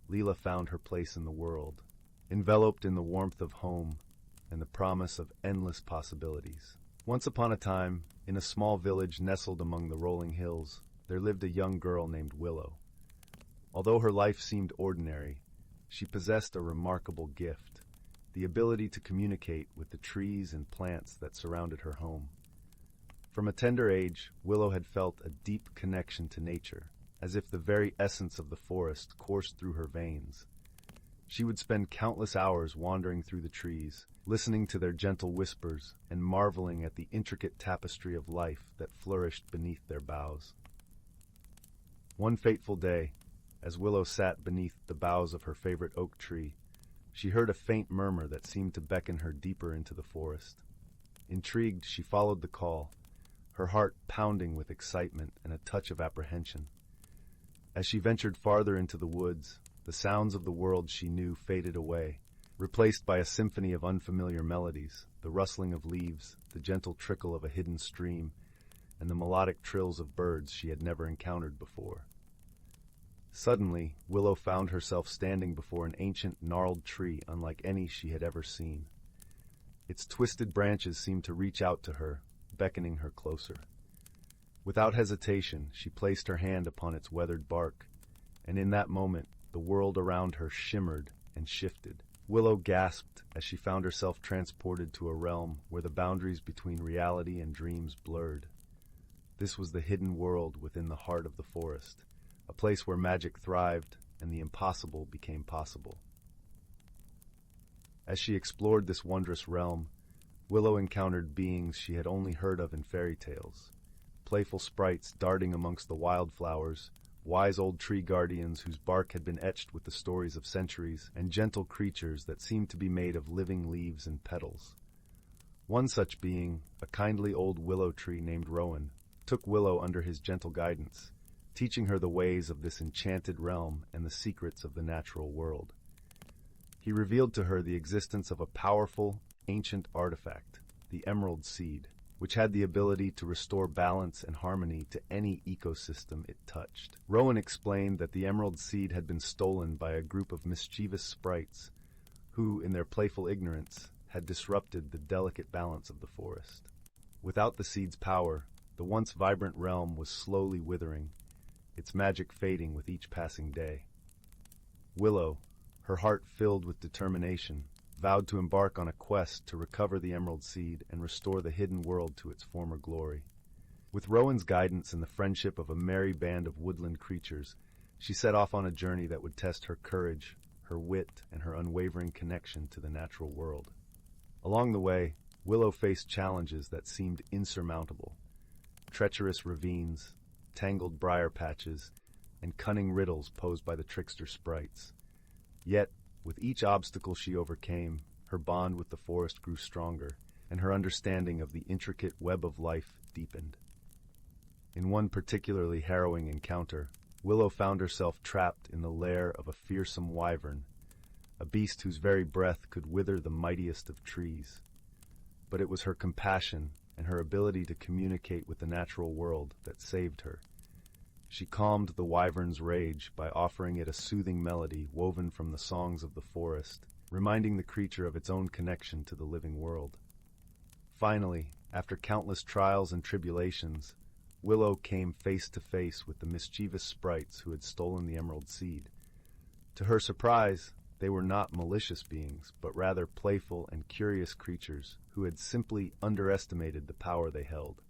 Lila found her place in the world, enveloped in the warmth of home and the promise of endless possibilities. Once upon a time, in a small village nestled among the rolling hills, there lived a young girl named Willow. Although her life seemed ordinary, she possessed a remarkable gift, the ability to communicate with the trees and plants that surrounded her home. From a tender age, Willow had felt a deep connection to nature, as if the very essence of the forest coursed through her veins. She would spend countless hours wandering through the trees, listening to their gentle whispers and marveling at the intricate tapestry of life that flourished beneath their boughs. One fateful day, as Willow sat beneath the boughs of her favorite oak tree, she heard a faint murmur that seemed to beckon her deeper into the forest. Intrigued, she followed the call, her heart pounding with excitement and a touch of apprehension. As she ventured farther into the woods, the sounds of the world she knew faded away, replaced by a symphony of unfamiliar melodies, the rustling of leaves, the gentle trickle of a hidden stream, and the melodic trills of birds she had never encountered before. Suddenly, Willow found herself standing before an ancient, gnarled tree unlike any she had ever seen. Its twisted branches seemed to reach out to her, beckoning her closer. Without hesitation, she placed her hand upon its weathered bark, and in that moment, the world around her shimmered and shifted. Willow gasped as she found herself transported to a realm where the boundaries between reality and dreams blurred. This was the hidden world within the heart of the forest, a place where magic thrived and the impossible became possible. As she explored this wondrous realm, Willow encountered beings she had only heard of in fairy tales. Playful sprites darting amongst the wildflowers, wise old tree guardians whose bark had been etched with the stories of centuries, and gentle creatures that seemed to be made of living leaves and petals. One such being, a kindly old willow tree named Rowan, took Willow under his gentle guidance, teaching her the ways of this enchanted realm and the secrets of the natural world. He revealed to her the existence of a powerful, ancient artifact, the emerald seed, which had the ability to restore balance and harmony to any ecosystem it touched. Rowan explained that the emerald seed had been stolen by a group of mischievous sprites who, in their playful ignorance, had disrupted the delicate balance of the forest. Without the seed's power, the once vibrant realm was slowly withering, its magic fading with each passing day. Willow, her heart filled with determination, vowed to embark on a quest to recover the emerald seed and restore the hidden world to its former glory. With Rowan's guidance and the friendship of a merry band of woodland creatures, she set off on a journey that would test her courage, her wit, and her unwavering connection to the natural world. Along the way, Willow faced challenges that seemed insurmountable. Treacherous ravines, tangled briar patches, and cunning riddles posed by the trickster sprites. Yet, with each obstacle she overcame, her bond with the forest grew stronger, and her understanding of the intricate web of life deepened. In one particularly harrowing encounter, Willow found herself trapped in the lair of a fearsome wyvern, a beast whose very breath could wither the mightiest of trees. But it was her compassion and her ability to communicate with the natural world that saved her. She calmed the wyvern's rage by offering it a soothing melody woven from the songs of the forest, reminding the creature of its own connection to the living world. Finally, after countless trials and tribulations, Willow came face to face with the mischievous sprites who had stolen the emerald seed. To her surprise, they were not malicious beings, but rather playful and curious creatures who had simply underestimated the power they held.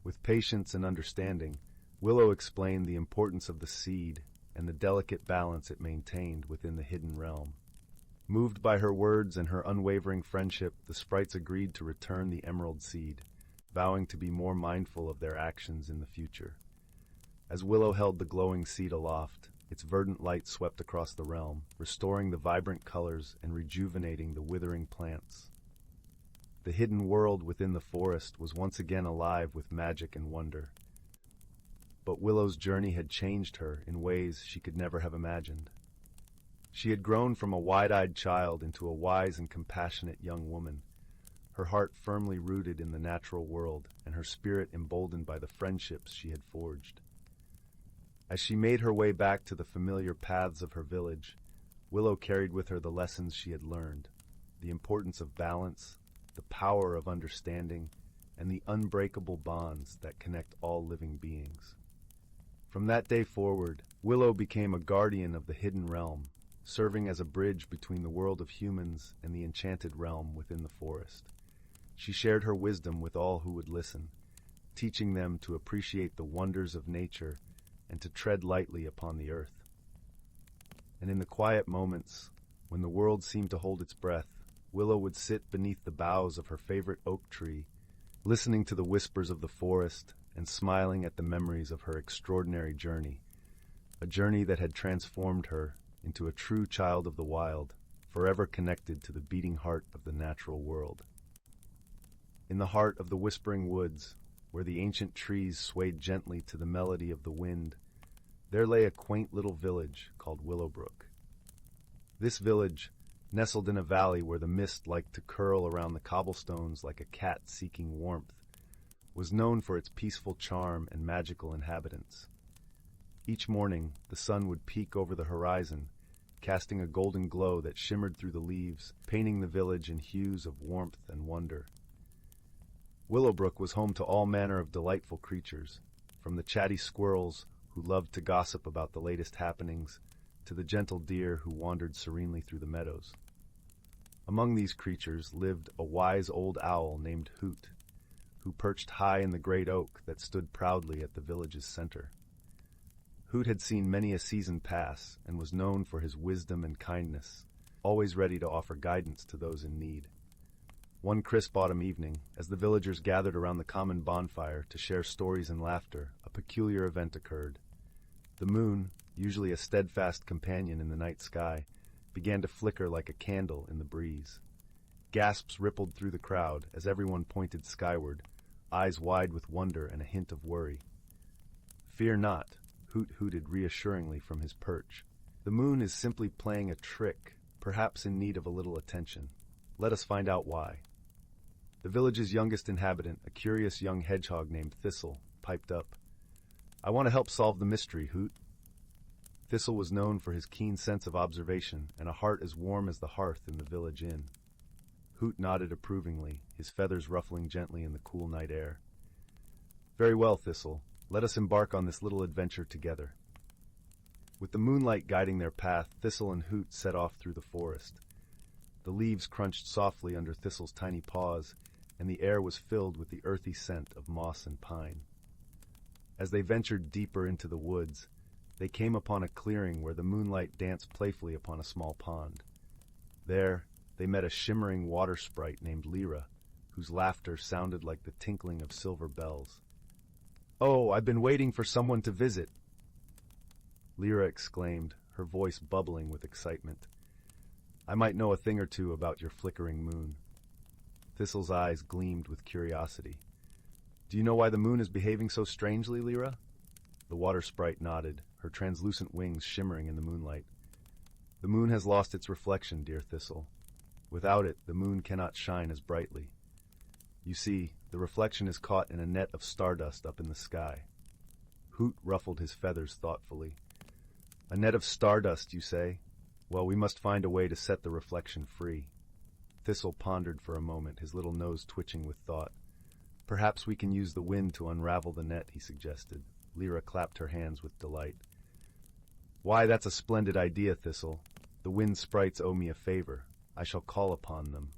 With patience and understanding, Willow explained the importance of the seed and the delicate balance it maintained within the hidden realm. Moved by her words and her unwavering friendship, the sprites agreed to return the emerald seed, vowing to be more mindful of their actions in the future. As Willow held the glowing seed aloft, its verdant light swept across the realm, restoring the vibrant colors and rejuvenating the withering plants. The hidden world within the forest was once again alive with magic and wonder. But Willow's journey had changed her in ways she could never have imagined. She had grown from a wide-eyed child into a wise and compassionate young woman, her heart firmly rooted in the natural world and her spirit emboldened by the friendships she had forged. As she made her way back to the familiar paths of her village, Willow carried with her the lessons she had learned, the importance of balance, the power of understanding, and the unbreakable bonds that connect all living beings. From that day forward, Willow became a guardian of the hidden realm, serving as a bridge between the world of humans and the enchanted realm within the forest. She shared her wisdom with all who would listen, teaching them to appreciate the wonders of nature and to tread lightly upon the earth. And in the quiet moments, When the world seemed to hold its breath, Willow would sit beneath the boughs of her favorite oak tree, listening to the whispers of the forest and smiling at the memories of her extraordinary journey, a journey that had transformed her into a true child of the wild, forever connected to the beating heart of the natural world. In the heart of the whispering woods, where the ancient trees swayed gently to the melody of the wind, there lay a quaint little village called Willowbrook. This village, nestled in a valley where the mist liked to curl around the cobblestones like a cat seeking warmth, was known for its peaceful charm and magical inhabitants. Each morning, the sun would peek over the horizon, casting a golden glow that shimmered through the leaves, painting the village in hues of warmth and wonder. Willowbrook was home to all manner of delightful creatures, from the chatty squirrels who loved to gossip about the latest happenings, to the gentle deer who wandered serenely through the meadows. Among these creatures lived a wise old owl named Hoot, who perched high in the great oak that stood proudly at the village's center. Hoot had seen many a season pass and was known for his wisdom and kindness, always ready to offer guidance to those in need. One crisp autumn evening, as the villagers gathered around the common bonfire to share stories and laughter, a peculiar event occurred. The moon, usually a steadfast companion in the night sky, began to flicker like a candle in the breeze. Gasps rippled through the crowd as everyone pointed skyward, eyes wide with wonder and a hint of worry. "Fear not," Hoot hooted reassuringly from his perch. "The moon is simply playing a trick, perhaps in need of a little attention. Let us find out why." The village's youngest inhabitant, a curious young hedgehog named Thistle, piped up. "I want to help solve the mystery, Hoot." Thistle was known for his keen sense of observation and a heart as warm as the hearth in the village inn. Hoot nodded approvingly, his feathers ruffling gently in the cool night air. "Very well, Thistle. Let us embark on this little adventure together." With the moonlight guiding their path, Thistle and Hoot set off through the forest. The leaves crunched softly under Thistle's tiny paws, and the air was filled with the earthy scent of moss and pine. As they ventured deeper into the woods, they came upon a clearing where the moonlight danced playfully upon a small pond. There, they met a shimmering water sprite named Lyra, whose laughter sounded like the tinkling of silver bells. "Oh, I've been waiting for someone to visit," Lyra exclaimed, her voice bubbling with excitement. "I might know a thing or two about your flickering moon." Thistle's eyes gleamed with curiosity. "Do you know why the moon is behaving so strangely, Lyra?" The water sprite nodded, her translucent wings shimmering in the moonlight. "The moon has lost its reflection, dear Thistle. Without it, the moon cannot shine as brightly. You see, the reflection is caught in a net of stardust up in the sky." Hoot ruffled his feathers thoughtfully. "A net of stardust, you say? Well, we must find a way to set the reflection free." Thistle pondered for a moment, his little nose twitching with thought. "Perhaps we can use the wind to unravel the net," he suggested. Lyra clapped her hands with delight. "Why, that's a splendid idea, Thistle. The wind sprites owe me a favor. I shall call upon them."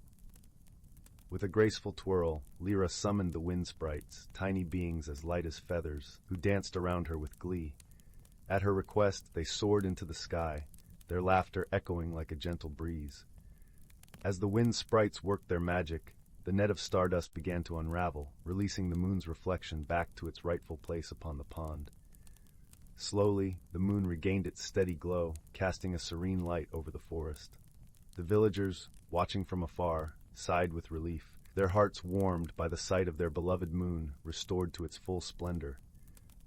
With a graceful twirl, Lyra summoned the wind sprites, tiny beings as light as feathers, who danced around her with glee. At her request, they soared into the sky, their laughter echoing like a gentle breeze. As the wind sprites worked their magic, the net of stardust began to unravel, releasing the moon's reflection back to its rightful place upon the pond. Slowly, the moon regained its steady glow, casting a serene light over the forest. The villagers, watching from afar, sighed with relief, their hearts warmed by the sight of their beloved moon restored to its full splendor.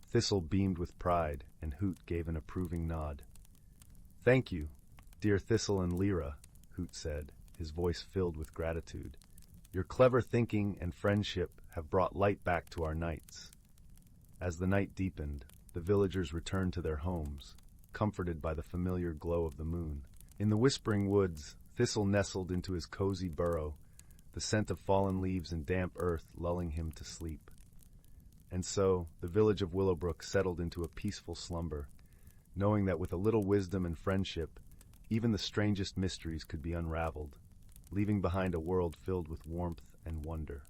Thistle beamed with pride, and Hoot gave an approving nod. "Thank you, dear Thistle and Lyra," Hoot said, his voice filled with gratitude. "Your clever thinking and friendship have brought light back to our nights." As the night deepened, the villagers returned to their homes, comforted by the familiar glow of the moon. In the whispering woods, Thistle nestled into his cozy burrow, the scent of fallen leaves and damp earth lulling him to sleep. And so, the village of Willowbrook settled into a peaceful slumber, knowing that with a little wisdom and friendship, even the strangest mysteries could be unraveled, leaving behind a world filled with warmth and wonder.